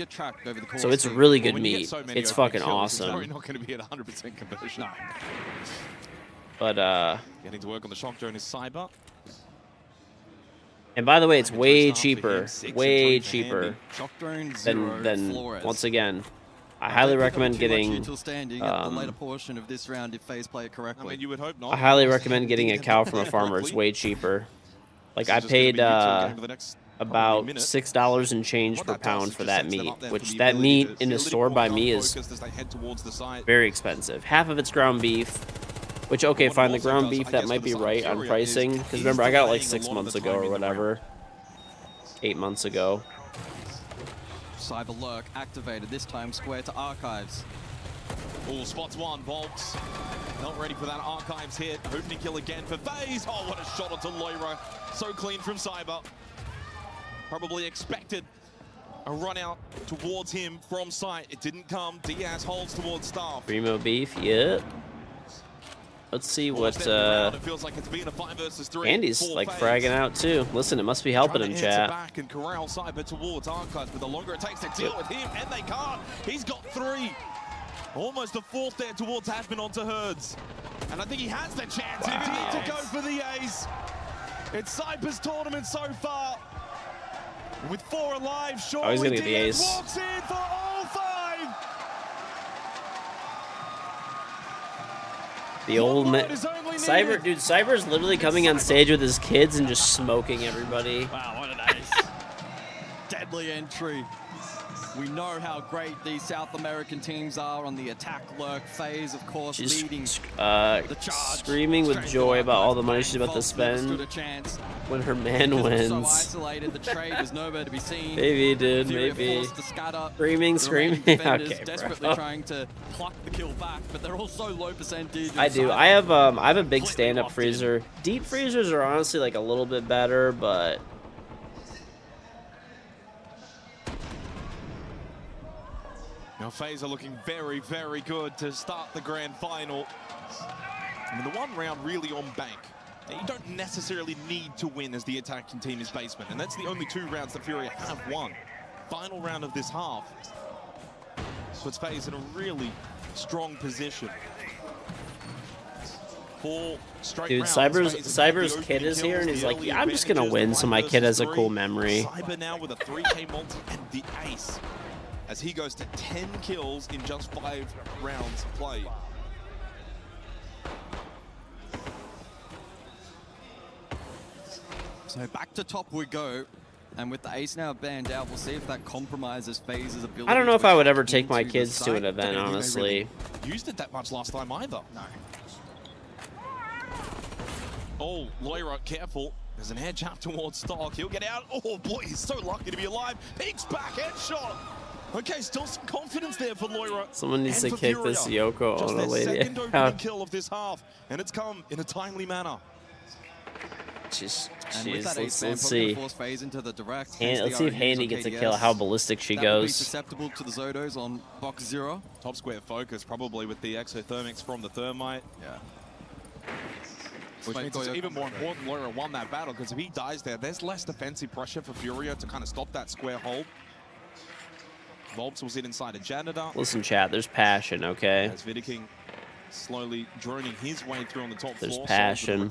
So it's really good meat. It's fucking awesome. But getting to work on the shock drone is Cyber. And by the way, it's way cheaper than once again. I highly recommend getting. I highly recommend getting a cow from a farmer. It's way cheaper. Like I paid about $6 and change per pound for that meat, which that meat in a store by me is very expensive. Half of it's ground beef, which okay, fine. The ground beef that might be right on pricing because remember I got it like 6 months ago or whatever, 8 months ago. Cyber Lurk activated, this time square to Archives. Oh, spots one, Bolts. Not ready for that Archives hit. Opening kill again for FaZe. Oh, what a shot onto Loira. So clean from Cyber. Probably expected a run out towards him from site. It didn't come. Diaz holds towards Staff. Primo beef, yep. Let's see what Andy's like fragging out too. Listen, it must be helping him, chat. Back and corral Cyber towards Archives, but the longer it takes to deal with him, and they can't. He's got 3. Almost a 4th there towards Admin onto Herds. And I think he has the chance indeed to go for the ace. It's Cyber's tournament so far. With 4 alive, Sean he's gonna get the ace. Walks in for all 5. The old man, Cyber, dude. Cyber's literally coming on stage with his kids and just smoking everybody. Wow, what a nice, deadly entry. We know how great these South American teams are on the attack lurk phase, of course. She's leading the charge, screaming with joy about all the money she's about to spend when her man wins. So isolated, the trade was nowhere to be seen. Maybe, dude, maybe. Screaming. Okay, desperately bro. trying to pluck the kill back, but they're all so low percentage. I do. I have a big stand-up freezer. Deep freezers are honestly like a little bit better, but. Now FaZe are looking very, very good to start the grand final. I mean, the one round really on bank. Now, you don't necessarily need to win as the attacking team is basement, and that's the only 2 rounds that Furia have won. Final round of this half puts FaZe in a really strong position. 4 straight Dude, rounds. Cyber's kid is here, and he's like, yeah, I'm just gonna win, so my kid has a cool memory. Cyber now with a 3K multi and the ace, as he goes to 10 kills in just 5 rounds played. So back to top we go. And with the ace now banned out, we'll see if that compromises FaZe's ability. I don't know if I would ever take my kids to an event, honestly. Used it that much last time either. No. Oh, Loira, careful. There's an edge up towards Stock. He'll get out. Oh boy, he's so lucky to be alive. Peeks back, headshot. Okay, still some confidence there for Loira. Someone needs to kick this Yoko on a lady. Second opening kill of this half, and it's come in a timely manner. Jeez, let's see. Let's see if Handy gets a kill, how ballistic she goes. Susceptible to the Zodos on box 0. Top square focus, probably with the exothermics from the Thermite. Yeah. Which means it's even more important Loira won that battle, because if he dies there, there's less defensive pressure for Furia to kind of stop that square hold. Volps will sit inside a janitor. Listen, chat, there's passion, okay? As Vidiking slowly droning his way through on the top There's floor. passion.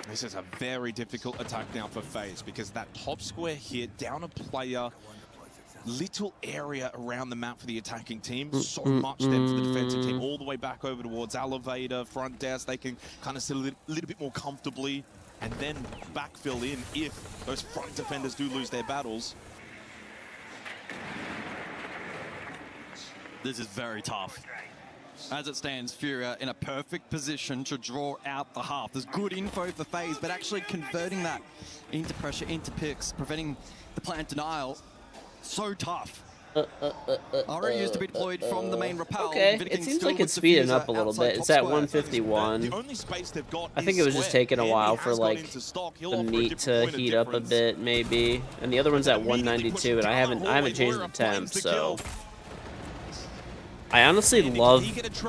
This is a very difficult attack now for FaZe, because that top square hit down a player, little area around the map for the attacking team, so much then for the defensive team, all the way back over towards elevator, front desk. They can kind of sit a little bit more comfortably and then backfill in if those front defenders do lose their battles. This is very tough. As it stands, Furia in a perfect position to draw out the half. There's good info for FaZe, but actually converting that into pressure, into picks, preventing the plant denial, so tough. Already used to be deployed from the main rappel. Okay, it seems like it's speeding up a little bit. It's at 151. I think it was just taking a while for like the meat to heat up a bit, maybe. And the other one's at 192, and I haven't changed the temp, so. I honestly love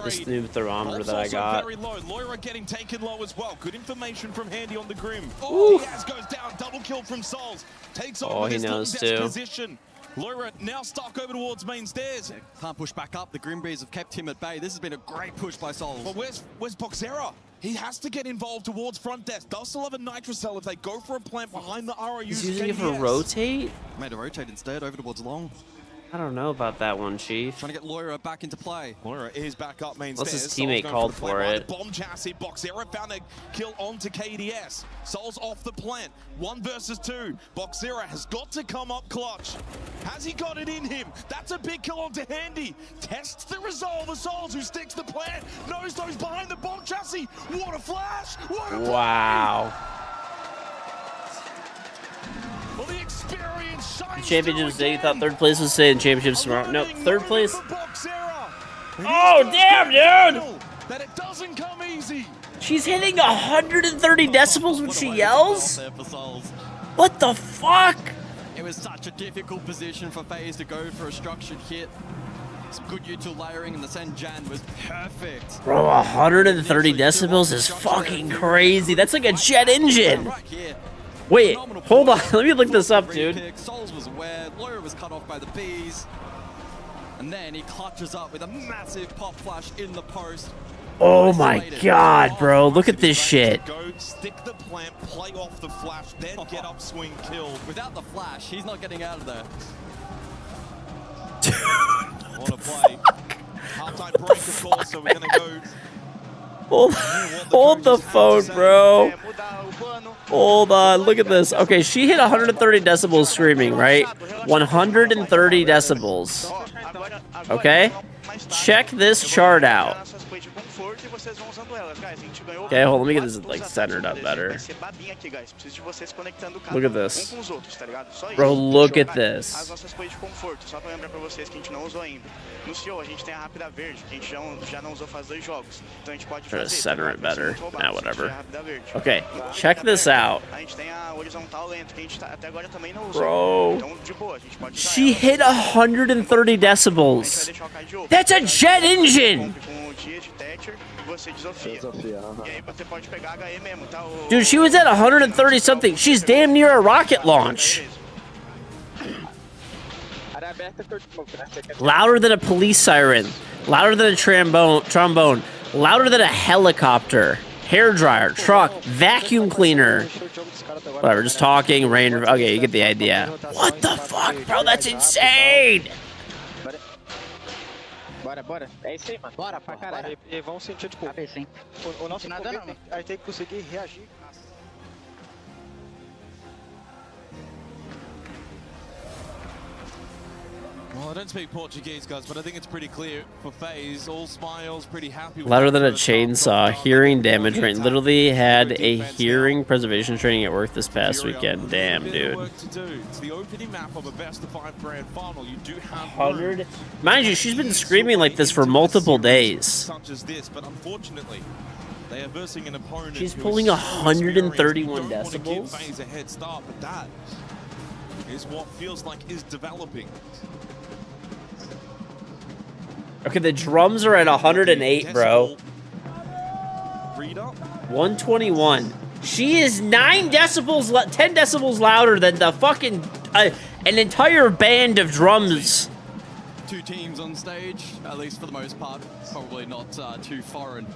this new thermometer that I got. Very low. Loira getting taken low as well. Good information from Handy on the Grim. Oh, Diaz goes down. Double kill from Souls. Takes over he this knows desk too. position. Loira now stuck over towards main stairs. Can't push back up. The Grimbees have kept him at bay. This has been a great push by Souls. But where's Boxera? He has to get involved towards front desk. Does still have a Nitrocell if they go for a plant behind the ROU. He's using it for rotate? Made a rotate instead over towards long. I don't know about that one, Chief. Trying to get Loira back into play. Loira is back up main Unless stairs. his teammate called for it. Bomb chassis. Boxera found a kill onto KDS. Souls off the plant. 1 versus 2. Boxera has got to come up clutch. Has he got it in him? That's a big kill onto Handy. Tests the resolve of Souls, who sticks the plant. Knows those behind the bomb chassis. What a flash! What a Wow. well, the experience shines. Championships Day, you thought third place was staying in championships tomorrow. Nope, third place. Oh, damn, dude! That it doesn't come easy. She's hitting 130 decibels when she yells? What the fuck? It was such a difficult position for FaZe to go for a structured hit. Some good util layering, and the Senjan was perfect. Bro, 130 decibels is fucking crazy. That's like a jet engine. Wait, hold on. Let me look this up, dude. Souls was aware. Loira was cut off by the bees. And then he clutches up with a massive pop flash in the post. Oh my god, bro. Look at this shit. Go stick the plant, play off the flash, then get up, swing, kill. Without the flash, he's not getting out of there. What a play. Halftime break, of course, so we're going to go. Hold the phone, bro. Hold on. Look at this. Okay, she hit 130 decibels screaming, right? 130 decibels. Okay? Check this chart out. Okay, hold on. Let me get this like centered up better. Look at this. Bro, look at this. Try to center it better. Nah, whatever. Okay, check this out. Bro, she hit 130 decibels. That's a jet engine! Dude, she was at 130 something. She's damn near a rocket launch. Louder than a police siren. Louder than a trombone. Louder than a helicopter. Hairdryer, truck, vacuum cleaner. Whatever, just talking, rain. Okay, you get the idea. What the fuck, bro? That's insane! Bora. É isso aí, mano. Bora pra caralho. E vão sentir, tipo, o nosso momento, a gente tem que conseguir reagir. Well, I don't speak Portuguese, guys, but I think it's pretty clear for FaZe. All smiles, pretty happy with Louder than a chainsaw. Hearing damage rate. Literally had a hearing preservation training at work this past weekend. Damn, dude. It's the opening map of a best of 5 grand final. You do have 100. Mind you, she's been screaming like this for multiple days. Such as this, but unfortunately, they are versing an opponent. She's pulling 131 decibels. FaZe a head start, but that is what feels like is developing. Okay, the drums are at 108, bro. Read up. 121. She is 10 decibels louder than the fucking an entire band of drums. Two teams on stage, at least for the most part, probably not too foreign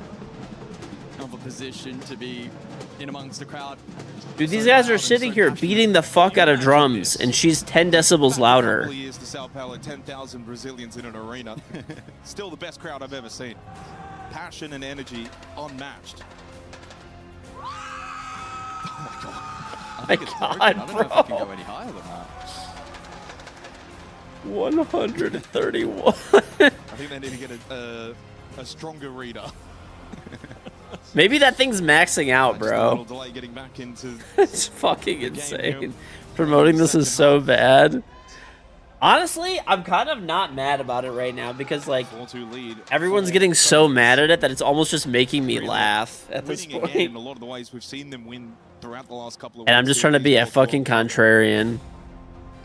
of a position to be in amongst the crowd. Dude, these guys are sitting here beating the fuck out of drums, and she's 10 decibels louder. Is the Sao Paulo 10,000 Brazilians in an arena. Still the best crowd I've ever seen. Passion and energy unmatched. Oh my god. I think it's broken. I don't know if it can go any higher than that. 131. I think they need to get a stronger reader. Maybe that thing's maxing out, bro. Delay getting back into It's fucking insane. Promoting this is so bad. Honestly, I'm kind of not mad about it right now because, like, everyone's getting so mad at it that it's almost just making me laugh at this point. In a lot of the ways we've seen them win throughout the last couple of And I'm just trying to be a fucking contrarian.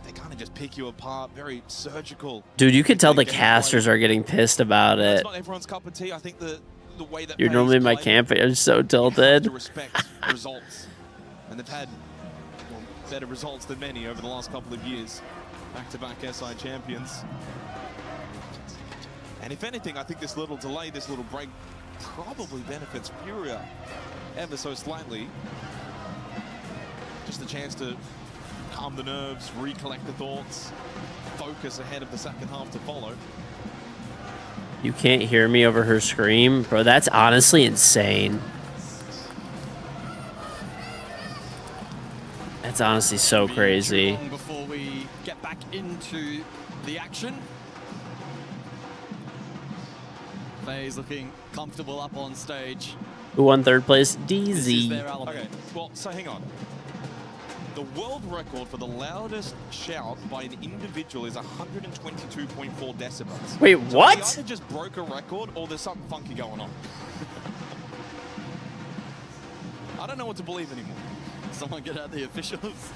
They kind of just pick you apart, very surgical. Dude, you could tell the casters are getting pissed about it. It's not everyone's cup of tea. I think the way that You're normally in my camp, but I'm so tilted. to respect results, and they've had better results than many over the last couple of years. Back-to-back SI champions. And if anything, I think this little delay, this little break, probably benefits Furia ever so slightly. Just a chance to calm the nerves, recollect the thoughts, focus ahead of the second half to follow. You can't hear me over her scream? Bro, that's honestly insane. That's honestly so crazy. Before we get back into the action. FaZe looking comfortable up on stage. Who won third place? DZ. Okay, well, so hang on. The world record for the loudest shout by an individual is 122.4 decibels. Wait, So what? we either just broke a record or there's something funky going on. I don't know what to believe anymore. Someone get out the officials.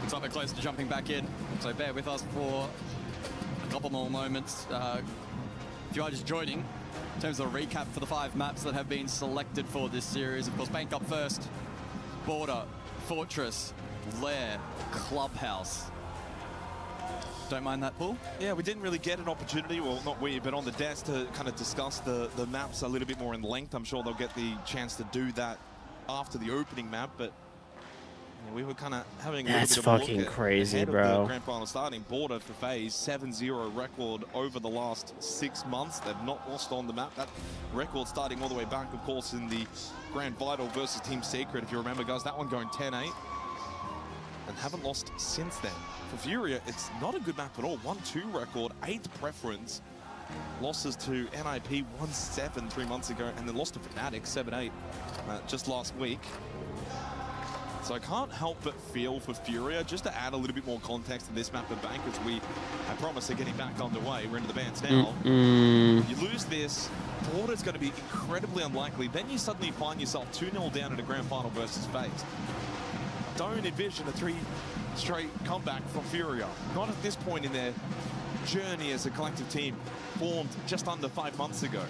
Looks like we're close to jumping back in, so bear with us for a couple more moments. If you are just joining, in terms of a recap for the 5 maps that have been selected for this series, of course, Bank up first, Border, Fortress, Lair, Clubhouse. Don't mind that, Paul? Yeah, we didn't really get an opportunity, well, not we, but on the desk to kind of discuss the maps a little bit more in length. I'm sure they'll get the chance to do that after the opening map, but yeah, we were kind of having a That's little bit of a fucking look crazy, ahead of bro. the grand final starting. Border for FaZe, 7-0 record over the last 6 months. They've not lost on the map. That record starting all the way back, of course, in the Grand Vital versus Team Secret, if you remember, guys. That one going 10-8. And haven't lost since then. For Furia, it's not a good map at all. 1-2 record, 8th preference. Losses to NIP 1-7 3 months ago, and then lost to Fnatic 7-8 just last week. So I can't help but feel for Furia, just to add a little bit more context to this map of Bank, as I promise, are getting back underway. We're into the bands now. You lose this, Border's going to be incredibly unlikely. Then you suddenly find yourself 2-0 down in a grand final versus FaZe. Don't envision a 3 straight comeback from Furia. Not at this point in their journey as a collective team, formed just under 5 months ago.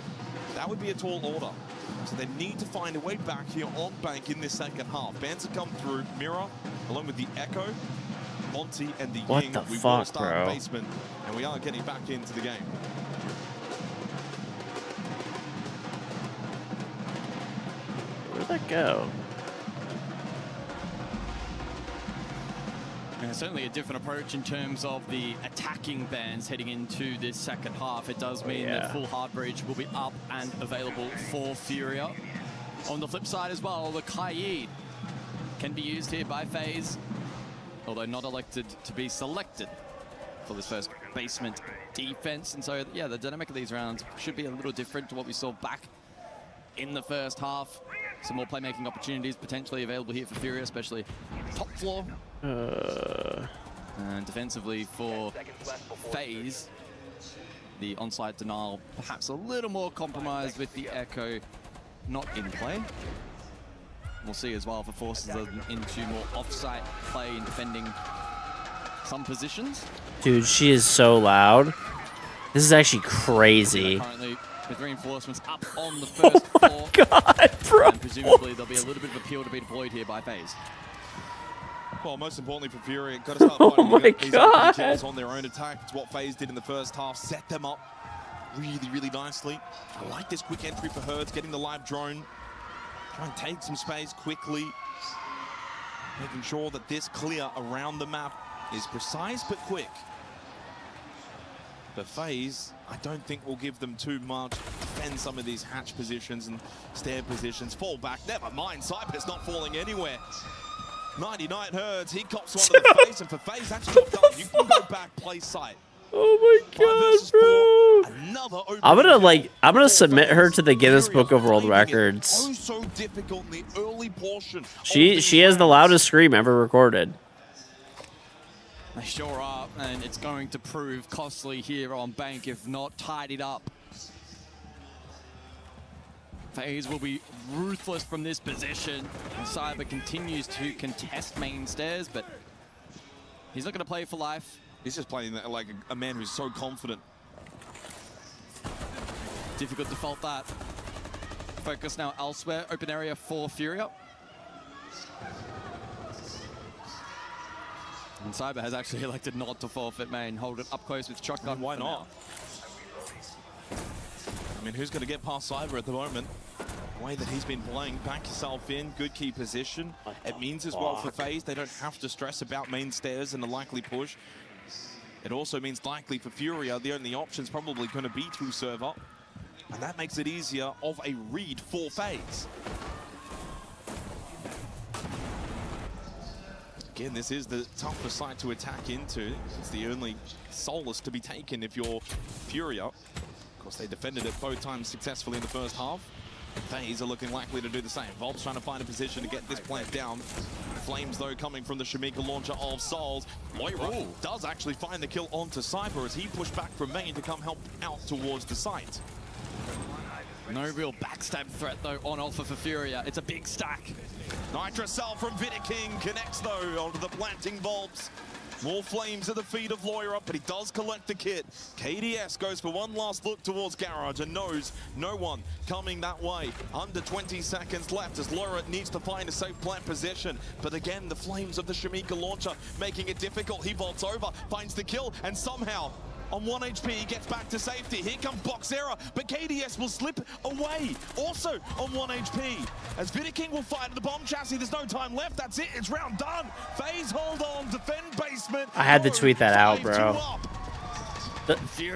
That would be a tall order. So they need to find a way back here on Bank in this second half. Bans have come through, Mira, along with the Echo, Monty, and the What Ying. the We fuck, will start bro? basement, and we are getting back into the game. Where'd that go? Certainly a different approach in terms of the attacking bans heading into this second half. It does mean that full hard breach will be up and available for Furia. On the flip side as well, the Kaid can be used here by FaZe, although not elected to be selected for this first basement defense. And so, yeah, the dynamic of these rounds should be a little different to what we saw back in the first half. Some more playmaking opportunities potentially available here for Furia, especially top floor. And defensively for FaZe, the onside denial perhaps a little more compromised with the Echo not in play. We'll see as well if it forces them into more off-site play and defending some positions. Dude, she is so loud. This is actually crazy. Currently, with reinforcements up on the first floor. God, bro. And presumably there'll be a little bit of appeal to be deployed here by FaZe. Well, most importantly for Fury, got to start fighting my these God. open kills on their own attack. It's what FaZe did in the first half, set them up really, really nicely. I like this quick entry for Herds, getting the live drone. Try and take some space quickly. Making sure that this clear around the map is precise but quick. But FaZe, I don't think will give them too much. Defend some of these hatch positions and stair positions. Fall back, never mind. Cyber's not falling anywhere. 99 Herds, he cops one to the face, and for FaZe, that's job done. You can go back, play sight. Oh my God, bro. I'm gonna submit her to the Guinness Book of World Records. Oh, so difficult in the early portion. She has the loudest scream ever recorded. They sure are, and it's going to prove costly here on Bank if not tidied up. FaZe will be ruthless from this position, and Cyber continues to contest main stairs, but he's not going to play for life. He's just playing like a man who's so confident. Difficult to fault that. Focus now elsewhere. Open area for Furia. And Cyber has actually elected not to forfeit main, hold it up close with shotgun. Why not? I mean, who's going to get past Cyber at the moment? The way that he's been playing, back yourself in, good key position. It means as well for FaZe, they don't have to stress about main stairs and a likely push. It also means likely for Furia, the only option's probably going to be through server. And that makes it easier of a read for FaZe. Again, this is the tougher site to attack into. It's the only solace to be taken if you're Furia. Of course, they defended it both times successfully in the first half. FaZe are looking likely to do the same. Volt's trying to find a position to get this plant down. Flames, though, coming from the Shamika launcher of Souls. Moira does actually find the kill onto Cyber as he pushed back from main to come help out towards the site. No real backstab threat, though, on offer for Furia. It's a big stack. Nitra Cell from Vidiking connects, though, onto the planting vaults. More flames at the feet of Loira, but he does collect the kit. KDS goes for one last look towards Garage and knows no one coming that way. Under 20 seconds left as Loira needs to find a safe plant position. But again, the flames of the Shamika launcher making it difficult. He vaults over, finds the kill, and somehow on 1 HP, he gets back to safety. Here comes Boxera, but KDS will slip away. Also on 1 HP. As Vidiking will fight at the bomb chassis, there's no time left. That's it, it's round done. FaZe hold on, defend basement. I had to tweet that out, bro.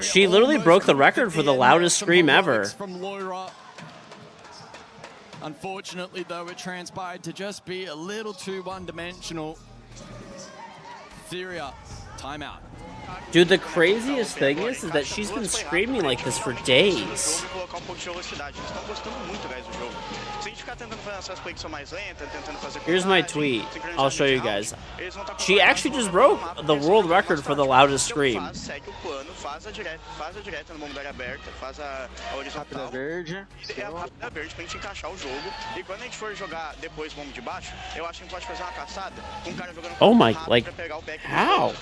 She literally broke the record for the loudest scream ever. From Loira. Unfortunately, though, it transpired to just be a little too one-dimensional. Furia, timeout. Dude, the craziest thing is that she's been screaming like this for days. Here's my tweet. I'll show you guys. She actually just broke the world record for the loudest scream. Oh my, like, how?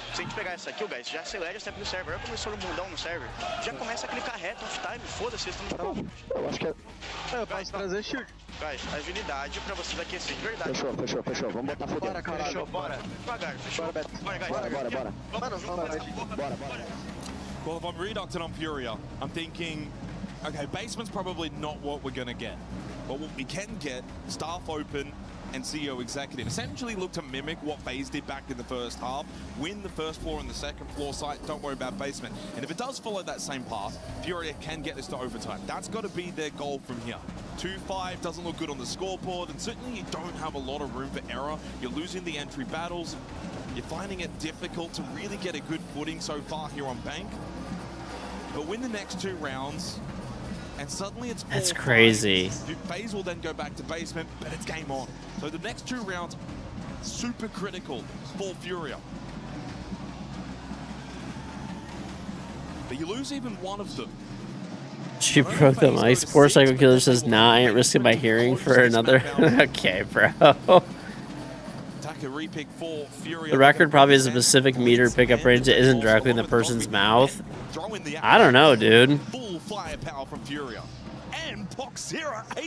Já acelera, step no server. Eu começou no bundão no server. Já começa a clicar reto, off-time, foda-se, estamos no eu acho que eu posso trazer shield. Guys, agilidade pra vocês aquecer de verdade. Fechou. Vamos botar fogo. Bora, caralho. Fechou, bora. Devagar, fechou. Bora, guys. Bora. Well, if I'm reducting on Furia, I'm thinking, okay, basement's probably not what we're going to get. But what we can get, staff open, and CEO executive essentially look to mimic what FaZe did back in the first half, win the first floor and the second floor site, don't worry about basement. And if it does follow that same path, Furia can get this to overtime. That's got to be their goal from here. 2-5 doesn't look good on the scoreboard, and certainly you don't have a lot of room for error. You're losing the entry battles. You're finding it difficult to really get a good footing so far here on Bank. But win the next 2 rounds, and suddenly it's 4-5. That's crazy. FaZe will then go back to basement, but it's game on. So the next 2 rounds, super critical for Furia. But you lose even one of them, She broke them. Esports Psycho Killer says, nah, I ain't risking my hearing for another. Okay, bro. The record probably has a specific meter pickup range that isn't directly in the person's mouth. I don't know, dude.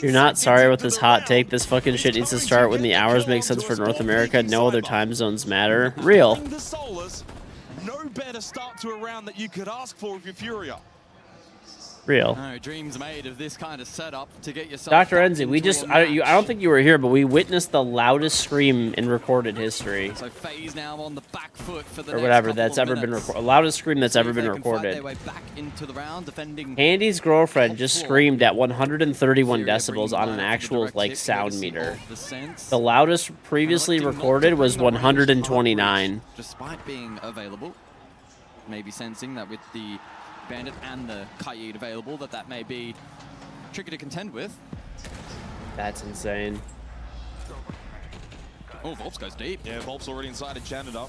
You're not sorry with this hot take. This fucking shit needs to start when the hours make sense for North America. No other time zones matter. Real. No better start to a round that you could ask for if you're Furia. Real. No, dreams made of this kind of setup to get yourself. Dr. Enzi, we just, I don't think you were here, but we witnessed the loudest scream in recorded history. So FaZe now on the back foot for the or whatever that's ever been recorded. Loudest scream that's ever been recorded. Handy's girlfriend just screamed at 131 decibels on an actual like sound meter. The loudest previously recorded was 129. Despite being available, maybe sensing that with the Bandit and the Kaid available, that may be tricky to contend with. That's insane. Oh, Volps goes deep. Yeah, Volps already inside a janitor.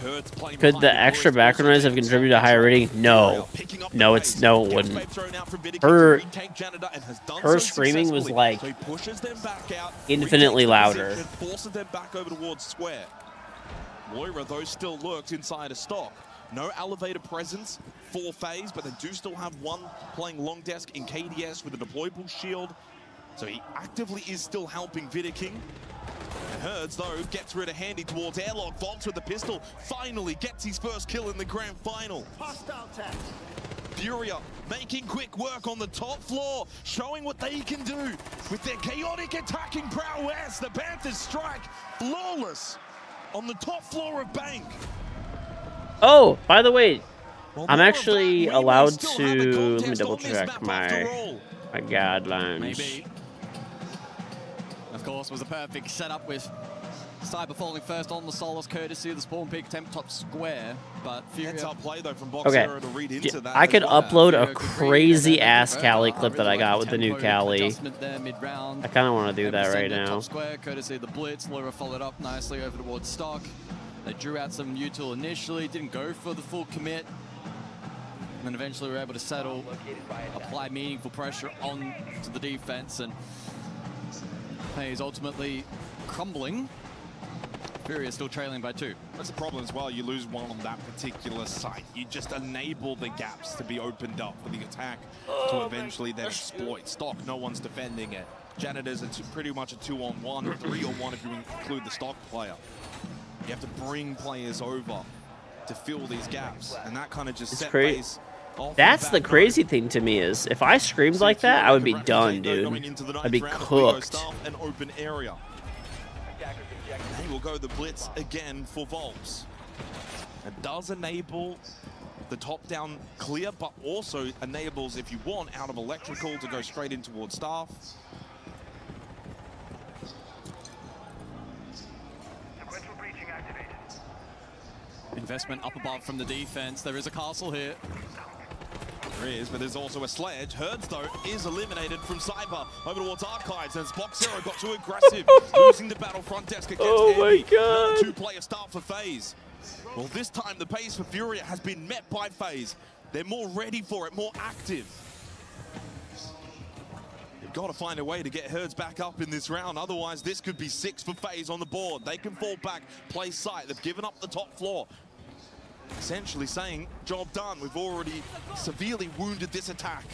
Could the extra background noise have contributed to a higher rating? No. No, it wouldn't. Her screaming was like infinitely louder. Forces them back over towards square. Moira, though, still lurks inside a stock. No elevator presence for FaZe, but they do still have one playing long desk in KDS with a deployable shield. So he actively is still helping Vidiking. Herds, though, gets rid of Handy towards airlock. Volts with the pistol. Finally gets his first kill in the grand final. Hostile tech. Furia making quick work on the top floor, showing what they can do with their chaotic attacking prowess. The Panthers strike flawless on the top floor of Bank. Oh, by the way, I'm actually allowed to, let me double check my guidelines. Maybe. Of course, was a perfect setup with Cyber falling first on the Solace, courtesy of the spawn pick, temp top square, but Furia... Heads up play, though, from Okay, to read into that I could well. upload a crazy-ass Cali clip that I got with the new Cali. I kind of want to do that right now. Top square, courtesy of the Blitz. Lyra followed up nicely over towards Stock. They drew out some util initially, didn't go for the full commit. And then eventually were able to settle, apply meaningful pressure on to the defense, and FaZe ultimately crumbling. Furia still trailing by 2. That's the problem as well. You lose one on that particular site. You just enable the gaps to be opened up for the attack to eventually then exploit. Stock, no one's defending it. Janitors, it's pretty much a 2-on-1, 3-on-1 if you include the Stock player. You have to bring players over to fill these gaps, and that kind of just set FaZe off. That's the crazy thing to me is, if I screamed like that, I would be done, dude. I'd be cooked. An open area. He will go the Blitz again for Volps. It does enable the top-down clear, but also enables, if you want, out of electrical to go straight in towards staff. Investment up above from the defense. There is a castle here. There is, but there's also a sledge. Herds, though, is eliminated from Cyber over towards Archives, and Spock Zero got too aggressive, losing the battlefront desk against Andy. Another 2-player start for FaZe. Well, this time the pace for Furia has been met by FaZe. They're more ready for it, more active. They've got to find a way to get Herds back up in this round, otherwise this could be 6 for FaZe on the board. They can fall back, play sight. They've given up the top floor. Essentially saying, job done. We've already severely wounded this attack.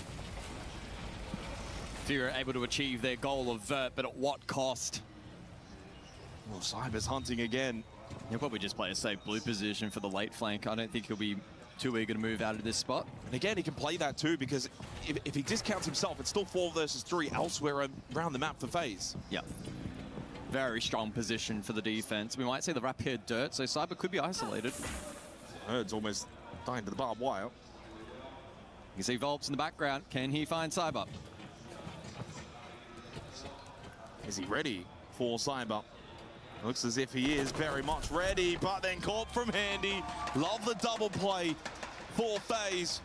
Furia able to achieve their goal of Vert, but at what cost? Well, Cyber's hunting again. He'll probably just play a safe blue position for the late flank. I don't think he'll be too eager to move out of this spot. And again, he can play that too, because if he discounts himself, it's still 4 versus 3 elsewhere around the map for FaZe. Yeah. Very strong position for the defense. We might see the wrap here dirt, so Cyber could be isolated. Herds almost dying to the barbed wire. You can see Volps in the background. Can he find Cyber? Is he ready for Cyber? Looks as if he is very much ready, but then caught from Handy. Love the double play for FaZe.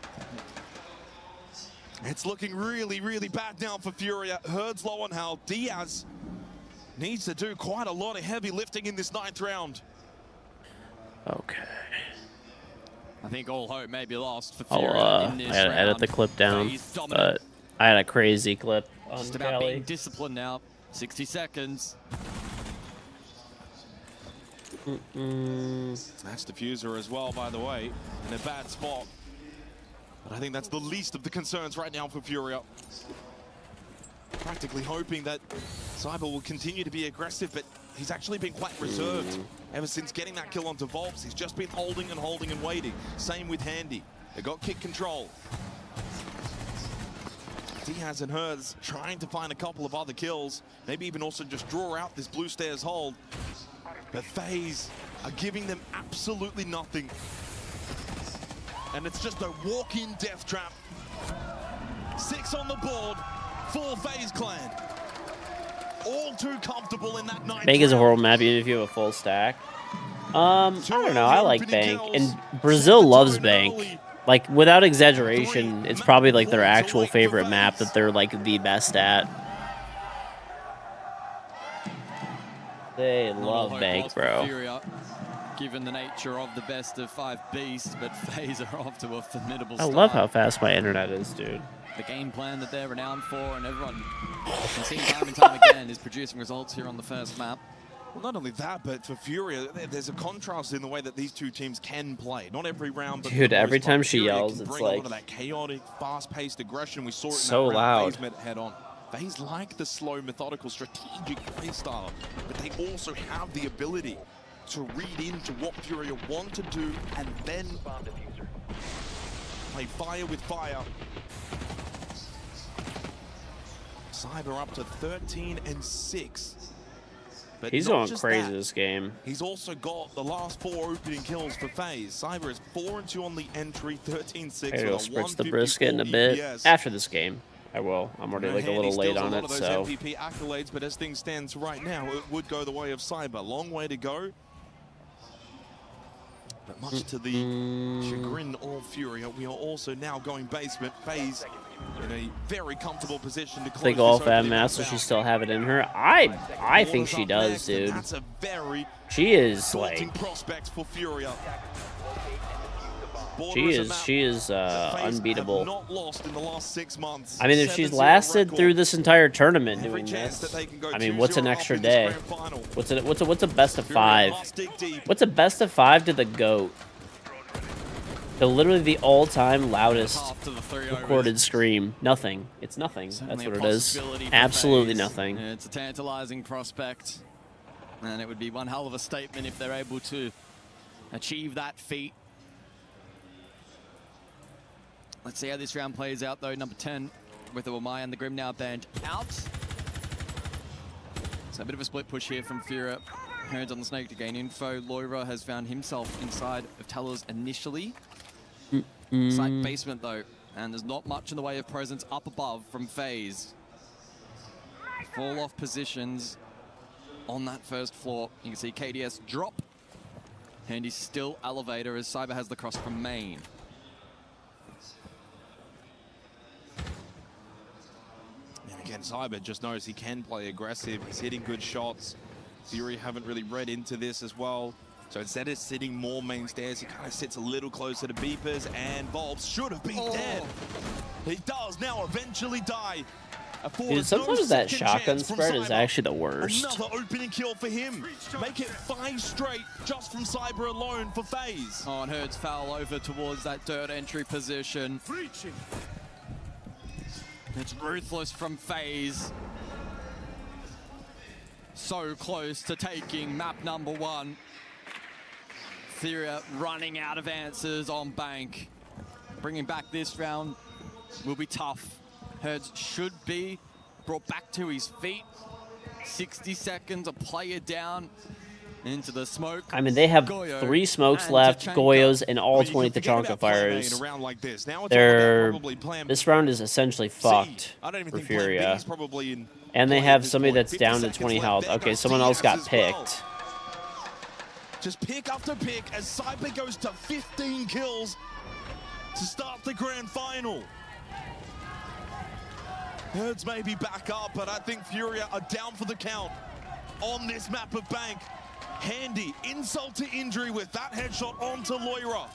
It's looking really, really bad now for Furia. Herds low on health. Diaz needs to do quite a lot of heavy lifting in this 9th round. Okay. I think all hope may be lost for Oh, Furia in I this had to edit round. the clip down, He's dominant. but I had a crazy clip on Just about Kelly. being disciplined now. 60 seconds. That's Diffuser as well, by the way, in a bad spot. But I think that's the least of the concerns right now for Furia. Practically hoping that Cyber will continue to be aggressive, but he's actually been quite reserved ever since getting that kill onto Volps. He's just been holding and holding and waiting. Same with Handy. They got kick control. Diaz and Herds trying to find a couple of other kills. Maybe even also just draw out this blue stairs hold. But FaZe are giving them absolutely nothing. And it's just a walk-in death trap. 6 on the board for FaZe Clan. All too comfortable in that 9th Bank is a round. horrible map even if you have a full stack. I don't know. I like Bank, and Brazil loves Bank. Like, without exaggeration, it's probably like their actual favorite map that they're like the best at. They love Bank, bro. Furia, given the nature of the best of 5 beasts, but FaZe are off to a formidable I start. love how fast my internet is, dude. The game plan that they're renowned for, and everyone can see time and time again, is producing results here on the first map. Well, not only that, but for Furia, there's a contrast in the way that these two teams can play. Not every round, but for Dude, the most every part, time she Furia yells, can it's bring a lot like of that chaotic, fast-paced aggression. We saw it in so that round. loud. FaZe met head on. FaZe like the slow, methodical, strategic play style, but they also have the ability to read into what Furia want to do and then play fire with fire. Cyber up to 13-6. But He's not going just crazy that, this game. he's also got the last 4 opening kills for FaZe. Cyber is 4-2 on the entry, 13-6 Maybe with I'll a spritz the 154 brisket in a bit EPS. after this game. I will. I'm already like a Handy little late steals on a lot it, of those so. MVP accolades, but as things stand right now, it would go the way of Cyber. Long way to go. But much to the chagrin of Furia, we are also now going basement. FaZe in a very comfortable position to close Think this all Fab opening Master round she out. still have it in her. I think she does, dude. That's a very She is daunting like prospect for Furia. she is unbeatable. Not lost in the last 6 months. I mean, if she's 7-0 lasted record. through this entire tournament Every doing chance this, that they can go I mean, what's an 2-0 extra up in this day? grand final. What's a best of 5? must dig deep. What's a best of 5 to the GOAT? The literally the all-time loudest recorded scream. Nothing. It's nothing. Certainly That's a what it is. possibility for Absolutely FaZe. nothing. It's a tantalizing prospect, and it would be one hell of a statement if they're able to achieve that feat. Let's see how this round plays out, though. Number 10 with the Wamai and the Grim now banned out. So a bit of a split push here from Furia. Herds on the Snake to gain info. Loira has found himself inside of Tellers initially. Site basement, though, and there's not much in the way of presence up above from FaZe. Fall off positions on that first floor. You can see KDS drop. Handy's still elevator as Cyber has the cross from main. And again, Cyber just knows he can play aggressive. He's hitting good shots. Fury haven't really read into this as well. So instead of sitting more main stairs, he kind of sits a little closer to Beepers, and Volps should have been dead. He does now eventually die. Dude, sometimes that shotgun spread is actually the worst. Another opening kill for him. Make it 5 straight just from Cyber alone for FaZe. Oh, and Herds foul over towards that dirt entry position. It's ruthless from FaZe. So close to taking map number 1. Furia running out of answers on Bank. Bringing back this round will be tough. Herds should be brought back to his feet. 60 seconds, a player down into the smoke. I mean, they have Goyo 3 smokes and left, Tachanka. Goyos, and all 20 Tachanka fires. This round is essentially fucked for Furia. And they have somebody that's down to 20 health. Okay, someone else got picked. Just pick after pick as Cyber goes to 15 kills to start the grand final. Herds may be back up, but I think Furia are down for the count on this map of Bank. Handy, insult to injury with that headshot onto Loira.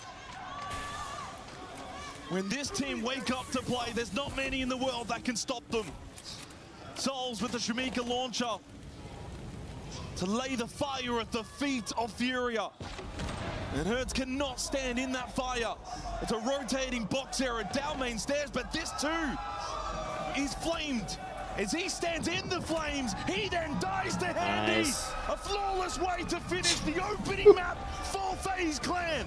When this team wake up to play, there's not many in the world that can stop them. Souls with the Shamika launcher to lay the fire at the feet of Furia. And Hertz cannot stand in that fire. It's a rotating box area down main stairs, but this too is flamed. As he stands in the flames, he then dies to Handy. Nice. A flawless way to finish the opening map for FaZe Clan.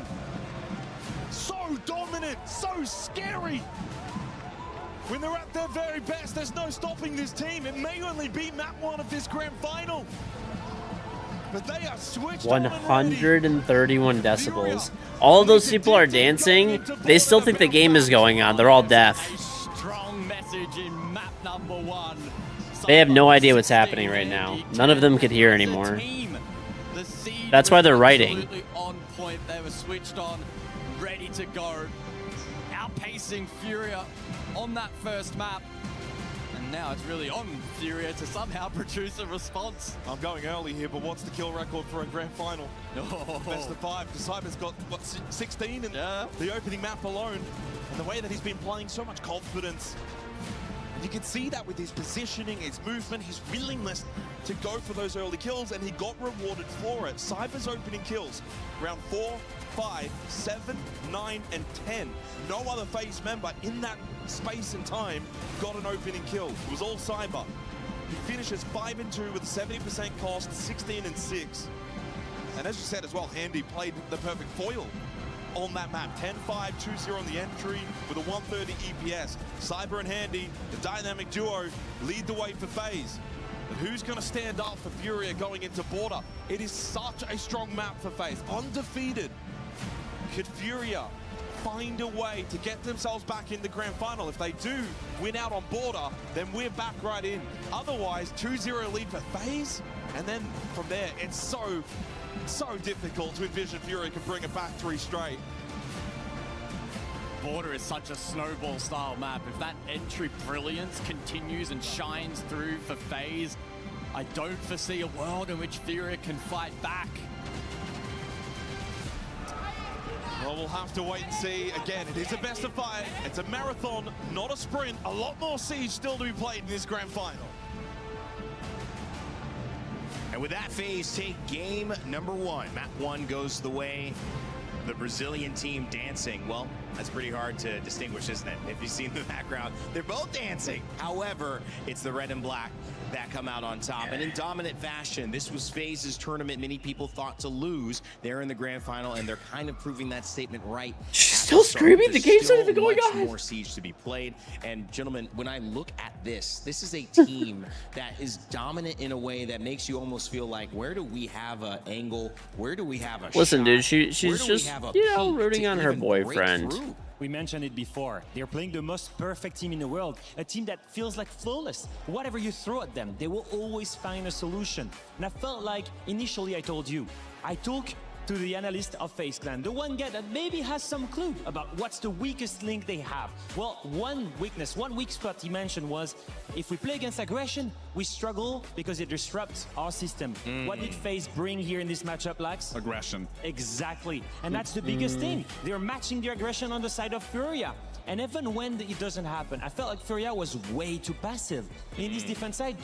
So dominant, so scary. When they're at their very best, there's no stopping this team. It may only be map 1 of this grand final. But they are switched 131 decibels. All of those people are dancing. They still think the game is going on. They're all deaf. Strong message in map number 1. They have no idea what's happening right now. None of them could hear anymore. That's why they're writing. Absolutely on point. They were switched on, ready to go. Outpacing Furia on that first map. And now it's really on Furia to somehow produce a response. I'm going early here, but what's the kill record for a grand final? Oh. Best of 5. Cyber's got, what, 16 in the opening map alone. And the way that he's been playing, so much confidence. And you can see that with his positioning, his movement, his willingness to go for those early kills, and he got rewarded for it. Cyber's opening kills, round 4, 5, 7, 9, and 10. No other FaZe member in that space and time got an opening kill. It was all Cyber. He finishes 5-2 with a 70% cost, 16-6. And as you said as well, Handy played the perfect foil on that map. 10-5, 2-0 on the entry with a 130 EPS. Cyber and Handy, the dynamic duo, lead the way for FaZe. But who's going to stand up for Furia going into Border? It is such a strong map for FaZe. Undefeated. Could Furia find a way to get themselves back in the grand final? If they do win out on Border, then we're back right in. Otherwise, 2-0 lead for FaZe. And then from there, it's so difficult to envision Furia can bring it back 3 straight. Border is such a snowball style map. If that entry brilliance continues and shines through for FaZe, I don't foresee a world in which Furia can fight back. Well, we'll have to wait and see. Again, it is a best of 5. It's a marathon, not a sprint. A lot more Siege still to be played in this grand final. And with that, FaZe take game number 1. Map 1 goes the way of the Brazilian team dancing. Well, that's pretty hard to distinguish, isn't it? If you've seen the background, they're both dancing. However, it's the red and black that come out on top. And in dominant fashion, this was FaZe's tournament many people thought to lose. They're in the grand final, and they're kind of proving that statement right. She's still screaming. The game's not even going on. More Siege to be played. And gentlemen, when I look at this is a team that is dominant in a way that makes you almost feel like, where do we have an angle? Where do we have a Listen, shot? dude, she's just, you know, rooting on her boyfriend. We mentioned it before. They're playing the most perfect team in the world. A team that feels like flawless. Whatever you throw at them, they will always find a solution. And I felt like, initially I told you, I took to the analyst of FaZe Clan, the one guy that maybe has some clue about what's the weakest link they have. Well, one weak spot he mentioned was, if we play against aggression, we struggle because it disrupts our system. What did FaZe bring here in this matchup, Lax? Aggression. Exactly. And that's the biggest thing. They're matching their aggression on the side of Furia. And even when it doesn't happen, I felt like Furia was way too passive. In this defense side,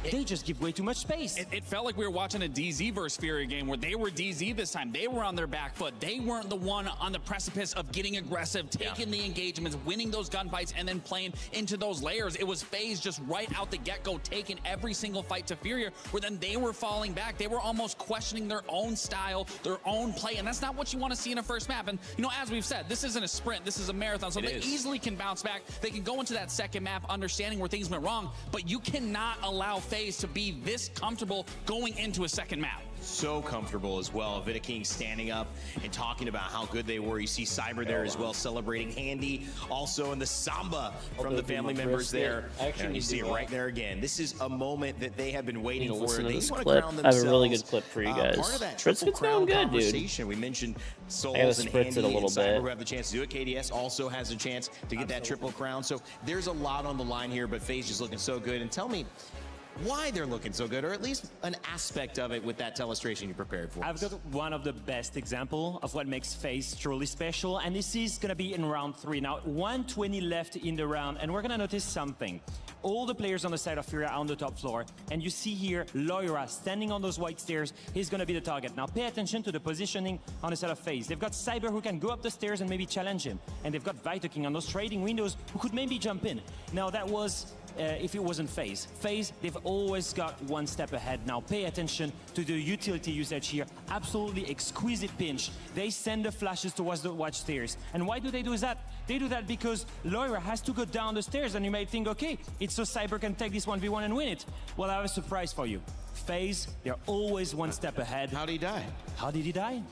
they just give way too much space. It felt like we were watching a DZ versus Furia game where they were DZ this time. They were on their back foot. They weren't the one on the precipice of getting aggressive, taking the engagements, winning those gunfights, and then playing into those layers. It was FaZe just right out the get-go, taking every single fight to Furia, where then they were falling back. They were almost questioning their own style, their own play, and that's not what you want to see in a first map. And, you know, as we've said, this isn't a sprint. This is a marathon, so they easily can bounce back. They can go into that second map understanding where things went wrong, but you cannot allow FaZe to be this comfortable going into a second map. So comfortable as well. Vida King standing up and talking about how good they were. You see Cyber there as well, celebrating Handy. Also in the Samba from the family members there. And you see it right there again. This is a moment that they have been waiting for. Listen to They this want to clip. crown I have a really themselves, good clip for you guys. Part of that Triscuit's triple crown going good, dude. conversation. We mentioned Souls I gotta and spritz Handy it a little and Cyber bit. who have the chance to do it. KDS also has a chance to get that triple crown. So there's a lot on the line here, but FaZe just looking so good. And tell me, why they're looking so good, or at least an aspect of it with that illustration you prepared for us. I've got one of the best example of what makes FaZe truly special, and this is gonna be in round 3. Now, 120 left in the round, and we're gonna notice something. All the players on the side of Furia are on the top floor, and you see here Loira standing on those white stairs. He's gonna be the target. Now pay attention to the positioning on the side of FaZe. They've got Cyber who can go up the stairs and maybe challenge him, and they've got Vitoking on those trading windows who could maybe jump in. Now that was if it wasn't FaZe. FaZe, they've always got one step ahead. Now pay attention to the utility usage here. Absolutely exquisite pinch. They send the flashes towards the watch stairs. And why do they do that? They do that because Loira has to go down the stairs, and you may think, okay, it's so Cyber can take this 1v1 and win it. Well, I have a surprise for you. FaZe, they're always one step ahead. How did he die? How did he die?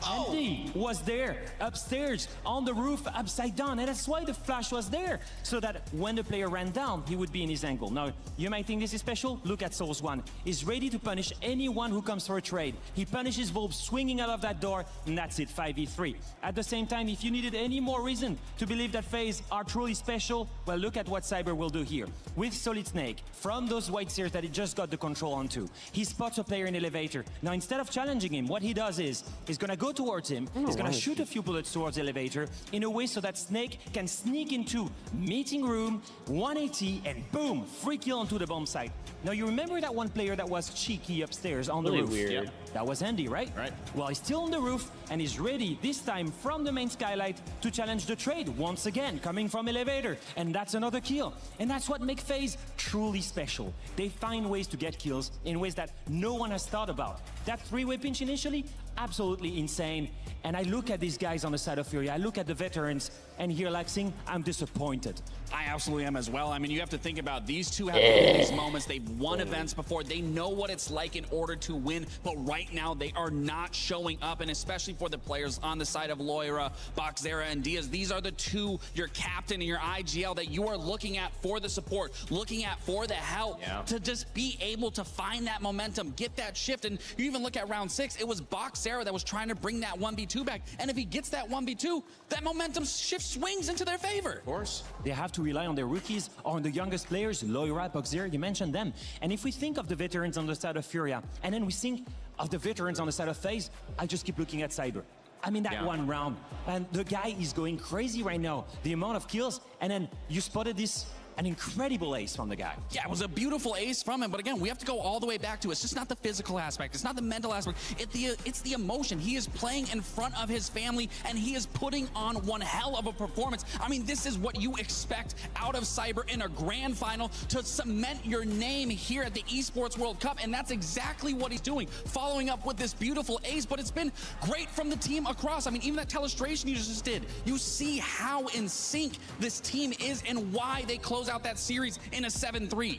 Andy was there upstairs on the roof upside down, and that's why the flash was there, so that when the player ran down he would be in his angle. Now you might think this is special. Look at Souls 1. He's ready to punish anyone who comes for a trade. He punishes Volb swinging out of that door, and that's it, 5v3. At the same time, if you needed any more reason to believe that FaZe are truly special, well, look at what Cyber will do here with Solid Snake from those white stairs that he just got the control onto. He spots a player in elevator. Now instead of challenging him, what he does is he's gonna go towards him. He's gonna shoot a few bullets towards the elevator in a way so that Snake can sneak into meeting room, 180, and boom, free kill onto the bomb site. Now you remember that one player that was cheeky upstairs on the roof? Weird. Yeah. That was Andy, right? Right. Well, he's still on the roof, and he's ready this time from the main skylight to challenge the trade once again, coming from elevator, and that's another kill. And that's what makes FaZe truly special. They find ways to get kills in ways that no one has thought about. That three-way pinch initially, absolutely insane. And I look at these guys on the side of Fury, I look at the veterans, and here, Laxing, I'm disappointed. I absolutely am as well. I mean, you have to think about these two have been in these moments. They've won events before. They know what it's like in order to win, but right now they are not showing up, and especially for the players on the side of Loira, Boxera, and Diaz, these are the two, your captain and your IGL, that you are looking at for the support, looking at for the help, to just be able to find that momentum, get that shift. And you even look at round 6, it was Boxera that was trying to bring that 1v2 back, and if he gets that 1v2, that momentum shift swings into their favor. Of course. They have to rely on their rookies or on the youngest players, Loira, Boxera, you mentioned them. And if we think of the veterans on the side of Furia, and then we think of the veterans on the side of FaZe, I just keep looking at Cyber. I mean, that one round, and the guy is going crazy right now. The amount of kills, and then you spotted this, an incredible ace from the guy. Yeah, it was a beautiful ace from him, but again, we have to go all the way back to it's just not the physical aspect, it's not the mental aspect, it's the emotion. He is playing in front of his family, and he is putting on one hell of a performance. I mean, this is what you expect out of Cyber in a grand final, to cement your name here at the Esports World Cup, and that's exactly what he's doing, following up with this beautiful ace. But it's been great from the team across. I mean, even that telestration you just did, you see how in sync this team is and why they close out that series in a 7-3.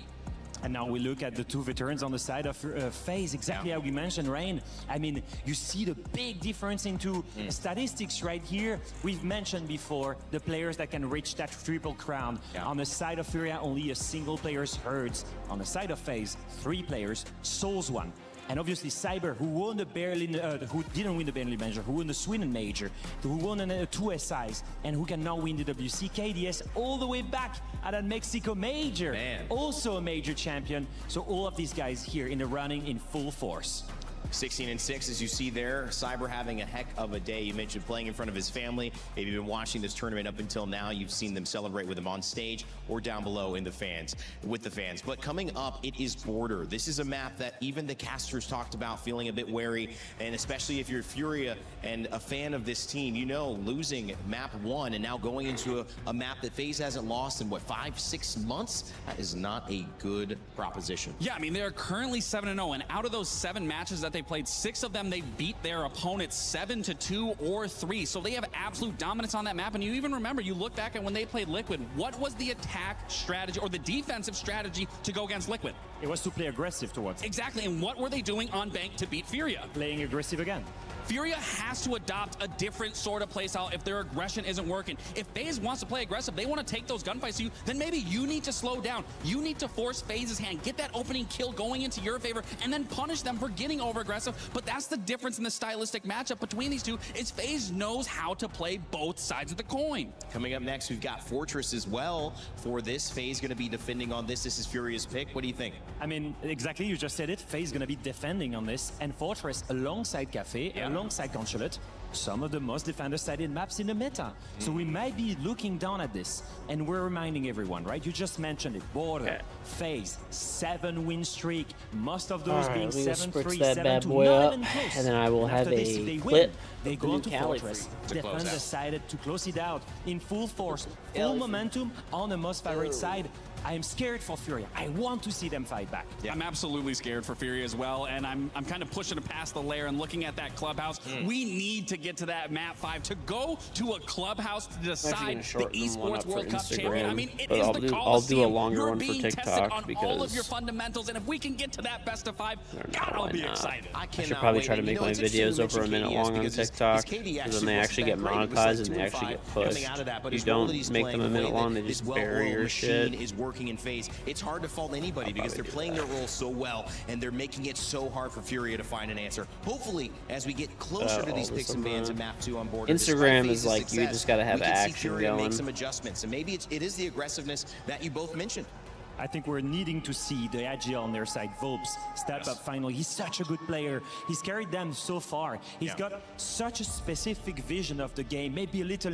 And now we look at the two veterans on the side of FaZe, exactly how we mentioned, Rain. I mean, you see the big difference into statistics right here. We've mentioned before the players that can reach that triple crown. On the side of Furia, only a single player's Herds. On the side of FaZe, 3 players, Souls 1. And obviously Cyber, who won the who didn't win the Berlin Major, who won the Sweden Major, who won 2 SIs, and who can now win the WC KDS all the way back at a Mexico Major. Also a major champion. So all of these guys here in the running in full force. 16-6, as you see there. Cyber having a heck of a day. You mentioned playing in front of his family. If you've been watching this tournament up until now, you've seen them celebrate with him on stage or down below in the fans, with the fans. But coming up, it is Border. This is a map that even the casters talked about feeling a bit wary, and especially if you're Furia and a fan of this team, you know, losing map 1 and now going into a map that FaZe hasn't lost in, what, 5-6 months? That is not a good proposition. Yeah, I mean, they're currently 7-0, and out of those 7 matches that they played, 6 of them they beat their opponents 7-2 or 3. So they have absolute dominance on that map. And you even remember, you look back at when they played Liquid, what was the attack strategy or the defensive strategy to go against Liquid? It was to play aggressive towards. Exactly, and what were they doing on Bank to beat Furia? Playing aggressive again. Furia has to adopt a different sort of playstyle if their aggression isn't working. If FaZe wants to play aggressive, they want to take those gunfights to you, then maybe you need to slow down. You need to force FaZe's hand, get that opening kill going into your favor, and then punish them for getting over aggressive. But that's the difference in the stylistic matchup between these two, is FaZe knows how to play both sides of the coin. Coming up next, we've got Fortress as well for this. FaZe going to be defending on this. This is Furia's pick. What do you think? I mean, exactly, you just said it. FaZe is going to be defending on this, and Fortress alongside Cafe, alongside Consulate, some of the most defender-sided maps in the meta. So we might be looking down at this, and we're reminding everyone, right? You just mentioned it. Border, FaZe, 7-win streak, most of those being 7-3, that 7-2, bad boy not up, even close. and then I will have after this, a if they clip win, they of the go new to Cali Fortress. to Defend close out. decided to close it out in full force, full momentum on the most favorite side. I am scared for Furia. I want to see them fight back. Yeah, I'm absolutely scared for Furia as well, and I'm kind of pushing it past the layer and looking at that clubhouse. We need to get to that map 5 to go to a clubhouse to decide the Esports World Cup champion. I mean, it is the Coliseum. I'll do a longer You're one for being tested TikTok on because all of your fundamentals, and if we can get to that best of 5, God, I'll be excited. I should probably try to make my videos over a minute long on TikTok, because then they actually get monetized and they actually get pushed. You don't make them a minute long, they just bury your shit. Is working in FaZe. It's hard to fault anybody because they're playing their role so well, and they're making it so hard for Furia to find an answer. Hopefully, as we get closer to these picks and bans and map 2 on board, Instagram is like, you just gotta have action Furia going. make some adjustments, and maybe it is the aggressiveness that you both mentioned. I think we're needing to see the agile on their side. Vobes step up finally. He's such a good player. He's carried them so far. He's got such a specific vision of the game, maybe a little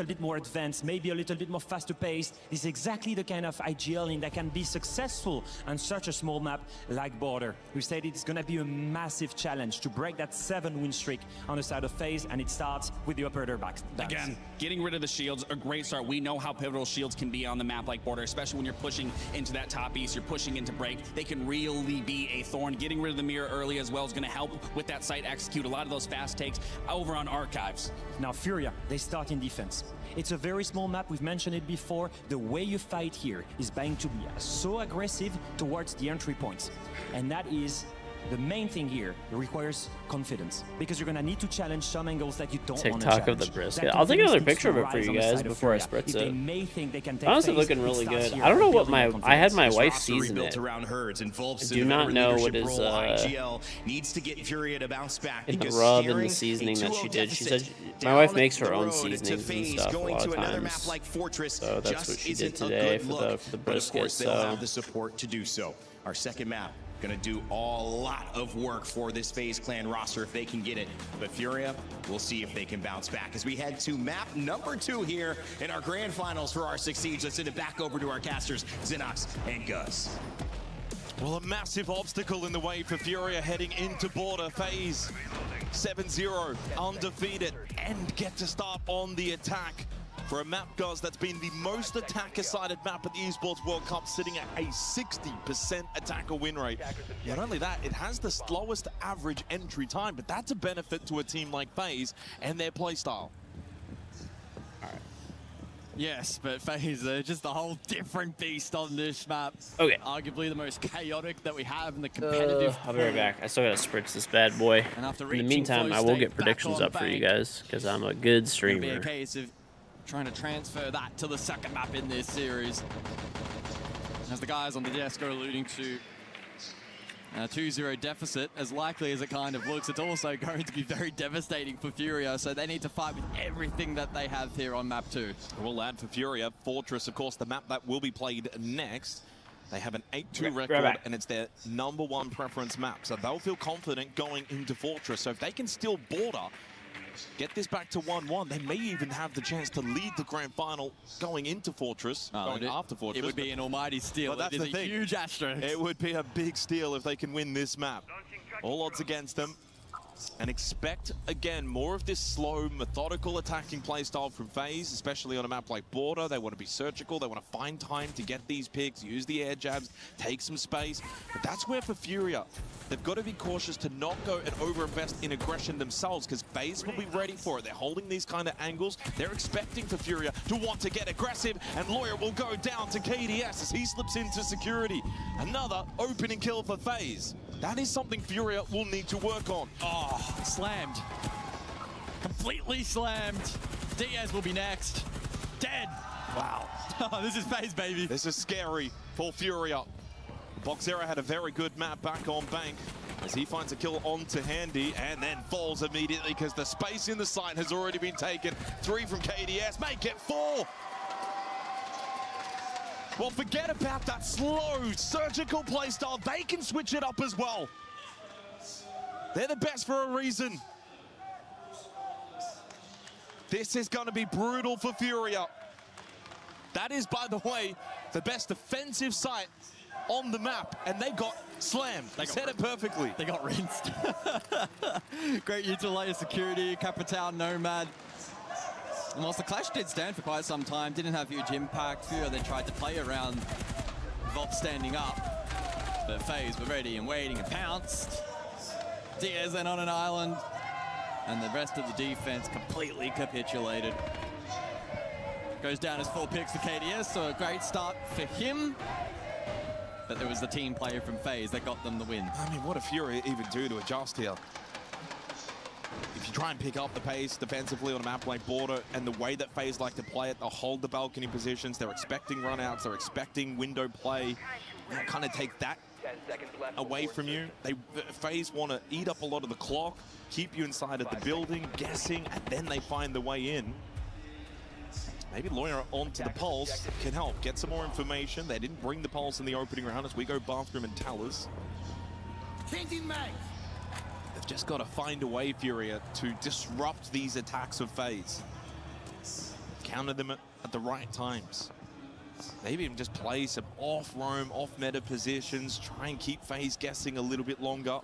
bit more advanced, maybe a little bit more faster paced. He's exactly the kind of IGL that can be successful on such a small map like Border. We said it's going to be a massive challenge to break that 7-win streak on the side of FaZe, and it starts with the operator back. Again, getting rid of the shields, a great start. We know how pivotal shields can be on the map like Border, especially when you're pushing into that top east, you're pushing into break. They can really be a thorn. Getting rid of the mirror early as well is going to help with that site execute a lot of those fast takes over on Archives. Now Furia, they start in defense. It's a very small map, we've mentioned it before. The way you fight here is going to be so aggressive towards the entry points. And that is the main thing here. It requires confidence, because you're gonna need to challenge some angles that you don't want to challenge. TikTok of the brisket. I'll take another picture of it for you guys before I spritz They it. may think they can take Honestly, FaZe, looking it really starts good. here I don't know by what building I had my This wife roster season rebuilt it. around Herds, and Volps I do not know what leadership is role. IGL needs to get Furia to bounce back in the because rub and the staring seasoning that a she 2-0 did. She said deficit my wife down makes her the own road to seasonings and FaZe stuff a going lot to of another map times. like Fortress So that's just what she isn't did a today good for look. the But of brisket. course, they'll So have the support to do so. Our second map gonna do a lot of work for this FaZe Clan roster if they can get it. But Furia, we'll see if they can bounce back as we head to map number 2 here in our grand finals for our 6 Siege. Let's send it back over to our casters, Xenox and Gus. Well, a massive obstacle in the way for Furia heading into Border. FaZe 7-0, undefeated, and get to start on the attack. For a map, guys, that's been the most attacker-sided map at the Esports World Cup, sitting at a 60% attacker win rate. Not only that, it has the slowest average entry time, but that's a benefit to a team like FaZe and their playstyle. Yes, but FaZe are just a whole different beast on this map. Okay. Arguably the most chaotic that we have in the competitive. I'll be right back. I still gotta spritz this bad boy. And after In the reaching meantime, flow I will state get predictions back up on for you bank, guys, because I'm a good It'll streamer. be a case of trying to transfer that to the second map in this series. As the guys on the desk are alluding to, a 2-0 deficit, as likely as it kind of looks, it's also going to be very devastating for Furia, so they need to fight with everything that they have here on map 2. We'll add for Furia, Fortress, of course, the map that will be played next. They have an 8-2 Right record, back. and it's their #1 preference map, so they'll feel confident going into Fortress. So if they can steal Border, get this back to 1-1, they may even have the chance to lead the grand final going into Fortress, going after Fortress. It would be an almighty steal. But that's It is the thing. a huge asterisk. It would be a big steal if they can win this map. All odds against them. And expect, again, more of this slow, methodical attacking playstyle from FaZe, especially on a map like Border. They want to be surgical. They want to find time to get these picks, use the air jabs, take some space. But that's where for Furia, they've got to be cautious to not go and overinvest in aggression themselves, because FaZe will be ready for it. They're holding these kind of angles. They're expecting for Furia to want to get aggressive, and Lawyer will go down to KDS as he slips into security. Another opening kill for FaZe. That is something Furia will need to work on. Oh, slammed. Completely slammed. Diaz will be next. Dead. Wow. This is FaZe, baby. This is scary for Furia. Boxera had a very good map back on bank as he finds a kill onto Handy and then falls immediately because the space in the site has already been taken. 3 from KDS, make it 4. Well, forget about that slow, surgical playstyle. They can switch it up as well. They're the best for a reason. This is going to be brutal for Furia. That is, by the way, the best defensive site on the map, and they got slammed. They said it perfectly. They got rinsed. Great use of layer security, Capital, Nomad. And whilst the clash did stand for quite some time, didn't have huge impact, Furia then tried to play around Volt standing up. But FaZe were ready and waiting and pounced. Diaz then on an island, and the rest of the defense completely capitulated. Goes down as 4 picks for KDS, so a great start for him. But there was the team player from FaZe that got them the win. I mean, what did Furia even do to adjust here? If you try and pick up the pace defensively on a map like Border, and the way that FaZe like to play it, they'll hold the balcony positions, they're expecting runouts, they're expecting window play. That kind of take that away from you. FaZe want to eat up a lot of the clock, keep you inside of the building, guessing, and then they find the way in. Maybe Lawyer onto the Pulse can help get some more information. They didn't bring the Pulse in the opening round as we go Bathroom and Towers. They've just got to find a way, Furia, to disrupt these attacks of FaZe. Counter them at the right times. Maybe even just play some off-roam, off-meta positions, try and keep FaZe guessing a little bit longer.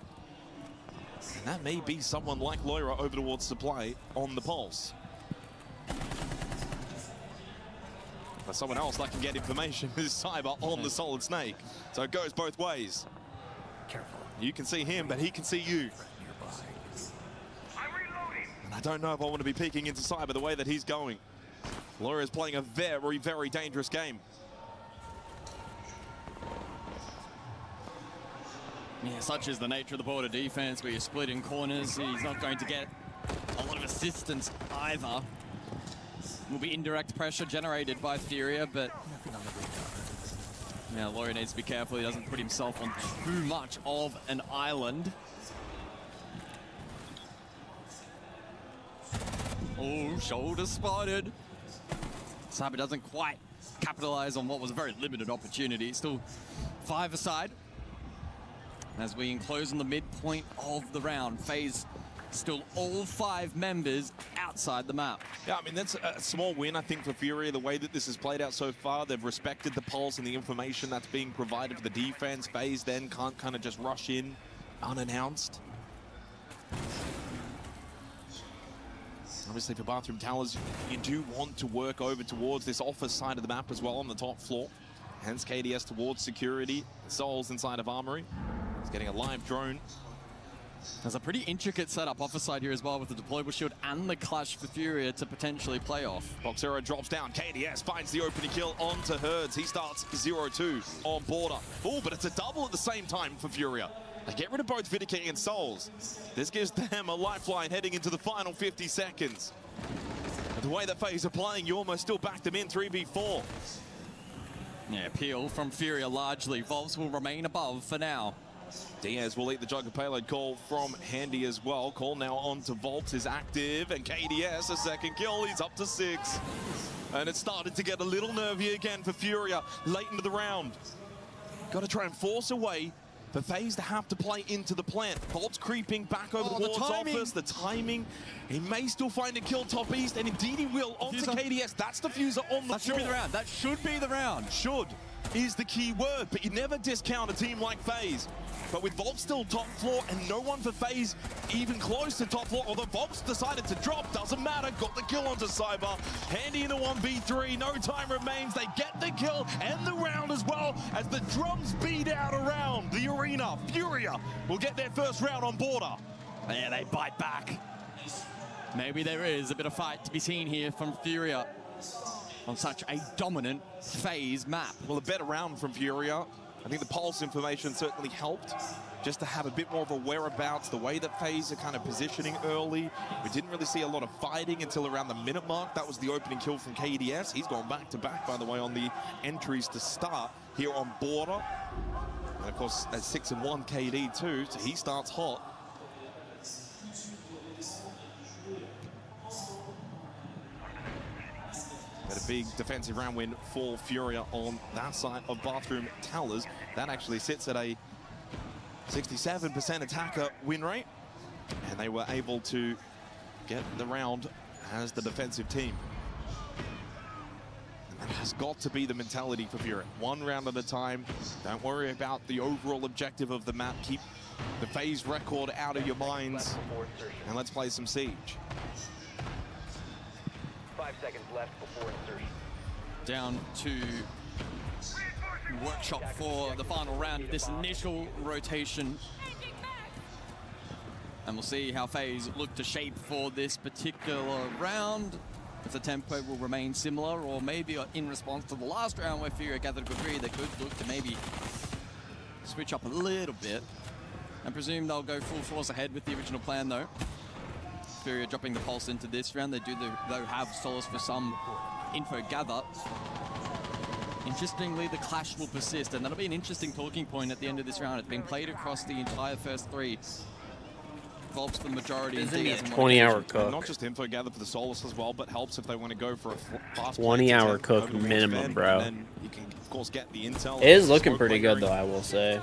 And that may be someone like Loira over towards Supply on the Pulse. But someone else that can get information is Cyber on the Solid Snake. So it goes both ways. Careful. You can see him, but he can see you. And I don't know if I want to be peeking into Cyber the way that he's going. Laura is playing a very, very dangerous game. Yeah, such is the nature of the Border defense, where you're split in corners. He's not going to get a lot of assistance either. Will be indirect pressure generated by Furia, but now Laurie needs to be careful he doesn't put himself on too much of an island. Oh, shoulder spotted. Cyber doesn't quite capitalize on what was a very limited opportunity. Still 5 aside as we enclose on the midpoint of the round. FaZe still all 5 members outside the map. Yeah, I mean, that's a small win, I think, for Furia. The way that this has played out so far, they've respected the pulse and the information that's being provided for the defense. FaZe then can't kind of just rush in unannounced. Obviously, for Bathroom Towers, you do want to work over towards this office side of the map as well on the top floor. Hence KDS towards security. Souls inside of Armory. He's getting a live drone. There's a pretty intricate setup office side here as well with the deployable shield and the clash for Furia to potentially play off. Boxero drops down. KDS finds the opening kill onto Herds. He starts 0-2 on Border. Oh, but it's a double at the same time for Furia. They get rid of both Vindicating and Souls. This gives them a lifeline heading into the final 50 seconds. But the way that FaZe are playing, you almost still back them in 3v4. Yeah, peel from Furia largely. Volts will remain above for now. Diaz will eat the jug of payload call from Handy as well. Call now on to Volt is active, and KDS a second kill. He's up to 6. And it started to get a little nervy again for Furia late into the round. Got to try and force a way for FaZe to have to play into the plant. Volt's creeping back over towards office. The timing. He may still find a kill top east, and indeed he will. Onto KDS. That's the fuser on the floor. That should be the round. That should be the round. Should is the key word, but you never discount a team like FaZe. But with Volt still top floor and no one for FaZe even close to top floor, although Volt's decided to drop, doesn't matter, got the kill onto Cyber. Handy in a 1v3, no time remains, they get the kill and the round as well as the drums beat out around the arena. Furia will get their first round on Border. Yeah, they bite back. Maybe there is a bit of fight to be seen here from Furia on such a dominant FaZe map. Well, a better round from Furia. I think the pulse information certainly helped just to have a bit more of a whereabouts, the way that FaZe are kind of positioning early. We didn't really see a lot of fighting until around the minute mark. That was the opening kill from KDS. He's gone back to back, by the way, on the entries to start here on Border. And of course, at 6-1 KD too, so he starts hot. Got a big defensive round win for Furia on that side of Bathroom Towers. That actually sits at a 67% attacker win rate. And they were able to get the round as the defensive team. And that has got to be the mentality for Furia. One round at a time. Don't worry about the overall objective of the map. Keep the phase record out of your minds. And let's play some Siege. 5 seconds left before insertion. Down to Workshop for the final round of this initial rotation. And we'll see how FaZe look to shape for this particular round. If the tempo will remain similar, or maybe in response to the last round where Furia gathered a good read, they could look to maybe switch up a little bit. I presume they'll go full force ahead with the original plan though. Furia dropping the pulse into this round. They do though have Solace for some info gather. Interestingly, the clash will persist, and that'll be an interesting talking point at the end of this round. It's been played across the entire first three. Volps for the majority. Isn't he a 20-hour cook? Not just info gather for the Solace as well, but helps if they want to go for a fast 20-hour cook minimum, bro. Then you can, of course, get the intel. It is looking pretty good, though, I will say.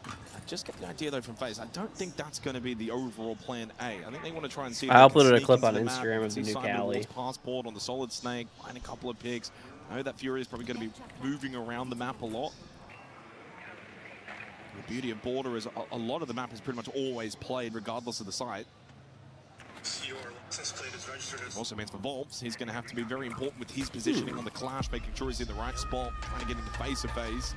I just get the idea, though, from FaZe. I don't think that's going to be the overall plan A. I think they want to try and see. I uploaded a clip on Instagram of the new Cali. Passport on the Solid Snake, find a couple of picks. I know that Fury is probably going to be moving around the map a lot. The beauty of Border is a lot of the map is pretty much always played regardless of the site. Also means for Volps, he's going to have to be very important with his positioning on the clash, making sure he's in the right spot, trying to get in the face of FaZe.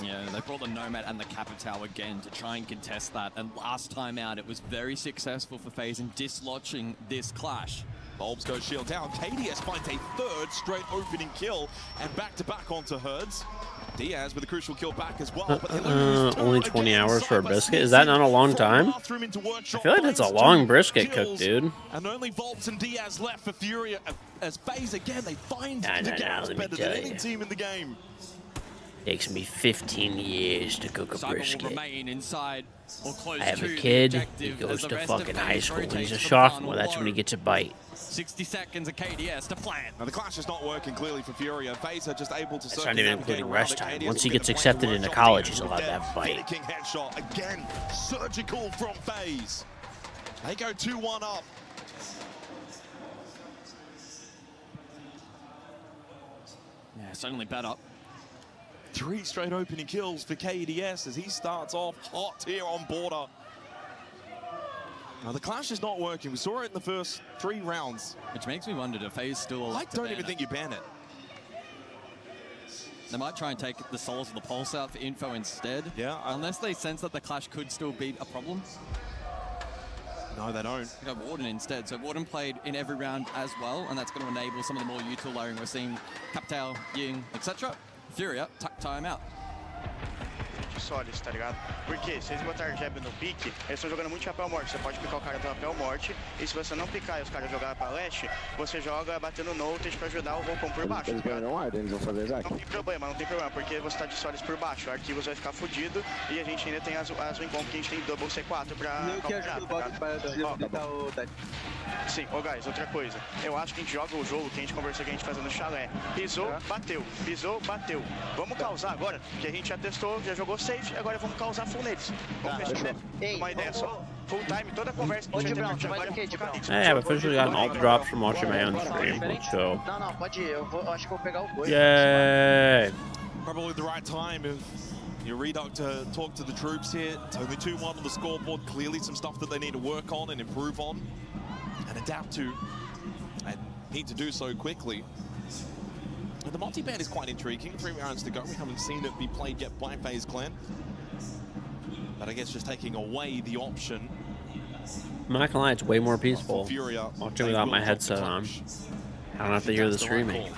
Yeah, they brought the Nomad and the Capitao again to try and contest that. And last time out, it was very successful for FaZe in dislodging this clash. Bulbs goes shield down. KDS finds a third straight opening kill and back-to-back onto Herds. Diaz with a crucial kill back as well. Only 20 hours for a brisket? Is that not a long time? I feel like that's a long brisket cook, dude. And only Volps and Diaz left for Furia as FaZe again. They find the gaps better than any team in the game. Takes me 15 years to cook a brisket. Will remain inside or close I have to a kid, the he objective goes as the to rest of fucking FaZe high school. He's rotates a for the sophomore, final that's when he blow. gets a bite. 60 seconds of KDS to plant. Now the clash is not working clearly for Furia. FaZe are just able to That's not even including rest time. Once he gets accepted into college, he's allowed to have a bite. King headshot again, surgical from FaZe. They go 2-1 up. Yeah, certainly better. 3 straight opening kills for KDS as he starts off hot here on Border. Now the clash is not working. We saw it in the first 3 rounds. Which makes me wonder, do FaZe still I don't even think you ban it. They might try and take the Souls of the Pulse out for info instead. Yeah. Unless they sense that the clash could still be a problem. No, they don't. Go Warden instead. So Warden played in every round as well, and that's going to enable some of the more util layering we're seeing. Capitao, Ying, etc. Furia, time out. Sólidos, tá ligado? Porque se eles botarem jab no pique, eles estão jogando muito chapéu morte. Você pode picar o cara do chapéu morte, e se você não picar e os caras jogarem pra leste, você joga batendo notes pra ajudar o Volcom por baixo. Eles vão fazer exato. Não tem problema, porque você tá de sólidos por baixo. O Arquivos vai ficar fudido, e a gente ainda tem as Wincom, que a gente tem double C4 pra Sim, ô guys, outra coisa. Eu acho que a gente joga o jogo que a gente conversou que a gente faz no chalé. Pisou, bateu. Pisou, bateu. Vamos causar agora, que a gente já testou, já jogou safe, agora vamos causar full neles. Vamos fechar uma ideia só. Full time, toda a conversa que a gente já teve agora. Hey, I've officially gotten alt drops from watching my own stream. Let's go. Não, pode ir. Eu acho que eu vou pegar o boi. Yay! Probably the right time if you reduct to talk to the troops here. It's only 2-1 on the scoreboard. Clearly some stuff that they need to work on and improve on and adapt to, and need to do so quickly. And the multi-ban is quite intriguing. 3 rounds to go. We haven't seen it be played yet by FaZe Clan. But I guess just taking away the option. I'm not gonna lie, it's way more peaceful Furia, watching without my headset on. I don't have to hear the streaming.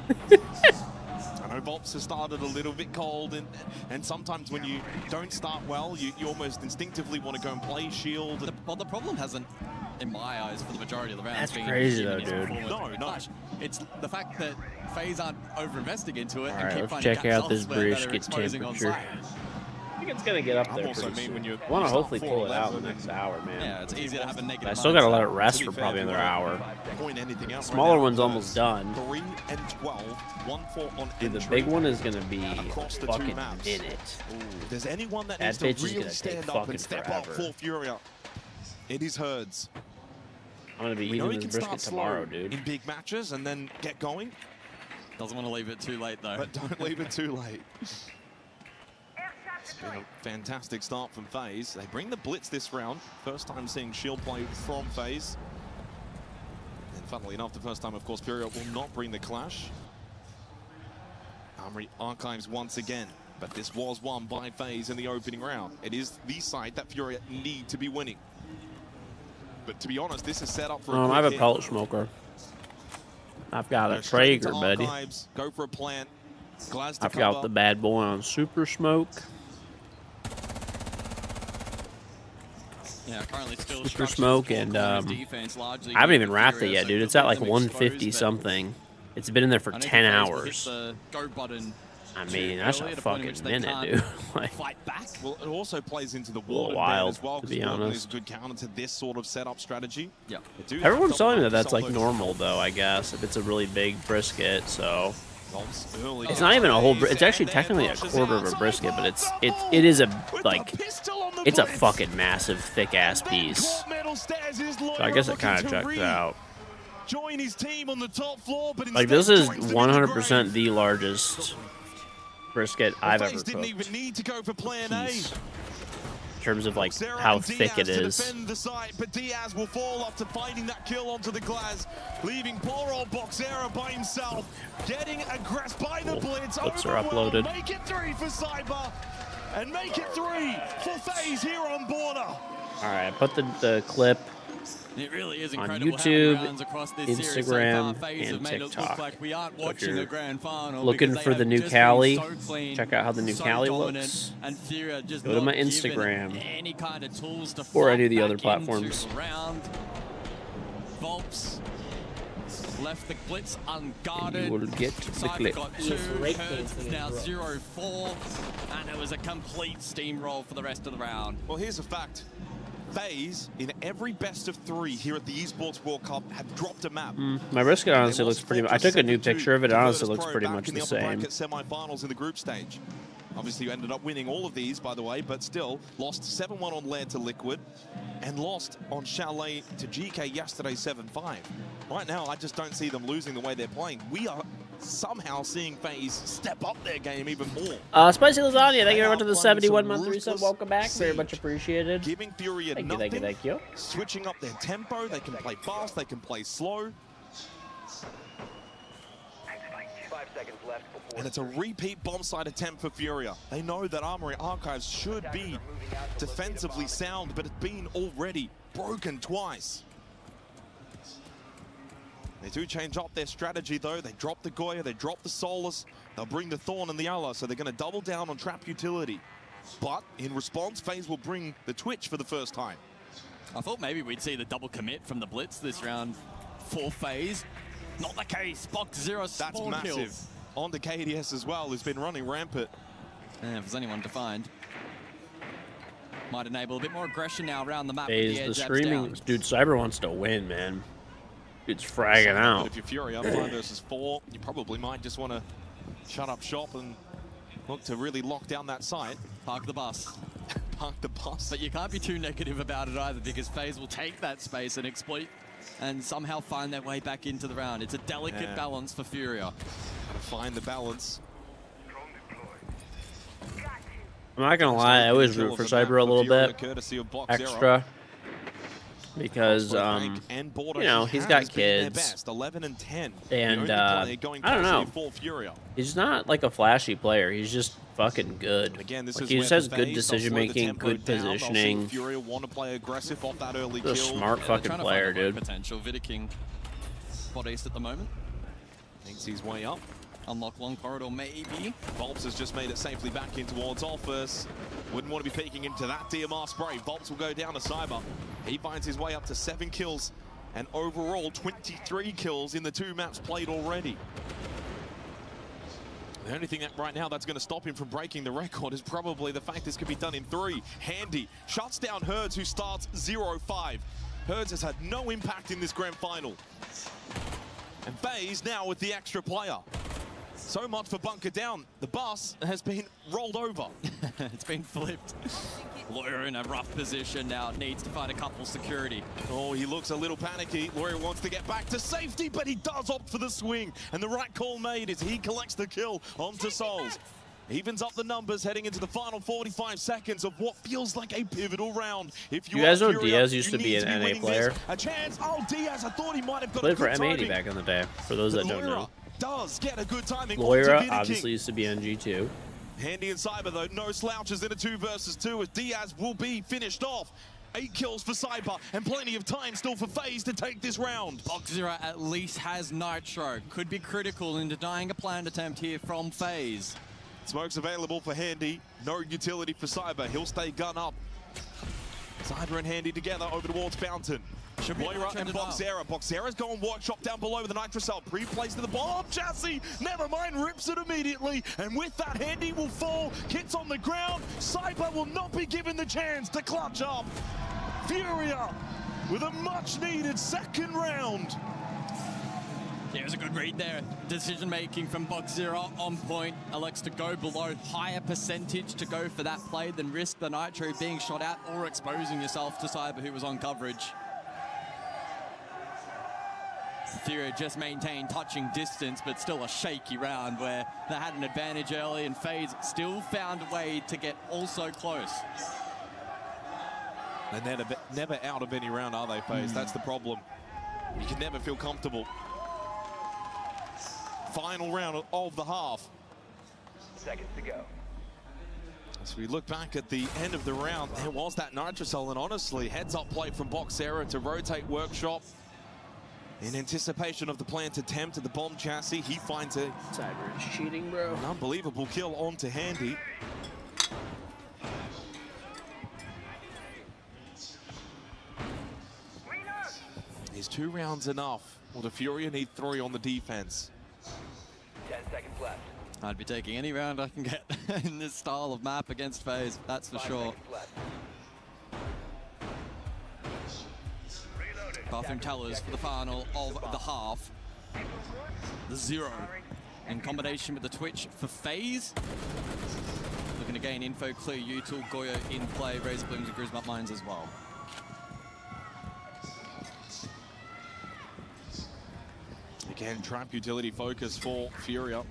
I know Volps has started a little bit cold, and sometimes when you don't start well, you almost instinctively want to go and play shield. Well, the problem hasn't, in my eyes, for the majority of the rounds. That's crazy though, dude. No. It's the fact that FaZe aren't over-investing into it. Alright, and keep let's finding check gaps out this elsewhere that are brisket exposing on temperature. site. think it's gonna get up there. I want to hopefully pull it out in the next hour, man. Yeah, it's easy to have a negative. I still gotta let it mindset. rest To for be probably fair, another hour. Point anything out Smaller right now one's because almost done. 3 and 12, 1-4 on Dude, the entry big one is gonna be across the fucking two maps. minute. If there's anyone that That needs to bitch is really gonna take stand up fucking and step forever. up for Furia, it is Herds. I'm gonna be We know eating he this can brisket start tomorrow, slow dude. in big matches and then get going. Doesn't want to leave it too late though. But don't leave it too late. It's been a fantastic start from FaZe. They bring the blitz this round. First time seeing Shield play from FaZe. And funnily enough, the first time, of course, Furia will not bring the clash. Armory Archives once again. But this was won by FaZe in the opening round. It is the side that Furia need to be winning. But to be honest, this is set up for a I have a quick pellet hit. smoker. I've got a Go straight Traeger, into buddy. Archives, go for a plant. Glaz to I've got cover. the bad boy on super smoke. Yeah, currently still Super structured smoke for and Corner's defense, largely I haven't good even for wrapped it Furia, yet, so dude. you'll It's at get like them 150 exposed, but something. It's been in there for I know 10 FaZe will hit hours. the go button I too mean, that's early a at a point in fucking which they minute, can't dude. Like, fight back. Well, it also plays into the little Warden ban wild, as well, to because be Warden is honest. a good counter to this sort of setup strategy. Yeah. everyone's telling me that that's like normal, though. I guess if it's a really big brisket, so it's not even a whole. It's actually technically a quarter of a brisket, but it is a like it's a fucking massive thick ass piece. So I guess it kind of checks out. Join his team on the top floor, but Like this is 100% the largest brisket I've ever FaZe didn't cooked. even need to go for plan A. Piece. In terms of like how thick it is. Defend the site, but Diaz will fall after finding that kill onto the glass, leaving poor old Boxera by himself, getting aggressed by the blitz. Clips are overwhelmed. uploaded. Make it 3 for Cyber, and make it 3 for FaZe here on Border. All right, put the clip It really is on incredible YouTube, how many rounds across this series so Instagram, far FaZe have and made it look TikTok. like we aren't So if watching you're a grand final looking because for they the have new just been Cali, so clean, check out how the new so Cali dominant, looks. and Furia just Go to my not given Instagram any kind of tools to or any fight of the other back into platforms. the round. Volps left the blitz unguarded. You will get the Cypher clip. got 2, Hertz is now 0-4, and it was a complete steamroll for the rest of the round. Well, here's a fact. FaZe, in every best of 3 here at the Esports World Cup, have dropped a map. My brisket honestly They looks lost pretty. I took a new 4-7-2 picture of it. It to honestly Virtus looks Pro pretty back much in the upper same. bracket semi-finals in the group stage. Obviously, you ended up winning all of these, by the way, but still lost 7-1 on Lair to Liquid and lost on Chalet to GK yesterday 7-5. Right now, I just don't see them losing the way they're playing. We are somehow seeing FaZe step up their game even more. Spicy Lasagna, thank you very much for the playing some 71-month reset. ruthless Welcome back. Very siege, much appreciated. Giving Furia Thank you, nothing, thank you, thank you. switching up their tempo. They can play fast, they can play slow. 5 seconds left before And it's a repeat bomb site attempt for Furia. They know that Armory Archives should be defensively sound, but it's been already broken twice. They do change up their strategy though. They drop the Goya, they drop the Solus, they'll bring the Thorn and the Allah, so they're going to double down on trap utility. But in response, FaZe will bring the Twitch for the first time. I thought maybe we'd see the double commit from the blitz this round for FaZe. Not the case. Box 0 That's spawn massive. kills. On to KDS as well, who's been running rampant. And if there's anyone to find, might enable a bit more aggression now around the map. with Phase the air the jabs screaming. down. Dude, Cyber wants to win, man. Dude's fragging But out. if you're Fury up 5 versus 4, you probably might just want to shut up shop and look to really lock down that site. Park the bus. Park the bus. But you can't be too negative about it either, because FaZe will take that space and exploit and somehow find their way back into the round. It's a delicate balance for Furia. Gotta find the balance. I'm not gonna lie, I always root for Cyber a little bit extra because you know, he's got kids 11 and 10. and I don't know, he's not like a flashy player. He's just fucking good. Again, this Like, is he where just has for good FaZe, decision they'll slow the making, tempo good down. They'll see positioning. Fury want to play aggressive off that early He's a kill. smart They're fucking trying to player, find the dude. potential. Vidiking spot east at the moment. Thinks his way up. Unlock long corridor, maybe. Volps has just made it safely back in towards Office. Wouldn't want to be peeking into that DMR spray. Volps will go down to Cyber. He finds his way up to 7 kills and overall 23 kills in the 2 maps played already. The only thing that right now that's going to stop him from breaking the record is probably the fact this could be done in 3. Handy shuts down Herds, who starts 0-5. Herds has had no impact in this grand final. And FaZe now with the extra player. So much for bunker down. The bus has been rolled over. It's been flipped. Lawyer in a rough position now, needs to find a couple security. Oh, he looks a little panicky. Lawyer wants to get back to safety, but he does opt for the swing. And the right call made is he collects the kill onto Souls. Evens up the numbers heading into the final 45 seconds of what feels like a pivotal round. If you guys know Furia, Diaz used to be an NA player. A chance. Oh, Diaz, I thought he might have got Played a for good M80 timing. back in the day, for those that don't know. Does get a good timing. Loira obviously used to be NG2. Handy and Cyber, though, no slouches in a 2 versus 2 as Diaz will be finished off. 8 kills for Cyber and plenty of time still for FaZe to take this round. Boxzero at least has Nitro. Could be critical in denying a planned attempt here from FaZe. Smoke's available for Handy. No utility for Cyber. He'll stay gun up. Cyber and Handy together over towards Fountain. Moira and Boxzera. Boxzera's going workshop down below with the Nitrocell. Pre-placed to the bomb chassis. Never mind, rips it immediately. And with that, Handy will fall. Kits on the ground. Cyber will not be given the chance to clutch up. Furia with a much-needed second round. Yeah, it was a good read there. Decision making from Boxzero on point. Elects to go below, higher percentage to go for that play than risk the Nitro being shot at or exposing yourself to Cyber, who was on coverage. Furia just maintained touching distance, but still a shaky round where they had an advantage early and FaZe still found a way to get also close. They're never out of any round, are they, FaZe? That's the problem. You can never feel comfortable. Final round of the half. Seconds to go. As we look back at the end of the round, there was that Nitrocell, and honestly, heads-up play from Boxzera to rotate workshop. In anticipation of the planned attempt at the bomb chassis, he finds a Cyber is cheating, bro. An unbelievable kill onto Handy. Is 2 rounds enough? Or the Furia need 3 on the defense? 10 seconds left. I'd be taking any round I can get in this style of map against FaZe, that's for sure. Bathroom Tellers for the final of the half. The 0 in combination with the Twitch for FaZe. Looking to gain info, clear util, Goyo in play, Razor Blooms and Grismut Mines as well. Again, trap utility focus for Furia.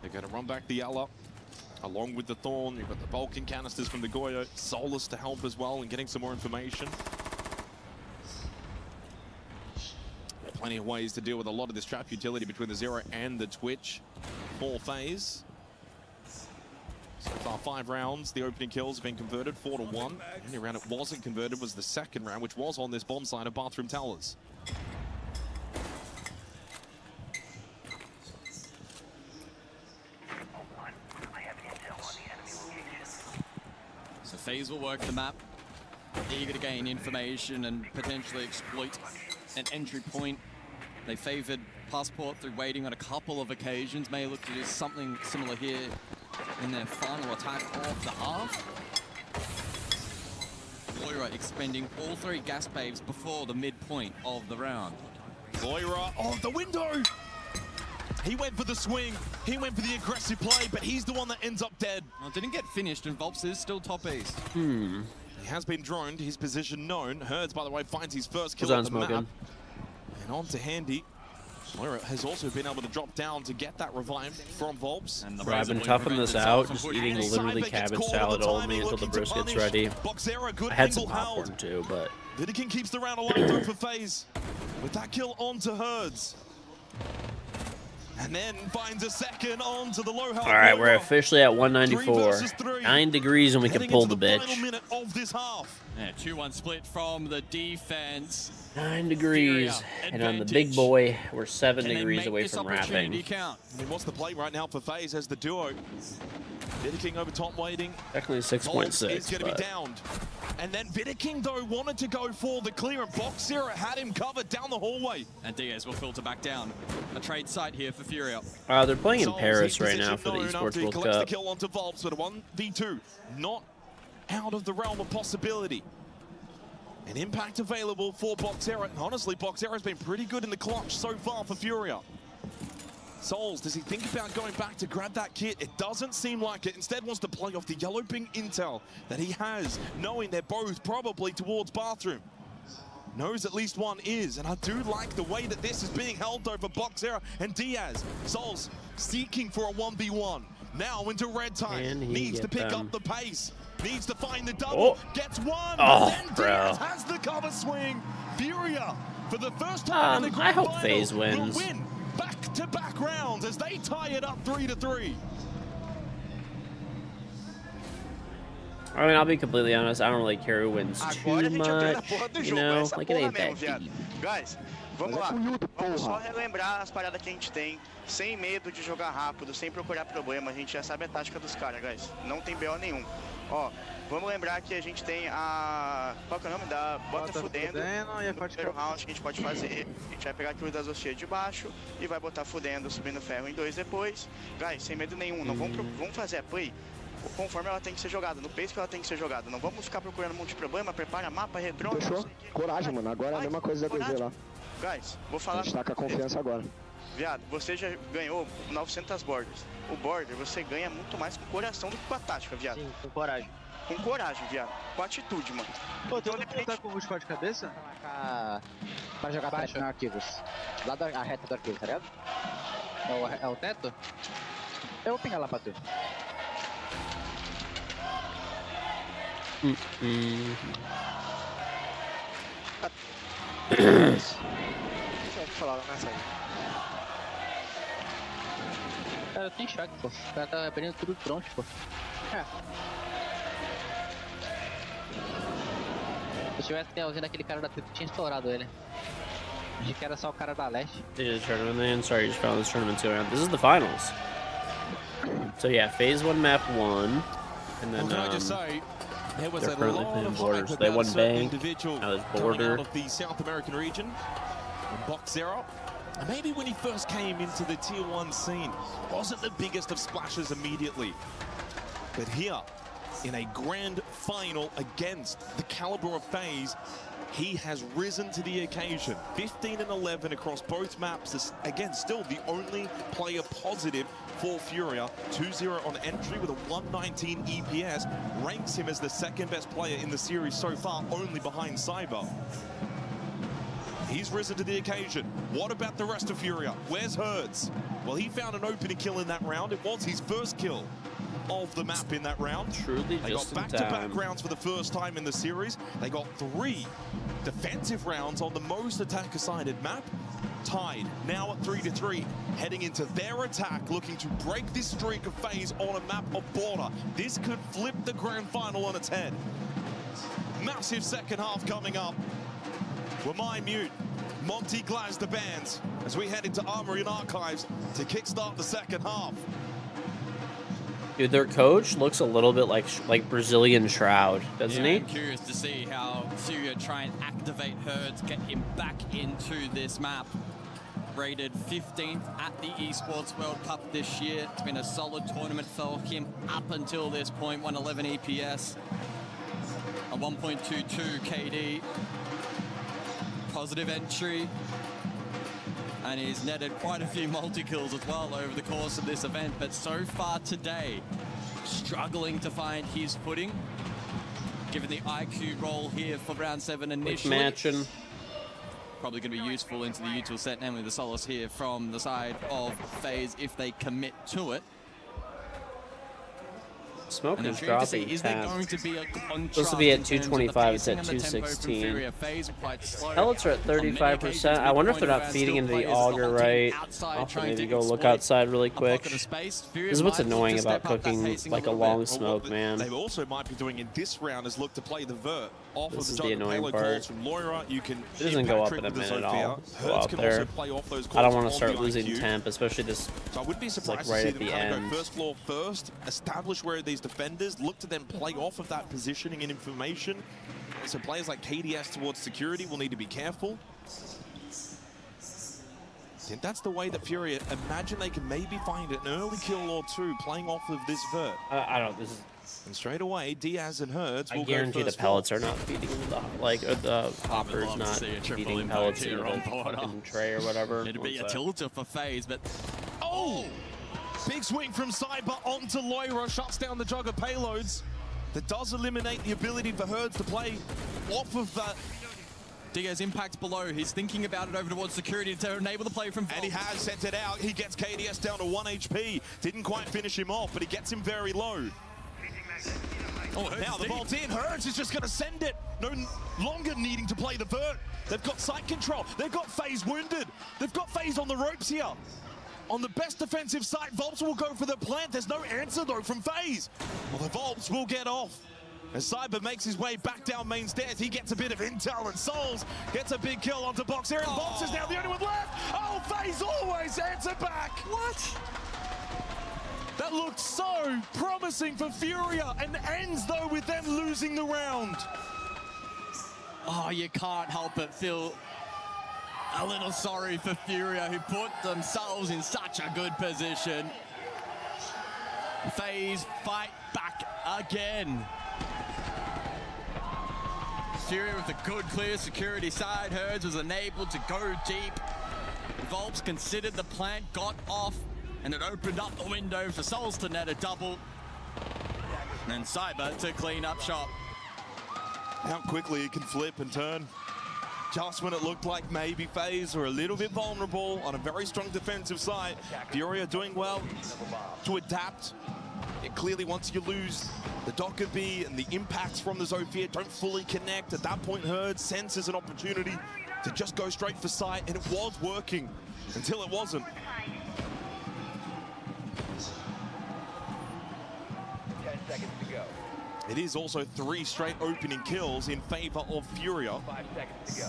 They're going to run back the Ella along with the Thorn. You've got the Vulcan canisters from the Goyo. Solus to help as well and getting some more information. Plenty of ways to deal with a lot of this trap utility between the 0 and the Twitch for FaZe. So far 5 rounds, the opening kills have been converted 4-1. The only round it wasn't converted was the second round, which was on this bomb site of Bathroom Tellers. So FaZe will work the map, eager to gain information and potentially exploit an entry point. They favored Passport through waiting on a couple of occasions. May look to do something similar here in their final attack of the half. Loira expending all 3 gas babes before the midpoint of the round. Loira on the window! He went for the swing, he went for the aggressive play, but he's the one that ends up dead. Well, didn't get finished, and Volps is still top ace. He has been droned, his position known. Herds, by the way, finds his first kill on the map. And on to Handy. Moira has also been able to drop down to get that revive from Volps. Bro, I've been toughing this out, just eating literally cabbage salad only until the brisket's ready. I had some popcorn too, but... Vidikin keeps the round alive though for FaZe. With that kill onto Herds. And then finds a second onto the low health. All right, we're officially at 194. 9 degrees and we can pull the bitch. Yeah, 2-1 split from the defense. 9 degrees. And on the big boy, we're 7 degrees away from wrapping. I mean, what's the play right now for FaZe as the duo? Vidikin over top waiting. Technically 6.6. Is going to be downed. And then Vidaking, though, wanted to go for the clear, and Boxera had him covered down the hallway. And Diaz will filter back down. A trade site here for Furia. They're playing in Paris right now for the Esports World collects the Cup. kill onto Volps with a 1v2. Not out of the realm of possibility. An impact available for Boxera. And honestly, Boxera has been pretty good in the clutch so far for Furia. Souls, does he think about going back to grab that kit? It doesn't seem like it. Instead wants to play off the yellow ping intel that he has, knowing they're both probably towards bathroom. Knows at least one is, and I do like the way that this is being held over Boxera and Diaz. Souls seeking for a 1v1. Now into red time. Needs to pick up the pace. Needs to find the double. Gets one. Oh, then bro. Diaz has the cover swing. Furia, for the first time in the grand I hope final, FaZe wins. will win back-to-back rounds as they tie it up 3-3. I mean, I'll be completely honest. I don't really care who wins too much. You know, like it ain't that deep. Guys, vamos lá. Vamos só relembrar as paradas que a gente tem, sem medo de jogar rápido, sem procurar problema. A gente já sabe a tática dos caras, guys. Não tem BO nenhum. Ó, vamos lembrar que a gente tem a... Qual que é o nome? Da Bota Fudendo. No primeiro round que a gente pode fazer. A gente vai pegar aquilo das hostias de baixo e vai botar Fudendo, subindo ferro em 2 depois. Guys, sem medo nenhum. Não vamos fazer a play conforme ela tem que ser jogada, no pace que ela tem que ser jogada. Não vamos ficar procurando um monte de problema, prepara mapa, retrô. Fechou? Coragem, mano. Agora é a mesma coisa da DG lá. Guys, vou falar... A gente tá com a confiança agora. Viado, você já ganhou 900 borders. O border você ganha muito mais com o coração do que com a tática, viado. Sim, com coragem. Com coragem, viado. Com atitude, mano. Pô, tu não tá com o boost de cabeça? Pra jogar baixo no arquivos. Lá da reta do arquivo, tá ligado? É o teto? Eu vou pingar lá pra tu. Deixa eu falar nessa aí. Cara, eu tô em choque, pô. O cara tá aprendendo tudo pronto, pô. É. Se eu tivesse ausente daquele cara da Pico, tinha estourado ele. Achei que era só o cara da leste. This is the tournament then. Sorry, you just found this tournament's going on. This is the finals. So yeah, phase 1 map 1. And then Can I just say, there was they're a currently lot playing of Borders. hype They about won certain Bank. individual Now there's coming Border. out of the South American region. Boxera. And maybe when he first came into the Tier 1 scene, wasn't the biggest of splashes immediately. But here, in a grand final against the caliber of FaZe, he has risen to the occasion. 15 and 11 across both maps. Again, still the only player positive for Furia. 2-0 on entry with a 119 EPS. Ranks him as the second best player in the series so far, only behind Cyber. He's risen to the occasion. What about the rest of Furia? Where's Herds? Well, he found an opening kill in that round. It was his first kill of the map in that round. Truly they got back-to-back rounds for the first time in the series. They got 3 defensive rounds on the most attacker-sided map. Tied, now at 3-3, heading into their attack, looking to break this streak of FaZe on a map of Border. This could flip the grand final on its head. Massive second half coming up. We're my mute. Monty Glaz the bands as we head into Armory and Archives to kickstart the second half. Dude, their coach looks a little bit like Brazilian Shroud, doesn't he? I'm curious to see how Furia try and activate Herds, get him back into this map. Rated 15th at the Esports World Cup this year. It's been a solid tournament for him up until this point. 111 EPS, a 1.22 KD. Positive entry, and he's netted quite a few multi-kills as well over the course of this event, but so far today, struggling to find his footing, given the IQ role here for round 7 initially. Matching. Probably going to be useful into the util set, namely the Solace here from the side of FaZe if they commit to it. Smoke and is I'm curious to dropping. see, is there going to be a contrast? Supposed to be at in terms of the 225, it's pacing at and the tempo from 216. Furia? FaZe quite slow. Pellets are at 35%. I wonder if they're not feeding into the auger right. I'll have to maybe go look outside really quick. This is what's annoying about cooking like a long smoke, man. They also might be doing in this round is look to play the vert off This of is the the jungle annoying payload part. calls from Loira. You can It doesn't go up Patrick in a with the minute at Zofia. all. Go Hertz up can there. also play off those I don't calls want to on start the losing IQ. temp, especially this. So I wouldn't be It's surprised like right to at see them the kind of end. go first floor first, establish where these FaZe defenders look to then play off of that positioning and information. So players like KDS towards security will need to be careful. I think that's the way that Furia imagine they can maybe find an early kill or two playing off of this vert. I don't. This is. And straight away, Diaz and Herds will I guarantee go the first pellets are not feeding the the hoppers love to not see a triple feeding impact pellets here into on the board. fucking tray or whatever. It'd be a What's that? tilter for FaZe, but Oh! Big swing from Cyber onto Loira, shuts down the jug of payloads. That does eliminate the ability for Herds to play off of that. Diaz impact below. He's thinking about it over towards security to enable the play from Vault. And he has sent it out. He gets KDS down to 1 HP. Didn't quite finish him off, but he gets him very low. Oh, now the Vault's in. Herds is just going to send it. No longer needing to play the vert. They've got site control. They've got FaZe wounded. They've got FaZe on the ropes here. On the best defensive site, Volps will go for the plant. There's no answer, though, from FaZe. Well, the Volps will get off. As Cyber makes his way back down main stairs, he gets a bit of intel, and Souls gets a big kill onto Box here, and Volps is now the only one left. Oh, FaZe always answer back. What? That looked so promising for Furia, and ends, though, with them losing the round. Oh, you can't help but feel a little sorry for Furia, who put themselves in such a good position. FaZe fight back again. Furia with a good, clear security side. Herds was enabled to go deep. Volps considered the plant, got off, and it opened up the window for Souls to net a double. And then Cyber to clean up shop. How quickly it can flip and turn. Just when it looked like maybe FaZe were a little bit vulnerable on a very strong defensive side, Furia doing well to adapt. It clearly, once you lose the Dockerbee and the impacts from the Zofia don't fully connect, at that point Herd senses an opportunity to just go straight for sight, and it was working until it wasn't. 10 seconds to go. It is also 3 straight opening kills in favor of Furia. 5 seconds to go.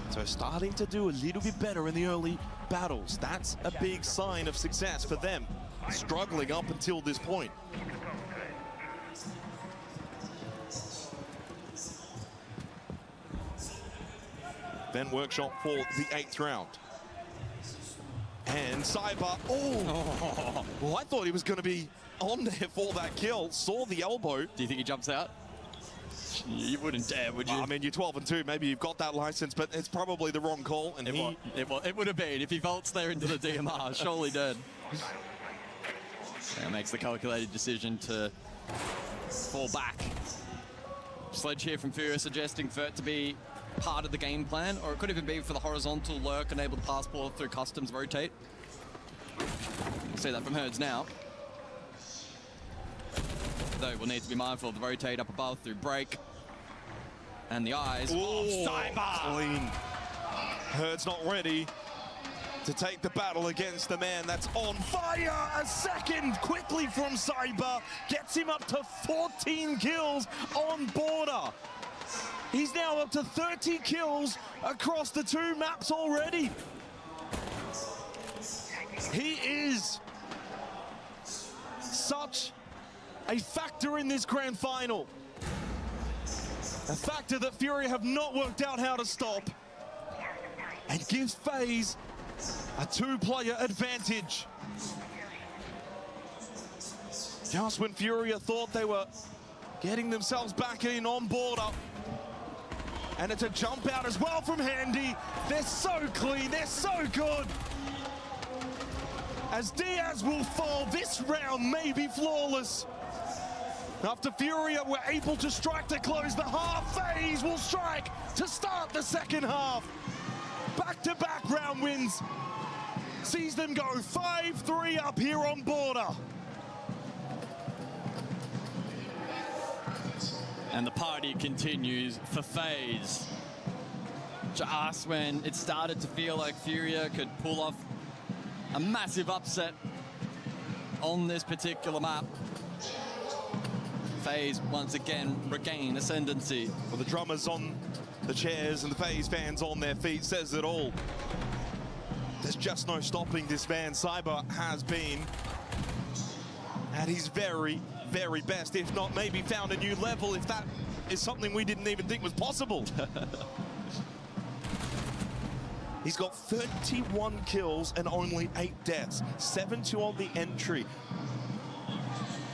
So starting to do a little bit better in the early battles. That's a big sign of success for them. Struggling up until this point. Then Workshop for the 8th round. And Cyber, oh! Well, I thought he was going to be on there for that kill. Saw the elbow. Do you think he jumps out? You wouldn't dare, would you? I mean, you're 12-2. Maybe you've got that license, but it's probably the wrong call. And it would have been if he vaults there into the DMR. Surely dead. And makes the calculated decision to fall back. Sledge here from Furia suggesting Vert to be part of the game plan, or it could even be for the horizontal lurk, enable the passport through customs rotate. We'll see that from Herds now. Though we'll need to be mindful of the rotate up above through break. And the eyes. Oh, Cyber! Clean. Herd's not ready to take the battle against the man that's on fire. A second quickly from Cyber gets him up to 14 kills on border. He's now up to 30 kills across the 2 maps already. He is such a factor in this grand final. A factor that Fury have not worked out how to stop. And gives FaZe a 2-player advantage. Just when Furia thought they were getting themselves back in on border. And it's a jump out as well from Handy. They're so clean, they're so good. As Diaz will fall, this round may be flawless. After Furia were able to strike to close the half, FaZe will strike to start the second half. Back-to-back round wins sees them go 5-3 up here on border. And the party continues for FaZe. Just when it started to feel like Furia could pull off a massive upset on this particular map, FaZe once again regain ascendancy. Well, the drummers on the chairs and the FaZe fans on their feet says it all. There's just no stopping this man. Cyber has been at his very, very best, if not maybe found a new level, if that is something we didn't even think was possible. He's got 31 kills and only 8 deaths, 7-2 on the entry.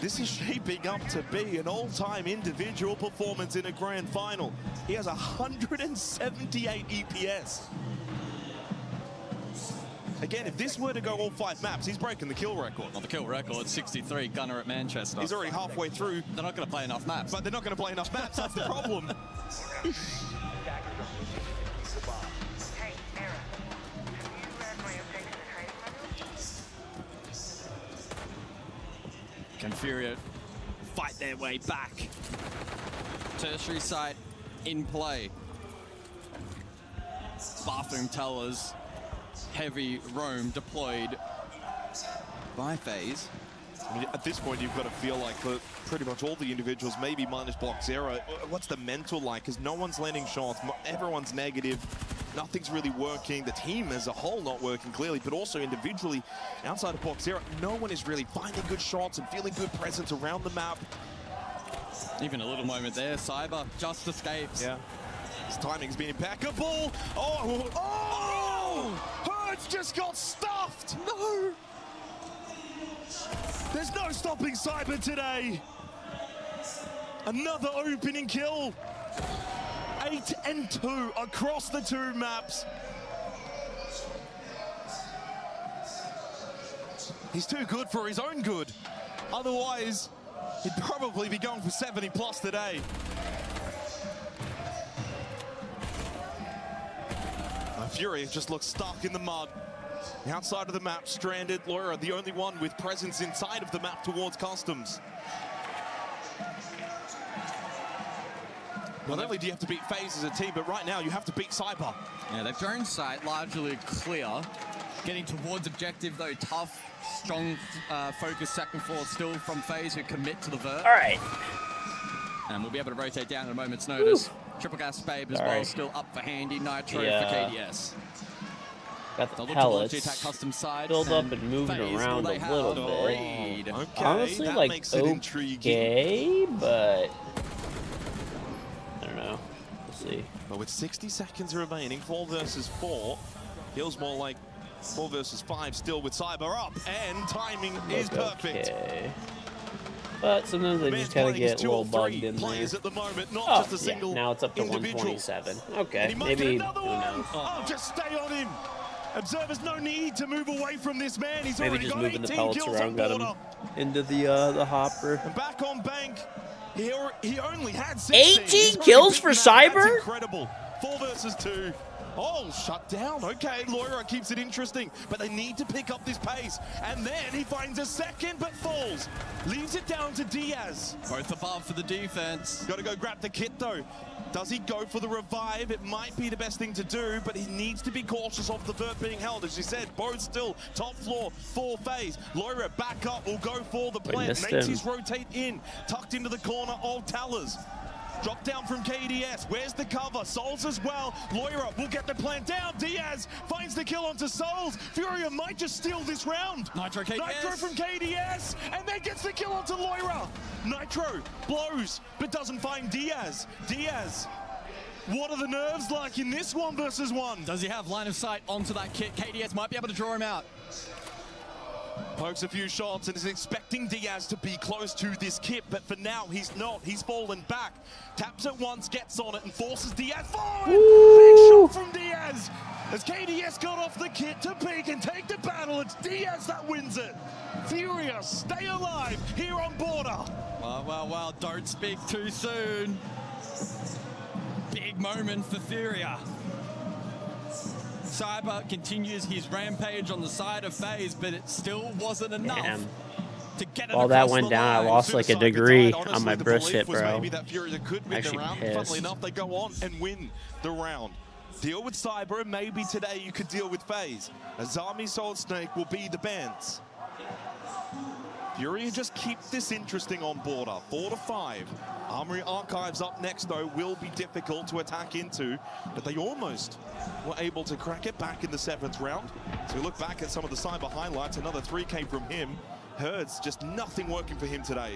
This is shaping up to be an all-time individual performance in a grand final. He has 178 EPS. Again, if this were to go all 5 maps, he's breaking the kill record. Well, the kill record, 63, Gunner at Manchester. He's already halfway through. They're not going to play enough maps. But they're not going to play enough maps, that's the problem. Can Furia fight their way back? Tertiary site in play. Bathroom tellers, heavy roam deployed by FaZe. I mean, at this point, you've got to feel like for pretty much all the individuals, maybe minus Block Zero, what's the mental like? Because no one's landing shots, everyone's negative, nothing's really working. The team as a whole not working clearly, but also individually, outside of Block Zero, no one is really finding good shots and feeling good presence around the map. Even a little moment there, Cyber just escapes. Yeah. His timing's been impeccable. Oh! Herds just got stuffed! No! There's no stopping Cyber today. Another opening kill. 8 and 2 across the 2 maps. He's too good for his own good. Otherwise, he'd probably be going for 70 plus today. Fury just looks stuck in the mud. Outside of the map, stranded. Loira, the only one with presence inside of the map towards customs. Not only do you have to beat FaZe as a team, but right now you have to beat Cyber. Yeah, they've drone site largely clear. Getting towards objective though, tough, strong focus second floor still from FaZe who commit to the vert. All right. And we'll be able to rotate down at a moment's notice. Triple gas Babe as well, still up for handy. Nitro for KDS. Got the They'll pellets look to attack custom side. build up and moving FaZe, around a little bit. Okay, Honestly, that like makes it intriguing. okay, but I don't know. We'll see. But with 60 seconds remaining, 4 versus 4, feels more like 4 versus 5 still with Cyber up, and timing is perfect. Okay. But sometimes they just kind of get a little bugged in there. At the moment, not Oh, just a single yeah, now it's up to individual. 127. Okay, maybe, who knows? Oh, just stay on him. Observers, no need to move away from this man. He's Maybe already just got moving the 18 pellets kills around on got him border. into the hopper. And back on bank, he only had 16. 18 kills for Cyber? That's incredible. 4 versus 2. Oh, shut down. Okay, Loira keeps it interesting, but they need to pick up this pace. And then he finds a second, but falls. Leaves it down to Diaz. Both above for the defense. Got to go grab the kit, though. Does he go for the revive? It might be the best thing to do, but he needs to be cautious of the vert being held. As you said, both still top floor, 4 phase. Loira back up, will go for the plant. Makes his rotate in, tucked into the corner of Talers. Drop down from KDS. Where's the cover? Souls as well. Loira will get the plant down. Diaz finds the kill onto Souls. Furia might just steal this round. Nitro KDS. Nitro from KDS. And then gets the kill onto Loira. Nitro blows, but doesn't find Diaz. Diaz. What are the nerves like in this 1 versus 1? Does he have line of sight onto that kit? KDS might be able to draw him out. Pokes a few shots and is expecting Diaz to be close to this kit, but for now he's not. He's fallen back. Taps it once, gets on it, and forces Diaz forward. Big shot from Diaz. As KDS got off the kit to peek and take the battle, it's Diaz that wins it. Furia stay alive here on border. Well, don't speak too soon. Big moment for Furia. Cyber continues his rampage on the side of FaZe, but it still wasn't enough. Damn. To get it While that across went the down, I line. lost like a degree on Honestly, my the brisket, belief was bro. maybe that Furia could win the round. Funnily enough, they go on and win the round. Deal with Cyber, and maybe today you could deal with FaZe. Azami Solid Snake will be the bands. Furia just keep this interesting on border. 4 to 5. Armory Archives up next, though, will be difficult to attack into, but they almost were able to crack it back in the 7th round. So we look back at some of the Cyber highlights. Another 3K from him. Herds, just nothing working for him today.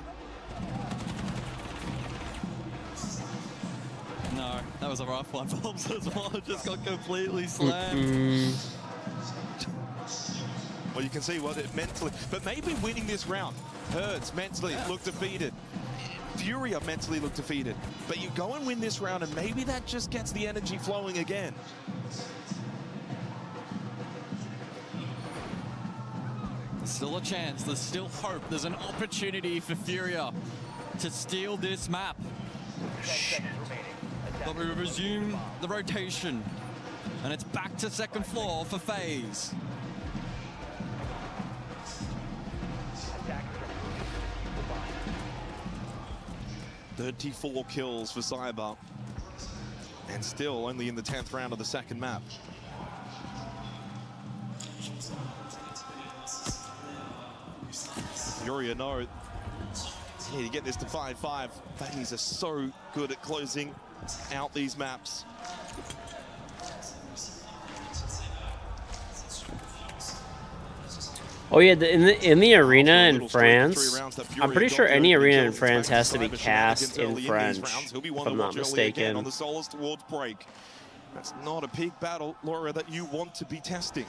No, that was a rough one. Bombs as well. Just got completely slammed. Well, you can see what it mentally, but maybe winning this round hurts mentally. Look defeated. Furia mentally look defeated. But you go and win this round, and maybe that just gets the energy flowing again. There's still a chance. There's still hope. There's an opportunity for Furia to steal this map. But we resume the rotation, and it's back to second floor for FaZe. "34 kills for Cyber, and still only in the 10th round of the second map." Furia, no. Need to get this to 5-5. FaZe are so good at closing out these maps. Oh yeah, in the arena in France, I'm pretty sure any arena in France has to be cast in French, if I'm not mistaken. On the Solus towards break. That's not a peak battle, Laura, that you want to be testing.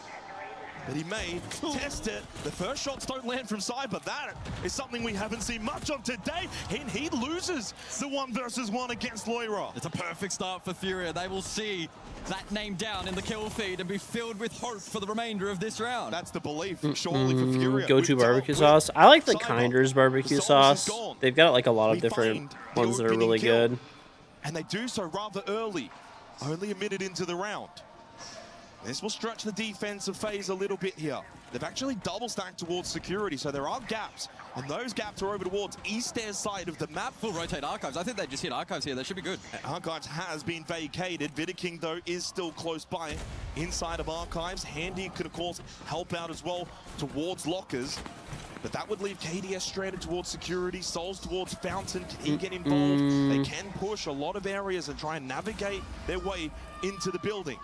But he may test it. The first shots don't land from Cyber. That is something we haven't seen much of today. And he loses the 1-versus-1 against Loira. It's a perfect start for Furia. They will see that name down in the kill feed and be filled with hope for the remainder of this round. That's the belief, surely, for Furia. Go-to barbecue sauce. I like the Kinder's barbecue sauce. They've got like a lot of different ones that are really good. And they do so rather early, only a minute into the round. This will stretch the defense of FaZe a little bit here. They've actually double stacked towards security, so there are gaps. And those gaps are over towards Eastairs side of the map. Full rotate Archives. I think they just hit Archives here. They should be good. Archives has been vacated. Vidaking, though, is still close by inside of Archives. Handy could, of course, help out as well towards lockers. But that would leave KDS stranded towards security. Souls towards Fountain. Can he get involved? They can push a lot of areas and try and navigate their way into the building.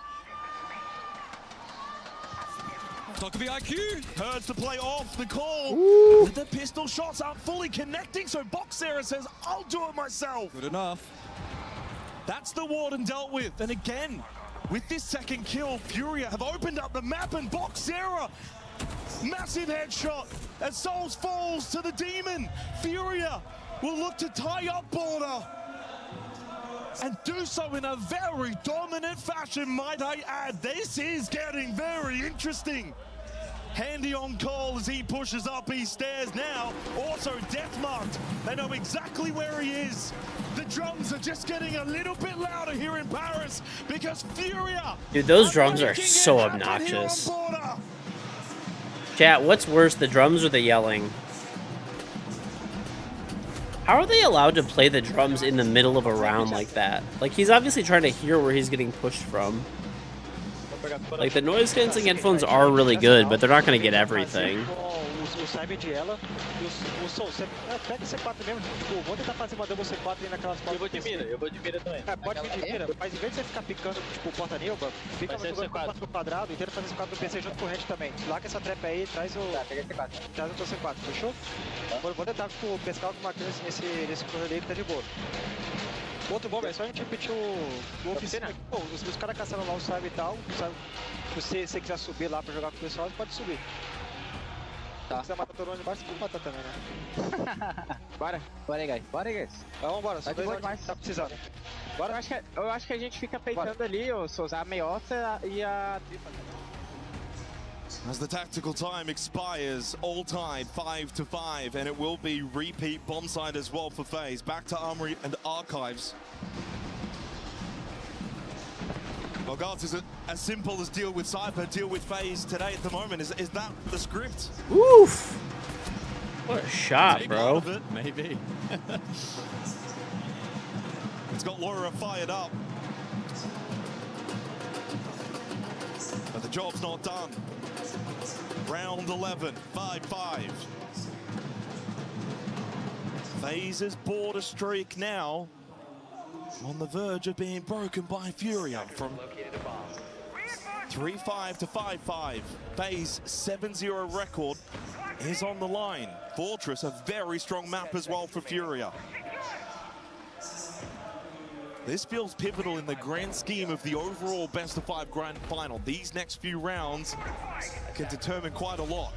Talkaby IQ Herds to play off the call. The pistol shots aren't fully connecting, so Boxera says, I'll do it myself. Good enough. That's the Warden dealt with. And again, with this second kill, Furia have opened up the map, and Boxera, massive headshot as Souls falls to the Demon. Furia will look to tie up Border and do so in a very dominant fashion, might I add. This is getting very interesting. Handy on call as he pushes up Eastairs now. Also death marked. They know exactly where he is. The drums are just getting a little bit louder here in Paris because Furia... Dude, those drums are so obnoxious. Chat, what's worse, the drums or the yelling? How are they allowed to play the drums in the middle of a round like that? Like, he's obviously trying to hear where he's getting pushed from. Like, the noise canceling headphones are really good, but they're not going to get everything. O Cyber de ela e o Soul, pega C4 mesmo, tipo, vou tentar fazer uma double C4 aí naquelas portas. Eu vou de mira também. Pode vir de mira, mas em vez de você ficar picando, tipo, porta Nilba, fica jogando 4 no quadrado e tenta fazer C4 no PC junto com o Red também. Lá com essa trap aí, traz o... Traz o teu C4, fechou? Vou tentar, tipo, pescar alguma coisa nesse corredor aí que tá de boa. Outro bom, é só a gente repetir o oficina. Pô, os caras caçaram lá o Cyber e tal, sabe? Se você quiser subir lá pra jogar com o pessoal, pode subir. Tá. Se quiser matar todo mundo embaixo, você pode matar também, né? Bora. Bora aí, guys. Bora aí, guys. Vambora, só dois mais. Tá precisando. Bora. Eu acho que a gente fica peitando ali, o Souza, a meiota e a tripa. As the tactical time expires, all tied 5-5, and it will be repeat bomb side as well for FaZe. Back to Armory and Archives. Well, guys, is it as simple as deal with Cyber, deal with FaZe today at the moment? Is that the script? Oof! What a shot, bro. Maybe. It's got Laura fired up. But the job's not done. Round 11, 5-5. FaZe's border streak now on the verge of being broken by Furia from 3-5 to 5-5. FaZe 7-0 record is on the line. Fortress, a very strong map as well for Furia. This feels pivotal in the grand scheme of the overall best-of-5 grand final. These next few rounds can determine quite a lot.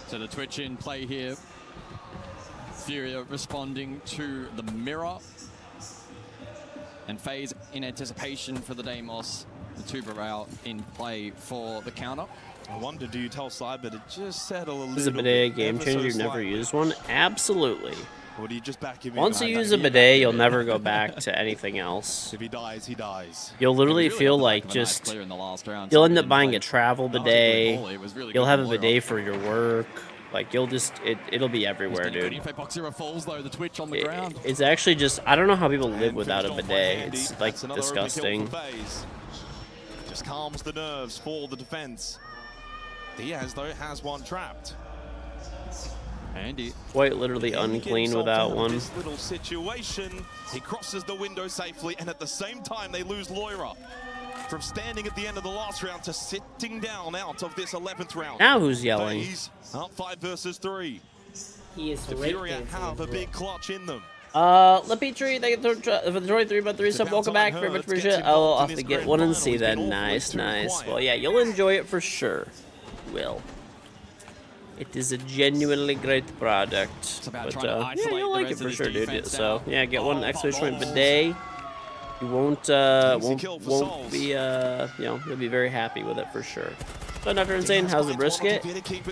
So the Twitch in play here. Furia responding to the mirror. And FaZe in anticipation for the Deimos. The tuber out in play for the counter. I wonder, do you tell Cyber to just settle a little bit? Is a bidet game changer? You've never used one? Absolutely. Or do you just back him Once you use a bidet, you'll never go back to anything else. If he dies, he dies. You'll literally feel like just... You'll end up buying a travel bidet. You'll have a bidet for your work. Like, you'll just... It'll be everywhere, dude. It's actually just... I don't know how people live without a bidet. It's, like, disgusting. Just calms the nerves for the defense. Diaz, though, has one trapped. Andy. Quite literally unclean without one. This little situation, he crosses the window safely, and at the same time, they lose Loira. From standing at the end of the last round to sitting down out of this 11th round. Now who's yelling? FaZe up 5 versus 3. He is the Furia have a big clutch in them. Lepetri, thank you for the 23 sub. Welcome back. Very much appreciate it. I'll have to get one and see that. Nice, nice. Well, yeah, you'll enjoy it for sure. You will. It is a genuinely great product. But, yeah, you'll like it for sure, dude. So, yeah, get one exclamation point bidet. You won't be, you know, you'll be very happy with it for sure. So, Dr. Insane, how's the brisket?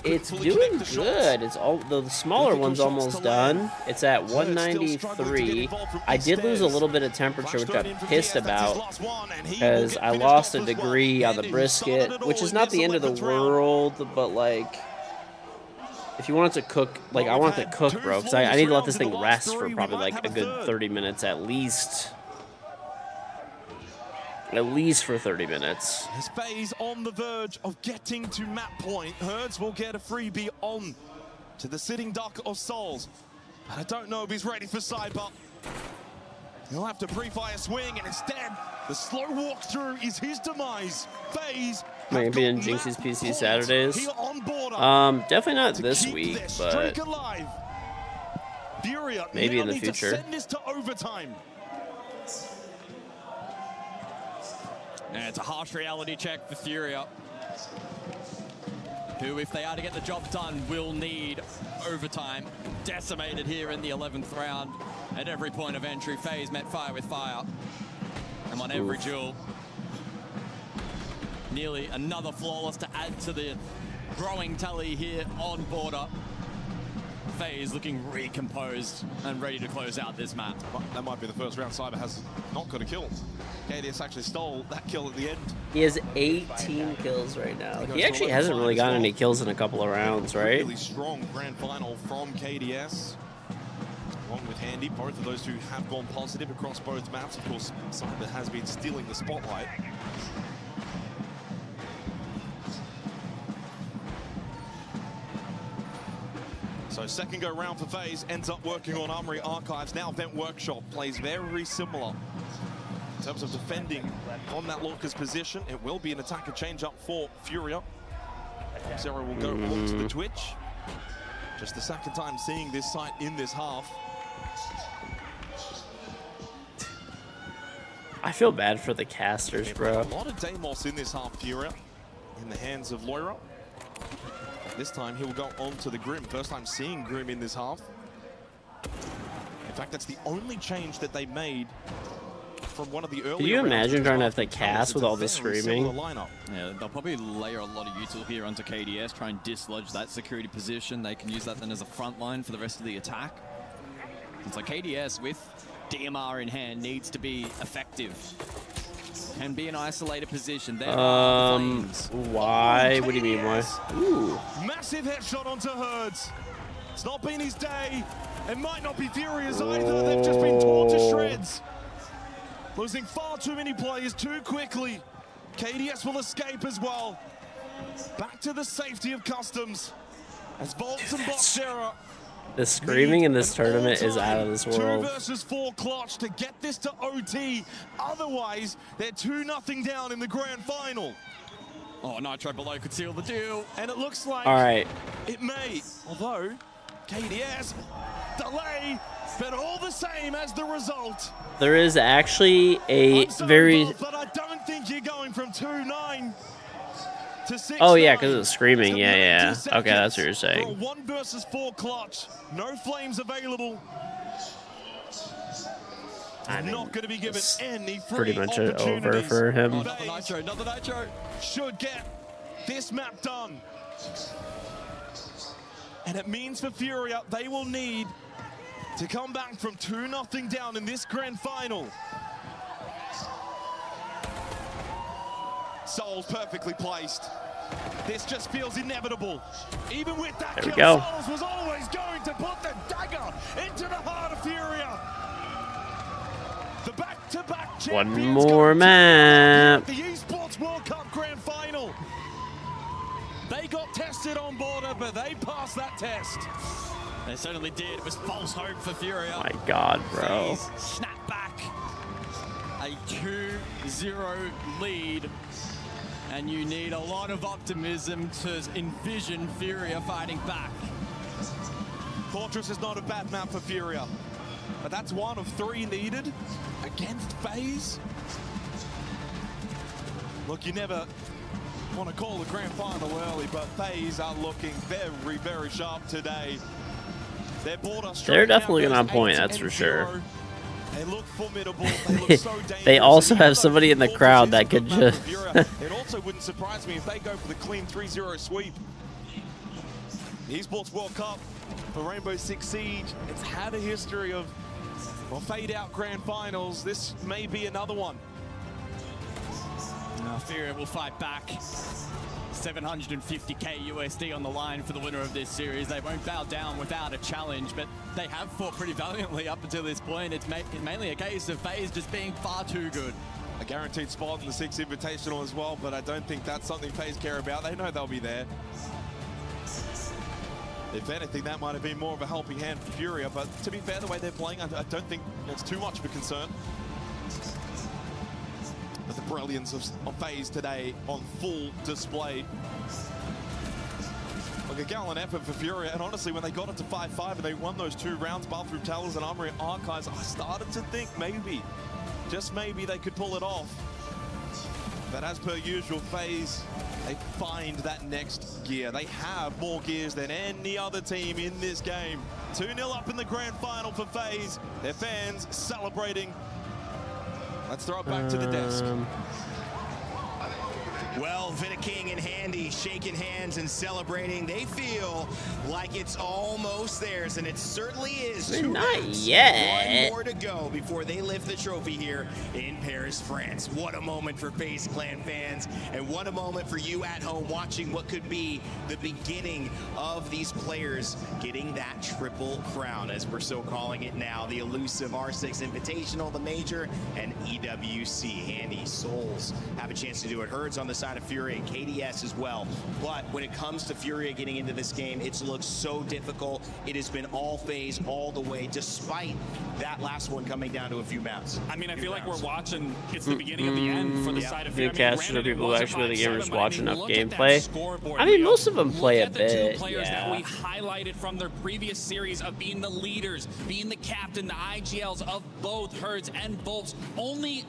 It's doing good. It's all the smaller one's almost done. It's at 193. I did lose a little bit of temperature, which I'm pissed about because I lost a degree on the brisket, which is not the end of the world, but like, if you want it to cook, like I want it to cook, bro, because I need to let this thing rest for probably like a good 30 minutes at least. At least for 30 minutes. As FaZe on the verge of getting to map point, Herds will get a freebie on to the sitting duck of Souls. And I don't know if he's ready for Cyber. He'll have to pre-fire swing, and instead, the slow walkthrough is his demise. FaZe maybe in Jinxie's PC Saturdays. Definitely not this week, but maybe in the future. Send this to overtime. And it's a harsh reality check for Furia, who, if they are to get the job done, will need overtime. Decimated here in the 11th round. At every point of entry, FaZe met fire with fire. And on every duel, nearly another flawless to add to the growing tally here on border. FaZe looking recomposed and ready to close out this map. That might be the first round Cyber has not got a kill. KDS actually stole that kill at the end. He has 18 kills right now. He actually hasn't really gotten any kills in a couple of rounds, right? Really strong grand final from KDS. Along with Handy, both of those two have gone positive across both maps. Of course, Cyber has been stealing the spotlight. So second go round for FaZe, ends up working on Armory Archives. Now Vent Workshop plays very similar in terms of defending from that Lorca's position. It will be an attacker change up for Furia. Zero will go on to the Twitch. Just the second time seeing this site in this half. I feel bad for the casters, bro. A lot of Deimos in this half, Furia, in the hands of Loira. This time he will go on to the Grim. First time seeing Grim in this half. In fact, that's the only change that they made from one of the earlier. Can you imagine trying to have to cast with all this screaming? Yeah, they'll probably layer a lot of util here onto KDS, try and dislodge that security position. They can use that then as a front line for the rest of the attack. It's like KDS with DMR in hand needs to be effective. Can be an isolated position. There why? What do you mean, why? Ooh. Massive headshot onto Herds. It's not been his day. It might not be Furia's either. They've just been torn to shreds. Losing far too many players too quickly. KDS will escape as well. Back to the safety of Customs. As Volts and Boxera. The screaming in this tournament is out of this world. 2 versus 4 clutch to get this to OT. Otherwise, they're 2-0 down in the grand final. Oh, Nitro below could seal the deal. And it looks like All right. it may, although KDS delay, but all the same as the result. There is actually a very. But I don't think you're going from 2-9 to 6. Oh yeah, because it's screaming. Yeah. Okay, that's what you're saying. For a 1 versus 4 clutch, no flames available. Not going to be given any free Pretty much opportunities. over for him. Another Nitro. Should get this map done. And it means for Furia, they will need to come back from 2-0 down in this grand final. Souls perfectly placed. This just feels inevitable. Even with that There we kill, go. Souls was always going to put the dagger into the heart of Furia. The back-to-back One champions more go map. to the Esports World Cup Grand Final. They got tested on border, but they passed that test. They certainly did. It was false hope for Furia. My God, bro. FaZe snap back. A 2-0 lead. And you need a lot of optimism to envision Furia fighting back. Fortress is not a bad map for Furia, but that's 1 of 3 needed against FaZe. Look, you never want to call the grand final early, but FaZe are looking very, very sharp today. They're definitely on point, that's for sure. They look formidable. They look so dangerous. They also have somebody in the crowd that could just. It also wouldn't surprise me if they go for the clean 3-0 sweep. The Esports World Cup for Rainbow Six Siege, it's had a history of fade-out grand finals. This may be another one. Furia will fight back. 750k USD on the line for the winner of this series. They won't bow down without a challenge, but they have fought pretty valiantly up until this point. It's mainly a case of FaZe just being far too good. A guaranteed spot in the 6 Invitational as well, but I don't think that's something FaZe care about. They know they'll be there. If anything, that might have been more of a helping hand for Furia, but to be fair, the way they're playing, I don't think it's too much of a concern. But the brilliance of FaZe today on full display. Like a gallant effort for Furia, and honestly, when they got it to 5-5 and they won those 2 rounds, Bathroom Towers and Armory Archives, I started to think maybe, just maybe, they could pull it off. But as per usual, FaZe, they find that next gear. They have more gears than any other team in this game. 2-0 up in the grand final for FaZe. Their fans celebrating. Let's throw it back to the desk. Well, Vidaking and Handy shaking hands and celebrating. They feel like it's almost theirs, and it certainly is. Not yet. 1 more to go before they lift the trophy here in Paris, France. What a moment for FaZe Clan fans, and what a moment for you at home watching what could be the beginning of these players getting that triple crown, as we're so calling it now. The elusive R6 Invitational, the Major, and EWC. Handy, Souls have a chance to do it. Herds on the side of Furia and KDS as well. But when it comes to Furia getting into this game, it's looked so difficult. It has been all FaZe all the way, despite that last one coming down to a few maps. I mean, I feel like we're watching, it's the beginning of the end for the side of Furia. Newcasters are people who actually the gamers watch enough gameplay. I mean, most of them play a bit. Two players that we highlighted from their previous series of being the leaders, being the captain, the IGLs of both Herds and Bolts, only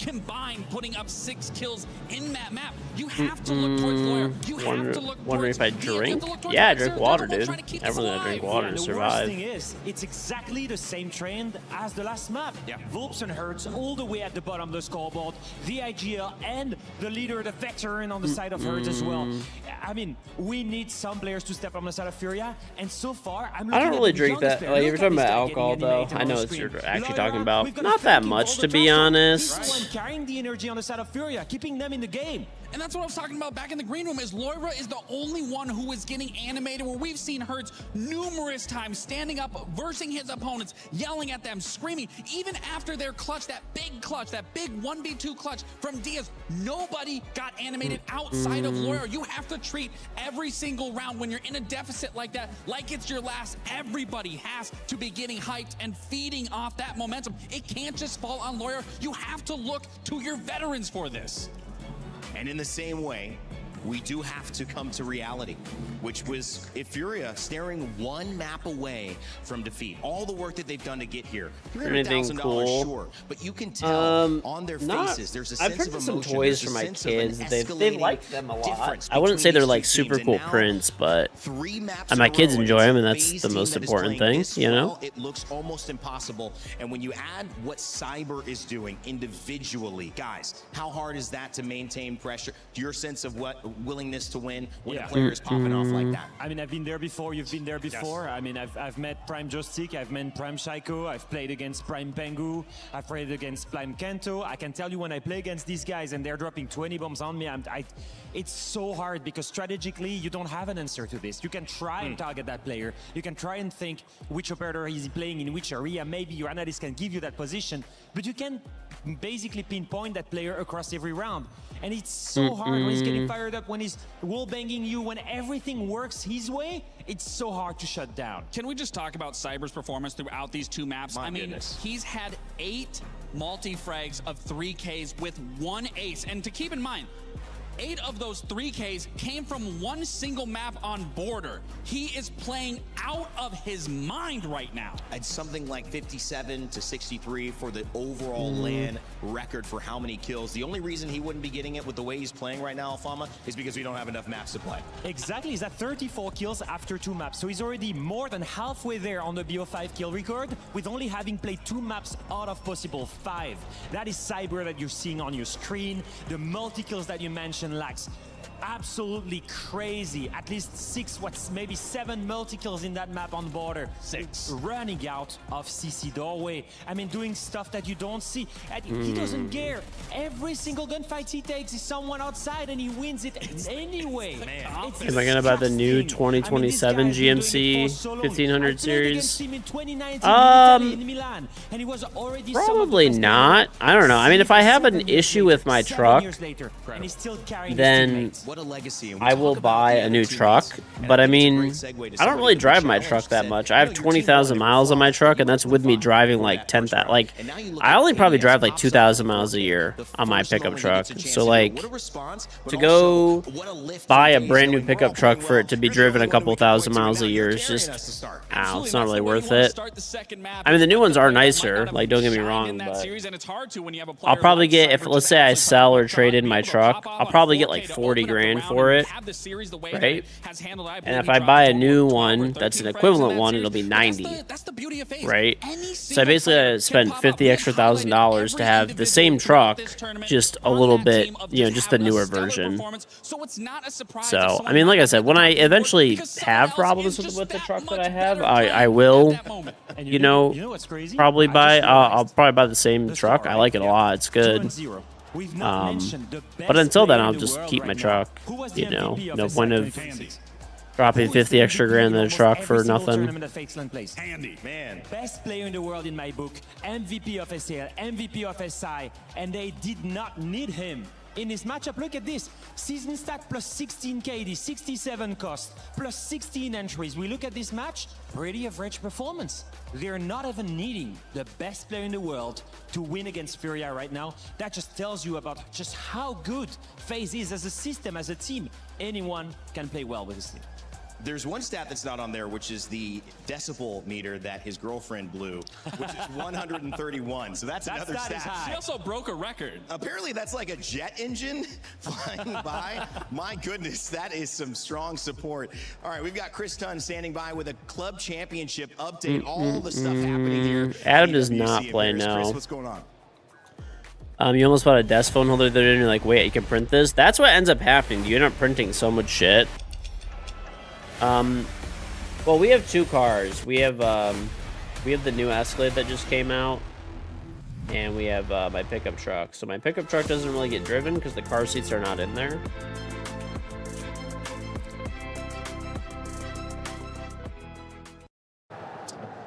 combined putting up 6 kills in that map. You have to look towards Lawyer. You have to look Wondering if I drink? Yeah, I drink water, dude. Everyone that drink water to The survive. worst thing is, it's exactly the same trend as the last map. Vulps and Hertz all the way at the bottom of the scoreboard. The IGL and the leader, the veteran on the side of Hertz as well. I mean, we need some players to step on the side of Furia, and so far, I'm looking I don't really at the drink youngest that. player. Like, Look you're at talking this about guy getting alcohol, though. animated I on know the it's screen. you're actually Loira, talking about. we've got Not a that flanking much, ball to be He's honest. the one carrying the energy on the side of Furia, keeping them in the game. And that's what I was talking about back in the green room, is Loira is the only one who is getting animated, where we've seen Hertz numerous times standing up, versing his opponents, yelling at them, screaming. Even after their clutch, that big 1v2 clutch from Diaz, nobody got animated outside of Loira. You have to treat every single round when you're in a deficit like that, like it's your last. Everybody has to be getting hyped and feeding off that momentum. It can't just fall on Loira. You have to look to your veterans for this. And in the same way, we do have to come to reality, which was Euphoria staring one map away from defeat. All the work that they've done to get here, $300,000, cool? sure, but you can tell on their Not- faces there's a I've sense of printed some emotion. toys There's for a my sense of kids. an They escalating like them a lot. difference I wouldn't say between they're these two like super teams. cool And now, prints, but 3 maps and my in a kids row enjoy them, and against a that's the FaZe most team that is important playing thing, this you know. well, it looks almost impossible. And when you add what Cyber is doing individually, guys, how hard is that to maintain pressure? Your sense of what willingness to win when a player is popping off like that? I mean, I've been there before. You've been there before. I mean, I've met Prime Joystick. I've met Prime Shaiko. I've played against Prime Pengu. I've played against Prime Kanto. I can tell you when I play against these guys and they're dropping 20 bombs on me, it's so hard because strategically you don't have an answer to this. You can try and target that player. You can try and think which operator is he playing in which area. Maybe your analyst can give you that position, but you can basically pinpoint that player across every round. And it's so hard when he's getting fired up, when he's wall banging you, when everything works his way. It's so hard to shut down. Can we just talk about Cyber's performance throughout these 2 maps? I mean, he's had 8 multi-frags of 3Ks with 1 ace. And to keep in mind, 8 of those 3Ks came from 1 single map on Border. He is playing out of his mind right now. It's something like 57 to 63 for the overall LAN record for how many kills. The only reason he wouldn't be getting it with the way he's playing right now, Alfama, is because we don't have enough maps to play. Exactly, he's at 34 kills after 2 maps. So he's already more than halfway there on the BO5 kill record with only having played 2 maps out of possible 5. That is Cyber that you're seeing on your screen. The multi-kills that you mentioned lacks absolutely crazy. At least 6, maybe 7 multi-kills in that map on Border. 6. Running out of CC doorway. I mean, doing stuff that you don't see. And he doesn't care. Every single gunfight he takes is someone outside and he wins it anyway. Am I gonna buy the new 2027 GMC 1500 series? Probably not. I don't know. I mean, if I have an issue with my truck, then I will buy a new truck. But I mean, I don't really drive my truck that much. I have 20,000 miles on my truck, and that's with me driving like 10,000. Like, I only probably drive like 2,000 miles a year on my pickup truck. So like, to go buy a brand new pickup truck for it to be driven a couple thousand miles a year is just, I don't know, it's not really worth it. I mean, the new ones are nicer. Like, don't get me wrong, but I'll probably get, if let's say I sell or trade in my truck, I'll probably get like 40 grand for it, right? And if I buy a new one that's an equivalent one, it'll be 90, right? So I basically spent $50,000 extra to have the same truck, just a little bit, you know, just the newer version. So I mean, like I said, when I eventually have problems with the truck that I have, I will, you know, probably buy. I'll probably buy the same truck. I like it a lot. It's good. But until then, I'll just keep my truck. You know, no point of dropping 50 extra grand in a truck for nothing. Handy. Man. Best player in the world in my book, MVP of SAL, MVP of SI, and they did not need him. In this matchup, look at this. Season stat plus 16 KD, 67 cost, plus 16 entries. We look at this match, pretty average performance. They're not even needing the best player in the world to win against Furia right now. That just tells you about just how good FaZe is as a system, as a team. Anyone can play well with this team. There's one stat that's not on there, which is the decibel meter that his girlfriend blew, which is 131. So that's another stat. She also broke a record. Apparently, that's like a jet engine flying by. My goodness, that is some strong support. All right, we've got Chris Tunn standing by with a club championship update. All the stuff happening here. Adam does not play now. Chris, what's going on? You almost bought a desk phone holder there, and you're like, wait, you can print this? That's what ends up happening. You end up printing so much shit. Well, we have 2 cars. We have the new Escalade that just came out, and we have my pickup truck. So my pickup truck doesn't really get driven because the car seats are not in there.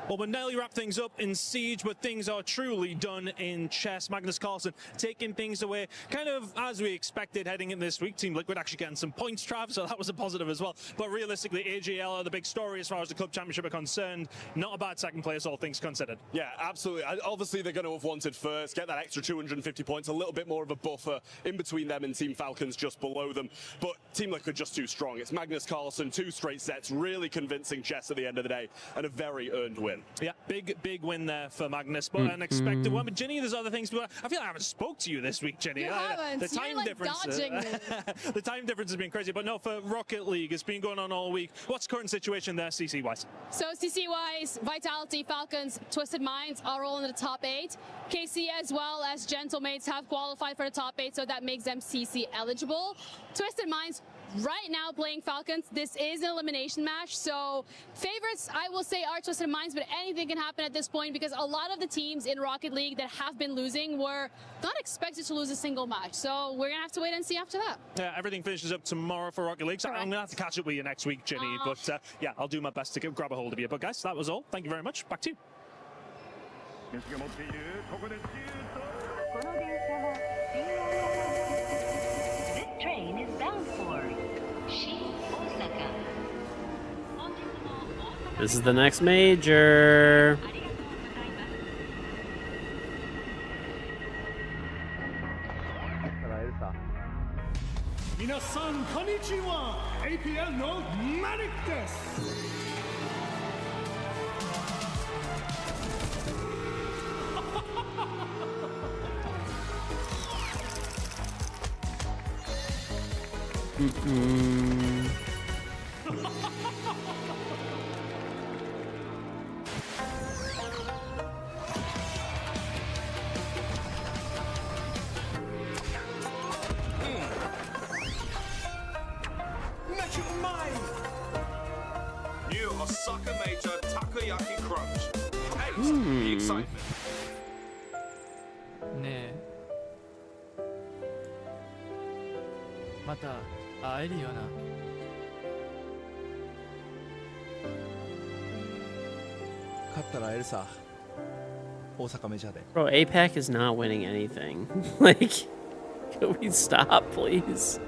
Well, we're nearly wrap things up in Siege, but things are truly done in chess. Magnus Carlsen taking things away, kind of as we expected heading in this week. Team Liquid actually getting some points, Trav, so that was a positive as well. But realistically, AGL are the big story as far as the club championship are concerned. Not a bad second place, all things considered. Yeah, absolutely. Obviously, they're going to have wanted first, get that extra 250 points, a little bit more of a buffer in between them and Team Falcons just below them. But Team Liquid just too strong. It's Magnus Carlsen, 2 straight sets, really convincing chess at the end of the day, and a very earned win. Yeah, big win there for Magnus, but an expected one. But Ginny, there's other things. But I feel like I haven't spoke to you this week, Ginny. You haven't. The time You're, like, difference. dodging me. The time difference has been crazy. But no, for Rocket League, it's been going on all week. What's the current situation there, CC wise? So CC-wise, Vitality, Falcons, Twisted Minds are all in the top 8. KC as well as Gentlemates have qualified for the top 8, so that makes them CC eligible. Twisted Minds right now playing Falcons. This is an elimination match, so favorites I will say are Twisted Minds, but anything can happen at this point because a lot of the teams in Rocket League that have been losing were not expected to lose a single match, so we're gonna have to wait and see after that. Yeah, everything finishes up tomorrow for Rocket League, so I'm gonna have to catch up with you next week, Ginny. But yeah, I'll do my best to grab a hold of you. But guys, that was all. Thank you very much. Back to you. This train is bound for Osaka. This is the next major. Minasan konnichiwa. APL no Manik desu. New Osaka Major Takoyaki Crunch. Taste the excitement. 네. また会えるよな。勝ったら会えるさ。大阪メジャーで。 Bro, APAC is not winning anything. Like, can we stop, please?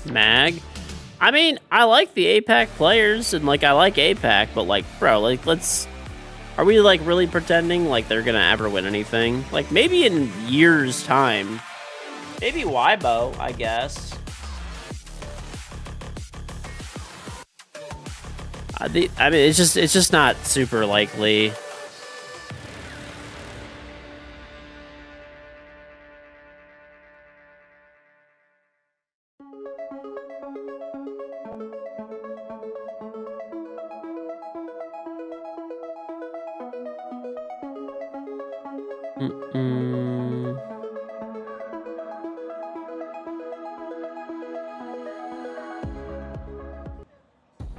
Mag? I mean, I like the APAC players, and, like, I like APAC, but, like, bro, like, let's... Are we, like, really pretending, like, they're gonna ever win anything? Like, maybe in years' time. Maybe Weibo, I guess. I mean, it's just not super likely.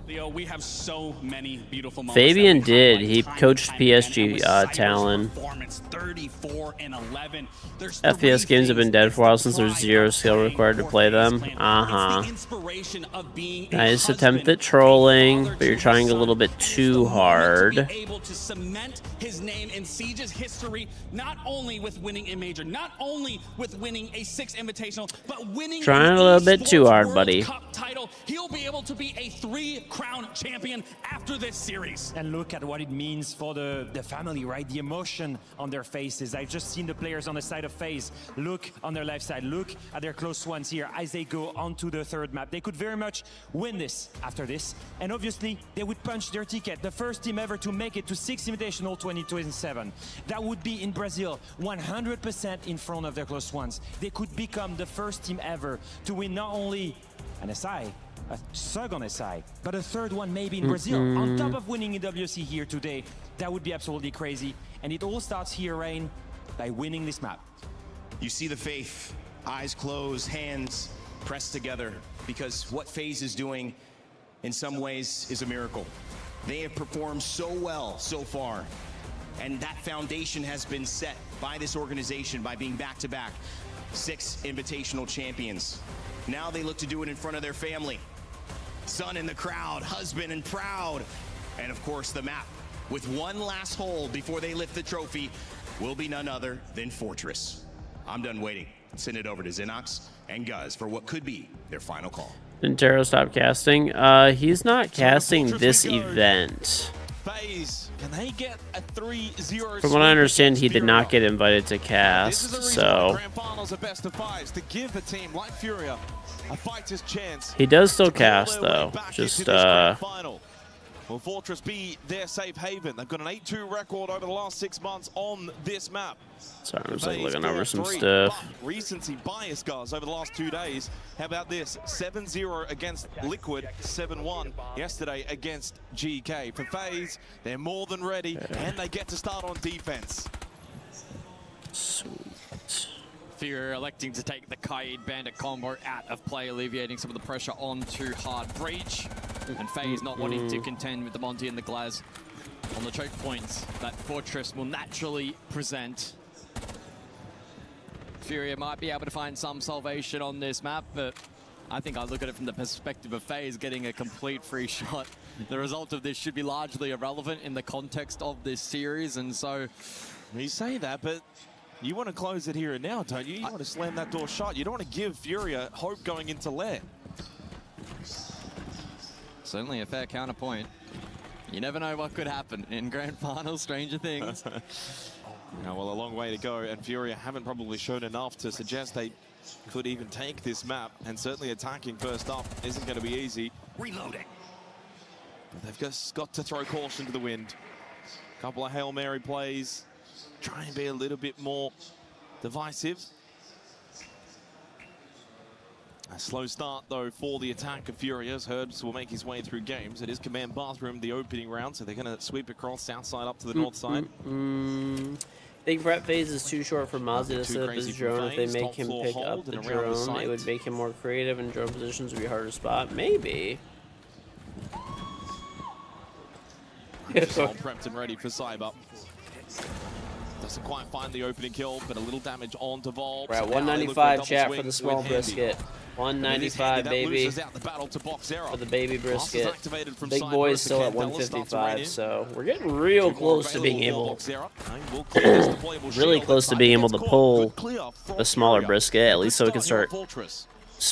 Leo, we have so many beautiful moments. Fabian did. He coached PSG Talon. 34 and 11. There's FPS games have been dead for a while since there's 0 skill required to play them. Nice attempt at trolling, but you're trying a little bit too hard. Able to cement his name in Siege's history, not only with winning a major, not only with winning a 6 invitational, but winning Trying a little bit too hard, buddy. Cup title. He'll be able to be a 3-crown champion after this series. And look at what it means for the family, right? The emotion on their faces. I've just seen the players on the side of FaZe. Look on their left side. Look at their close ones here as they go onto the third map. They could very much win this after this. And obviously, they would punch their ticket. The first team ever to make it to 6 Invitational 2027. That would be in Brazil, 100% in front of their close ones. They could become the first team ever to win not only an SI, a second SI, but a third one maybe in Brazil. On top of winning in WC here today, that would be absolutely crazy. And it all starts here, Rain, by winning this map. You see the faith, eyes closed, hands pressed together, because what FaZe is doing in some ways is a miracle. They have performed so well so far, and that foundation has been set by this organization by being back-to-back 6 invitational champions. Now they look to do it in front of their family. Son in the crowd, husband and proud. And of course the map with one last hole before they lift the trophy will be none other than Fortress. I'm done waiting. Send it over to Xenox and Guz for what could be their final call. Nintero stopped casting. He's not casting this event. Can they get a 3-0? From what I understand, he did not get invited to cast, so Grand finals are best of 5s to give a team like Furia a fighter's chance. he does still cast though. Just Will Fortress be their safe haven? They've got an 8-2 record over the last 6 months on this map. Sorry, I'm just like looking over some stuff. Recency bias, guys, over the last 2 days. How about this? 7-0 against Liquid, 7-1 yesterday against GK. For FaZe, they're more than ready, and they get to start on defense. Sweet. Fury electing to take the Kaid Bandit combo out of play, alleviating some of the pressure onto Hard Breach. And FaZe not wanting to contend with the Monty and the Glaz on the choke points that Fortress will naturally present. Furia might be able to find some salvation on this map, but I think I look at it from the perspective of FaZe getting a complete free shot. The result of this should be largely irrelevant in the context of this series, and so... You say that, but you want to close it here and now, don't you? You want to slam that door shut. You don't want to give Furia hope going into Lair. Certainly a fair counterpoint. You never know what could happen in Grand Finals, stranger things. Yeah, well, a long way to go, and Furia haven't probably shown enough to suggest they could even take this map, and certainly attacking first up isn't going to be easy. Reloading. But they've just got to throw caution to the wind. A couple of Hail Mary plays, try and be a little bit more divisive. A slow start, though, for the attack of Furious. Herbs will make his way through games. It is Command Bathroom, the opening round, so they're going to sweep across south side up to the north side. Think prep phase is too short for Mozzie to set up his drone. If they make him pick up the drone, it would make him more creative, and drone positions would be harder to spot. Maybe. Just all prepped and ready for Cyber. Doesn't quite find the opening kill, but a little damage onto Volp. We're at 195 chat for the small brisket. 195, baby. For the baby brisket. Big boy's still at 155, so we're getting real close to being able, really close to being able to pull the smaller brisket, at least so we can start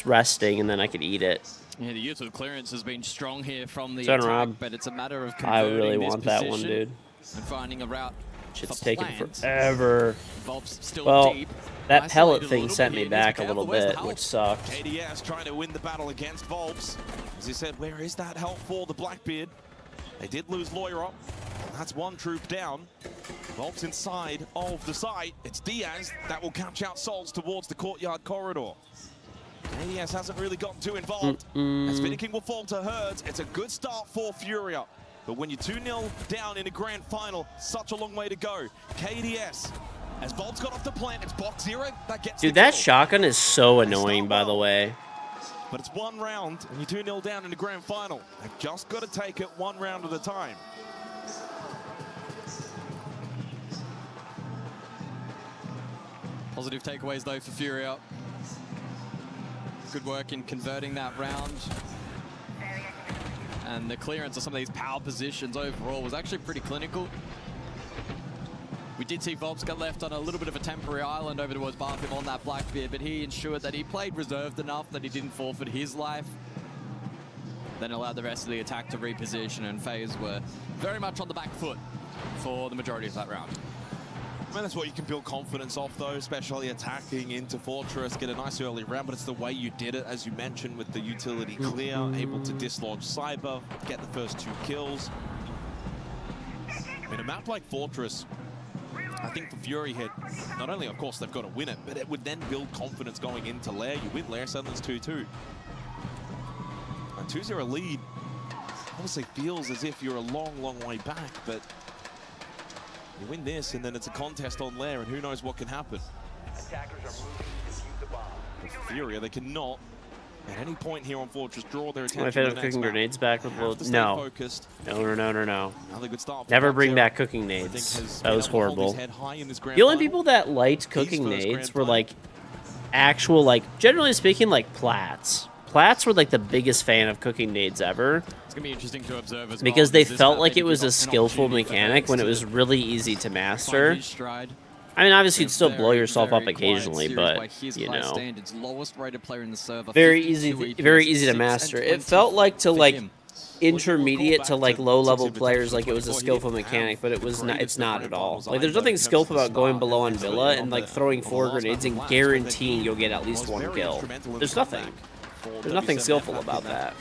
resting and then I could eat it. Yeah, the use of clearance has been strong here from the Son attack, Rob. but it's a matter of I converting really this want that one, position dude. and finding a route. Shit's taking forever. Still Well, deep. that pellet thing sent me back a little bit, which sucked. KDS trying to win the battle against Volps. As he said, where is that help for the Blackbeard? They did lose Loira. That's one troop down. Volps inside of the site. It's Diaz that will catch out Souls towards the courtyard corridor. KDS hasn't really gotten too involved. As Finneking will fall to Herds. It's a good start for Furia. But when you're 2-0 down in a grand final, such a long way to go. KDS, as Volt's got off the plant, it's box 0 that gets Dude, that shotgun is so annoying, by the way. But it's one round, and you're 2-0 down in the grand final. They've just got to take it one round at a time. Positive takeaways, though, for Furia. Good work in converting that round. And the clearance of some of these power positions overall was actually pretty clinical. We did see Volps get left on a little bit of a temporary island over towards Bathroom on that Blackbeard, but he ensured that he played reserved enough that he didn't forfeit his life. Then allowed the rest of the attack to reposition, and FaZe were very much on the back foot for the majority of that round. I mean, that's what you can build confidence off, though, especially attacking into Fortress, get a nice early round, but it's the way you did it, as you mentioned, with the utility clear, able to dislodge Cyber, get the first 2 kills. In a map like Fortress, I think for Fury hit, not only, of course, they've got to win it, but it would then build confidence going into Lair. You win Lair, suddenly it's 2-2. A 2-0 lead obviously feels as if you're a long, long way back, but you win this, and then it's a contest on Lair, and who knows what can happen. Attackers are moving to defuse the bomb. With Furia, they cannot At any point here on Fortress, draw their attention. My favorite cooking grenades back with no. No. Another good start. Never bring back cooking nades. That was horrible. The only people that liked cooking nades were like actual, like, generally speaking, like Plats. Plats were like the biggest fan of cooking nades ever. It's gonna be interesting to observe as because well, they felt like it was a skillful mechanic when it was really easy to master. I mean, obviously, you'd still blow yourself up occasionally, but, you know, very easy to master. It felt like to, like, intermediate to, like, low-level players, like it was a skillful mechanic, but it was not. It's not at all. Like, there's nothing skillful about going below on Villa and, like, throwing 4 grenades and guaranteeing you'll get at least 1 kill. There's nothing. There's nothing skillful about that.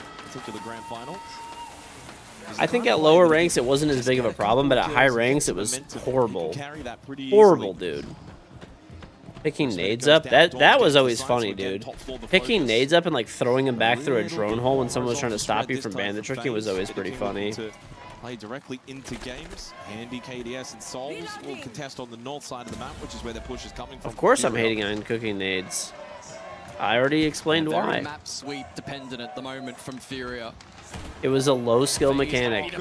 I think at lower ranks it wasn't as big of a problem, but at high ranks it was horrible. Horrible, dude. Picking nades up, that was always funny, dude. Picking nades up and like throwing them back through a drone hole when someone was trying to stop you from bandit tricking was always pretty funny. Play directly into games. Handy KDS and Souls will contest on the north side of the map, which is where their push is coming from. Of course I'm hating on cooking nades. I already explained why. Map sweep dependent at the moment from Furia. It was a low skill mechanic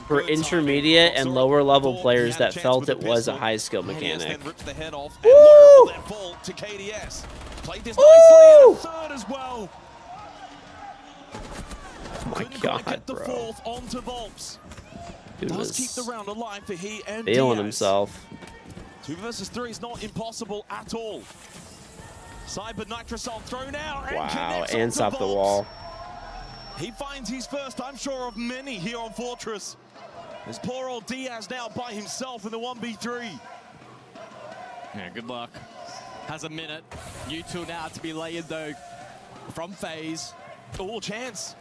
for intermediate and lower level players that felt it was a high skill mechanic. Woo! To KDS. Played this nicely in the third as well. Oh my god, bro. Dude does keep the round alive for he and feeling Diaz. himself. 2 versus 3 is not impossible at all. Cyber Nitrosol thrown out. Wow, and stop the wall. He finds his first, I'm sure, of many here on Fortress. There's poor old Diaz now by himself in the 1v3. Yeah, good luck. Has a minute. You two now to be layered, though, from FaZe. Oh, chance.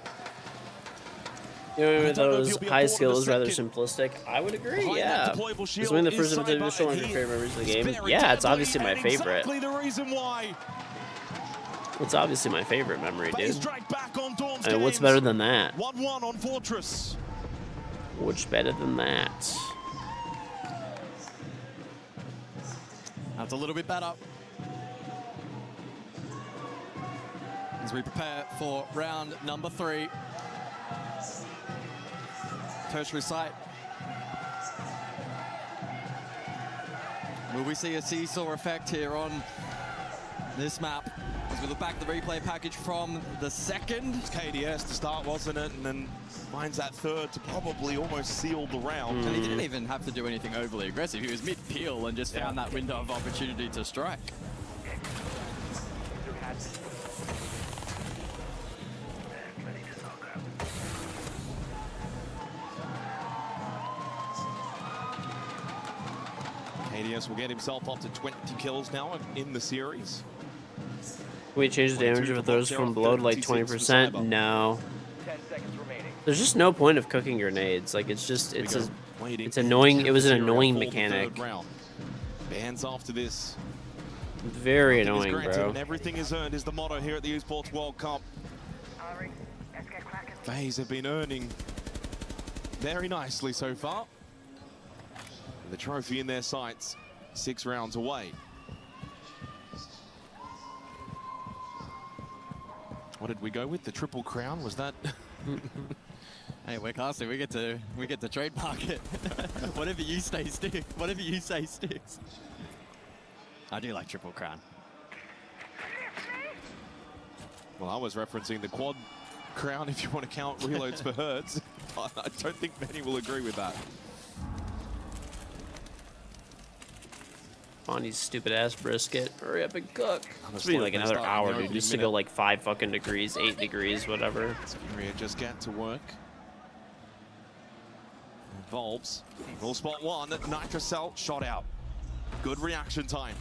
You know, those high skill is rather simplistic. I would agree, yeah. Is winning the first individual one of your favorite memories of the game? Yeah, it's obviously my favorite. Exactly the reason why. It's obviously my favorite memory, dude. I mean, what's better than that? 1-1 on Fortress. What's better than that? That's a little bit better. As we prepare for round number 3. Tertiary site. Will we see a seesaw effect here on this map? As we look back at the replay package from the second. It's KDS to start, wasn't it? And then finds that third to probably almost seal the round. And he didn't even have to do anything overly aggressive. He was mid-peel and just found that window of opportunity to strike. KDS will get himself up to 20 kills now in the series. Can we change the damage if it throws from below to like 20%? No. There's just no point of cooking grenades. Like, it's just, it's annoying. It was an annoying mechanic. Bands after this. Very annoying, bro. Everything is earned is the motto here at the Esports World Cup. FaZe have been earning very nicely so far. The trophy in their sights, 6 rounds away. What did we go with? The Triple Crown? Was that? Hey, we're casting. We get to trademark it. Whatever you say sticks. Whatever you say sticks. I do like Triple Crown. Well, I was referencing the Quad Crown if you want to count reloads for Hertz. I don't think many will agree with that. On you stupid ass brisket. Hurry up and cook. It's been like another hour, dude, just to go like 5 fucking degrees, 8 degrees, whatever. Furia just get to work. Volbs will spot one. Nitrocell shot out. Good reaction time.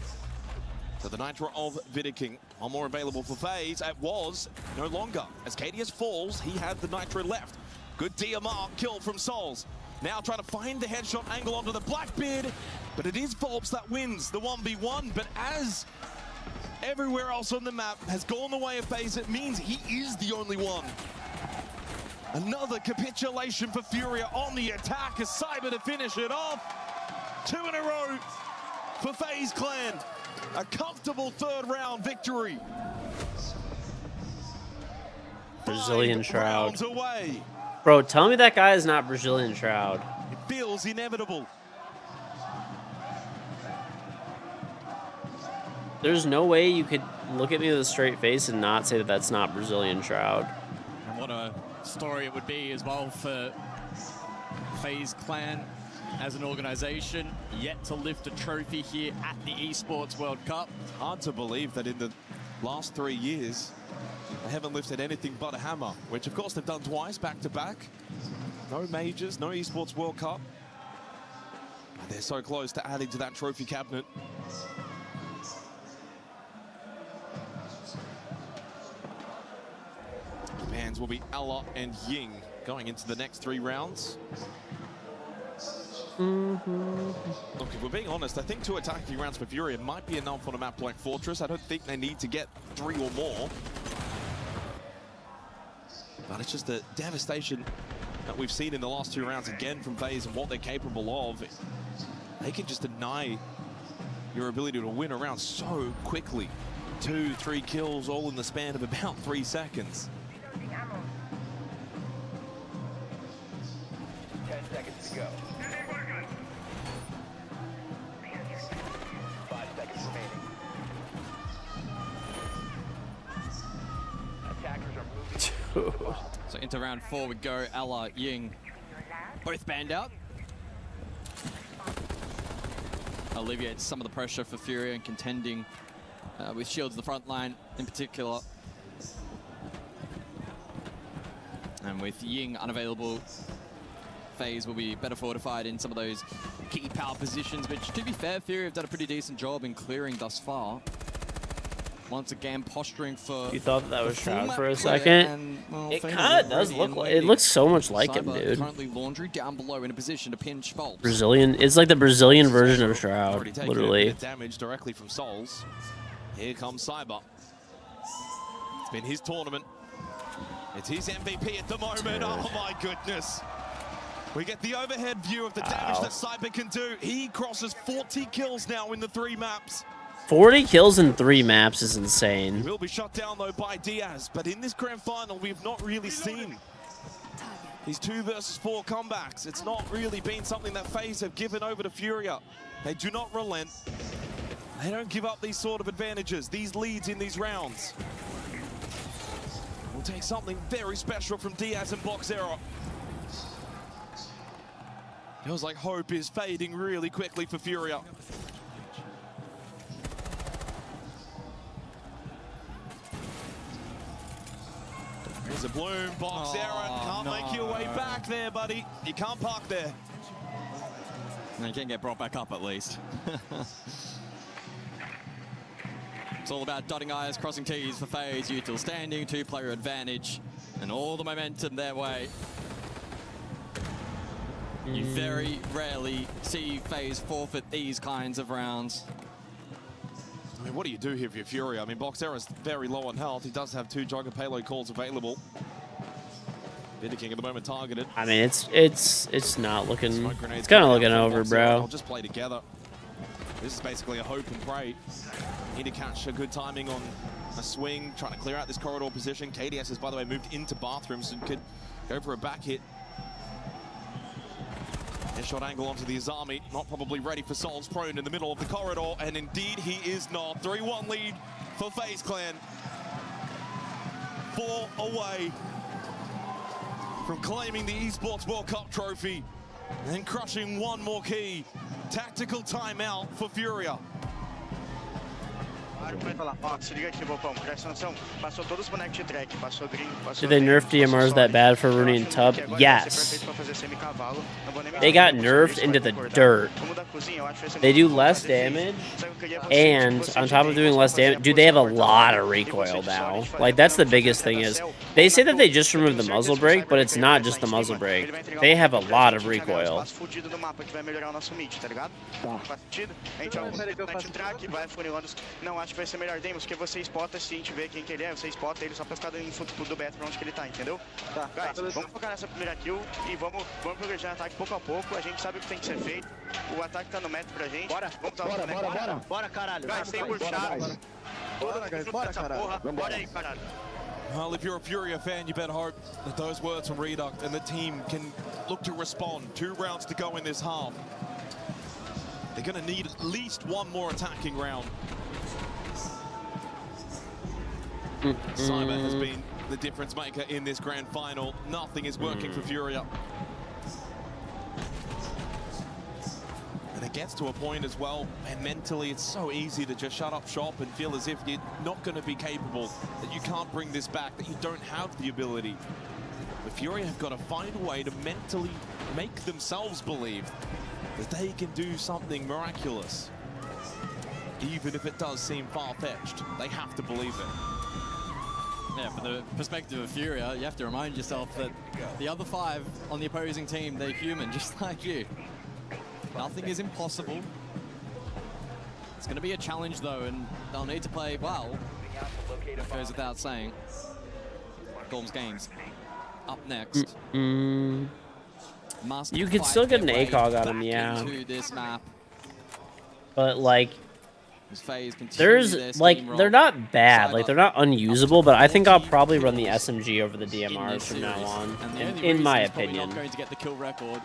So the Nitro of Vidiking. One more available for FaZe. It was no longer. As KDS falls, he had the Nitro left. Good DMR kill from Souls. Now trying to find the headshot angle onto the Blackbeard, but it is Volbs that wins the 1v1. But as everywhere else on the map has gone the way of FaZe, it means he is the only one. Another capitulation for Furia on the attack as Cyber to finish it off. 2 in a row for FaZe Clan. A comfortable 3rd round victory. Brazilian Shroud. Away. Bro, tell me that guy is not Brazilian Shroud. It feels inevitable. There's no way you could look at me with a straight face and not say that that's not Brazilian Shroud. And what a story it would be as well for FaZe Clan as an organization, yet to lift a trophy here at the Esports World Cup. It's hard to believe that in the last 3 years, they haven't lifted anything but a hammer, which of course they've done twice, back-to-back. No majors, no Esports World Cup. And they're so close to adding to that trophy cabinet. The bans will be Ella and Ying going into the next 3 rounds. Look, if we're being honest, I think 2 attacking rounds for Furia might be enough on a map like Fortress. I don't think they need to get 3 or more. But it's just the devastation that we've seen in the last 2 rounds again from FaZe and what they're capable of. They can just deny your ability to win a round so quickly. 2, 3 kills all in the span of about 3 seconds. 10 seconds to go. 5 seconds remaining. Attackers are moving. So into round 4 we go. Ella, Ying, both banned out. Alleviates some of the pressure for Furia and contending with Shields the front line in particular. And with Ying unavailable, FaZe will be better fortified in some of those key power positions, which, to be fair, Furia have done a pretty decent job in clearing thus far. Once again, posturing for... You thought that was Shroud for a second? And, well, it kind of does look like... It looks so much like him, dude. Currently Laundry down below in a position to pinch Volps. Brazilian... It's like the Brazilian version of Shroud, literally. Damage directly from Souls. Here comes Cyber. It's been his tournament. It's his MVP at the moment. Oh my goodness. We get the overhead view of the damage that Cyber can do. He crosses 40 kills now in the 3 maps. 40 kills in 3 maps is insane. He will be shut down though by Diaz, but in this grand final we've not really seen these 2 versus 4 comebacks. It's not really been something that FaZe have given over to Furia. They do not relent. They don't give up these sort of advantages, these leads in these rounds. We'll take something very special from Diaz and Boxera. Feels like hope is fading really quickly for Furia. There's a bloom, Boxera can't make your way back there, buddy. You can't park there. And you can get brought back up at least. It's all about dotting I's, crossing T's for FaZe. Util standing, 2-player advantage, and all the momentum their way. You very rarely see FaZe forfeit these kinds of rounds. I mean, what do you do here for your Fury? I mean, Boxera's very low on health. He does have 2 Jugger payload calls available. King at the moment targeted. I mean, it's not looking... It's kind of looking over, bro. I'll just play together. This is basically a hope and pray. Need to catch a good timing on a swing, trying to clear out this corridor position. KDS has, by the way, moved into bathrooms and could go for a back hit. Headshot angle onto the Azami, not probably ready for Souls, prone in the middle of the corridor, and indeed he is not. 3-1 lead for FaZe Clan. 4 away from claiming the Esports World Cup trophy and crushing 1 more key. Tactical timeout for Furia. Did they nerf DMRs that bad for Rooney and Tub? Yes. They got nerfed into the dirt. They do less damage, and on top of doing less damage, dude, they have a lot of recoil now. Like, that's the biggest thing is, they say that they just removed the muzzle brake, but it's not just the muzzle brake. They have a lot of recoil. Vai ser melhor demos, porque você spota, se a gente vê quem que ele é, você spota ele só pra ficar dando info do background que ele tá, entendeu? Tá, guys, vamos focar nessa primeira kill e vamos progredir no ataque pouco a pouco, a gente sabe o que tem que ser feito, o ataque tá no metro pra gente. Bora, bora, caralho. Guys, tem puxado. Bora, caralho. Bora aí, caralho. Well, if you're a Furia fan, you better hope that those words from Reduct and the team can look to respond. 2 rounds to go in this half. They're going to need at least one more attacking round. Cyber has been the difference maker in this grand final. Nothing is working for Furia. And it gets to a point as well, and mentally it's so easy to just shut up shop and feel as if you're not going to be capable, that you can't bring this back, that you don't have the ability. But Furia have got to find a way to mentally make themselves believe that they can do something miraculous. Even if it does seem far-fetched, they have to believe it. Yeah, from the perspective of Furia, you have to remind yourself that the other 5 on the opposing team, they're human, just like you. Nothing is impossible. It's going to be a challenge, though, and they'll need to play well. That goes without saying. Gorm's Games up next. You could still get an ACOG on him, yeah. This map. But, like, there's, like, they're not bad. Like, they're not unusable, but I think I'll probably run the SMG over the DMRs from now on, in my opinion. Not going to get the kill record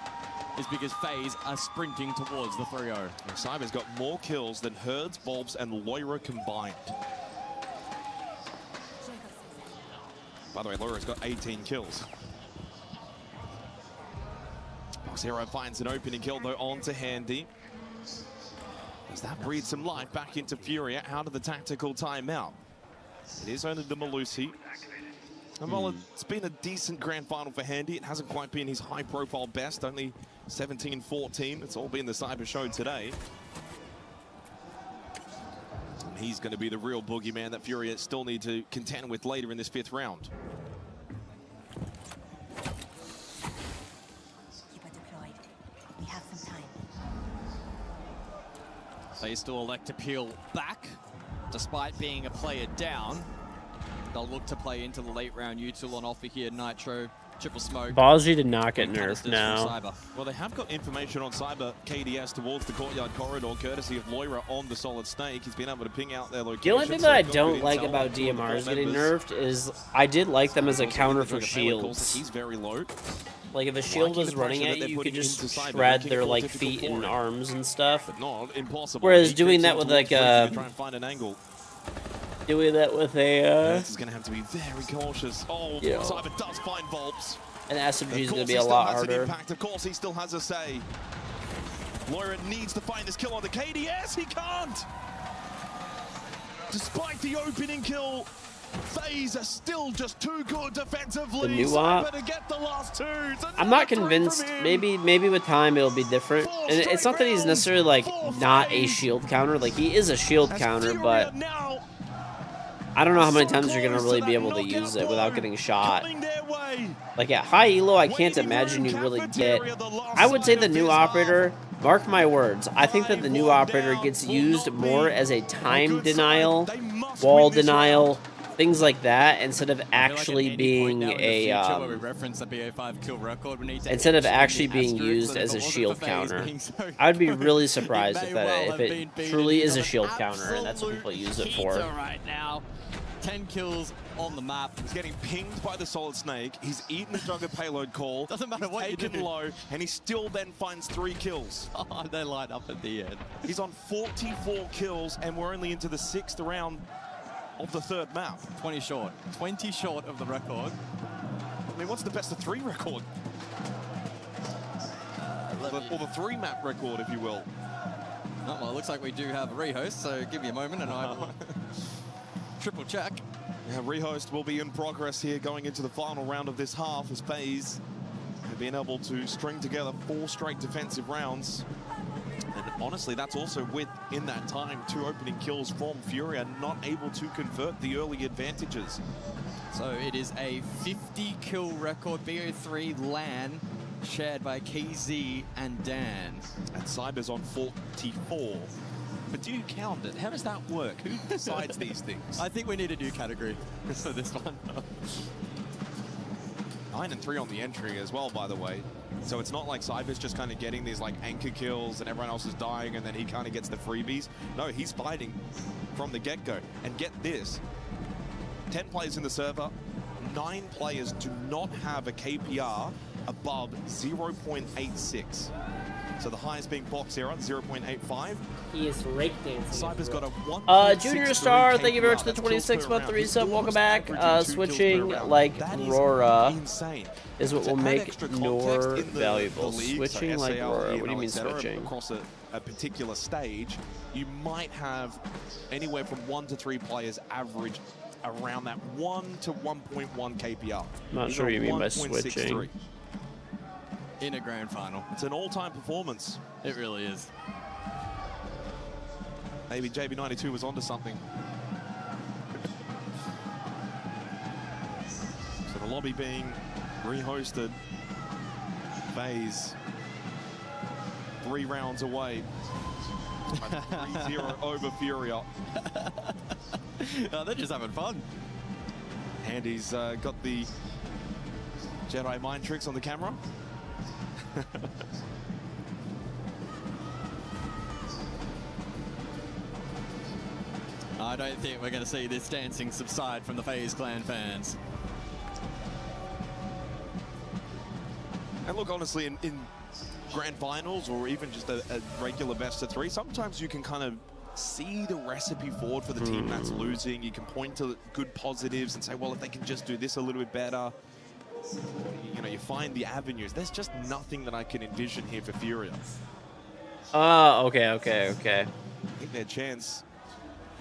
is because FaZe are sprinting towards the 3-0. Cyber's got more kills than Herds, Bulbs, and Loira combined. By the way, Loira's got 18 kills. Box Hero finds an opening kill, though, onto Handy. As that breathes some life back into Furia out of the tactical timeout. It is only the Malusi. And while it's been a decent grand final for Handy, it hasn't quite been his high-profile best, only 17-14. It's all been the Cyber show today. And he's going to be the real boogeyman that Furia still need to contend with later in this 5th round. Keep it deployed. We have some time. They still elect to peel back, despite being a player down. They'll look to play into the late round. Util on offer here, Nitro, Triple Smoke. Ballsy did not get nerfed now. Well, they have got information on Cyber KDS towards the courtyard corridor, courtesy of Loira on the Solid Snake. He's been able to ping out their location. The only thing that I don't like about DMRs getting nerfed is I did like them as a counter for shields. He's very low. Like, if a shield was running at you, you could just shred their, like, feet and arms and stuff. But not impossible. Whereas doing that with, like, try and find an angle. Doing that with a, This is going to have to be very cautious. Oh, yeah. Cyber does find Bulbs. An SMG is going to be a lot harder. Of course, he still has a say. Loira needs to find this kill on the KDS. He can't. Despite the opening kill, FaZe are still just too good defensively. The new op. To get the last 2. I'm not convinced. Maybe with time it'll be different. And it's not that he's necessarily, like, not a shield counter. Like, he is a shield counter, but I don't know how many times you're going to really be able to use it without getting shot. Like, at high elo, I can't imagine you really get... I would say the new operator, mark my words, I think that the new operator gets used more as a time denial, wall denial, things like that, instead of actually being a... instead of actually being used as a shield counter. I would be really surprised if it truly is a shield counter, and that's what people use it for. Right now. 10 kills on the map. He's getting pinged by the Solid Snake. He's eaten a Jugger payload call. Doesn't matter what you do. Taken low, and he still then finds 3 kills. Oh, they line up at the end. He's on 44 kills, and we're only into the 6th round of the 3rd map. 20 short. 20 short of the record. I mean, what's the best of 3 record? Or the 3 map record, if you will. Oh, well, it looks like we do have a rehost, so give me a moment and I will triple check. Yeah, rehost will be in progress here going into the final round of this half as FaZe have been able to string together 4 straight defensive rounds. And honestly, that's also with, in that time, 2 opening kills from Furia, not able to convert the early advantages. So it is a 50 kill record, BO3 LAN, shared by KZ and Dan. And Cyber's on 44. But do you count it? How does that work? Who decides these things? I think we need a new category for this one. 9 and 3 on the entry as well, by the way. So it's not like Cyber's just kind of getting these like anchor kills and everyone else is dying and then he kind of gets the freebies. No, he's fighting from the get-go. And get this. 10 players in the server, 9 players do not have a KPR above 0.86. So the highest being Box Era, 0.85. He is rake dancing. Cyber's got a 1. Junior Star, thank you very much for the 26-month resub. Welcome back. Switching like Rora is what will make Nor valuable. Switching like Rora. What do you mean switching? Across a particular stage, you might have anywhere from 1 to 3 players average around that 1 to 1.1 KPR. Not sure what you mean by switching. In a grand final. It's an all-time performance. It really is. Maybe JB92 was onto something. So the lobby being rehosted. FaZe 3 rounds away. 3-0 over Furia. Oh, they're just having fun. And he's got the Jedi mind tricks on the camera. I don't think we're going to see this dancing subside from the FaZe Clan fans. And look, honestly, in grand finals or even just a regular best of 3, sometimes you can kind of see the recipe forward for the team that's losing. You can point to good positives and say, well, if they can just do this a little bit better, you know, you find the avenues. There's just nothing that I can envision here for Furia. Okay. I think their chance.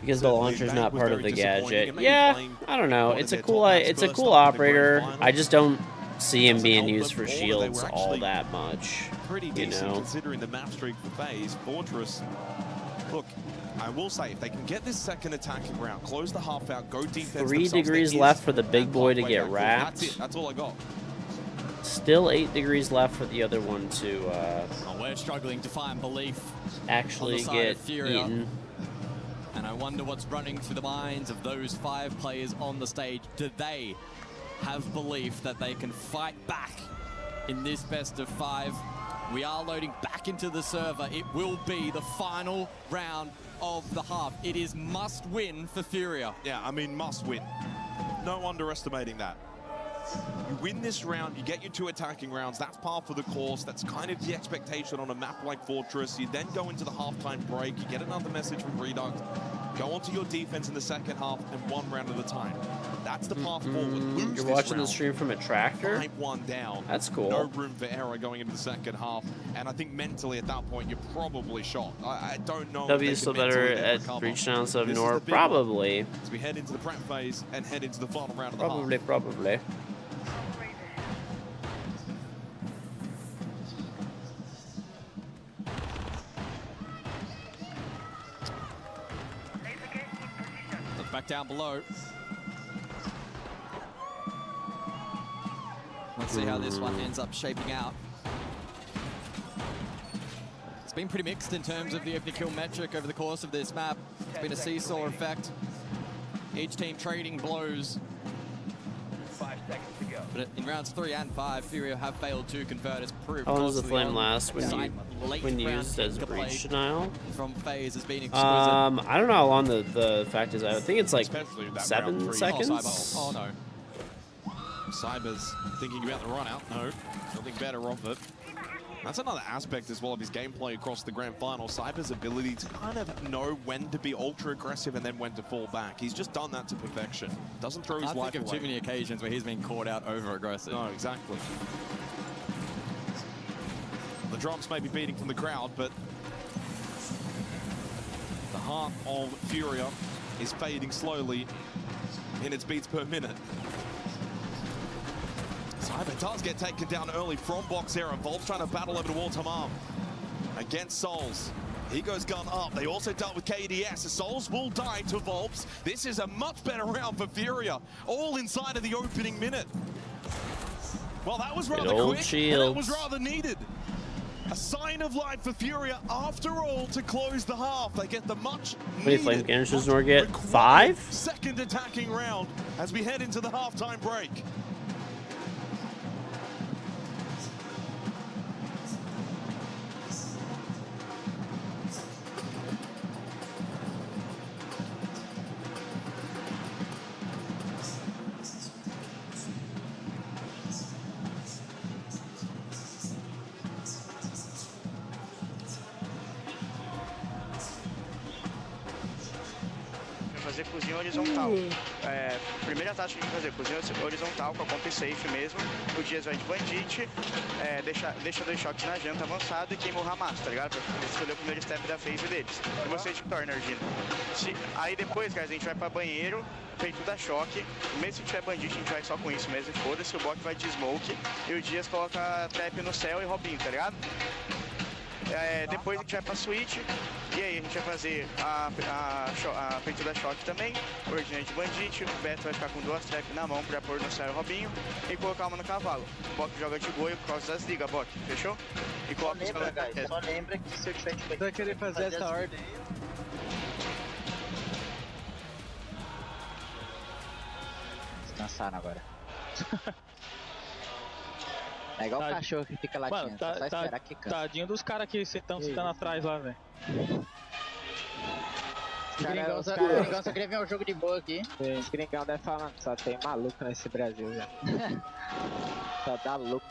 Because the launcher's not part of the gadget. Yeah, I don't know. It's a cool operator. I just don't see him being used for shields all that much. Pretty decent considering the map streak for FaZe. Fortress, look, I will say, if they can get this second attacking round, close the half out, go defense. 3 degrees left for the big boy to get wrapped. That's it. That's all I got. Still 8 degrees left for the other one to we're struggling to find belief. Actually get eaten. And I wonder what's running through the minds of those 5 players on the stage. Do they have belief that they can fight back in this best of 5? We are loading back into the server. It will be the final round of the half. It is must win for Furia. Yeah, I mean, must win. No underestimating that. You win this round, you get your 2 attacking rounds. That's par for the course. That's kind of the expectation on a map like Fortress. You then go into the halftime break. You get another message from Redux. Go onto your defense in the second half and 1 round at a time. That's the path forward. Lose You're this watching round, the stream from a tractor? 5-1 down. That's cool. No room for error going into the second half. And I think mentally at that point, you're probably shot. I don't know. W is still better at breach now instead of Nor. Probably. As we head into the prep phase and head into the final round of the half. Probably. Back down below. Let's see how this one ends up shaping out. It's been pretty mixed in terms of the opening kill metric over the course of this map. It's been a seesaw effect. Each team trading blows. 5 seconds to go. But in rounds 3 and 5, Furia have failed to convert. It's proved. How long does the flame last when used as breach denial? From FaZe has been exquisite. I don't know how long the fact is. I think it's like 7 seconds. Oh no. Cyber's thinking about the run out. No, nothing better of it. That's another aspect as well of his gameplay across the grand final. Cyber's ability to kind of know when to be ultra aggressive and then when to fall back. He's just done that to perfection. Doesn't throw his life away. I think of too many occasions where he's been caught out over aggressive. No, exactly. The drums may be beating from the crowd, but the heart of Furia is fading slowly in its beats per minute. Cyber does get taken down early from Box Era. Volp's trying to battle over towards Hamam against Souls. He goes gun up. They also dealt with KDS. Souls will die to Volps. This is a much better round for Furia, all inside of the opening minute. Well, that was rather quick, and it was rather needed. A sign of life for Furia after all to close the half. They get the much needed, flame cannons does Nor get 5? Second attacking round as we head into the halftime break. fazer cozinha horizontal. Primeira tática que fazer, cozinha horizontal com a comp safe mesmo. O Dias vai de bandit, deixa 2 choques na janta avançado e queima o Hamas, tá ligado? Pra escolher o primeiro step da phase deles. E você de turn, Argino. Aí depois, guys, a gente vai pra banheiro, peito da choque. Mesmo se tiver bandit, a gente vai só com isso mesmo. Foda-se, o bot vai de smoke e o Dias coloca trap no céu e Robinho, tá ligado? Depois a gente vai pra switch, e aí a gente vai fazer a peito da choque também, ordinário de bandit, o Beto vai ficar com 2 traps na mão pra pôr no céu Robinho e colocar uma no cavalo. O Bok joga de boi por causa das ligas, Bok, fechou? E coloca Só lembra que se eu tiver que vai querer fazer essa ordem. Descansaram agora. É igual o cachorro que fica latindo, mano, só esperar que cansa. Tadinho dos caras que estão sentando atrás lá, velho. Os gringão só queria ver um jogo de boa aqui. Os gringão deve falar, só tem maluco nesse Brasil, velho. Só dá louco.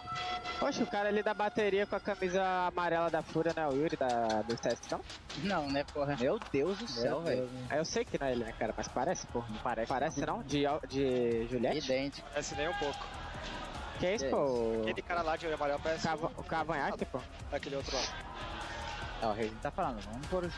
Poxa, o cara ali da bateria com a camisa amarela da Fúria, né? O Yuri do CS, não? Não, né, porra? Meu Deus do céu, velho. Eu sei que não é ele, né, cara? Mas parece, porra. Não parece. Parece não? De Juliette? Idêntico. Parece nem um pouco. Que é isso, pô? Aquele cara lá de amarelo parece o cavanhaque, pô. Aquele outro lá. Não, o Reis tá falando, vamos por aqui.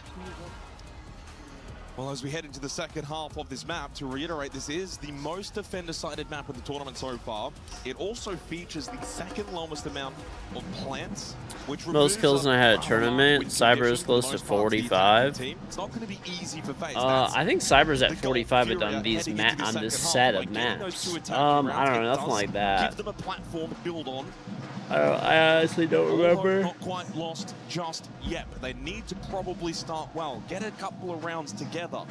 Well, as we head into the second half of this map, to reiterate, this is the most defender-sided map of the tournament so far. It also features the second lowest amount of plants, which most kills I had a tournament. Cyber is close to 45. It's not going to be easy for FaZe. I think Cyber's at 45 on these on this set of maps. I don't know, nothing like that. Give them a platform to build on. I honestly don't remember. Not quite lost just yet, but they need to probably start well. Get a couple of rounds together.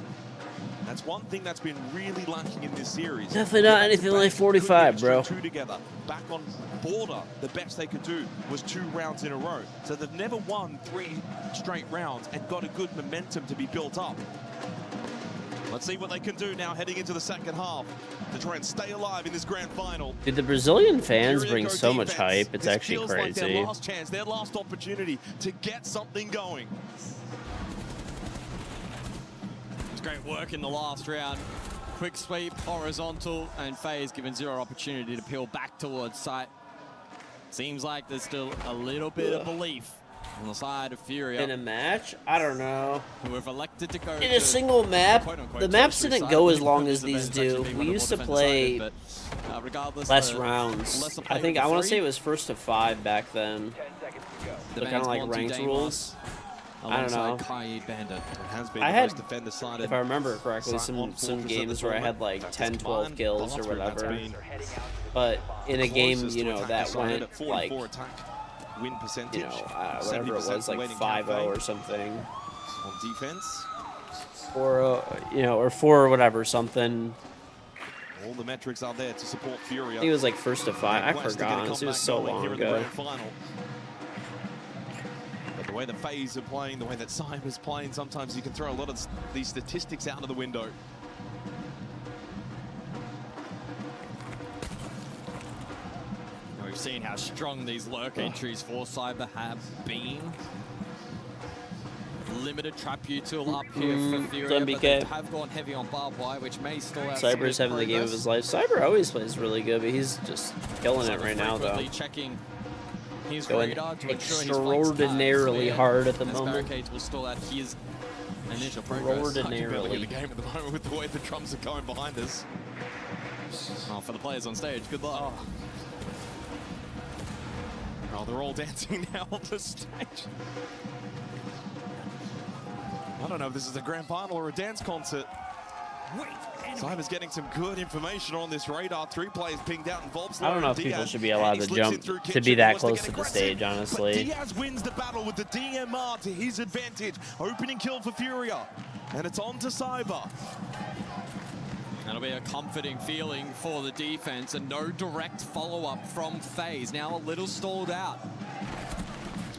That's one thing that's been really lacking in this series. Definitely not anything like 45, bro. 2 together. Back on border, the best they could do was 2 rounds in a row. So they've never won 3 straight rounds and got a good momentum to be built up. Let's see what they can do now heading into the second half to try and stay alive in this grand final. Dude, the Brazilian fans bring so much hype. It's actually crazy. Like their last chance, their last opportunity to get something going. It's great work in the last round. Quick sweep, horizontal, and FaZe given 0 opportunity to peel back towards site. Seems like there's still a little bit of belief on the side of Furia. In a match? I don't know. Who have elected to go in a single map? The maps didn't go as long as these do. We used to play less rounds. I want to say it was 1st to 5 back then. So kind of like ranked rules. I don't know. I had, if I remember correctly, some games where I had like 10, 12 kills or whatever. But in a game, you know, that went like, win percentage, you know, whatever it was, like 5-0 or something. On defense. Or, you know, or 4 or whatever, something. All the metrics are there to support Furia. I think it was like 1st to 5. I forgot. It was so long ago. But the way the FaZe are playing, the way that Cyber's playing, sometimes you can throw a lot of these statistics out of the window. We've seen how strong these lurk entries for Cyber have been. Limited trap util up here for Furia, but they have gone heavy on barbed wire, which may stall out. Cyber's having the game of his life. Cyber always plays really good, but he's just killing it right now, though. Checking his going extraordinarily hard at the moment. Barricades will stall out his initial progress. The game at the moment with the way the drums are going behind us. Oh, for the players on stage, good luck. Oh, they're all dancing now on the stage. I don't know if this is a grand final or a dance concert. Cyber's getting some good information on this radar. 3 players pinged out in Volps. I don't know if people should be allowed to jump to be that close to the stage, honestly. But Diaz wins the battle with the DMR to his advantage. Opening kill for Furia. And it's on to Cyber. That'll be a comforting feeling for the defense, and no direct follow-up from FaZe. Now a little stalled out.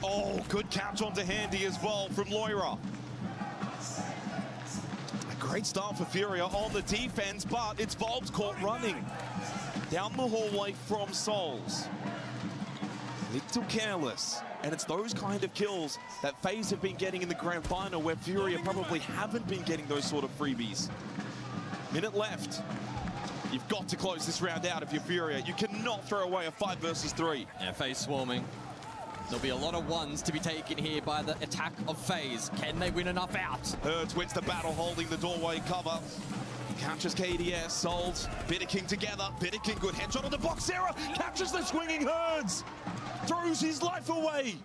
Oh, good catch onto Handy as well from Loira. A great start for Furia on the defense, but it's Volb's caught running down the hallway from Souls. Little careless. And it's those kind of kills that FaZe have been getting in the grand final, where Furia probably haven't been getting those sort of freebies. Minute left. You've got to close this round out if you're Furia. You cannot throw away a 5 versus 3. Yeah, FaZe swarming. There'll be a lot of ones to be taken here by the attack of FaZe. Can they win enough out? Herds wins the battle, holding the doorway cover. Captures KDS, Souls, Bitterking together. Bitterking, good headshot on the Boxera. Captures the swinging Herds. Throws his life away.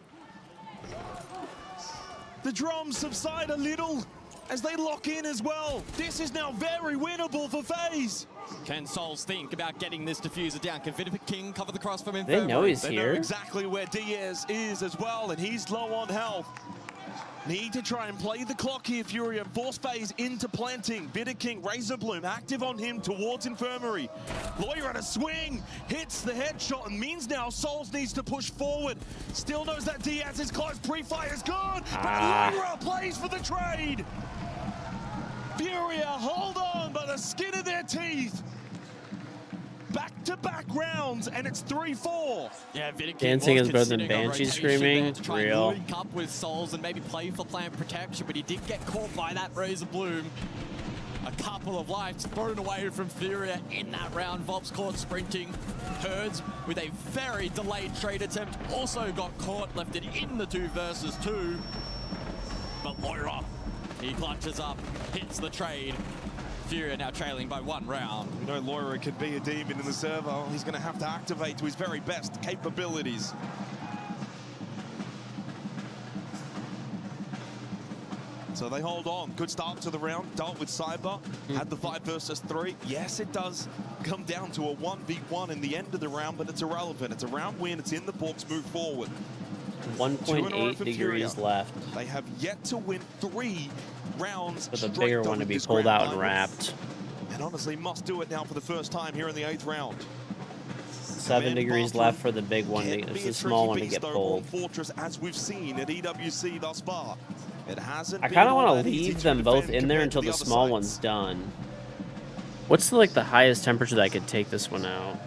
The drums subside a little as they lock in as well. This is now very winnable for FaZe. Can Souls think about getting this diffuser down? Can King cover the cross from him? They know he's They here. know exactly where Diaz is as well, and he's low on health. Need to try and play the clock here, Fury, and force FaZe into planting. Bitterking, Razorbloom active on him towards Infirmary. Lawyer at a swing, hits the headshot, and means now Souls needs to push forward. Still knows that Diaz is close, pre-fire is good, but Lawyer plays for the trade. Furia hold on by the skin of their teeth. Back-to-back rounds, and it's 3-4. Yeah, Vidic Dancing was is better than considering a Banshee rotation screaming. there to try and Real. link up with Souls and maybe play for plant protection, but he did get caught by that Razorbloom. A couple of lives thrown away from Furia in that round. Vob's caught sprinting. Herds with a very delayed trade attempt also got caught, left it in the 2 versus 2. But Loira, he clutches up, hits the trade. Furia now trailing by 1 round. You know Loira can be a demon in the server. He's going to have to activate to his very best capabilities. So they hold on. Good start to the round. Dealt with Cyber. Had the 5 versus 3. Yes, it does come down to a 1v1 in the end of the round, but it's irrelevant. It's a round win. It's in the books. Move forward. 1.8 degrees left. They have yet to win 3 rounds. For the bigger one to be pulled out and wrapped. And honestly, must do it now for the first time here in the 8th round. 7 degrees left for the big one. It's the small one to get pulled. Fortress, as we've seen at EWC thus far. It hasn't. I kind of want to leave them both in there until the small one's done. What's the, like the highest temperature that I could take this one out?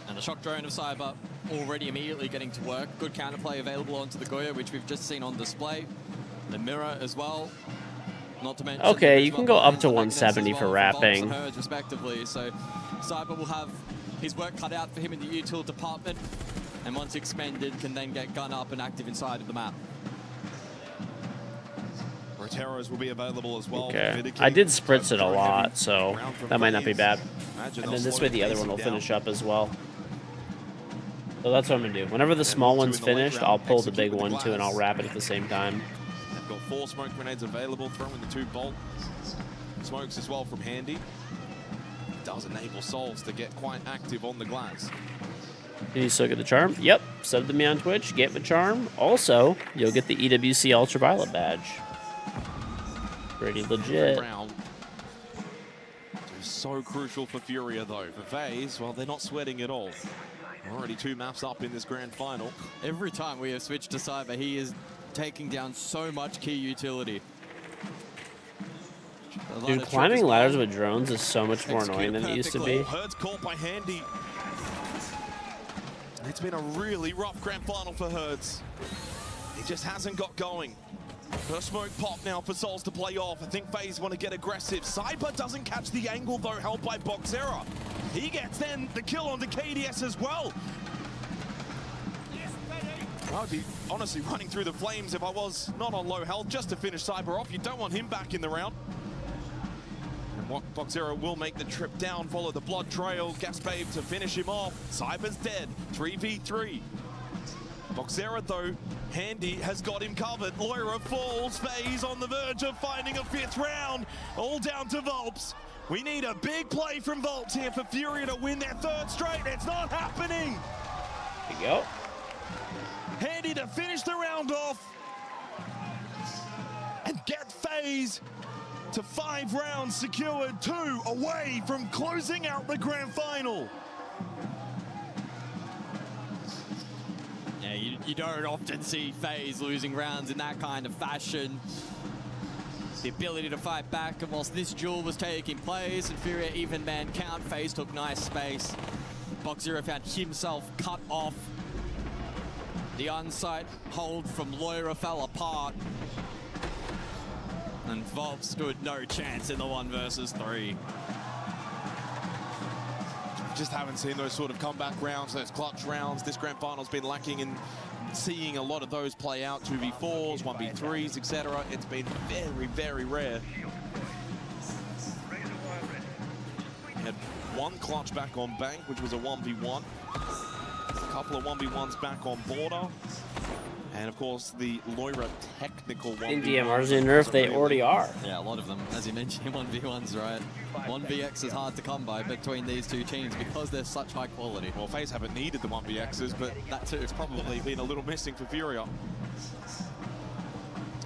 And the shock drone of Cyber already immediately getting to work. Good counterplay available onto the Goya, which we've just seen on display. The mirror as well. Not to mention. Okay, you can go up to 170 for wrapping. Herds respectively. So Cyber will have his work cut out for him in the util department. And once expended, can then get gun up and active inside of the map. Roteros will be available as well. Okay, I did spritz it a lot, so that might not be bad. And then this way the other one will finish up as well. So that's what I'm gonna do. Whenever the small one's finished, I'll pull the big one too, and I'll wrap it at the same time. They've got 4 smoke grenades available, throwing the 2 bolt smokes as well from Handy. It does enable Souls to get quite active on the glass. Can you still get the charm? Yep. Sub to me on Twitch. Get the charm. Also, you'll get the EWC Ultraviolet badge. Pretty legit. So crucial for Furia though. For FaZe, well, they're not sweating at all. Already 2 maps up in this grand final. Every time we have switched to Cyber, he is taking down so much key utility. Dude, climbing ladders with drones is so much more annoying than it used to be. Herds caught by Handy. It's been a really rough grand final for Herds. He just hasn't got going. First smoke pop now for Souls to play off. I think FaZe want to get aggressive. Cyber doesn't catch the angle though, held by Boxera. He gets then the kill on the KDS as well. I'd be honestly running through the flames if I was not on low health just to finish Cyber off. You don't want him back in the round. And Boxera will make the trip down, follow the blood trail. Gasbabe to finish him off. Cyber's dead. 3v3. Boxera though, Handy has got him covered. Loira falls. FaZe on the verge of finding a 5th round. All down to Volps. We need a big play from Volps here for Furia to win their 3rd straight. It's not happening. There you go. Handy to finish the round off and get FaZe to 5 rounds secured, 2 away from closing out the grand final. Yeah, you don't often see FaZe losing rounds in that kind of fashion. The ability to fight back, and whilst this duel was taking place and Furia even man count, FaZe took nice space. Boxera found himself cut off. The on-site hold from Loira fell apart. And Volp stood no chance in the 1 versus 3. Just haven't seen those sort of comeback rounds, those clutch rounds. This grand final's been lacking in seeing a lot of those play out. 2v4s, 1v3s, etc. It's been very, very rare. Had 1 clutch back on Bank, which was a 1v1. A couple of 1v1s back on Border. And of course, the Loira technical 1v1. India, Marzian, Nerf, they already are. Yeah, a lot of them. As you mentioned, 1v1s, right? 1vx is hard to come by between these two teams because they're such high quality. Well, FaZe haven't needed the 1vx's, but that too, it's probably been a little missing for Furia.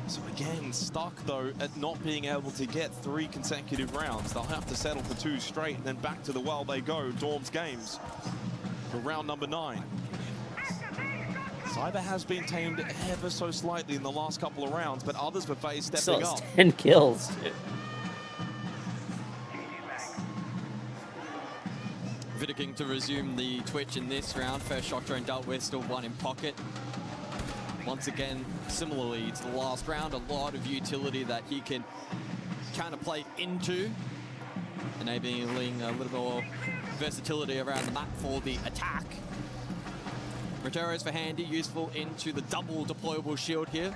So again, stuck though at not being able to get 3 consecutive rounds. They'll have to settle for 2 straight, and then back to the well they go. Dorms games for round number 9. Cyber has been tamed ever so slightly in the last couple of rounds, but others for FaZe stepping up. 10 kills. Vidiking to resume the Twitch in this round. First shock drone dealt with, still 1 in pocket. Once again, similarly to the last round, a lot of utility that he can counterplay into, enabling a little more versatility around the map for the attack. Rotero's for handy, useful into the double deployable shield here.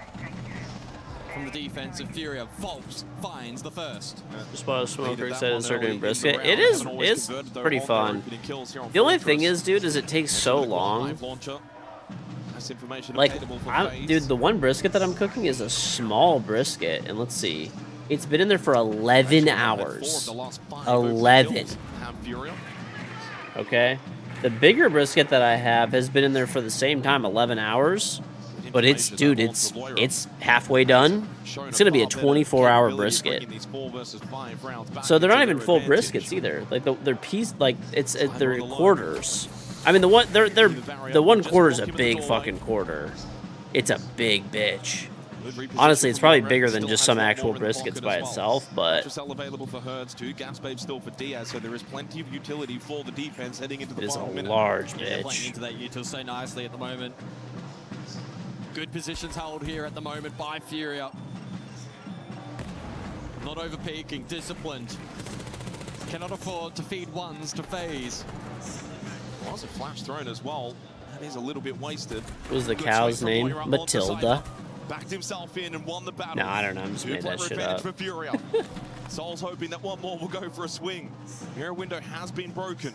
From the defense of Furia, Volps finds the first. Spoiler Smoker says they're doing brisket. It is pretty fun. The only thing is, dude, is it takes so long. Like, dude, the 1 brisket that I'm cooking is a small brisket, and let's see, it's been in there for 11 hours. 11. Okay. The bigger brisket that I have has been in there for the same time, 11 hours. But it's, dude, it's halfway done. It's gonna be a 24-hour brisket. So they're not even full briskets either. Like they're piece, like they're quarters. I mean, the 1 quarter is a big fucking quarter. It's a big bitch. Honestly, it's probably bigger than just some actual briskets by itself, but available for Herds too. Gas Babe still for Diaz, so there is plenty of utility for the defense heading into the final minute. It is a large Playing bitch. into that util so nicely at the moment. Good positions held here at the moment by Furia. Not over-peaking, disciplined. Cannot afford to feed 1s to FaZe. Was a flash thrown as well. That is a little bit wasted. What was the cow's name? Matilda. Backed himself in and won the battle. No, I don't know. I'm just made that shit up. For Furia. Soul's hoping that 1 more will go for a swing. Mirror window has been broken.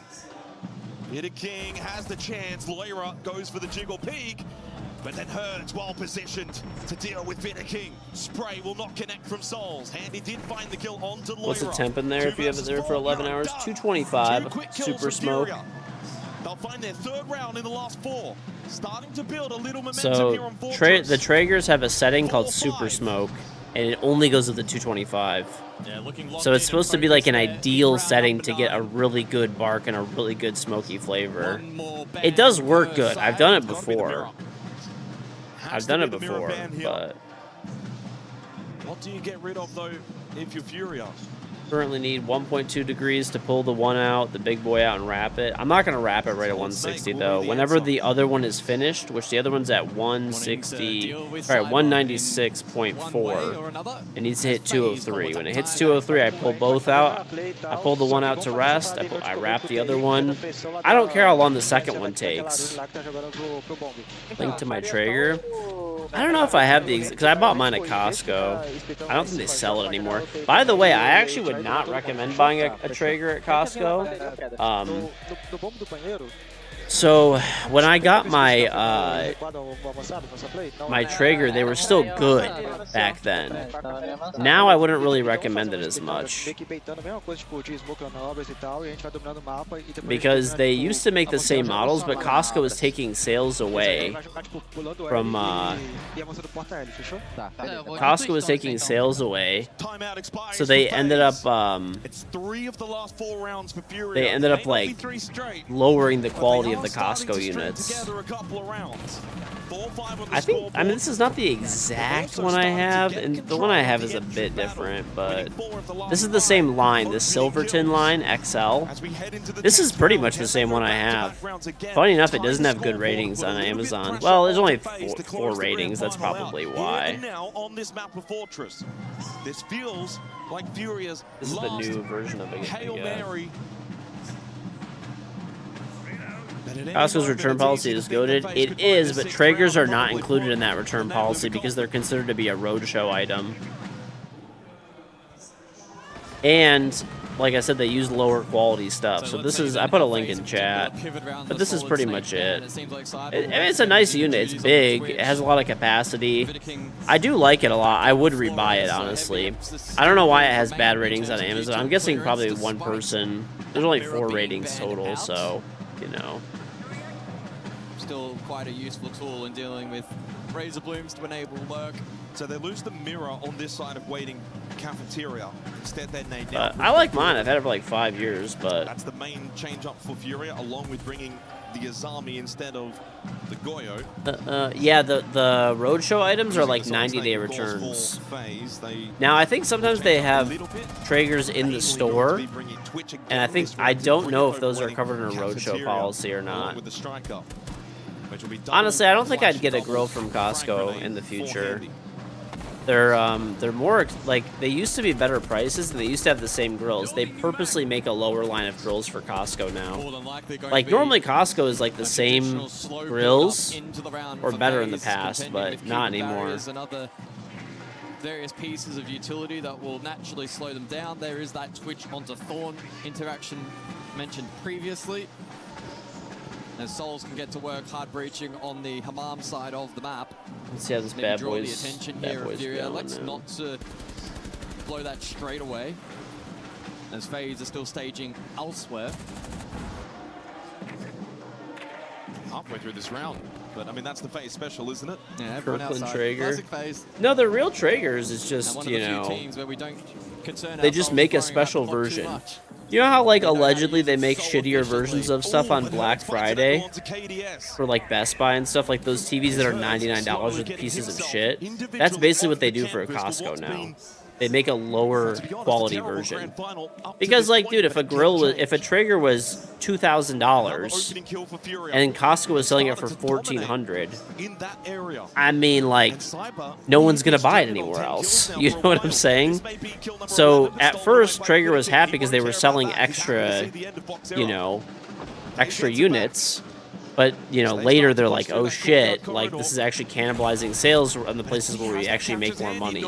King has the chance. Loira goes for the jiggle peek. But then Herds well positioned to deal with King. Spray will not connect from Souls. Handy did find the kill onto Loira. What's the temp in there if you have it there for 11 hours? 225. Super smoke. They'll find their 3rd round in the last 4. Starting to build a little momentum here on So Fortress. the Traegers have a setting called Super Smoke, and it only goes with the 225. So it's supposed to be like an ideal setting to get a really good bark and a really good smoky flavor. It does work good. I've done it before. But what do you get rid of though if you're Furia? Currently need 1.2 degrees to pull the 1 out, the big boy out, and wrap it. I'm not going to wrap it right at 160, though. Whenever the other one is finished, which the other one's at 160, all right, 196.4, it needs to hit 203. When it hits 203, I pull both out. I pull the 1 out to rest. I wrap the other one. I don't care how long the second one takes. Link to my Traeger. I don't know if I have these, because I bought mine at Costco. I don't think they sell it anymore. By the way, I actually would not recommend buying a Traeger at Costco. So when I got my my Traeger, they were still good back then. Now I wouldn't really recommend it as much, because they used to make the same models, but Costco is taking sales away from Costco is taking sales away, so they ended up It's 3 of the last 4 rounds for Furia. they ended up like lowering the quality of the Costco units. I mean, this is not the exact one I have, and the one I have is a bit different, but this is the same line, the Silverton line XL. This is pretty much the same one I have. Funny enough, it doesn't have good ratings on Amazon. Well, there's only four ratings. That's probably why. This feels like Furia's This is the new version of it. Hail Mary. Costco's return policy is goated. It is, but Traegers are not included in that return policy because they're considered to be a roadshow item. And, like I said, they use lower quality stuff. So this is, I put a link in chat, but this is pretty much it. I mean, it's a nice unit. It's big. It has a lot of capacity. I do like it a lot. I would rebuy it, honestly. I don't know why it has bad ratings on Amazon. I'm guessing probably one person. There's only 4 ratings total, so, you know. Still quite a useful tool in dealing with razor blooms to enable work. So they lose the mirror on this side of waiting cafeteria. Instead, they nade down. I like mine. I've had it for like 5 years, but that's the main change up for Furia, along with bringing the Azami instead of the Goyo. Yeah, the roadshow items are like 90-day returns. Now I think sometimes they have Traegers in the store, and I don't know if those are covered in a roadshow policy or not. Honestly, I don't think I'd get a grill from Costco in the future. They're more like, they used to be better prices and they used to have the same grills. They purposely make a lower line of grills for Costco now. Like normally Costco is like the same grills or better in the past, but not anymore. Various pieces of utility that will naturally slow them down. There is that Twitch onto Thorn interaction mentioned previously. As Souls can get to work hard breaching on the Hammam side of the map. Let's see how this bad boys the attention here of Furia. Let's not blow that straight away, as FaZe are still staging elsewhere. Halfway through this round, but I mean that's the FaZe special, isn't it? Yeah, Kirkland Traeger. No, the real Traegers is just, you know, teams where we don't concern they just make a special version. You know how, like, allegedly they make shittier versions of stuff on Black Friday for, like, Best Buy and stuff, like those TVs that are $99 with pieces of shit? That's basically what they do for a Costco now. They make a lower quality version. Because, like, dude, if a Traeger was $2,000 and Costco was selling it for $1,400, I mean, like, no one's gonna buy it anywhere else. You know what I'm saying? So at first, Traeger was happy because they were selling extra, you know, extra units. But, you know, later they're like, oh shit, like, this is actually cannibalizing sales in the places where we actually make more money.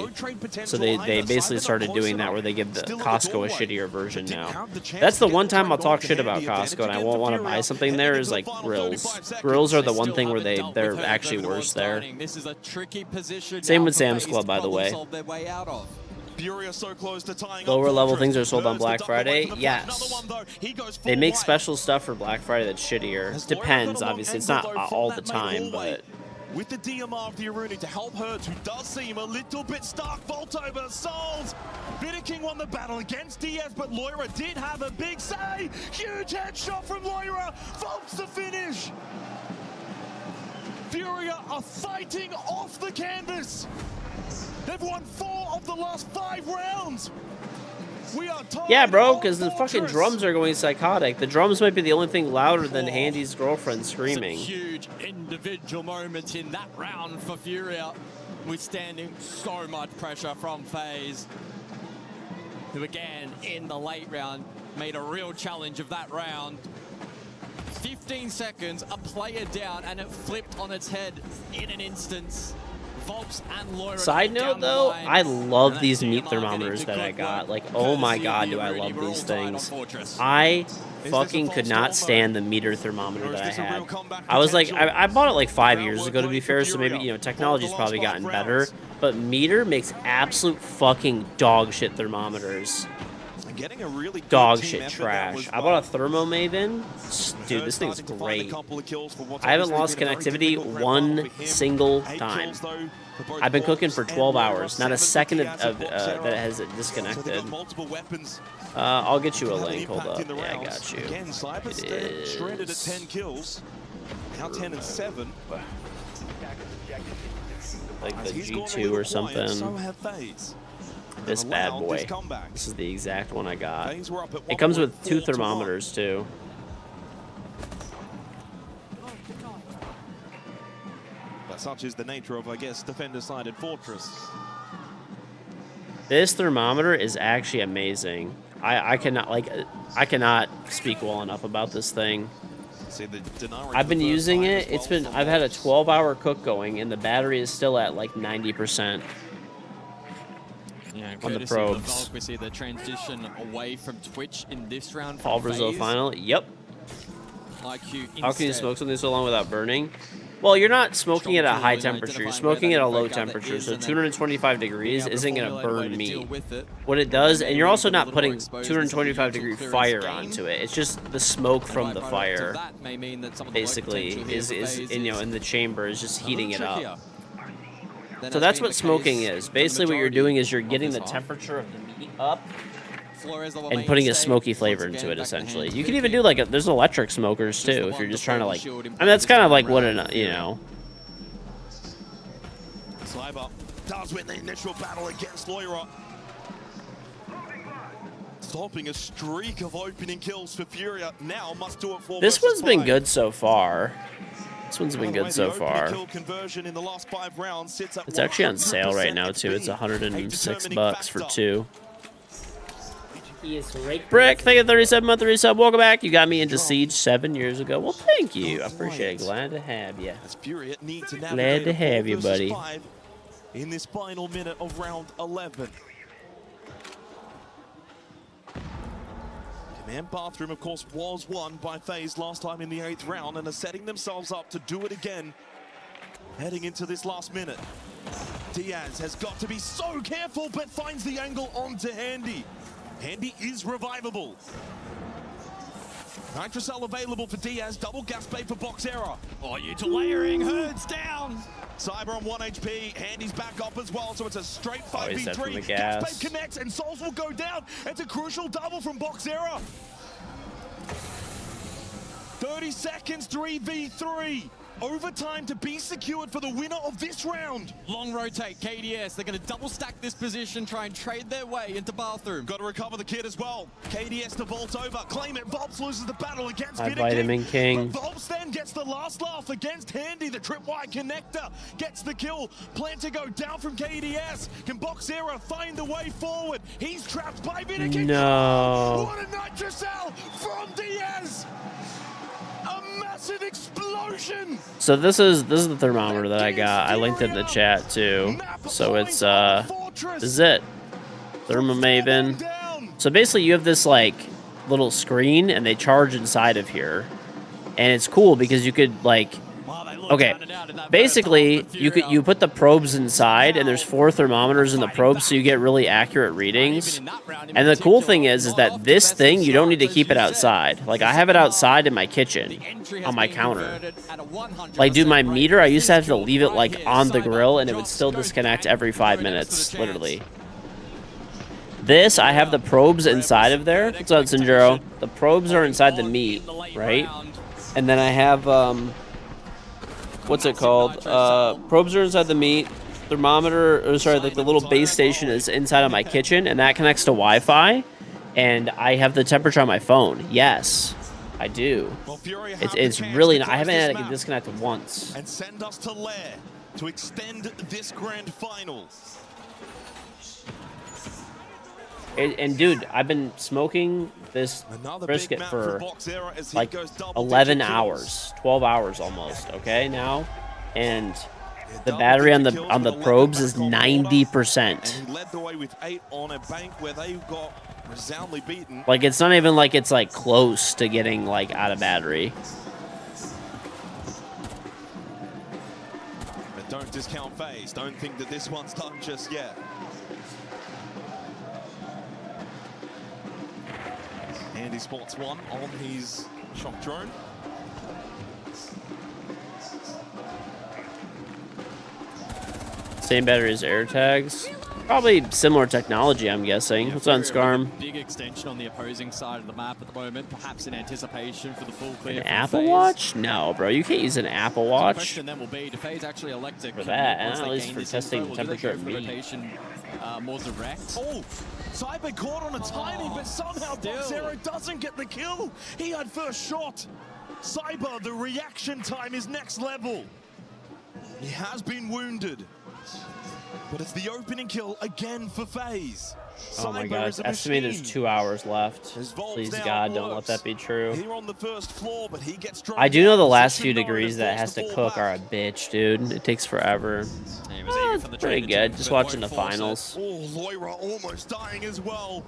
So they basically started doing that, where they give the Costco a shittier version now. That's the one time I'll talk shit about Costco and I won't want to buy something there, is like grills. Grills are the one thing where they're actually worse there. Same with Sam's Club, by the way. Lower level things are sold on Black Friday? Yes. They make special stuff for Black Friday that's shittier. Depends, obviously. It's not all the time, but... With the DMR of the Aruni to help Hertz, who does seem a little bit stuck. Vault over Souls. Bitter won the battle against DS, but Loira did have a big say. Huge headshot from Loira. Vaults the finish. Furia are fighting off the canvas. They've won 4 of the last 5 rounds. We are yeah, bro, because the fucking drums are going psychotic. The drums might be the only thing louder than Handy's girlfriend screaming. Some huge individual moments in that round for Furia, withstanding so much pressure from FaZe, who again in the late round made a real challenge of that round. 15 seconds, a player down, and it flipped on its head in an instance. Side note, though, I love these meat thermometers that I got. Like, oh my god, do I love these things. I fucking could not stand the meter thermometer that I had. I was like, I bought it like 5 years ago, to be fair, so maybe, you know, technology's probably gotten better. But meter makes absolute fucking dog shit thermometers. getting a really good Dog team shit effort that was trash. I bought a Thermo Maven. Dude, this thing's great. I haven't lost connectivity one single time. I've been cooking for 12 hours. Not a second of that it has it disconnected. I'll get you a link. Hold up. Yeah, I got you. Again, Cyber's stranded at 10 kills. Now 10 and 7. Like the G2 or something. So have FaZe. This bad boy. This is the exact one I got. It comes with 2 thermometers too. But such is the nature of, I guess, defender-sided Fortress. This thermometer is actually amazing. I cannot speak well enough about this thing. I've been using it. I've had a 12-hour cook going, and the battery is still at like 90%. Yeah, on the courtesy of probes. Valk, we see the transition away from Twitch in this round. Fall from Brazil FaZe. final. Yep. IQ How can you instead. smoke something so long without burning? Well, you're not smoking at a high temperature. You're smoking at a low temperature. So 225 degrees isn't going to burn meat. What it does, and you're also not putting 225-degree fire onto it. It's just the smoke from the fire, basically, is in the chamber is just heating it up. So that's what smoking is. Basically, what you're doing is you're getting the temperature of the meat up and putting a smoky flavor into it, essentially. You can even do like there's electric smokers too if you're just trying to like. I mean, that's kind of like what Cyber does win the initial battle against Loira. Stopping a streak of opening kills for Furia. Now must do it for This one's been 5. good so far. This one's been good so far. Kill conversion in the last 5 rounds sits at It's actually on sale right now too. It's $106 for 2. Brick, thank you 37-month resub. Welcome back. You got me into Siege 7 years ago. Well, thank you. I appreciate it. Glad to have you. Glad to have you, buddy. In this final minute of round 11. Command Bathroom, of course, was won by FaZe last time in the 8th round and are setting themselves up to do it again heading into this last minute. Diaz has got to be so careful, but finds the angle onto Handy. Handy is revivable. Nitrocell available for Diaz, double gas bait for Box Error. Oh, you to layering, Herds down. Cyber on 1 HP, Handy's back up as well, so it's a straight he's set from the 5v3. gas. Gas bait connects and Souls will go down. It's a crucial double from Box Error. 30 seconds, 3v3. Overtime to be secured for the winner of this round. Long rotate, KDS. They're going to double stack this position, try and trade their way into Bathroom. Got to recover the kid as well. KDS to vault over, claim it. Volps loses the battle against I Vitamin King. But Volps then gets the last laugh against Handy. The tripwire connector gets the kill. Plan to go down from KDS. Can Box Era find the way forward? He's trapped by Vinegar. No. What a Nitrocell from Diaz. A massive explosion. So this is the thermometer that I got. I linked it in the chat too. So it's this is it. Thermomaven. So basically you have this like little screen and they charge inside of here. And it's cool because you could like basically you put the probes inside and there's 4 thermometers in the probes so you get really accurate readings. And the cool thing is that this thing you don't need to keep it outside. Like I have it outside in my kitchen on my counter. Like dude, my meter I used to have to leave it like on the grill and it would still disconnect every 5 minutes, literally. This, I have the probes inside of there. What's up, Sinjuro? The probes are inside the meat, right? And then I have what's it called? Probes are inside the meat. Thermometer, or sorry, like the little base station is inside of my kitchen, and that connects to Wi-Fi. And I have the temperature on my phone. Yes, I do. It's really not, I haven't had it disconnect once. And send us to Lair to extend this grand final. And dude, I've been smoking this brisket for like 11 hours, 12 hours almost. Okay, now, and the battery on the probes is 90%. He led the way with 8 on a bank where they got resoundingly beaten. Like it's not even like it's like close to getting like out of battery. But don't discount FaZe. Don't think that this one's done just yet. Andy spots one on his shock drone. Same battery as air tags. Probably similar technology, I'm guessing. What's on Scarm? Big extension on the opposing side of the map at the moment, perhaps in anticipation for the full clear. An Apple Watch? No, bro. You can't use an Apple Watch. The question then will be, do FaZe actually elect to for that, once and they at least gain for this testing info, the or do they temperature go of for the meat. rotation more direct? Oh, Cyber caught on a timing, but somehow Boxero doesn't get the kill. He had first shot. Cyber, the reaction time is next level. He has been wounded, but it's the opening kill again for FaZe. Oh my god, it's estimated there's 2 hours left. Please God, don't let that be true. Here on the first floor, but he gets I do know the last few degrees that has to cook are a bitch, dude. It takes forever. Pretty good, just watching the finals. Oh, Loira almost dying as well.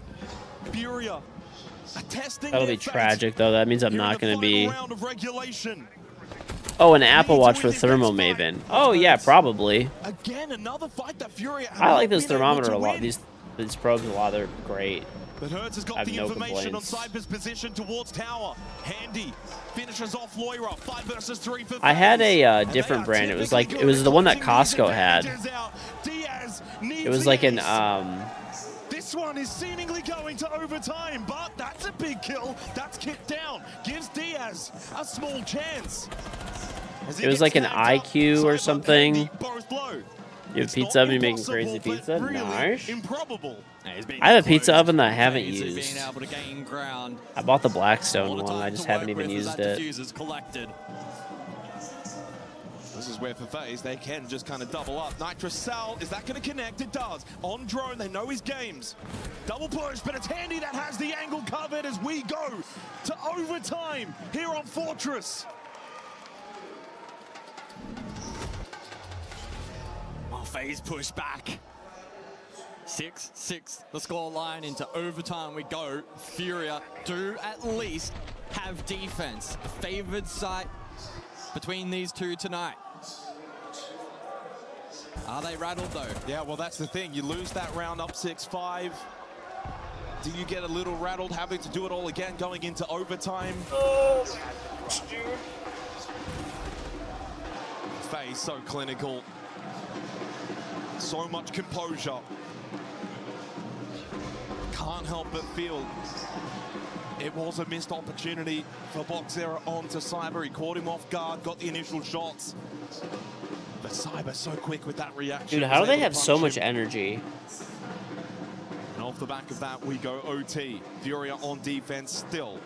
Furia testing. That'll be tragic, though. That means I'm not going to be... round of regulation. Oh, an Apple Watch for Thermo Maven. Oh, yeah, probably. Again, another fight that Furia I like this thermometer a lot. These probes a lot. They're great. But Hertz has I got have the no information on complaints. Cyber's position towards tower. Handy finishes off Loira. 5 versus 3 for I had a different brand. It was the one that Costco had. It was like an This one is seemingly going to overtime, but that's a big kill. That's kicked down. Gives Diaz a small chance. it was like an IQ or something. You have a pizza oven, you're making crazy pizza? Nice. Improbable. I have a pizza oven that I haven't used. Being able to gain ground. I bought the Blackstone one, I just haven't even used it. Collected. This is where for FaZe, they can just kind of double up. Nitrous Sal, is that going to connect? It does. On drone, they know his games. Double push, but it's Handy that has the angle covered as we go to overtime here on Fortress. Oh, FaZe push back. 6-6, the score line into overtime we go. Furia do at least have defense. The favored site between these two tonight. Are they rattled though? Yeah, well, that's the thing. You lose that round up 6-5. Do you get a little rattled having to do it all again going into overtime? FaZe so clinical. So much composure. Can't help but feel it was a missed opportunity for Boxera onto Cyber. He caught him off guard, got the initial shots. But Cyber so quick with that reaction. Dude, how do they have so much energy? And off the back of that, we go OT. Furia on defense still.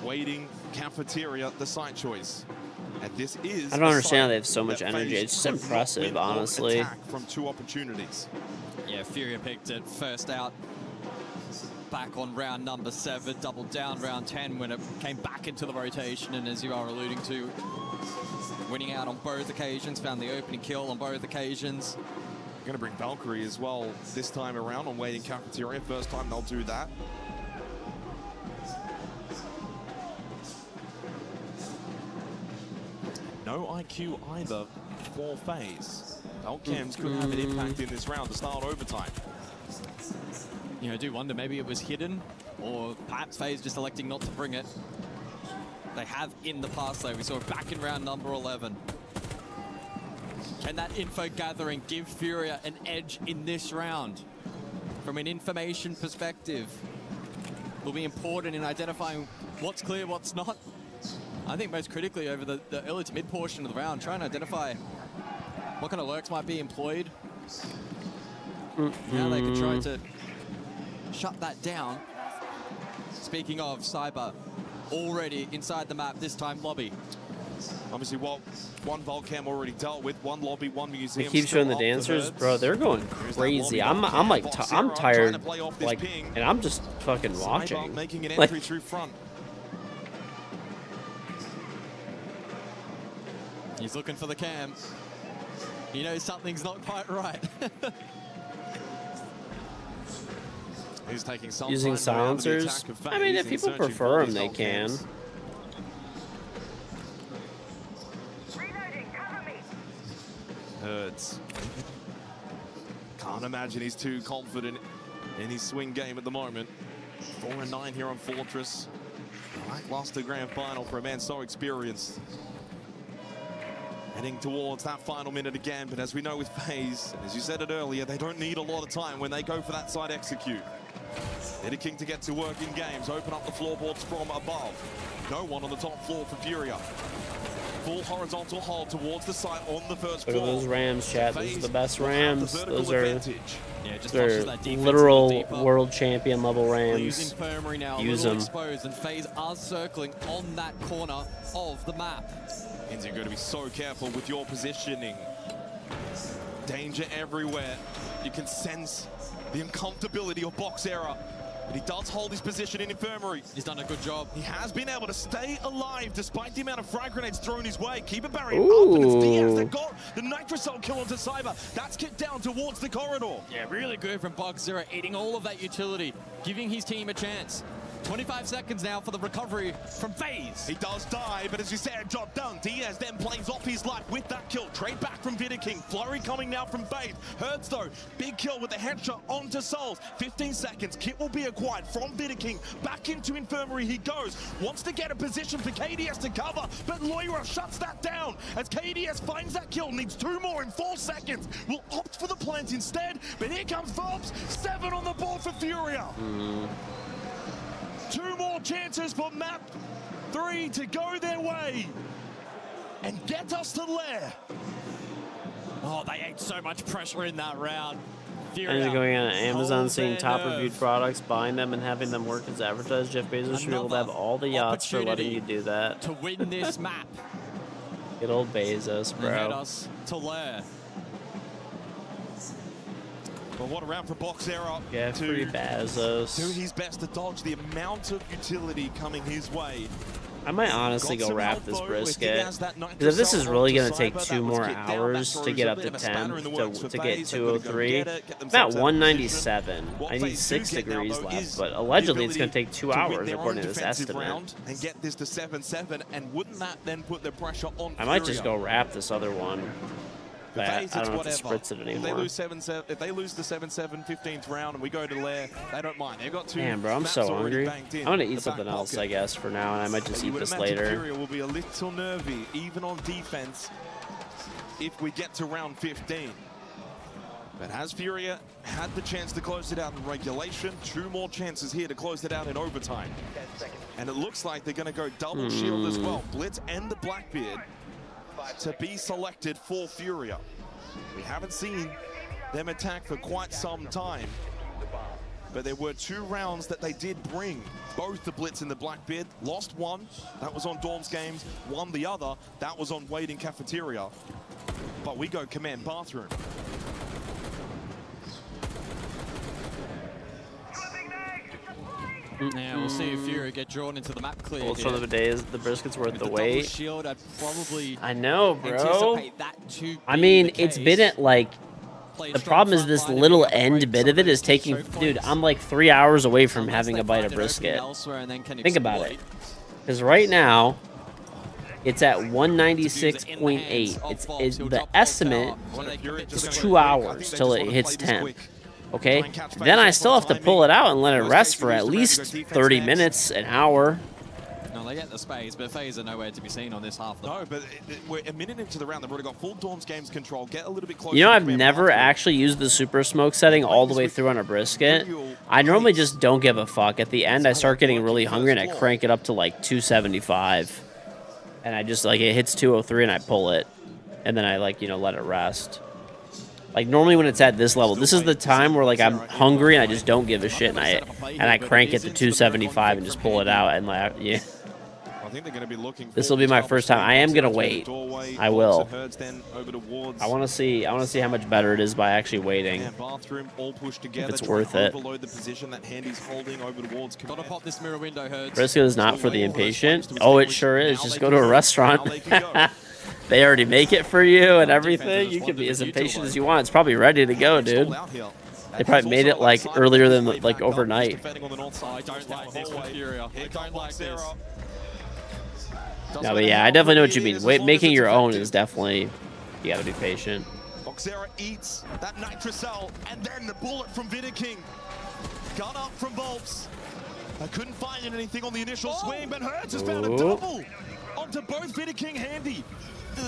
Waiting, Cafeteria, the side choice. And this is I don't understand how they have so much energy. It's just impressive, honestly. From 2 opportunities. Yeah, Furia picked it first out. Back on round number 7, doubled down round 10 when it came back into the rotation, and as you are alluding to, winning out on both occasions, found the opening kill on both occasions. Going to bring Valkyrie as well this time around on Waiting Cafeteria. First time they'll do that. No IQ either for FaZe. Valcams could have an impact in this round to start overtime. You know, I do wonder, maybe it was hidden, or perhaps FaZe just electing not to bring it. They have in the past, though. We saw it back in round number 11. Can that info gathering give Furia an edge in this round? From an information perspective, will be important in identifying what's clear, what's not. I think most critically over the early to mid portion of the round, trying to identify what kind of lurks might be employed. How they could try to shut that down. Speaking of Cyber, already inside the map, this time lobby. Obviously, one Volcam already dealt with, one lobby, one They museum. keep showing the dancers, bro. They're going crazy. I'm tired, like, and I'm just fucking watching. Making an Like, entry through front. He's looking for the cam. He knows something's not quite right. He's taking some using time around the silencers. attack of I mean, FaZe if and people searching prefer for them, these they can. Volcams. Hurts. Can't imagine he's too confident in his swing game at the moment. 4-9 here on Fortress. Lackluster grand final for a man so experienced. Heading towards that final minute again, but as we know with FaZe, as you said it earlier, they don't need a lot of time when they go for that side execute. King to get to work in games, open up the floorboards from above. No one on the top floor for Furia. Full horizontal hold towards the site on the first Look floor. at those Rams, chat. Those are the best Rams. Those are, Yeah, just they're pushes that defense literal a little deeper. world champion level Rams. Use Infirmary now, Use a little them. exposed, and FaZe are circling on that corner of the map. Means you're going to be so careful with your positioning. Danger everywhere. You can sense the uncomfortability of box error. But he does hold his position in Infirmary. He's done a good job. He has been able to stay alive despite the amount of frag grenades thrown his way. Keep it barrier up, and it's Diaz that got the Nitrocell kill onto Cyber. That's kicked down towards the corridor. Yeah, really good from Bugzera, eating all of that utility, giving his team a chance. 25 seconds now for the recovery from FaZe. He does die, but as you said, job done. Diaz then plays off his life with that kill. Trade back from King. Flurry coming now from FaZe. Hertz though, big kill with the headshot onto Souls. 15 seconds, kit will be acquired from King. Back into Infirmary he goes. Wants to get a position for KDS to cover, but Loira shuts that down. As KDS finds that kill, needs 2 more in 4 seconds. Will opt for the plant instead, but here comes Vobs. 7 on the board for Furia. 2 more chances for map 3 to go their way and get us to Lair. Oh, they ate so much pressure in that round. And they're going on Amazon, seeing top reviewed products, buying them, and having them work as advertised. Jeff Bezos should be able to have all the yachts for letting you do that. To win this map. Good old Bezos, And head bro. us to Lair. But what a round for box error. Jeffrey Bezos. Do his best to dodge the amount of utility coming his way. I might honestly go wrap this brisket. Because if this is really going to take 2 more hours to get up to 10, to get 203, I'm at 197. I need 6 degrees left, but allegedly it's going to take 2 hours according to this estimate. And get this to 7-7, and wouldn't that then put the pressure on I might just go wrap this other one. But I FaZe, don't it's know if to whatever. spritz it If they anymore. lose 7-7, if they lose the 7-7 15th round and we go to Lair, they don't mind. They've got 2 Damn, bro, I'm maps so already hungry. banked in I'm going to the eat back something else, pocket. I guess, for now, and I might just You eat would this imagine later. Furia will be a little nervy, even on defense, if we get to round 15. But has Furia had the chance to close it out in regulation? 2 more chances here to close it out in overtime. And it looks like they're going to go double shield as well. Blitz and the Blackbeard to be selected for Furia. We haven't seen them attack for quite some time. But there were 2 rounds that they did bring. Both the Blitz and the Blackbeard. Lost 1, that was on Dorms Games. Won the other, that was on Waiting Cafeteria. But we go Command Bathroom. Yeah, we'll see if Furia get drawn into the map clear. Well, for the days, the brisket's worth the double wait. shield, I'd probably I know, bro. anticipate that to I be mean, the it's case. been at like, the problem is this little end bit of it is taking, dude, I'm like 3 hours away from having a bite of brisket. Think about it. Because right now, it's at 196.8. It's the estimate is 2 hours till it hits 10. Okay? Then I still have to pull it out and let it rest for at least 30 minutes, an hour. No, they get the space, but FaZe are nowhere to be seen on this half. No, but we're a minute into the round. They've already got full Dorms Games control. Get a little bit closer. You know, to I've Command never Bathroom. actually used the super smoke setting all the way through on a brisket. I normally just don't give a fuck. At the end, I start getting really hungry and I crank it up to like 275. And I just, like, it hits 203 and I pull it. And then I, like, you know, let it rest. Like, normally when it's at this level, this is the time where, like, I'm hungry and I just don't give a shit. And I crank it to 275 and just pull it out. And, like, yeah. I think they're going to be looking. This will be my first time. I am going to wait. I will. I want to see how much better it is by actually waiting. Bathroom all pushed together. If it's worth it. Overload the position that Handy's holding over towards Gotta pop this mirror window, Hertz. Brisket is not for the impatient. Oh, it sure is. Just go to a restaurant. They already make it for you and everything. You can be as impatient as you want. It's probably ready to go, dude. They probably made it like earlier than like overnight. I don't like this for Furia. I don't like this. No, but yeah, I definitely know what you mean. Making your own is definitely, you gotta be patient. Boxera eats that Nitrocell, and then the bullet from King. Gun up from Volps. I couldn't find anything on the initial swing, but Hertz has found a double onto both Vida King Handy.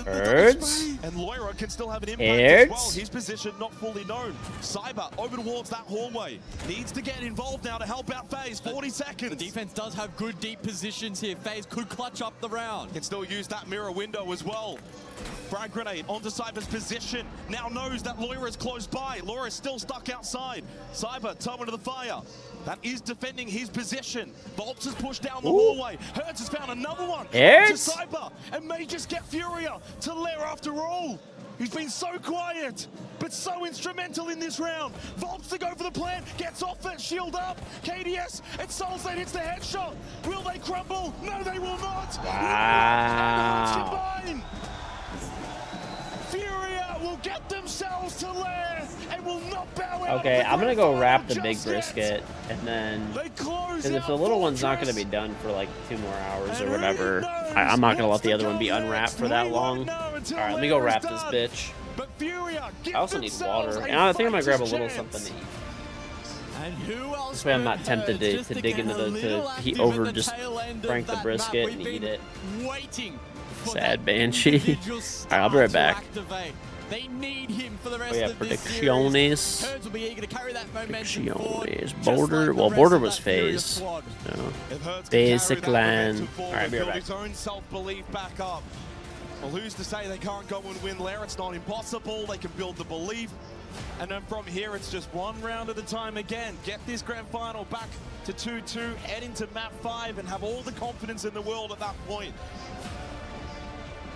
Hertz? And Loira can still have an impact as well. His position not fully known. Cyber over towards that hallway. Needs to get involved now to help out FaZe. 40 seconds. The defense does have good deep positions here. FaZe could clutch up the round. Can still use that mirror window as well. Frag grenade onto Cyber's position. Now knows that Loira is close by. Loira is still stuck outside. Cyber, toe into the fire. That is defending his position. Volps has pushed down the hallway. Hertz has found another one. Hertz? To Cyber, and may just get Furia to Lair after all. He's been so quiet, but so instrumental in this round. Volps to go for the plan, gets off it, shield up. KDS, and Solzade hits the headshot. Will they crumble? No, they will not. Wow. Combine. Furia will get themselves to Lair and will not bow out. Okay, I'm gonna go wrap the big brisket, and then, because if the little one's not gonna be done for like 2 more hours or whatever, I'm not gonna let the other one be unwrapped for that long. All right, let me go wrap this bitch. I also need water, and I think I'm gonna grab a little something to eat. And who else? This way I'm not tempted to dig into just crank the brisket and eat it. Sad Banshee. Alright, I'll be right back. They need him for the rest of this series. Hertz will be eager to carry that momentum Predicciones. Border. Well, Border was FaZe. No. Basic land. Alright, be right back. His own self-belief back up. Well, who's to say they can't go and win Lair? It's not impossible. They can build the belief. And then from here, it's just one round at a time again. Get this grand final back to 2-2, head into map 5, and have all the confidence in the world at that point.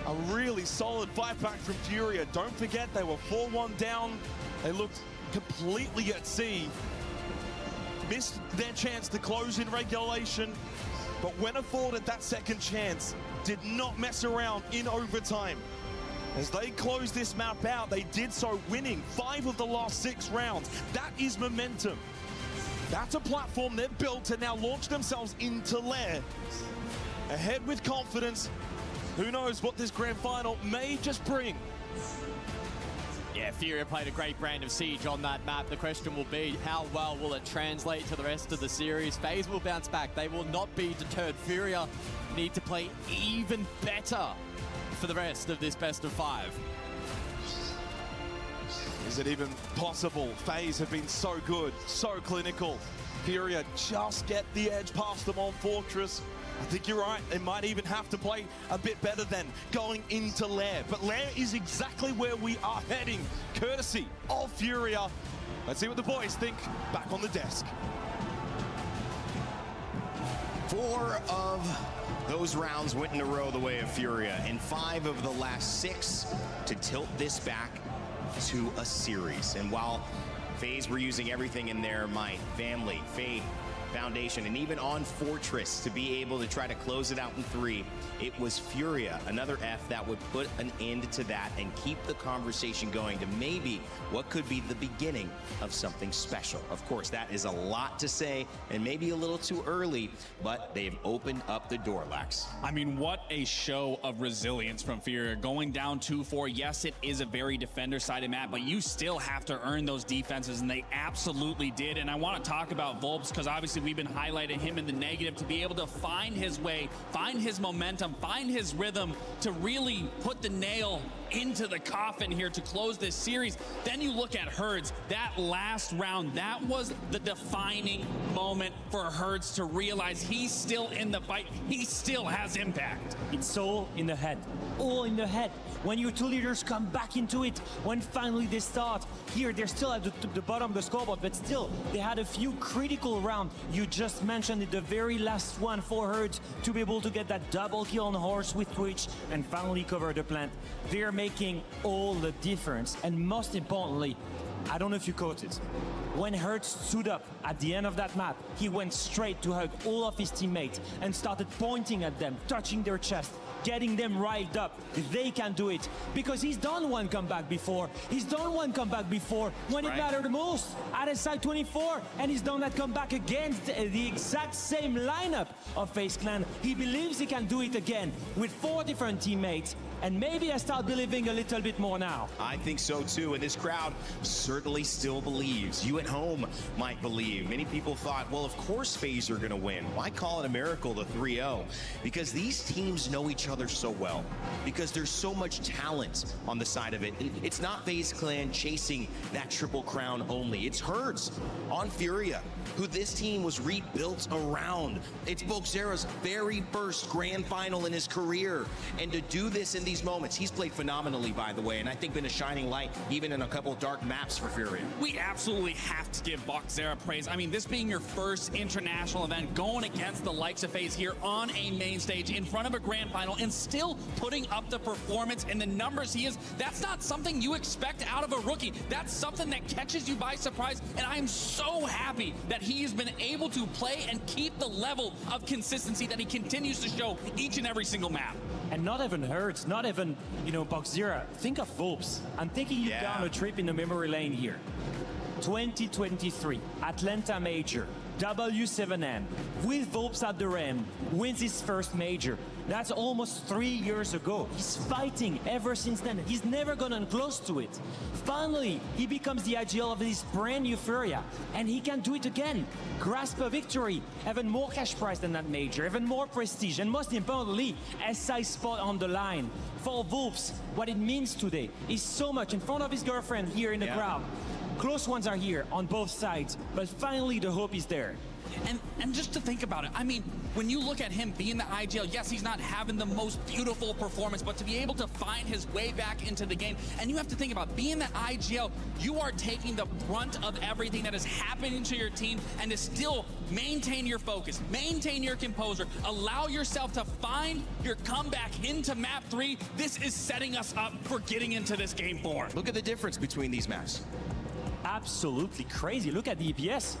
A really solid fight back from Furia. Don't forget, they were 4-1 down. They looked completely at sea. Missed their chance to close in regulation, but when afforded that second chance, did not mess around in overtime. As they closed this map out, they did so winning 5 of the last 6 rounds. That is momentum. That's a platform they've built to now launch themselves into Lair. Ahead with confidence. Who knows what this grand final may just bring. Yeah, Furia played a great brand of Siege on that map. The question will be, how well will it translate to the rest of the series? FaZe will bounce back. They will not be deterred. Furia need to play even better for the rest of this best of 5. Is it even possible? FaZe have been so good, so clinical. Furia just get the edge past them on Fortress. I think you're right. They might even have to play a bit better than going into Lair. But Lair is exactly where we are heading, courtesy of Furia. Let's see what the boys think back on the desk. 4 of those rounds went in a row the way of Furia, and 5 of the last 6 to tilt this back to a series. And while FaZe were using everything in their might, family, faith, foundation, and even on Fortress to be able to try to close it out in 3, it was Furia, another F, that would put an end to that and keep the conversation going to maybe what could be the beginning of something special. Of course, that is a lot to say and maybe a little too early, but they've opened up the door, Lax. I mean, what a show of resilience from Furia. Going down 2-4, yes, it is a very defender-sided map, but you still have to earn those defenses, and they absolutely did. And I want to talk about Volps, because obviously we've been highlighting him in the negative, to be able to find his way, find his momentum, find his rhythm, to really put the nail into the coffin here to close this series. Then you look at Hertz, that last round, that was the defining moment for Hertz to realize he's still in the fight, he still has impact. It's all in the head, all in the head. When your 2 leaders come back into it, when finally they start, here they're still at the bottom of the scoreboard, but still, they had a few critical rounds. You just mentioned it, the very last one for Hertz to be able to get that double kill on horse with Twitch and finally cover the plant. They're making all the difference, and most importantly, I don't know if you caught it. When Hertz stood up at the end of that map, he went straight to hug all of his teammates and started pointing at them, touching their chest, getting them riled up. They can do it because he's done one comeback before. He's done one comeback before when it mattered the most at SI 24, and he's done that comeback against the exact same lineup of FaZe Clan. He believes he can do it again with 4 different teammates, and maybe I start believing a little bit more now. I think so too, and this crowd certainly still believes. You at home might believe. Many people thought, well, of course FaZe are going to win. Why call it a miracle, the 3-0? Because these teams know each other so well. Because there's so much talent on the side of it. It's not FaZe Clan chasing that triple crown only. It's Herds on Furia, who this team was rebuilt around. It's Volkzera's very first grand final in his career. And to do this in these moments, he's played phenomenally, by the way, and I think been a shining light even in a couple of dark maps for Furia. We absolutely have to give Volkzera praise. I mean, this being your first international event, going against the likes of FaZe here on a main stage in front of a grand final and still putting up the performance and the numbers he is, that's not something you expect out of a rookie. That's something that catches you by surprise, and I am so happy that he has been able to play and keep the level of consistency that he continues to show each and every single map. And not even Hertz, not even, Volkzera. Think of Volps. I'm taking you down a trip in the memory lane here. 2023, Atlanta Major, W7M, with Volps at the rim, wins his first major. That's almost 3 years ago. He's fighting ever since then. He's never gotten close to it. Finally, he becomes the IGL of this brand new Furia, and he can do it again. Grasp a victory, even more cash prize than that major, even more prestige, and most importantly, SI spot on the line. For Volps, what it means today is so much in front of his girlfriend here in the crowd. Close ones are here on both sides, but finally the hope is there. And just to think about it, I mean, when you look at him being the IGL, yes, he's not having the most beautiful performance, but to be able to find his way back into the game, and you have to think about being the IGL, you are taking the brunt of everything that is happening to your team, and to still maintain your focus, maintain your composure, allow yourself to find your comeback into map 3. This is setting us up for getting into this game 4. Look at the difference between these maps. Absolutely crazy. Look at the EPS.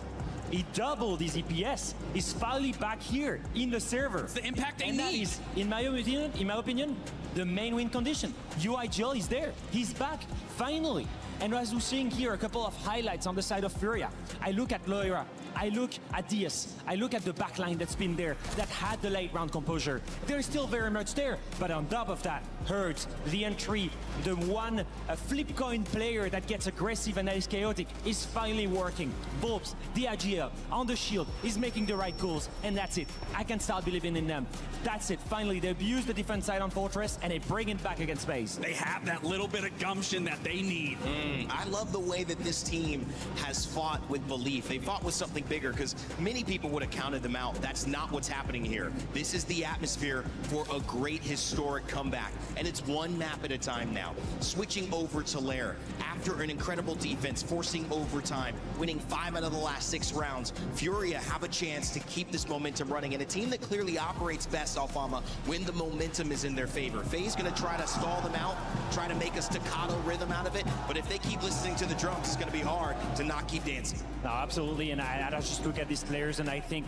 He doubled his EPS. He's finally back here in the server. It's the impact they and need. That is, in my opinion, the main win condition. UIGL is there. He's back, finally. And as we're seeing here, a couple of highlights on the side of Furia. I look at Loira. I look at Diaz. I look at the backline that's been there, that had the late round composure. They're still very much there. But on top of that, Hertz, the entry, the one flip coin player that gets aggressive and that is chaotic is finally working. Volps, the IGL, on the shield, is making the right calls. And that's it. I can start believing in them. That's it. Finally, they abuse the defense side on Fortress and they bring it back against FaZe. They have that little bit of gumption that they need. I love the way that this team has fought with belief. They fought with something bigger, because many people would have counted them out. That's not what's happening here. This is the atmosphere for a great historic comeback, and it's one map at a time now. Switching over to Lair after an incredible defense, forcing overtime, winning 5 out of the last 6 rounds. Furia have a chance to keep this momentum running, and a team that clearly operates best, Alfama, when the momentum is in their favor. FaZe gonna try to stall them out, try to make a staccato rhythm out of it, but if they keep listening to the drums, it's gonna be hard to not keep dancing. No, absolutely, and I just look at these players and I think,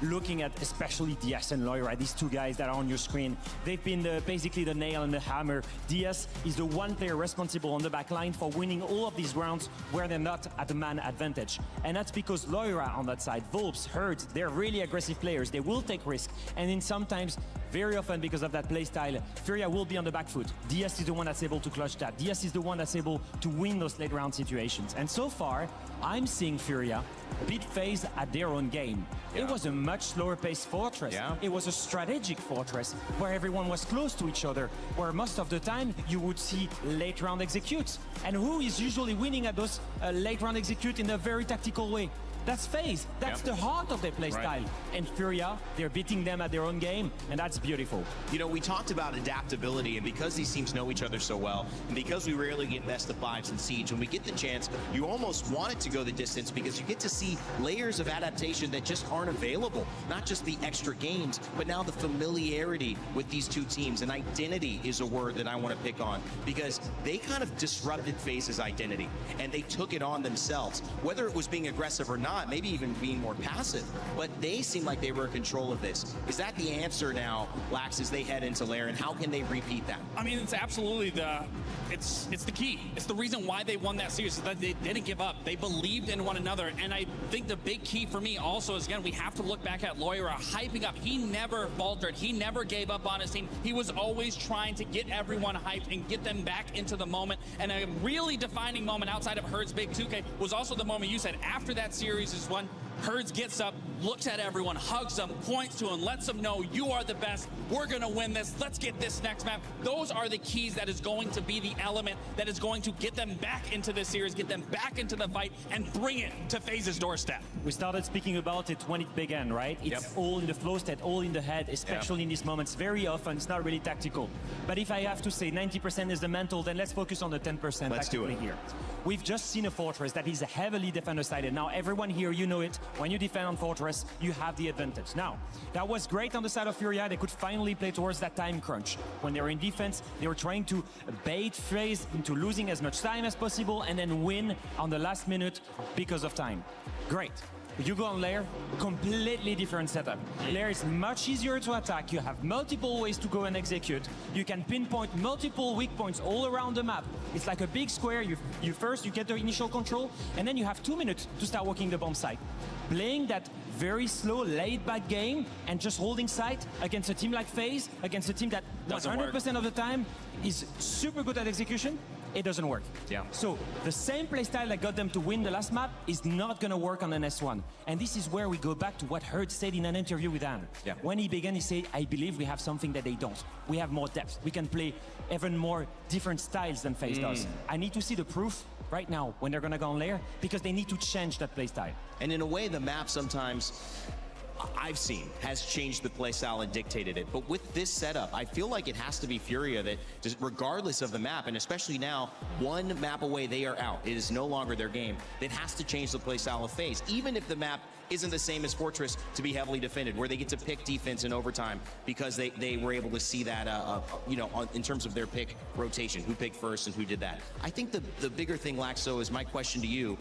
looking at especially Diaz and Loira, these two guys that are on your screen, they've been basically the nail and the hammer. Diaz is the one player responsible on the back line for winning all of these rounds where they're not at a man advantage. And that's because Loira on that side, Volps, Hertz, they're really aggressive players. They will take risks, and then sometimes, very often because of that playstyle, Furia will be on the back foot. Diaz is the one that's able to clutch that. Diaz is the one that's able to win those late round situations. And so far, I'm seeing Furia beat FaZe at their own game. It was a much slower paced Fortress. It was a strategic Fortress where everyone was close to each other, where most of the time you would see late round executes. And who is usually winning at those late round execute in a very tactical way? That's FaZe. That's the heart of their play style. And Furia, they're beating them at their own game, and that's beautiful. We talked about adaptability, and because these teams know each other so well, and because we rarely get best of 5s in Siege, when we get the chance, you almost want it to go the distance because you get to see layers of adaptation that just aren't available. Not just the extra games, but now the familiarity with these two teams. And identity is a word that I want to pick on, because they kind of disrupted FaZe's identity, and they took it on themselves. Whether it was being aggressive or not, not, maybe even being more passive, but they seem like they were in control of this. Is that the answer now, Lax, as they head into Lair, and how can they repeat that? I mean, it's absolutely it's the key. It's the reason why they won that series, is that they didn't give up. They believed in one another, and I think the big key for me also is, again, we have to look back at Loira hyping up. He never faltered. He never gave up on his team. He was always trying to get everyone hyped and get them back into the moment. And a really defining moment outside of Herd's big 2K was also the moment you said after that series is when Herds gets up, looks at everyone, hugs them, points to them, lets them know you are the best. We're going to win this. Let's get this next map. Those are the keys that is going to be the element that is going to get them back into this series, get them back into the fight, and bring it to FaZe's doorstep. We started speaking about it when it began, right? It's all in the flow state, all in the head, especially in these moments. Very often, it's not really tactical. But if I have to say 90% is the mental, then let's focus on the 10% tactically here. We've just seen a Fortress that is heavily defender-sided. Now, everyone here, you know it. When you defend on Fortress, you have the advantage. Now, that was great on the side of Furia. They could finally play towards that time crunch. When they were in defense, they were trying to bait FaZe into losing as much time as possible and then win on the last minute because of time. Great. You go on Lair, completely different setup. Lair is much easier to attack. You have multiple ways to go and execute. You can pinpoint multiple weak points all around the map. It's like a big square. You first get the initial control, and then you have 2 minutes to start working the bomb site. Playing that very slow, laid-back game and just holding site against a team like FaZe, against a team that 100% of the time is super good at execution, it doesn't work. So the same playstyle that got them to win the last map is not going to work on an S1. And this is where we go back to what Herd said in an interview with Anne. When he began, he said, I believe we have something that they don't. We have more depth. We can play even more different styles than FaZe does. I need to see the proof right now when they're going to go on Lair, because they need to change that playstyle. And in a way, the map sometimes I've seen has changed the playstyle and dictated it. But with this setup, I feel like it has to be Furia that, just regardless of the map, and especially now, one map away, they are out. It is no longer their game. That has to change the playstyle of FaZe, even if the map isn't the same as Fortress to be heavily defended, where they get to pick defense in overtime because they were able to see that, you know, in terms of their pick rotation, who picked first and who did that. I think the bigger thing, Laxo, is my question to you.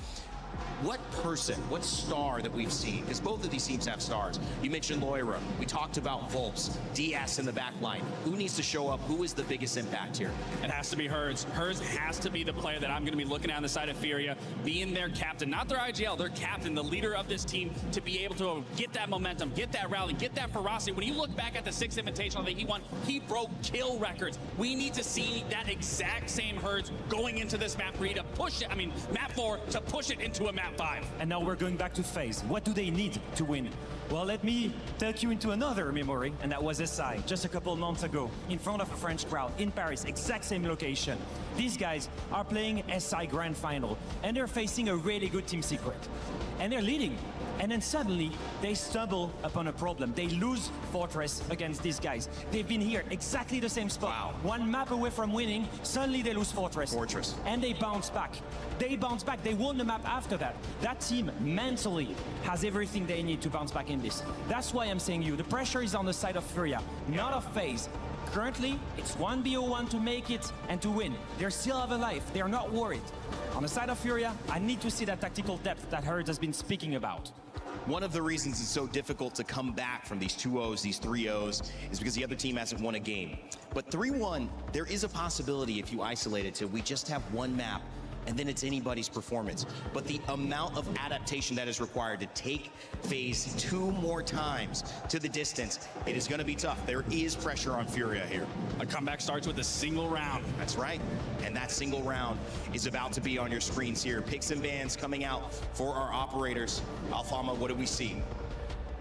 What person, what star that we've seen, because both of these teams have stars. You mentioned Loira. We talked about Volps, DS in the back line. Who needs to show up? Who is the biggest impact here? It has to be Herds. Herds has to be the player that I'm going to be looking at on the side of Furia, being their captain, not their IGL, their captain, the leader of this team, to be able to get that momentum, get that rally, get that ferocity. When you look back at the 6th Invitational that he won, he broke kill records. We need to see that exact same Herds going into this map 3 to push it, map 4 to push it into a map 5. And now we're going back to FaZe. What do they need to win? Well, let me take you into another memory, and that was SI, just a couple months ago, in front of a French crowd, in Paris, exact same location. These guys are playing SI Grand Final, and they're facing a really good Team Secret. And they're leading. And then suddenly, they stumble upon a problem. They lose Fortress against these guys. They've been here, exactly the same spot. Wow. One map away from winning, suddenly they lose Fortress. And they bounce back. They bounce back. They won the map after that. That team mentally has everything they need to bounce back in this. That's why I'm saying the pressure is on the side of Furia, not of FaZe. Currently, it's 1v01 to make it and to win. They still have a life. They're not worried. On the side of Furia, I need to see that tactical depth that Herd has been speaking about. One of the reasons it's so difficult to come back from these 2-0s, these 3-0s, is because the other team hasn't won a game. But 3-1, there is a possibility if you isolate it to, we just have one map, and then it's anybody's performance. But the amount of adaptation that is required to take FaZe 2 more times to the distance, it is going to be tough. There is pressure on Furia here. A comeback starts with a single round. That's right. And that single round is about to be on your screens here. Picks and bans coming out for our operators. Alfama, what do we see?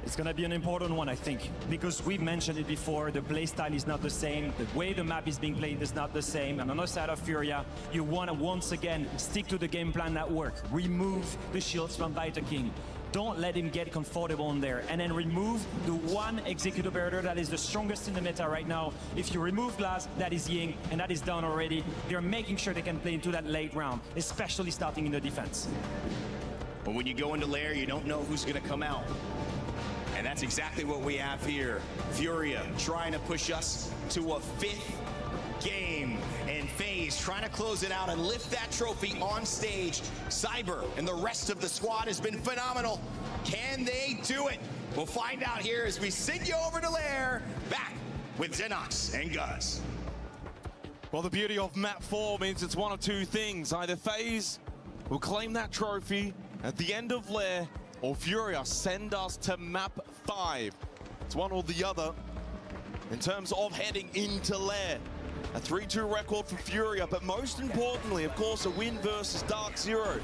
It's going to be an important one, I think, because we've mentioned it before. The playstyle is not the same. The way the map is being played is not the same. And on the side of Furia, you want to once again stick to the game plan that worked. Remove the shields from Vita King. Don't let him get comfortable in there. And then remove the one execute operator that is the strongest in the meta right now. If you remove Glass, that is Ying, and that is done already. They're making sure they can play into that late round, especially starting in the defense. But when you go into Lair, you don't know who's going to come out. And that's exactly what we have here. Furia trying to push us to a 5th game. And FaZe Faze trying to close it out and lift that trophy on stage. Cyber and the rest of the squad has been phenomenal. Can they do it? We'll find out here as we send you over to Lair, back with Xenox and Guz. Well, the beauty of map 4 means it's one of two things. Either FaZe will claim that trophy at the end of Lair, or Furia send us to map 5. It's one or the other in terms of heading into Lair. A 3-2 record for Furia, but most importantly, of course, a win versus Dark Zero.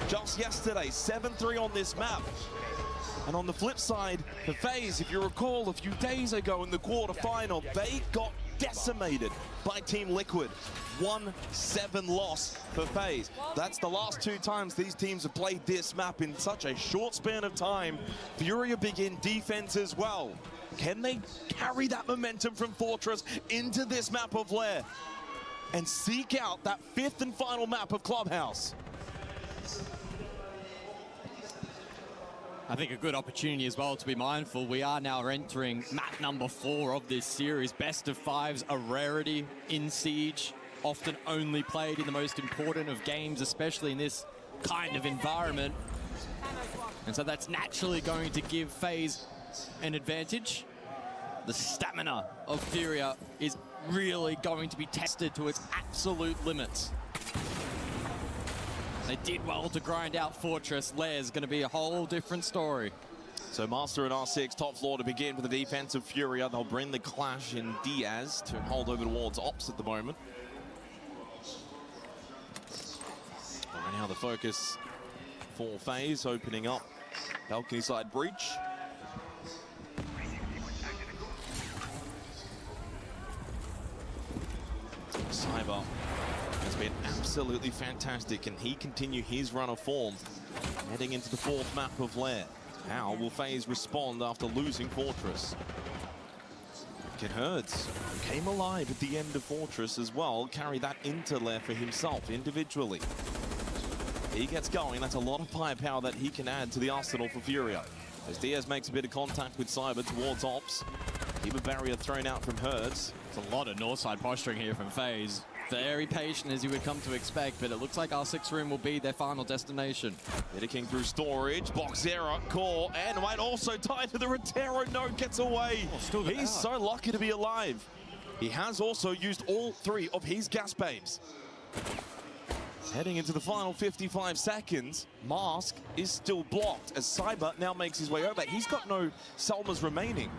Just yesterday, 7-3 on this map. And on the flip side, for FaZe, if you recall, a few days ago in the quarterfinal, they got decimated by Team Liquid. 1-7 loss for FaZe. That's the last 2 times these teams have played this map in such a short span of time. Furia begin defense as well. Can they carry that momentum from Fortress into this map of Lair and seek out that 5th and final map of Clubhouse? I think a good opportunity as well to be mindful. We are now entering map number 4 of this series. Best of 5s, a rarity in Siege, often only played in the most important of games, especially in this kind of environment. And so that's naturally going to give FaZe an advantage. The stamina of Furia is really going to be tested to its absolute limits. They did well to grind out Fortress. Lair's going to be a whole different story. So Master and R6 top floor to begin with the defense of Furia. They'll bring the clash in Diaz to hold over towards Ops at the moment. Right now the focus for FaZe opening up balcony side breach. Cyber has been absolutely fantastic. Can he continue his run of form heading into the 4th map of Lair? How will FaZe respond after losing Fortress? Can Herds, who came alive at the end of Fortress as well, carry that into Lair for himself individually? He gets going, that's a lot of firepower that he can add to the arsenal for Furia. As Diaz makes a bit of contact with Cyber towards Ops. Keep a barrier thrown out from Herds. It's a lot of northside posturing here from FaZe. Very patient as you would come to expect, but it looks like R6 room will be their final destination. King through storage, Boxera, core, and might also tie to the Rotero. No, gets away. He's so lucky to be alive. He has also used all 3 of his gas babes. Heading into the final 55 seconds, Mask is still blocked as Cyber now makes his way over. He's got no Selmas remaining.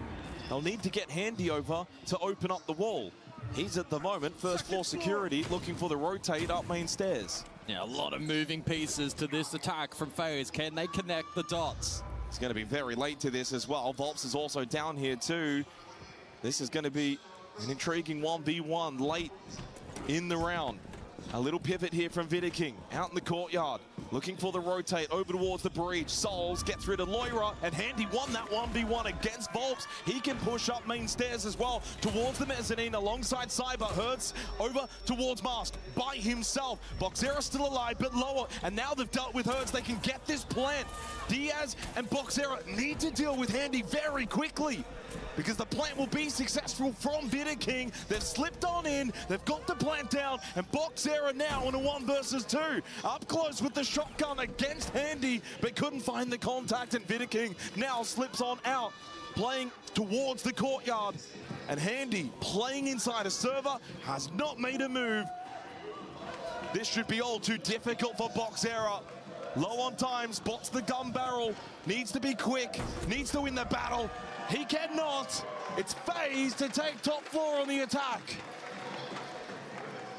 They'll need to get Handy over to open up the wall. He's at the moment first floor security looking for the rotate up main stairs. Yeah, a lot of moving pieces to this attack from FaZe. Can they connect the dots? It's going to be very late to this as well. Volps is also down here too. This is going to be an intriguing 1v1 late in the round. A little pivot here from Vidiking out in the courtyard. Looking for the rotate over towards the breach. Souls gets rid of Loira, and Handy won that 1v1 against Volps. He can push up main stairs as well towards the mezzanine alongside Cyber. Hertz over towards Mask by himself. Boxera still alive, but lower, and now they've dealt with Hertz. They can get this plant. Diaz and Boxera need to deal with Handy very quickly, because the plant will be successful from Vidiking. They've slipped on in, they've got the plant down, and Boxera now on a 1 versus 2. Up close with the shotgun against Handy, but couldn't find the contact, and Vidiking now slips on out, playing towards the courtyard. And Handy playing inside a server has not made a move. This should be all too difficult for Boxera. Low on time, spots the gun barrel, needs to be quick, needs to win the battle. He cannot. It's FaZe to take top floor on the attack.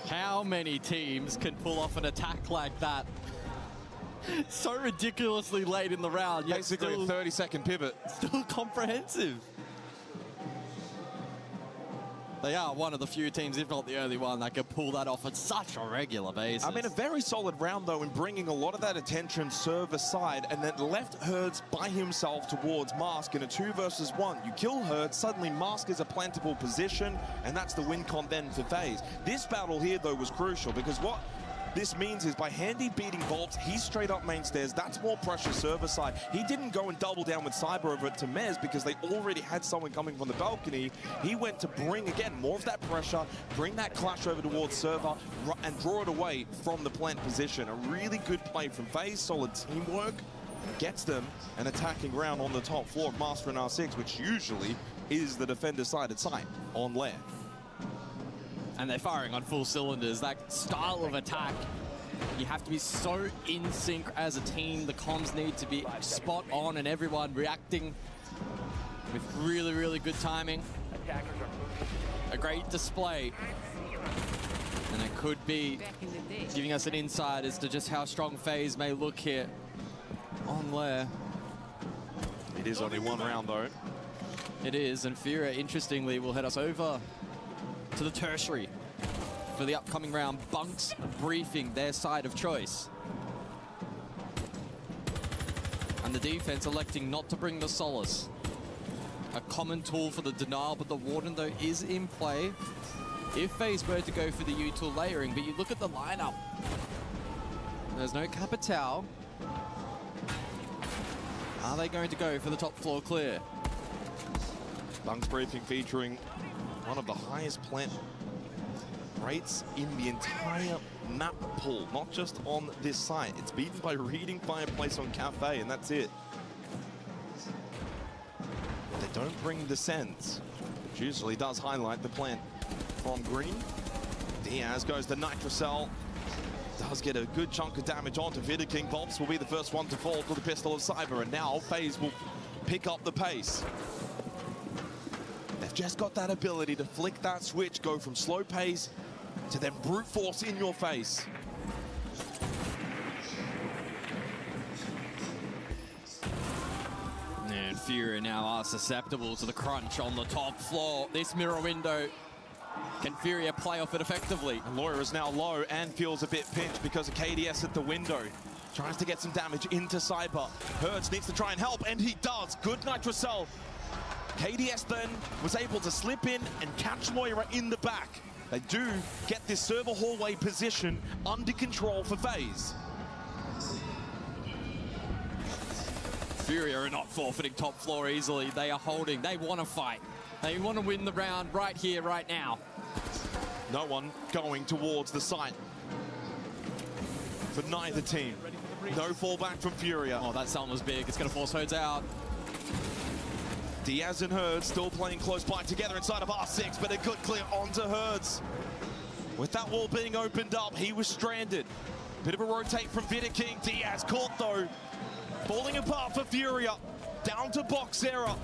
How many teams can pull off an attack like that? So ridiculously late in the round. Yet basically still, a 30-second pivot. Still comprehensive. They are one of the few teams, if not the only one, that can pull that off at such a regular basis. I mean, a very solid round, though, in bringing a lot of that attention server side, and then left Hertz by himself towards Mask in a 2 versus 1. You kill Hertz, suddenly Mask is a plantable position, and that's the win con then for FaZe. This battle here, though, was crucial, because what this means is by Handy beating Volps, he's straight up main stairs. That's more pressure server side. He didn't go and double down with Cyber over to Mez because they already had someone coming from the balcony. He went to bring, again, more of that pressure, bring that clash over towards server, and draw it away from the plant position. A really good play from FaZe, solid teamwork. Gets them an attacking round on the top floor of Master and R6, which usually is the defender-sided site on Lair. And they're firing on full cylinders. That style of attack, you have to be so in sync as a team. The comms need to be spot on and everyone reacting with really, really good timing. A great display. And it could be giving us an insight as to just how strong FaZe may look here on Lair. It is only one round though. It is, and Furia, interestingly, will head us over to the tertiary for the upcoming round. Bunks briefing their side of choice. And the defense electing not to bring the Solace. A common tool for the denial, but the Warden, though, is in play if FaZe were to go for the U-tool layering. But you look at the lineup. There's no Capitao. Are they going to go for the top floor clear? Bunks briefing featuring one of the highest plant rates in the entire map pool, not just on this site. It's beaten by Reading Fireplace on Cafe, and that's it. They don't bring Descends, which usually does highlight the plant from green. Diaz goes to Nitrocell. Does get a good chunk of damage onto Vidaking. Volps will be the first one to fall to the Pistol of Cyber, and now FaZe will pick up the pace. They've just got that ability to flick that switch, go from slow pace to then brute force in your face. And Furia now are susceptible to the crunch on the top floor. This mirror window, can Furia play off it effectively? And Lawyer is now low and feels a bit pinched because of KDS at the window. Tries to get some damage into Cyber. Hertz needs to try and help, and he does. Good Nitrocell. KDS then was able to slip in and catch Moira in the back. They do get this server hallway position under control for FaZe. Furia are not forfeiting top floor easily. They are holding. They want to fight. They want to win the round right here, right now. No one going towards the site for neither team. No fallback from Furia. Oh, that sound was big. It's going to force Herds out. Diaz and Herds still playing close by together inside of R6, but a good clear onto Herds. With that wall being opened up, he was stranded. Bit of a rotate from Vidaking. Diaz caught though. Falling apart for Furia. Down to Boxera.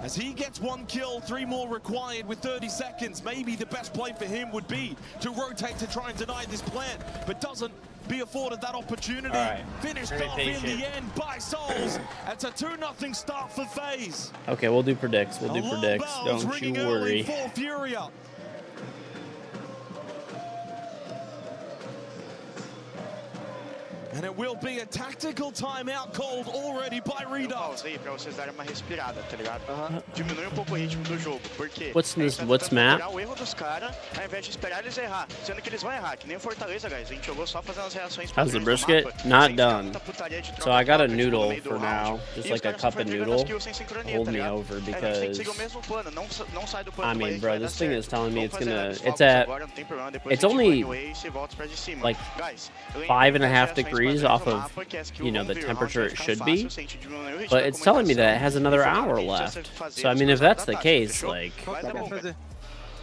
As he gets one kill, 3 more required with 30 seconds. Maybe the best play for him would be to rotate to try and deny this plant, but doesn't be afforded that opportunity. Right. Finished off in the end by Souls. It's a 2-0 start for FaZe. Okay, we'll do predicts. We'll do predicts. Don't you worry. For Furia. And it will be a tactical timeout called already by Redux. Pausei pra vocês darem uma respirada, tá ligado? Diminui pouco o ritmo do jogo, porque What's map? o erro dos caras, ao invés de esperar eles errar, sendo que eles vão errar, que nem o Fortaleza, guys. A gente jogou só fazendo as reações. How's the brisket? Not done. So I got a noodle for now, just like a cup of noodle. Hold me over because I mean, bro, this thing is telling me it's only like 5.5 degrees off of, you know, the temperature it should be, but it's telling me that it has another hour left. So I mean, if that's the case, like,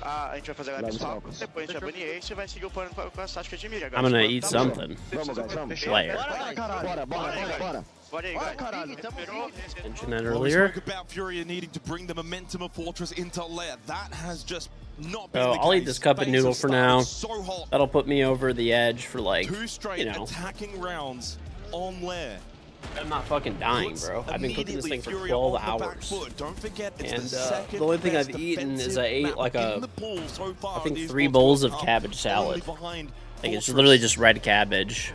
a gente vai fazer a pessoal, depois a gente vai banir esse e vai seguir o plano com as táticas de mira. I'm gonna eat something. Layer. Mentioned that earlier. We spoke about Furia needing to bring the momentum of Fortress into Lair. That has just not been So the I'll case. eat this cup of noodle for now. That'll put me over the edge for like, 2 straight you know. attacking rounds on Lair. I'm not fucking dying, bro. I've been cooking this thing for 12 hours. Don't forget, it's And the the only thing I've eaten is I ate like I think 3 bowls of cabbage salad. Like it's literally just red cabbage.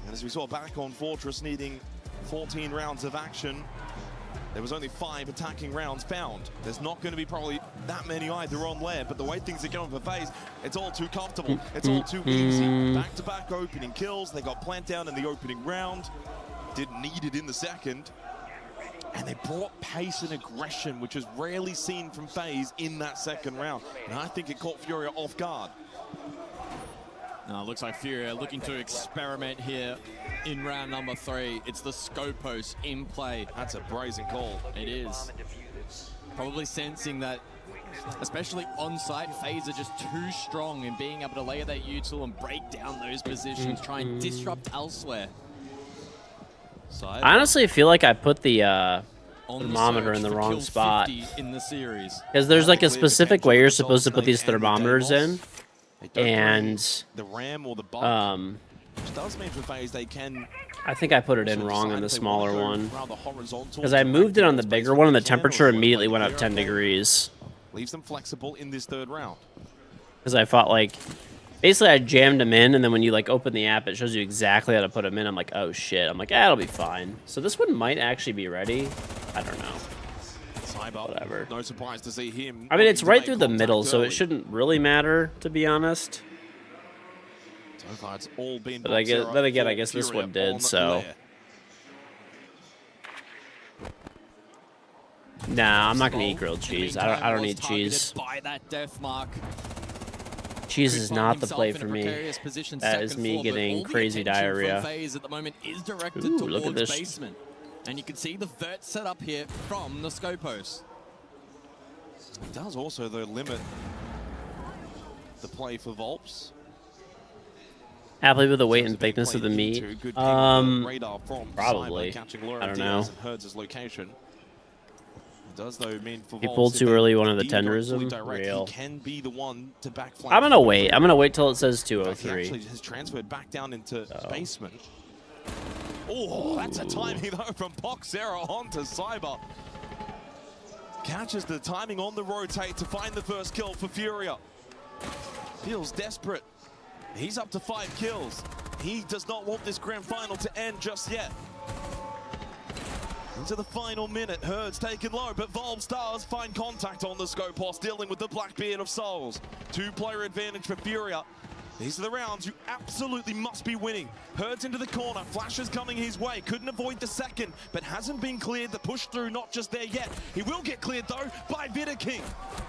And as we saw back on Fortress needing 14 rounds of action, There was only 5 attacking rounds found. There's not going to be probably that many either on Lair, but the way things are going for FaZe, it's all too comfortable. It's all too easy. Back-to-back opening kills. They got plant down in the opening round. Didn't need it in the second. And they brought pace and aggression, which is rarely seen from FaZe in that second round. And I think it caught Furia off guard. Now, it looks like Furia looking to experiment here in round number 3. It's the Scopos in play. That's a brazen call. It is. Probably sensing that, especially on site, FaZe are just too strong in being able to lay that util and break down those positions, try and disrupt elsewhere. I honestly feel like I put the thermometer in the wrong spot. In the series. Because there's like a specific way you're supposed to put these thermometers in. And the RAM or the bump, which does mean for FaZe they can. I think I put it in wrong in the smaller one. Because I moved it on the bigger one and the temperature immediately went up 10 degrees. Leaves them flexible in this third round. Because I thought like, basically I jammed them in and then when you like open the app, it shows you exactly how to put them in. I'm like, oh shit. I'm like, it'll be fine. So this one might actually be ready. I don't know. Whatever. No surprise to see him. I mean, it's right through the middle, so it shouldn't really matter, to be honest. So far, it's all been. But then again, I guess this one did. So. Nah, I'm not gonna eat grilled cheese. I don't eat cheese. By that death mark. Cheese is not the play for me. That is me getting crazy diarrhea. At the moment is directed Ooh, towards look at this. basement. And you can see the vert set up here from the Scopos. It does also, though, limit the play for Volps. Happily with the weight and thickness of the meat. Probably. I don't know. Location. It does, though, mean for He pulled too early one of the tenders. Real. He can be the one to backflank. I'm gonna wait. I'm gonna wait till it says 203. He actually has transferred back down into basement. Oh, that's a timing though from Boxera onto Cyber. Catches the timing on the rotate to find the first kill for Furia. Feels desperate. He's up to 5 kills. He does not want this grand final to end just yet. Into the final minute, Herd's taken low, but Volv Stars find contact on the Scopos, dealing with the Blackbeard of Souls. 2-player advantage for Furia. These are the rounds you absolutely must be winning. Herd's into the corner, flashes coming his way. Couldn't avoid the second, but hasn't been cleared. The push through not just there yet. He will get cleared though by Vidaking.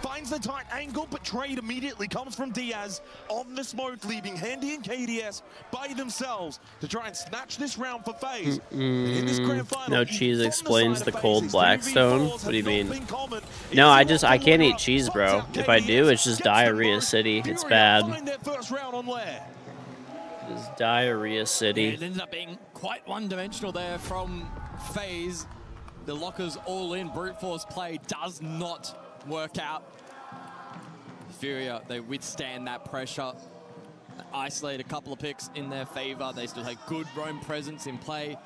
Finds the tight angle, but trade immediately comes from Diaz on the smoke, leaving Handy and KDS by themselves to try and snatch this round for FaZe. In this grand final, no cheese explains the cold Blackstone. What do you mean? No, I can't eat cheese, bro. If I do, it's just diarrhea city. It's bad. It's diarrhea city. It ended up being quite one-dimensional there from FaZe. The lockers all in. Brute force play does not work out. Furia, they withstand that pressure. Isolate a couple of picks in their favor. They still had good roam presence in play.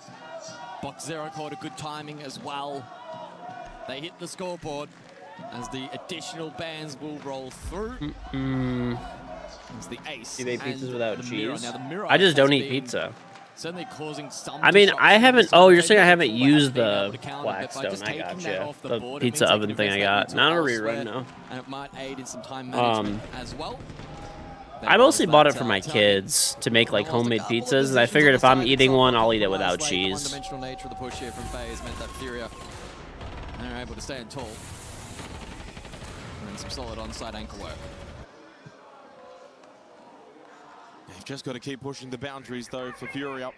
Boxera caught a good timing as well. They hit the scoreboard as the additional bans will roll through. It's the ace. You make pizzas without cheese? Now, the mirror I just don't has eat been pizza. Certainly causing some. I mean, I haven't. Oh, you're saying I haven't used the Blackstone. Blackstone? I gotcha. The pizza oven thing I got. Not a rerun, no. And it might aid in some time management as well. I mostly bought it for my kids to make like homemade pizzas, and I figured if I'm eating one, I'll eat it without cheese. The one-dimensional nature of the push here from FaZe meant that Furia are able to stand tall. And some solid on-site ankle work. They've just got to keep pushing the boundaries, though, for Furia.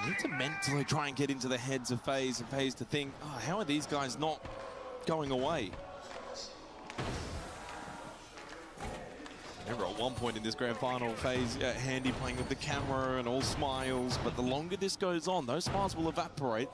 They need to mentally try and get into the heads of FaZe and FaZe to think, oh, how are these guys not going away? Remember, at one point in this grand final, FaZe Handy playing with the camera and all smiles, but the longer this goes on, those smiles will evaporate.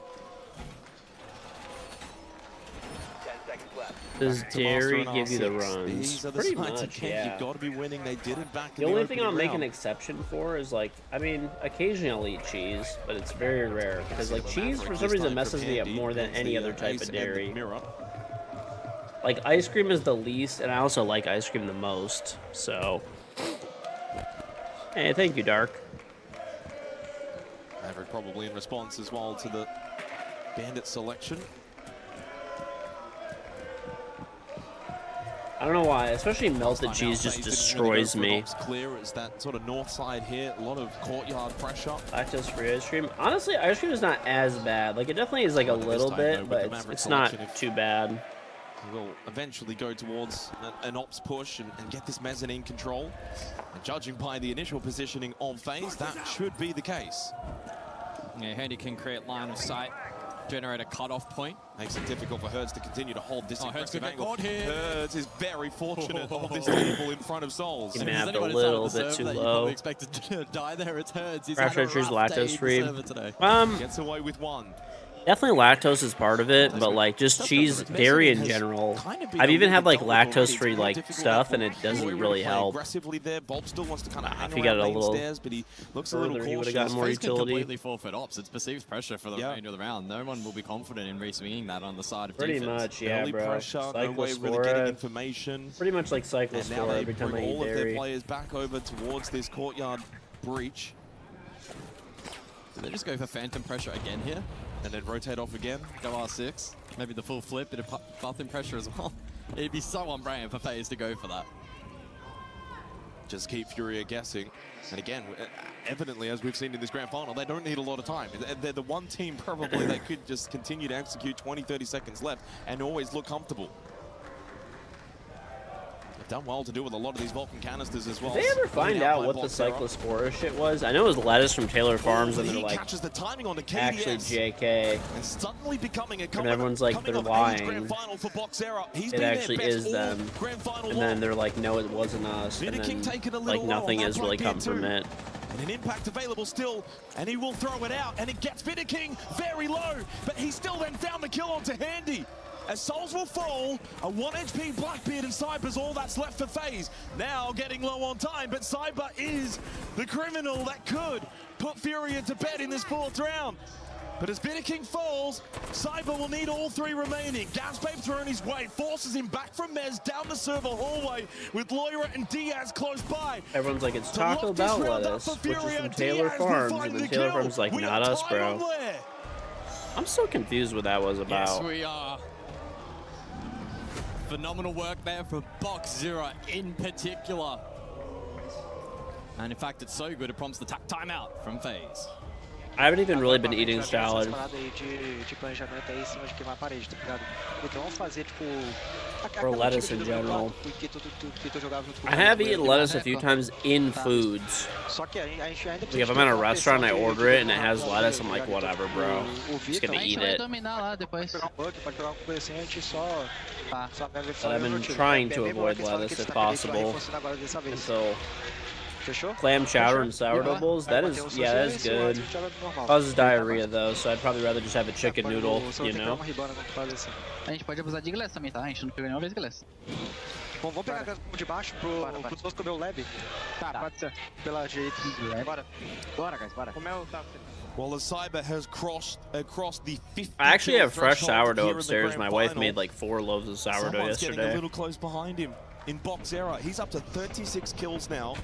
Does Dairy give you the runs? These are the Pretty sides much, of yeah. You've got to be winning. They did it back The in the only thing I'll opening make an round. exception for is like, I mean, occasionally I'll eat cheese, but it's very rare because like cheese for some reason messes me up more than any other type of dairy. Like ice cream is the least, and I also like ice cream the most. So, hey, thank you, Dark. Maverick probably in response as well to the Bandit selection. I don't know why, especially melted cheese just destroys me. Clear as that sort of north side here, a lot of courtyard pressure. Lactose-free ice cream. Honestly, ice cream is not as bad. Like, it definitely is like a little bit, but it's not too bad. We'll eventually go towards an ops push and get this mezzanine control. And judging by the initial positioning on FaZe, that should be the case. Yeah, Handy can create line of sight, generate a cutoff point. Makes it difficult for Herds to continue to hold this aggressive Herds angle. here. Herds is very fortunate of this table in front of Souls. He mapped a little bit too low. Expected to die there. It's Herds. He's Fresh trees lactose-free. Gets away with one. Definitely lactose is part of it, but like just cheese, dairy in general. I've even had like lactose-free like stuff, and it doesn't really help. Aggressively there, Bob still wants to kind of hang if you got it a around little stairs, but he looks a little further, he would have cautious. gotten more FaZe can utility. completely forfeit ops. It's perceived pressure for the remainder of the round. No one will be confident in re-swinging that on the side of Pretty defense. much, yeah, Early bro. pressure, no way of really getting information. Pretty much like And now Cyclospore they every time I bring eat all of their dairy. players back over towards this courtyard breach. Do they just go for phantom pressure again here? And then rotate off again. Go R6. Maybe the full flip, bit of bathroom pressure as well. It'd be so on brand for FaZe to go for that. Just keep Furia guessing. And again, evidently, as we've seen in this grand final, they don't need a lot of time. They're the one team probably that could just continue to execute 20, 30 seconds left and always look comfortable. They've done well to do with a lot of these Vulcan canisters as well. Did they ever find out what the Cyclospora shit was? I know it was lettuce from Taylor Farms, and they're like, catches the timing on the KDS, actually JK. And suddenly becoming a And everyone's like, they're lying. It actually is them. And then they're like, no, it wasn't us. And then, like, nothing has really come from it. And an impact available still, and he will throw it out, and it gets Vidaking very low, but he still then found the kill onto Handy. As Souls will fall, a 1 HP Blackbeard and Cyber's all that's left for FaZe. Now getting low on time, but Cyber is the criminal that could put Furia to bed in this 4th round. But as Vidaking falls, Cyber will need all 3 remaining. Gasbabe thrown his way, forces him back from Mez down the server hallway with Loira and Diaz close by. Everyone's like, it's Taco Bell lettuce, which is from Taylor Farms. And then Taylor Farms is like, not us, bro. I'm so confused what that was about. Yes, we are. Phenomenal work there for Box Zero in particular. And in fact, it's so good, it prompts the timeout from FaZe. I haven't even really been eating salad. Or lettuce in general. I have eaten lettuce a few times in foods. Like if I'm at a restaurant and I order it and it has lettuce, I'm like, whatever, bro. I'm just gonna eat it. But I've been trying to avoid lettuce if possible. Until clam chowder and sourdough bowls, that is, yeah, that is good. Causes diarrhea though, so I'd probably rather just have a chicken noodle, you know? A gente pode abusar de glass também, tá? A gente não pegou nenhuma vez glass. Bom, vamos pegar de baixo pro Tosco comer o lab. Tá, pode ser. Pela direita. Bora. Bora, guys, bora. Well, the Cyber has crossed across the 50. I actually have fresh sourdough upstairs. My wife made like 4 loaves of sourdough yesterday. Getting a little close behind him in Box Era. He's up to 36 kills now.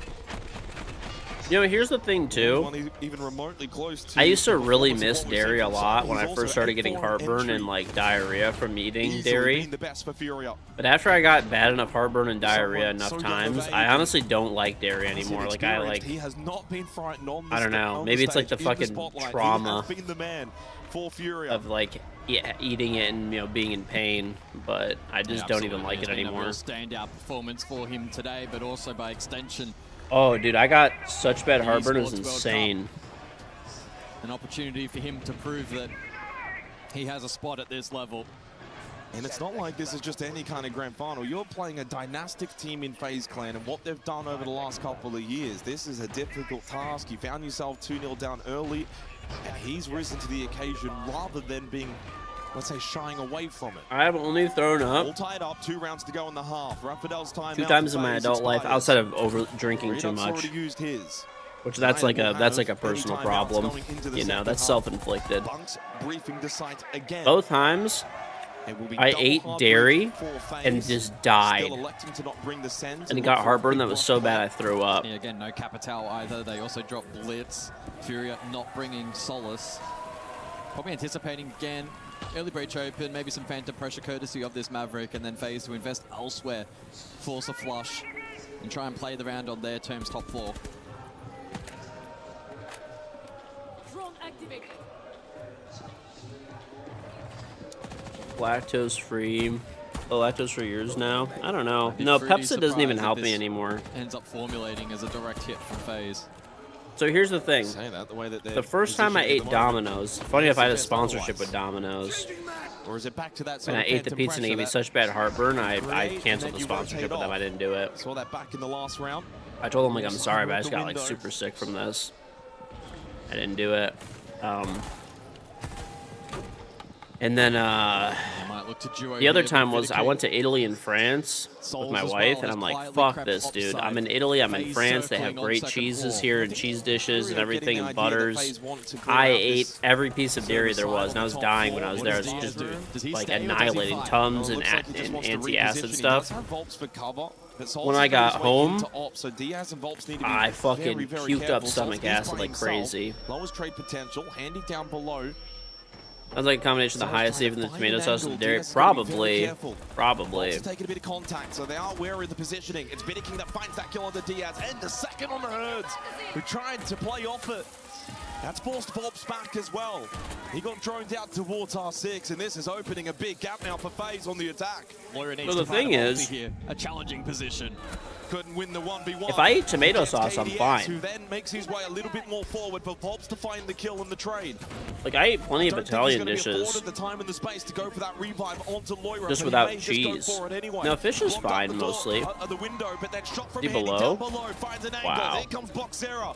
You know, here's the thing too. Even remotely close to, I used to really miss dairy a lot when I first started getting heartburn and like diarrhea from eating dairy. But after I got bad enough heartburn and diarrhea enough times, I honestly don't like dairy anymore. Like I like, he has not been frightened on the I don't know. Maybe it's like the fucking trauma of like eating it and, you know, being in pain. But I just don't even like it anymore. A standout performance for him today, but also by extension. Oh, dude, I got such bad heartburn, it was insane. An opportunity for him to prove that he has a spot at this level. And it's not like this is just any kind of grand final. You're playing a dynastic team in FaZe Clan, and what they've done over the last couple of years, this is a difficult task. You found yourself 2-0 down early, and he's risen to the occasion rather than being, let's say, shying away from it. I've only thrown up all tied up, 2 rounds to go in the half. Rafadel's time 2 times in my adult life outside of over drinking too much. Already used his. Which that's like a personal problem, you know, that's self-inflicted. Both times I ate dairy and just died. And it got heartburn that was so bad I threw up. Yeah, again, no Capital either. They also dropped Blitz. Furia not bringing Solace. Probably anticipating again, early breach open, maybe some phantom pressure courtesy of this Maverick, and then FaZe to invest elsewhere, force a flush, and try and play the round on their terms top floor. Drone activated. Lactose free. Oh, lactose free years now? I don't know. No, Pepsi doesn't even help me anymore. Ends up formulating as a direct hit from FaZe. So here's the thing. The first time I ate positioning at the Domino's, funny if I had a sponsorship with Domino's, Or is it back to that and I ate the pizza and it gave me such bad heartburn, I canceled the sponsorship with them. I didn't do it. Saw that back in the last round. I told them, like, I'm sorry, but I just got, like, super sick from this. I didn't do it. And then the other time was I went to Italy and France with my wife, and I'm like, fuck this, dude. I'm in Italy, I'm in France, they have great cheeses here and cheese dishes and everything and butters. I ate every piece of dairy there was, and I was dying when I was there. I was just, like, annihilating Tums and anti-acid stuff. When I got home, I fucking puked up stomach acid like crazy. Lowest trade potential, handy down below. That was like a combination of the highest save and the tomato sauce and the dairy. Probably. Taking a bit of contact, so they are wary of the positioning. It's King that finds that kill on the Diaz, and the second on the Herds, who tried to play off it. That's forced Volps back as well. He got droned out towards R6, and this is opening a big gap now for FaZe on the attack. So the thing is, here, a challenging position. Couldn't win the 1v1. If I eat tomato sauce, I'm fine. Who then makes his way a little bit more forward for Volps to find the kill in the trade. Like, I ate plenty of Italian dishes, the time and the space to go for that revive onto Loira, just without cheese. No, fish is fine mostly. The window, but that shot from below. Finds an angle. Wow. Here comes Boxera.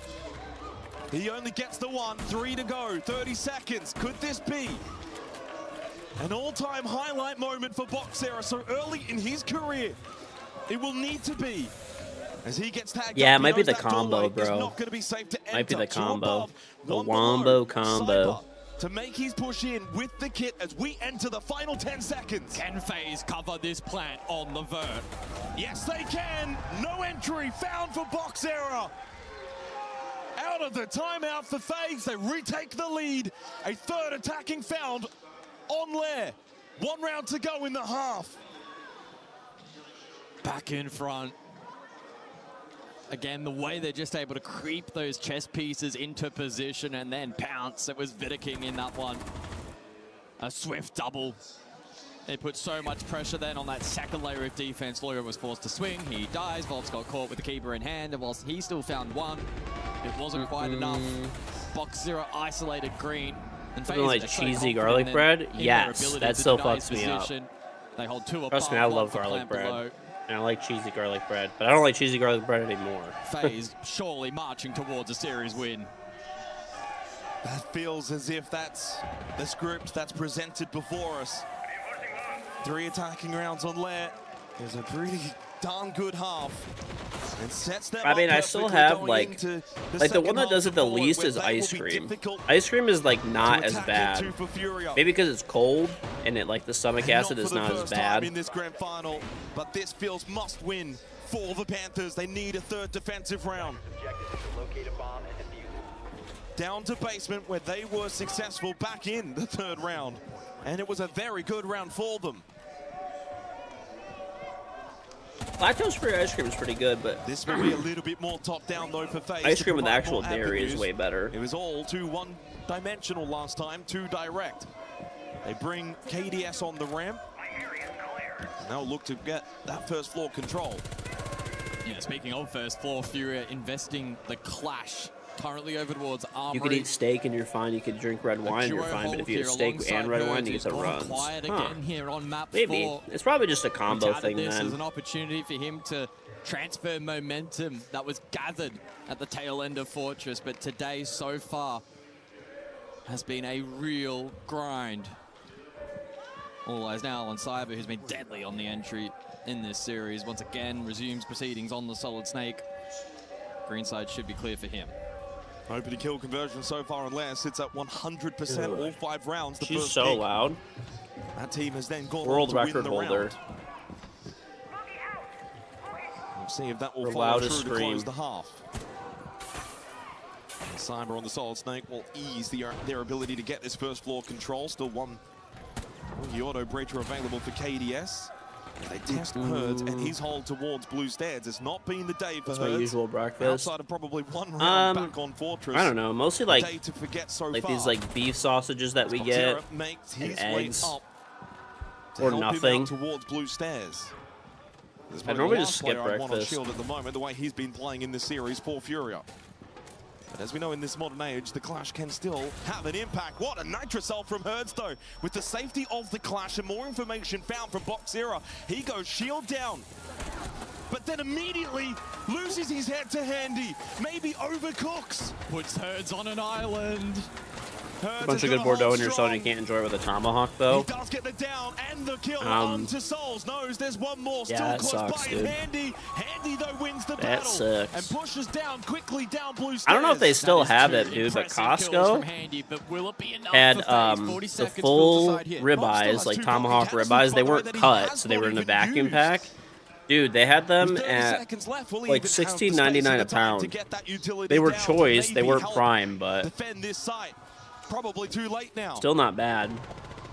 He only gets the one. 3 to go. 30 seconds. Could this be an all-time highlight moment for Boxera so early in his career? It will need to be. As he gets tagged yeah, up, it might be the that combo, doorway is bro. not gonna be safe to Might be enter. the combo. The One wombo below. combo. Cyber to make his push in with the kit as we enter the final 10 seconds. Can FaZe cover this plant on the vert? Yes, they can. No entry found for Boxera. Out of the timeout for FaZe, they retake the lead. A third attacking found on Lair. 1 round to go in the half. Back in front. Again, the way they're just able to creep those chess pieces into position and then pounce. It was King in that one. A swift double. They put so much pressure then on that second layer of defense. Loira was forced to swing. He dies. Volps got caught with the keeper in hand. And whilst he still found one, it wasn't quite enough. Boxera isolated green. And Something like cheesy garlic bread? Yes, that still fucks me up. They hold two Trust me, I love garlic bread. And I like cheesy garlic bread, but I don't like cheesy garlic bread anymore. FaZe surely marching towards a series win. That feels as if that's the script that's presented before us. 3 attacking rounds on Lair. There's a pretty darn good half. And sets them I mean, up I still perfectly have, going like into the one that second does it half the of least where is they will ice be cream. difficult Ice cream is, like, to not as attack bad. into for Furia. Maybe because it's cold and it, like, the stomach acid is for the not as first time bad. in this grand final, but this feels must win for the Panthers. They need a third defensive round. Down to basement where they were successful back in the 3rd round. And it was a very good round for them. Lactose-free ice cream is pretty good, but this will be a little bit more top-down though for FaZe. Ice cream with actual dairy is way better. It was all too one-dimensional last time, too direct. They bring KDS on the ramp. Now look to get that first floor control. Yeah, speaking of first floor, Furia investing the clash currently over towards Armory. You could eat steak and you're fine. You could drink red wine and you're fine. But if you eat steak and red wine, you get the runs. Again here on map Maybe. 4. It's probably just a combo thing this then. as an opportunity for him to transfer momentum that was gathered at the tail end of Fortress. But today, so far, has been a real grind. All eyes now on Cyber, who's been deadly on the entry in this series. Once again, resumes proceedings on the Solid Snake. Greenside should be clear for him. Opening kill conversion so far on Lair sits at 100% all 5 rounds. The She's first so pick. loud. That team has then gone World on to record win the holder. round. We'll see if that will Her follow loudest through to close scream. the half. Cyber on the Solid Snake will ease their ability to get this first floor control. Still one the auto breacher available for KDS. They test Herds and his hold towards blue stairs. It's not been the day for That's Herds. my usual breakfast. Outside of probably one round back on Fortress. I don't know. Mostly like, day to forget so like far. these like beef sausages that we get, makes and his way eggs, up to or help him nothing. out towards blue stairs. I normally just skip On breakfast. Shield at the moment, the way he's been playing in this series for Furia. But as we know in this modern age, the Clash can still have an impact. What a Nitrocell from Herds, though. With the safety of the Clash and more information found from Boxera, he goes shield down. But then immediately loses his head to Handy. Maybe overcooks. Puts Herds on an island. A bunch of good Bordeaux in your son you can't enjoy with a tomahawk, though. He does get the down and the kill onto Souls. Knows there's one more still that close sucks, by. dude. Handy though wins the That battle sucks. and pushes down quickly down blue stairs. I don't know if they still have it, dude, but Costco had the full ribeyes, like tomahawk ribeyes. They weren't cut, so they were in a vacuum pack. Dude, they had them at like $16.99 a pound. They were choice, they weren't prime, but defend this site. Probably too late now. still not bad.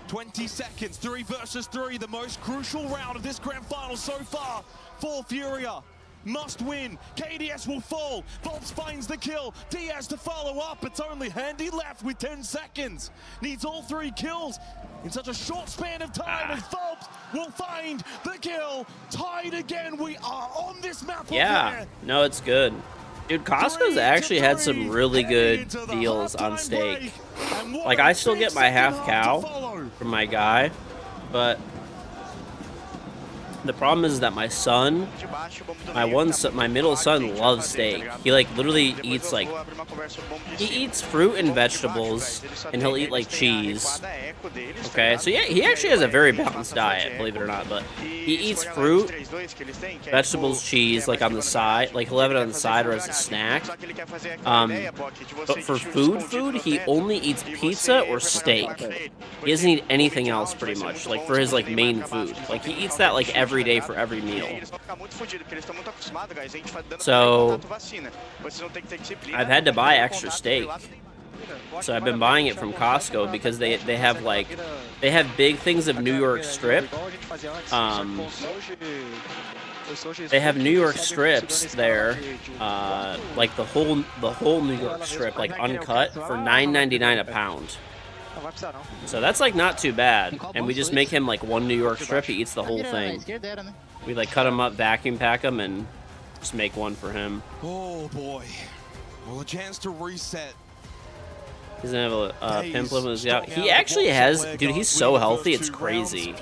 20 seconds, 3 versus 3, the most crucial round of this grand final so far for Furia. Must win. KDS will fall. Volps finds the kill. Diaz to follow up. It's only Handy left with 10 seconds. Needs all 3 kills in such a short span of time. And Volps will find the kill. Tied again. We are on this map. Yeah, no, it's good. Dude, Costco's actually had some really good deals on steak. Like, I still get my half cow from my guy, but the problem is that my son, my middle son loves steak. He like literally eats like, he eats fruit and vegetables, and he'll eat like cheese. Okay, so yeah, he actually has a very balanced diet, believe it or not, but he eats fruit, vegetables, cheese, like on the side, like he'll have it on the side or as a snack. But for food, he only eats pizza or steak. He doesn't eat anything else pretty much, like for his like main food. Like he eats that like every day for every meal. So I've had to buy extra steak. So I've been buying it from Costco because they have like big things of New York strip. They have New York strips there, like the whole New York strip, like uncut, for $9.99 a pound. So that's like not too bad, and we just make him like one New York strip. He eats the whole thing. We like cut him up, vacuum pack him, and just make one for him. Oh boy! Well, a chance to reset. He doesn't have a pimple in his gut. He actually has, dude. He's so healthy, it's crazy.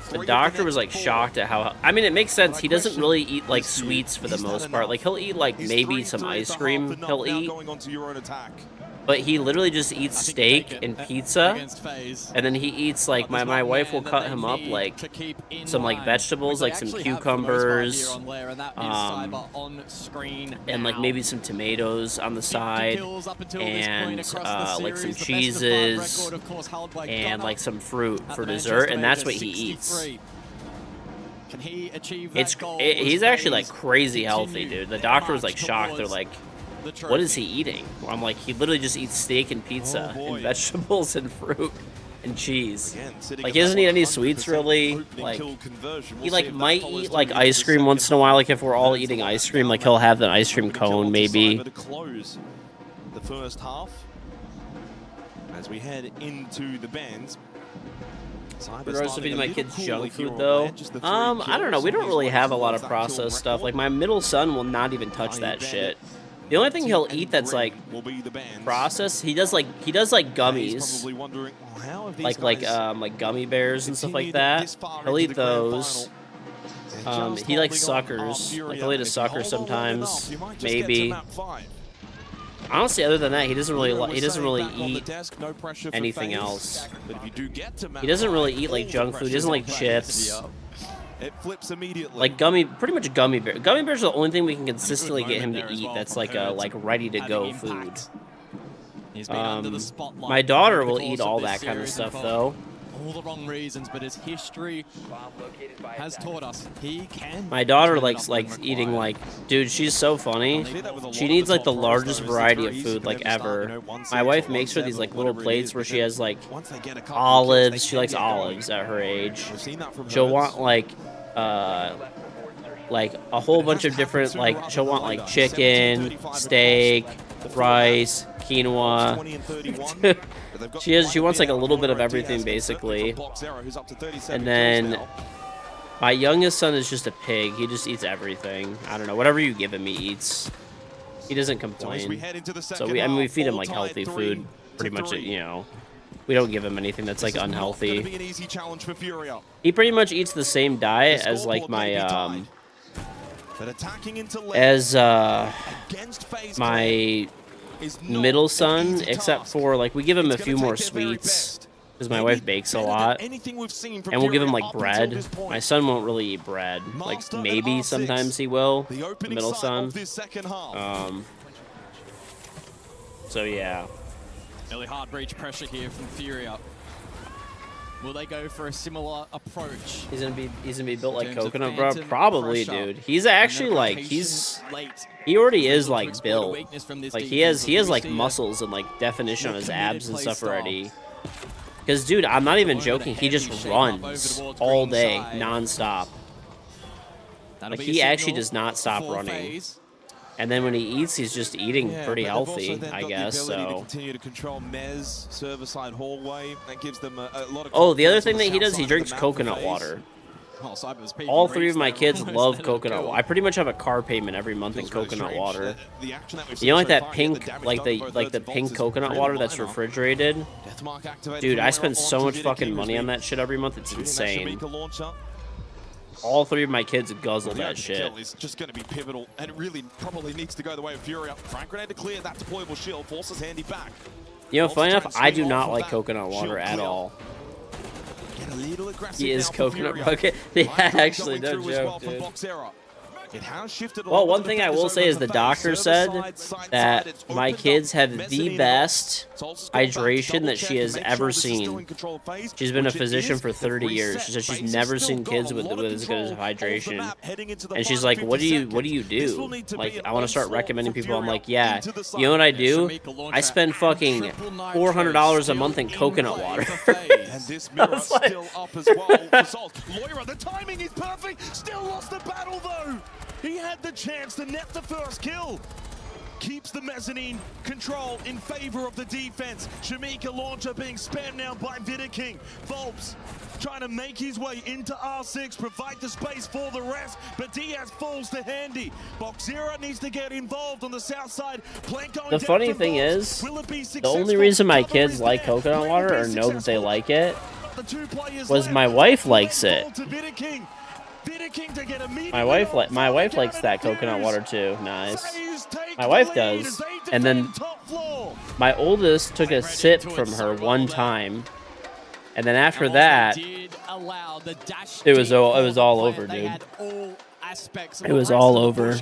The doctor was like shocked at how. I mean, it makes sense. He doesn't really eat like sweets for the most part. Like he'll eat like maybe some ice cream. He'll eat. But he literally just eats steak and pizza, and then he eats like my wife will cut him up like some like vegetables, like some cucumbers, and like maybe some tomatoes on the side, and like some cheeses, and like some fruit for dessert, and that's what he eats. He's actually like crazy healthy, dude. The doctor was like shocked. They're like, what is he eating? I'm like, he literally just eats steak and pizza and vegetables and fruit and cheese. Like, he doesn't eat any sweets really. Like, he like might eat like ice cream once in a while. Like if we're all eating ice cream, like he'll have an ice cream cone maybe. The first half as we head into the bands. We're also feeding my kids junk food though. I don't know. We don't really have a lot of processed stuff. Like my middle son will not even touch that shit. The only thing he'll eat that's like processed, he does like gummies, like gummy bears and stuff like that. He'll eat those. He likes suckers. Like he'll eat a sucker sometimes, maybe. Honestly, other than that, he doesn't really eat anything else. He doesn't really eat like junk food. He doesn't like chips. It flips immediately. Like pretty much gummy bear. Gummy bears are the only thing we can consistently get him to eat that's like a ready to go food. My daughter will eat all that kind of stuff though. all the wrong reasons, but his history has taught us he can. My daughter likes eating like, dude, she's so funny. She needs like the largest variety of food like ever. My wife makes her these like little plates where she has like olives. She likes olives at her age. She'll want like a whole bunch of different like she'll want like chicken, steak, rice, quinoa. She wants like a little bit of everything basically. And then my youngest son is just a pig. He just eats everything. I don't know. Whatever you give him, he eats. He doesn't complain. So we feed him like healthy food, pretty much. You know, we don't give him anything that's like unhealthy. He pretty much eats the same diet as like my my middle son, except for like we give him a few more sweets because my wife bakes a lot, and we'll give him like bread. My son won't really eat bread. Like maybe sometimes he will. The middle son. So yeah. Early hard breach pressure here from Furia. Will they go for a similar approach? He's gonna be built like Coconut, bro. Probably, dude. He's actually like he already is like built. Like he has like muscles and like definition on his abs and stuff already. Because dude, I'm not even joking. He just runs all day, non-stop. Like he actually does not stop running. And then when he eats, he's just eating pretty healthy, I guess. So. Oh, the other thing that he does, he drinks coconut water. All three of my kids love coconut water. I pretty much have a car payment every month in coconut water. You know, like that pink, like the pink coconut water that's refrigerated. Dude, I spend so much fucking money on that shit every month. It's insane. All three of my kids guzzle that shit. It's just going to be pivotal, and it really probably needs to go the way of Furia. Frag grenade to clear that deployable shield, forces Handy back. You know, funny enough, I do not like coconut water at all. He is coconut bucket. Yeah, actually, no joke, dude. Well, one thing I will say is the doctor said that my kids have the best hydration that she has ever seen. She's been a physician for 30 years. She said she's never seen kids with as good as hydration. And she's like, what do you do? Like, I want to start recommending people. I'm like, yeah. You know what I do? I spend fucking $400 a month in coconut water. And this mirror still up as well for Salt. Loira, the timing is perfect. Still lost the battle though. He had the chance to net the first kill. Keeps the mezzanine control in favor of the defense. Shamika launcher being spammed now by Vidaking. Volps trying to make his way into R6, provide the space for the rest, but Diaz falls to Handy. Boxera needs to get involved on the south side. The funny thing is, the only reason my kids like coconut water or know that they like it was my wife likes it. My wife likes that coconut water too. Nice. My wife does. And then my oldest took a sip from her one time. And then after that, it was all over, dude. It was all over.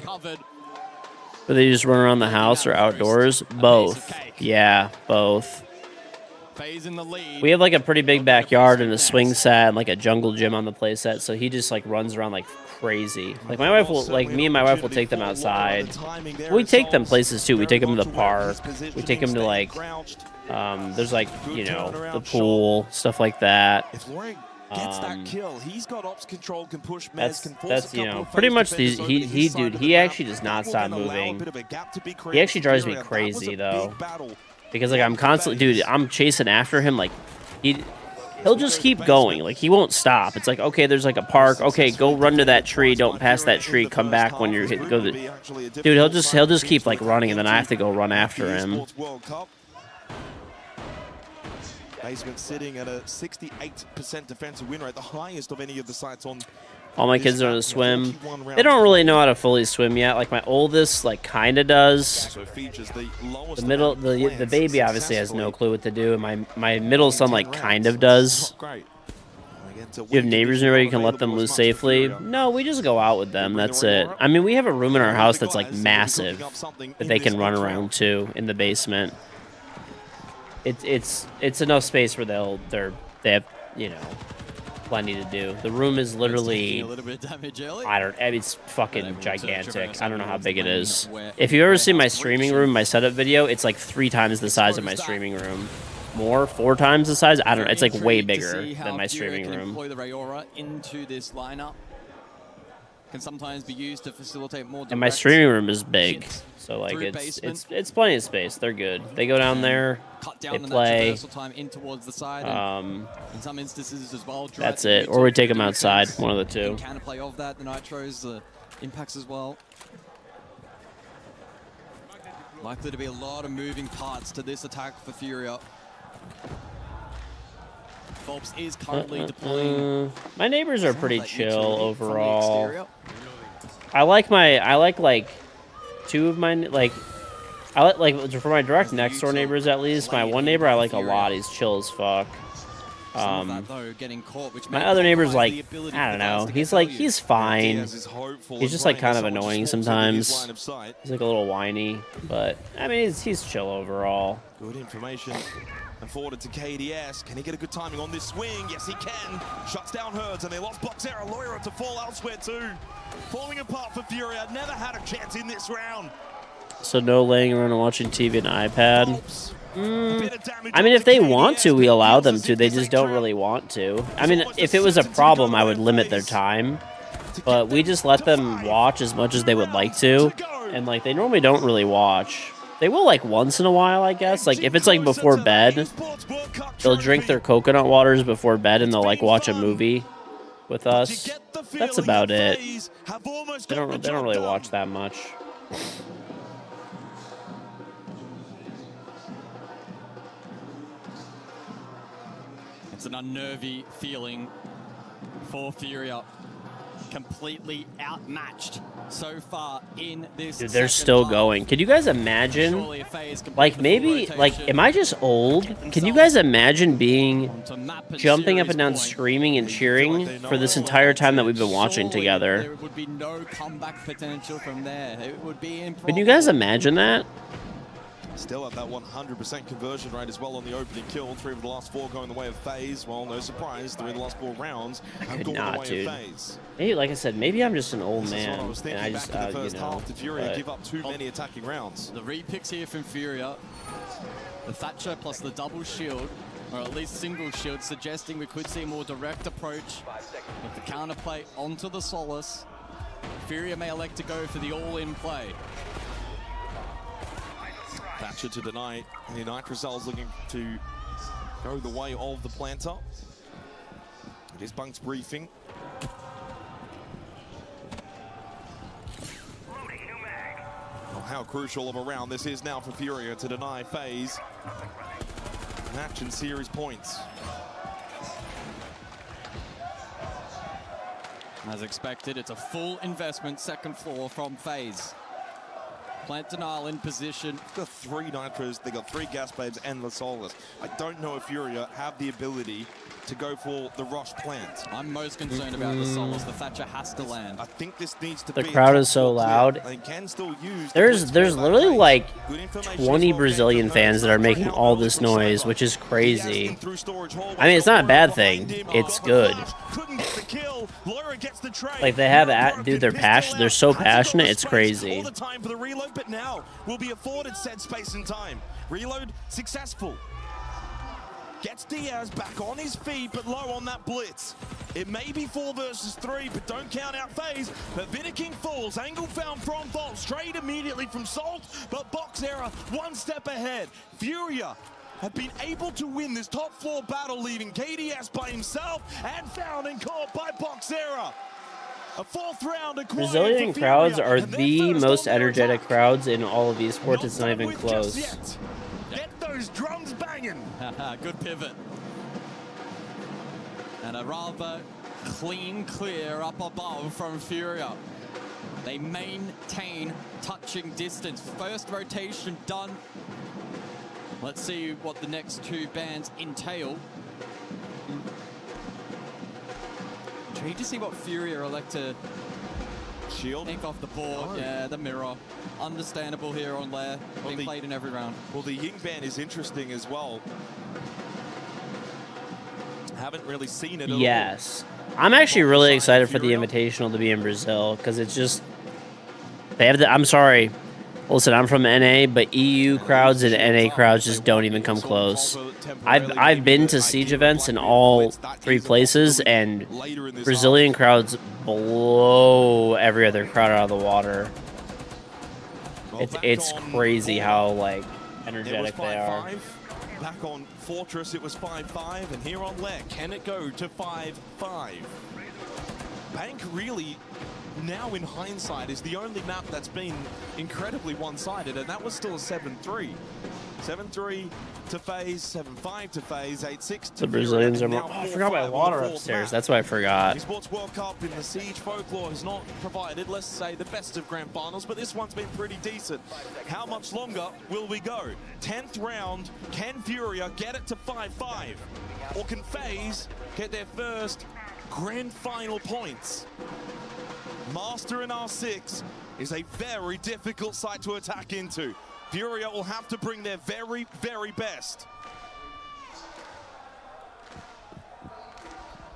But they just run around the house or outdoors? Both. Yeah, both. We have like a pretty big backyard and a swing set and like a jungle gym on the play set, so he just like runs around like crazy. Like my wife will, like me and my wife will take them outside. We take them places too. We take them to the park. We take them to like, there's like, you know, the pool, stuff like that. Gets that kill. He's got ops control, can push Mez, can force that's you know, pretty much these. He actually does not stop moving. He actually drives me crazy though. Because like I'm constantly, dude, I'm chasing after him. Like he'll just keep going. Like he won't stop. It's like, okay, there's like a park. Okay, go run to that tree. Don't pass that tree. Come back when you're hit. Dude, he'll just keep like running, and then I have to go run after him. Basement sitting at a 68% defensive win rate, the highest of any of the sites on. All my kids are on a swim. They don't really know how to fully swim yet. Like my oldest, like kind of does. The middle, the baby obviously has no clue what to do, and my middle son like kind of does. You have neighbors nearby you can let them loose safely? No, we just go out with them. That's it. I mean, we have a room in our house that's like massive that they can run around to in the basement. It's enough space where they have you know, plenty to do. The room is literally, A little bit of damage early. I mean, it's fucking gigantic. I don't know how big it is. If you've ever seen my streaming room, my setup video, it's like 3 times the size of my streaming room. More, 4 times the size. I don't know. It's like way bigger than my streaming room. Deploy the Rayora into this lineup. Can sometimes be used to facilitate more. And my streaming room is big, so like it's plenty of space. They're good. They go down there, they play. Time in towards the side. In some instances as well. That's it. Or we take them outside. One of the two. Counterplay of that. The nitros, the impacts as well. Likely to be a lot of moving parts to this attack for Furia. Phelps is currently deploying. My neighbors are pretty chill overall. I like like 2 of my for my direct next door neighbors at least. My one neighbor I like a lot. He's chill as fuck. My other neighbor's like, I don't know. He's fine. He's just like kind of annoying sometimes. He's like a little whiny, but I mean he's chill overall. Good information. And forwarded to KDS. Can he get a good timing on this swing? Yes, he can. Shuts down Herds, and they lost Boxera. Loira to fall elsewhere too. Falling apart for Furia. Never had a chance in this round. So no laying around and watching TV and iPad. I mean, if they want to, we allow them to. They just don't really want to. I mean, if it was a problem, I would limit their time. But we just let them watch as much as they would like to. And like, they normally don't really watch. They will like once in a while, I guess. Like if it's like before bed, they'll drink their coconut waters before bed and they'll like watch a movie with us. That's about it. They don't really watch that much. It's an unnervy feeling for Furia. Completely outmatched so far in this. Dude, they're still going. Can you guys imagine? Like maybe, like, am I just old? Can you guys imagine jumping up and down, screaming and cheering for this entire time that we've been watching together? There would be no comeback potential from there. It would be improbable. Can you guys imagine that? Still at that 100% conversion rate as well on the opening kill. 3 of the last 4 going the way of FaZe. Well, no surprise, 3 of the last 4 rounds have gone the way of FaZe. Maybe, like I said, maybe I'm just an old man. I was thinking, and I just, back in the first you know, half, did Furia give up too many attacking rounds? The repicks here from Furia. The Thatcher plus the double shield, or at least single shield, suggesting we could see a more direct approach with the counterplay onto the Solace. Furia may elect to go for the all-in play. Thatcher to deny the Nitrocells looking to go the way of the planter. It is Bunk's briefing. Oh, how crucial of a round this is now for Furia to deny FaZe match and series points. As expected, it's a full investment second floor from FaZe. Plant denial in position. They've got 3 Nitros, they got 3 Gas Babes and the Solus. I don't know if Furia have the ability to go for the rush plant. I'm most concerned about the Solus. The Thatcher has to land. I think this needs to The be crowd is so loud. They can still use There's literally like 20 Brazilian fans that are making all this noise, which is crazy. I mean, it's not a bad thing. It's good. Like they have, dude, they're so passionate. It's crazy. All the time for the reload, but now will be afforded said space and time. Reload successful. Gets Diaz back on his feet, but low on that blitz. It may be 4 versus 3, but don't count out FaZe. But Vineking falls. Angle found from Vault. Straight immediately from Salt, but Boxera 1 step ahead. Furia have been able to win this top floor battle, leaving KDS by himself and found and caught by Boxera. A 4th round acquired. Brazilian crowds are the most energetic crowds in all of esports. It's not even close. Get those drums banging. Good pivot. And a rather clean clear up above from Furia. They maintain touching distance. First rotation done. Let's see what the next 2 bands entail. Intrigued to see what Furia elect to shield take off the board. Yeah, the mirror. Understandable here on Lair. Being played in every round. Well, the Ying ban is interesting as well. Haven't really seen it. Yes. I'm actually really excited for the Invitational to be in Brazil because it's just they have the. I'm sorry. Listen, I'm from NA, but EU crowds and NA crowds just don't even come close. I've been to Siege events in all 3 places, and Brazilian crowds blow every other crowd out of the water. It's crazy how like energetic they are. Back on Fortress, it was 5-5, and here on Lair, can it go to 5-5? Bank really, now in hindsight, is the only map that's been incredibly one-sided, and that was still a 7-3. 7-3 to FaZe, 7-5 to FaZe, 8-6 to The Brazilians are. Fury, Oh, I forgot my water upstairs. That's what I forgot. Esports World Cup in the Siege folklore has not provided, let's say, the best of grand finals, but this one's been pretty decent. How much longer will we go? 10th round, can Furia get it to 5-5? Or can FaZe get their first grand final points? Master in R6 is a very difficult site to attack into. Furia will have to bring their very, very best.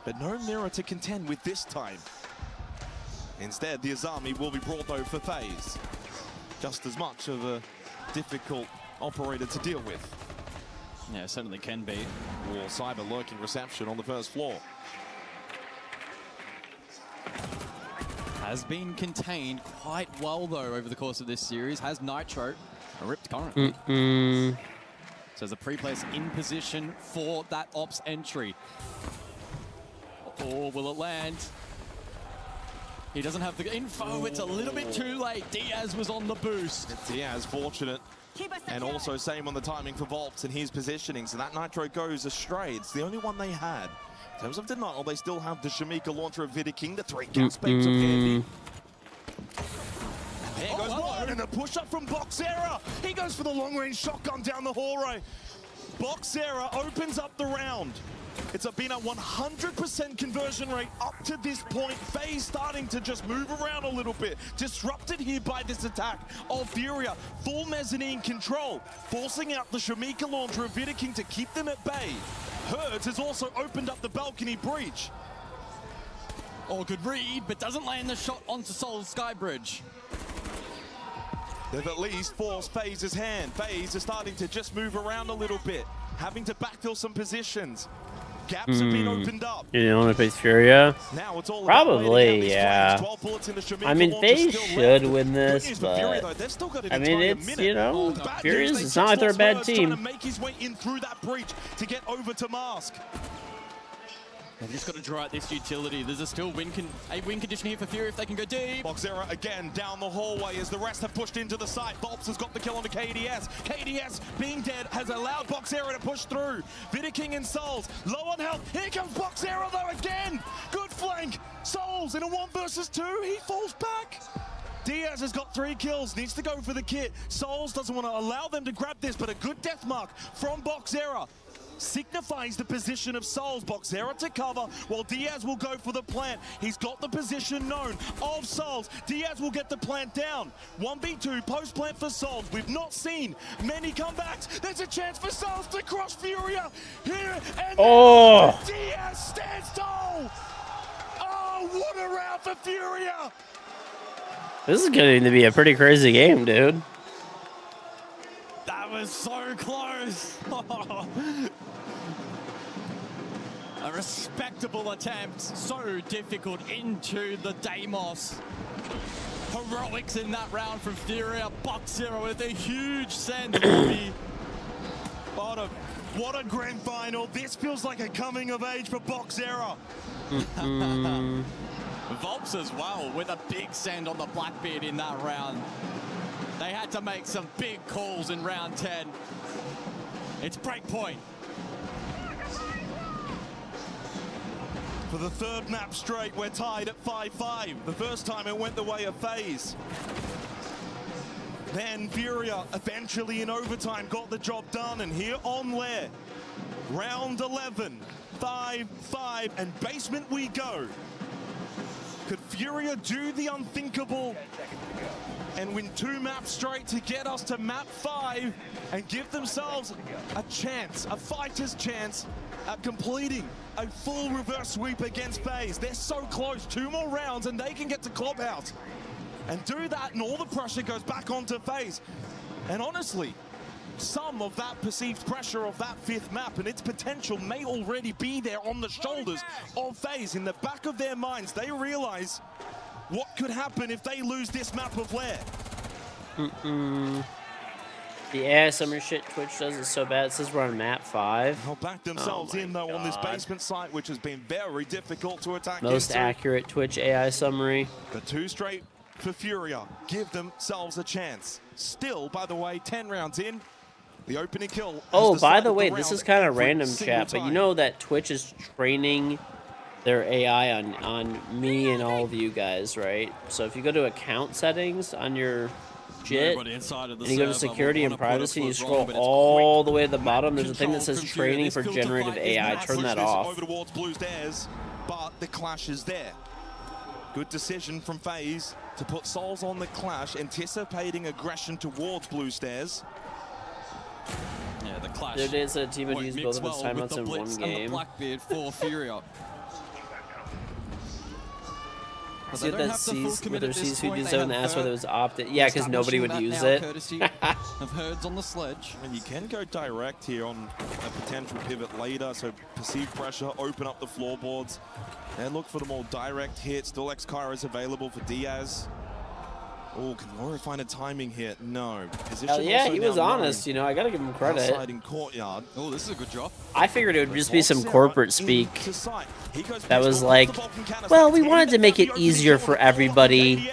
But no mirror to contend with this time. Instead, the Azami will be brought though for FaZe. Just as much of a difficult operator to deal with. Yeah, certainly can be. Or Cyber lurking reception on the first floor. Has been contained quite well though over the course of this series. Has Nitro ripped currently. So the pre-players in position for that ops entry. Or will it land? He doesn't have the info. It's a little bit too late. Diaz was on the boost. Diaz fortunate. And also same on the timing for Volps and his positioning. So that Nitro goes astray. It's the only one they had. In terms of denial, they still have the Shamika launcher of Vida King, the 3 gas babes of Candy. There goes one, and a push-up from Boxera. He goes for the long-range shotgun down the hallway. Boxera opens up the round. It's been a 100% conversion rate up to this point. FaZe starting to just move around a little bit. Disrupted here by this attack of Furia. Full mezzanine control, forcing out the Shamika launcher of Vida King to keep them at bay. Herds has also opened up the balcony breach. Oh, good read, but doesn't land the shot onto Soul's Skybridge. They've at least forced FaZe's hand. FaZe is starting to just move around a little bit, having to backfill some positions. Gaps have been opened up. You don't want to face Furia? Now it's all probably, yeah. I mean, FaZe should win this, but I mean, it's, you know, Furious, it's not like they're a bad team. Trying to make his way in through that breach to get over to Mask. They've just got to draw out this utility. There's a still win condition here for Fury if they can go deep. Boxera again down the hallway as the rest have pushed into the site. Volps has got the kill on the KDS. KDS being dead has allowed Boxera to push through. Vida King and Souls low on health. Here comes Boxera though again. Good flank. Souls in a 1 versus 2. He falls back. Diaz has got 3 kills, needs to go for the kit. Souls doesn't want to allow them to grab this, but a good death mark from Boxera signifies the position of Souls. Boxera to cover while Diaz will go for the plant. He's got the position known of Souls. Diaz will get the plant down. 1v2 post plant for Souls. We've not seen many comebacks. There's a chance for Souls to cross Furia here and Diaz stands tall. Oh, what a round for Furia. This is going to be a pretty crazy game, dude. That was so close. A respectable attempt, so difficult into the Deimos. Heroics in that round from Furia. Boxera with a huge send. What a grand final. This feels like a coming of age for Boxera. Volps as well with a big send on the Blackbeard in that round. They had to make some big calls in round 10. It's breakpoint. For the 3rd map straight, we're tied at 5-5. The first time it went the way of FaZe. Then Furia eventually in overtime got the job done, and here on Lair, round 11, 5-5, and basement we go. Could Furia do the unthinkable and win 2 maps straight to get us to map 5 and give themselves a chance, a fighter's chance at completing a full reverse sweep against FaZe. They're so close, 2 more rounds and they can get to Clubhouse and do that, and all the pressure goes back onto FaZe. And honestly, some of that perceived pressure of that 5th map and its potential may already be there on the shoulders of FaZe. In the back of their minds, they realize what could happen if they lose this map of Lair. The AI summer shit Twitch does is so bad. It says we're on map 5. They'll back themselves in though on this basement site, which has been very difficult to attack Most into. accurate Twitch AI summary. The 2 straight for Furia give themselves a chance. Still, by the way, 10 rounds in, the opening kill. Oh, by the way, this is kind of random, chat, but you know that Twitch is training their AI on me and all of you guys, right? So if you go to account settings on your shit, and you go to security and privacy, and you scroll all the way to the bottom, there's a thing that says training for generative AI. Turn that off. Over towards Blue Stairs, but the clash is there. Good decision from FaZe to put Souls on the clash, anticipating aggression towards Blue Stairs. Yeah, the clash. There is a team would use both of its timeouts in one game. And the Blackbeard for Furia. See if that sees whether sees who used it and asked whether it was opted. Yeah, because nobody would use it. Of Herds on the sledge. And you can go direct here on a potential pivot later, so perceived pressure, open up the floorboards, and look for the more direct hit. Still X-Kyra is available for Diaz. Oh, can Laura find a timing hit? No. Hell yeah, he was honest, you know, I gotta give him credit. Outside in courtyard. Oh, this is a good job. I figured it would just be some corporate speak that was like, well, we wanted to make it easier for everybody.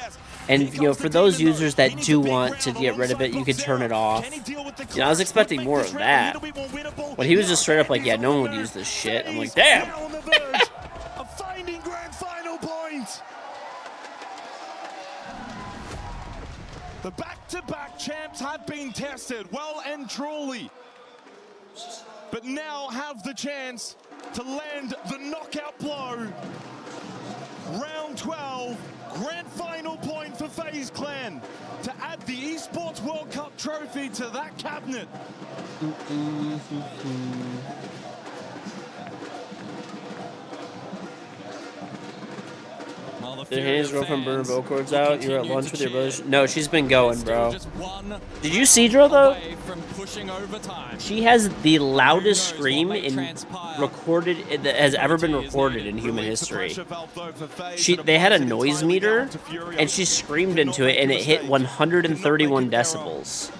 And, you know, for those users that do want to get rid of it, you could turn it off. You know, I was expecting more of that. When he was just straight up like, yeah, no one would use this shit. I'm like, damn. Finding grand final point. The back-to-back champs have been tested well and truly, but now have the chance to land the knockout blow. Round 12, grand final point for FaZe Clan to add the Esports World Cup trophy to that cabinet. Did his girlfriend burn vocal cords out? You were at lunch with your brother? No, she's been going, bro. Did you see Dro though? She has the loudest scream that has ever been recorded in human history. They had a noise meter, and she screamed into it, and it hit 131 decibels.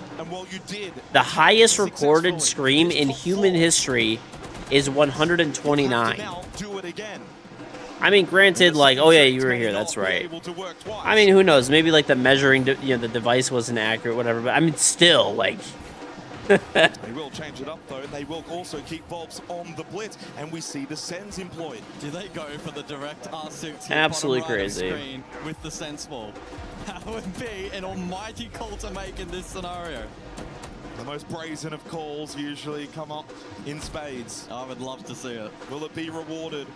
The highest recorded scream in human history is 129. I mean, granted, like, oh yeah, you were here, that's right. I mean, who knows? Maybe like the measuring, the device wasn't accurate, whatever. But I mean, still, like. They will change it up though, and they will also keep Volps on the blitz, and we see the Sens employed. Do they go for the direct R6? Absolutely crazy. With the Sense ball. That would be an almighty call to make in this scenario. The most brazen of calls usually come up in spades. I would love to see it. Will it be rewarded?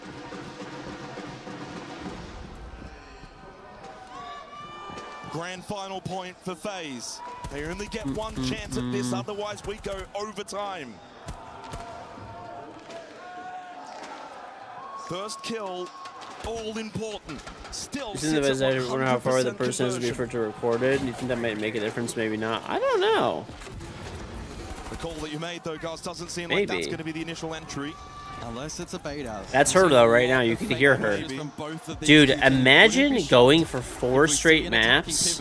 Grand final point for FaZe. They only get one chance at this, otherwise we go overtime. First kill, all important. Still sits at I wonder how far the person is to be for to recorded. Do you think that might make a difference? Maybe not. I don't know. The call that you made though, guys, doesn't seem like that's going to be the initial entry. Unless it's a beta. That's her though, right now. You can hear her. Dude, imagine going for 4 straight maps,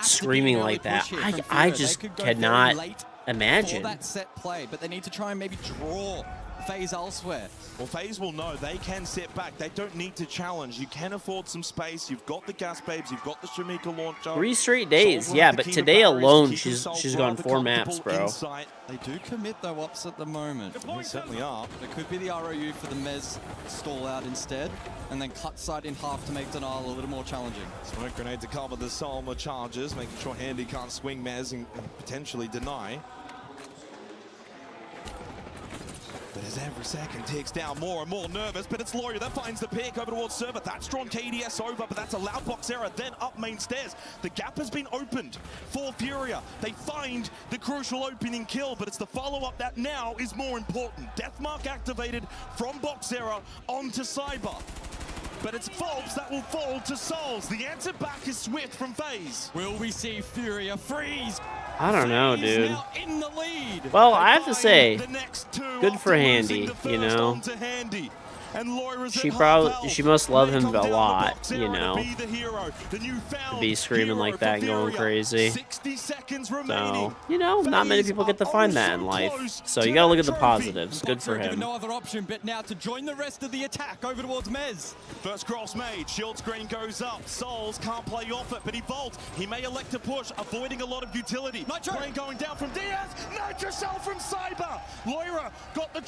screaming like that. I just cannot imagine. That set play, but they need to try and maybe draw FaZe elsewhere. Well, FaZe will know they can sit back. They don't need to challenge. You can afford some space. You've got the gas babes. You've got the Shamika launcher. 3 straight days, yeah, but today alone she's gone 4 maps, bro. They do commit though ups at the moment. They certainly are. It could be the ROU for the Mez stall out instead, and then cut side in half to make denial a little more challenging. Smoke grenade to cover the Salma charges, making sure Handy can't swing Mez and potentially deny. The But as every second ticks down, more and more nervous, but it's Loya that finds the pick over towards Server. That's drawn KDS over, but that's allowed Boxera then up main stairs. The gap has been opened for Furia. They find the crucial opening kill, but it's the follow-up that now is more important. Deathmark activated from Boxera onto Cyber. But it's Phelps that will fall to Souls. The answer back is swift from FaZe. Will we see Furia freeze? I don't know, dude. Now in the lead. Well, I have to say, The next two good for after Handy, losing the you first know. onto Handy. And Loira's She at probably, half she health. must love him Come a down to lot, Boxera you know, to be the hero, the to newfound be screaming hero like for that and going Furia. crazy. 60 seconds So, remaining. you know, not many people get to find that in life. So you gotta look at the positives. Good for Boxera given him. no other option but now to join the rest of the attack over towards Mez. First cross made, shield screen goes up. Souls can't play off it, but he vaults. He may elect to push, avoiding a lot of utility. Nitro! Plane going down from Diaz. Nitro shell from Cyber. Loira got the